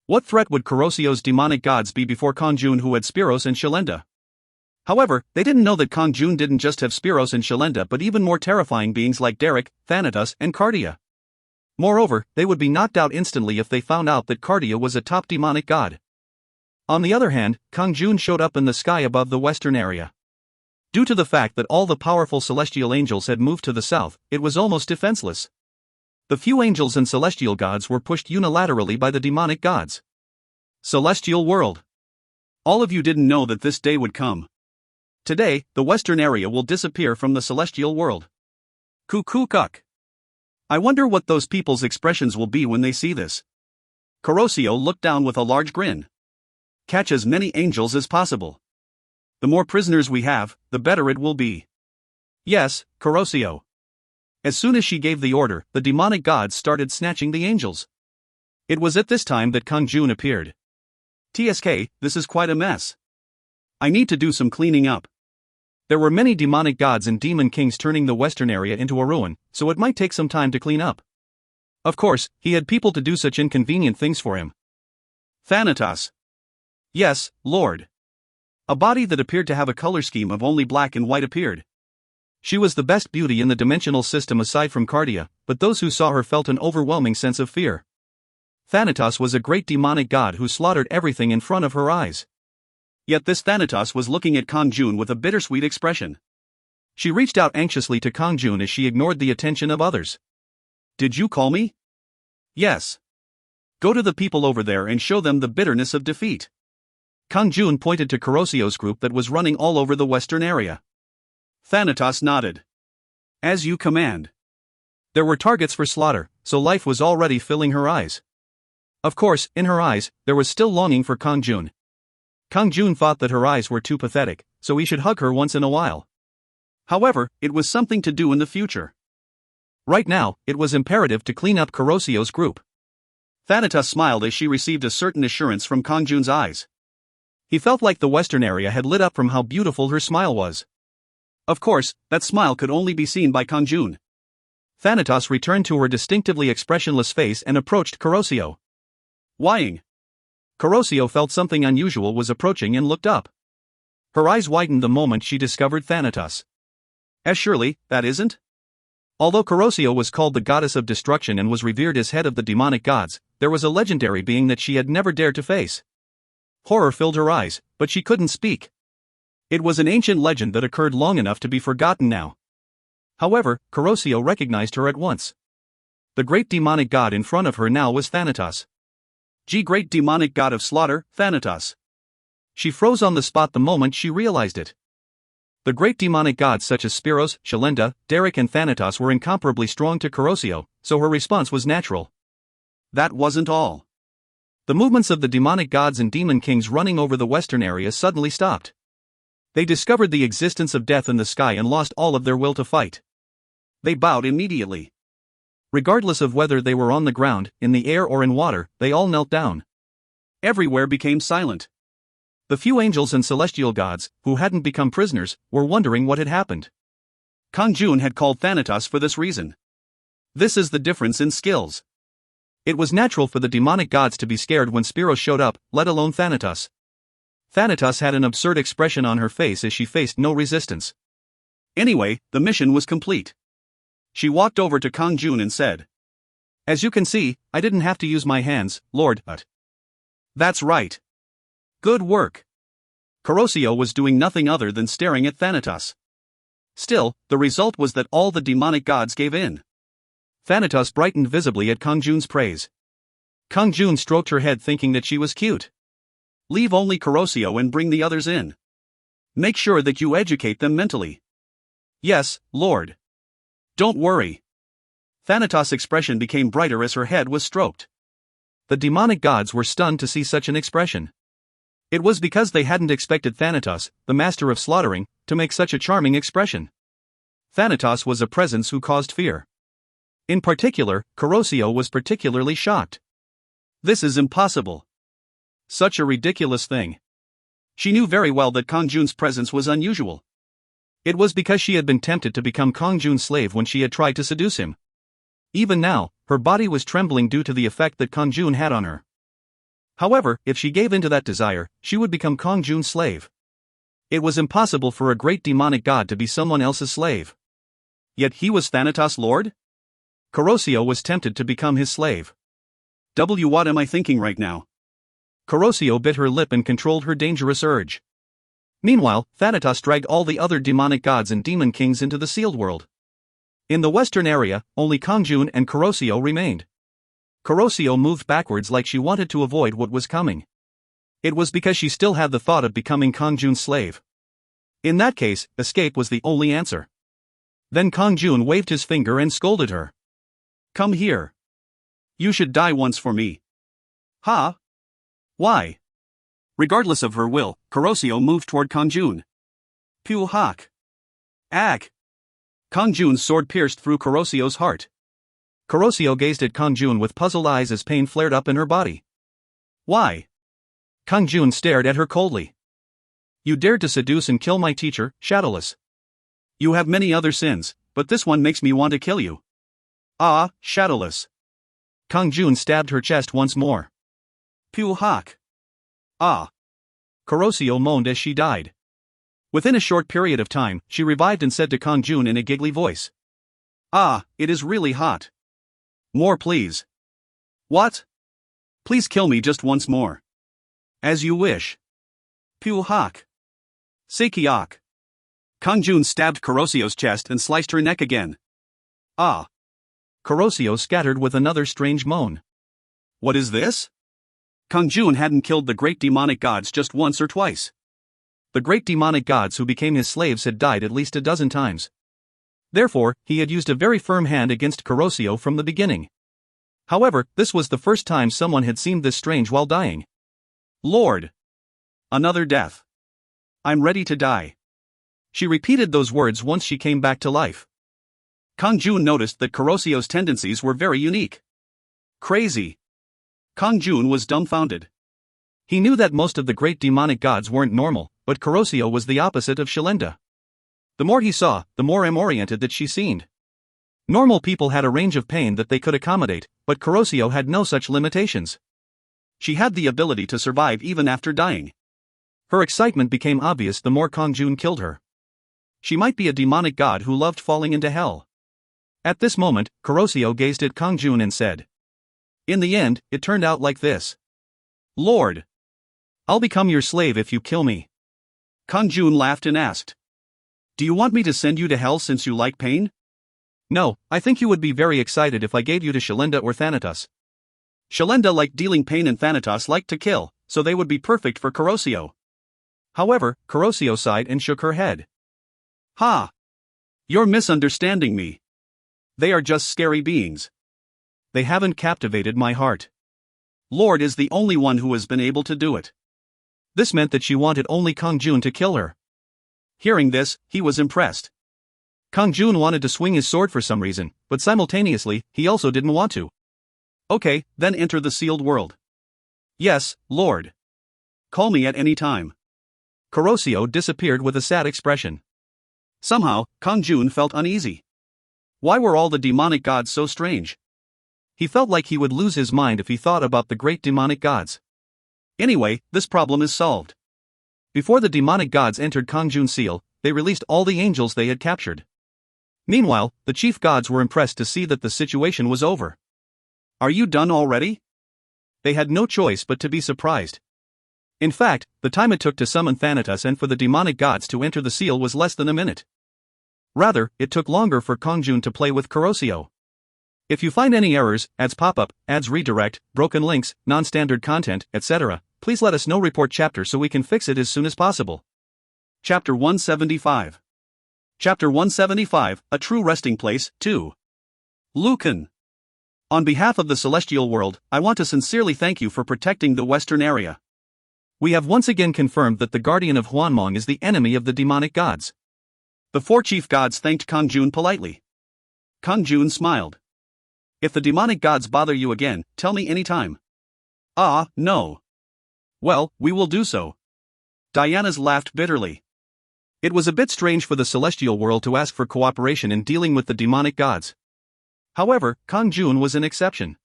What threat would Kurosio's demonic gods be before Kang-jun, who had Spiros and Shalenda? However, they didn't know that Kang-jun didn't just have Spiros and Shalenda but even more terrifying beings like Derek, Thanatos, and Cardia. Moreover, they would be knocked out instantly if they found out that Cardia was a top demonic god. On the other hand, Kang-jun showed up in the sky above the western area. Due to the fact that all the powerful celestial angels had moved to the south, it was almost defenseless. The few angels and celestial gods were pushed unilaterally by the demonic gods. Celestial world. All of you didn't know that this day would come. Today, the western area will disappear from the celestial world. Cuckoo-cuck. I wonder what those people's expressions will be when they see this. Kurosio looked down with a large grin. Catch as many angels as possible. The more prisoners we have, the better it will be. Yes, Kurosio. As soon as she gave the order, the demonic gods started snatching the angels. It was at this time that Kang-jun appeared. TSK, this is quite a mess. I need to do some cleaning up. There were many demonic gods and demon kings turning the western area into a ruin, so it might take some time to clean up. Of course, he had people to do such inconvenient things for him. Thanatos. Yes, Lord. A body that appeared to have a color scheme of only black and white appeared. She was the best beauty in the dimensional system aside from Cardia, but those who saw her felt an overwhelming sense of fear. Thanatos was a great demonic god who slaughtered everything in front of her eyes. Yet this Thanatos was looking at Kang-jun with a bittersweet expression. She reached out anxiously to Kang-jun as she ignored the attention of others. Did you call me? Yes. Go to the people over there and show them the bitterness of defeat. Kang-jun pointed to Kurosio's group that was running all over the western area. Thanatos nodded. As you command. There were targets for slaughter, so life was already filling her eyes. Of course, in her eyes, there was still longing for Kang-jun. Kang-jun thought that her eyes were too pathetic, so he should hug her once in a while. However, it was something to do in the future. Right now, it was imperative to clean up Kurosio's group. Thanatos smiled as she received a certain assurance from Kang-jun's eyes. He felt like the western area had lit up from how beautiful her smile was. Of course, that smile could only be seen by Kang-jun. Thanatos returned to her distinctively expressionless face and approached Kurosio. Whying? Kurosio felt something unusual was approaching and looked up. Her eyes widened the moment she discovered Thanatos. As surely, that isn't? Although Kurosio was called the goddess of destruction and was revered as head of the demonic gods, there was a legendary being that she had never dared to face. Horror filled her eyes, but she couldn't speak. It was an ancient legend that occurred long enough to be forgotten now. However, Kurosio recognized her at once. The great demonic god in front of her now was Thanatos. Great demonic god of slaughter, Thanatos. She froze on the spot the moment she realized it. The great demonic gods such as Spiros, Shalenda, Derek and Thanatos were incomparably strong to Kurosio, so her response was natural. That wasn't all. The movements of the demonic gods and demon kings running over the western area suddenly stopped. They discovered the existence of death in the sky and lost all of their will to fight. They bowed immediately. Regardless of whether they were on the ground, in the air or in water, they all knelt down. Everywhere became silent. The few angels and celestial gods, who hadn't become prisoners, were wondering what had happened. Kang-jun had called Thanatos for this reason. This is the difference in skills. It was natural for the demonic gods to be scared when Spiros showed up, let alone Thanatos. Thanatos had an absurd expression on her face as she faced no resistance. Anyway, the mission was complete. She walked over to Kang-jun and said, "As you can see, I didn't have to use my hands, Lord, but..." "That's right. Good work." Kuroshio was doing nothing other than staring at Thanatos. Still, the result was that all the demonic gods gave in. Thanatos brightened visibly at Kang-jun's praise. Kang-jun stroked her head thinking that she was cute. "Leave only Kuroshio and bring the others in. Make sure that you educate them mentally." "Yes, Lord." "Don't worry." Thanatos' expression became brighter as her head was stroked. The demonic gods were stunned to see such an expression. It was because they hadn't expected Thanatos, the master of slaughtering, to make such a charming expression. Thanatos was a presence who caused fear. In particular, Kuroshio was particularly shocked. "This is impossible. Such a ridiculous thing." She knew very well that Kang-jun's presence was unusual. It was because she had been tempted to become Kang-jun's slave when she had tried to seduce him. Even now, her body was trembling due to the effect that Kang-jun had on her. However, if she gave in to that desire, she would become Kang-jun's slave. It was impossible for a great demonic god to be someone else's slave. Yet he was Thanatos' lord? Kuroshio was tempted to become his slave. What am I thinking right now? Kuroshio bit her lip and controlled her dangerous urge. Meanwhile, Thanatos dragged all the other demonic gods and demon kings into the sealed world. In the western area, only Kang-jun and Kuroshio remained. Kuroshio moved backwards like she wanted to avoid what was coming. It was because she still had the thought of becoming Kang-jun's slave. In that case, escape was the only answer. Then Kang-jun waved his finger and scolded her. "Come here. You should die once for me." "Huh? Why?" Regardless of her will, Kuroshio moved toward Kang-jun. "Pu hak. Ak." Kang-jun's sword pierced through Kuroshio's heart. Kuroshio gazed at Kang-jun with puzzled eyes as pain flared up in her body. "Why?" Kang-jun stared at her coldly. "You dared to seduce and kill my teacher, Shadowless. You have many other sins, but this one makes me want to kill you." "Ah, Shadowless." Kang-jun stabbed her chest once more. "Pu hak. Ah." Kuroshio moaned as she died. Within a short period of time, she revived and said to Kang-jun in a giggly voice. "Ah, it is really hot. More please." "What?" "Please kill me just once more." "As you wish." "Pu hak. Sekiak." Kang-jun stabbed Kuroshio's chest and sliced her neck again. "Ah." Kuroshio scattered with another strange moan. "What is this?" Kang-jun hadn't killed the great demonic gods just once or twice. The great demonic gods who became his slaves had died at least a dozen times. Therefore, he had used a very firm hand against Kuroshio from the beginning. However, this was the first time someone had seemed this strange while dying. "Lord. Another death. I'm ready to die." She repeated those words once she came back to life. Kang-jun noticed that Kuroshio's tendencies were very unique. Crazy. Kang-jun was dumbfounded. He knew that most of the great demonic gods weren't normal, but Kuroshio was the opposite of Shalenda. The more he saw, the more M-oriented that she seemed. Normal people had a range of pain that they could accommodate, but Kuroshio had no such limitations. She had the ability to survive even after dying. Her excitement became obvious the more Kang-jun killed her. She might be a demonic god who loved falling into hell. At this moment, Kuroshio gazed at Kang-jun and said, "In the end, it turned out like this. Lord. I'll become your slave if you kill me." Kang-jun laughed and asked, "Do you want me to send you to hell since you like pain?" "No, I think you would be very excited if I gave you to Shalenda or Thanatos." Shalenda liked dealing pain and Thanatos liked to kill, so they would be perfect for Kuroshio. However, Kuroshio sighed and shook her head. "Ha! You're misunderstanding me. They are just scary beings. They haven't captivated my heart. Lord is the only one who has been able to do it." This meant that she wanted only Kang-jun to kill her. Hearing this, he was impressed. Kang-jun wanted to swing his sword for some reason, but simultaneously, he also didn't want to. Okay, then enter the sealed world. Yes, Lord. Call me at any time. Kuroshio disappeared with a sad expression. Somehow, Kang-jun felt uneasy. Why were all the demonic gods so strange? He felt like he would lose his mind if he thought about the great demonic gods. Anyway, this problem is solved. Before the demonic gods entered Kang-jun's seal, they released all the angels they had captured. Meanwhile, the chief gods were impressed to see that the situation was over. Are you done already? They had no choice but to be surprised. In fact, the time it took to summon Thanatos and for the demonic gods to enter the seal was less than a minute. Rather, it took longer for Kang-jun to play with Kuroshio. If you find any errors, ads pop-up, ads redirect, broken links, non-standard content, etc., please let us know. Report chapter so we can fix it as soon as possible. Chapter 175. Chapter 175, A True Resting Place, 2. Lucan. On behalf of the celestial world, I want to sincerely thank you for protecting the western area. We have once again confirmed that the guardian of Hwanmong is the enemy of the demonic gods. The four chief gods thanked Kang-jun politely. Kang-jun smiled. If the demonic gods bother you again, tell me anytime. Ah, no. Well, we will do so. Diana's laughed bitterly. It was a bit strange for the celestial world to ask for cooperation in dealing with the demonic gods. However, Kang-jun was an exception.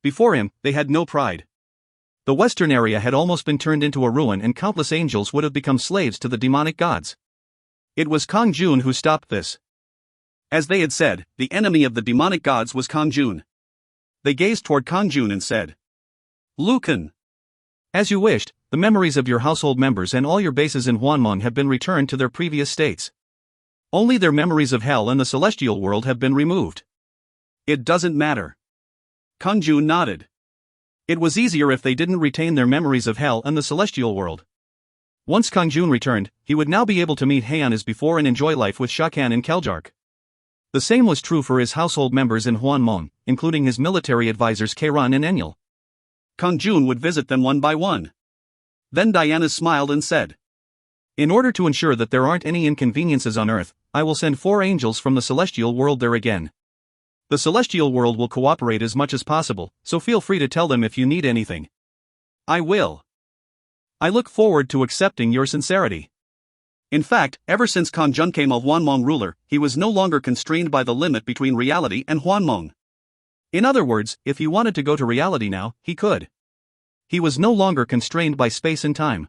Before him, they had no pride. The western area had almost been turned into a ruin and countless angels would have become slaves to the demonic gods. It was Kang-jun who stopped this. As they had said, the enemy of the demonic gods was Kang-jun. They gazed toward Kang-jun and said, Lucan. As you wished, the memories of your household members and all your bases in Hwanmong have been returned to their previous states. Only their memories of hell and the celestial world have been removed. It doesn't matter. Kang-jun nodded. It was easier if they didn't retain their memories of hell and the celestial world. Once Kang-jun returned, he would now be able to meet Heian as before and enjoy life with Shakan and Keljark. The same was true for his household members in Hwanmong, including his military advisors Kairan and Enel. Kang-jun would visit them one by one. Then Diana smiled and said, In order to ensure that there aren't any inconveniences on Earth, I will send 4 angels from the celestial world there again. The celestial world will cooperate as much as possible, so feel free to tell them if you need anything. I will. I look forward to accepting your sincerity. In fact, ever since Kang-jun came a Hwanmong ruler, he was no longer constrained by the limit between reality and Hwanmong. In other words, if he wanted to go to reality now, he could. He was no longer constrained by space and time.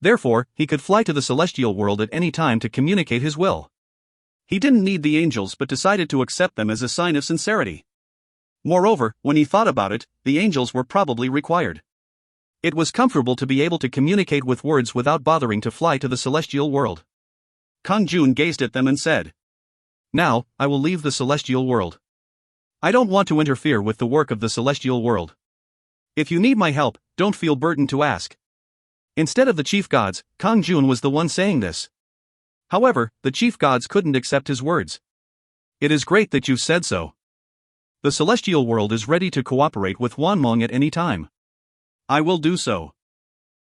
Therefore, he could fly to the celestial world at any time to communicate his will. He didn't need the angels but decided to accept them as a sign of sincerity. Moreover, when he thought about it, the angels were probably required. It was comfortable to be able to communicate with words without bothering to fly to the celestial world. Kang-jun gazed at them and said, Now, I will leave the celestial world. I don't want to interfere with the work of the celestial world. If you need my help, don't feel burdened to ask. Instead of the chief gods, Kang-jun was the one saying this. However, the chief gods couldn't accept his words. It is great that you've said so. The celestial world is ready to cooperate with Hwanmong at any time. I will do so.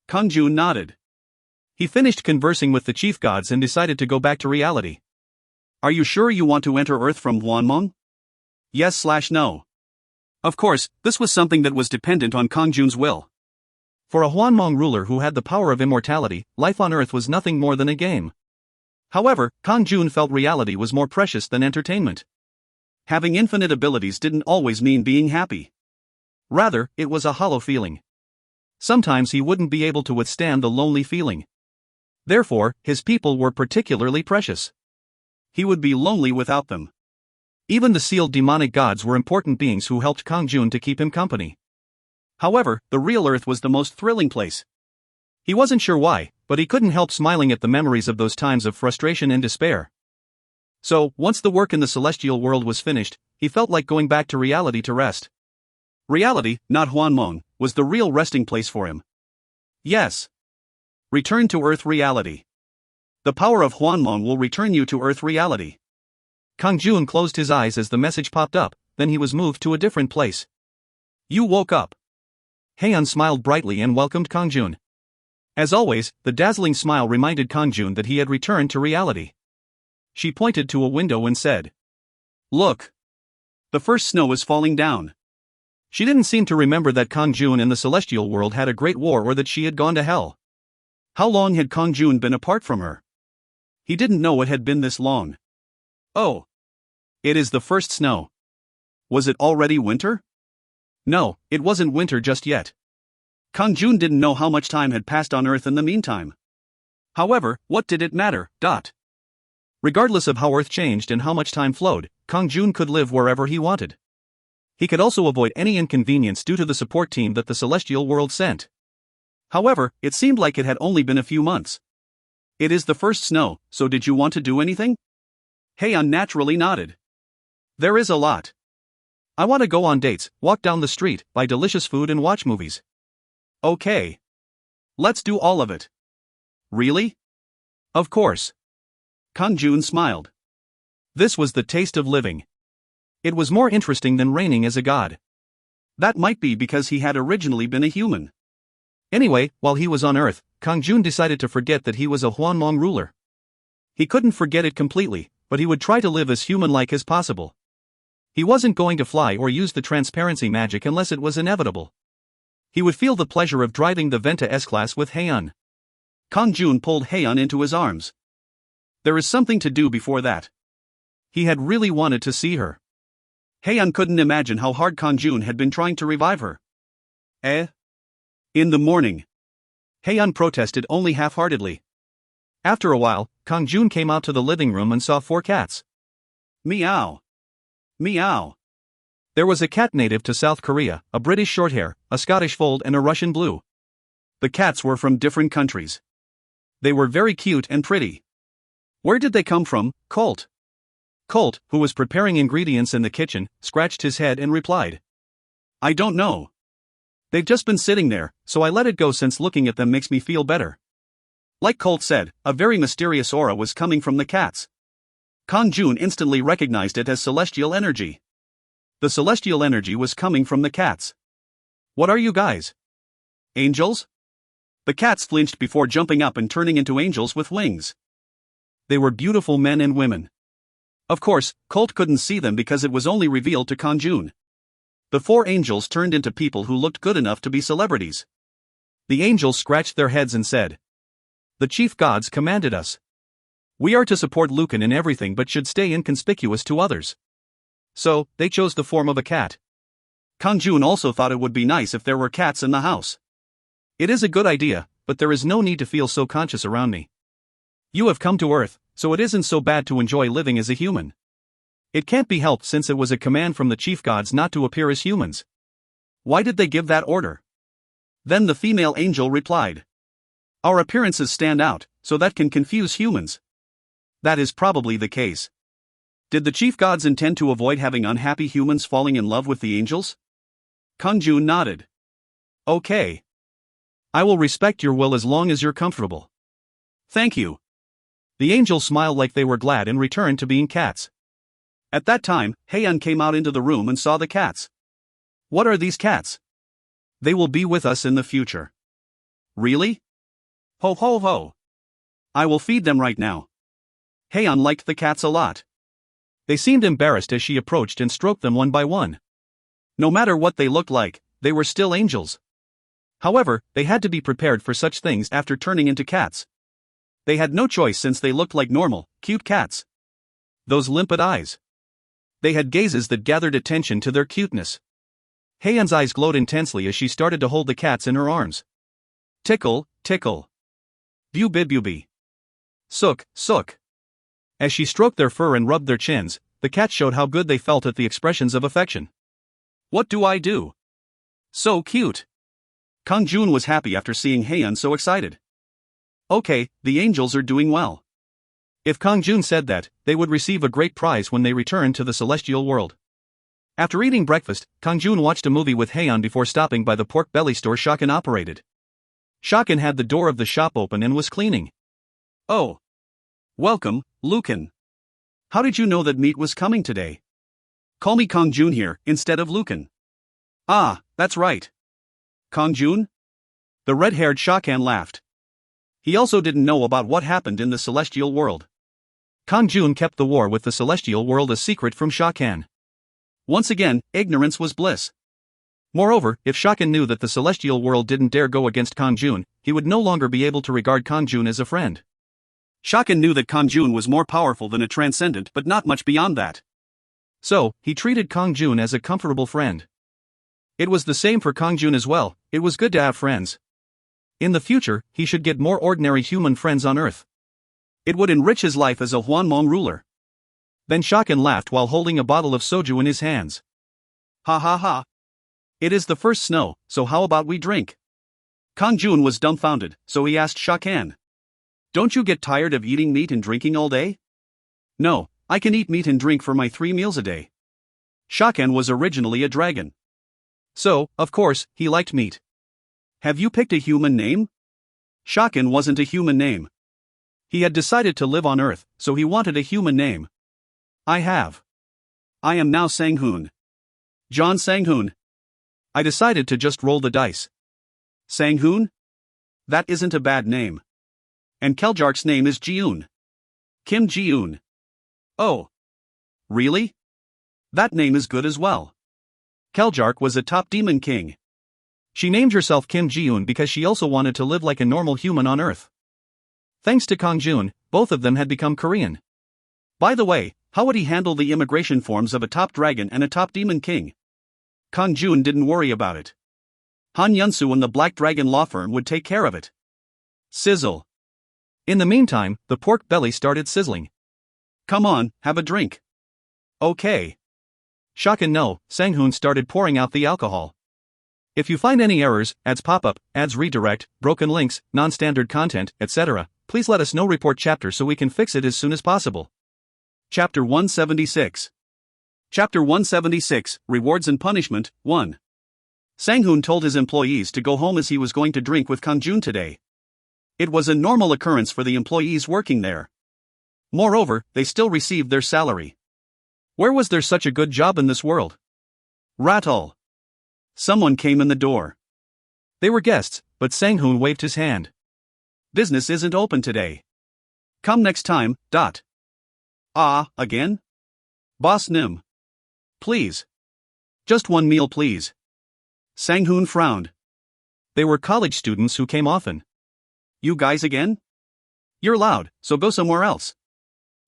Kang-jun nodded. He finished conversing with the chief gods and decided to go back to reality. Are you sure you want to enter Earth from Hwanmong? Yes/no. Of course, this was something that was dependent on Kang-jun's will. For a Hwanmong ruler who had the power of immortality, life on Earth was nothing more than a game. However, Kang-jun felt reality was more precious than entertainment. Having infinite abilities didn't always mean being happy. Rather, it was a hollow feeling. Sometimes he wouldn't be able to withstand the lonely feeling. Therefore, his people were particularly precious. He would be lonely without them. Even the sealed demonic gods were important beings who helped Kang-jun to keep him company. However, the real Earth was the most thrilling place. He wasn't sure why, but he couldn't help smiling at the memories of those times of frustration and despair. So, once the work in the celestial world was finished, he felt like going back to reality to rest. Reality, not Hwanmong, was the real resting place for him. Yes. Return to Earth reality. The power of Hwanmong will return you to Earth reality. Kang-jun closed his eyes as the message popped up, then he was moved to a different place. You woke up. Heian smiled brightly and welcomed Kang-jun. As always, the dazzling smile reminded Kang-jun that he had returned to reality. She pointed to a window and said, "Look! The first snow is falling down." She didn't seem to remember that Kang-jun and the celestial world had a great war or that she had gone to hell. How long had Kang-jun been apart from her? He didn't know it had been this long. Oh! It is the first snow. Was it already winter? No, it wasn't winter just yet. Kang-jun didn't know how much time had passed on Earth in the meantime. However, what did it matter? Regardless of how Earth changed and how much time flowed, Kang-jun could live wherever he wanted. He could also avoid any inconvenience due to the support team that the celestial world sent. However, it seemed like it had only been a few months. It is the first snow, so did you want to do anything? Hwan naturally nodded. There is a lot. I want to go on dates, walk down the street, buy delicious food and watch movies. Okay. Let's do all of it. Really? Of course. Kang-jun smiled. This was the taste of living. It was more interesting than reigning as a god. That might be because he had originally been a human. Anyway, while he was on Earth, Kang-jun decided to forget that he was a Hwanmong ruler. He couldn't forget it completely, but he would try to live as human-like as possible. He wasn't going to fly or use the transparency magic unless it was inevitable. He would feel the pleasure of driving the Venta S-Class with Hwan. Kang-jun pulled Hwan into his arms. There is something to do before that. He had really wanted to see her. Hwan couldn't imagine how hard Kang-jun had been trying to revive her. In the morning. Hwan protested only half-heartedly. After a while, Kang-jun came out to the living room and saw 4 cats. Meow. Meow. There was a cat native to South Korea, a British Shorthair, a Scottish Fold and a Russian Blue. The cats were from different countries. They were very cute and pretty. Where did they come from, Colt? Colt, who was preparing ingredients in the kitchen, scratched his head and replied, I don't know. They've just been sitting there, so I let it go since looking at them makes me feel better. Like Colt said, a very mysterious aura was coming from the cats. Kang-jun instantly recognized it as celestial energy. The celestial energy was coming from the cats. What are you guys? Angels? The cats flinched before jumping up and turning into angels with wings. They were beautiful men and women. Of course, Colt couldn't see them because it was only revealed to Kang-jun. The 4 angels turned into people who looked good enough to be celebrities. The angels scratched their heads and said, The chief gods commanded us. We are to support Lucan in everything but should stay inconspicuous to others. So, they chose the form of a cat. Kang-jun also thought it would be nice if there were cats in the house. It is a good idea, but there is no need to feel so conscious around me. You have come to Earth, so it isn't so bad to enjoy living as a human. It can't be helped since it was a command from the chief gods not to appear as humans. Why did they give that order? Then the female angel replied. Our appearances stand out, so that can confuse humans. That is probably the case. Did the chief gods intend to avoid having unhappy humans falling in love with the angels? Kang-jun nodded. Okay. I will respect your will as long as you're comfortable. Thank you. The angels smiled like they were glad and returned to being cats. At that time, Hwan came out into the room and saw the cats. What are these cats? They will be with us in the future. Really? Ho ho ho. I will feed them right now. Hwan liked the cats a lot. They seemed embarrassed as she approached and stroked them one by one. No matter what they looked like, they were still angels. However, they had to be prepared for such things after turning into cats. They had no choice since they looked like normal, cute cats. Those limpid eyes. They had gazes that gathered attention to their cuteness. Hwan's eyes glowed intensely as she started to hold the cats in her arms. Tickle, tickle. Bubi. Sook, sook. As she stroked their fur and rubbed their chins, the cats showed how good they felt at the expressions of affection. What do I do? So cute. Kang-jun was happy after seeing Hwan so excited. Okay, the angels are doing well. If Kang-jun said that, they would receive a great prize when they returned to the celestial world. After eating breakfast, Kang-jun watched a movie with Hwan before stopping by the pork belly store Shaken operated. Shaken had the door of the shop open and was cleaning. Oh. Welcome, Lucan. How did you know that meat was coming today? Call me Kang-jun here, instead of Lucan. Ah, that's right. Kang-jun? The red-haired Shaken laughed. He also didn't know about what happened in the celestial world. Kang-jun kept the war with the celestial world a secret from Shakan. Once again, ignorance was bliss. Moreover, if Shakan knew that the celestial world didn't dare go against Kang-jun, he would no longer be able to regard Kang-jun as a friend. Shakan knew that Kang-jun was more powerful than a transcendent, but not much beyond that. So, he treated Kang-jun as a comfortable friend. It was the same for Kang-jun as well. It was good to have friends. In the future, he should get more ordinary human friends on Earth. It would enrich his life as a Hwanmong ruler. Then Shakan laughed while holding a bottle of soju in his hands. Ha ha ha. It is the first snow, so how about we drink? Kang-jun was dumbfounded, so he asked Shakan. Don't you get tired of eating meat and drinking all day? No, I can eat meat and drink for my 3 meals a day. Shakan was originally a dragon. So, of course, he liked meat. Have you picked a human name? Shakan wasn't a human name. He had decided to live on Earth, so he wanted a human name. I have. I am now Sang-hoon. John Sang-hoon. I decided to just roll the dice. Sang-hoon? That isn't a bad name. And Keljark's name is Ji-un. Kim Ji-un. Oh. Really? That name is good as well. Keljark was a top demon king. She named herself Kim Ji-un because she also wanted to live like a normal human on Earth. Thanks to Kang-jun, both of them had become Korean. By the way, how would he handle the immigration forms of a top dragon and a top demon king? Kang-jun didn't worry about it. Han Yunsu and the Black Dragon law firm would take care of it. Sizzle. In the meantime, the pork belly started sizzling. Come on, have a drink. Okay. Shakan no, Sang-hoon started pouring out the alcohol. If you find any errors, ads pop-up, ads redirect, broken links, non-standard content, etc., please let us know. Report chapter so we can fix it as soon as possible. Chapter 176. Chapter 176, Rewards and Punishment, 1. Sang-hoon told his employees to go home as he was going to drink with Kang-jun today. It was a normal occurrence for the employees working there. Moreover, they still received their salary. Where was there such a good job in this world? Rattle. Someone came in the door. They were guests, but Sang-hoon waved his hand. Business isn't open today. Come next time. Again? Boss Nim. Please. Just one meal please. Sang-hoon frowned. They were college students who came often. You guys again? You're loud, so go somewhere else.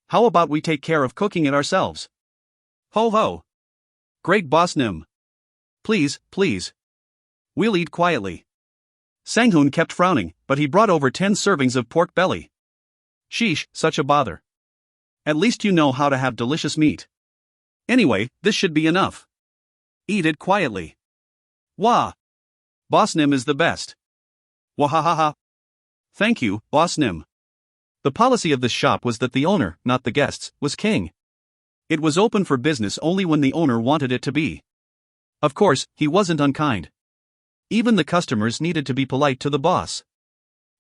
How about we take care of cooking it ourselves? Ho ho. Great Boss Nim. Please, please. We'll eat quietly. Sang-hoon kept frowning, but he brought over 10 servings of pork belly. Sheesh, such a bother. At least you know how to have delicious meat. Anyway, this should be enough. Eat it quietly. Wah! Boss Nim is the best. Wahahaha. Thank you, Boss Nim. The policy of this shop was that the owner, not the guests, was king. It was open for business only when the owner wanted it to be. Of course, he wasn't unkind. Even the customers needed to be polite to the boss.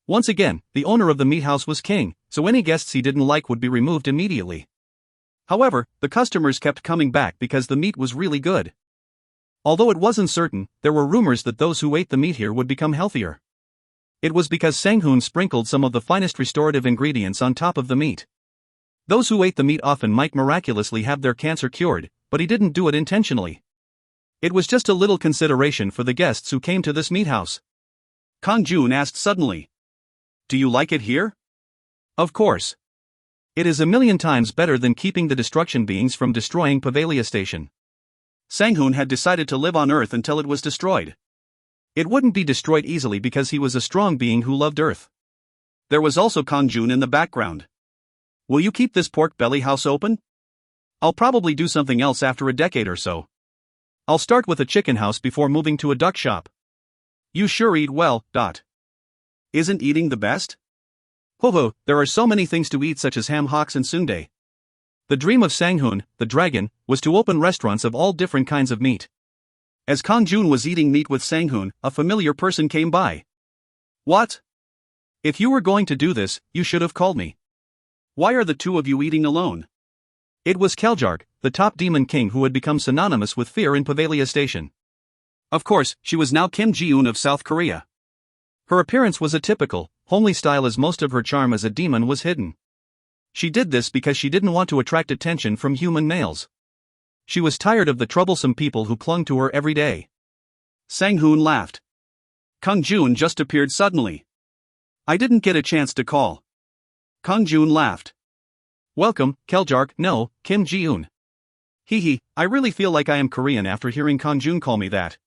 Once again, the owner of the meat house was king, so any guests he didn't like would be removed immediately. However, the customers kept coming back because the meat was really good. Although it wasn't certain, there were rumors that those who ate the meat here would become healthier. It was because Sang-hoon sprinkled some of the finest restorative ingredients on top of the meat. Those who ate the meat often might miraculously have their cancer cured, but he didn't do it intentionally. It was just a little consideration for the guests who came to this meat house. Kang-jun asked suddenly. Do you like it here? Of course. It is a million times better than keeping the destruction beings from destroying Pavalia Station. Sang-hoon had decided to live on Earth until it was destroyed. It wouldn't be destroyed easily because he was a strong being who loved Earth. There was also Kang-jun in the background. Will you keep this pork belly house open? I'll probably do something else after a decade or so. I'll start with a chicken house before moving to a duck shop. You sure eat well. Isn't eating the best? Ho, there are so many things to eat such as ham hocks and sundae. The dream of Sang-hoon, the dragon, was to open restaurants of all different kinds of meat. As Kang-jun was eating meat with Sang-hoon, a familiar person came by. What? If you were going to do this, you should have called me. Why are the two of you eating alone? It was Keljark, the top demon king who had become synonymous with fear in Pavalia Station. Of course, she was now Kim Ji-un of South Korea. Her appearance was atypical, homely style as most of her charm as a demon was hidden. She did this because she didn't want to attract attention from human males. She was tired of the troublesome people who clung to her every day. Sang-hoon laughed. Kang-jun just appeared suddenly. I didn't get a chance to call. Kang-jun laughed. Welcome, Keljark, no, Kim Ji-un. Hee, I really feel like I am Korean after hearing Kang-jun call me that.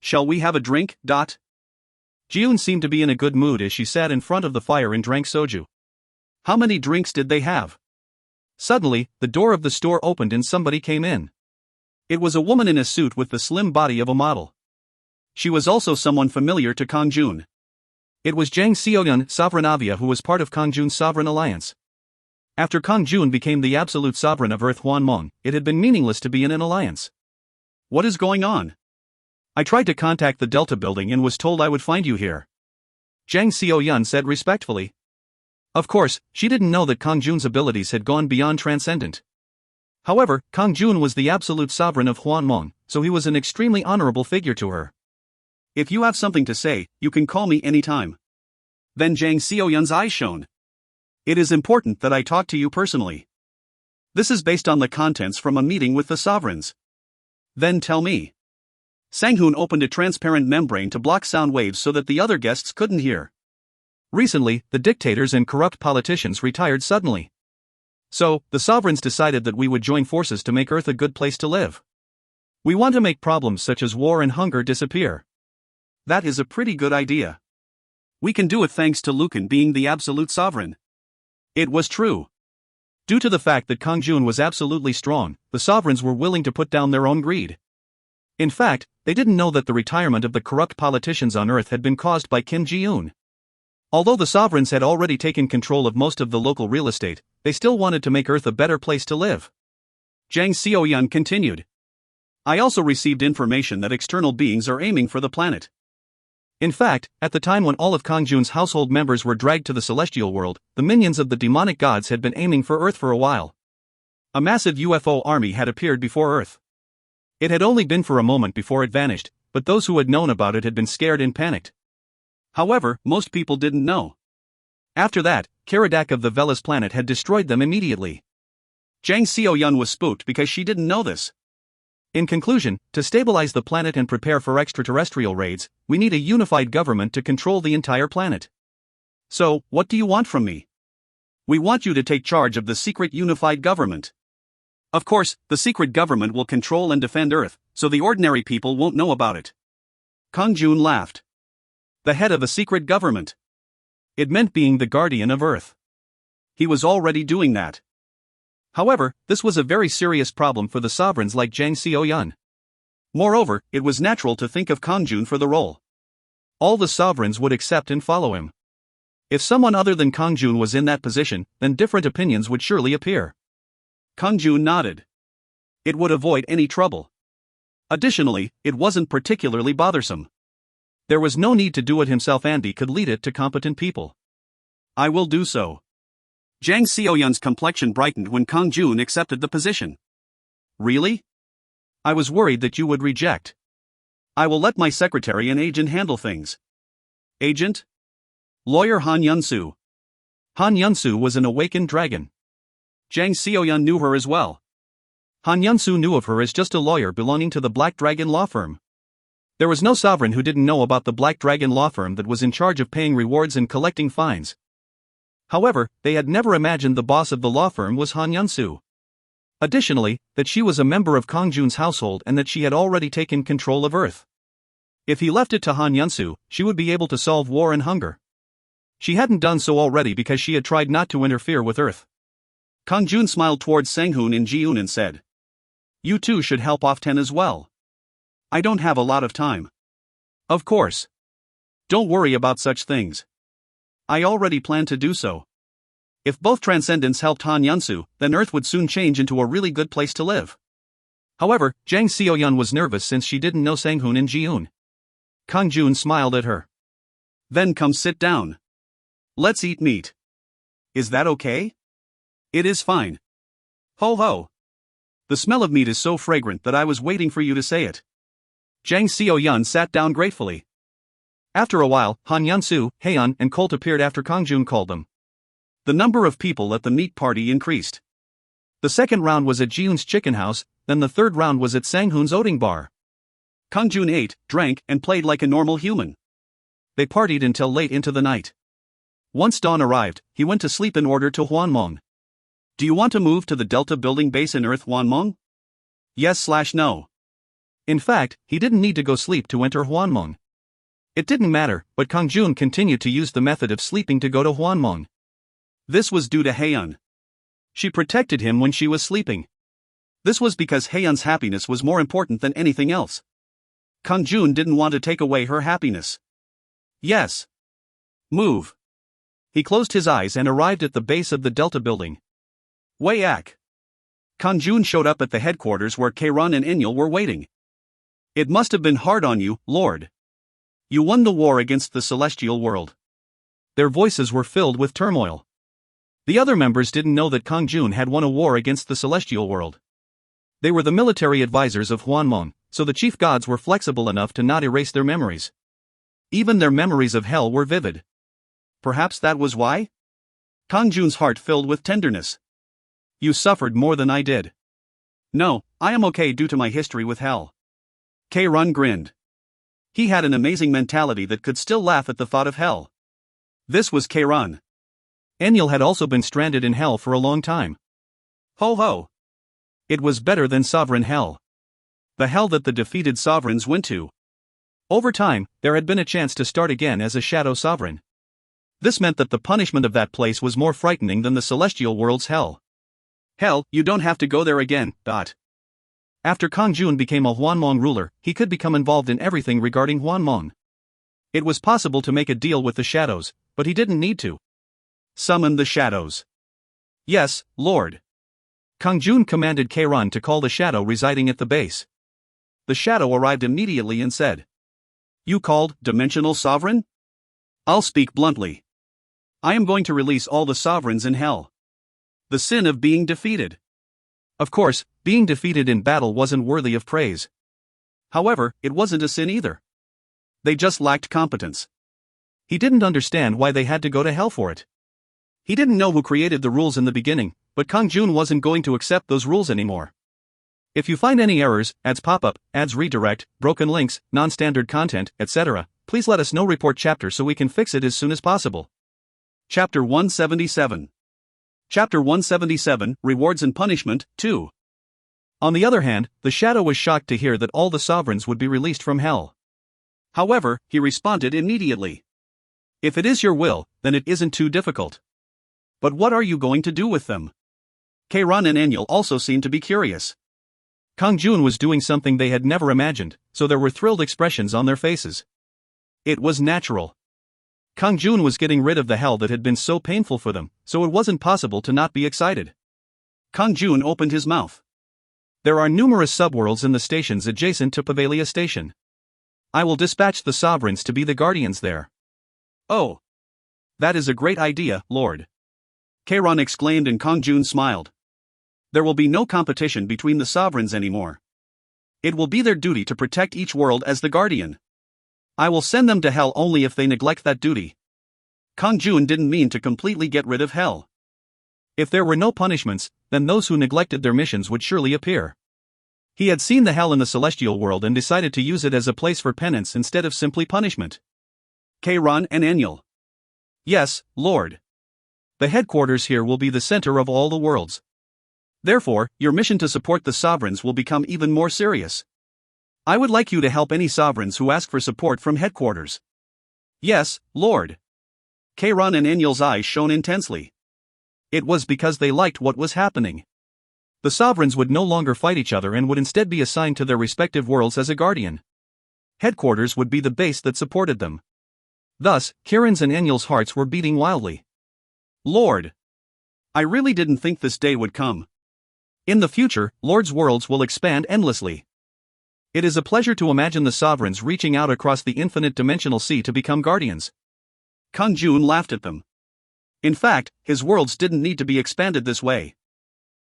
Shall we have a drink? Ji-un seemed to be in a good mood as she sat in front of the fire and drank soju. How many drinks did they have? Suddenly, the door of the store opened and somebody came in. It was a woman in a suit with the slim body of a model. She was also someone familiar to Kang-jun. It was Jang Seoyeon Sovereignavia, who was part of Kang-jun's sovereign alliance. After Kang-jun became the absolute sovereign of Earth Hwanmong, it had been meaningless to be in an alliance. What is going on? I tried to contact the Delta building and was told I would find you here. Jang Seoyeon said respectfully. Of course, she didn't know that Kang-jun's abilities had gone beyond transcendent. However, Kang-jun was the absolute sovereign of Hwanmong, so he was an extremely honorable figure to her. If you have something to say, you can call me anytime. Then Jang Seoyeon's eyes shone. It is important that I talk to you personally. This is based on the contents from a meeting with the sovereigns. Then tell me. Sang-hoon opened a transparent membrane to block sound waves so that the other guests couldn't hear. Recently, the dictators and corrupt politicians retired suddenly. So, the sovereigns decided that we would join forces to make Earth a good place to live. We want to make problems such as war and hunger disappear. That is a pretty good idea. We can do it thanks to Lucan being the absolute sovereign. It was true. Due to the fact that Kang-jun was absolutely strong, the sovereigns were willing to put down their own greed. In fact, they didn't know that the retirement of the corrupt politicians on Earth had been caused by Kim Ji-un. Although the sovereigns had already taken control of most of the local real estate, they still wanted to make Earth a better place to live. Jang Seoyeon continued. I also received information that external beings are aiming for the planet. In fact, at the time when all of Kang-jun's household members were dragged to the celestial world, the minions of the demonic gods had been aiming for Earth for a while. A massive UFO army had appeared before Earth. It had only been for a moment before it vanished, but those who had known about it had been scared and panicked. However, most people didn't know. After that, Karadak of the Velas planet had destroyed them immediately. Jang Seoyeon was spooked because she didn't know this. In conclusion, to stabilize the planet and prepare for extraterrestrial raids, we need a unified government to control the entire planet. So, what do you want from me? We want you to take charge of the secret unified government. Of course, the secret government will control and defend Earth, so the ordinary people won't know about it. Kang-jun laughed. The head of a secret government. It meant being the guardian of Earth. He was already doing that. However, this was a very serious problem for the sovereigns like Jang Seoyeon. Moreover, it was natural to think of Kang-jun for the role. All the sovereigns would accept and follow him. If someone other than Kang-jun was in that position, then different opinions would surely appear. Kang-jun nodded. It would avoid any trouble. Additionally, it wasn't particularly bothersome. There was no need to do it himself, and he could lead it to competent people. I will do so. Jang Seoyeon's complexion brightened when Kang-jun accepted the position. Really? I was worried that you would reject. I will let my secretary and agent handle things. Agent? Lawyer Han Yun-soo. Han Yun-soo was an awakened dragon. Jang Seoyeon knew her as well. Han Yun-soo knew of her as just a lawyer belonging to the Black Dragon law firm. There was no sovereign who didn't know about the Black Dragon law firm that was in charge of paying rewards and collecting fines. However, they had never imagined the boss of the law firm was Han Yun-soo. Additionally, that she was a member of Kang-jun's household and that she had already taken control of Earth. If he left it to Han Yun-soo, she would be able to solve war and hunger. She hadn't done so already because she had tried not to interfere with Earth. Kang-jun smiled towards Sang-hoon and Ji-un and said, You two should help off 10 as well. I don't have a lot of time. Of course. Don't worry about such things. I already plan to do so. If both transcendents helped Han Yun-soo, then Earth would soon change into a really good place to live. However, Jang Seoyeon was nervous since she didn't know Sang-hoon and Ji-un. Kang-jun smiled at her. Then come sit down. Let's eat meat. Is that okay? It is fine. Ho ho. The smell of meat is so fragrant that I was waiting for you to say it. Jang Seoyeon sat down gratefully. After a while, Han Yansu, Haeun, and Colt appeared after Kang-jun called them. The number of people at the meat party increased. The second round was at Jiun's chicken house, then the third round was at Sang-hoon's oating bar. Kang-jun ate, drank, and played like a normal human. They partied until late into the night. Once dawn arrived, he went to sleep and ordered to Hwanmong. Do you want to move to the Delta building base in Earth, Hwanmong? Yes/no. In fact, he didn't need to go sleep to enter Hwanmong. It didn't matter, but Kang-jun continued to use the method of sleeping to go to Hwanmong. This was due to Haeun. She protected him when she was sleeping. This was because Haeun's happiness was more important than anything else. Kang-jun didn't want to take away her happiness. Yes. Move. He closed his eyes and arrived at the base of the Delta building. Wayak. Kang-jun showed up at the headquarters where Kairon and Enyel were waiting. It must have been hard on you, Lord. You won the war against the celestial world. Their voices were filled with turmoil. The other members didn't know that Kang-jun had won a war against the celestial world. They were the military advisors of Hwanmong, so the chief gods were flexible enough to not erase their memories. Even their memories of hell were vivid. Perhaps that was why? Kang-jun's heart filled with tenderness. You suffered more than I did. No, I am okay due to my history with hell. Kairon grinned. He had an amazing mentality that could still laugh at the thought of hell. This was Kairon. Enyel had also been stranded in hell for a long time. Ho ho! It was better than sovereign hell. The hell that the defeated sovereigns went to. Over time, there had been a chance to start again as a shadow sovereign. This meant that the punishment of that place was more frightening than the celestial world's hell. Hell, you don't have to go there again. After Kang-jun became a Hwanmong ruler, he could become involved in everything regarding Hwanmong. It was possible to make a deal with the shadows, but he didn't need to. Summon the shadows. Yes, Lord. Kang-jun commanded Kairon to call the shadow residing at the base. The shadow arrived immediately and said, You called, Dimensional Sovereign? I'll speak bluntly. I am going to release all the sovereigns in hell. The sin of being defeated. Of course, being defeated in battle wasn't worthy of praise. However, it wasn't a sin either. They just lacked competence. He didn't understand why they had to go to hell for it. He didn't know who created the rules in the beginning, but Kang-jun wasn't going to accept those rules anymore. If you find any errors, ads pop up, ads redirect, broken links, non-standard content, etc., please let us know. Report chapter so we can fix it as soon as possible. Chapter 177. Chapter 177, Rewards and Punishment, 2. On the other hand, the shadow was shocked to hear that all the sovereigns would be released from hell. However, he responded immediately. If it is your will, then it isn't too difficult. But what are you going to do with them? Kairon and Enyel also seemed to be curious. Kang-jun was doing something they had never imagined, so there were thrilled expressions on their faces. It was natural. Kang-jun was getting rid of the hell that had been so painful for them, so it wasn't possible to not be excited. Kang-jun opened his mouth. There are numerous subworlds in the stations adjacent to Pavalia Station. I will dispatch the sovereigns to be the guardians there. Oh. That is a great idea, Lord. Kairon exclaimed and Kang-jun smiled. There will be no competition between the sovereigns anymore. It will be their duty to protect each world as the guardian. I will send them to hell only if they neglect that duty. Kang-jun didn't mean to completely get rid of hell. If there were no punishments, then those who neglected their missions would surely appear. He had seen the hell in the celestial world and decided to use it as a place for penance instead of simply punishment. Kairon and Enyel. Yes, Lord. The headquarters here will be the center of all the worlds. Therefore, your mission to support the sovereigns will become even more serious. I would like you to help any sovereigns who ask for support from headquarters. Yes, Lord. Kairon and Enyel's eyes shone intensely. It was because they liked what was happening. The sovereigns would no longer fight each other and would instead be assigned to their respective worlds as a guardian. Headquarters would be the base that supported them. Thus, Kairon's and Enyel's hearts were beating wildly. Lord! I really didn't think this day would come. In the future, Lord's worlds will expand endlessly. It is a pleasure to imagine the sovereigns reaching out across the infinite dimensional sea to become guardians. Kang-jun laughed at them. In fact, his worlds didn't need to be expanded this way.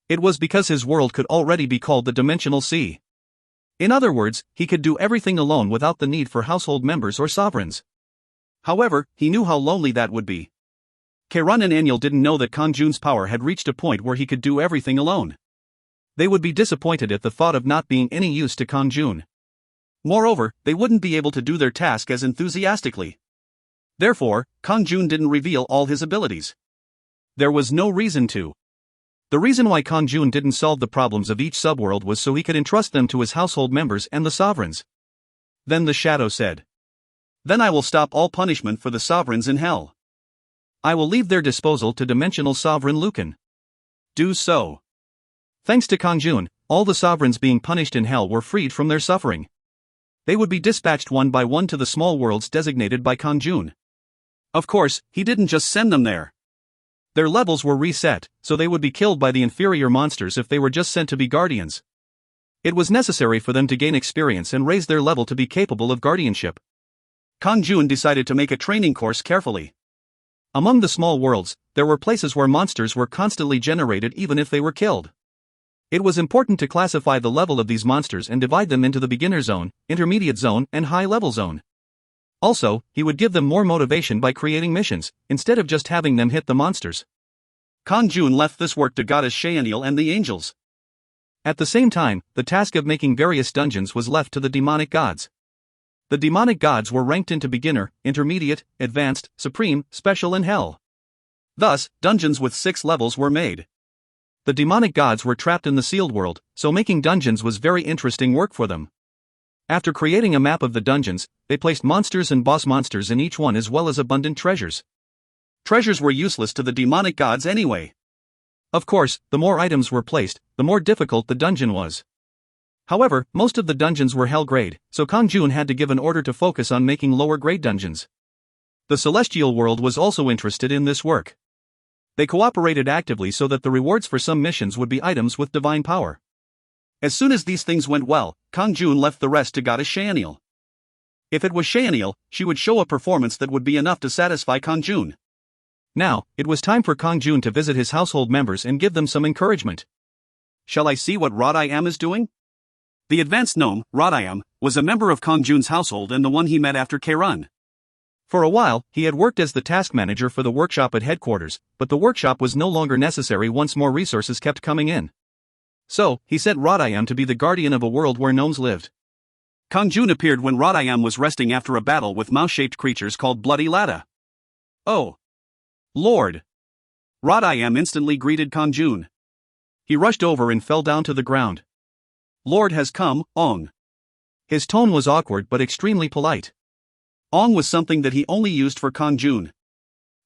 It was because his world could already be called the dimensional sea. In other words, he could do everything alone without the need for household members or sovereigns. However, he knew how lonely that would be. Kang-jun and Anyul didn't know that Kang-jun's power had reached a point where he could do everything alone. They would be disappointed at the thought of not being any use to Kang-jun. Moreover, they wouldn't be able to do their task as enthusiastically. Therefore, Kang-jun didn't reveal all his abilities. There was no reason to. The reason why Kang-jun didn't solve the problems of each subworld was so he could entrust them to his household members and the sovereigns. Then the shadow said, "Then I will stop all punishment for the sovereigns in hell. I will leave their disposal to dimensional sovereign Lucan." Do so. Thanks to Kang-jun, all the sovereigns being punished in hell were freed from their suffering. They would be dispatched one by one to the small worlds designated by Kang-jun. Of course, he didn't just send them there. Their levels were reset, so they would be killed by the inferior monsters if they were just sent to be guardians. It was necessary for them to gain experience and raise their level to be capable of guardianship. Kang-jun decided to make a training course carefully. Among the small worlds, there were places where monsters were constantly generated even if they were killed. It was important to classify the level of these monsters and divide them into the beginner zone, intermediate zone, and high-level zone. Also, he would give them more motivation by creating missions, instead of just having them hit the monsters. Kang-jun left this work to goddess Anyul and the angels. At the same time, the task of making various dungeons was left to the demonic gods. The demonic gods were ranked into beginner, intermediate, advanced, supreme, special and hell. Thus, dungeons with 6 levels were made. The demonic gods were trapped in the sealed world, so making dungeons was very interesting work for them. After creating a map of the dungeons, they placed monsters and boss monsters in each one as well as abundant treasures. Treasures were useless to the demonic gods anyway. Of course, the more items were placed, the more difficult the dungeon was. However, most of the dungeons were hell grade, so Kang-jun had to give an order to focus on making lower grade dungeons. The celestial world was also interested in this work. They cooperated actively so that the rewards for some missions would be items with divine power. As soon as these things went well, Kang-jun left the rest to goddess Anyul. If it was Anyul, she would show a performance that would be enough to satisfy Kang-jun. Now, it was time for Kang-jun to visit his household members and give them some encouragement. Shall I see what Rod-I-am is doing? The advanced gnome, Rod-I-am, was a member of Kang-jun's household and the one he met after Kang-jun. For a while, he had worked as the task manager for the workshop at headquarters, but the workshop was no longer necessary once more resources kept coming in. So, he sent Rod-I-am to be the guardian of a world where gnomes lived. Kang-jun appeared when Rod-I-am was resting after a battle with mouse-shaped creatures called Bloody Lada. "Oh! Lord!" Rod-I-am instantly greeted Kang-jun. He rushed over and fell down to the ground. "Lord has come, Ong." His tone was awkward but extremely polite. Ong was something that he only used for Kang-jun.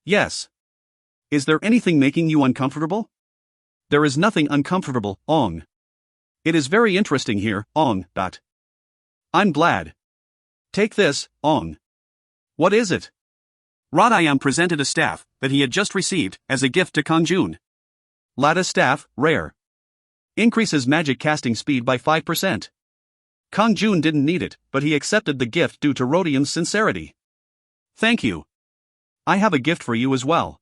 "Yes. Is there anything making you uncomfortable?" "There is nothing uncomfortable, Ong. It is very interesting here, Ong. I'm glad. Take this, Ong." "What is it?" Rod-I-am presented a staff that he had just received as a gift to Kang-jun. Lada staff, rare. Increases magic casting speed by 5%. Kang-jun didn't need it, but he accepted the gift due to Rodium's sincerity. "Thank you. I have a gift for you as well."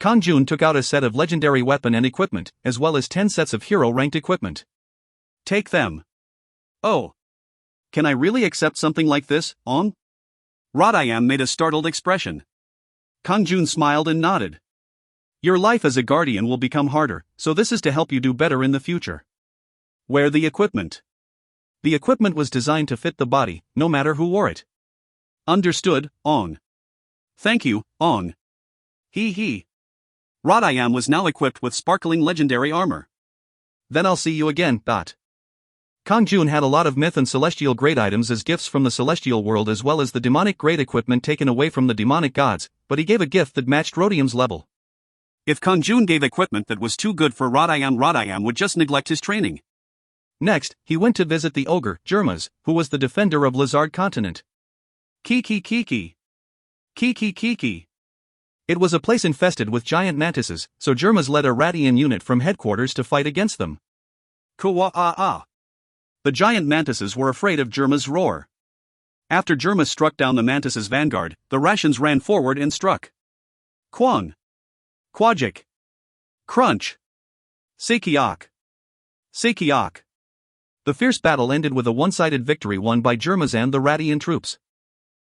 Kang-jun took out a set of legendary weapon and equipment, as well as 10 sets of hero-ranked equipment. "Take them." "Oh. Can I really accept something like this, Ong?" Rod-I-am made a startled expression. Kang-jun smiled and nodded. "Your life as a guardian will become harder, so this is to help you do better in the future. Wear the equipment." The equipment was designed to fit the body, no matter who wore it. "Understood, Ong." "Thank you, Ong." He. Rod-I-am was now equipped with sparkling legendary armor. "Then I'll see you again, Dot." Kang-jun had a lot of myth and celestial grade items as gifts from the celestial world as well as the demonic grade equipment taken away from the demonic gods, but he gave a gift that matched Rodium's level. If Kang-jun gave equipment that was too good for Rod-I-am would just neglect his training. Next, he went to visit the ogre, Germas, who was the defender of Lizard Continent. Kiki. It was a place infested with giant mantises, so Germas led a Radian unit from headquarters to fight against them. Kuwa-ah-ah. The giant mantises were afraid of Germa's roar. After Germa struck down the mantis's vanguard, the Ratians ran forward and struck. Kwang. Kwajik. Crunch. Sekiak. The fierce battle ended with a one-sided victory won by Germas and the Radian troops.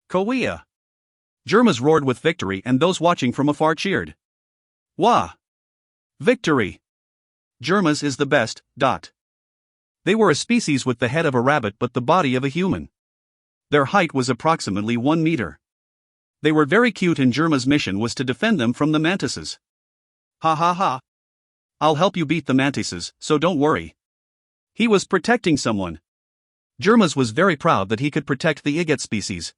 Korea. Germas roared with victory and those watching from afar cheered. Wah! Victory! Germas is the best. They were a species with the head of a rabbit but the body of a human. Their height was approximately 1 meter. They were very cute and Germa's mission was to defend them from the mantises. Ha ha ha. I'll help you beat the mantises, so don't worry. He was protecting someone. Germas was very proud that he could protect the Iget species.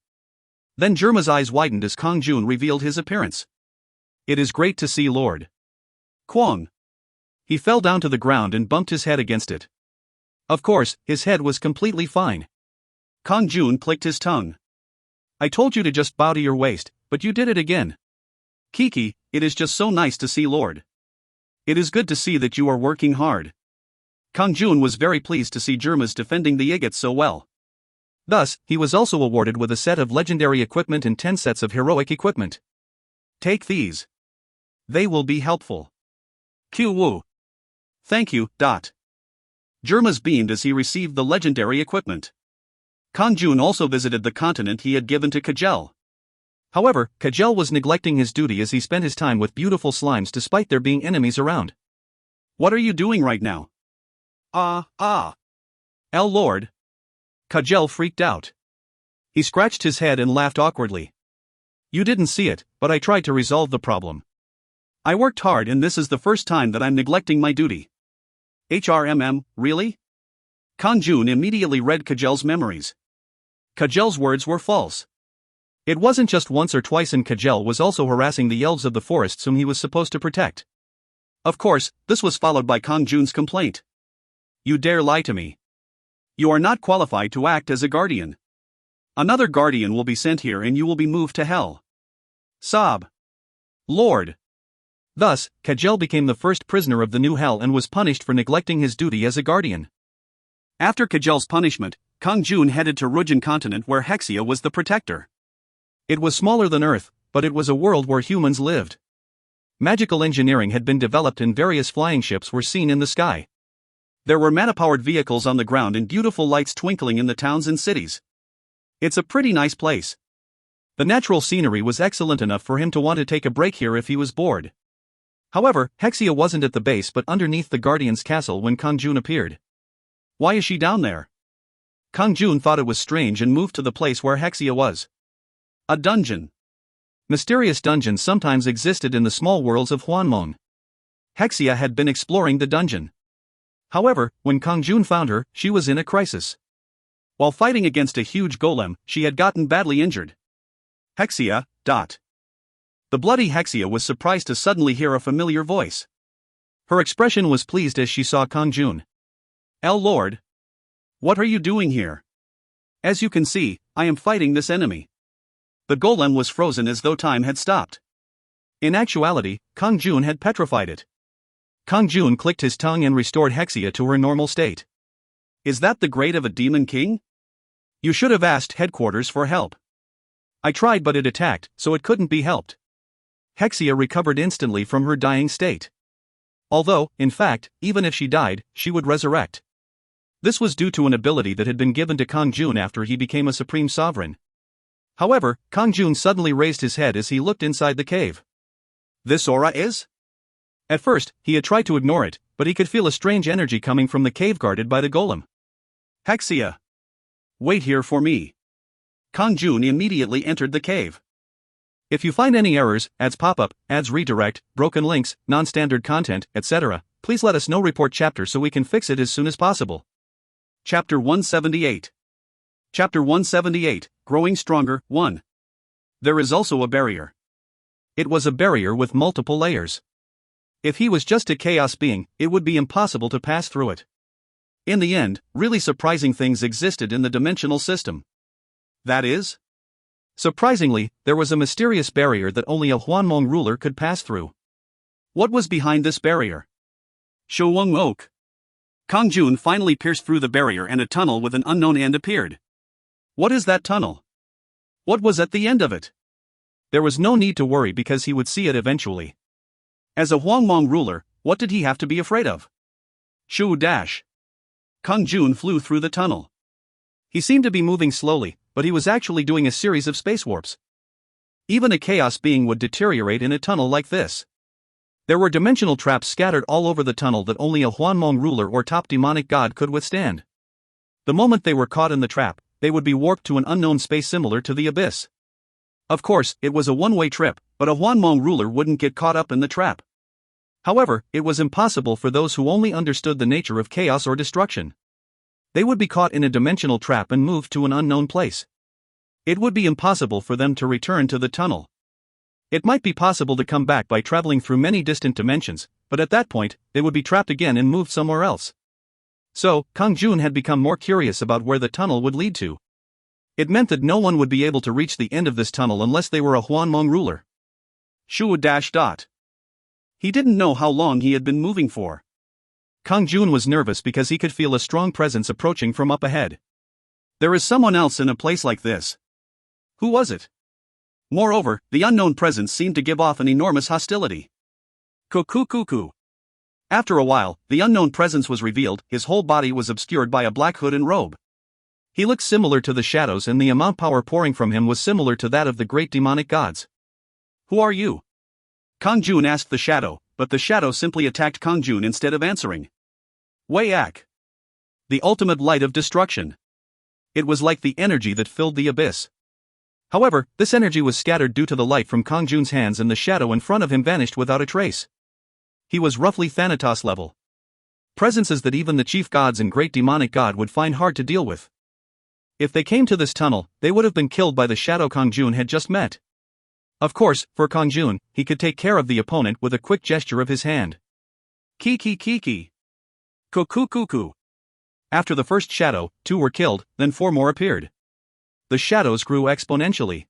Then Germa's eyes widened as Kang-jun revealed his appearance. It is great to see Lord Kwang. He fell down to the ground and bumped his head against it. Of course, his head was completely fine. Kang-jun clicked his tongue. I told you to just bow to your waist, but you did it again. Kiki, it is just so nice to see Lord. It is good to see that you are working hard. Kang-jun was very pleased to see Germas defending the Igets so well. Thus, he was also awarded with a set of legendary equipment and 10 sets of heroic equipment. Take these. They will be helpful. Q-woo. Thank you. Germas beamed as he received the legendary equipment. Kang-jun also visited the continent he had given to Kajel. However, Kajel was neglecting his duty as he spent his time with beautiful slimes despite there being enemies around. What are you doing right now? Lord. Kajel freaked out. He scratched his head and laughed awkwardly. You didn't see it, but I tried to resolve the problem. I worked hard and this is the first time that I'm neglecting my duty. Really? Kang-jun immediately read Kajel's memories. Kajel's words were false. It wasn't just once or twice and Kajel was also harassing the elves of the forests whom he was supposed to protect. Of course, this was followed by Kang-jun's complaint. You dare lie to me. You are not qualified to act as a guardian. Another guardian will be sent here and you will be moved to hell. Sob. Lord. Thus, Kajel became the first prisoner of the new hell and was punished for neglecting his duty as a guardian. After Kajel's punishment, Kang-jun headed to Rujin continent where Hexia was the protector. It was smaller than Earth, but it was a world where humans lived. Magical engineering had been developed and various flying ships were seen in the sky. There were mana-powered vehicles on the ground and beautiful lights twinkling in the towns and cities. It's a pretty nice place. The natural scenery was excellent enough for him to want to take a break here if he was bored. However, Hexia wasn't at the base but underneath the Guardian's castle when Kang-jun appeared. Why is she down there? Kang-jun thought it was strange and moved to the place where Hexia was. A dungeon. Mysterious dungeons sometimes existed in the small worlds of Hwanmong. Hexia had been exploring the dungeon. However, when Kang-jun found her, she was in a crisis. While fighting against a huge golem, she had gotten badly injured. Hexia. The bloody Hexia was surprised to suddenly hear a familiar voice. Her expression was pleased as she saw Kang-jun. Lord. What are you doing here? As you can see, I am fighting this enemy. The golem was frozen as though time had stopped. In actuality, Kang-jun had petrified it. Kang-jun clicked his tongue and restored Hexia to her normal state. Is that the grade of a demon king? You should have asked headquarters for help. I tried but it attacked, so it couldn't be helped. Hexia recovered instantly from her dying state. Although, in fact, even if she died, she would resurrect. This was due to an ability that had been given to Kang-jun after he became a supreme sovereign. However, Kang-jun suddenly raised his head as he looked inside the cave. This aura is? At first, he had tried to ignore it, but he could feel a strange energy coming from the cave guarded by the golem. Hexia. Wait here for me. Kang-jun immediately entered the cave. If you find any errors, ads pop-up, ads redirect, broken links, non-standard content, etc., please let us know. Report chapter so we can fix it as soon as possible. Chapter 178. Chapter 178, Growing Stronger, 1. There is also a barrier. It was a barrier with multiple layers. If he was just a chaos being, it would be impossible to pass through it. In the end, really surprising things existed in the dimensional system. That is? Surprisingly, there was a mysterious barrier that only a Hwanmong ruler could pass through. What was behind this barrier? Showung Oak. Kang-jun finally pierced through the barrier and a tunnel with an unknown end appeared. What is that tunnel? What was at the end of it? There was no need to worry because he would see it eventually. As a Hwanmong ruler, what did he have to be afraid of? Shoo dash. Kang-jun flew through the tunnel. He seemed to be moving slowly, but he was actually doing a series of space warps. Even a chaos being would deteriorate in a tunnel like this. There were dimensional traps scattered all over the tunnel that only a Hwanmong ruler or top demonic god could withstand. The moment they were caught in the trap, they would be warped to an unknown space similar to the abyss. Of course, it was a one-way trip, but a Hwanmong ruler wouldn't get caught up in the trap. However, it was impossible for those who only understood the nature of chaos or destruction. They would be caught in a dimensional trap and moved to an unknown place. It would be impossible for them to return to the tunnel. It might be possible to come back by traveling through many distant dimensions, but at that point, they would be trapped again and moved somewhere else. So, Kang-jun had become more curious about where the tunnel would lead to. It meant that no one would be able to reach the end of this tunnel unless they were a Hwanmong ruler. Shu. He didn't know how long he had been moving for. Kang-jun was nervous because he could feel a strong presence approaching from up ahead. There is someone else in a place like this. Who was it? Moreover, the unknown presence seemed to give off an enormous hostility. Cuckoo. After a while, the unknown presence was revealed. His whole body was obscured by a black hood and robe. He looked similar to the shadows, and the amount power pouring from him was similar to that of the great demonic gods. Who are you? Kang-jun asked the shadow, but the shadow simply attacked Kang-jun instead of answering. Wayak. The ultimate light of destruction. It was like the energy that filled the abyss. However, this energy was scattered due to the light from Kang-jun's hands, and the shadow in front of him vanished without a trace. He was roughly Thanatos level. Presences that even the chief gods and great demonic god would find hard to deal with. If they came to this tunnel, they would have been killed by the shadow Kang-jun had just met. Of course, for Kang-jun, he could take care of the opponent with a quick gesture of his hand. Kiki. Cuckoo. After the first shadow, 2 were killed, then 4 more appeared. The shadows grew exponentially.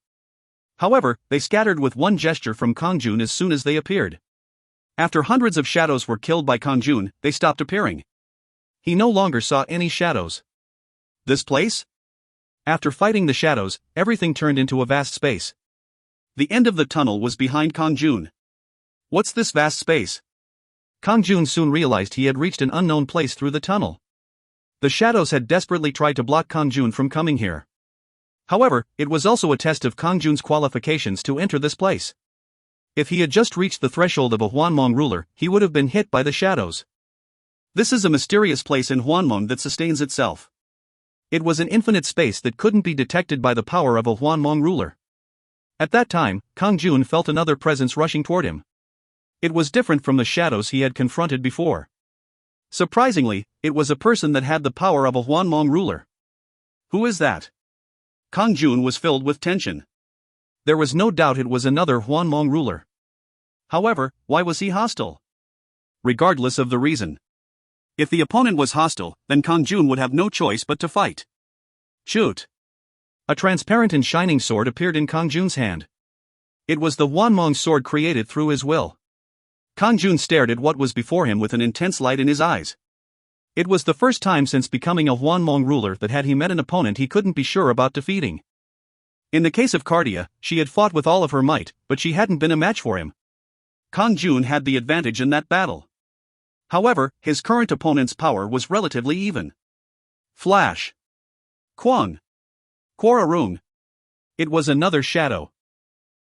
However, they scattered with one gesture from Kang-jun as soon as they appeared. After hundreds of shadows were killed by Kang-jun, they stopped appearing. He no longer saw any shadows. This place? After fighting the shadows, everything turned into a vast space. The end of the tunnel was behind Kang-jun. What's this vast space? Kang-jun soon realized he had reached an unknown place through the tunnel. The shadows had desperately tried to block Kang-jun from coming here. However, it was also a test of Kang-jun's qualifications to enter this place. If he had just reached the threshold of a Hwanmong ruler, he would have been hit by the shadows. This is a mysterious place in Hwanmong that sustains itself. It was an infinite space that couldn't be detected by the power of a Hwanmong ruler. At that time, Kang-jun felt another presence rushing toward him. It was different from the shadows he had confronted before. Surprisingly, it was a person that had the power of a Hwanmong ruler. Who is that? Kang-jun was filled with tension. There was no doubt it was another Hwanmong ruler. However, why was he hostile? Regardless of the reason. If the opponent was hostile, then Kang-jun would have no choice but to fight. Shoot! A transparent and shining sword appeared in Kang-jun's hand. It was the Hwanmong sword created through his will. Kang-jun stared at what was before him with an intense light in his eyes. It was the first time since becoming a Hwanmong ruler that had he met an opponent he couldn't be sure about defeating. In the case of Cardia, she had fought with all of her might, but she hadn't been a match for him. Kang-jun had the advantage in that battle. However, his current opponent's power was relatively even. Flash! Kwang! Kwararung! It was another shadow.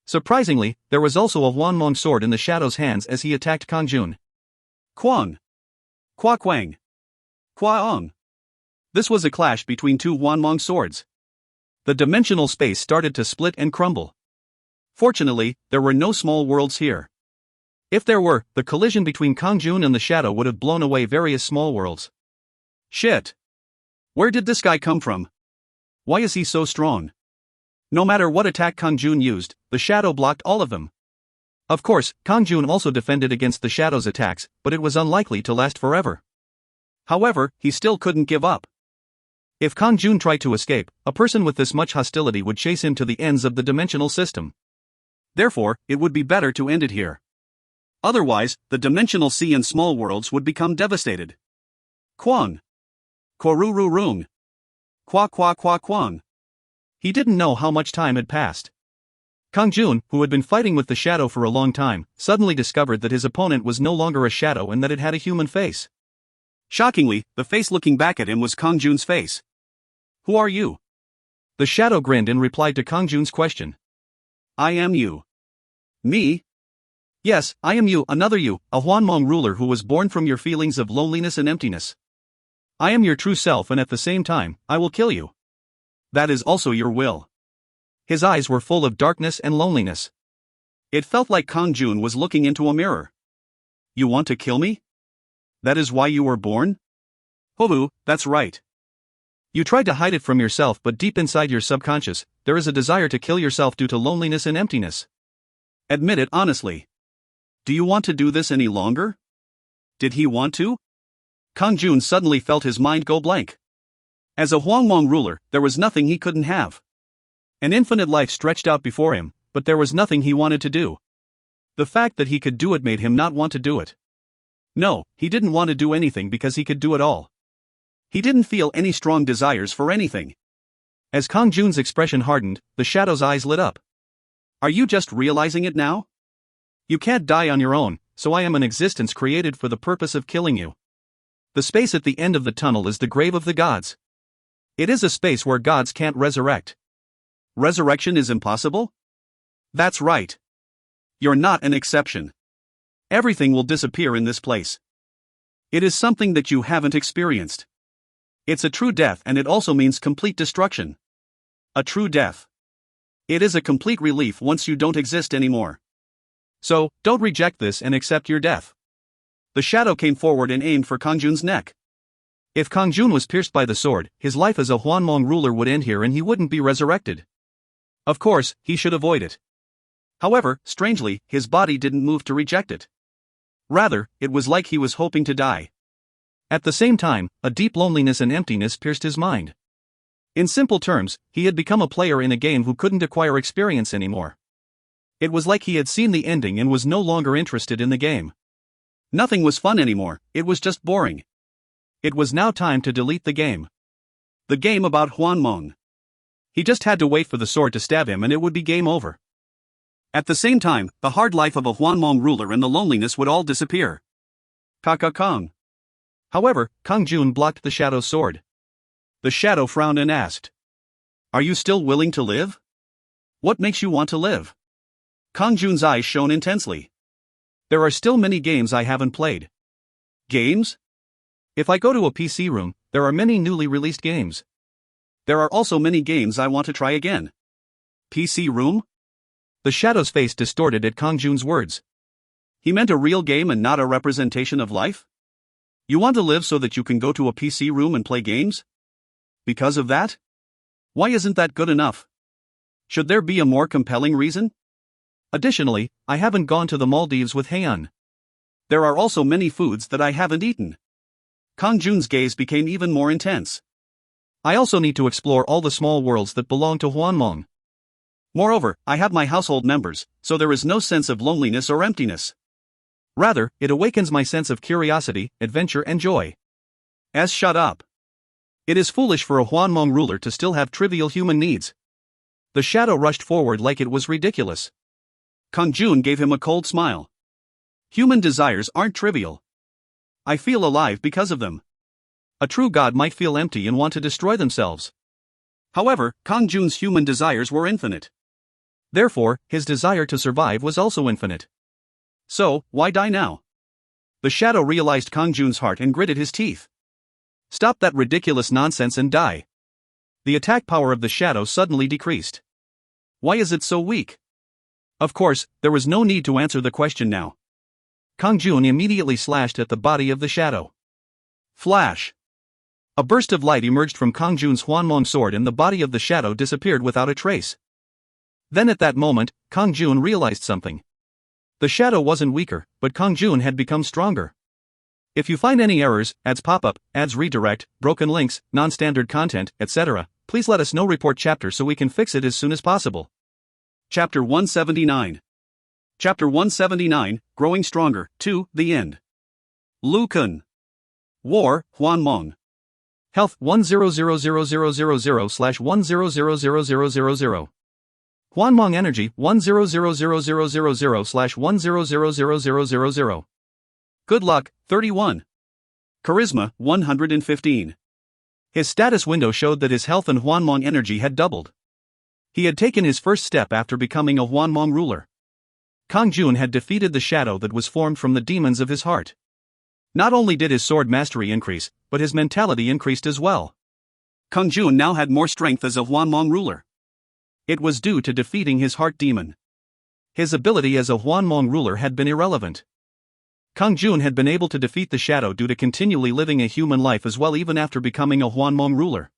Surprisingly, there was also a Hwanmong sword in the shadow's hands as he attacked Kang-jun. Kwang! Kwakwang! Kwaong! This was a clash between 2 Hwanmong swords. The dimensional space started to split and crumble. Fortunately, there were no small worlds here. If there were, the collision between Kang-jun and the shadow would have blown away various small worlds. Shit! Where did this guy come from? Why is he so strong? No matter what attack Kang-jun used, the shadow blocked all of them. Of course, Kang-jun also defended against the shadow's attacks, but it was unlikely to last forever. However, he still couldn't give up. If Kang-jun tried to escape, a person with this much hostility would chase him to the ends of the dimensional system. Therefore, it would be better to end it here. Otherwise, the dimensional sea and small worlds would become devastated. Kwang! Korururung! Kwang! He didn't know how much time had passed. Kang-jun, who had been fighting with the shadow for a long time, suddenly discovered that his opponent was no longer a shadow and that it had a human face. Shockingly, the face looking back at him was Kang-jun's face. Who are you? The shadow grinned in reply to Kang-jun's question. I am you. Me? Yes, I am you, another you, a Hwanmong ruler who was born from your feelings of loneliness and emptiness. I am your true self, and at the same time, I will kill you. That is also your will. His eyes were full of darkness and loneliness. It felt like Kang-jun was looking into a mirror. You want to kill me? That is why you were born? Hwu, that's right. You tried to hide it from yourself, but deep inside your subconscious, there is a desire to kill yourself due to loneliness and emptiness. Admit it honestly. Do you want to do this any longer? Did he want to? Kang-jun suddenly felt his mind go blank. As a Hwanmong ruler, there was nothing he couldn't have. An infinite life stretched out before him, but there was nothing he wanted to do. The fact that he could do it made him not want to do it. No, he didn't want to do anything because he could do it all. He didn't feel any strong desires for anything. As Kang-jun's expression hardened, the shadow's eyes lit up. Are you just realizing it now? You can't die on your own, so I am an existence created for the purpose of killing you. The space at the end of the tunnel is the grave of the gods. It is a space where gods can't resurrect. Resurrection is impossible? That's right. You're not an exception. Everything will disappear in this place. It is something that you haven't experienced. It's a true death, and it also means complete destruction. A true death. It is a complete relief once you don't exist anymore. So, don't reject this and accept your death. The shadow came forward and aimed for Kang-jun's neck. If Kang-jun was pierced by the sword, his life as a Hwanmong ruler would end here and he wouldn't be resurrected. Of course, he should avoid it. However, strangely, his body didn't move to reject it. Rather, it was like he was hoping to die. At the same time, a deep loneliness and emptiness pierced his mind. In simple terms, he had become a player in a game who couldn't acquire experience anymore. It was like he had seen the ending and was no longer interested in the game. Nothing was fun anymore, it was just boring. It was now time to delete the game. The game about Hwanmong. He just had to wait for the sword to stab him and it would be game over. At the same time, the hard life of a Hwanmong ruler and the loneliness would all disappear. Kang. However, Kang-jun blocked the shadow's sword. The shadow frowned and asked, "Are you still willing to live? What makes you want to live?" Kang-jun's eyes shone intensely. There are still many games I haven't played. Games? If I go to a PC room, there are many newly released games. There are also many games I want to try again. PC room? The shadow's face distorted at Kang-jun's words. He meant a real game and not a representation of life? You want to live so that you can go to a PC room and play games? Because of that? Why isn't that good enough? Should there be a more compelling reason? Additionally, I haven't gone to the Maldives with Hwan. There are also many foods that I haven't eaten. Kang-jun's gaze became even more intense. I also need to explore all the small worlds that belong to Hwanmong. Moreover, I have my household members, so there is no sense of loneliness or emptiness. Rather, it awakens my sense of curiosity, adventure and joy. Shut up. It is foolish for a Hwanmong ruler to still have trivial human needs. The shadow rushed forward like it was ridiculous. Kang-jun gave him a cold smile. Human desires aren't trivial. I feel alive because of them. A true god might feel empty and want to destroy themselves. However, Kang-jun's human desires were infinite. Therefore, his desire to survive was also infinite. So, why die now? The shadow realized Kang-jun's heart and gritted his teeth. Stop that ridiculous nonsense and die. The attack power of the shadow suddenly decreased. Why is it so weak? Of course, there was no need to answer the question now. Kang-jun immediately slashed at the body of the shadow. Flash! A burst of light emerged from Kang-jun's Hwanmong sword and the body of the shadow disappeared without a trace. Then at that moment, Kang-jun realized something. The shadow wasn't weaker, but Kang-jun had become stronger. If you find any errors, ads pop up, ads redirect, broken links, non-standard content, etc., please let us know. Report chapter so we can fix it as soon as possible. Chapter 179. Chapter 179, Growing Stronger, 2, The End. Lu Kun. War, Hwanmong. Health 1000000/1000000. Hwanmong Energy 1000000/1000000. Good luck, 31. Charisma, 115. His status window showed that his health and Hwanmong energy had doubled. He had taken his first step after becoming a Hwanmong ruler. Kang-jun had defeated the shadow that was formed from the demons of his heart. Not only did his sword mastery increase, but his mentality increased as well. Kang-jun now had more strength as a Hwanmong ruler. It was due to defeating his heart demon. His ability as a Hwanmong ruler had been irrelevant. Kang-jun had been able to defeat the shadow due to continually living a human life as well even after becoming a Hwanmong ruler.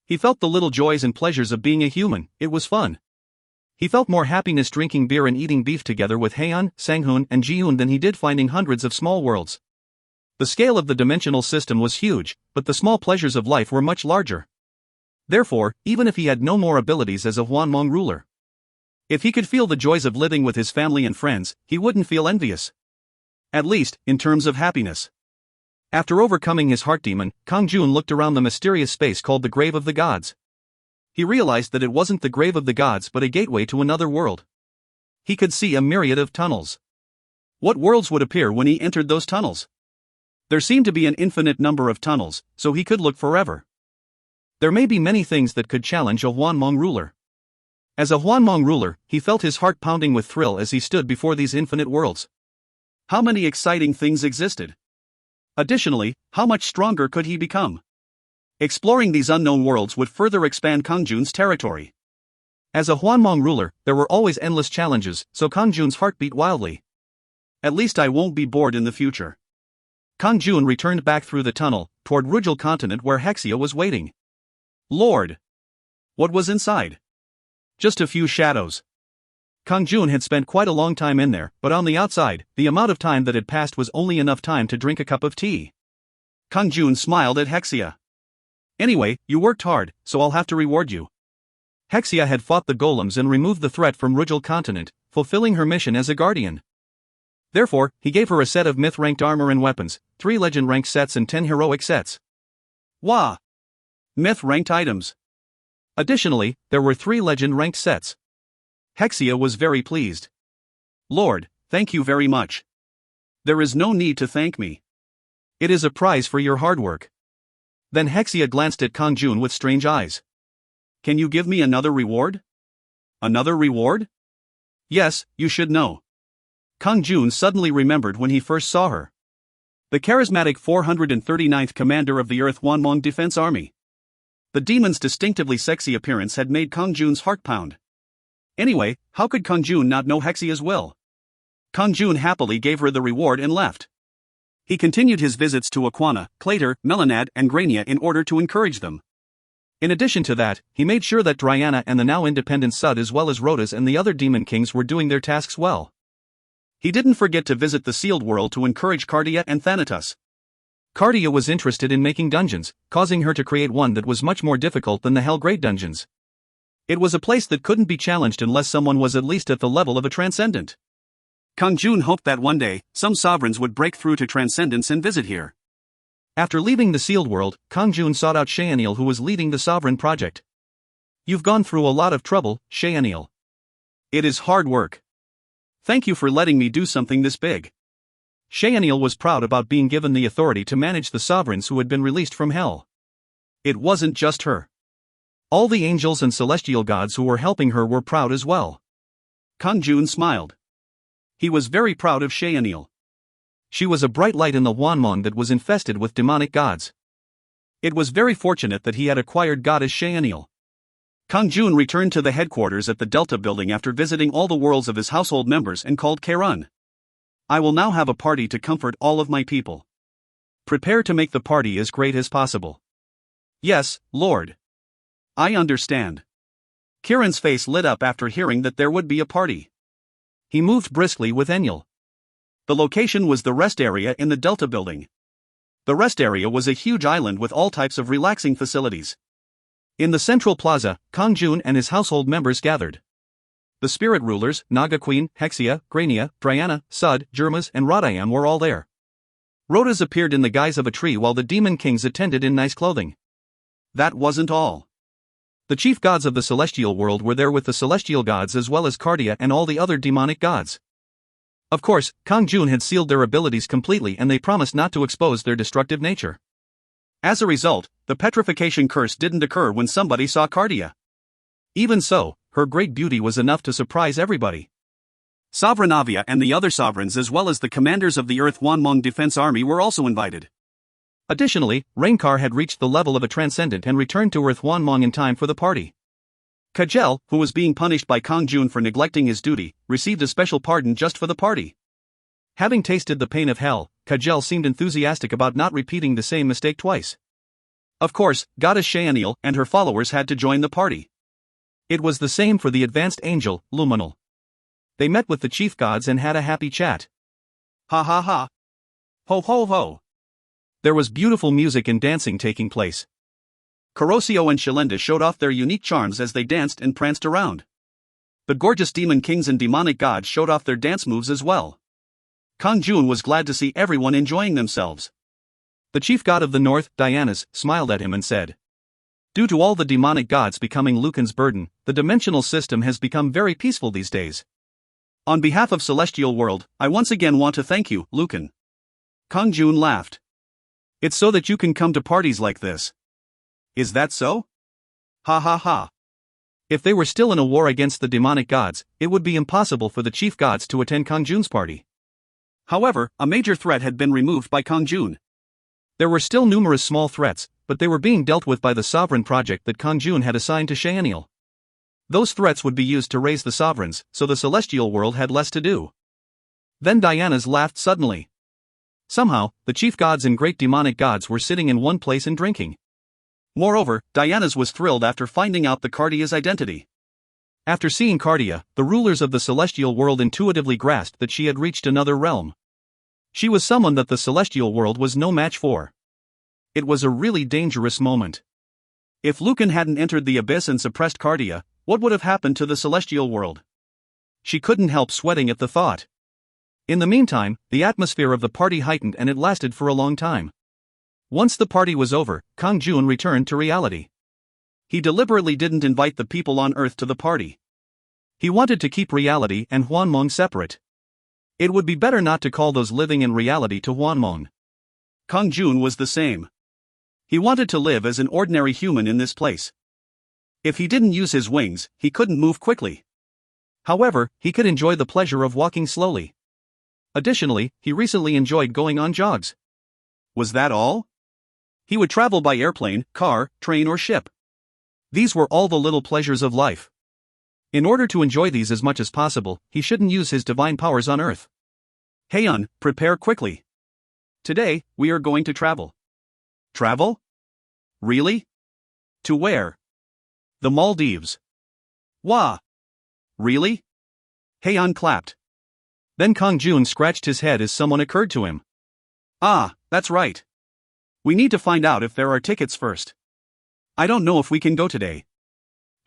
He felt the little joys and pleasures of being a human. It was fun. He felt more happiness drinking beer and eating beef together with Haeun, Sang-hoon and Ji-hoon than he did finding hundreds of small worlds. The scale of the dimensional system was huge, but the small pleasures of life were much larger. Therefore, even if he had no more abilities as a Hwanmong ruler, if he could feel the joys of living with his family and friends, he wouldn't feel envious. At least, in terms of happiness. After overcoming his heart demon, Kang-jun looked around the mysterious space called the Grave of the Gods. He realized that it wasn't the Grave of the Gods but a gateway to another world. He could see a myriad of tunnels. What worlds would appear when he entered those tunnels? There seemed to be an infinite number of tunnels, so he could look forever. There may be many things that could challenge a Hwanmong ruler. As a Hwanmong ruler, he felt his heart pounding with thrill as he stood before these infinite worlds. How many exciting things existed? Additionally, how much stronger could he become? Exploring these unknown worlds would further expand Kang-jun's territory. As a Hwanmong ruler, there were always endless challenges, so Kang-jun's heart beat wildly. At least I won't be bored in the future. Kang-jun returned back through the tunnel, toward Rujal continent where Hexia was waiting. Lord! What was inside? Just a few shadows. Kang-jun had spent quite a long time in there, but on the outside, the amount of time that had passed was only enough time to drink a cup of tea. Kang-jun smiled at Hexia. Anyway, you worked hard, so I'll have to reward you. Hexia had fought the golems and removed the threat from Rujal continent, fulfilling her mission as a guardian. Therefore, he gave her a set of myth-ranked armor and weapons, 3 legend-ranked sets and 10 heroic sets. Wah! Myth-ranked items. Additionally, there were 3 legend-ranked sets. Hexia was very pleased. Lord, thank you very much. There is no need to thank me. It is a prize for your hard work. Then Hexia glanced at Kang-jun with strange eyes. Can you give me another reward? Another reward? Yes, you should know. Kang-jun suddenly remembered when he first saw her. The charismatic 439th commander of the Earth Hwanmong Defense Army. The demon's distinctively sexy appearance had made Kang-jun's heart pound. Anyway, how could Kang-jun not know Hexia's will? Kang-jun happily gave her the reward and left. He continued his visits to Aquana, Clater, Melanad, and Grania in order to encourage them. In addition to that, he made sure that Dryaena and the now independent Sud as well as Rhodas and the other demon kings were doing their tasks well. He didn't forget to visit the sealed world to encourage Cardia and Thanatos. Cardia was interested in making dungeons, causing her to create one that was much more difficult than the Hellgrade dungeons. It was a place that couldn't be challenged unless someone was at least at the level of a transcendent. Kang-jun hoped that one day, some sovereigns would break through to transcendence and visit here. After leaving the sealed world, Kang-jun sought out Shaenil who was leading the Sovereign project. You've gone through a lot of trouble, Shaenil. It is hard work. Thank you for letting me do something this big. Shaenil was proud about being given the authority to manage the sovereigns who had been released from hell. It wasn't just her. All the angels and celestial gods who were helping her were proud as well. Kang-jun smiled. He was very proud of Shaenil. She was a bright light in the Hwanmong that was infested with demonic gods. It was very fortunate that he had acquired goddess Shaenil. Kang-jun returned to the headquarters at the Delta building after visiting all the worlds of his household members and called Kairun. I will now have a party to comfort all of my people. Prepare to make the party as great as possible. Yes, Lord. I understand. Kiran's face lit up after hearing that there would be a party. He moved briskly with Enlil. The location was the rest area in the Delta building. The rest area was a huge island with all types of relaxing facilities. In the central plaza, Kang-jun and his household members gathered. The spirit rulers, Naga Queen, Hexia, Grania, Dryaena, Sud, Jermas, and Rodayam were all there. Rhodas appeared in the guise of a tree while the demon kings attended in nice clothing. That wasn't all. The chief gods of the celestial world were there with the celestial gods as well as Cardia and all the other demonic gods. Of course, Kang-jun had sealed their abilities completely and they promised not to expose their destructive nature. As a result, the petrification curse didn't occur when somebody saw Cardia. Even so, her great beauty was enough to surprise everybody. Sovereign Avia and the other sovereigns as well as the commanders of the Earth Hwanmong Defense Army were also invited. Additionally, Rainkar had reached the level of a transcendent and returned to Earth Hwanmong in time for the party. Kajel, who was being punished by Kang-jun for neglecting his duty, received a special pardon just for the party. Having tasted the pain of hell, Kajel seemed enthusiastic about not repeating the same mistake twice. Of course, Goddess Shaeniel and her followers had to join the party. It was the same for the advanced angel, Luminal. They met with the chief gods and had a happy chat. Ha ha ha. Ho ho ho. There was beautiful music and dancing taking place. Corosio and Shalenda showed off their unique charms as they danced and pranced around. The gorgeous demon kings and demonic gods showed off their dance moves as well. Kang-jun was glad to see everyone enjoying themselves. The chief god of the north, Diana's, smiled at him and said, "Due to all the demonic gods becoming Lucan's burden, the dimensional system has become very peaceful these days. On behalf of Celestial World, I once again want to thank you, Lucan." Kang-jun laughed. "It's so that you can come to parties like this." "Is that so?" Ha ha ha. If they were still in a war against the demonic gods, it would be impossible for the chief gods to attend Kang-jun's party. However, a major threat had been removed by Kang-jun. There were still numerous small threats, but they were being dealt with by the sovereign project that Kang-jun had assigned to Shaeniel. Those threats would be used to raise the sovereigns, so the celestial world had less to do. Then Diana's laughed suddenly. Somehow, the chief gods and great demonic gods were sitting in one place and drinking. Moreover, Diana's was thrilled after finding out the Cardia's identity. After seeing Cardia, the rulers of the celestial world intuitively grasped that she had reached another realm. She was someone that the celestial world was no match for. It was a really dangerous moment. If Lucan hadn't entered the abyss and suppressed Cardia, what would have happened to the celestial world? She couldn't help sweating at the thought. In the meantime, the atmosphere of the party heightened and it lasted for a long time. Once the party was over, Kang-jun returned to reality. He deliberately didn't invite the people on Earth to the party. He wanted to keep reality and Hwanmong separate. It would be better not to call those living in reality to Hwanmong. Kang-jun was the same. He wanted to live as an ordinary human in this place. If he didn't use his wings, he couldn't move quickly. However, he could enjoy the pleasure of walking slowly. Additionally, he recently enjoyed going on jogs. Was that all? He would travel by airplane, car, train or ship. These were all the little pleasures of life. In order to enjoy these as much as possible, he shouldn't use his divine powers on Earth. Heian, prepare quickly. Today, we are going to travel. Travel? Really? To where? The Maldives. Wah! Really? Heian clapped. Then Kang-jun scratched his head as someone occurred to him. Ah, that's right. We need to find out if there are tickets first. I don't know if we can go today.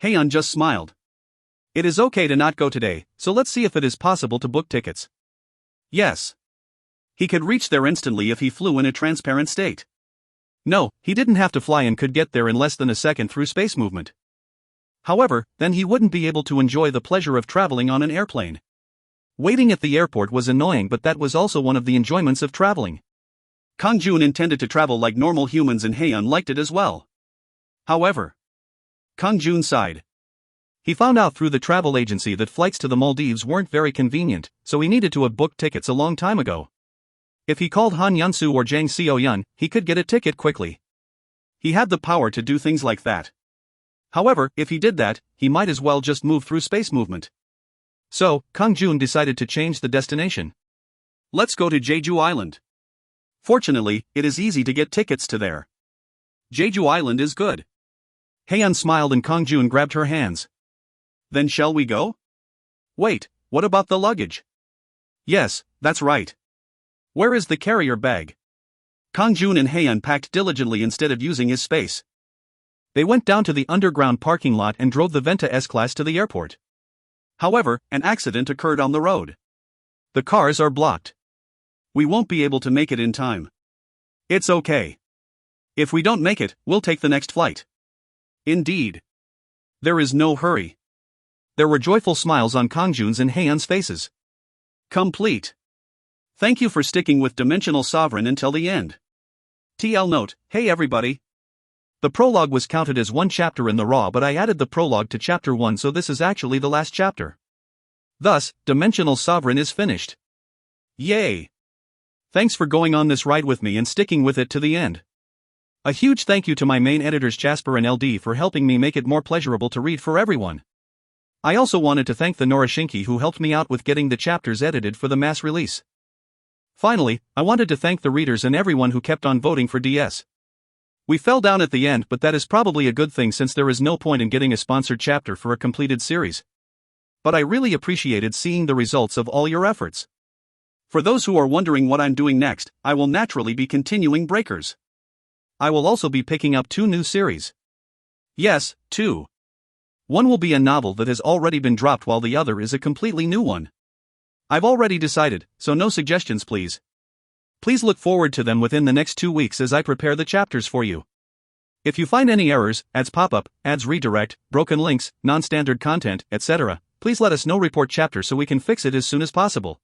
Heian just smiled. It is okay to not go today, so let's see if it is possible to book tickets. Yes. He could reach there instantly if he flew in a transparent state. No, he didn't have to fly and could get there in less than a second through space movement. However, then he wouldn't be able to enjoy the pleasure of traveling on an airplane. Waiting at the airport was annoying, but that was also one of the enjoyments of traveling. Kang-jun intended to travel like normal humans and Heian liked it as well. However, Kang-jun sighed. He found out through the travel agency that flights to the Maldives weren't very convenient, so he needed to have booked tickets a long time ago. If he called Han Yunsu or Jang Seo-yun, he could get a ticket quickly. He had the power to do things like that. However, if he did that, he might as well just move through space movement. So, Kang-jun decided to change the destination. Let's go to Jeju Island. Fortunately, it is easy to get tickets to there. Jeju Island is good. Heian smiled and Kang-jun grabbed her hands. Then shall we go? Wait, what about the luggage? Yes, that's right. Where is the carrier bag? Kang-jun and Heian packed diligently instead of using his space. They went down to the underground parking lot and drove the Venta S-Class to the airport. However, an accident occurred on the road. The cars are blocked. We won't be able to make it in time. It's okay. If we don't make it, we'll take the next flight. Indeed. There is no hurry. There were joyful smiles on Kang-jun's and Heian's faces. Complete. Thank you for sticking with Dimensional Sovereign until the end. TL note, hey everybody. The prologue was counted as one chapter in the raw, but I added the prologue to chapter 1, so this is actually the last chapter. Thus, Dimensional Sovereign is finished. Yay! Thanks for going on this ride with me and sticking with it to the end. A huge thank you to my main editors Jasper and LD for helping me make it more pleasurable to read for everyone. I also wanted to thank the Norashinki who helped me out with getting the chapters edited for the mass release. Finally, I wanted to thank the readers and everyone who kept on voting for DS. We fell down at the end, but that is probably a good thing since there is no point in getting a sponsored chapter for a completed series. But I really appreciated seeing the results of all your efforts. For those who are wondering what I'm doing next, I will naturally be continuing Breakers. I will also be picking up 2 new series. Yes, 2. One will be a novel that has already been dropped while the other is a completely new one. I've already decided, so no suggestions please. Please look forward to them within the next 2 weeks as I prepare the chapters for you. If you find any errors, ads pop up, ads redirect, broken links, non-standard content, etc., please let us know. Report chapter so we can fix it as soon as possible.